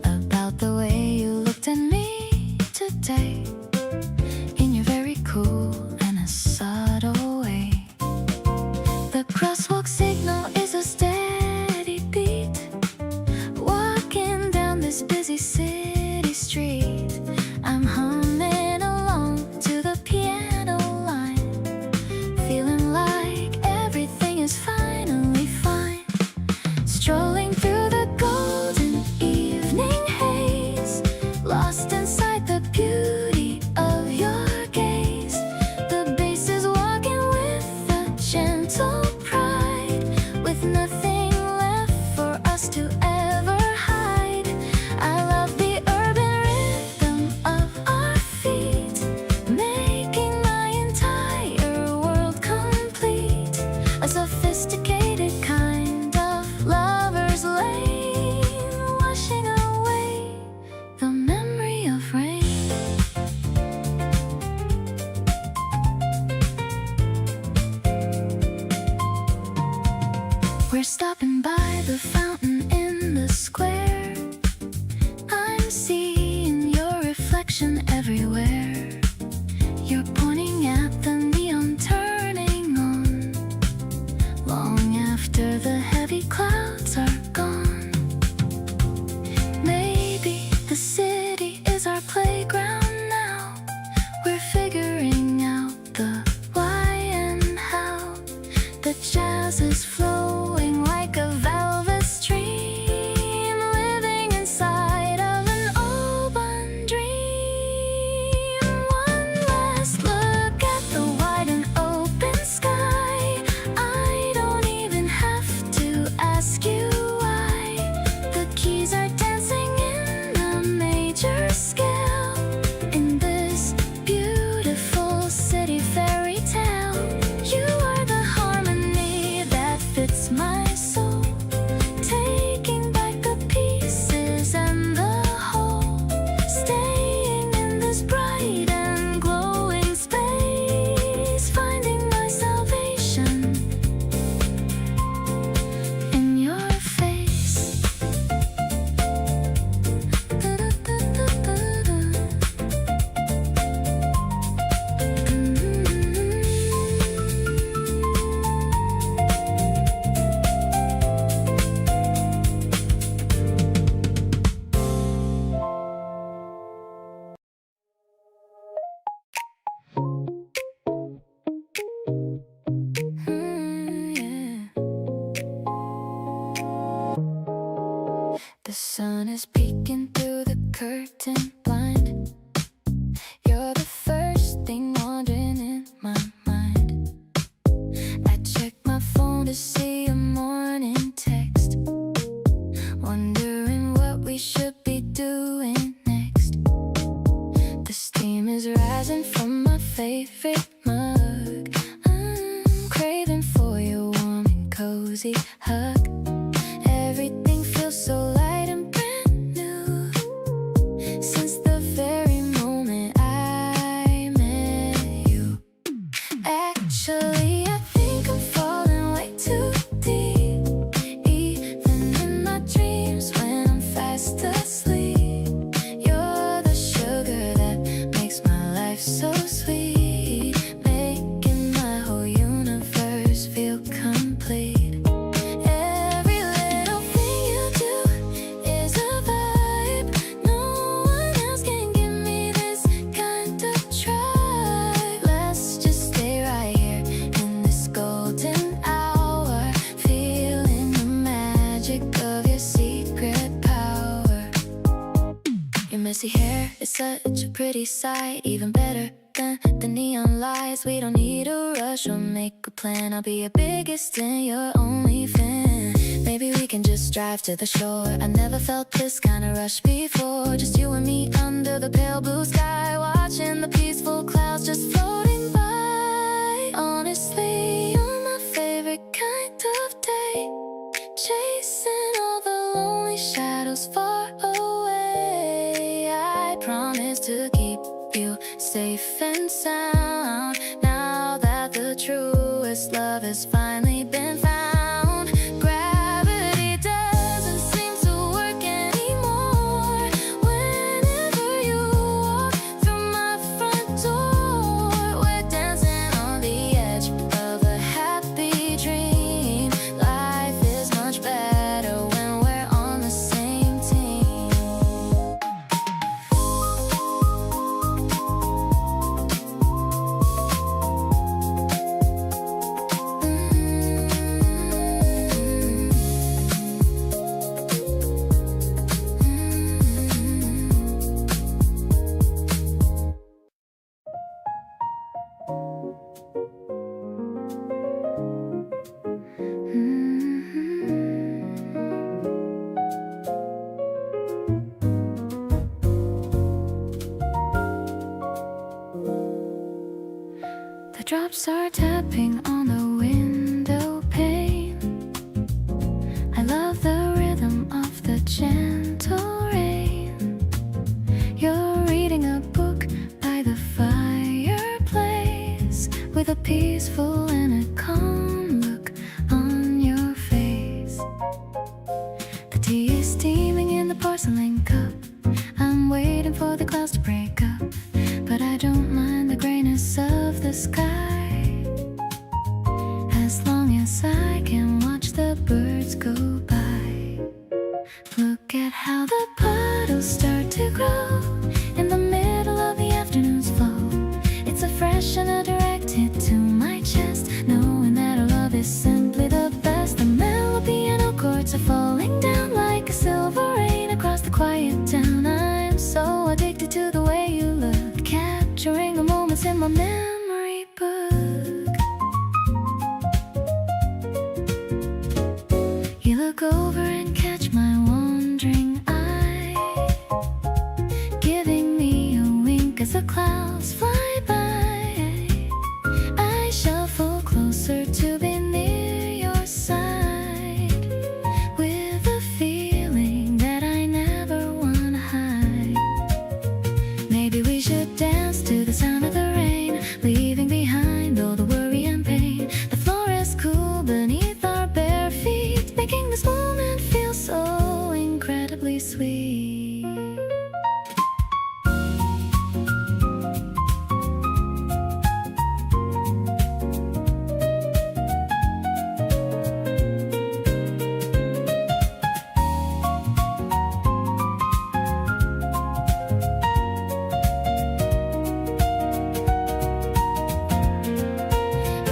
about the way you looked at me today, in your very cool and a subtle way. The crosswalk signal is a steady beat, walking down this busy city street. I'm humming along to the piano line, feeling like everything is finally fine. Strolling through the golden evening haze, lost inside the beauty stopping by the fountain in the square. I'm seeing your reflection everywhere. You're pointing at the neon turning on long after the heavy clouds are gone. Maybe the city is our playground now. We're figuring out the why and how. The jazz is flowing like a velvet stream, living inside of an open dream. One last look at the wide and open sky. I don't even have to ask you why. The keys are dancing in a major scale in this beautiful city fairy tale. You are the harmony that fits my soul, taking back the pieces and the whole, staying in this bright and glowing space, finding my salvation in your face. The sun is peeking through the curtain blind. You're the first thing wandering in my mind. I check my phone to see a morning text, wondering what we should be doing next. The steam is rising from my favorite mug. I'm craving for your warm and cozy hug. Everything feels so light and brand new since the very moment I met you. Actually, I think I'm falling way too deep, even in my dreams when I'm fast asleep. You're the sugar that makes my life so sweet, making my whole universe feel complete. Every little thing you do is a vibe. No one else can give me this kind of tribe. Let's just stay right here in this golden hour, feeling the magic of your secret power. Your messy hair is such a pretty sight, even better than the neon lights. We don't need a rush or make a plan. I'll be your biggest and your only fan. Maybe we can just drive to the shore. I never felt this kind of rush before. Just you and me under the pale blue sky, watching the peaceful clouds just floating by. Honestly, you're my favorite kind of day, chasing all the lonely shadows far away. I promise to keep you safe and sound, now that the truest love has finally been found. Gravity doesn't seem to work anymore whenever you walk through my front door. We're dancing on the edge of a happy dream. Life is much better when we're on the same team. The drops are tapping on the window pane. I love the rhythm of the gentle rain. You're reading a book by the fireplace with a peaceful and a calm look on your face. brightness of the sky, as long as I can watch the birds go by. Look at how the puddles start to grow in the middle of the afternoon's flow. It's a fresh and a directed to my chest, knowing that our love is simply the best. The mellow piano chords are falling down like a silver rain across the quiet town. I'm so addicted to the way you look, capturing the moments in my memory book. You look over and catch my wandering eye, giving me a wink as the clouds fly by. I shuffle closer to be near your side, with a feeling that I never wanna hide. Maybe we should dance to the sound of the rain, leaving behind all the worry and pain. The floor is cool beneath our bare feet, making this moment feel so incredibly sweet.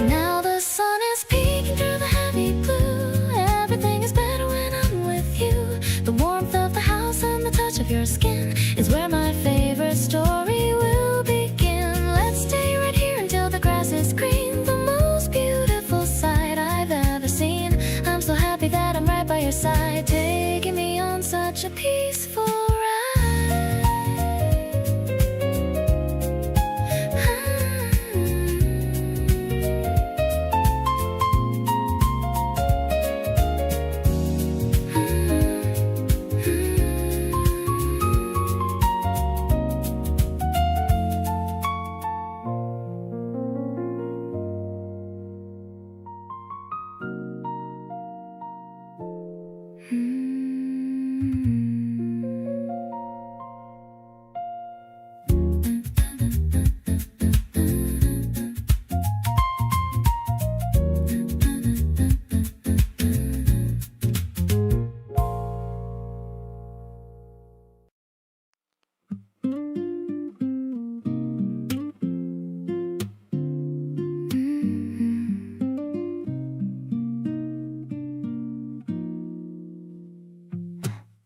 Now the sun is peeking through the heavy blue. Everything is better when I'm with you. The warmth of the house and the touch of your skin is where my favorite story will begin. Let's stay right here until the grass is green, the most beautiful sight I've ever seen. I'm so happy that I'm right by your side, taking me on such a peaceful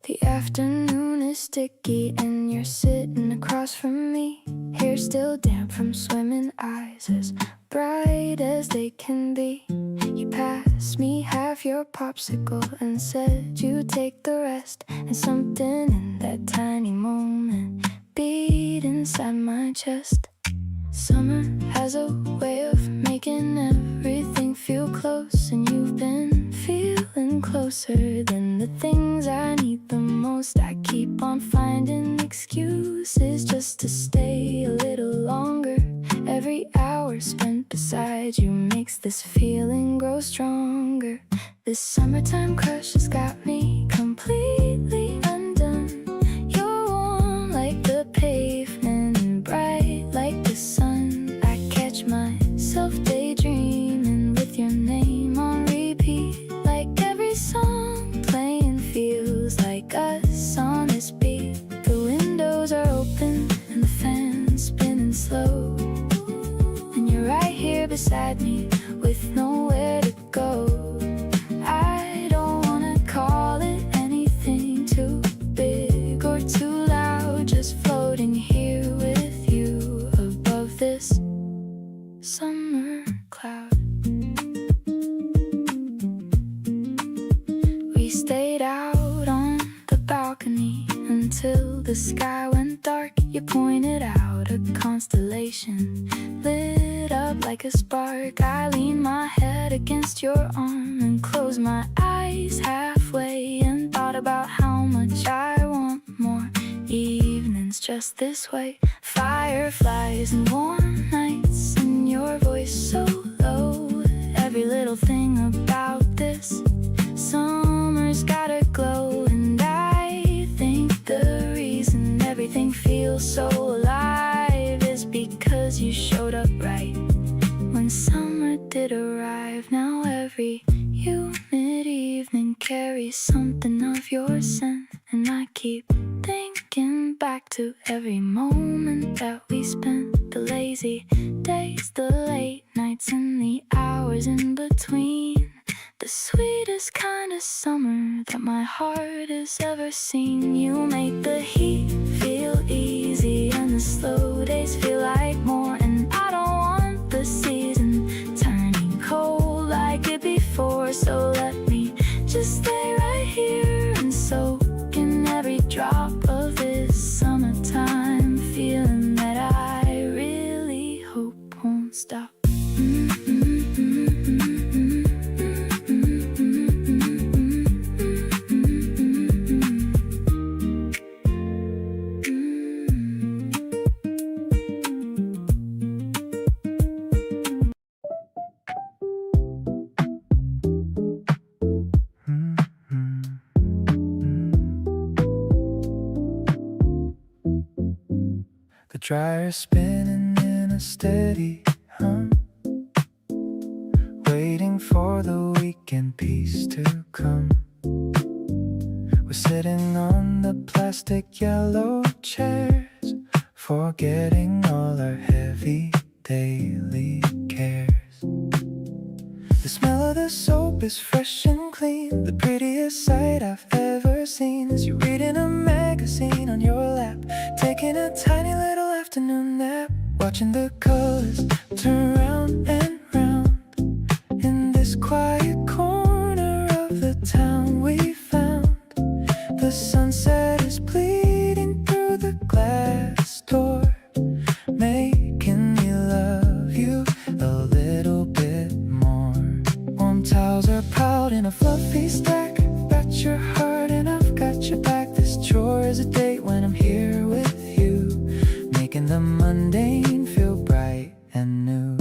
The afternoon is sticky and you're sitting across from me. Hair still damp from swimming, eyes as bright as they can be. You passed me half your popsicle and said you'd take the rest. And something in that tiny moment beat inside my chest. Summer has a way of making everything feel close, and you've been feeling closer than the things I need the most. I keep on finding excuses just to stay a little longer. Every hour spent beside you makes this feeling grow stronger. This summertime crush has got me completely undone. You're warm like the pavement and bright like the sun. I catch myself daydreaming with your name on repeat, like every song playing feels like us on this beat. The windows are open and the fan's spinning slow, and you're right here beside me with nowhere to go. I don't wanna call it anything too big or too loud, just floating here with you above this summer cloud. We stayed out on the balcony until the sky went dark. You pointed out a constellation lit up like a spark. I leaned my head against your arm and closed my eyes halfway and thought about how much I want more evenings just this way. Fireflies and warm nights and your voice so low. Every little thing about this summer's got a glow, and I think the reason everything feels so alive is because you showed up right. When summer did arrive, now every humid evening carries something of your scent. And I keep thinking back to every moment that we spent. The lazy days, the late nights, and the hours in between. The sweetest kind of summer that my heart has ever seen. You make the heat feel easy and the slow days feel like more. And I don't want the season turning cold like it before. So let me just stay right here and soak in every drop of this summertime feeling that I really hope won't stop. The dryer spinning in a steady hum, waiting for the weekend peace to come. We're sitting on the plastic yellow chairs, forgetting all our heavy daily cares. The smell of the soap is fresh and clean, the prettiest sight I've ever seen is you reading a magazine on your lap, taking a tiny little afternoon nap, watching the colors turn round and round. In this quiet corner of the town we found, the sunset is bleeding through the glass door, making me love you a little bit more. Warm towels are piled in a fluffy stack, got your heart and I've got your back. This chore is a date when I'm here with you, making the mundane feel bright and new.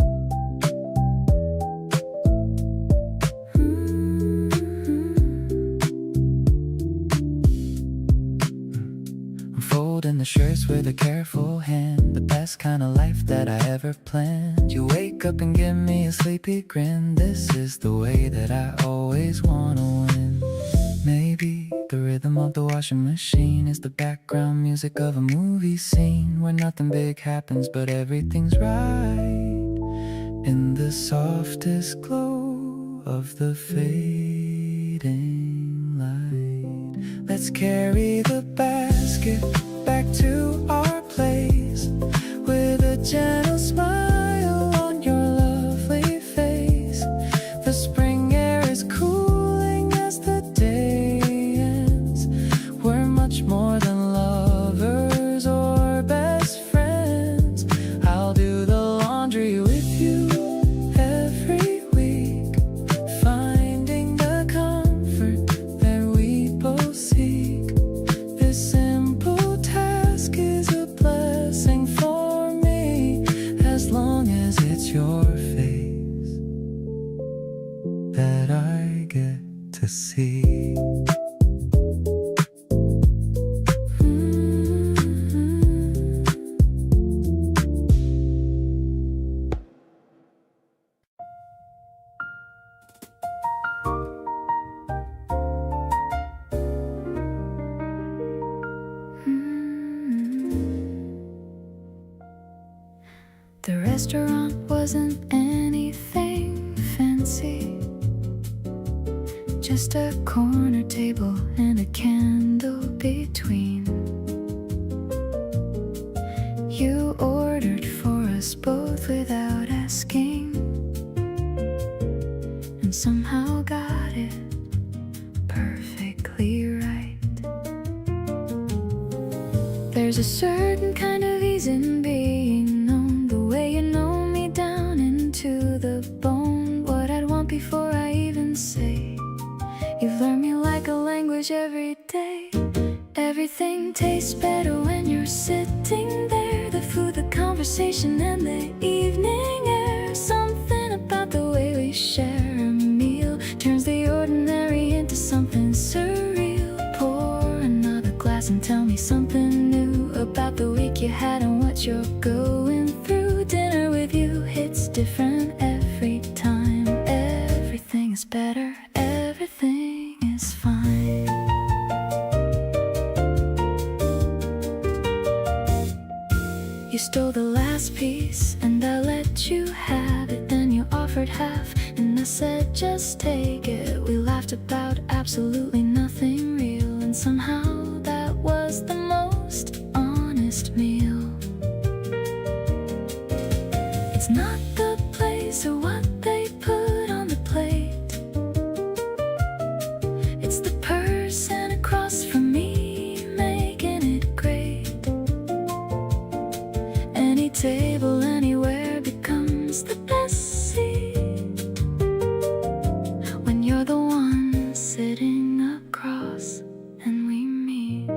I'm folding the shirts with a careful hand, the best kind of life that I ever planned. You wake up and give me a sleepy grin, this is the way that I always wanna win. Maybe the rhythm of the washing machine is the background music of a movie scene where nothing big happens but everything's right. In the softest glow of the fading light, let's carry the basket back to our place with a gentle smile on your lovely face. The spring air is cooling as the day ends. We're much more than lovers or best friends. I'll do the laundry with you every week, finding the comfort that we both seek. This simple task is a blessing for me, as long as it's your face that I get to see. The restaurant wasn't anything fancy, just a corner table and a candle between. You ordered for us both without asking, and somehow got it perfectly right. There's a certain kind of ease in being known, the way you know me down into the bone, what I'd want before I even say. You've learned me like a language every day. Everything tastes better when you're sitting there. The food, the conversation, and the evening air. Something about the way we share a meal turns the ordinary into something surreal. Pour another glass and tell me something new about the week you had and what you're going through. Dinner with you offered half, and I said just take it. We laughed about absolutely nothing real, and somehow that was the most honest meal. It's not the place or what they put on the plate, it's the person across from me making it great. Any table anywhere becomes the best seat when you're the one sitting across and we meet.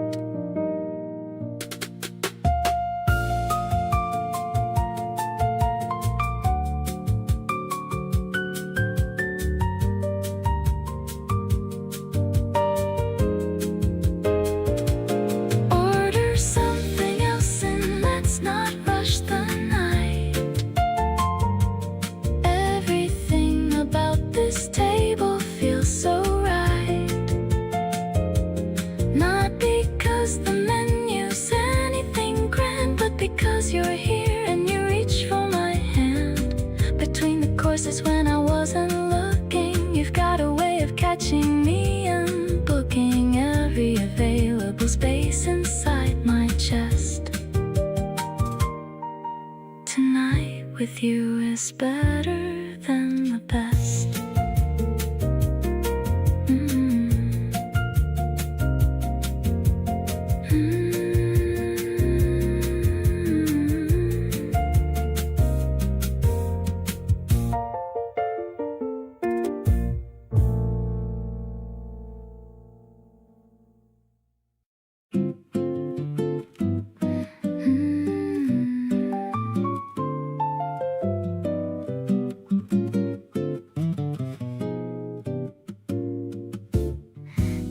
Order something else and let's not rush the night. Everything about this table feels so right. Not because the menu's anything grand, but because you're here and you reach for my hand. Between the courses when I wasn't looking, you've got a way of catching me and booking every available space inside my chest. Tonight with you is better than the best.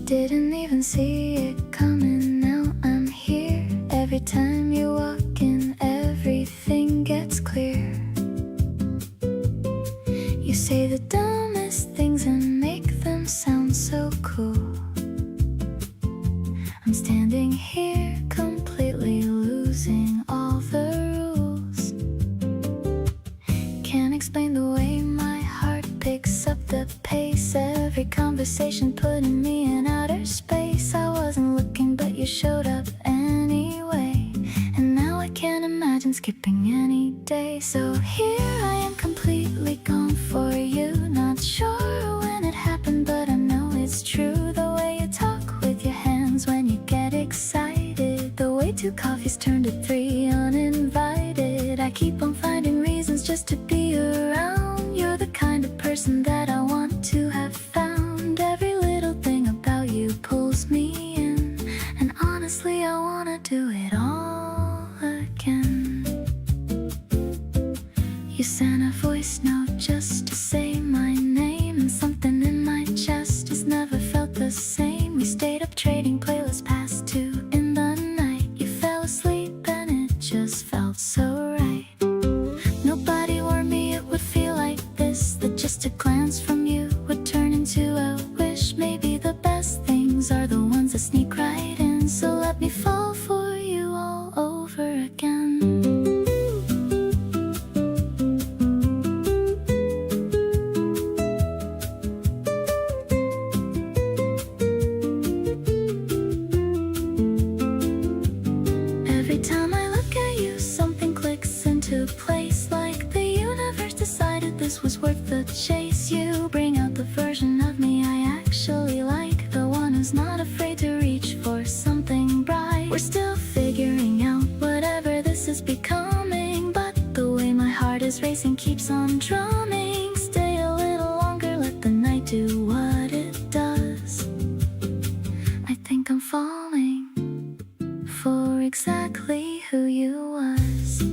Didn't even see it coming, now I'm here. Every time you walk in, everything gets clear. You say the dumbest things and make them sound so cool. I'm standing here completely losing all the rules. Can't explain the way my heart picks up the pace. Every conversation putting me in outer space. I wasn't looking but you showed up anyway, and now I can't imagine skipping any day. So here I am completely gone for you. Not sure when it happened but I know it's true. The way you talk with your hands when you get excited, the way 2 coffees turned to 3 uninvited. I keep on finding reasons just to be around. You're the kind of person that I want to have found. Every little thing about you pulls me in, and honestly I wanna do it all again. You sent a voice note just to say my name, and something in my chest has never felt the same. We stayed up trading playlists past 2 in the night. You fell asleep and it just felt so right. Nobody warned me it would feel like this, that just a glance from you would turn into a wish. Maybe the best things are the ones that sneak right in, so let me fall for you all over again. Every time I look at you, something clicks into place, like the universe decided this was worth the chase. You bring out the version of me I actually like, the one who's not afraid to reach for something bright. We're still figuring out whatever this is becoming, but the way my heart is racing keeps on drumming. Stay a little longer, let the night do what it does. I think I'm falling for exactly who you was.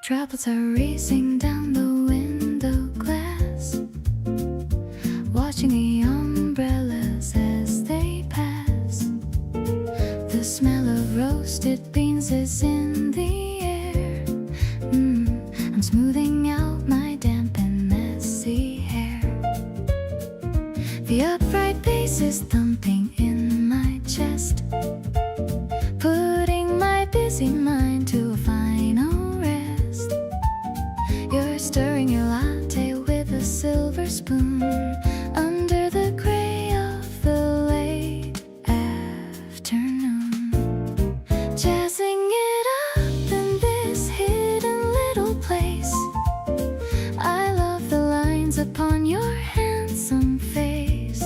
Droplets are racing down the window glass, watching the umbrellas as they pass. The smell of roasted beans is in the air. I'm smoothing out my damp and messy hair. The upright bass is thumping in my chest, putting my busy mind to a final rest. You're stirring your latte with a silver spoon under the gray of the late afternoon, jazzing it up in this hidden little place. I love the lines upon your handsome face.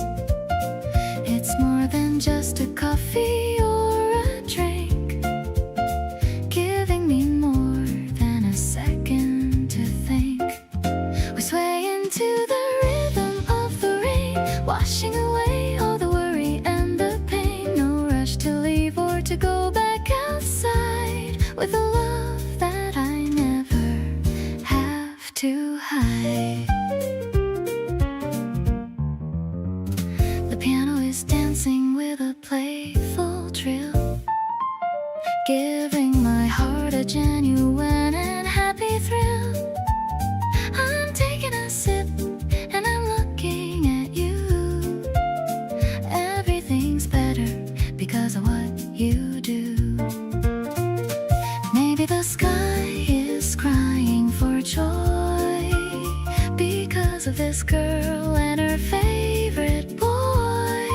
It's more than just a coffee or a drink, giving me more than a second to think. We sway into the rhythm of the rain, washing away all the worry and the pain. No rush to leave or to go back outside, with a love that I never have to hide. The piano is dancing with a playful trill, giving my heart a genuine and happy thrill. I'm taking a sip and I'm looking at you. Everything's better because of what you do. Maybe the sky is crying for joy because of this girl and her favorite boy.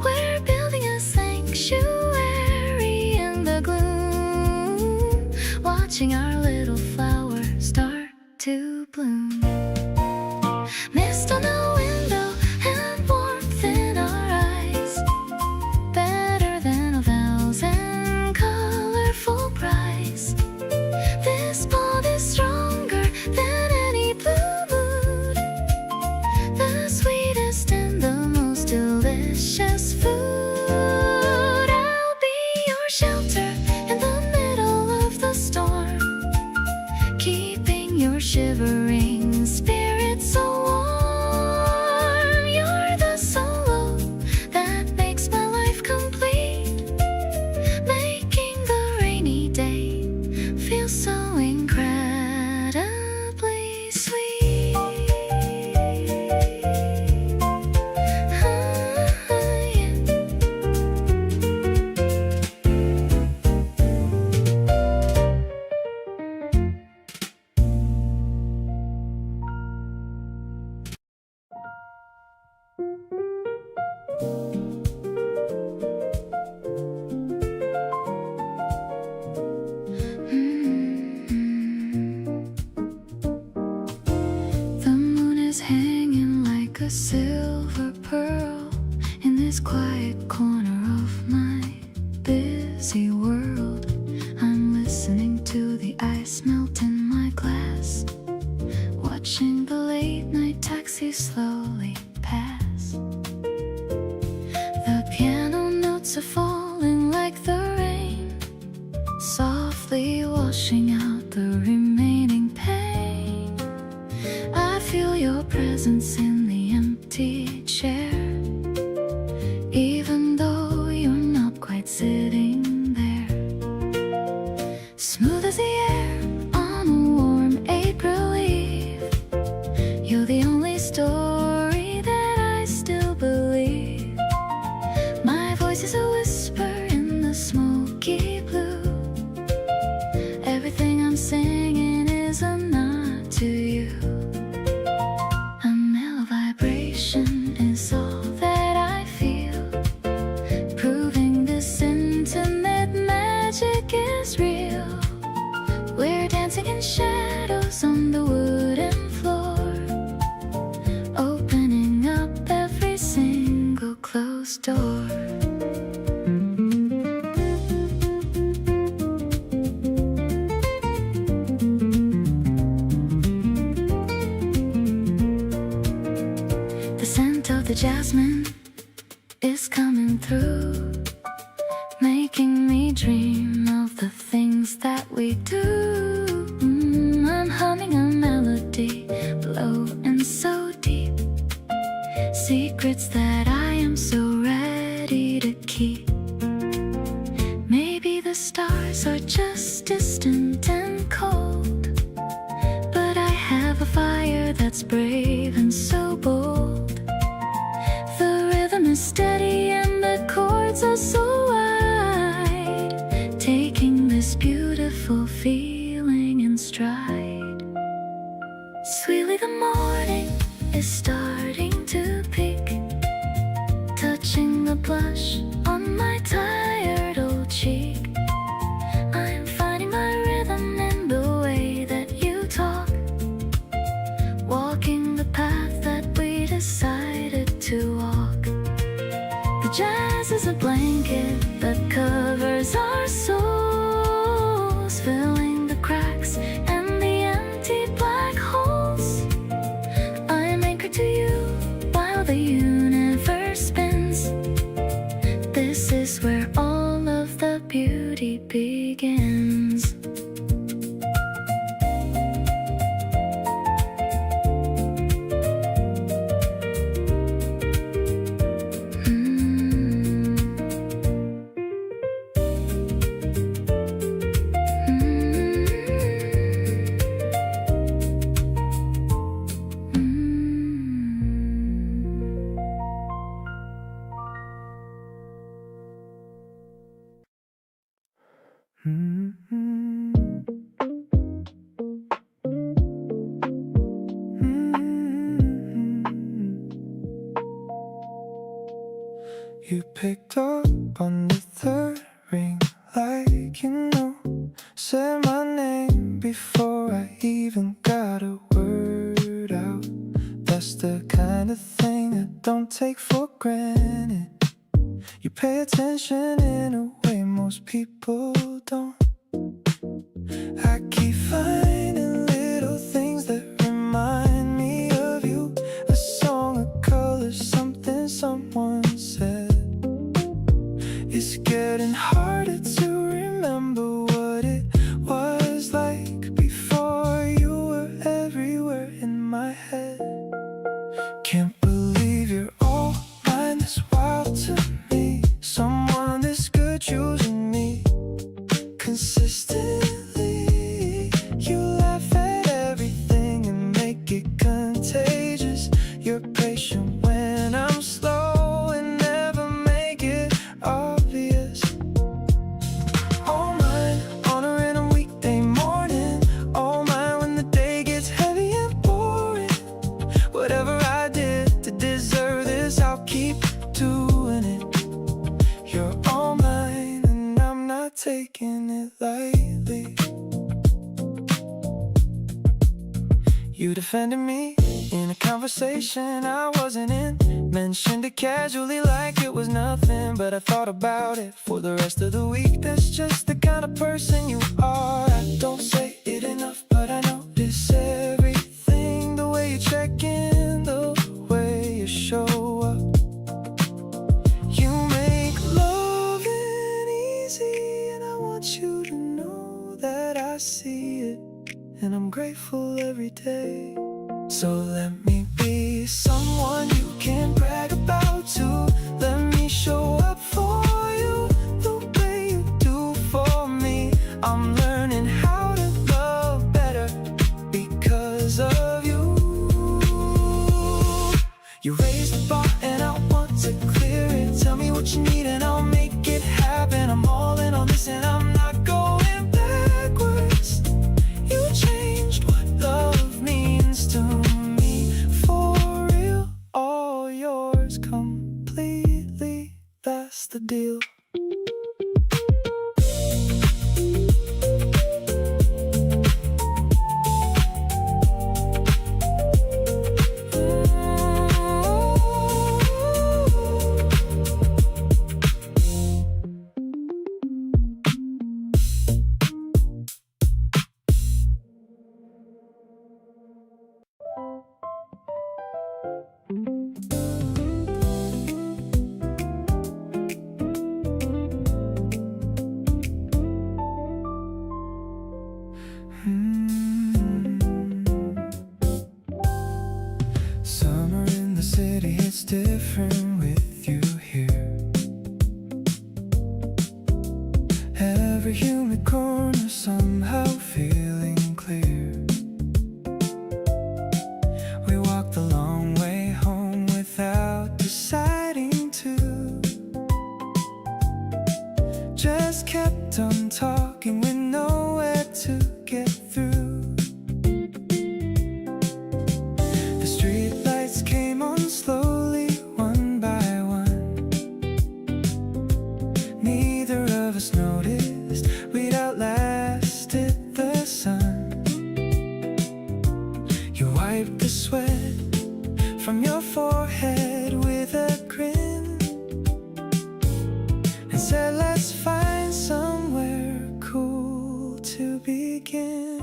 We're building a sanctuary in the gloom, watching our little flower start to bloom. Mist on the window and warmth in our eyes, better than a thousand colorful cries. This bond is stronger than any blue mood, the sweetest and the most delicious food. I'll be your shelter in the middle of the storm, keeping your shivering spirit so warm. You're the solo that makes my life complete, making the rainy day feel so incredibly sweet. The moon is hanging like a silver pearl in this quiet corner of my busy world. I'm listening to the ice melt in my glass, watching the late night taxi slowly pass. The piano notes are falling like the rain, softly washing out the remaining pain. I feel your presence in the empty chair, even though you're not quite sitting there. Smooth as the air on a warm April eve, you're the only story that I still believe. My voice is a whisper in the smoky blue. Everything I'm singing is a nod to you. A mellow vibration is all that I feel, proving this intimate magic is real. We're dancing in shadows on the wooden floor, opening up every single closed door. The scent of the jasmine is coming through, making me dream of the things that we do. I'm humming a melody, low and so deep, secrets that I am so ready to keep. are just distant and cold, but I have a fire that's brave and so bold. The rhythm is steady and the chords are so wide, taking this beautiful feeling in stride. Sweetly the morning is starting to peak, touching the blush on my tired old cheek. I'm finding my rhythm in the way that you talk, walking the path that we decided to walk. The jazz is a blanket that covers our souls, filling the cracks and the empty black holes. I'm anchored to you while the universe spins. This is where all of the beauty begins. You picked up on the third ring like you know. Said my name before I even got a word out. That's the kind of thing I don't take for granted. You pay attention in a way most people don't. I keep finding little things that remind me of you. A song, a color, something someone said. It's getting harder to remember what it was like before you were everywhere in my head. Can't believe you're all mine, that's wild to me. Someone this good choosing me consistently. You laugh at everything and make it contagious. You're patient when I'm slow and never make it obvious. All mine on a random weekday morning. All mine when the day gets heavy and boring. Whatever I did to deserve this, I'll keep doing it. You're all mine and I'm not taking it lightly. You defended me in a conversation I wasn't in. Mentioned it casually like it was nothing, but I thought about it for the rest of the week. That's just the kind of person you are. I don't say it enough, but I notice everything. The way you check in, the way you show up. You make loving easy, and I want you to know that I see it, and I'm grateful every day. So let me be someone you can brag about too. Let me show up for you the way you do for me. I'm learning how to love better because of you. You raised the bar and I want to clear it. Tell me what you need and I'll make it happen. I'm all in on this and I'm not going backwards. You changed what love means to me, for real, all yours completely. every humid corner somehow feeling clear. We walked the long way home without deciding to. Just kept on talking with nowhere to get through. The street lights came on slowly, one by one. Neither of us noticed we'd outlasted the sun. You wiped the sweat from your forehead with a grin and said, let's find somewhere cool to begin.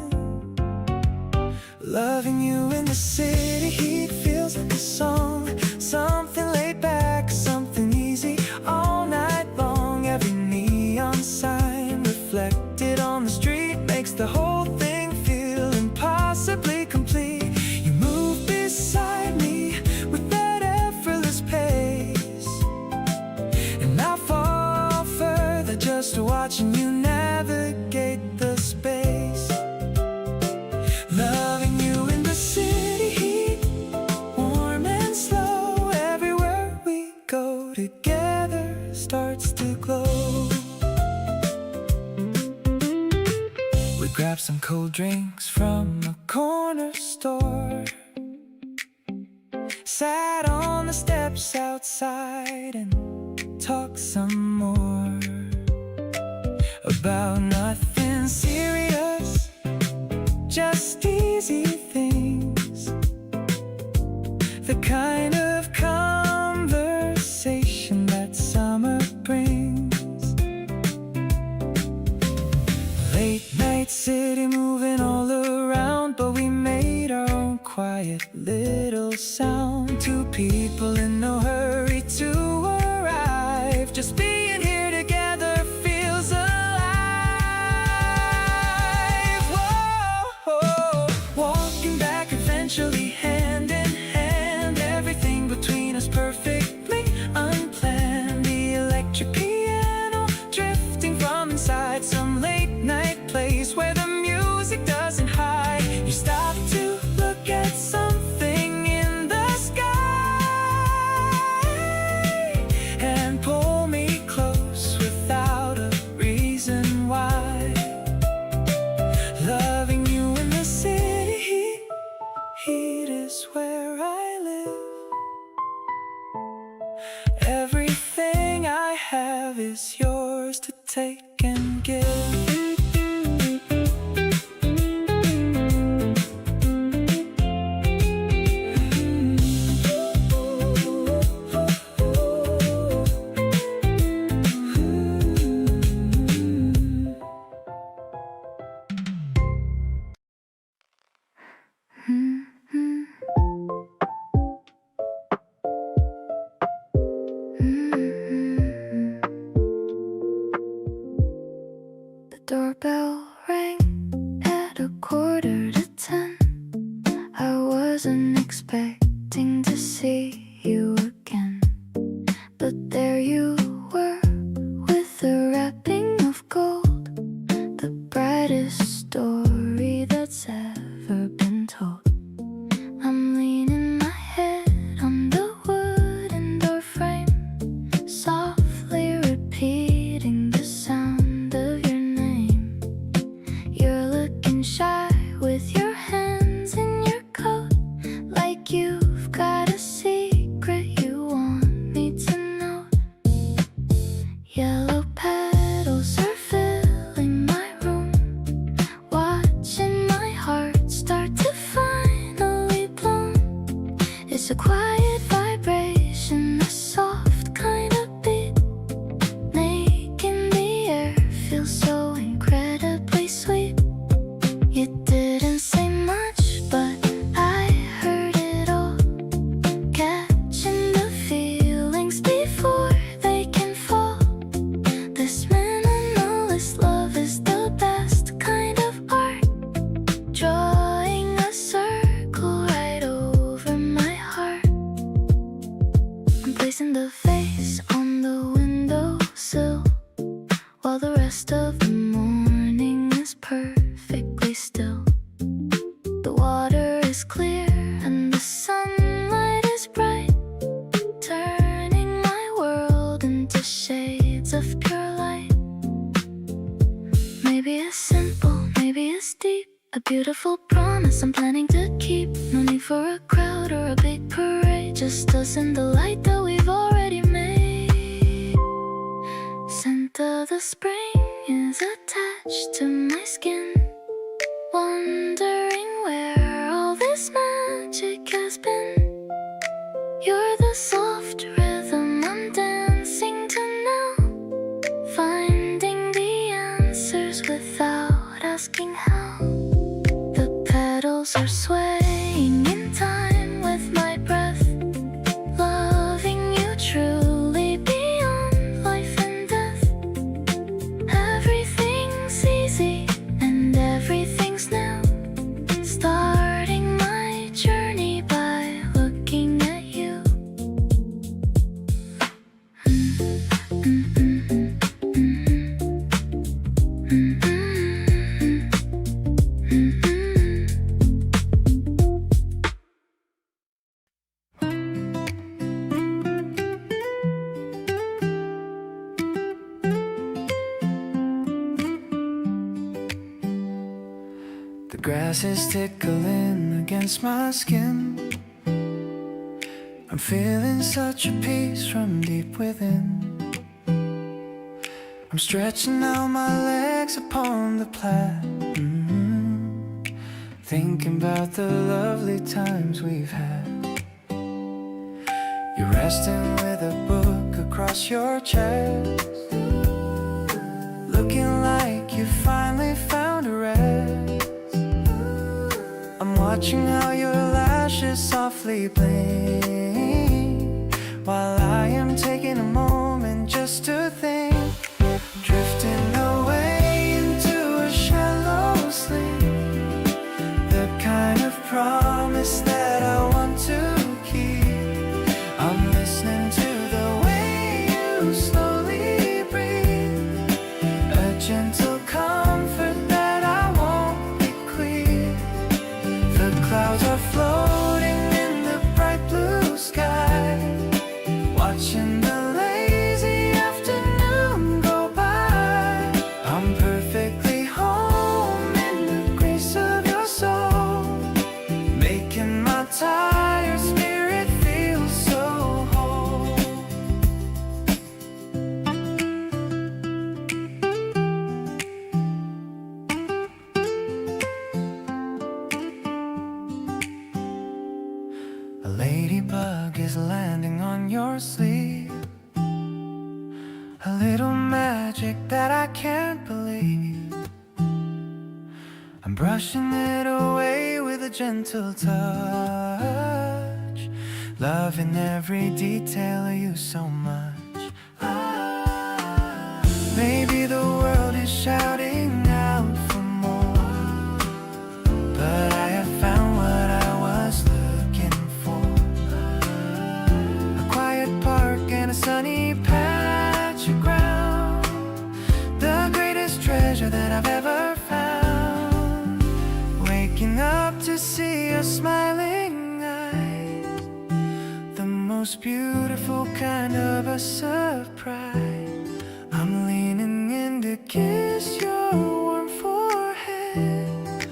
Loving you in the city heat feels like a song, something laid back, something easy all night long. Every neon sign reflected on the street makes the whole thing feel impossibly complete. You move beside me with that effortless pace, and I fall further just watching you navigate the space. Loving you in the city heat, warm and slow. Everywhere we go together starts to glow. We grabbed some cold drinks from a corner store, sat on the steps outside and talked some more about nothing serious, just easy things, the kind of conversation that summer brings. Late night city moving all around, but we made our own quiet little sound. Two people in no hurry to arrive, just being here together feels alive. Whoa, walking back eventually hand in hand, everything between us perfectly unplanned. The electric piano drifting from inside some late night place where the music doesn't hide. You stop to look at something in the sky and pull me close without a reason why. Loving you in the city heat is where I live. Everything I have is yours to take and give. The doorbell rang at 9:45. I wasn't expecting to see you again, but there you were with a wrapping of gold, the brightest story that's ever been told. I'm leaning my head on the wooden door frame, softly repeating the sound of your name. You're looking shy with your hands in your coat, like you've got a secret you want me to know. Yellow petals are filling my room, watching my heart start to finally bloom. It's a quiet vibration, a soft kind of beat, making the air feel so incredibly sweet. You didn't say much, but I heard it all, catching the feelings before they can fall. This minimalist love is the best kind of art, drawing a circle right over my heart. I'm placing the vase on the windowsill while the rest of the morning Maybe it's simple, maybe it's deep. A beautiful promise I'm planning to keep. No need for a crowd or a big parade. Just us and the light that we've already made. Scent of the spring is attached to my skin. Wondering where all this magic has been. You're the soft rhythm I'm dancing to now. Finding the answers without asking how. The petals are swaying in time with my breath. Loving you truly beyond life and death. Everything's easy and everything's new. Starting my journey by looking at you. The grass is tickling against my skin. I'm feeling such a peace from deep within. I'm stretching out my legs upon the plat. Thinking about the lovely times we've had. You're resting with a book across your chest, looking like you finally found a rest. I'm watching how your lashes softly blink, while I am taking a moment just to think. Drifting away into a shallow sleep, the kind of promise that I want to keep. I'm listening to the way you slowly breathe, a gentle comfort that I won't bequeath. The clouds are floating in the bright blue sky, watching the lazy afternoon go by. I'm perfectly home in the grace of your soul, making my tired spirit feel so whole. A ladybug is landing on your sleeve, a little magic that I can't believe. I'm brushing it away with a gentle touch, loving every detail of you so much. Maybe the world is shouting out for more, but I have found what I was looking for. A quiet park and a sunny patch of ground, the greatest treasure that I've ever found. Waking up to see your smiling eyes, the most beautiful kind of a surprise. I'm leaning in to kiss your warm forehead,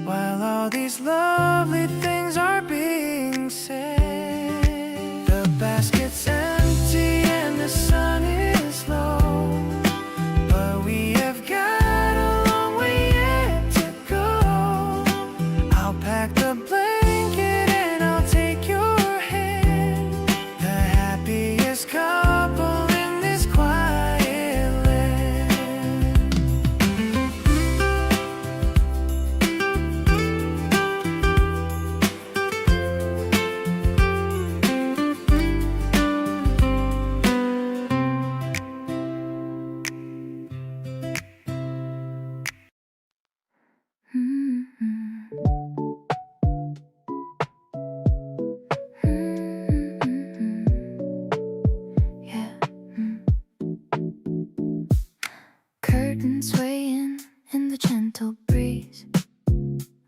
while all these lovely things are being said. The basket's empty and the sun is low, but we have got a long way yet to go. I'll pack the blanket and I'll take your hand, the happiest couple in this quiet land. Yeah. Curtains swaying in the gentle breeze.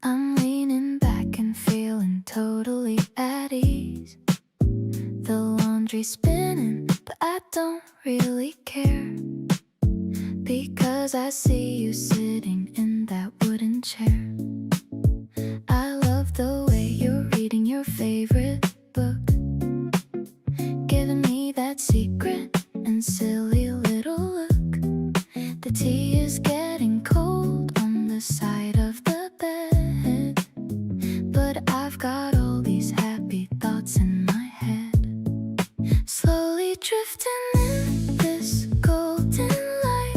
I'm leaning back and feeling totally at ease. The laundry's spinning, but I don't really care, because I see you sitting in that wooden chair. I love the way you're reading your favorite book, giving me that secret and silly little look. The tea is getting cold on the side of the bed, but I've got all these happy thoughts in my head, slowly drifting in this golden light.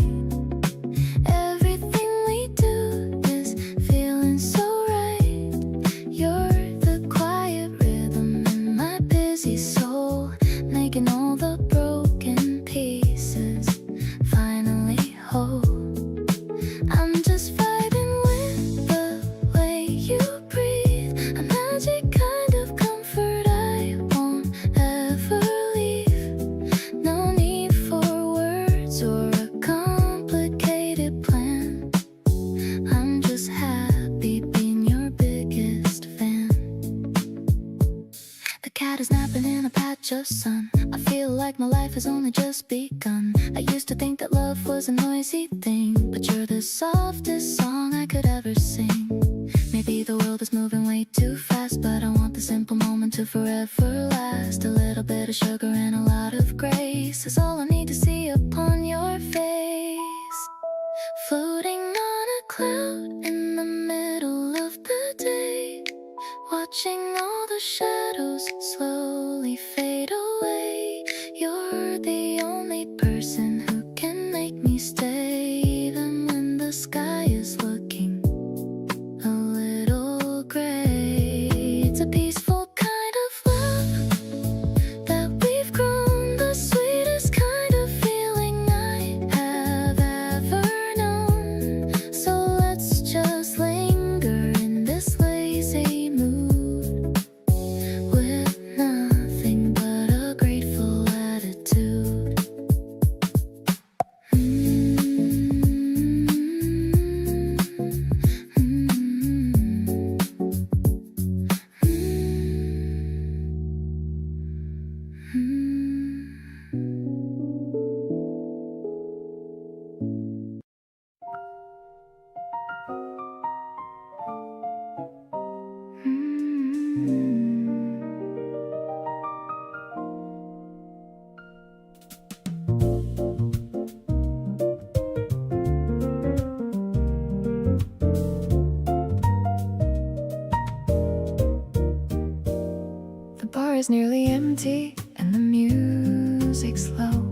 Everything we do is feeling so right. You're the quiet rhythm in my busy soul, making all the broken pieces finally whole. I'm just vibing with the way you breathe, a magic kind of comfort I won't ever leave. No need for words or a complicated plan. I'm just happy being your biggest fan. The cat is napping in a patch of sun. I feel like my life has only just begun. I used to think that love was a noisy thing, but you're the softest song I could ever sing. Maybe the world is moving way too fast, but I want the simple moment to forever last. A little bit of sugar and a lot of grace is all I need to see upon your face. Floating on a cloud in the middle of the day, watching all the shadows slowly fade away. You're the only person who can make me stay, even when the sky is looking a little gray. It's a peaceful kind of love that we've grown, the sweetest kind of feeling I have ever known. So let's just linger in this lazy mood with nothing but a grateful attitude. The bar is nearly empty and the music's low.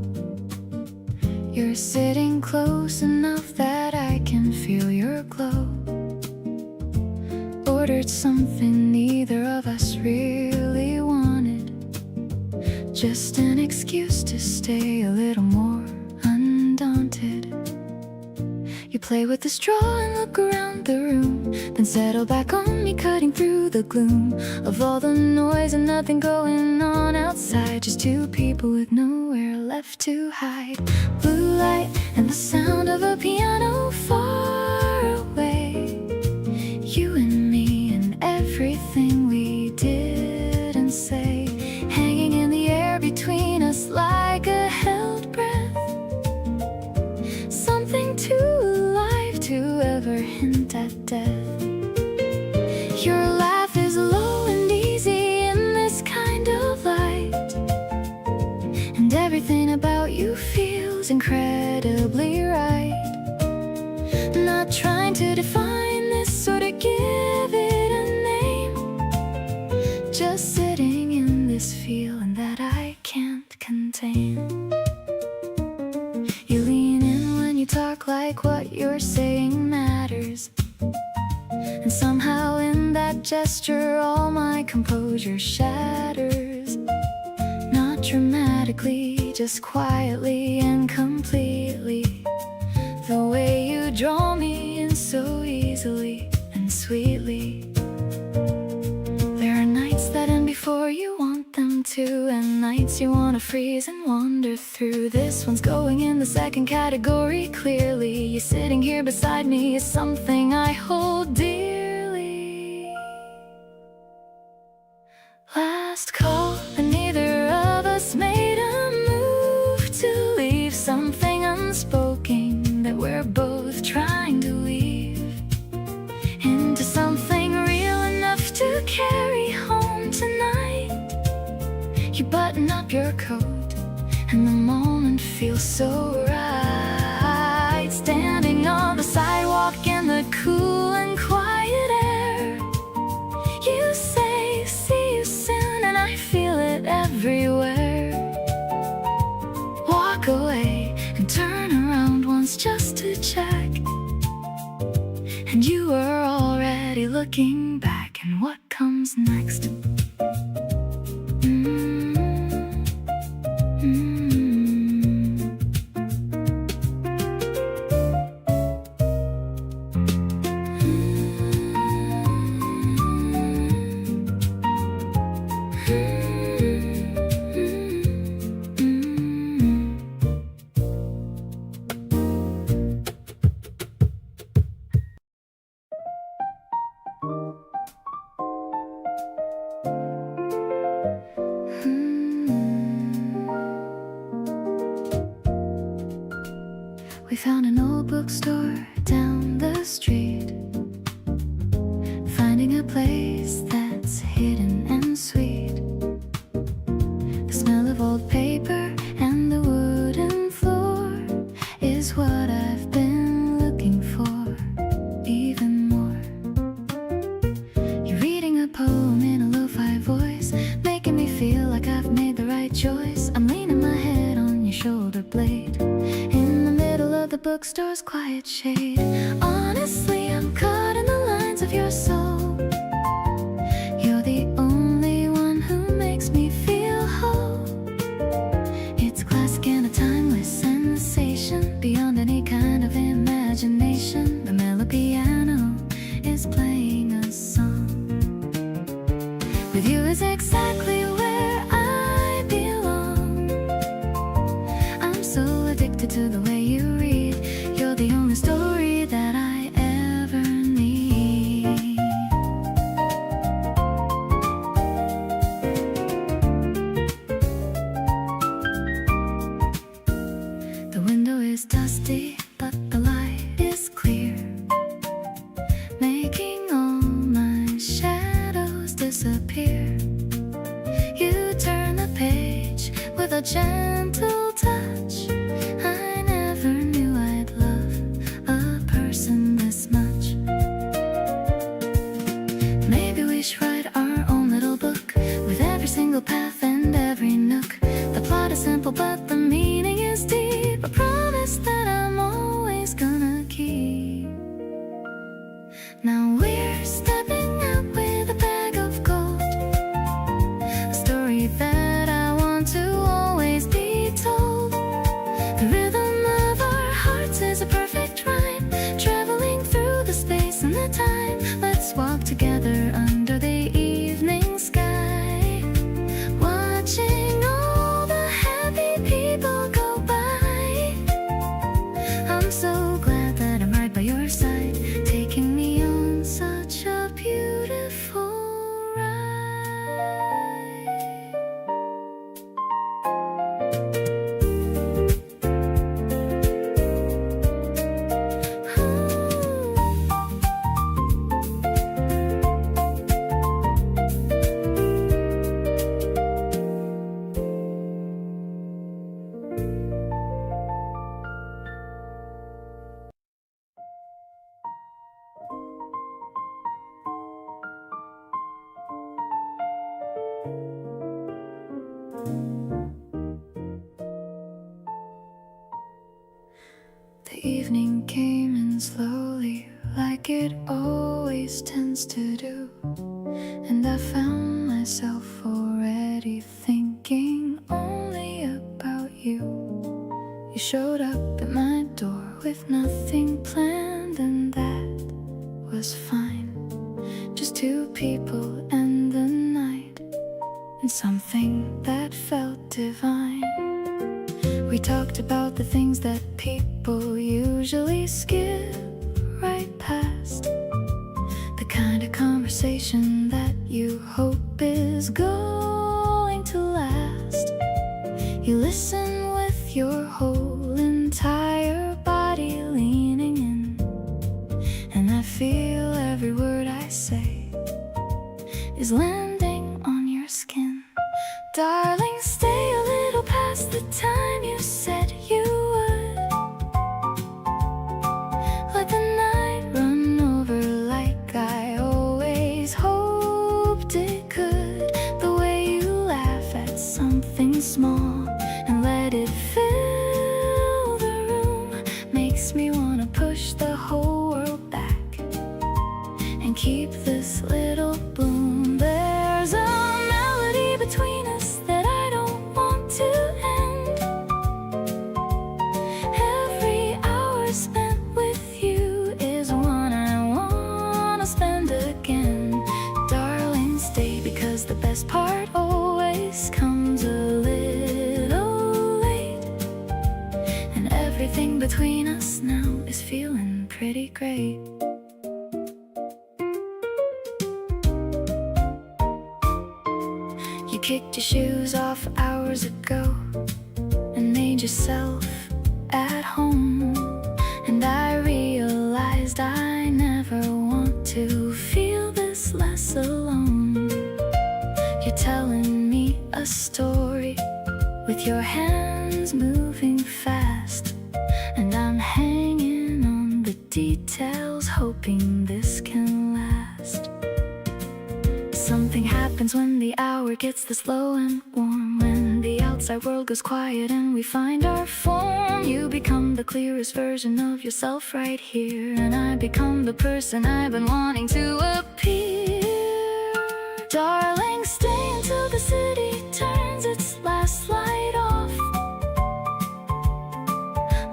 You're sitting close enough that I can feel your glow. Ordered something neither of us really wanted, just an excuse to stay a little more undaunted. You play with the straw and look around the room, then settle back on me, cutting through the gloom of all the noise and nothing going on outside. Just two people with nowhere left to hide. Blue light and the sound of a piano far away. You and me and everything we did and say, hanging in the air between us like a held breath. Something too alive to ever hint at death. Your laugh is low and easy in this kind of light, and everything about you feels incredibly right. Not trying to define this or to give it a name, just sitting in this feeling that I can't contain. You lean in when you talk like what you're saying matters, and somehow in that gesture all my composure shatters. Not dramatically, just quietly and completely. The way you draw me in so easily and sweetly. There are nights that end before you want them to, and nights you wanna freeze and wander through. This one's going in the second category, clearly. You sitting here beside me is something I hold dearly. Last call, and neither of us made a move to leave something unspoken that feels so right, standing on the sidewalk in the cool and quiet air. You say, see you soon, and I feel it everywhere. Walk away and turn around once just to check, and you were already looking back. And what comes next? We found an old bookstore down the street, finding a place that's hidden and sweet. The smell of old paper and the wooden floor is what I've been looking for, even more. You're reading a poem in a lo-fi voice, making me feel like I've made the right choice. I'm leaning my head on your shoulder blade in the middle of the bookstore's quiet shade. Honestly, I'm caught in the lines of your soul. You're the only one who makes me feel whole. It's classic and a timeless sensation, beyond any kind of imagination. The melody piano is playing a song. With you is exactly where I belong. I'm so addicted to the way you read. You're the only story that I ever need. The window is dusty, but the light is clear, making all my shadows disappear. You turn the page with a gentle touch. I never knew I'd love a person this much. Maybe we should write our own little book, with every single path and every nook. The plot is simple, but the meaning is deep. A promise that I'm always gonna keep. Now we're stepping out with a bag of gold, a story that I want to always be told. The rhythm of our hearts is a perfect rhyme, traveling through the space and the time. Let's walk together under the evening sky, watching all the happy people go by. I'm so glad that I'm right by your side, taking me on such a beautiful ride. The evening came in slowly, like it always tends to do, and I found myself already thinking only about you. You showed up at my door with nothing planned, and that was fine. Just two people and the night, and something that felt divine. We talked about the things that people usually skip right past, the kind of conversation that you hope is going to last. You listen with your whole entire body leaning in, and I feel every word I say is landing on your skin. Darling, stay a little past the time you said you makes me wanna push the whole world back and keep this little bloom. There's a melody between us that I don't want to end. Every hour spent with you is one I wanna spend again. Darling, stay, because the best part always comes a little late, and everything between us now is feeling pretty great. You kicked your shoes off hours ago and made yourself at home, and I realized I never want to feel this less alone. You're telling me a story with your hands moving fast, and I'm hanging on the details, hoping this can last. Something happens when the hour gets this low and warm, when the outside world goes quiet and we find our form. You become the clearest version of yourself right here, and I become the person I've been wanting to appear. Darling, stay until the city turns its last light off,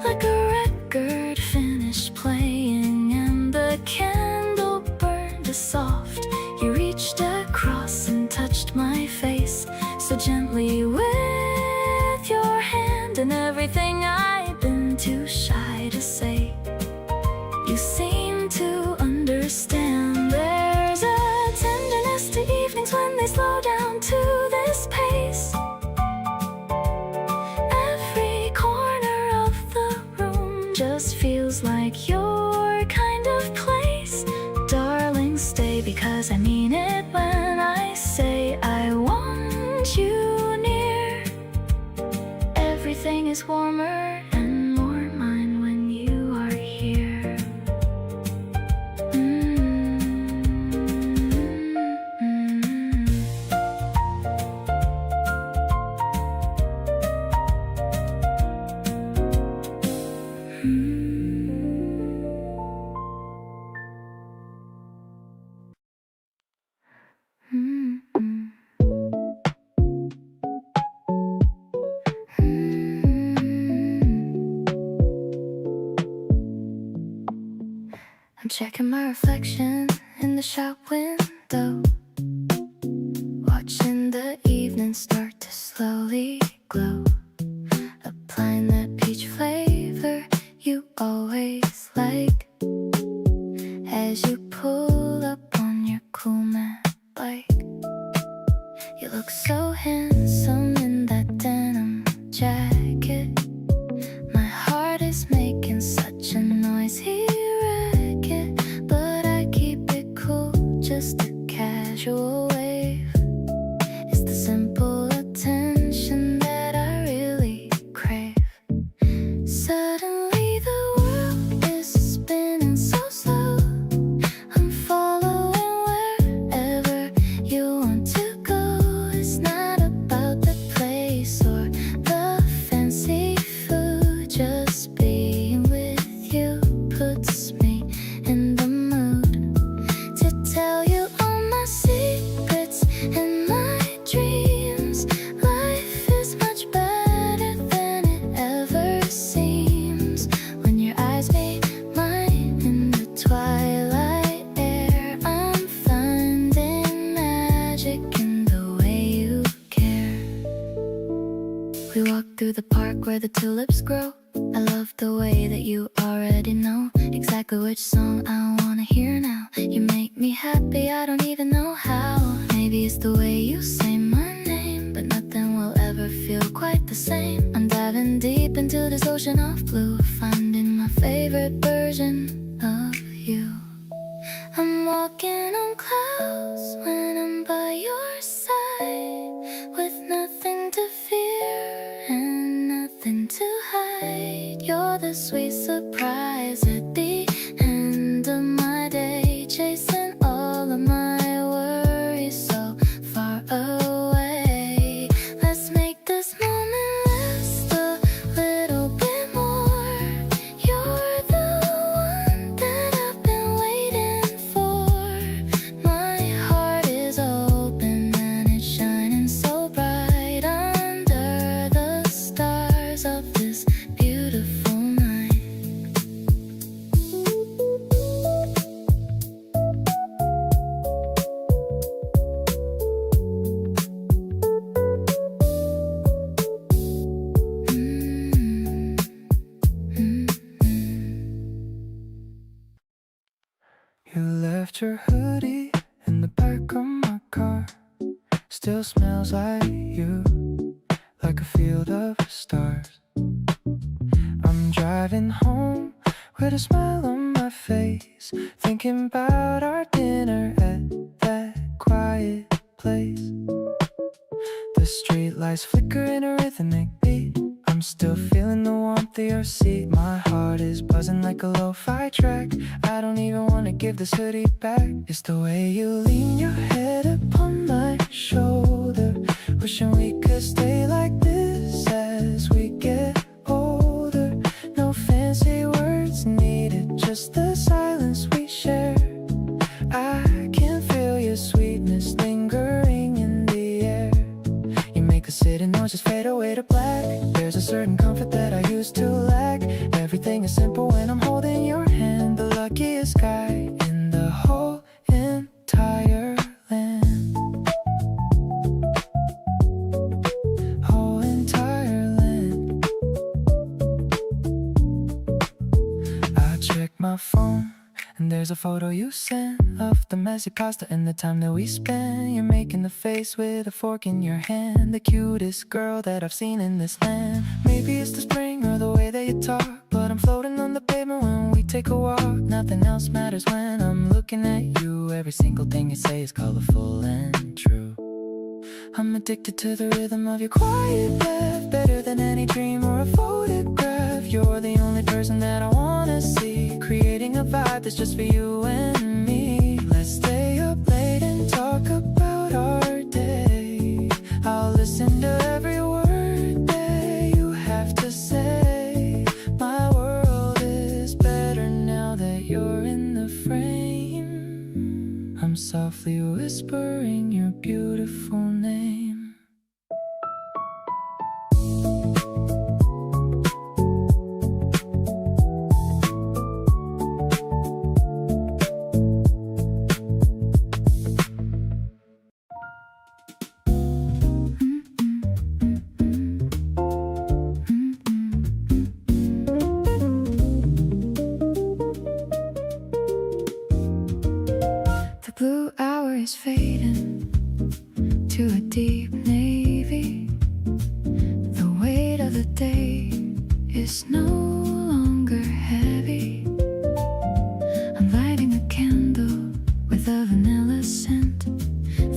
like a record finished playing and the candle burned soft. You reached across and touched my face so gently with your hand, and everything I've been too shy to say, you seem to understand. There's a tenderness to evenings when they slow down to this pace. Every corner of the room just feels like your kind of place. Darling, stay, because I mean it when I say I want you near. Everything is warmer and more mine when you are here. I'm checking my reflection in the shop window, watching the evening start to slowly glow, applying that peach flavor you always like, as you pull up on your cool matte bike. You look so handsome in that denim jacket. My heart is making such a noisy racket, but I keep it cool, just a casual wave. It's the simple attention that I really crave. Suddenly the world is spinning so slow. I'm following wherever you want to go. It's not about the place or the fancy food, just being with you puts me in the mood to tell you all my secrets and my dreams. Life is much better than it ever seems when your eyes meet mine in the twilight air. I'm finding magic in the way you care. We walk through the park where the tulips grow. I love the way that you already know exactly which song I wanna hear now. You make me happy, I don't even know how. Maybe it's the way you say my name, but nothing will ever feel quite the same. I'm diving deep into this ocean of blue, finding my favorite version of you. I'm walking on clouds when I'm by your side, with nothing to fear and nothing to hide. You're the sweet surprise at the end of my day, chasing all of my worries so far away. Let's make this moment last a little bit more. You're You left your hoodie in the back of my car. Still smells like you, like a field of stars. I'm driving home with a smile on my face, thinking about our dinner at that quiet place. The street lights flicker in a rhythmic beat. I'm still feeling the warmth of your seat. My heart is buzzing like a lo-fi track. I don't even wanna give this hoodie back. It's the way you lean your head upon my shoulder, wishing we could stay like this as we get older. No fancy words needed, just the silence we share. I can feel your sweetness lingering in the air. You make the city noises fade away to black. There's a certain comfort that I used to lack. Everything is simple when I'm holding your hand. The luckiest guy in the whole entire land. Whole entire land. I check my phone and there's a photo you sent of the messy pasta and the time that we spent. You're making the face with a fork in your hand, the cutest girl that I've seen in this land. Maybe it's the spring or the way that you talk, but I'm floating on the pavement when we take a walk. Nothing else matters when I'm looking at you. Every single thing you say is colorful and true. I'm addicted to the rhythm of your quiet laugh, better than any dream or a photograph. You're the only person that I wanna see, creating a vibe that's just for you and me. Let's stay up late and talk about our day. I'll listen to every word that you have to say. My world is better now that you're in the frame. I'm softly whispering your beautiful name. The blue hour is fading to a deep navy. The weight of the day is no longer heavy. I'm lighting a candle with a vanilla scent,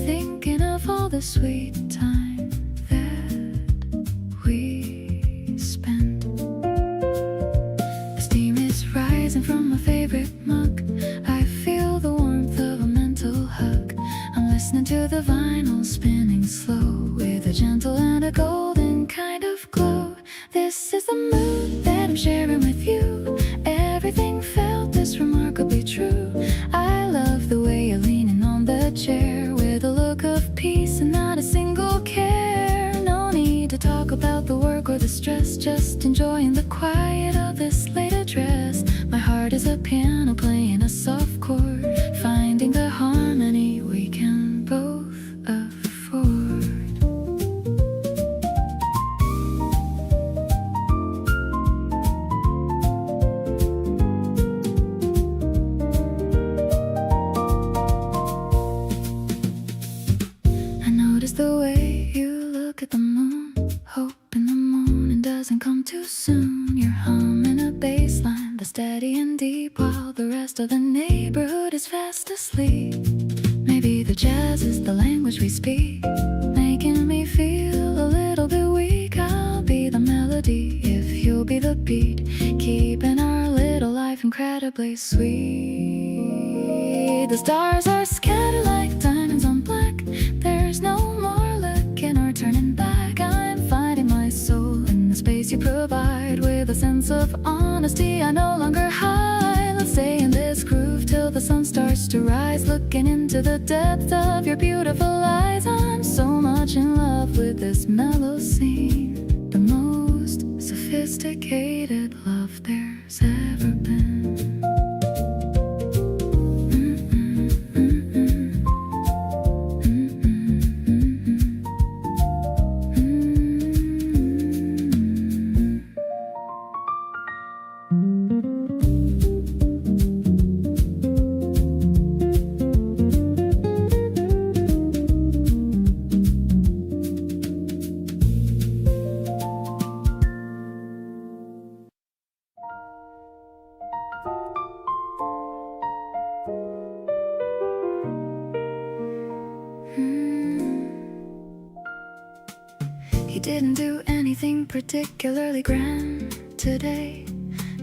thinking of all the sweet time that we spent. The steam is rising from my favorite mug. I feel the warmth of a mental hug. I'm listening to the vinyl spinning slow, with a gentle and a golden kind of glow. This is the mood that I'm sharing with you. Everything felt this remarkably true. I love the way you're leaning on the chair, with a look of peace and not a single care. No need to talk about the work or the stress, just enjoying the quiet of this late address. My heart is a piano playing a soft chord, finding the harmony we can both afford. I notice the way you look at the moon, hoping the morning doesn't come too soon. You're humming a bass line that's steady and deep, while the rest of the neighborhood is fast asleep. Maybe the jazz is the language we speak, making me feel a little bit weak. I'll be the melody if you'll be the beat, keeping our little life incredibly sweet. The stars are scattered like diamonds on black. There's no more looking or turning back. I'm finding my soul in the space you provide, with a sense of honesty I no longer hide. Let's stay in this groove till the sun starts to rise, looking into the depth of your beautiful eyes. I'm so much in love with this mellow scene, the most sophisticated love there's ever been. didn't do anything particularly grand today.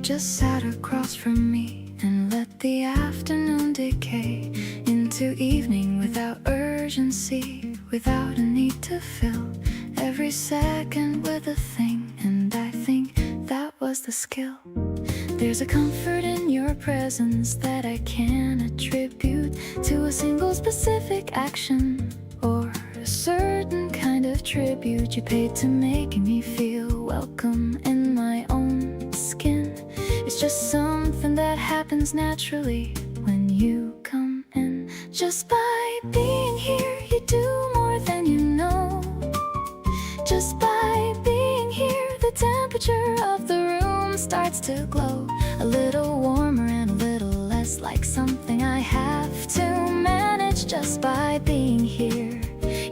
Just sat across from me and let the afternoon decay into evening without urgency, without a need to fill every second with a thing. And I think that was the skill. There's a comfort in your presence that I can't attribute to a single specific action or a certain kind of tribute you paid to making me feel welcome in my own skin. It's just something that happens naturally when you come in. Just by being here, you do more than you know. Just by being here, the temperature of the room starts to glow. A little warmer and a little less like something I have to manage. Just by being here,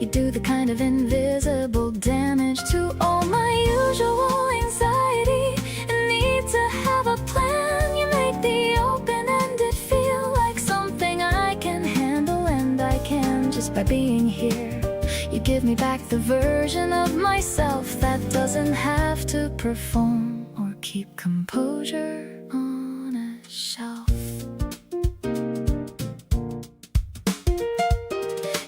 you do the kind of invisible damage to all my usual anxiety and need to have a plan. You make the open-ended feel like something I can handle, and I can. Just by being here, you give me back the version of myself that doesn't have to perform or keep composure on a shelf.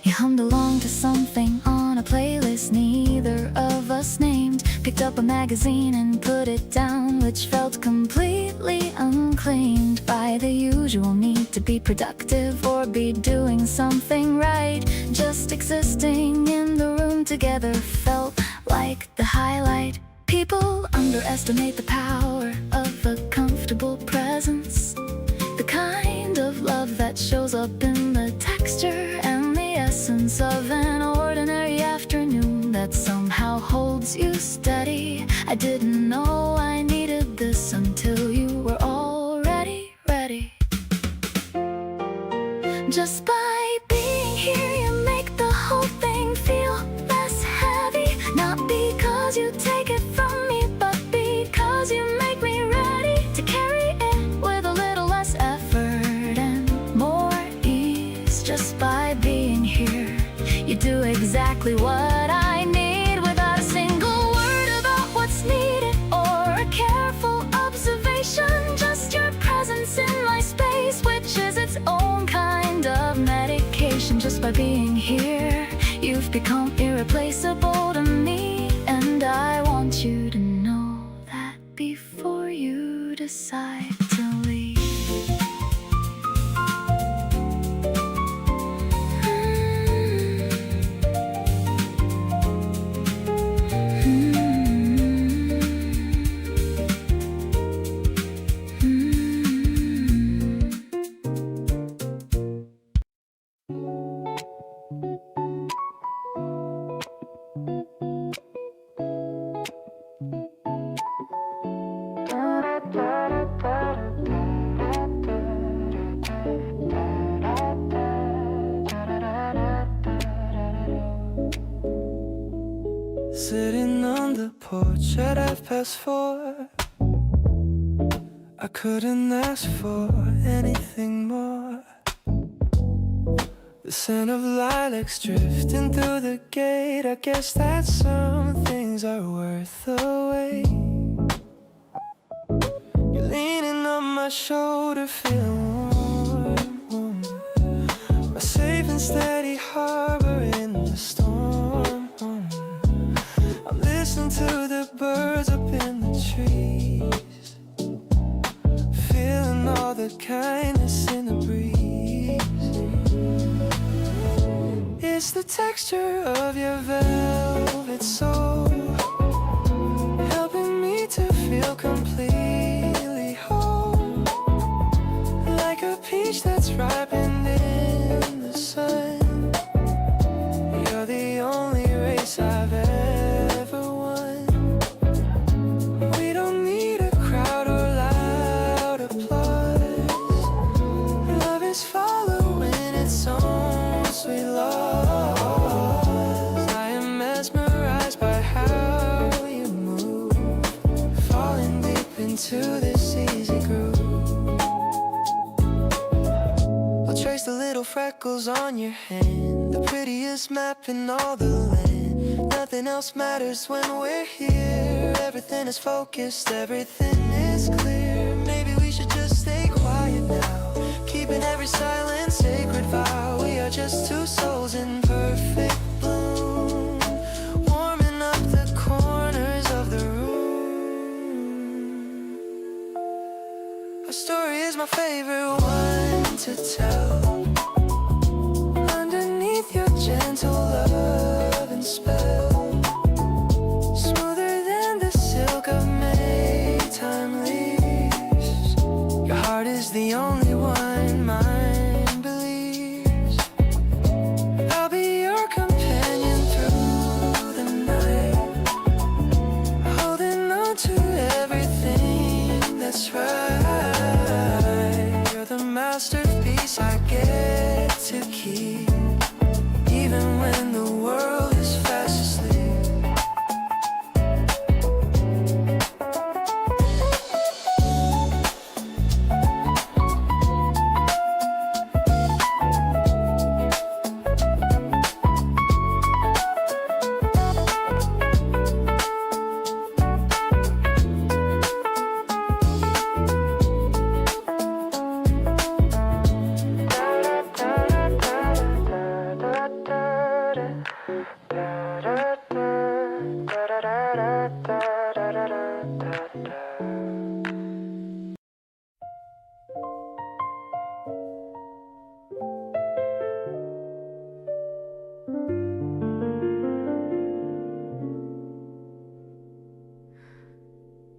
You hummed along to something on a playlist neither of us named. Picked up a magazine and put it down, which felt completely unclaimed by the usual need to be productive or be doing something right. Just existing in the room together felt like the highlight. People underestimate the power of a comfortable presence, the kind of love that shows up in the texture and the essence of an ordinary afternoon that somehow holds you steady. I didn't know I needed this until you were already ready. Just by being here, you make the whole thing feel less heavy. Not because you take it from me, but because you make me ready to carry it with a little less effort and more ease. Just by being here, you do exactly what I need without a single word about what's needed or a careful observation. Just your presence in my space, which is its own kind of medication. Just by being here, you've become irreplaceable to me, and I want you to know that before you decide to leave. Sitting on the porch at 4:30, I couldn't ask for anything more. The scent of lilacs drifting through the gate, I guess that some things are worth the wait. You're leaning on my shoulder, feeling warm, my safe and steady harbor in the storm. I'm listening to the birds up in the trees, feeling all the kindness in the breeze. It's the texture of your velvet soul, helping me to feel completely whole, like a peach that's ripened in the sun. You're the only race I've ever won. We don't need a crowd or loud applause. Love is following its own sweet laws. I am mesmerized by how you move, falling deep into this easy groove. I'll trace the little freckles on your hand, the prettiest map in all the land. Nothing else matters when we're here. Everything is focused, everything is clear. Maybe we should just stay quiet now, keeping every silence sacred vow. We are just two souls in perfect bloom, warming up the corners of the room. Our story is my favorite one to tell. Underneath your gentle love and spell, smoother than the silk of Maytime leaves. Your heart is the only one mine believes. I'll be your companion through the night, holding on to everything that's right. You're the masterpiece I get to keep, even when the world is fast asleep.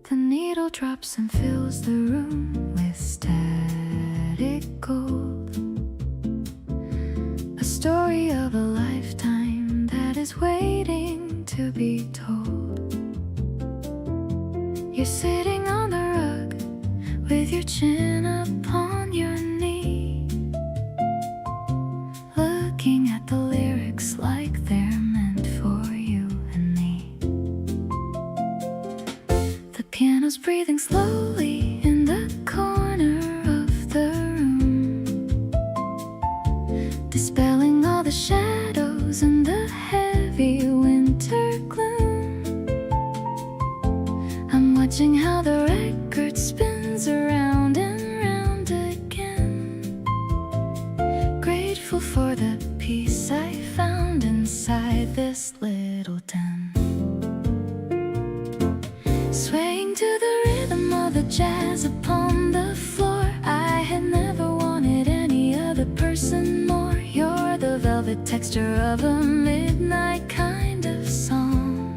The needle drops and fills the room with static gold. A story of a lifetime that is waiting to be told. You're sitting on the rug with your chin upon your knee, looking at the lyrics like they're meant for you and me. The piano's breathing slowly in the corner of the room, dispelling all the shadows and the heavy winter gloom. I'm watching how the record spins around and round again, grateful for the peace I found inside this little den. Swaying to the rhythm of the jazz upon the floor, I had never wanted any other person more. You're the velvet texture of a midnight kind of song.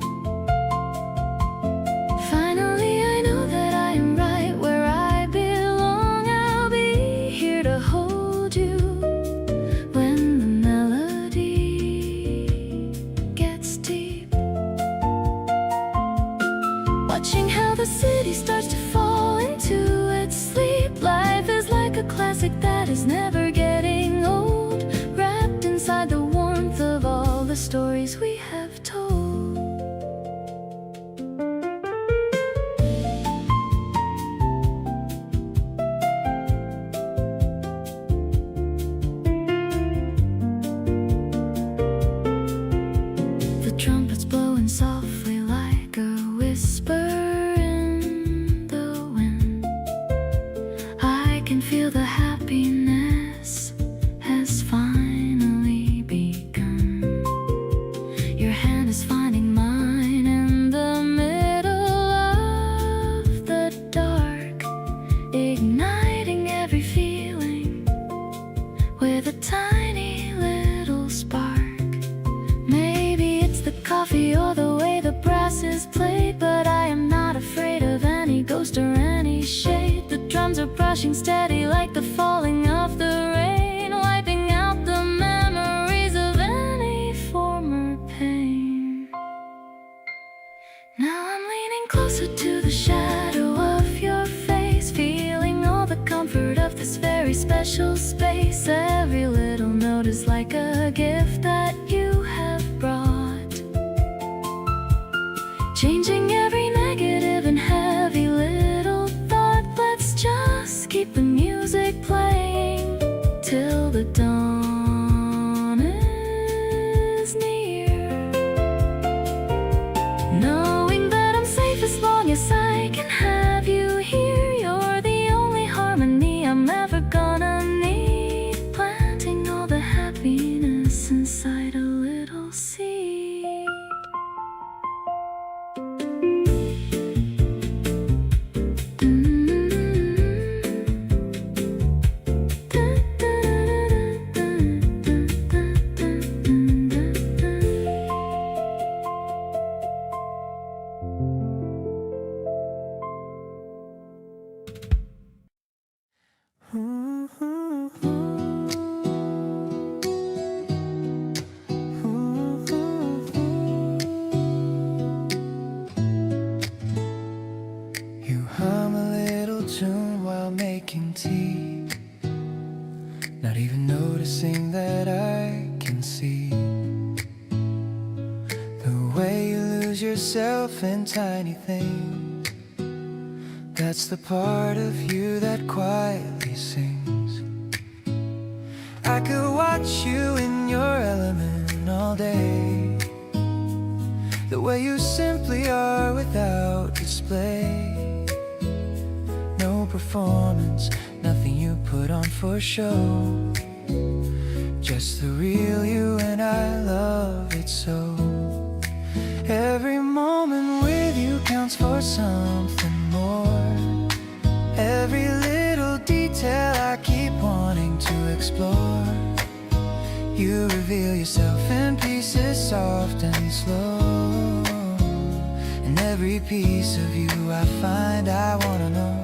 Finally I know that I am right where I belong. I'll be here to hold you when the melody gets deep. Watching how the city starts to fall into its sleep. Life is like a classic that is never getting old, wrapped inside the warmth of all the stories we have told. The trumpets blowing softly like a whisper in the wind. I can feel the happiness has finally begun. Your hand is finding mine in the middle of the dark, igniting every feeling with a tiny little spark. Maybe it's the coffee or the way the brass is played, but I am not afraid of any ghost or any shade. The drums are brushing steady like the falling of the rain, wiping out the memories of any former pain. Now I'm leaning closer to the shadow of your face, feeling all the comfort of this very special space. Every little note is like a gift that you have brought, changing every negative and heavy little thought. Let's just keep the music playing till the dawn is near. not even noticing that I can see the way you lose yourself in tiny things. That's the part of you that quietly sings. I could watch you in your element all day, the way you simply are without display. No performance, nothing you put on for show, just the real you, and I love it so. Every moment with you counts for something more. Every little detail I keep wanting to explore. You reveal yourself in pieces, soft and slow. And every piece of you I find I wanna know.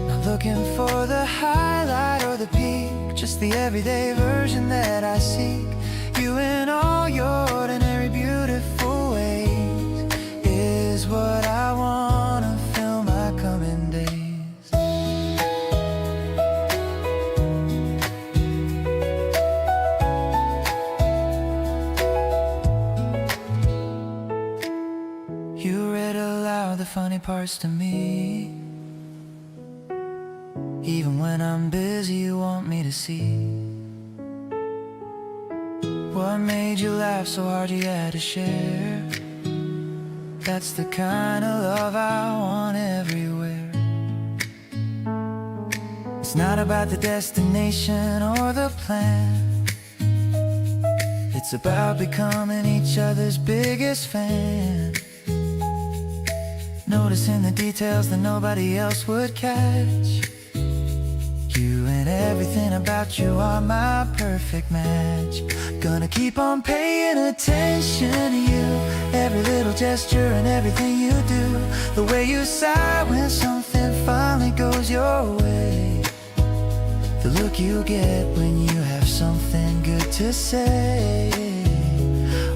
Not looking for the highlight or the peak, just the everyday version that I seek. You in all your ordinary beautiful ways is what I wanna fill my coming days. You read aloud the funny parts to me. Even when I'm busy, you want me to see. What made you laugh so hard you had to share? That's the kind of love I want everywhere. It's not about the destination or the plan. It's about becoming each other's biggest fan. Noticing the details that nobody else would catch. You and everything about you are my perfect match. Gonna keep on paying attention to you, every little gesture and everything you do. The way you sigh when something finally goes your way. The look you get when you have something good to say.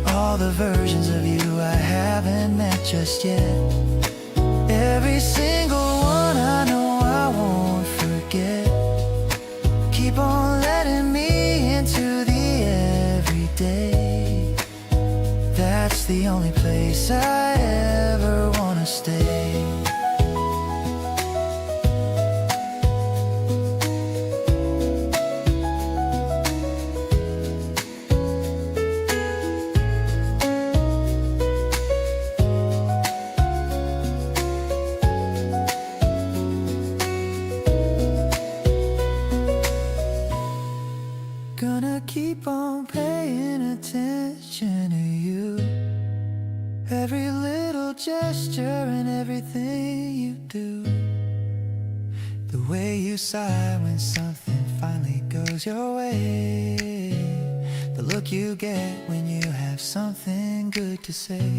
All the versions of you I haven't met just yet. Every single one I know I won't forget. Keep on letting me into the everyday. That's the only place I ever wanna stay. Gonna keep on paying attention to you, every little gesture and everything you do. The way you sigh when something finally goes your way. The look you get when you have something good to say.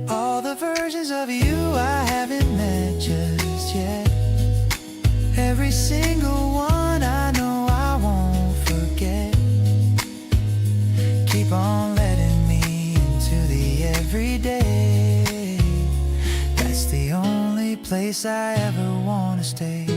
All the versions of you I haven't met just yet. Every single one I know I won't forget. Keep on letting me into the everyday. That's the only place I ever wanna stay.